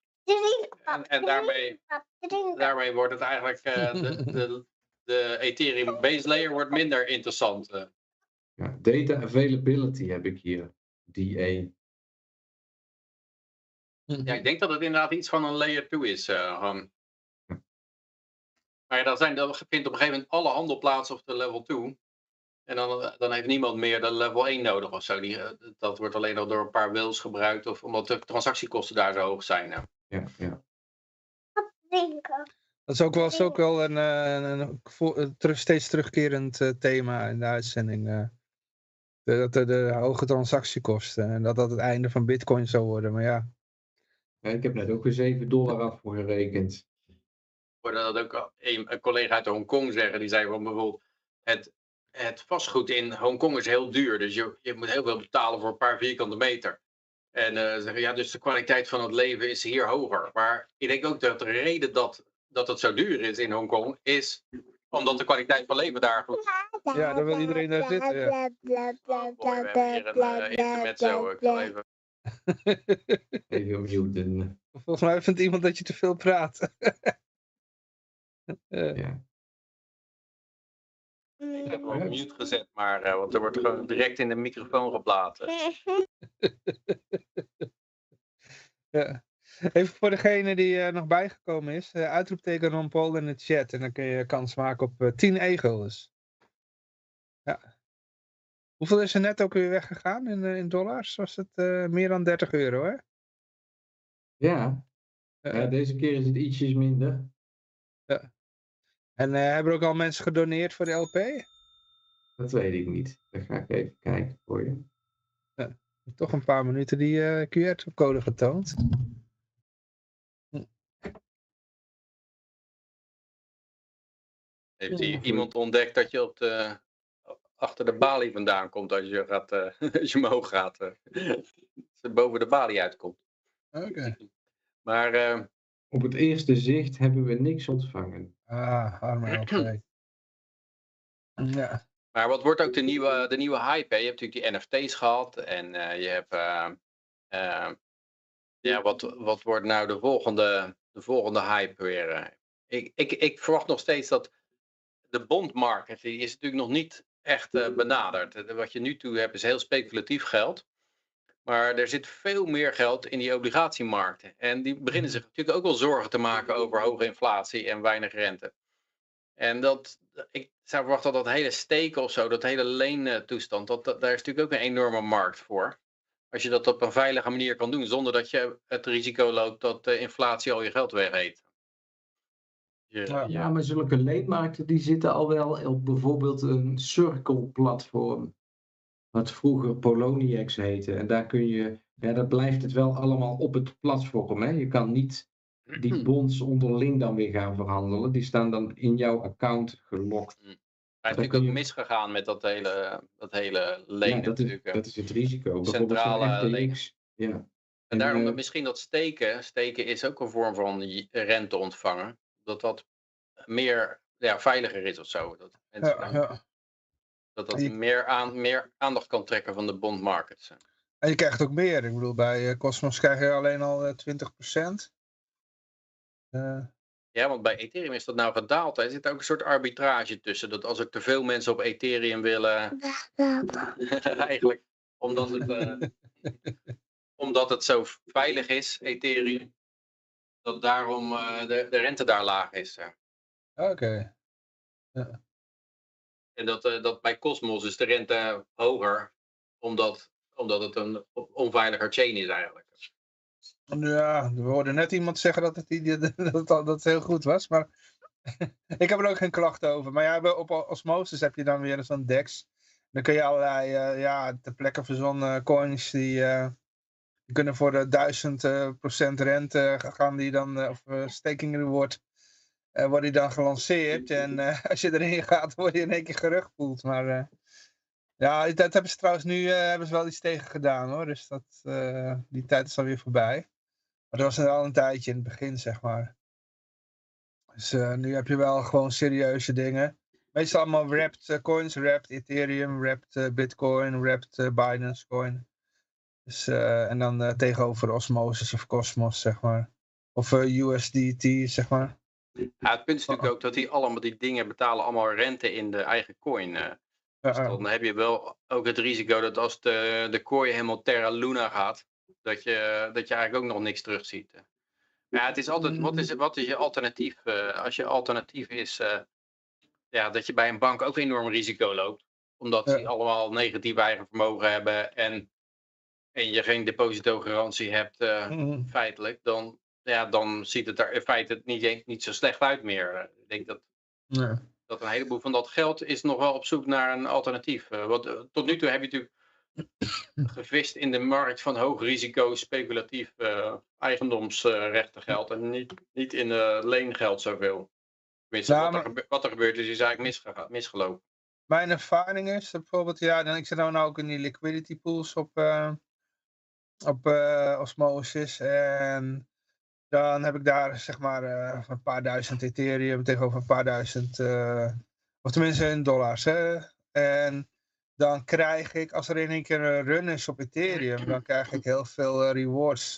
En daarmee wordt het eigenlijk de Ethereum base layer wordt minder interessant. Ja, data availability heb ik hier. DA. Ja, ik denk dat het inderdaad iets van een layer 2 is. Maar ja, dat vindt op een gegeven moment alle handel plaats op de level 2. En dan heeft niemand meer de level 1 nodig of zo. Dat wordt alleen nog door een paar whales gebruikt. Of omdat de transactiekosten daar zo hoog zijn. Ja. Dat is ook wel een steeds terugkerend thema in de uitzending. De hoge transactiekosten. En dat het einde van Bitcoin zou worden. Maar ja. Ik heb net ook weer $7 afgerekend. Ik hoorde dat ook een collega uit Hongkong zeggen. Die zei van bijvoorbeeld het vastgoed in Hongkong is heel duur. Dus je moet heel veel betalen voor een paar vierkante meter. En zeggen ja, dus de kwaliteit van het leven is hier hoger. Maar ik denk ook dat de reden dat het zo duur is in Hongkong is omdat de kwaliteit van leven daar goed is. Ja, daar wil iedereen daar zitten. Ja. We hebben hier een internet zo. Ik zal even... Even muten. Volgens mij vindt iemand dat je te veel praat. Ja. Ik heb hem op mute gezet, maar want er wordt gewoon direct in de microfoon geblaten. Ja. Even voor degene die nog bijgekomen is. Uitroepteken Ron Paul in de chat. En dan kun je kans maken op 10 e-guldens. Ja. Hoeveel is er net ook weer weggegaan in dollars? Was het meer dan 30 euro, hè? Ja, deze keer is het ietsjes minder. Ja. En hebben er ook al mensen gedoneerd voor de LP? Dat weet ik niet. Dan ga ik even kijken voor je. Ja. Toch een paar minuten die QR-code getoond. Heeft hier iemand ontdekt dat je achter de balie vandaan komt als je, als je omhoog gaat? Dat je boven de balie uitkomt. Oké. Maar op het eerste zicht hebben we niks ontvangen. Arme LP. Ja. Maar wat wordt ook de nieuwe hype? Hè? Je hebt natuurlijk die NFT's gehad en je hebt wat wordt nou de volgende hype weer? Ik verwacht nog steeds dat de bondmarkt, die is natuurlijk nog niet echt benaderd. Wat je nu toe hebt is heel speculatief geld. Maar er zit veel meer geld in die obligatiemarkten. En die beginnen zich natuurlijk ook wel zorgen te maken over hoge inflatie en weinig rente. En ik zou verwachten dat hele steken of zo, dat hele leentoestand, daar is natuurlijk ook een enorme markt voor. Als je dat op een veilige manier kan doen, zonder dat je het risico loopt dat de inflatie al je geld weg eet. Ja, maar zulke leenmarkten die zitten al wel op bijvoorbeeld een cirkelplatform. Wat vroeger Poloniex heette. En daar kun je, dat blijft het wel allemaal op het platform. Hè? Je kan niet die bonds onderling dan weer gaan verhandelen. Die staan dan in jouw account gelokt. Hij is natuurlijk ook misgegaan met dat hele lenen. Ja, dat is het risico. Centrale lenen. Ja. En daarom misschien dat steken is ook een vorm van rente ontvangen. Dat meer veiliger is of zo. Dat mensen dat meer aandacht kan trekken van de bond markets. En je krijgt ook meer. Ik bedoel, bij Cosmos krijg je alleen al 20%. Ja, want bij Ethereum is dat nou gedaald. Er zit ook een soort arbitrage tussen. Dat als er te veel mensen op Ethereum willen... eigenlijk, omdat het zo veilig is, Ethereum... dat daarom de rente daar laag is. Oké. Ja. En dat bij Cosmos is de rente hoger, omdat het een onveiliger chain is eigenlijk. Ja, we hoorden net iemand zeggen dat het heel goed was, maar ik heb er ook geen klachten over. Maar ja, op Osmosis heb je dan weer zo'n DEX. Dan kun je allerlei ter plekke verzonnen coins die kunnen voor de 1000% rente gaan die dan, of staking reward, wordt die dan gelanceerd. En als je erin gaat, word je in één keer gerugpoeld. Maar ja, dat hebben ze trouwens nu hebben ze wel iets tegen gedaan hoor. Dus die tijd is alweer voorbij. Maar dat was al een tijdje in het begin, zeg maar. Dus nu heb je wel gewoon serieuze dingen. Meestal allemaal wrapped coins, wrapped Ethereum, wrapped Bitcoin, wrapped Binance coin. Dus, en dan tegenover Osmosis of Cosmos, zeg maar. Of USDT, zeg maar. Ja, het punt is natuurlijk ook dat die dingen betalen allemaal rente in de eigen coin. Dus dan heb je wel ook het risico dat als de coin helemaal Terra Luna gaat, dat je eigenlijk ook nog niks terugziet. Ja, het is altijd, wat is je alternatief? Als je alternatief is, dat je bij een bank ook enorm risico loopt. Omdat die allemaal negatief eigen vermogen hebben en je geen depositogarantie hebt feitelijk, dan ziet het er in feite niet zo slecht uit meer. Ik denk dat een heleboel van dat geld is nog wel op zoek naar een alternatief. Tot nu toe heb je natuurlijk gevist in de markt van hoog risico speculatief eigendomsrechtengeld en niet in leengeld zoveel. Tenminste, wat er gebeurd is eigenlijk misgelopen. Mijn ervaring is bijvoorbeeld, ik zit nou ook in die liquidity pools op Osmosis en dan heb ik daar zeg maar een paar duizend Ethereum tegenover een paar duizend, of tenminste in dollars. Hè? En dan krijg ik, als er in één keer een run is op Ethereum, dan krijg ik heel veel rewards,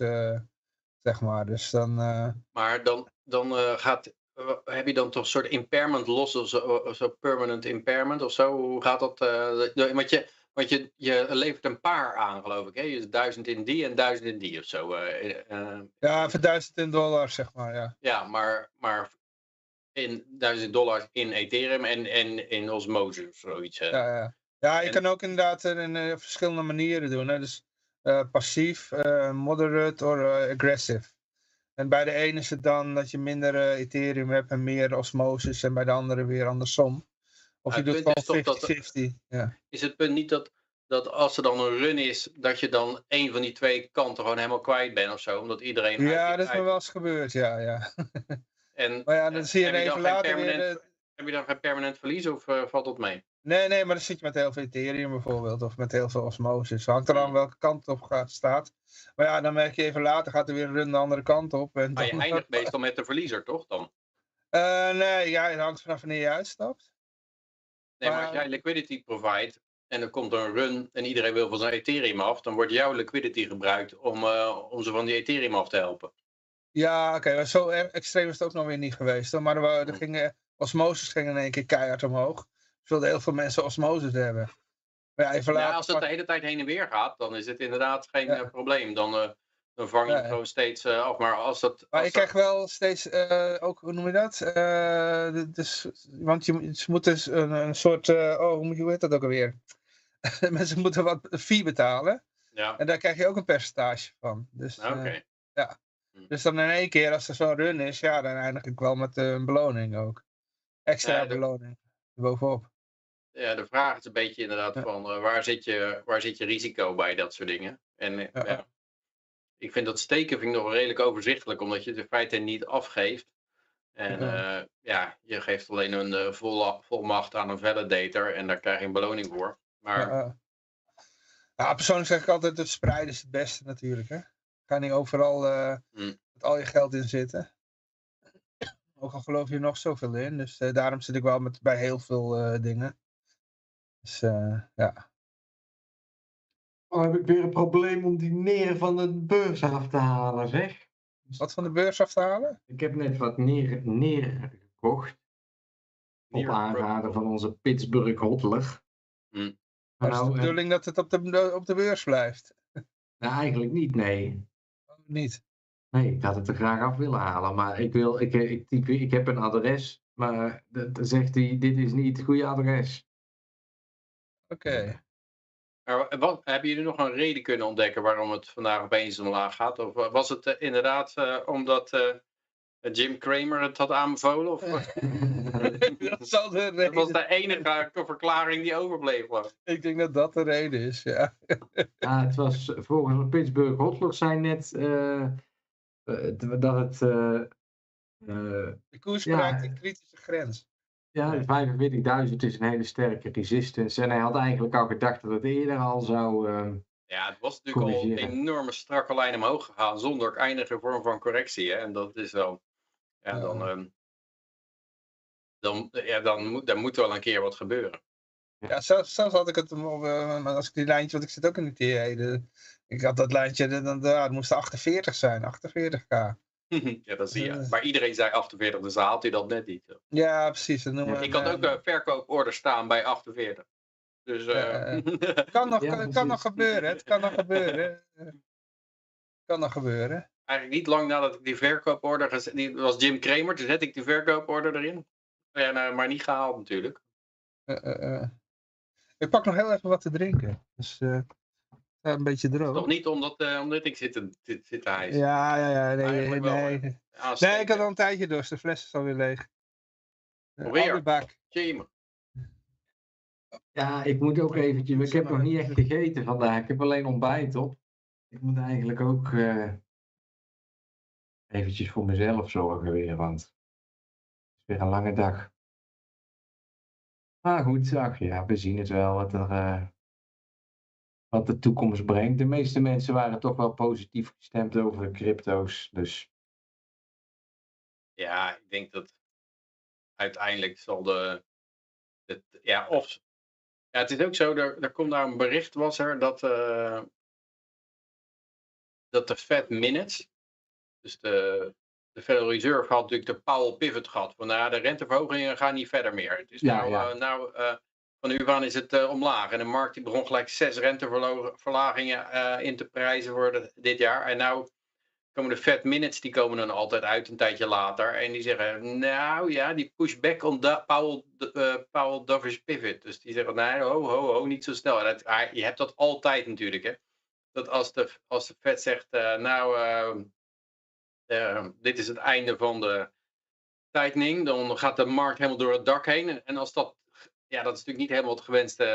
zeg maar. Dus dan... Maar dan heb je dan toch een soort impairment loss of zo permanent impairment of zo? Hoe gaat dat? Want Want je levert een paar aan, geloof ik. Hè? Dus 1000 in die en 1000 in die of zo. Ja, voor $1000, zeg maar, ja. Ja, maar in $1000 in Ethereum en in osmose of zoiets. Ja, je kan ook inderdaad in verschillende manieren doen. Hè? Dus passief, moderate of aggressive. En bij de ene is het dan dat je minder Ethereum hebt en meer osmosis en bij de andere weer andersom. Of je doet gewoon 50-50. Ja. Is het punt niet dat als er dan een run is, dat je dan een van die twee kanten gewoon helemaal kwijt bent of zo? Omdat iedereen... Ja, dat is me wel eens gebeurd, ja. Maar ja, dan zie je even later weer... Heb je dan geen permanent verlies of valt dat mee? Nee, maar dan zit je met heel veel Ethereum bijvoorbeeld, of met heel veel osmosis. Hangt er aan welke kant op staat. Maar ja, dan merk je even later, gaat er weer een run de andere kant op. En maar je eindigt meestal met de verliezer, toch dan? Nee, ja, het hangt vanaf wanneer je uitstapt. Nee, maar als jij liquidity provide en er komt een run en iedereen wil van zijn Ethereum af, dan wordt jouw liquidity gebruikt om ze van die Ethereum af te helpen. Ja, oké, maar zo extreem is het ook nog weer niet geweest. Hoor. Maar osmosis ging in één keer keihard omhoog. Dus wilden heel veel mensen osmosis hebben. Maar ja, even later... als het de hele tijd heen en weer gaat, dan is het inderdaad geen probleem. Dan vang je het gewoon steeds af. Maar als dat... Maar je krijgt wel steeds, ook, hoe noem je dat? Want ze moeten dus een soort, hoe heet dat ook alweer? Mensen moeten wat fee betalen. Ja. En daar krijg je ook een percentage van. Dus, ja. Dus dan in één keer, als er zo'n run is, ja, dan eindig ik wel met een beloning ook. Extra beloning, bovenop. Ja, de vraag is een beetje inderdaad van waar zit je risico bij dat soort dingen. En ik vind dat steken nog redelijk overzichtelijk, omdat je het in feite niet afgeeft. En je geeft alleen een volmacht aan een validator en daar krijg je een beloning voor. Maar... persoonlijk zeg ik altijd, het spreiden is het beste natuurlijk. Hè? Ga niet overal met al je geld in zitten. Ook al geloof je er nog zoveel in. Dus daarom zit ik wel bij heel veel dingen. Dus ja. Oh, heb ik weer een probleem om die neren van de beurs af te halen, zeg. Wat van de beurs af te halen? Ik heb net wat neren gekocht. Op aanraden van onze Pittsburgh Hotler. Maar is het de bedoeling dat het op de beurs blijft? Nou, eigenlijk niet, nee. Niet? Nee, ik had het er graag af willen halen. Maar ik heb een adres. Maar dan zegt hij, dit is niet het goede adres. Oké. Hebben jullie nog een reden kunnen ontdekken waarom het vandaag opeens omlaag gaat? Of was het inderdaad omdat Jim Cramer het had aanbevolen? Of, dat was de enige verklaring die overbleef. Ik denk dat dat de reden is, ja. Het was volgens de Pittsburgh Hotlock zijn net dat het... de koers bereikt een kritische grens. Ja, 45.000 is een hele sterke resistance. En hij had eigenlijk al gedacht dat het eerder al zou... het was natuurlijk al een enorme strakke lijn omhoog gegaan zonder enige vorm van correctie. Hè? En dat is wel... Dan moet wel een keer wat gebeuren. Ja, zelfs had ik het... als ik die lijntje... Want ik zit ook in die TA. Ik had dat lijntje... Het moest 48 zijn. 48k. Ja, dat zie je. Maar iedereen zei 48, dus dan haalt hij dat net niet. Ja, precies. Ik had ook een verkooporder staan bij 48. Dus, kan nog gebeuren. Het kan nog gebeuren. Kan nog gebeuren. Eigenlijk niet lang nadat ik die verkooporder... Die was Jim Cramer, toen zette ik die verkooporder erin. Maar niet gehaald natuurlijk. Ik pak nog heel even wat te drinken. Dus een beetje droog. Toch niet omdat ik zit te hijsen. Ja, nee. Nee, ik had al een tijdje dorst. De fles is alweer leeg. Alweer? Bak. Ja, ik moet ook eventjes... Ik heb nog niet echt gegeten vandaag. Ik heb alleen ontbijt op. Ik moet eigenlijk ook eventjes voor mezelf zorgen weer, want het is weer een lange dag. Maar goed, we zien het wel wat de toekomst brengt. De meeste mensen waren toch wel positief gestemd over de crypto's, dus... Ja, ik denk dat uiteindelijk zal het is ook zo, er komt daar een bericht, dat de Fed minutes, dus de Federal Reserve had natuurlijk de Powell pivot gehad, van de renteverhogingen gaan niet verder meer. Het is van nu aan is het omlaag. En de markt die begon gelijk 6 renteverlagingen in te prijzen voor dit jaar. En nou komen de Fed minutes, die komen dan altijd uit een tijdje later. En die zeggen, nou ja, die pushback on Powell dovish pivot. Dus die zeggen, nee, ho, niet zo snel. En je hebt dat altijd natuurlijk, hè. Dat als de Fed zegt, dit is het einde van de tightening, dan gaat de markt helemaal door het dak heen. En als dat is natuurlijk niet helemaal het gewenste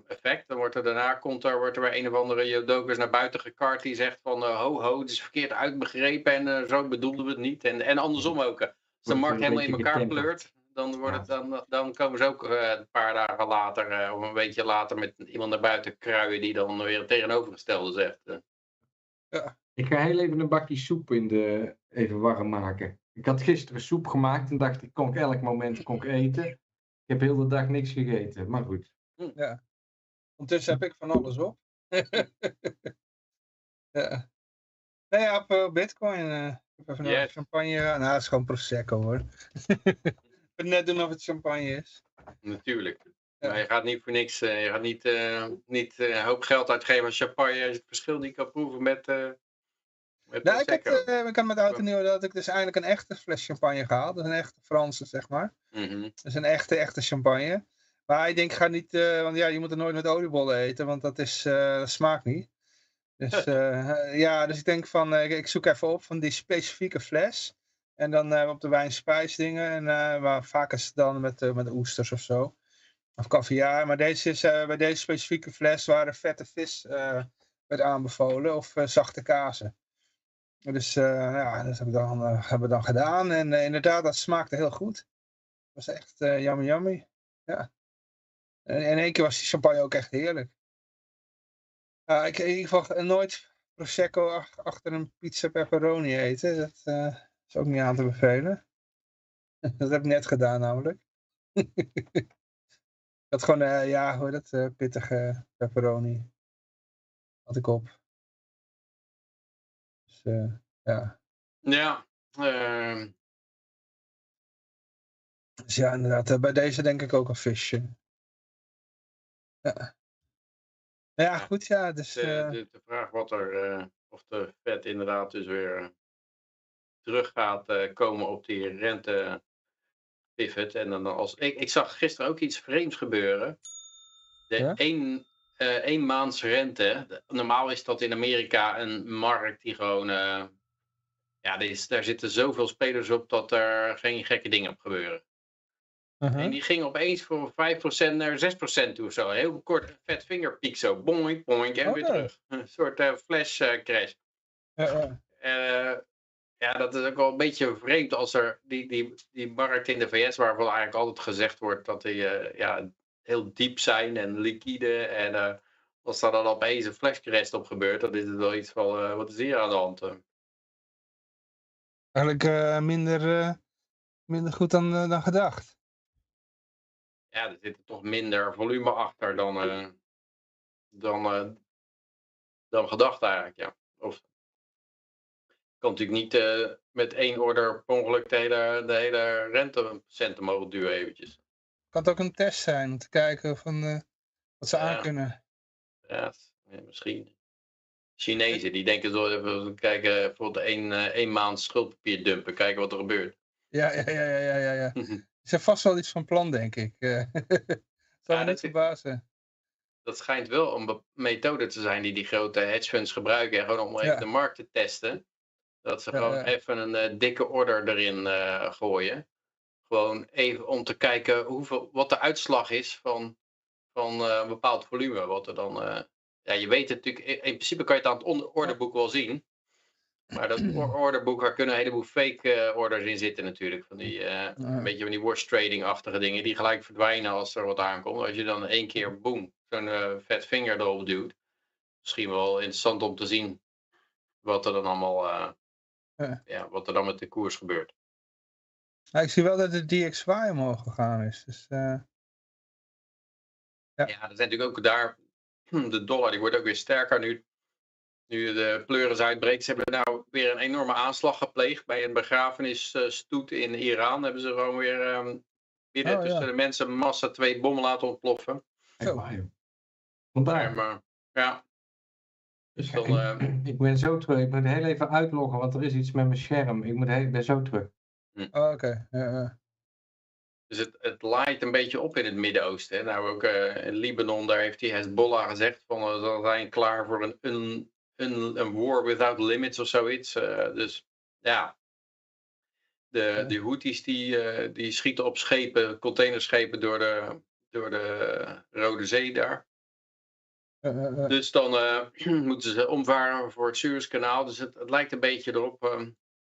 effect. Dan wordt er daarna wordt er weer een of andere jodokus naar buiten gekart die zegt van het is verkeerd uitbegrepen en zo bedoelden we het niet. En andersom ook. Als de markt helemaal in elkaar pleurt, dan komen ze ook een paar dagen later of een beetje later met iemand naar buiten kruien die dan weer het tegenovergestelde zegt. Ja. Ik ga heel even een bakje soep even warm maken. Ik had gisteren soep gemaakt en dacht ik kon ik elk moment eten. Ik heb heel de dag niks gegeten, maar goed. Ja. Ondertussen heb ik van alles op. Ja. Nee, ja, op Bitcoin. Ik heb even champagne. Nou, het is gewoon Prosecco hoor. Ik net doen of het champagne is. Natuurlijk. Ja. Maar je gaat niet voor niks. Je gaat niet een hoop geld uitgeven aan champagne. Het verschil niet kan proeven met. Nou, ik had met Oud en Nieuw dat ik dus eigenlijk een echte fles champagne gehaald. Dus een echte Franse, zeg maar. Dus een echte champagne. Maar ik denk, ga niet, want ja, je moet er nooit met oliebollen eten, want dat smaakt niet. Dus dus ik denk van, ik zoek even op van die specifieke fles. En dan op de wijn-spijsdingen. En maar vaak is het dan met oesters of zo. Of caviar. Maar bij deze specifieke fles waren vette vis werd aanbevolen. Of zachte kazen. Dus dat hebben we dan gedaan. En inderdaad, dat smaakte heel goed. Het was echt yummy. Ja. En in één keer was die champagne ook echt heerlijk. Ik in ieder geval nooit Prosecco achter een pizza pepperoni eten. Dat is ook niet aan te bevelen. Dat heb ik net gedaan namelijk. Dat gewoon, pittige pepperoni. Had ik op. Dus ja. Ja. Dus ja, inderdaad. Bij deze denk ik ook een visje. Ja. Ja, goed, ja. Dus, de vraag of de Fed inderdaad dus weer terug gaat komen op die rente pivot. En dan ik zag gisteren ook iets vreemds gebeuren. De 1 maands rente. Normaal is dat in Amerika een markt die gewoon... daar zitten zoveel spelers op dat er geen gekke dingen op gebeuren. En die ging opeens voor 5% naar 6% toe. Zo. Een heel kort vet vingerpiek zo. Boink, boink en weer terug. Een soort flash crash. Dat is ook wel een beetje vreemd als er die markt in de VS, waarvan eigenlijk altijd gezegd wordt dat die heel diep zijn en liquide. En als daar dan opeens een flash crash op gebeurt, dan is het wel iets van, wat is hier aan de hand? Eigenlijk minder goed dan gedacht. Ja, er zit toch minder volume achter dan gedacht eigenlijk, ja. Of kan natuurlijk niet met 1 order per ongeluk de hele rentecenten mogen duwen eventjes. Kan het ook een test zijn om te kijken van wat ze aan kunnen. Ja, misschien. Chinezen die denken zo even kijken, bijvoorbeeld 1 maand schuldpapier dumpen, kijken wat er gebeurt. Ja. Is er vast wel iets van plan, denk ik. Zou me niet verbazen. Dat schijnt wel een methode te zijn die grote hedge funds gebruiken. Gewoon om even de markt te testen. Dat ze gewoon even een dikke order erin gooien. Gewoon even om te kijken wat de uitslag is van een bepaald volume. Wat er dan, je weet het natuurlijk, in principe kan je het aan het orderboek wel zien. Maar dat orderboek, daar kunnen een heleboel fake orders in zitten natuurlijk. Van die, een beetje van die wash trading-achtige dingen die gelijk verdwijnen als er wat aankomt. Als je dan 1 keer, boom, zo'n vet vinger erop duwt. Misschien wel interessant om te zien wat er dan allemaal, wat er dan met de koers gebeurt. Ik zie wel dat de DXY omhoog gegaan is. Dus, er zijn natuurlijk ook daar, de dollar die wordt ook weer sterker nu de pleuris uitbreekt. Ze hebben nou weer een enorme aanslag gepleegd bij een begrafenisstoet in Iran. Hebben ze gewoon weer tussen de mensen massa 2 bommen laten ontploffen. Echt Zo. waar, joh. Vandaar. Maar, ja. Dus Ja, dan... ik ben zo terug. Ik moet heel even uitloggen, want er is iets met mijn scherm. Ik ben zo terug. Oh, oké. Ja. Dus het laait een beetje op in het Midden-Oosten. Hè. Nou ook in Libanon, daar heeft die Hezbollah gezegd van ze zijn klaar voor een war without limits of zoiets. Dus ja, de Houthis die schieten op schepen, containerschepen door de Rode Zee daar. Dus dan moeten ze omvaren voor het Suezkanaal. Dus het lijkt een beetje erop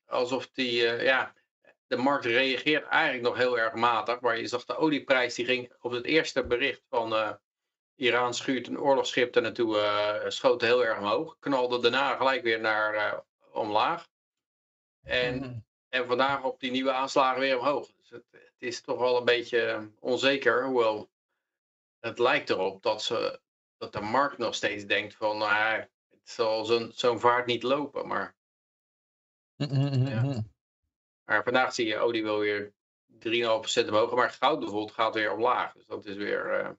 alsof de markt reageert eigenlijk nog heel erg matig. Waar je zag de olieprijs, die ging op het eerste bericht van Iran schuurt een oorlogsschip er naartoe, schoot heel erg omhoog. Knalde daarna gelijk weer naar omlaag. En vandaag op die nieuwe aanslagen weer omhoog. Dus het is toch wel een beetje onzeker. Hoewel het lijkt erop dat de markt nog steeds denkt van het zal zo'n vaart niet lopen. Maar, ja. Maar vandaag zie je olie wel weer 3,5% omhoog. Maar goud bijvoorbeeld gaat weer omlaag. Dus dat is weer...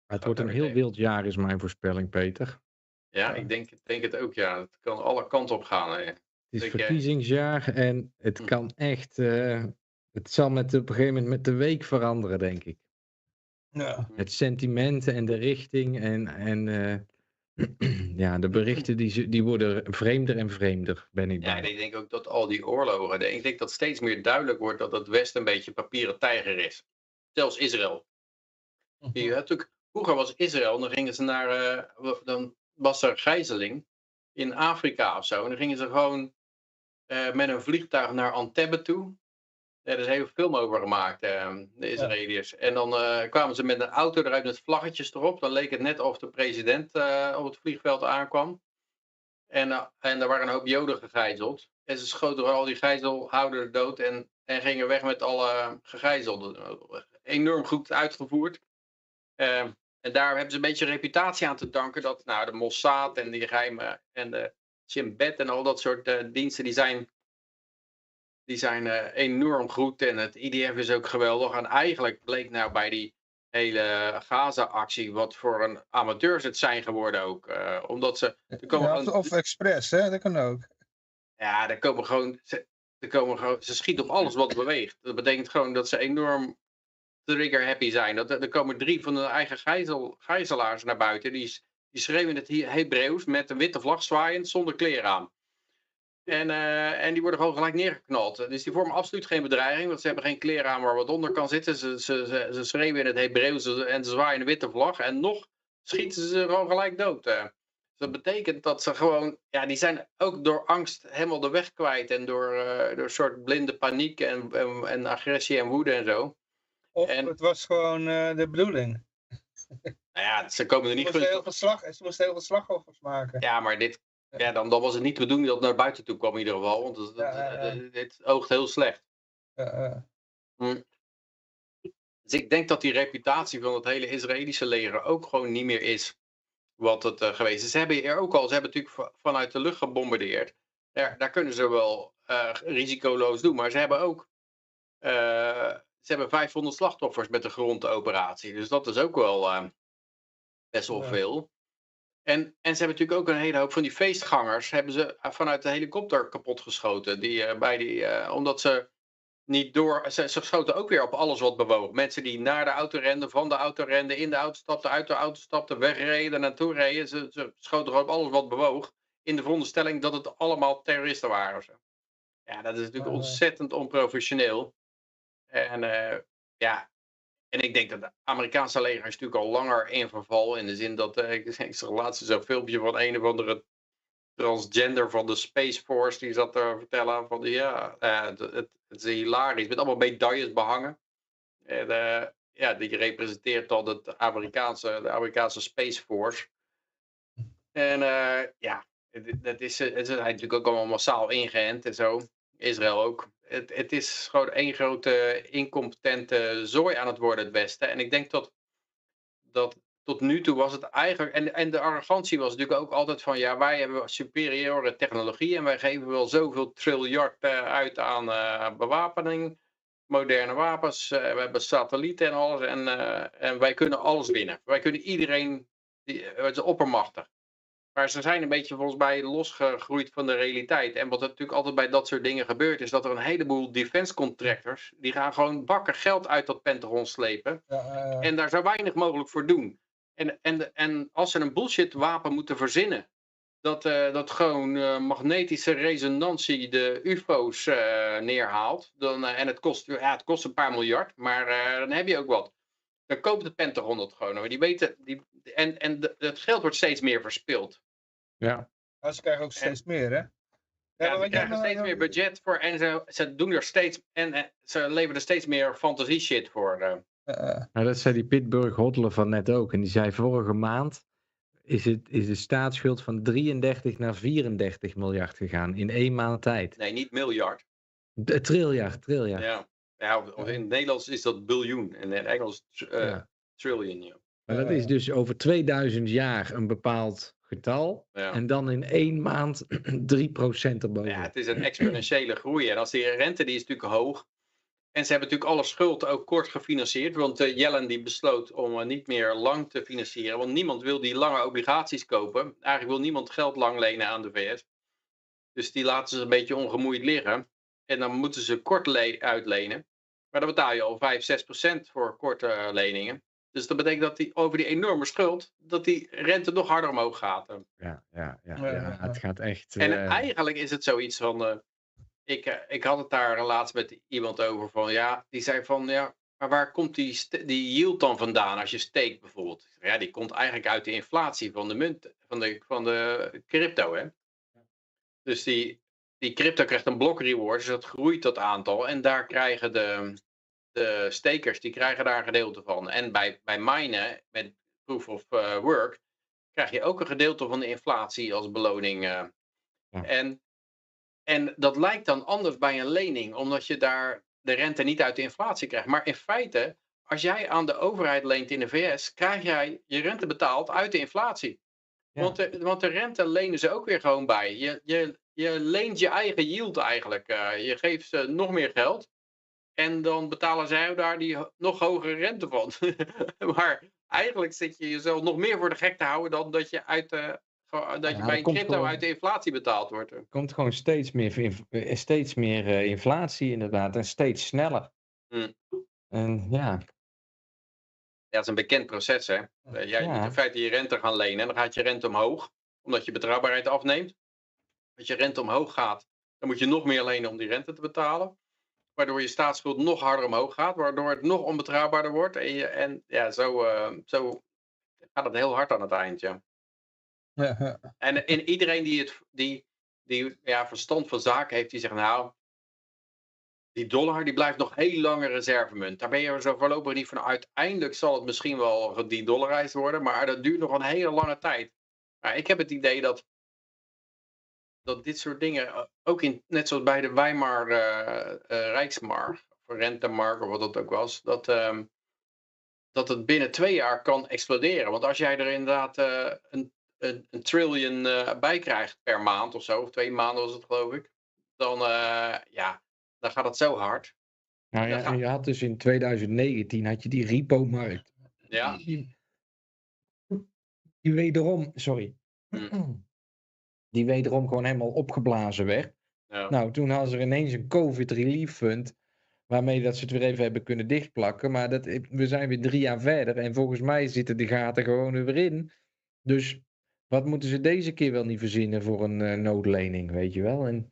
Het wordt een heel wild jaar is mijn voorspelling, Peter. Ja, ik denk het ook, ja. Het kan alle kanten op gaan. Hè. Het is verkiezingsjaar en het kan echt... het zal op een gegeven moment met de week veranderen, denk ik. Ja. Het sentiment en de richting en ja, de berichten die worden vreemder en vreemder, ben ik bang. Ja, ik denk ook dat al die oorlogen... Ik denk dat steeds meer duidelijk wordt dat het Westen een beetje papieren tijger is. Zelfs Israël. Je had natuurlijk, vroeger was Israël, dan gingen ze dan was er gijzeling in Afrika of zo. En dan gingen ze gewoon met een vliegtuig naar Antebbe toe. Er is een hele film over gemaakt, de Israëliërs. En dan kwamen ze met een auto eruit met vlaggetjes erop. Dan leek het net of de president op het vliegveld aankwam. En er waren een hoop Joden gegijzeld. En ze schoten al die gijzelhouders dood en gingen weg met alle gegijzelden. Enorm goed uitgevoerd. En daar hebben ze een beetje reputatie aan te danken. Dat de Mossad en die geheime en de Shin Bet en al dat soort diensten, die zijn enorm goed. En het IDF is ook geweldig. En eigenlijk bleek nou bij die hele Gaza-actie wat voor een amateurs het zijn geworden ook. Omdat ze... Of expres, hè? Dat kan ook. Ja, ze schieten op alles wat beweegt. Dat betekent gewoon dat ze enorm trigger happy zijn. Er komen 3 van hun eigen gijzelaars naar buiten. Die schreeuwen in het Hebreeuws met een witte vlag zwaaiend zonder kleren aan. En die worden gewoon gelijk neergeknald. Dus die vormen absoluut geen bedreiging, want ze hebben geen kleren aan waar wat onder kan zitten. Ze schreeuwen in het Hebreeuws en ze zwaaien een witte vlag. En nog schieten ze gewoon gelijk dood. Dus dat betekent dat ze gewoon... Ja, die zijn ook door angst helemaal de weg kwijt. En door een soort blinde paniek en agressie en woede en zo. Of het was gewoon de bedoeling. Nou ja, ze komen er niet... Ze moesten heel veel slachtoffers maken. Ja, maar dan was het niet de bedoeling dat het naar buiten toe kwam in ieder geval. Want dit oogt heel slecht. Dus ik denk dat die reputatie van het hele Israëlische leger ook gewoon niet meer is wat het geweest is. Ze hebben natuurlijk vanuit de lucht gebombardeerd. Daar kunnen ze wel risicoloos doen. Maar ze hebben ook... Ze hebben 500 slachtoffers met de grondoperatie. Dus dat is ook wel best wel veel. En ze hebben natuurlijk ook een hele hoop van die feestgangers... hebben ze vanuit de helikopter kapotgeschoten. Omdat ze niet door... Ze schoten ook weer op alles wat bewoog. Mensen die naar de auto renden, van de auto renden... in de auto stapten, uit de auto stapten, wegreden, naartoe reden. Ze schoten gewoon op alles wat bewoog... in de veronderstelling dat het allemaal terroristen waren. Of zo. Ja, dat is natuurlijk ontzettend onprofessioneel. En ik denk dat het Amerikaanse leger is natuurlijk al langer in verval. In de zin dat, ik zag laatst zo'n filmpje van een of andere transgender van de Space Force. Die zat te vertellen van het is hilarisch. Met allemaal medailles behangen. En die representeert dan de Amerikaanse Space Force. En het is natuurlijk ook allemaal massaal ingeënt en zo. Israël ook. Het is gewoon één grote incompetente zooi aan het worden, het Westen. En ik denk dat tot nu toe was het eigenlijk... En de arrogantie was natuurlijk ook altijd van... Ja, wij hebben superieure technologie... en wij geven wel zoveel triljard uit aan bewapening. moderne wapens, we hebben satellieten en alles. En wij kunnen alles winnen. Wij kunnen iedereen, het is oppermachtig. Maar ze zijn een beetje volgens mij losgegroeid van de realiteit. En wat er natuurlijk altijd bij dat soort dingen gebeurt, is dat er een heleboel defense contractors, die gaan gewoon bakken geld uit dat Pentagon slepen. En daar zo weinig mogelijk voor doen. En als ze een bullshit wapen moeten verzinnen, dat gewoon magnetische resonantie de UFO's neerhaalt. En het kost een paar miljard, maar dan heb je ook wat. Dan koopt het Pentagon dat gewoon. Maar die weten, het geld wordt steeds meer verspild. Ja. Maar ze krijgen ook steeds meer, hè? Ja, ze krijgen steeds meer budget voor en ze doen er steeds en ze leveren er steeds meer fantasie shit voor. Nou, dat zei die Pittsburgh Hodler van net ook. En die zei vorige maand is de staatsschuld van 33 naar 34 miljard gegaan in 1 maand tijd. Nee, niet miljard. Triljard. Ja, in het Nederlands is dat biljoen en in het Engels trillion. Ja. Maar dat is dus over 2000 jaar een bepaald getal. Ja. En dan in 1 maand 3% erboven. Ja, het is een exponentiële groei. En als die rente die is natuurlijk hoog. En ze hebben natuurlijk alle schuld ook kort gefinancierd. Want Yellen die besloot om niet meer lang te financieren. Want niemand wil die lange obligaties kopen. Eigenlijk wil niemand geld lang lenen aan de VS. Dus die laten ze een beetje ongemoeid liggen. En dan moeten ze kort uitlenen. Maar dan betaal je al 5-6% voor korte leningen. Dus dat betekent dat over die enorme schuld, dat die rente nog harder omhoog gaat. Ja, het gaat echt... En eigenlijk is het zoiets van... Ik had het daar laatst met iemand over van... Ja, die zei van... Ja, maar waar komt die yield dan vandaan als je steekt bijvoorbeeld? Ja, die komt eigenlijk uit de inflatie van de munt, van de crypto, hè. Dus die crypto krijgt een block reward, dus dat groeit dat aantal. En daar krijgen de stakers, die krijgen daar een gedeelte van. En bij minen, met proof of work, krijg je ook een gedeelte van de inflatie als beloning. Ja. En dat lijkt dan anders bij een lening, omdat je daar de rente niet uit de inflatie krijgt. Maar in feite, als jij aan de overheid leent in de VS, krijg jij je rente betaald uit de inflatie. Ja. Want de rente lenen ze ook weer gewoon bij. Je leent je eigen yield eigenlijk. Je geeft ze nog meer geld. En dan betalen zij daar die nog hogere rente van. Maar eigenlijk zit je jezelf nog meer voor de gek te houden dan dat je bij een crypto uit de inflatie betaald wordt. Er komt gewoon steeds meer inflatie inderdaad en steeds sneller. En ja. Ja, dat is een bekend proces, hè. Jij moet in feite je rente gaan lenen en dan gaat je rente omhoog, omdat je betrouwbaarheid afneemt. Als je rente omhoog gaat, dan moet je nog meer lenen om die rente te betalen. Waardoor je staatsschuld nog harder omhoog gaat, waardoor het nog onbetrouwbaarder wordt. Zo gaat het heel hard aan het eind, ja. En iedereen die verstand van zaken heeft, die zegt nou, die dollar die blijft nog heel lange reservemunt. Daar ben je er zo voorlopig niet van. Uiteindelijk zal het misschien wel gededollarized worden, maar dat duurt nog een hele lange tijd. Maar ik heb het idee dat dit soort dingen, ook net zoals bij de Weimar Rijksmark, of rentemark of wat dat ook was, dat het binnen 2 jaar kan exploderen. Want als jij er inderdaad een trillion bij krijgt per maand of zo, of 2 maanden was het geloof ik, dan gaat het zo hard. Nou ja, en je had dus in 2019 had je die repo-markt. Ja. Die wederom, die wederom gewoon helemaal opgeblazen werd. Ja. Nou, toen hadden ze er ineens een COVID Relief Fund, waarmee dat ze het weer even hebben kunnen dichtplakken. Maar we zijn weer 3 jaar verder en volgens mij zitten de gaten gewoon weer in. Dus wat moeten ze deze keer wel niet verzinnen voor een noodlening, weet je wel?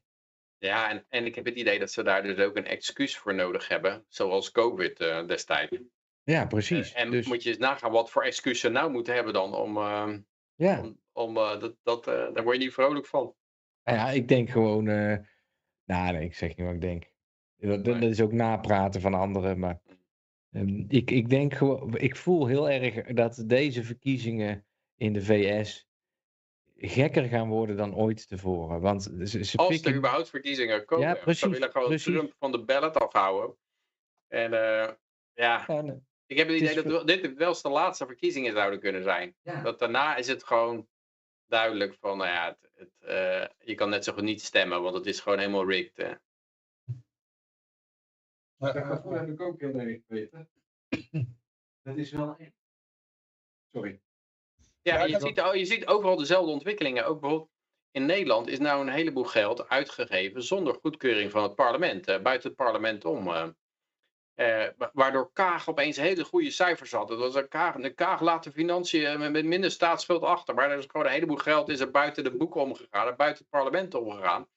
Ja, en ik heb het idee dat ze daar dus ook een excuus voor nodig hebben, zoals COVID destijds. Ja, precies. En dus moet je eens nagaan wat voor excuus ze nou moeten hebben dan daar word je niet vrolijk van. Ja, ik denk gewoon, nee, ik zeg niet wat ik denk. Dat is ook napraten van anderen, maar ik denk gewoon, ik voel heel erg dat deze verkiezingen in de VS gekker gaan worden dan ooit tevoren. Want ze als er überhaupt verkiezingen komen. Ja, precies, ze willen gewoon Trump van de ballot afhouden. En ik heb het idee dat dit wel eens de laatste verkiezingen zouden kunnen zijn. Ja. Dat daarna is het gewoon duidelijk van, je kan net zo goed niet stemmen, want het is gewoon helemaal rigged. Dat gevoel heb ik ook heel erg, Peter. Dat is wel echt. Sorry. Ja, je ziet overal dezelfde ontwikkelingen. Ook bijvoorbeeld in Nederland is nou een heleboel geld uitgegeven zonder goedkeuring van het parlement. Buiten het parlement om. Waardoor Kaag opeens hele goede cijfers had. Dat was de Kaag laat de financiën met minder staatsschuld achter. Maar er is gewoon een heleboel geld is er buiten de boeken omgegaan. Buiten het parlement omgegaan.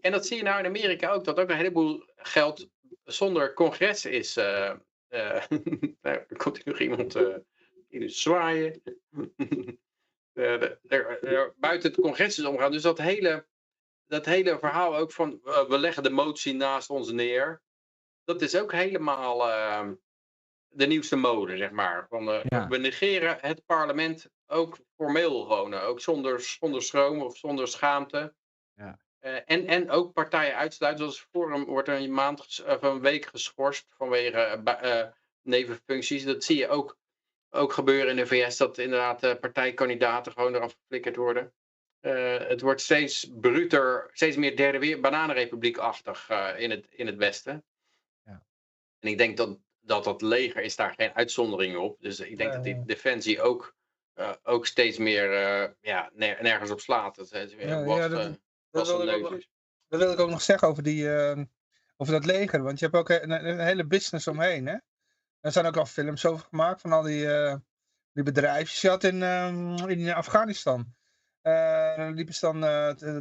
En dat zie je nou in Amerika ook. Dat ook een heleboel geld zonder congres is. Er komt nog iemand in het zwaaien. Buiten het congres is omgegaan. Dus dat hele verhaal ook van we leggen de motie naast ons neer. Dat is ook helemaal de nieuwste mode, zeg maar. We negeren het parlement ook formeel gewoon. Ook zonder schroom of zonder schaamte. Ja. En ook partijen uitsluiten. Zoals Forum wordt er een week geschorst vanwege nevenfuncties. Dat zie je ook gebeuren in de VS. Dat inderdaad partijkandidaten gewoon eraf geflikkerd worden. Het wordt steeds bruter, steeds meer derde bananenrepubliek-achtig in het Westen. Ja. En ik denk dat leger is daar geen uitzondering op. Dus ik denk dat die defensie ook steeds meer nergens op slaat. Dat wil ik ook nog zeggen over dat leger. Want je hebt ook een hele business omheen. Hè? Er zijn ook al films over gemaakt van al die bedrijfjes. Je had in Afghanistan. Liepen ze dan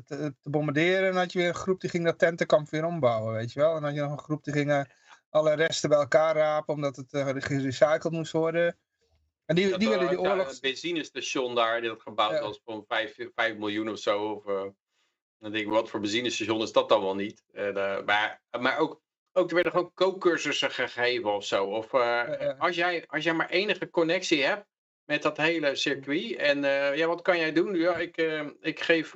te bombarderen. En dan had je weer een groep die ging dat tentenkamp weer ombouwen. Weet je wel? En dan had je nog een groep die ging alle resten bij elkaar rapen. Omdat het gerecycled moest worden. En die willen die oorlog... Het benzinestation daar, dat gebouwd was voor 5 miljoen of zo. Of, dan denk ik, wat voor benzinestation is dat dan wel niet? Maar ook er werden gewoon kookcursussen gegeven of zo. Of als jij maar enige connectie hebt met dat hele circuit. En wat kan jij doen? Ja, ik geef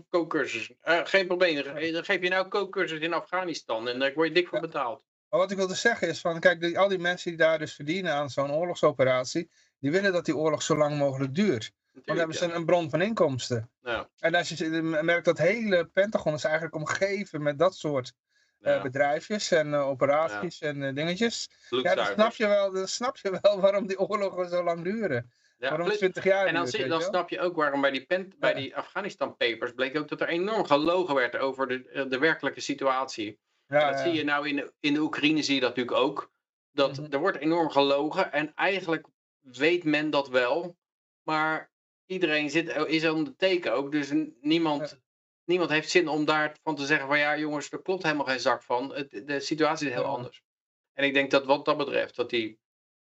kookcursussen. Geen probleem. Dan geef je nou kookcursus in Afghanistan. En daar word je dik voor betaald. Maar wat ik wilde zeggen is van, kijk, al die mensen die daar dus verdienen aan zo'n oorlogsoperatie, die willen dat die oorlog zo lang mogelijk duurt. Want dan hebben ze een bron van inkomsten. Ja. En als je merkt dat hele Pentagon is eigenlijk omgeven met dat soort bedrijfjes en operaties en dingetjes. Ja, dan snap je wel waarom die oorlogen zo lang duren. Ja, waarom 20 jaar en dan snap je ook waarom bij die Afghanistan papers bleek ook dat er enorm gelogen werd over de werkelijke situatie. Ja, dat zie je nou in de Oekraïne, zie je dat natuurlijk ook. Dat er wordt enorm gelogen en eigenlijk weet men dat wel. Maar iedereen is aan de teken ook. Dus niemand heeft zin om daarvan te zeggen van ja jongens, er klopt helemaal geen zak van. De situatie is heel anders. En ik denk dat wat dat betreft, dat die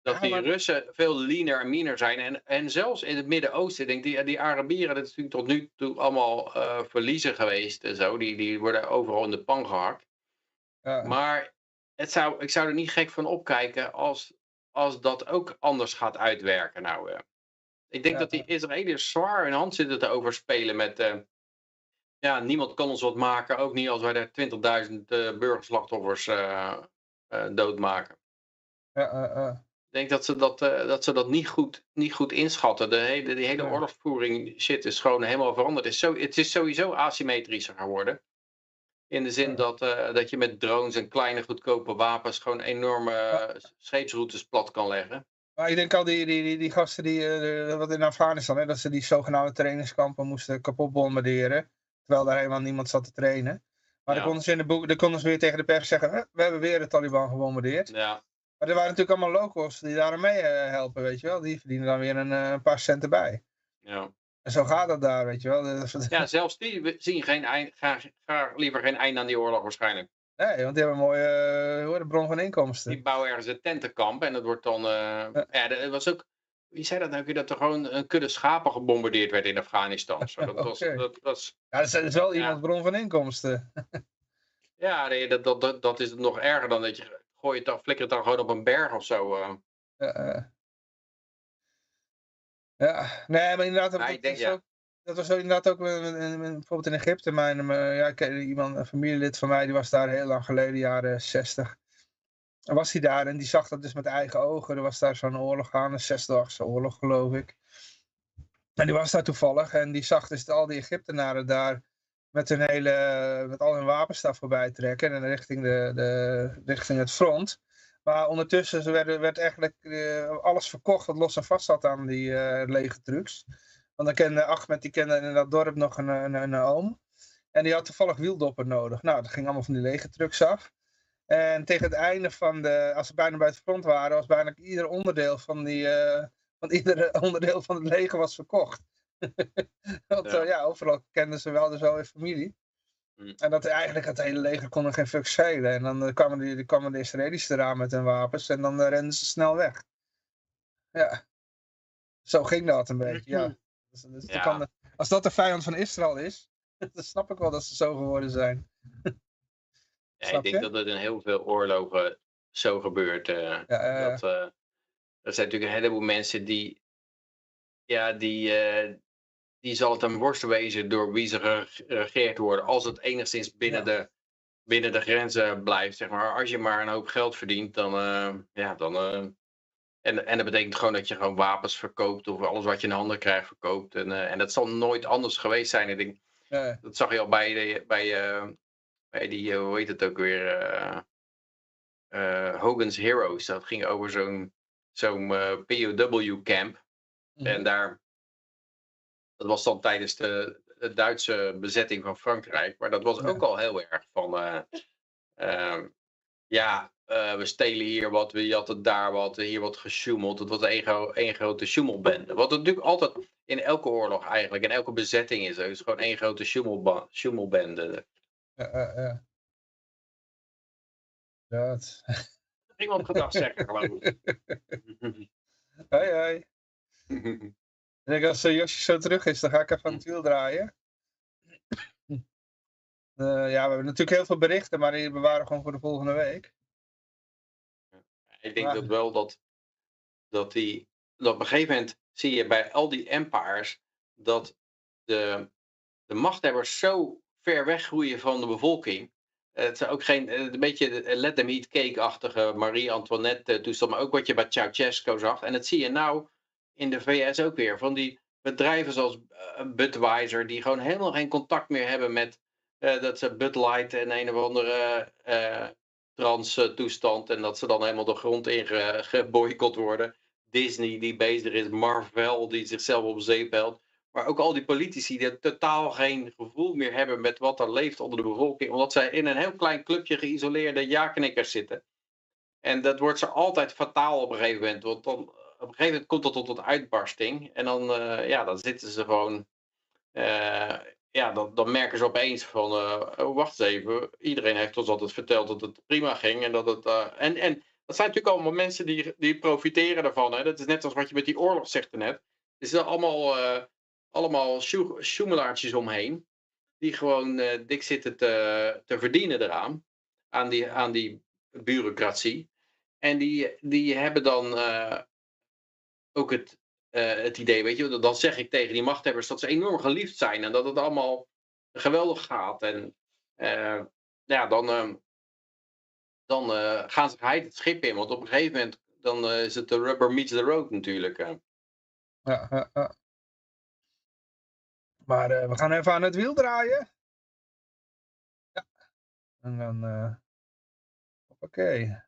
Russen veel leaner en meaner zijn. En zelfs in het Midden-Oosten, denk ik, die Arabieren, dat is natuurlijk tot nu toe allemaal verliezen geweest. En zo. Die worden overal in de pan gehakt. Ja. Maar ik zou er niet gek van opkijken als dat ook anders gaat uitwerken. Nou, ik denk dat die Israëliërs zwaar hun hand zitten te overspelen met... niemand kan ons wat maken, ook niet als wij er 20.000 burgerslachtoffers doodmaken. Ik denk dat ze dat niet goed inschatten. Die hele oorlogsvoering shit is gewoon helemaal veranderd. Het is sowieso asymmetrischer geworden. In de zin dat je met drones en kleine goedkope wapens gewoon enorme scheepsroutes plat kan leggen. Maar ik denk al die gasten wat in Afghanistan, dat ze die zogenaamde trainingskampen moesten kapot bombarderen. Terwijl daar helemaal niemand zat te trainen. Maar dan konden ze weer tegen de pers zeggen, we hebben weer de Taliban gebombardeerd. Ja. Maar er waren natuurlijk allemaal locals die daar mee helpen, weet je wel. Die verdienen dan weer een paar centen bij. Ja. En zo gaat dat daar, weet je wel. Ja, zelfs die zien graag liever geen einde aan die oorlog waarschijnlijk. Nee, want die hebben een mooie bron van inkomsten. Die bouwen ergens een tentenkamp en dat wordt dan... dat was ook... Wie zei dat nou? Dat er gewoon een kudde schapen gebombardeerd werd in Afghanistan. Zo. Dat was... Ja, dat is wel iemands bron van inkomsten. Ja, nee, dat is nog erger dan dat je... flikker het dan gewoon op een berg of zo. Ja, nee, maar inderdaad, dat was inderdaad ook bijvoorbeeld in Egypte. Een familielid van mij, die was daar heel lang geleden, jaren 60. En was hij daar en die zag dat dus met eigen ogen. Er was daar zo'n oorlog aan, een 6-daagse oorlog geloof ik. En die was daar toevallig en die zag dus al die Egyptenaren daar met al hun wapens daar voorbij trekken en richting het front. Maar ondertussen werd eigenlijk alles verkocht wat los en vast zat aan die lege trucks. Want dan kende Ahmed, die kende in dat dorp nog een oom. En die had toevallig wieldoppen nodig. Nou, dat ging allemaal van die lege trucks af. En tegen het einde als ze bijna bij het front waren, was bijna ieder onderdeel van het leger was verkocht. Want overal kenden ze wel de zo in familie. En dat eigenlijk het hele leger kon er geen fuck schelen. En dan kwamen de Israëli's eraan met hun wapens en dan renden ze snel weg. Ja. Zo ging dat een beetje, ja. Dus als dat de vijand van Israël is, dan snap ik wel dat ze zo geworden zijn. Ja, ik denk dat het in heel veel oorlogen zo gebeurt. Er zijn natuurlijk een heleboel mensen die zal het een worst wezen door wie ze geregeerd worden. Als het enigszins binnen de grenzen blijft. Zeg maar. Als je maar een hoop geld verdient, dan... En dat betekent gewoon dat je gewoon wapens verkoopt. Of alles wat je in handen krijgt verkoopt. En dat zal nooit anders geweest zijn. Ik denk, dat zag je al bij die, hoe heet het ook weer... Hogan's Heroes. Dat ging over zo'n POW-camp. En dat was dan tijdens de Duitse bezetting van Frankrijk. Maar dat was ook al heel erg van... we stelen hier wat, we jatten daar wat, hier wordt gesjoemeld. Het was één grote sjoemelbende. Wat het natuurlijk altijd in elke oorlog eigenlijk, in elke bezetting is. Het is gewoon één grote sjoemelbende. Dat. Iemand gedacht zeggen gewoon. Hoi. Ik denk als Josje zo terug is, dan ga ik even aan het wiel draaien. We hebben natuurlijk heel veel berichten, maar die bewaren we gewoon voor de volgende week. Ik denk dat wel dat op een gegeven moment zie je bij al die empires dat de machthebbers zo ver weggroeien van de bevolking. Het is ook een beetje let them eat cake-achtige Marie-Antoinette toestand, maar ook wat je bij Ceausescu zag. En dat zie je nou in de VS ook weer. Van die bedrijven zoals Budweiser, die gewoon helemaal geen contact meer hebben met dat ze Bud Light en een of andere trans toestand. En dat ze dan helemaal de grond in geboycott worden. Disney die bezig is, Marvel die zichzelf op zeep helpt. Maar ook al die politici die totaal geen gevoel meer hebben met wat er leeft onder de bevolking. Omdat zij in een heel klein clubje geïsoleerde ja-knikkers zitten. En dat wordt ze altijd fataal op een gegeven moment. Want dan, op een gegeven moment komt dat tot een uitbarsting. En dan zitten ze gewoon... Dan merken ze opeens van... wacht eens even. Iedereen heeft ons altijd verteld dat het prima ging. En dat het... En dat zijn natuurlijk allemaal mensen die profiteren daarvan. Hè? Dat is net als wat je met die oorlog zegt net. Het is allemaal sjoemelaartjes omheen. Die gewoon dik zitten te verdienen eraan. Aan die bureaucratie. En die hebben dan ook het idee, weet je, dan zeg ik tegen die machthebbers dat ze enorm geliefd zijn en dat het allemaal geweldig gaat. En dan gaan ze geheid het schip in, want op een gegeven moment dan is het de rubber meets the road natuurlijk. Ja. Maar we gaan even aan het wiel draaien. Ja. En dan... Oké.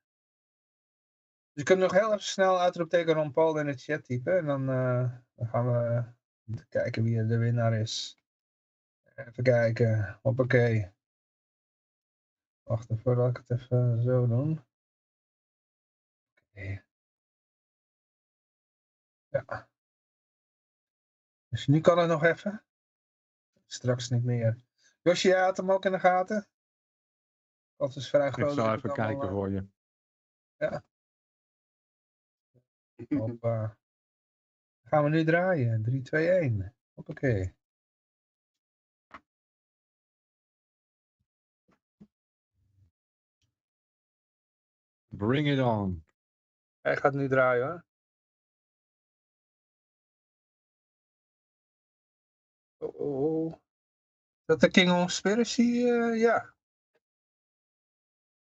Dus je kunt nog heel even snel uitroepteken Ron Paul in de chat typen. En dan gaan we kijken wie de winnaar is. Even kijken. Hoppakee. Wacht even, laat ik het even zo doen. Oké. Ja. Dus nu kan het nog even. Straks niet meer. Josje, jij had hem ook in de gaten? Dat is vrij groot. Ik zal even kijken voor je. Ja. Gaan we nu draaien. 3, 2, 1. Hoppakee. Bring it on. Hij gaat nu draaien hoor. Oh. Is dat de King of Conspiracy? Ja.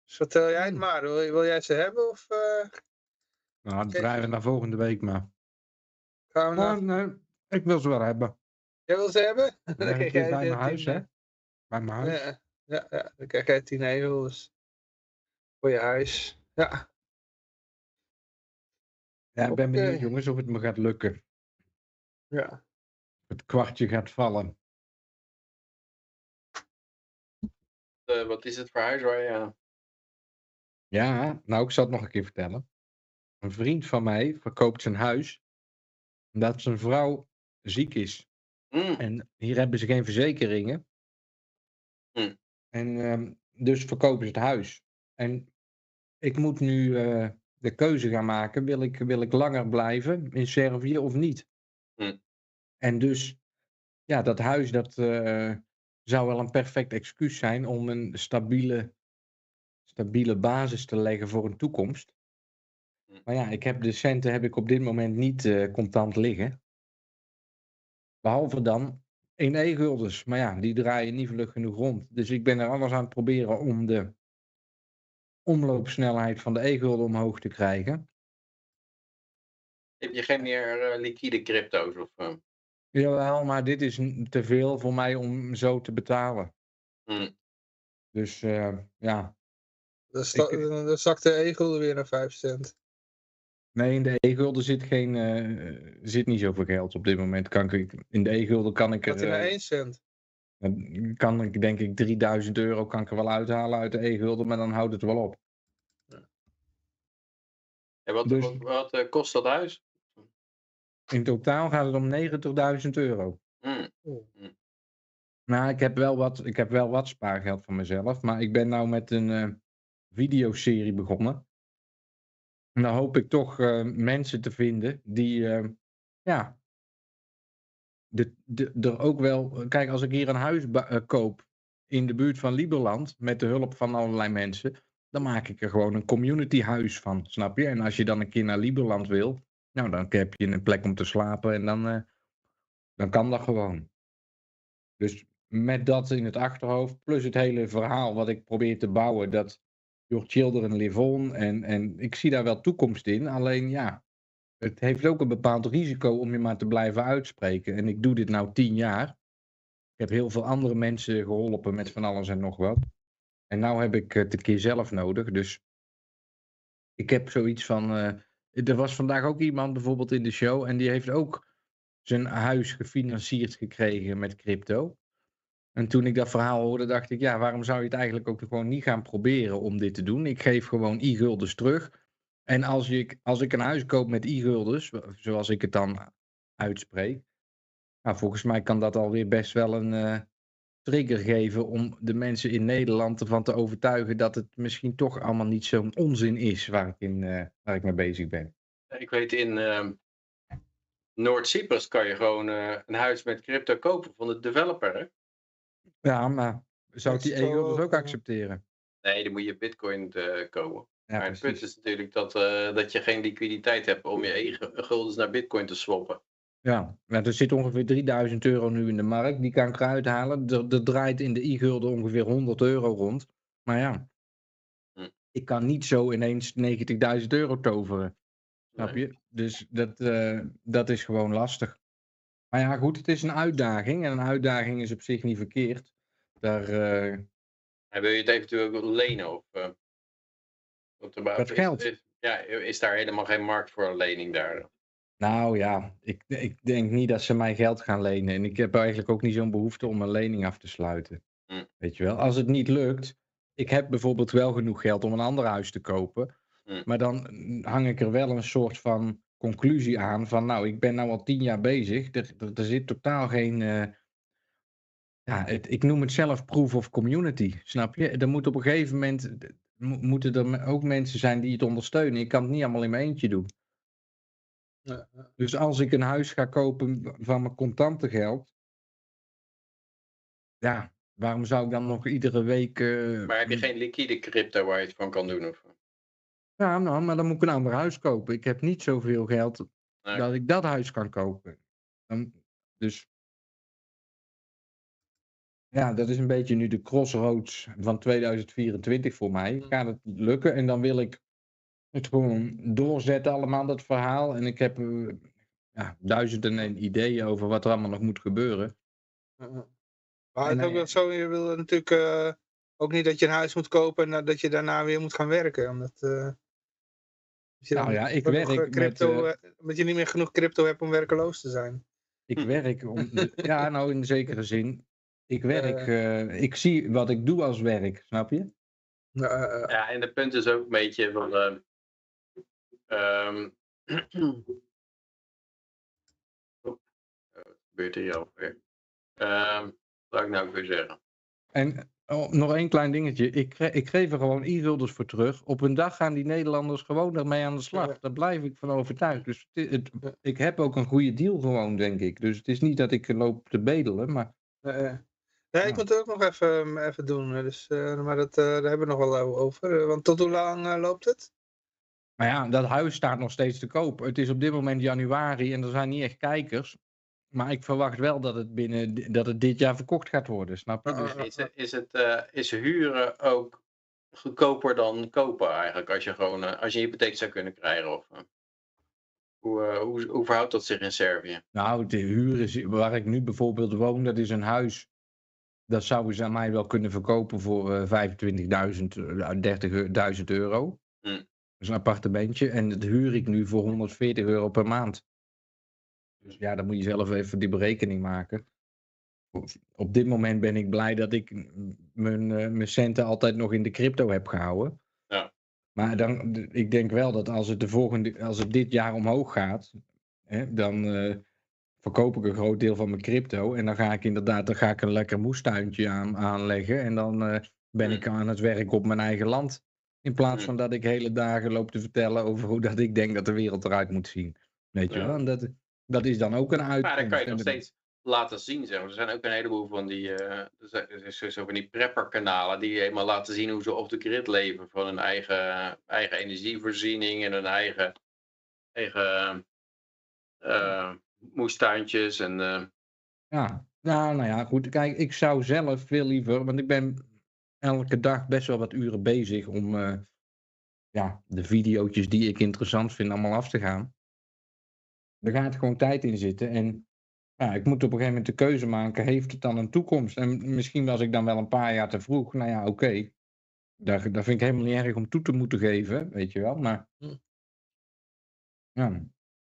Dus vertel jij het maar. Wil jij ze hebben? Of, Nou, dan draaien we naar volgende week maar. Gaan we Nee, ik wil ze wel hebben. Jij wil ze hebben? Dan krijg jij bij mijn huis, hè? Bij mijn huis. Ja, dan krijg je 10 euro's voor je huis. Ja. Ja, ik ben benieuwd Oké. jongens of het me gaat lukken. Ja. Het kwartje gaat vallen. Wat is het voor huis waar je... Ja, nou ik zal het nog een keer vertellen. Een vriend van mij verkoopt zijn huis omdat zijn vrouw ziek is. En hier hebben ze geen verzekeringen. En dus verkopen ze het huis. En ik moet nu de keuze gaan maken. Wil ik langer blijven in Servië of niet? En dus, ja, dat huis dat zou wel een perfect excuus zijn om een stabiele basis te leggen voor een toekomst. Maar ja, de centen heb ik op dit moment niet contant liggen. Behalve dan 1 e-guldens. Maar ja, die draaien niet vlug genoeg rond. Dus ik ben er alles aan het proberen om de omloopsnelheid van de e-gulden omhoog te krijgen. Heb je geen meer liquide crypto's? Of, Jawel, maar dit is te veel voor mij om zo te betalen. Dus ja. Dan zakt de e-gulden weer naar 5 cent. Nee, in de e-gulden zit niet zoveel geld op dit moment. In de e-gulden kan ik Gaat hij naar 1 cent? kan ik denk ik 3000 euro kan ik er wel uithalen uit de e-gulden, maar dan houdt het wel op. En wat kost dat huis? In totaal gaat het om 90.000 euro. Nou, ik heb wel wat spaargeld van mezelf, maar ik ben nou met een videoserie begonnen. En dan hoop ik toch mensen te vinden die, er ook wel... Kijk, als ik hier een huis koop in de buurt van Lieberland, met de hulp van allerlei mensen, dan maak ik er gewoon een community huis van, snap je? En als je dan een keer naar Lieberland wil, nou, dan heb je een plek om te slapen en dan kan dat gewoon. Dus met dat in het achterhoofd, plus het hele verhaal wat ik probeer te bouwen, dat your children live on, en ik zie daar wel toekomst in, alleen ja, het heeft ook een bepaald risico om je maar te blijven uitspreken. En ik doe dit nou 10 jaar. Ik heb heel veel andere mensen geholpen met van alles en nog wat. En nou heb ik het een keer zelf nodig, dus ik heb zoiets van... er was vandaag ook iemand bijvoorbeeld in de show en die heeft ook zijn huis gefinancierd gekregen met crypto. En toen ik dat verhaal hoorde, dacht ik, ja, waarom zou je het eigenlijk ook gewoon niet gaan proberen om dit te doen? Ik geef gewoon e-guldens terug. En als ik een huis koop met e-guldens, zoals ik het dan uitspreek, nou, volgens mij kan dat alweer best wel een trigger geven om de mensen in Nederland ervan te overtuigen dat het misschien toch allemaal niet zo'n onzin is waar ik mee bezig ben. Ik weet in Noord-Cyprus kan je gewoon een huis met crypto kopen van de developer, hè? Ja, maar zou ik die e-guldens ook accepteren? Nee, dan moet je bitcoin kopen. Ja, maar het punt is natuurlijk dat je geen liquiditeit hebt om je e-guldens naar bitcoin te swappen. Ja, maar er zit ongeveer 3000 euro nu in de markt. Die kan ik eruit halen. Er draait in de e-gulden ongeveer 100 euro rond. Maar ja, ik kan niet zo ineens 90.000 euro toveren. Snap je? Dus dat is gewoon lastig. Maar ja, goed, het is een uitdaging. En een uitdaging is op zich niet verkeerd. En wil je het eventueel ook lenen? Of, dat geld? Is daar helemaal geen markt voor een lening daar? Nou ja, ik denk niet dat ze mij geld gaan lenen. En ik heb eigenlijk ook niet zo'n behoefte om een lening af te sluiten. Weet je wel, als het niet lukt. Ik heb bijvoorbeeld wel genoeg geld om een ander huis te kopen. Maar dan hang ik er wel een soort van conclusie aan van, nou, ik ben nou al 10 jaar bezig. Er zit totaal geen... ik noem het zelf proof of community, snap je? Er moet op een gegeven moment... Moeten er ook mensen zijn die het ondersteunen. Ik kan het niet allemaal in mijn eentje doen. Dus als ik een huis ga kopen van mijn contante geld, ja, waarom zou ik dan nog iedere week... Maar heb je geen liquide crypto waar je het van kan doen? Of? Ja, nou, maar dan moet ik een ander huis kopen. Ik heb niet zoveel geld dat ik dat huis kan kopen. Dus ja, dat is een beetje nu de crossroads van 2024 voor mij. Gaat het lukken? En dan wil ik het gewoon doorzetten allemaal, dat verhaal. En ik heb 1001 ideeën over wat er allemaal nog moet gebeuren. Maar het is ook wel zo, je wil natuurlijk ook niet dat je een huis moet kopen en dat je daarna weer moet gaan werken. Omdat je dan ik ook nog, werk crypto, met... omdat je niet meer genoeg crypto hebt om werkeloos te zijn. Ik werk ja, nou in zekere zin. Ik werk, ik zie wat ik doe als werk, snap je? Ja, en de punt is ook een beetje van... wat gebeurt hier alweer? Wat zou ik nou ook weer zeggen? En nog één klein dingetje. Ik geef er gewoon e-gulders voor terug. Op een dag gaan die Nederlanders gewoon ermee aan de slag. Daar blijf ik van overtuigd. Dus ik heb ook een goede deal gewoon, denk ik. Dus het is niet dat ik loop te bedelen, maar... Nee, ik moet het ook nog even doen. Dus, maar daar hebben we nog wel over. Want tot hoe lang loopt het? Maar ja, dat huis staat nog steeds te koop. Het is op dit moment januari en er zijn niet echt kijkers. Maar ik verwacht wel dat het dit jaar verkocht gaat worden, snap je? Dus... Is huren ook goedkoper dan kopen eigenlijk? Als je een hypotheek zou kunnen krijgen? Of, hoe verhoudt dat zich in Servië? Nou, de huur is, waar ik nu bijvoorbeeld woon, dat is een huis. Dat zouden ze aan mij wel kunnen verkopen voor 30.000 euro. Dat is een appartementje. En dat huur ik nu voor 140 euro per maand. Dus ja, dan moet je zelf even die berekening maken. Op dit moment ben ik blij dat ik mijn centen altijd nog in de crypto heb gehouden. Ja. Maar ik denk wel dat als het dit jaar omhoog gaat, dan verkoop ik een groot deel van mijn crypto. En dan ga ik een lekker moestuintje aanleggen. En dan ben ik aan het werk op mijn eigen land. In plaats van dat ik hele dagen loop te vertellen over hoe dat ik denk dat de wereld eruit moet zien. Weet je wel? En dat is dan ook een uitkomst. Maar dan kan je nog steeds laten zien. Zeg maar. Er zijn ook een heleboel van die, van die prepper-kanalen die helemaal laten zien hoe ze off the grid leven. Van hun eigen energievoorziening en hun eigen moestuintjes. En, Ja, nou ja, goed. Kijk, ik zou zelf veel liever, want ik ben elke dag best wel wat uren bezig om de video's die ik interessant vind allemaal af te gaan. Er gaat gewoon tijd in zitten en ik moet op een gegeven moment de keuze maken, heeft het dan een toekomst? En misschien was ik dan wel een paar jaar te vroeg. Nou ja, oké. Daar vind ik helemaal niet erg om toe te moeten geven, weet je wel. Maar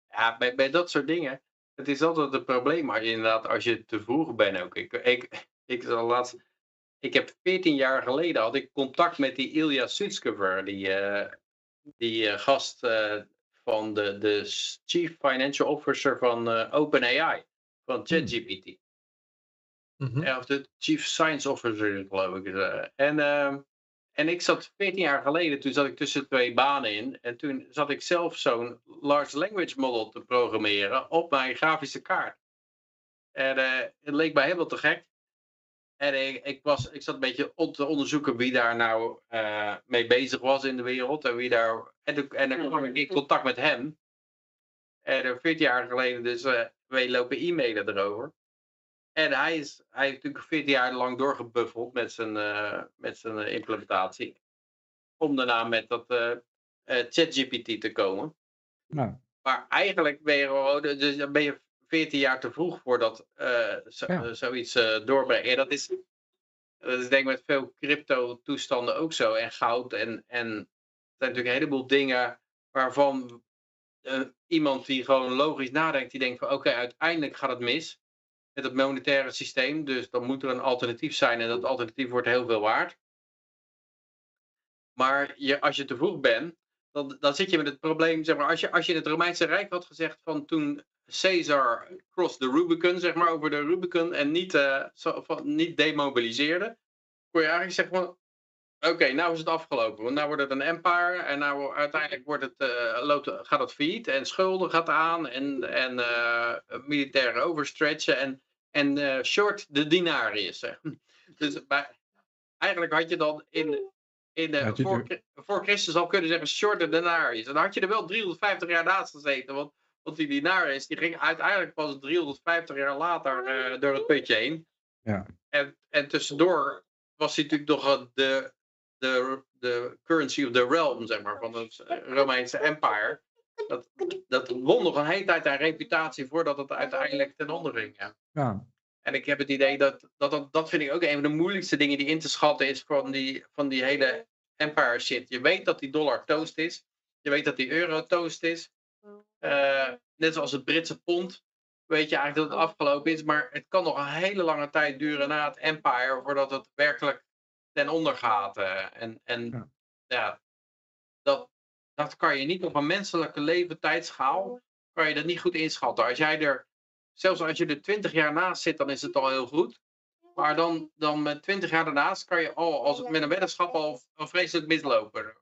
ja, bij dat soort dingen, het is altijd een probleem als je te vroeg bent ook. Ik heb 14 jaar geleden had ik contact met die Ilya Sutskever, die gast van de Chief Financial Officer van OpenAI, van ChatGPT. Of de Chief Science Officer, geloof ik. En ik zat 14 jaar geleden, toen zat ik tussen twee banen in. En toen zat ik zelf zo'n large language model te programmeren op mijn grafische kaart. En het leek mij helemaal te gek. En ik zat een beetje te onderzoeken wie daar nou mee bezig was in de wereld. En dan kwam ik in contact met hem. En 14 jaar geleden dus wij lopen e-mailen erover. En hij heeft natuurlijk 14 jaar lang doorgebuffeld met zijn implementatie. Om daarna met dat ChatGPT te komen. Nou. Maar eigenlijk ben je 14 jaar te vroeg voor dat zoiets doorbrengen. En dat is denk ik met veel crypto toestanden ook zo. En goud. En er zijn natuurlijk een heleboel dingen waarvan iemand die gewoon logisch nadenkt. Die denkt van oké, uiteindelijk gaat het mis. Met het monetaire systeem. Dus dan moet er een alternatief zijn. En dat alternatief wordt heel veel waard. Maar als je te vroeg bent. Dan zit je met het probleem. Zeg maar, als je in het Romeinse Rijk had gezegd van toen Caesar crossed the Rubicon. Zeg maar over de Rubicon. En niet demobiliseerde. Kon je eigenlijk zeggen van. Oké, nou is het afgelopen. Want nou wordt het een empire. En nou uiteindelijk gaat het failliet. En schulden gaat aan. En militaire overstretchen. En short de denarius. Dus eigenlijk had je dan voor Christus al kunnen zeggen short de denarius. En dan had je er wel 350 jaar naast gezeten. Want die denarius die ging uiteindelijk pas 350 jaar later door het putje heen. Ja. En tussendoor was hij natuurlijk nog de currency of the realm, zeg maar, van het Romeinse empire. Dat won nog een hele tijd aan reputatie voordat het uiteindelijk ten onder ging. Ja. En ik heb het idee dat vind ik ook een van de moeilijkste dingen die in te schatten is van die hele empire shit. Je weet dat die dollar toast is. Je weet dat die euro toast is. Net zoals het Britse pond. Weet je eigenlijk dat het afgelopen is. Maar het kan nog een hele lange tijd duren na het empire voordat het werkelijk ten onder gaat. Dat kan je niet op een menselijke levenstijdschaal kan je dat niet goed inschatten. Zelfs als je er 20 jaar naast zit, dan is het al heel goed. Maar dan met 20 jaar daarnaast kan je al met een weddenschap al vreselijk mislopen.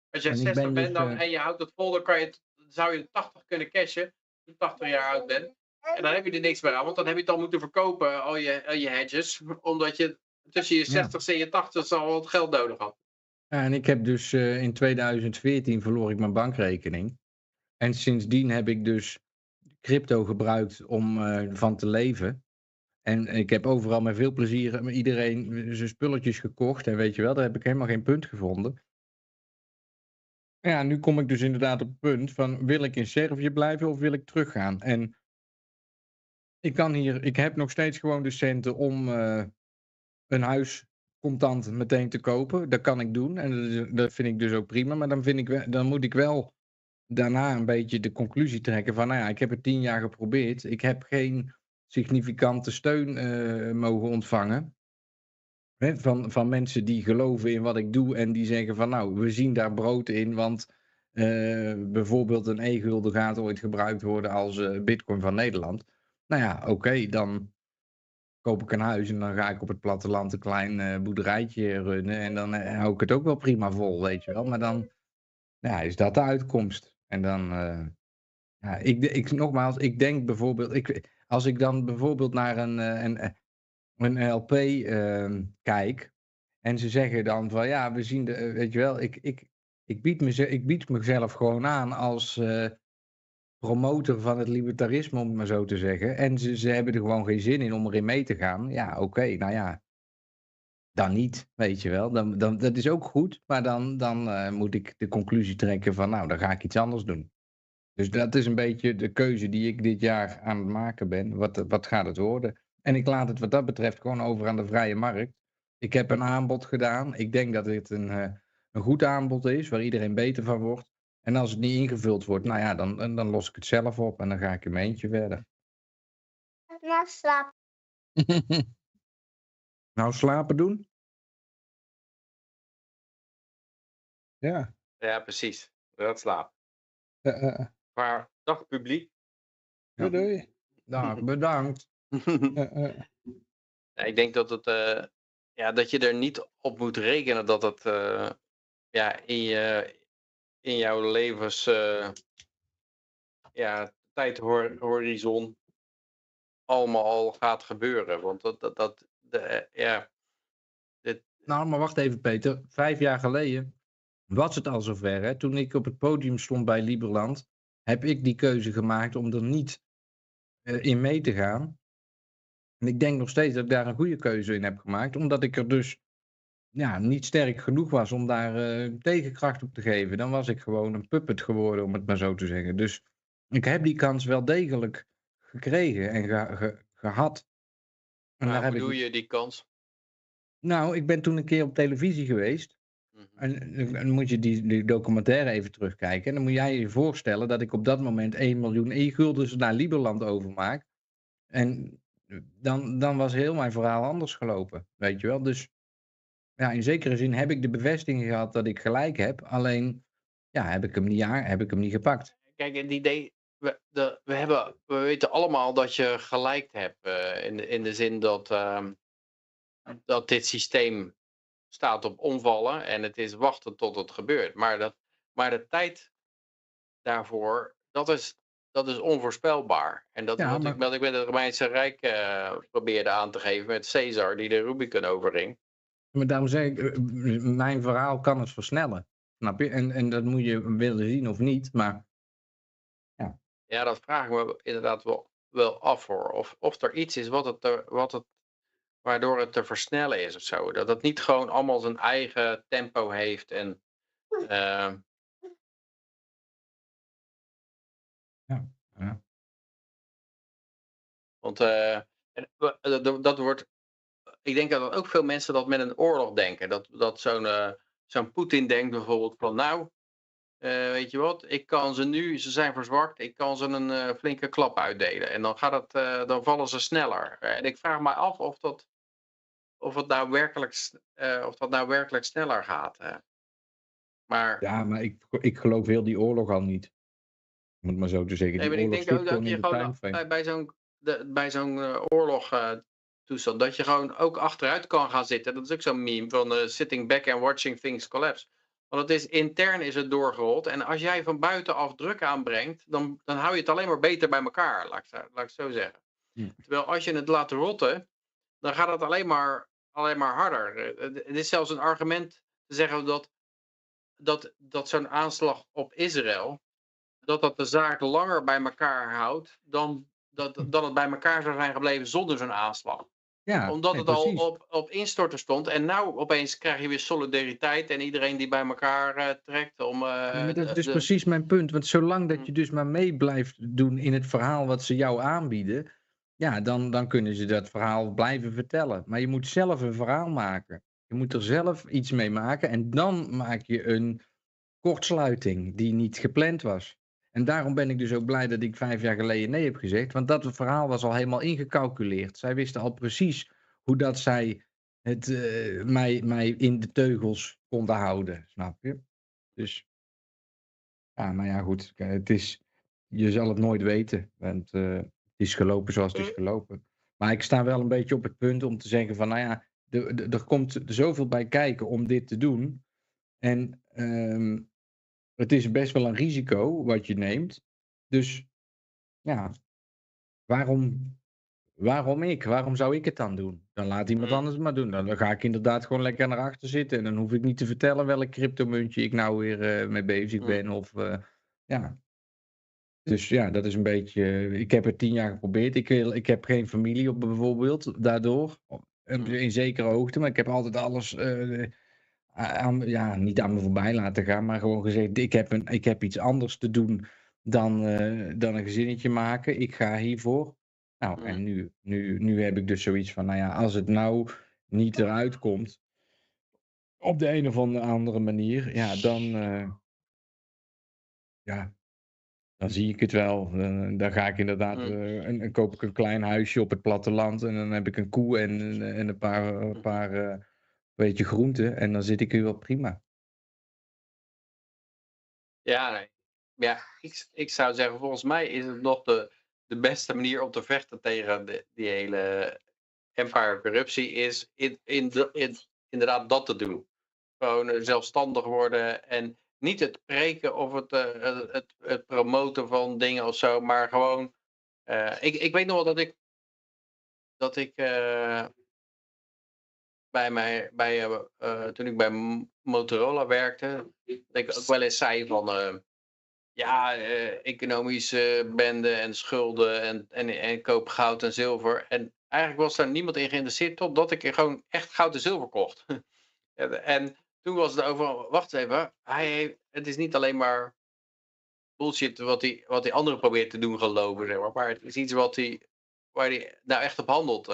Als je 60 bent en je houdt het vol, dan zou je 80 kunnen cashen. Als je 80 jaar oud bent. En dan heb je er niks meer aan, want dan heb je het al moeten verkopen, al je hedges. Omdat je tussen je 60ste en je 80ste al wat geld nodig had. Ja, en ik heb dus in 2014 verloor ik mijn bankrekening. En sindsdien heb ik dus crypto gebruikt om van te leven. En ik heb overal met veel plezier iedereen zijn spulletjes gekocht. En weet je wel, daar heb ik helemaal geen punt gevonden. Ja, nu kom ik dus inderdaad op het punt van, wil ik in Servië blijven of wil ik teruggaan? En ik heb nog steeds gewoon de centen om een huis contant meteen te kopen. Dat kan ik doen en dat vind ik dus ook prima. Maar dan moet ik wel daarna een beetje de conclusie trekken van, nou ja, ik heb het 10 jaar geprobeerd. Ik heb geen significante steun mogen ontvangen. Hè, van mensen die geloven in wat ik doe en die zeggen van, nou, we zien daar brood in, want bijvoorbeeld een e-gulden gaat ooit gebruikt worden als bitcoin van Nederland. Nou ja, oké, dan koop ik een huis en dan ga ik op het platteland een klein boerderijtje runnen en dan hou ik het ook wel prima vol, weet je wel. Maar dan is dat de uitkomst. En dan, nogmaals, ik denk bijvoorbeeld, als ik dan bijvoorbeeld naar een LP kijk en ze zeggen dan van ja, we zien weet je wel, ik bied mezelf gewoon aan als promotor van het libertarisme, om het maar zo te zeggen. En ze hebben er gewoon geen zin in om erin mee te gaan. Ja, oké, nou ja, dan niet, weet je wel. Dat is ook goed, maar dan moet ik de conclusie trekken van nou, dan ga ik iets anders doen. Dus dat is een beetje de keuze die ik dit jaar aan het maken ben. Wat gaat het worden? En ik laat het wat dat betreft gewoon over aan de vrije markt. Ik heb een aanbod gedaan. Ik denk dat dit een goed aanbod is, waar iedereen beter van wordt. En als het niet ingevuld wordt, nou ja, dan los ik het zelf op en dan ga ik in mijn eentje verder. Nou, slaap. Nou, slapen doen? Ja. Ja, precies. Dat slaap. Maar dag publiek. Doei, doei. Nou, bedankt. Ik denk dat dat je er niet op moet rekenen dat het in jouw levens tijdhorizon allemaal al gaat gebeuren. Want Nou, maar wacht even, Peter. 5 jaar geleden was het al zover. Hè? Toen ik op het podium stond bij Liberland, heb ik die keuze gemaakt om er niet in mee te gaan. En ik denk nog steeds dat ik daar een goede keuze in heb gemaakt, omdat ik er dus niet sterk genoeg was om daar tegenkracht op te geven. Dan was ik gewoon een puppet geworden, om het maar zo te zeggen. Dus ik heb die kans wel degelijk gekregen en gehad. En hoe bedoel je die kans? Nou, ik ben toen een keer op televisie geweest. En dan moet je die documentaire even terugkijken. En dan moet jij je voorstellen dat ik op dat moment 1 miljoen e-guldens naar Liberland overmaak. En dan was heel mijn verhaal anders gelopen, weet je wel. Dus ja, in zekere zin heb ik de bevestiging gehad dat ik gelijk heb. Alleen, heb ik hem niet gepakt. Kijk, het idee, we weten allemaal dat je gelijk hebt. In de zin dat dit systeem staat op omvallen en het is wachten tot het gebeurt. Maar de tijd daarvoor, dat is onvoorspelbaar. En dat is wat ik met het Romeinse Rijk probeerde aan te geven met Caesar die de Rubicon overging. Maar daarom zeg ik, mijn verhaal kan het versnellen. Snap je? En dat moet je willen zien of niet, maar ja. Ja, dat vraag ik me inderdaad wel af hoor. Of er iets is waardoor het te versnellen is of zo. Dat het niet gewoon allemaal zijn eigen tempo heeft. En, Want En dat wordt, ik denk dat ook veel mensen dat met een oorlog denken. Dat zo'n Poetin denkt bijvoorbeeld van nou, weet je wat, ik kan ze nu, ze zijn verzwakt, ik kan ze een flinke klap uitdelen. En dan dan vallen ze sneller. En ik vraag me af of dat nou werkelijk sneller gaat. Maar, Ja, maar ik geloof heel die oorlog al niet. Om het maar zo te zeggen. nee, Die maar ik oorlog denk zit ook gewoon dat in je de gewoon timeframe. bij zo'n oorlogtoestand, dat je gewoon ook achteruit kan gaan zitten. Dat is ook zo'n meme van sitting back and watching things collapse. Want intern is het doorgerold. En als jij van buitenaf druk aanbrengt, dan hou je het alleen maar beter bij elkaar, laat ik het zo zeggen. Terwijl als je het laat rotten, dan gaat het alleen maar harder. Het is zelfs een argument te zeggen dat zo'n aanslag op Israël, dat de zaak langer bij elkaar houdt dan het bij elkaar zou zijn gebleven zonder zo'n aanslag. Ja, Omdat nee, het al precies. op instorten stond. En nou opeens krijg je weer solidariteit en iedereen die bij elkaar trekt om... Nee, maar dat is dus precies mijn punt. Want zolang dat je dus maar mee blijft doen in het verhaal wat ze jou aanbieden, ja, dan kunnen ze dat verhaal blijven vertellen. Maar je moet zelf een verhaal maken. Je moet er zelf iets mee maken en dan maak je een kortsluiting die niet gepland was. En daarom ben ik dus ook blij dat ik 5 jaar geleden nee heb gezegd. Want dat verhaal was al helemaal ingecalculeerd. Zij wisten al precies hoe dat zij mij in de teugels konden houden. Snap je? Dus, ja, maar ja, goed. Je zal het nooit weten. Want het is gelopen zoals het is gelopen. Maar ik sta wel een beetje op het punt om te zeggen van, nou ja, er komt zoveel bij kijken om dit te doen. En het is best wel een risico wat je neemt. Dus ja, waarom ik? Waarom zou ik het dan doen? Dan laat iemand anders het maar doen. Dan ga ik inderdaad gewoon lekker naar achter zitten. En dan hoef ik niet te vertellen welk cryptomuntje ik nou weer mee bezig ben. Of ja. Dus ja, dat is een beetje. Ik heb het 10 jaar geprobeerd. Ik heb geen familie op bijvoorbeeld, daardoor. In zekere hoogte, maar ik heb altijd alles niet aan me voorbij laten gaan, maar gewoon gezegd, ik heb iets anders te doen dan een gezinnetje maken. Ik ga hiervoor. Nou, en nu heb ik dus zoiets van, nou ja, als het nou niet eruit komt, op de een of andere manier, ja, dan zie ik het wel. Dan ga ik inderdaad, en koop ik een klein huisje op het platteland en dan heb ik een koe en een paar beetje groenten en dan zit ik hier wel prima. Ja, nee. Ja, ik zou zeggen, volgens mij is het nog de beste manier om te vechten tegen die hele empire corruptie is inderdaad dat te doen. Gewoon zelfstandig worden en niet het preken of het promoten van dingen of zo, maar gewoon... ik weet nog wel dat ik toen ik bij Motorola werkte, dat ik ook wel eens zei van economische bende en schulden en koop goud en zilver. En eigenlijk was daar niemand in geïnteresseerd totdat ik gewoon echt goud en zilver kocht. En toen was het over, wacht even, het is niet alleen maar bullshit wat die anderen probeert te doen geloven, zeg maar het is iets waar hij nou echt op handelt.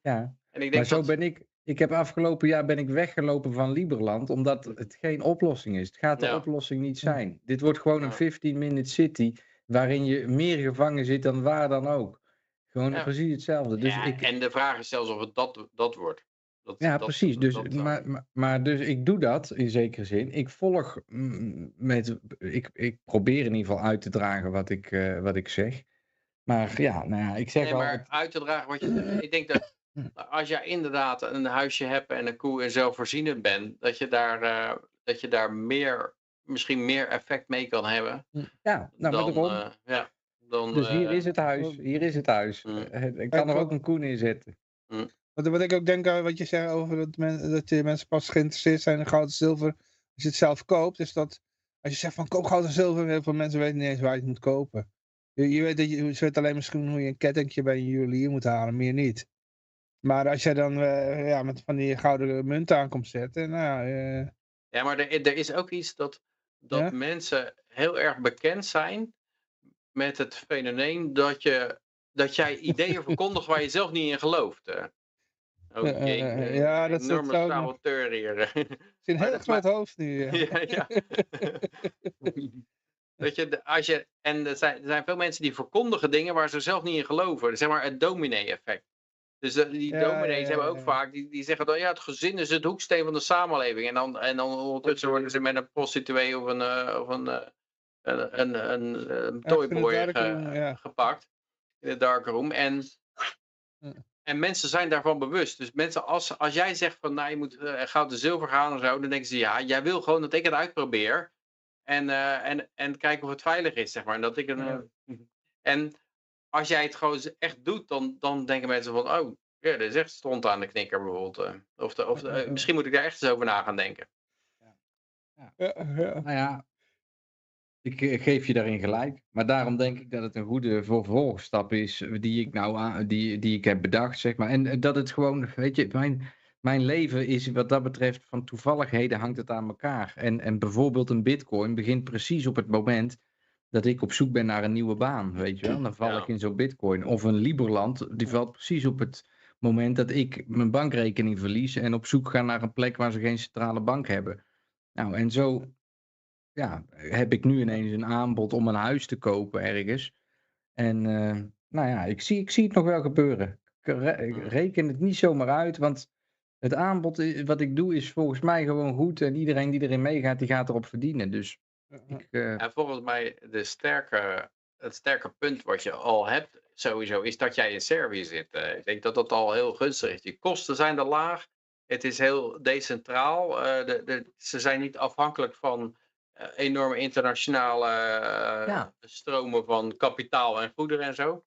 Ja, en ik denk maar zo ben ik. Ik heb afgelopen jaar weggelopen van Liberland, omdat het geen oplossing is. Het gaat de oplossing niet zijn. Dit wordt gewoon een 15-minute city, waarin je meer gevangen zit dan waar dan ook. Gewoon precies hetzelfde. Dus en de vraag is zelfs of het dat wordt. Precies. Dus, maar dus ik doe dat in zekere zin. Ik volg ik probeer in ieder geval uit te dragen wat ik zeg. Maar ja, nou ja, ik zeg maar uit te dragen wat je... Ik denk dat als jij inderdaad een huisje hebt en een koe en zelfvoorzienend bent, dat je daar misschien meer effect mee kan hebben. Ja, nou dan, dus hier is het huis. Hier is het huis. Ik kan er ook een koe neerzetten. Wat ik ook denk, wat je zegt over dat mensen pas geïnteresseerd zijn in goud en zilver als je het zelf koopt, is dat als je zegt van koop goud en zilver, heel veel mensen weten niet eens waar je het moet kopen. Je weet dat je weet alleen misschien hoe je een kettingje bij een juwelier moet halen, meer niet. Maar als jij dan met van die gouden munt aan komt zetten, Ja, maar er is ook iets dat mensen heel erg bekend zijn met het fenomeen dat je dat jij ideeën verkondigt waar je zelf niet in gelooft. Oh jee, ja, dat is enorme zo. saboteur hier. Het is een heel groot hoofd nu. Ja. Weet je, en er zijn veel mensen die verkondigen dingen waar ze zelf niet in geloven. Zeg maar het dominee-effect. Dus die dominees hebben ook vaak, die zeggen dan, ja, het gezin is het hoeksteen van de samenleving. En dan ondertussen worden ze met een prostituee of een toyboy gepakt. In de darkroom. En mensen zijn daarvan bewust. Dus mensen, als jij zegt van, nou, je moet goud en zilver gaan en zo, dan denken ze, ja, jij wil gewoon dat ik het uitprobeer. En kijken of het veilig is, zeg maar. En, en als jij het gewoon echt doet, dan denken mensen van, oh, ja, dat is echt stront aan de knikker bijvoorbeeld. Misschien moet ik daar echt eens over na gaan denken. Nou ja, ik geef je daarin gelijk. Maar daarom denk ik dat het een goede vervolgstap is die ik heb bedacht, zeg maar. En dat het gewoon, weet je, mijn leven is wat dat betreft van toevalligheden hangt het aan elkaar. En bijvoorbeeld een bitcoin begint precies op het moment dat ik op zoek ben naar een nieuwe baan, weet je wel. Dan val ik in zo'n bitcoin. Of een Liberland, die valt precies op het moment dat ik mijn bankrekening verlies en op zoek ga naar een plek waar ze geen centrale bank hebben. Nou, en zo heb ik nu ineens een aanbod om een huis te kopen ergens. En nou ja, ik zie het nog wel gebeuren. Ik reken het niet zomaar uit, want het aanbod wat ik doe is volgens mij gewoon goed. En iedereen die erin meegaat, die gaat erop verdienen. Dus En volgens mij het sterke punt wat je al hebt sowieso is dat jij in Servië zit. Ik denk dat dat al heel gunstig is. Die kosten zijn er laag. Het is heel decentraal. Ze zijn niet afhankelijk van enorme internationale stromen van kapitaal en goederen en zo.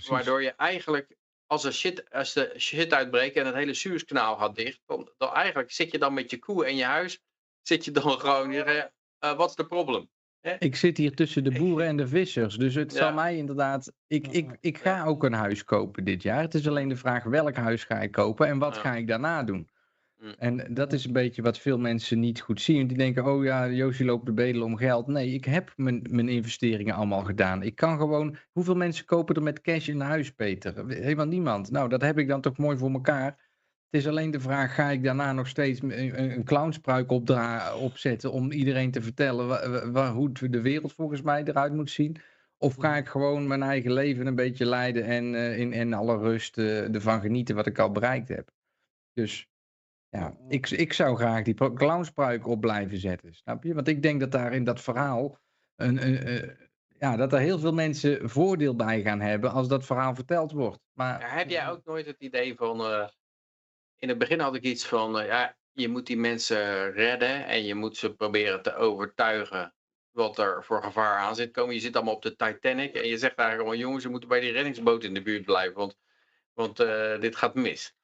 Waardoor je eigenlijk, als de shit uitbreekt en het hele Suezkanaal gaat dicht, dan eigenlijk zit je dan met je koe en je huis, zit je dan gewoon, wat is de probleem? Ik zit hier tussen de boeren en de vissers, dus het zal mij inderdaad, ik ga ook een huis kopen dit jaar. Het is alleen de vraag welk huis ga ik kopen en wat ga ik daarna doen. En dat is een beetje wat veel mensen niet goed zien. Die denken, oh ja, Joosje loopt de bedelen om geld. Nee, ik heb mijn investeringen allemaal gedaan. Ik kan gewoon, hoeveel mensen kopen er met cash in huis, Peter? Helemaal niemand. Nou, dat heb ik dan toch mooi voor elkaar. Het is alleen de vraag, ga ik daarna nog steeds een clownspruik opzetten om iedereen te vertellen hoe de wereld volgens mij eruit moet zien? Of ga ik gewoon mijn eigen leven een beetje leiden en in alle rust ervan genieten wat ik al bereikt heb? Dus ja, ik zou graag die clownspruik op blijven zetten, snap je? Want ik denk dat daar in dat verhaal dat er heel veel mensen voordeel bij gaan hebben als dat verhaal verteld wordt. Maar heb jij ook nooit het idee van, in het begin had ik iets van, je moet die mensen redden en je moet ze proberen te overtuigen wat er voor gevaar aan zit komen. Je zit allemaal op de Titanic en je zegt eigenlijk allemaal, jongens, je moet bij die reddingsboot in de buurt blijven, want dit gaat mis.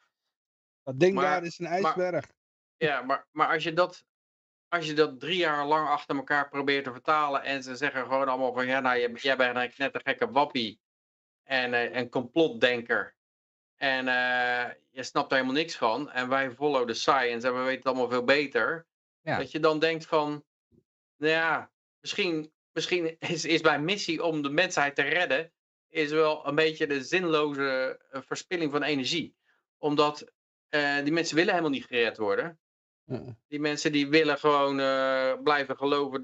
Dat ding daar is een ijsberg. Maar als je dat 3 jaar lang achter elkaar probeert te vertalen en ze zeggen gewoon allemaal van, jij bent een knettergekke wappie en een complotdenker en je snapt er helemaal niks van en wij follow the science en we weten het allemaal veel beter. Ja. Dat je dan denkt van, nou ja, misschien is mijn missie om de mensheid te redden is wel een beetje de zinloze verspilling van energie. Omdat die mensen willen helemaal niet gered worden. Die mensen die willen gewoon blijven geloven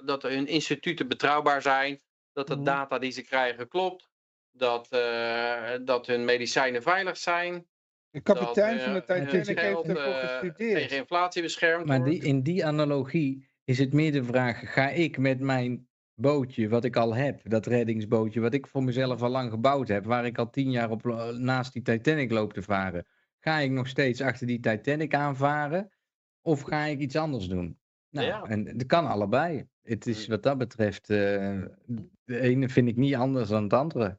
dat hun instituten betrouwbaar zijn. Dat de data die ze krijgen klopt. Dat hun medicijnen veilig zijn. De kapitein van de Titanic heeft ervoor gestudeerd. Tegen inflatie beschermd maar wordt. in die analogie is het meer de vraag, ga ik met mijn bootje wat ik al heb, dat reddingsbootje wat ik voor mezelf al lang gebouwd heb, waar ik al 10 jaar naast die Titanic loop te varen, ga ik nog steeds achter die Titanic aanvaren of ga ik iets anders doen? Nou, en dat kan allebei. Het is wat dat betreft, de ene vind ik niet anders dan het andere.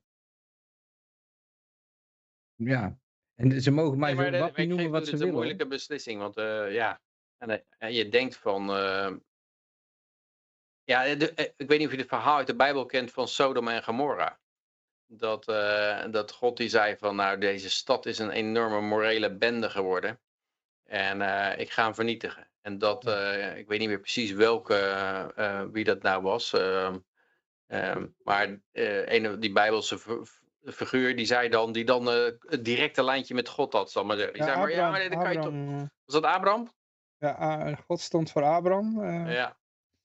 Ja, en ze mogen mij zo'n wappie noemen wat ze willen. Het is een moeilijke beslissing, want en je denkt van, ik weet niet of je het verhaal uit de Bijbel kent van Sodom en Gomorra. Dat God die zei van, nou, deze stad is een enorme morele bende geworden. En ik ga hem vernietigen. En dat, ik weet niet meer precies wie dat nou was. Maar die Bijbelse figuur die zei dan, die dan het directe lijntje met God had, zal ik maar zeggen. Die Ja, zei maar, ja, Abraham, maar dat kan je toch... Abraham, Was dat Abraham? ja, God stond voor Abraham. Ja.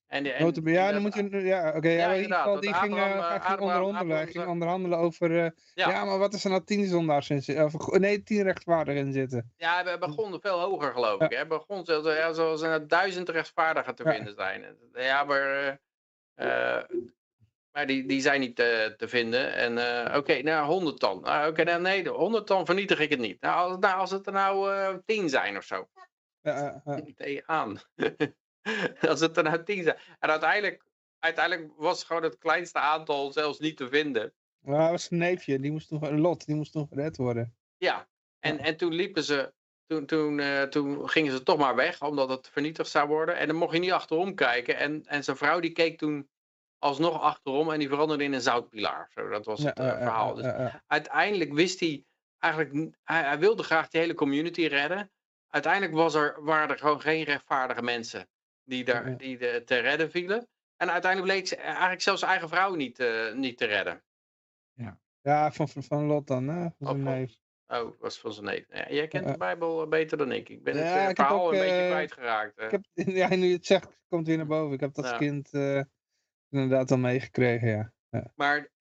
Ja, dan moet je, ja, oké, ja, maar in ieder inderdaad. geval, want die ging, hij ging onderhandelen. Hij ging onderhandelen over, ja, maar wat is er nou 10 zondaars in zitten? Of nee, 10 rechtvaardigen in zitten. Ja, we begonnen veel hoger, geloof ik. Hè? Begon zoals er 1000 rechtvaardigen te vinden zijn. Ja, maar die zijn niet te vinden. En oké, nou 100 dan. Oké, nou, nee, de 100 dan vernietig ik het niet. Als het er nou 10 zijn of zo. Nee, aan. Als het er nou 10 zijn. En uiteindelijk was gewoon het kleinste aantal zelfs niet te vinden. Nou, dat was een neefje, Lot, die moest toen gered worden. Ja, en toen liepen ze, toen gingen ze toch maar weg, omdat het vernietigd zou worden. En dan mocht je niet achterom kijken. En zijn vrouw die keek toen alsnog achterom en die veranderde in een zoutpilaar. Zo, dat was het verhaal. Dus uiteindelijk wist hij, hij wilde graag die hele community redden. Uiteindelijk waren er gewoon geen rechtvaardige mensen die te redden vielen. En uiteindelijk bleek ze eigenlijk zelfs zijn eigen vrouw niet te redden. Ja, van Lot dan, hè? Van zijn neef. Oh, was van zijn neef. Ja, jij kent de Bijbel beter dan ik. Ik ben het ik heb verhaal ook, een beetje kwijtgeraakt. Ja, nu je het zegt, komt het weer naar boven. Ik heb dat als kind inderdaad al meegekregen, ja.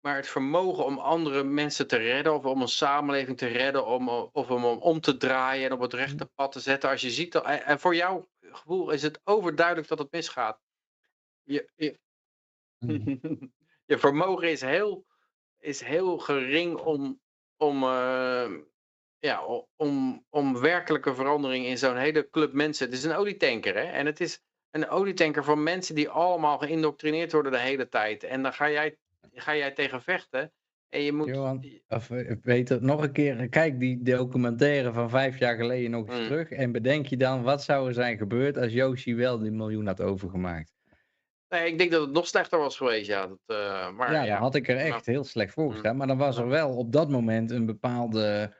Maar het vermogen om andere mensen te redden, of om een samenleving te redden, of om om te draaien en op het rechte pad te zetten. Als je ziet dat, en voor jouw gevoel is het overduidelijk dat het misgaat. Je vermogen is heel gering om werkelijke verandering in zo'n hele club mensen. Het is een olietanker, hè? En het is een olietanker van mensen die allemaal geïndoctrineerd worden de hele tijd. En dan ga jij tegen vechten. En je moet... Johan, of Peter, nog een keer, kijk die documentaire van 5 jaar geleden nog eens terug. En bedenk je dan, wat zou er zijn gebeurd als Yoshi wel die miljoen had overgemaakt? Nee, ik denk dat het nog slechter was geweest, ja. Dan had ik er echt heel slecht voor gestaan. Maar dan was er wel op dat moment een bepaalde...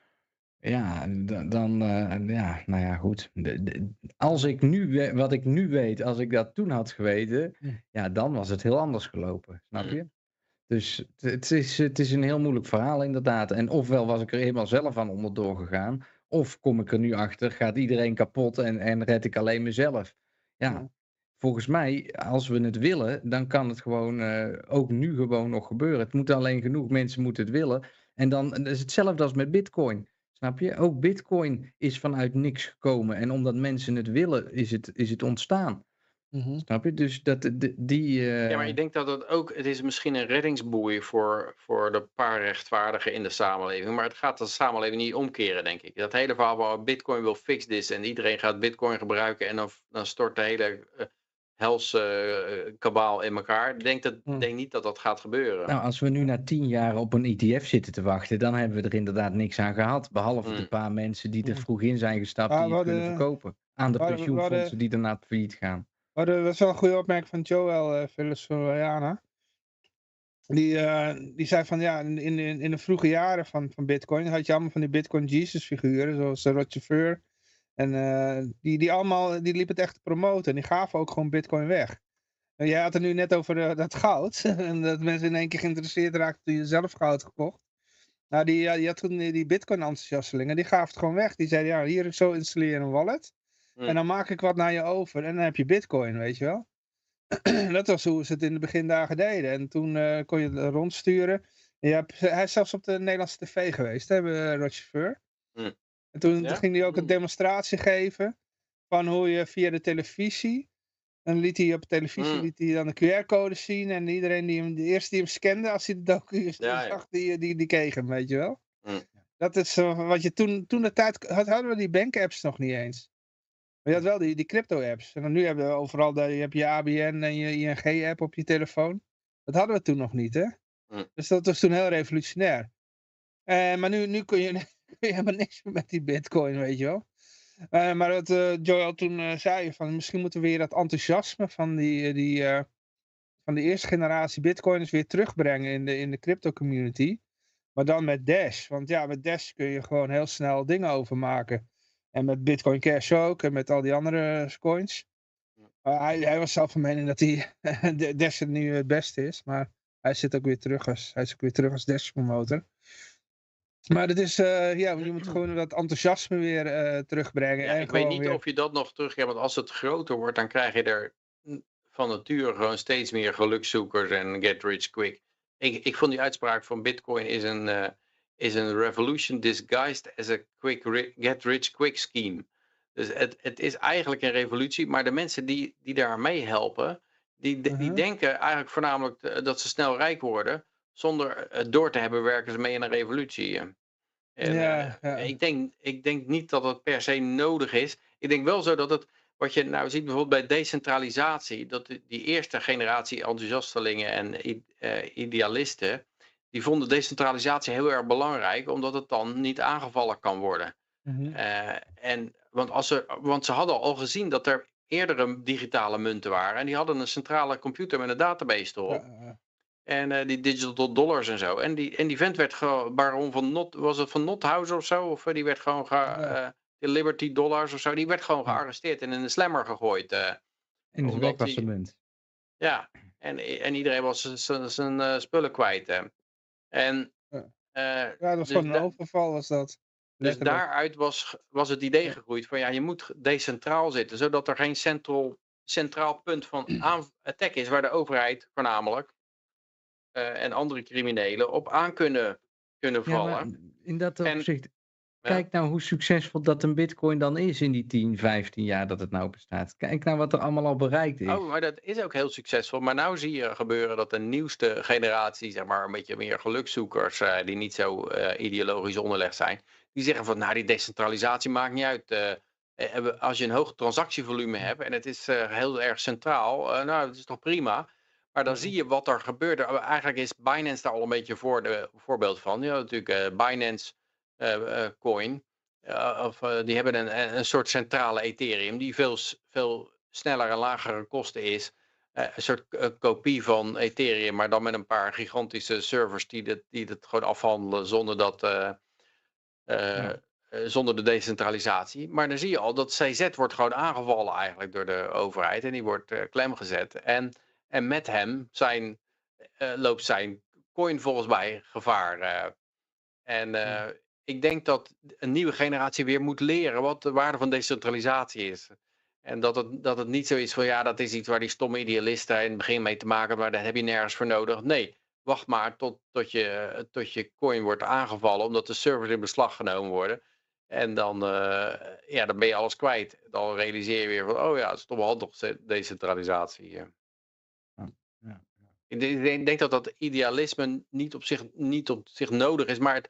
Ja, nou ja, goed. Wat ik nu weet, als ik dat toen had geweten, ja, dan was het heel anders gelopen, snap je? Dus het is een heel moeilijk verhaal inderdaad. En ofwel was ik er helemaal zelf aan onderdoor gegaan, of kom ik er nu achter, gaat iedereen kapot en red ik alleen mezelf. Ja, volgens mij, als we het willen, dan kan het gewoon ook nu gewoon nog gebeuren. Het moet alleen genoeg mensen moeten het willen. En dan is hetzelfde als met Bitcoin. Snap je? Ook Bitcoin is vanuit niks gekomen. En omdat mensen het willen, is het ontstaan. Snap je? Dus Ja, maar ik denk dat het is misschien een reddingsboei voor de paar rechtvaardigen in de samenleving. Maar het gaat de samenleving niet omkeren, denk ik. Dat hele verhaal waar Bitcoin wil fix this en iedereen gaat Bitcoin gebruiken en dan stort de hele helse kabaal in elkaar. Ik denk niet dat dat gaat gebeuren. Nou, als we nu na 10 jaar op een ETF zitten te wachten, dan hebben we er inderdaad niks aan gehad. Behalve de paar mensen die er vroeg in zijn gestapt die het kunnen verkopen. Aan de pensioenfondsen die daarna failliet gaan. Dat is wel een goede opmerking van Joel Venezuela. Die zei van ja, in de vroege jaren van Bitcoin had je allemaal van die Bitcoin Jesus figuren, zoals Roger Ver. En die liepen het echt te promoten. En die gaven ook gewoon Bitcoin weg. En jij had het nu net over dat goud. En dat mensen in één keer geïnteresseerd raakten toen je zelf goud gekocht. Nou, die had toen die Bitcoin enthousiastelingen. Die gaven het gewoon weg. Die zeiden, ja, hier zo installeer je een wallet. En dan maak ik wat naar je over. En dan heb je Bitcoin, weet je wel. Dat was hoe ze het in de begindagen deden. En toen kon je het rondsturen. En hij is zelfs op de Nederlandse tv geweest. Roger Ver. En toen ging hij ook een demonstratie geven van hoe je via de televisie, dan liet hij op de televisie dan de QR-code zien en iedereen de eerste die hem scande, als hij de docu zag, die kreeg hem, weet je wel. Dat is wat je toen de tijd, hadden we die bank-apps nog niet eens. Maar je had wel die crypto-apps. En dan nu hebben we overal, je hebt je ABN en je ING-app op je telefoon. Dat hadden we toen nog niet, hè. Dus dat was toen heel revolutionair. Maar nu kun je helemaal niks meer met die Bitcoin, weet je wel. Maar wat Joel toen zei, van misschien moeten we weer dat enthousiasme van van de eerste generatie Bitcoiners weer terugbrengen in de crypto community. Maar dan met Dash. Want ja, met Dash kun je gewoon heel snel dingen overmaken. En met Bitcoin Cash ook. En met al die andere coins. Hij was zelf van mening dat Dash het nu het beste is. Maar hij zit ook weer terug als Dash promotor. Maar het is, je moet gewoon dat enthousiasme weer terugbrengen. Ja, en ik weet gewoon niet weer... of je dat nog terugkrijgt, want als het groter wordt, dan krijg je er van nature gewoon steeds meer gelukzoekers en get rich quick. Ik vond die uitspraak van Bitcoin is een revolution disguised as a get rich quick scheme. Dus het is eigenlijk een revolutie, maar de mensen die daar mee helpen, die denken eigenlijk voornamelijk dat ze snel rijk worden. Zonder het door te hebben werken ze mee in een revolutie. En ik denk niet dat het per se nodig is. Ik denk wel zo dat het, wat je nou ziet bijvoorbeeld bij decentralisatie, dat die eerste generatie enthousiastelingen en idealisten, die vonden decentralisatie heel erg belangrijk, omdat het dan niet aangevallen kan worden. Want ze hadden al gezien dat er eerdere digitale munten waren en die hadden een centrale computer met een database erop. En die digital dollars en zo. En die vent werd gewoon, baron van was het van Nothouse of zo? Of die werd gewoon, de Liberty dollars of zo, die werd gewoon gearresteerd en in de slammer gegooid. In de werkwassement. Ja, en iedereen was zijn spullen kwijt. dat was gewoon een overval was dat. Dus daaruit was het idee gegroeid van je moet decentraal zitten, zodat er geen centraal punt van attack is waar de overheid voornamelijk en andere criminelen op aan kunnen vallen. In dat opzicht, kijk nou hoe succesvol dat een bitcoin dan is in die 10, 15 jaar dat het nou bestaat. Kijk nou wat er allemaal al bereikt is. Oh, maar dat is ook heel succesvol. Maar nou zie je gebeuren dat de nieuwste generatie, zeg maar een beetje meer gelukzoekers, die niet zo ideologisch onderlegd zijn, die zeggen van die decentralisatie maakt niet uit. Als je een hoog transactievolume hebt en het is heel erg centraal, dat is toch prima. Maar dan zie je wat er gebeurt. Eigenlijk is Binance daar al een beetje voorbeeld van. Ja, natuurlijk Binance Coin. Die hebben een soort centrale Ethereum die veel sneller en lagere kosten is. Een soort kopie van Ethereum, maar dan met een paar gigantische servers die het gewoon afhandelen zonder de decentralisatie. Maar dan zie je al dat CZ wordt gewoon aangevallen eigenlijk door de overheid. En die wordt klem gezet. En met hem loopt zijn coin volgens mij gevaar. Ik denk dat een nieuwe generatie weer moet leren wat de waarde van decentralisatie is. En dat het niet zo is van dat is iets waar die stomme idealisten in het begin mee te maken hebben, maar daar heb je nergens voor nodig. Nee, wacht maar tot je coin wordt aangevallen, omdat de servers in beslag genomen worden. En dan ben je alles kwijt. Dan realiseer je weer van, het is toch wel handig decentralisatie. Ik denk dat idealisme niet op zich nodig is, maar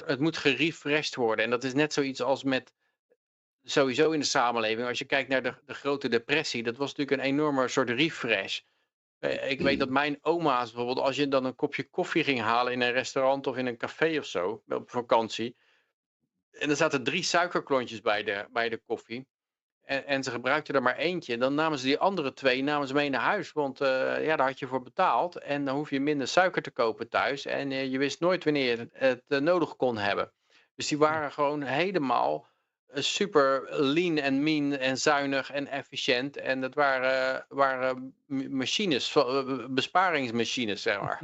het moet gerefreshed worden. En dat is net zoiets als met sowieso in de samenleving. Als je kijkt naar de grote depressie, dat was natuurlijk een enorme soort refresh. Ik weet dat mijn oma's bijvoorbeeld, als je dan een kopje koffie ging halen in een restaurant of in een café of zo, op vakantie, en er zaten 3 suikerklontjes bij de koffie. En ze gebruikten er maar eentje. Dan namen ze die andere 2 mee naar huis. Want daar had je voor betaald. En dan hoef je minder suiker te kopen thuis. En je wist nooit wanneer je het nodig kon hebben. Dus die waren gewoon helemaal super lean en mean en zuinig en efficiënt. En dat waren machines, besparingsmachines, zeg maar.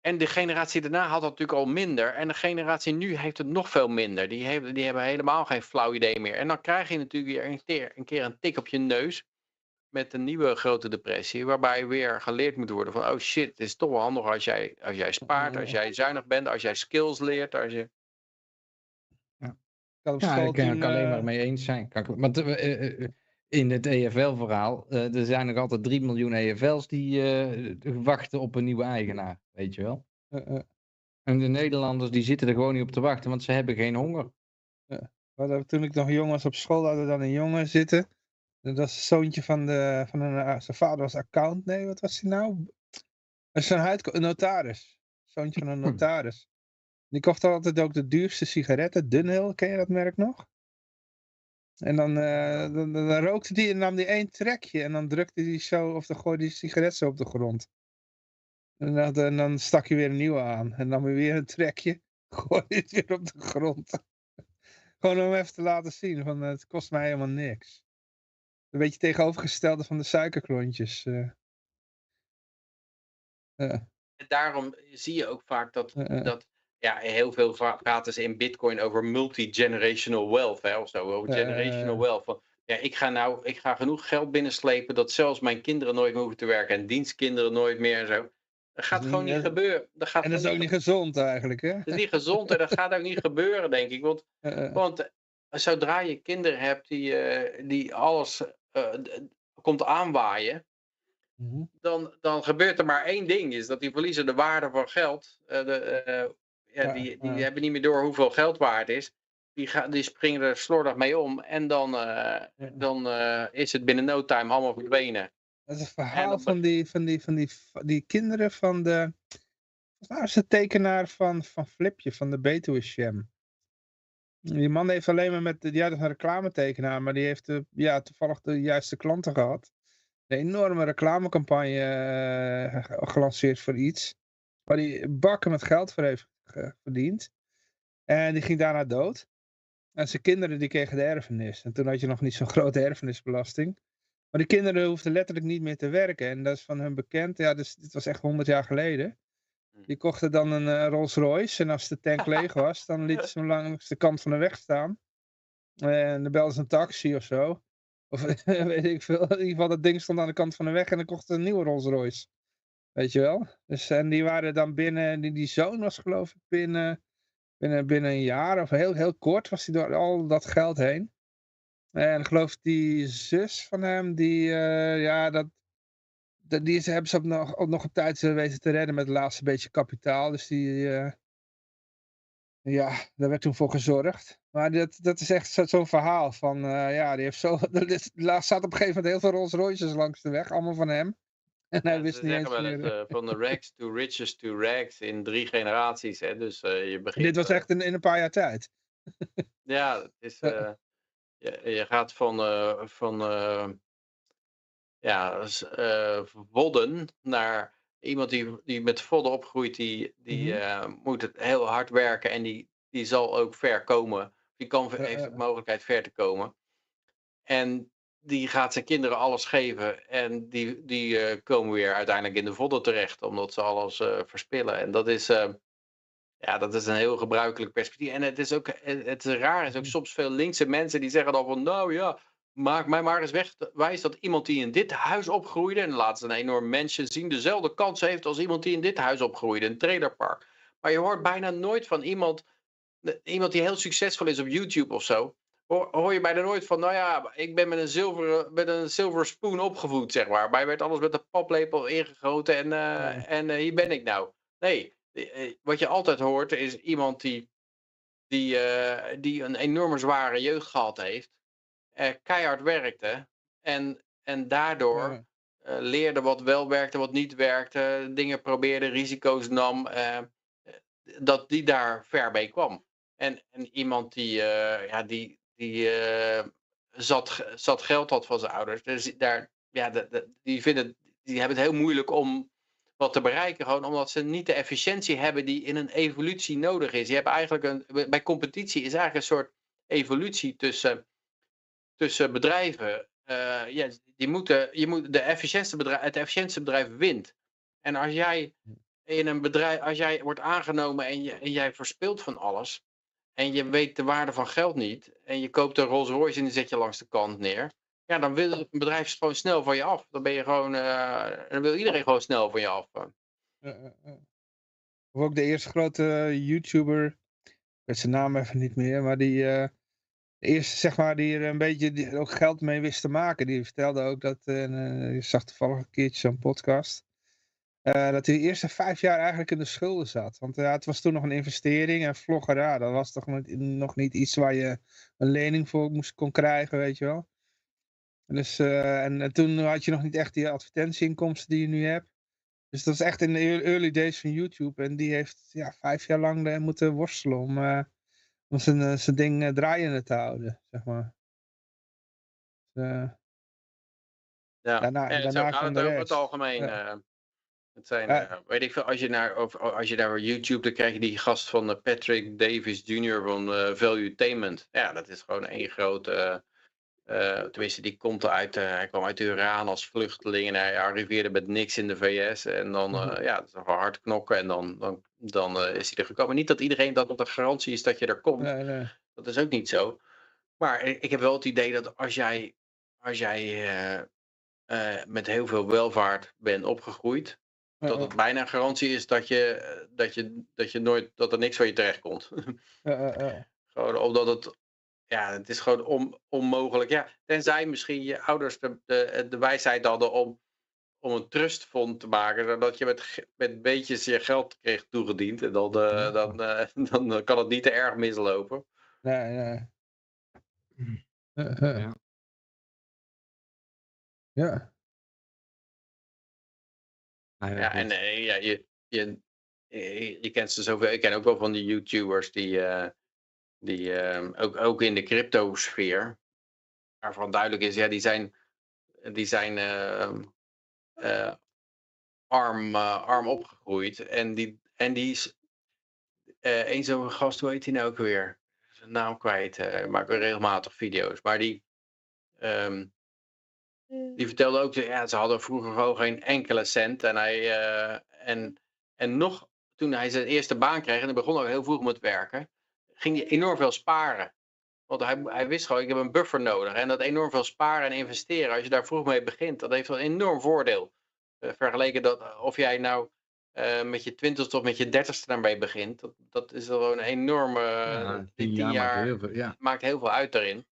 En de generatie daarna had dat natuurlijk al minder. En de generatie nu heeft het nog veel minder. Die hebben helemaal geen flauw idee meer. En dan krijg je natuurlijk weer een keer een tik op je neus. Met een nieuwe grote depressie. Waarbij weer geleerd moet worden van, oh shit, het is toch wel handig als jij spaart. Als jij zuinig bent. Als jij skills leert. Als je... Daar kan ik alleen maar mee eens zijn. Want in het EFL-verhaal, er zijn nog altijd 3 miljoen EFL's die wachten op een nieuwe eigenaar, weet je wel. En de Nederlanders die zitten er gewoon niet op te wachten, want ze hebben geen honger. Toen ik nog jong was op school, hadden we dan een jongen zitten. Dat was een zoontje van zijn vader was accountant. Nee, wat was hij nou? Een notaris. Zoontje van een notaris. Die kocht altijd ook de duurste sigaretten, Dunhill, ken je dat merk nog? En dan rookte die en nam die 1 trekje en dan drukte hij zo, of dan gooide die sigaret zo op de grond. En dan stak je weer een nieuwe aan en dan weer een trekje, gooide het weer op de grond. Gewoon om even te laten zien, van het kost mij helemaal niks. Een beetje tegenovergestelde van de suikerklontjes. En daarom zie je ook vaak dat heel veel praten ze in Bitcoin over multi-generational wealth, hè, of zo, over generational wealth. Van, ik ga genoeg geld binnenslepen dat zelfs mijn kinderen nooit meer hoeven te werken en dienstkinderen nooit meer en zo. Dat gaat gewoon niet gebeuren. En dat is ook niet gezond eigenlijk, hè? Dat is niet gezond en dat gaat ook niet gebeuren, denk ik. Want zodra je kinderen hebt die alles komt aanwaaien, dan gebeurt er maar één ding, is dat die verliezen de waarde van geld. Die hebben niet meer door hoeveel geld waard is. Die springen er slordig mee om en dan is het binnen no time allemaal verdwenen. Dat is het verhaal van die kinderen van de... Wat was de tekenaar van Flipje, van de Betuwe Sham? Die man heeft alleen maar dat is een reclametekenaar, maar die heeft toevallig de juiste klanten gehad. Een enorme reclamecampagne gelanceerd voor iets. Waar hij bakken met geld voor heeft verdiend. En die ging daarna dood. En zijn kinderen die kregen de erfenis. En toen had je nog niet zo'n grote erfenisbelasting. Maar die kinderen hoefden letterlijk niet meer te werken. En dat is van hun bekend. Ja, dus dit was echt 100 jaar geleden. Die kochten dan een Rolls Royce. En als de tank leeg was, dan lieten ze hem langs de kant van de weg staan. En dan belden ze een taxi of zo. Of weet ik veel. In ieder geval, dat ding stond aan de kant van de weg en dan kocht een nieuwe Rolls Royce. Weet je wel? Dus, en die waren dan binnen, die zoon was geloof ik binnen een jaar of heel kort was hij door al dat geld heen. En geloof ik die zus van hem, die hebben ze ook nog op tijd weten te redden met het laatste beetje kapitaal. Dus daar werd toen voor gezorgd. Maar dat is echt zo'n verhaal van, die heeft zo... Er staat op een gegeven moment heel veel Rolls Royces langs de weg, allemaal van hem. En hij wist niet eens meer... van de rags to riches to rags in 3 generaties. Hè? Dus je begint... Dit was echt in een paar jaar tijd. Ja, het is... je gaat van vodden naar iemand die met vodden opgroeit, die moet het heel hard werken en die zal ook ver komen. Die heeft de mogelijkheid ver te komen. En die gaat zijn kinderen alles geven en die komen weer uiteindelijk in de vodden terecht, omdat ze alles verspillen. En dat is een heel gebruikelijk perspectief. En het is raar, is ook soms veel linkse mensen die zeggen dan van, maak mij maar eens wijs dat iemand die in dit huis opgroeide, en laat ze een enorm mensje zien, dezelfde kans heeft als iemand die in dit huis opgroeide, een trailerpark. Maar je hoort bijna nooit van iemand die heel succesvol is op YouTube of zo, hoor je bijna nooit van, ik ben met een zilveren spoon opgevoed, zeg maar. Bij werd alles met een paplepel ingegoten en hier ben ik nou. Nee, wat je altijd hoort is iemand die een enorme zware jeugd gehad heeft, keihard werkte en daardoor leerde wat wel werkte, wat niet werkte, dingen probeerde, risico's nam, dat die daar ver mee kwam. En iemand die zat geld had van zijn ouders, dus die hebben het heel moeilijk om wat te bereiken, gewoon omdat ze niet de efficiëntie hebben die in een evolutie nodig is. Je hebt eigenlijk bij competitie is eigenlijk een soort evolutie tussen bedrijven. Het efficiëntste bedrijf wint. En als jij in een bedrijf, als jij wordt aangenomen en jij verspilt van alles en je weet de waarde van geld niet en je koopt een Rolls Royce en die zet je langs de kant neer, dan wil het bedrijf gewoon snel van je af. Dan ben je gewoon, dan wil iedereen gewoon snel van je af. Of ook de eerste grote YouTuber, ik weet zijn naam even niet meer, maar de eerste zeg maar die er een beetje ook geld mee wist te maken. Die vertelde ook dat, je zag toevallig een keertje zo'n podcast, dat hij de eerste 5 jaar eigenlijk in de schulden zat. Want het was toen nog een investering en vlogger, dat was toch nog niet iets waar je een lening voor kon krijgen, weet je wel. Dus, en toen had je nog niet echt die advertentieinkomsten die je nu hebt. Dus dat was echt in de early days van YouTube. En die heeft 5 jaar lang moeten worstelen om zijn ding draaiende te houden, zeg maar. En zo gaat het over het algemeen. Het zijn, weet ik veel, als je naar YouTube, dan krijg je die gast van Patrick Davis Jr. van Valuetainment. Ja, dat is gewoon één grote Tenminste, die komt hij kwam uit Iran als vluchteling en hij arriveerde met niks in de VS. En dan, dat is nog wel hard knokken en dan is hij er gekomen. Niet dat iedereen dat een garantie is dat je er komt. Nee. Dat is ook niet zo. Maar ik heb wel het idee dat als jij met heel veel welvaart bent opgegroeid, dat het bijna een garantie is dat je nooit, dat er niks van je terecht komt. Gewoon omdat het is gewoon onmogelijk. Ja, tenzij misschien je ouders de wijsheid hadden om een trustfonds te maken, zodat je met beetjes je geld kreeg toegediend. En dan kan het niet te erg mislopen. Nee. Ja. Ja, en je kent ze zoveel. Ik ken ook wel van die YouTubers die ook in de cryptosfeer, waarvan duidelijk is, ja, die zijn arm opgegroeid. En die is een zo'n gast, hoe heet hij nou ook weer? Zijn naam kwijt. Maakt weer regelmatig video's. Maar die vertelde ook, ja, ze hadden vroeger gewoon geen enkele cent. En nog toen hij zijn eerste baan kreeg, en hij begon ook heel vroeg met werken, ging hij enorm veel sparen. Want hij wist gewoon, ik heb een buffer nodig. En dat enorm veel sparen en investeren, als je daar vroeg mee begint, dat heeft wel een enorm voordeel. Vergeleken dat of jij nou met je 20ste of met je 30ste daarmee begint. Dat is wel een enorme... 10 jaar maakt heel veel uit daarin.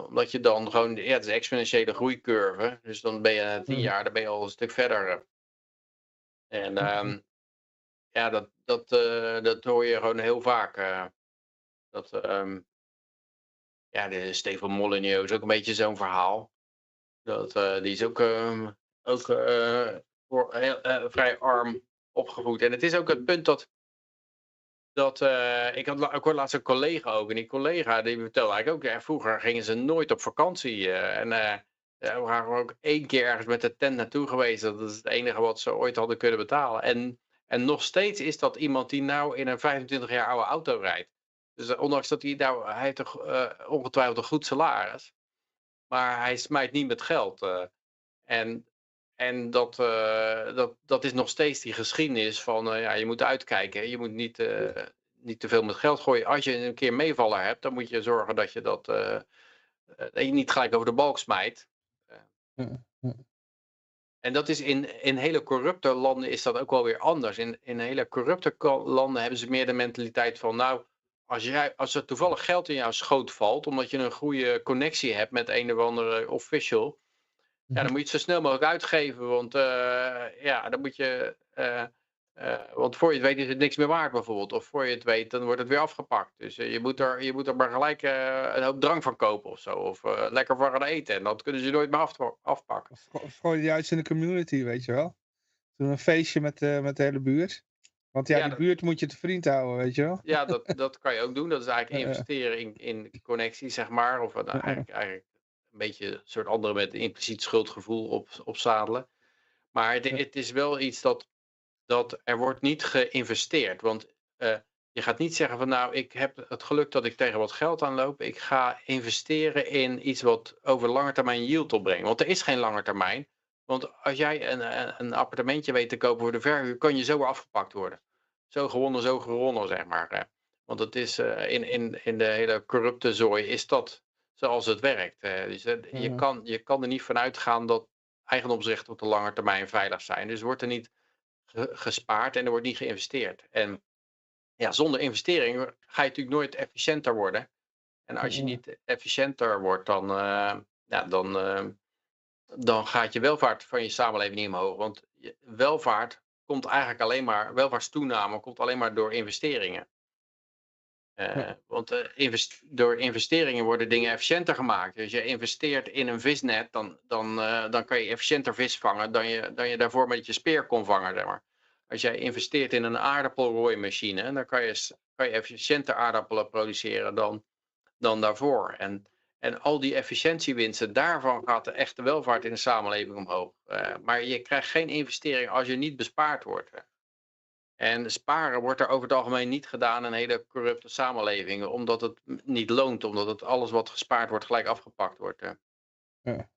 Omdat je dan gewoon... Ja, het is een exponentiële groeicurve. Dus dan ben je 10 jaar, dan ben je al een stuk verder. En dat hoor je gewoon heel vaak. De Stefan Molyneux is ook een beetje zo'n verhaal. Die is ook vrij arm opgevoed. En het is ook het punt ik hoorde laatst een collega ook. En die collega die vertelde eigenlijk ook, vroeger gingen ze nooit op vakantie. We waren ook 1 keer ergens met de tent naartoe geweest. Dat is het enige wat ze ooit hadden kunnen betalen. En nog steeds is dat iemand die nou in een 25 jaar oude auto rijdt. Dus ondanks dat hij heeft toch ongetwijfeld een goed salaris. Maar hij smijt niet met geld. En dat is nog steeds die geschiedenis van, je moet uitkijken. Je moet niet te veel met geld gooien. Als je een keer meevaller hebt, dan moet je zorgen dat je niet gelijk over de balk smijt. En dat is in hele corrupte landen is dat ook wel weer anders. In hele corrupte landen hebben ze meer de mentaliteit van, nou, als er toevallig geld in jouw schoot valt, omdat je een goede connectie hebt met een of andere official, ja, dan moet je het zo snel mogelijk uitgeven, want dan moet je, want voor je het weet is het niks meer waard bijvoorbeeld, of voor je het weet dan wordt het weer afgepakt. Dus je moet er maar gelijk een hoop drank van kopen of zo, of lekker van gaan eten en dat kunnen ze nooit meer afpakken. Of gooi je juist in de community, weet je wel. Doe een feestje met de hele buurt. Want die buurt moet je te vriend houden, weet je wel. Ja, dat kan je ook doen. Dat is eigenlijk investeren in connecties, zeg maar. Of eigenlijk een beetje een soort andere met impliciet schuldgevoel opzadelen. Maar het is wel iets dat er wordt niet geïnvesteerd. Want je gaat niet zeggen van, nou, ik heb het geluk dat ik tegen wat geld aanloop. Ik ga investeren in iets wat over lange termijn yield opbrengt. Want er is geen lange termijn. Want als jij een appartementje weet te kopen voor de verhuur, kan je zo weer afgepakt worden. Zo gewonnen, zo geronnen, zeg maar. Want het is in de hele corrupte zooi is dat zoals het werkt. Dus je kan er niet van uitgaan dat eigendomsrechten op de lange termijn veilig zijn. Dus wordt er niet gespaard en er wordt niet geïnvesteerd. En ja, zonder investering ga je natuurlijk nooit efficiënter worden. En als je niet efficiënter wordt, dan gaat je welvaart van je samenleving niet omhoog. Want welvaart komt eigenlijk alleen maar, welvaartstoename komt alleen maar door investeringen. Want door investeringen worden dingen efficiënter gemaakt. Als je investeert in een visnet, dan kan je efficiënter vis vangen dan je daarvoor met je speer kon vangen. Zeg maar. Als jij investeert in een aardappelrooimachine, dan kan je efficiënter aardappelen produceren dan daarvoor. En al die efficiëntiewinsten, daarvan gaat de echte welvaart in de samenleving omhoog. Maar je krijgt geen investering als je niet bespaard wordt. En sparen wordt er over het algemeen niet gedaan in een hele corrupte samenleving. Omdat het niet loont. Omdat het alles wat gespaard wordt gelijk afgepakt wordt. Ja.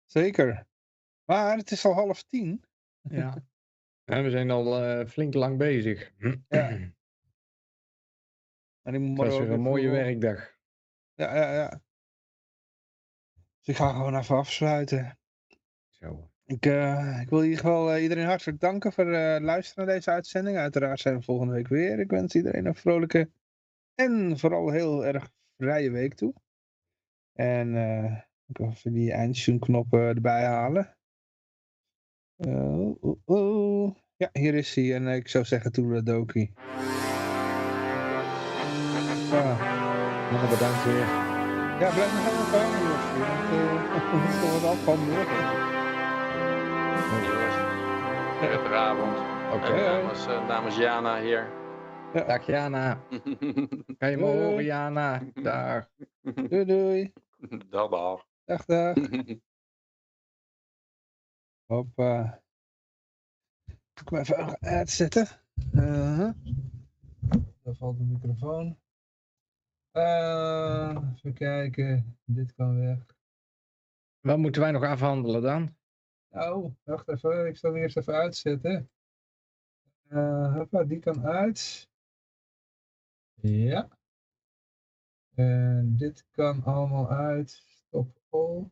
Zeker. Maar het is al 9:30. Ja. Ja, we zijn al flink lang bezig. Ja. En ik moet Het morgen was ook weer een weer mooie vroeg op. werkdag. Ja. Dus ik ga gewoon even afsluiten. Zo. Ik wil in ieder geval iedereen hartelijk danken voor het luisteren naar deze uitzending. Uiteraard zijn we volgende week weer. Ik wens iedereen een vrolijke en vooral heel erg vrije week toe. En ik wil even die eindtune-knop erbij halen. Ja, hier is hij. En ik zou zeggen toedeledokie. Nog bedankt weer. Ja, blijf nog even komen, Josje. Want het is wat afval morgen. Prettige avond. Oké. Namens Jana hier. Ja. Dag Jana. Kan je me horen, Jana? Dag. Doei. Dag. Dag. Hoppa. Ik moet even uitzetten. Daar valt de microfoon. Even kijken. Dit kan weg. Wat moeten wij nog afhandelen dan? Nou, wacht even. Ik zal hem eerst even uitzetten. Hoppa, die kan uit. Ja. En dit kan allemaal uit. Stop all.